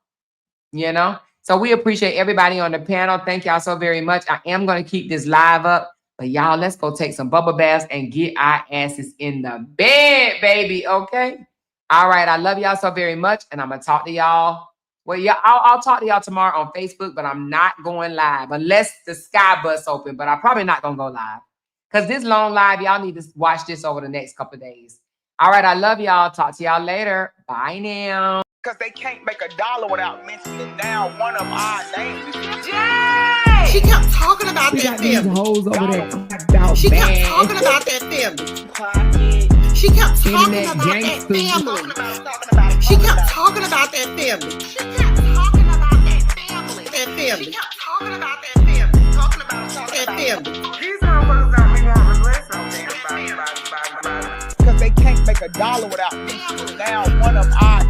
So we appreciate everybody on the panel. Thank y'all so very much. I am going to keep this live up. But y'all, let's go take some bubble baths and get our asses in the bed, baby. Okay. All right. I love y'all so very much. And I'm going to talk to y'all. Well, yeah, I'll talk to y'all tomorrow on Facebook, but I'm not going live unless the sky bus open. But I'm probably not going to go live because this long live, y'all need to watch this over the next couple of days. All right. I love y'all. Talk to y'all later. Bye now. Because they can't make $1 without mentioning down one of our names. Jay! She kept talking about that family. Hoes over there. She kept talking about that family. She kept talking about that family. She kept talking about that family. She kept talking about that family. That family. She kept talking about that family. Talking about that family. These motherfuckers got me want to regret something. Because they can't make $1 without mentioning down one of our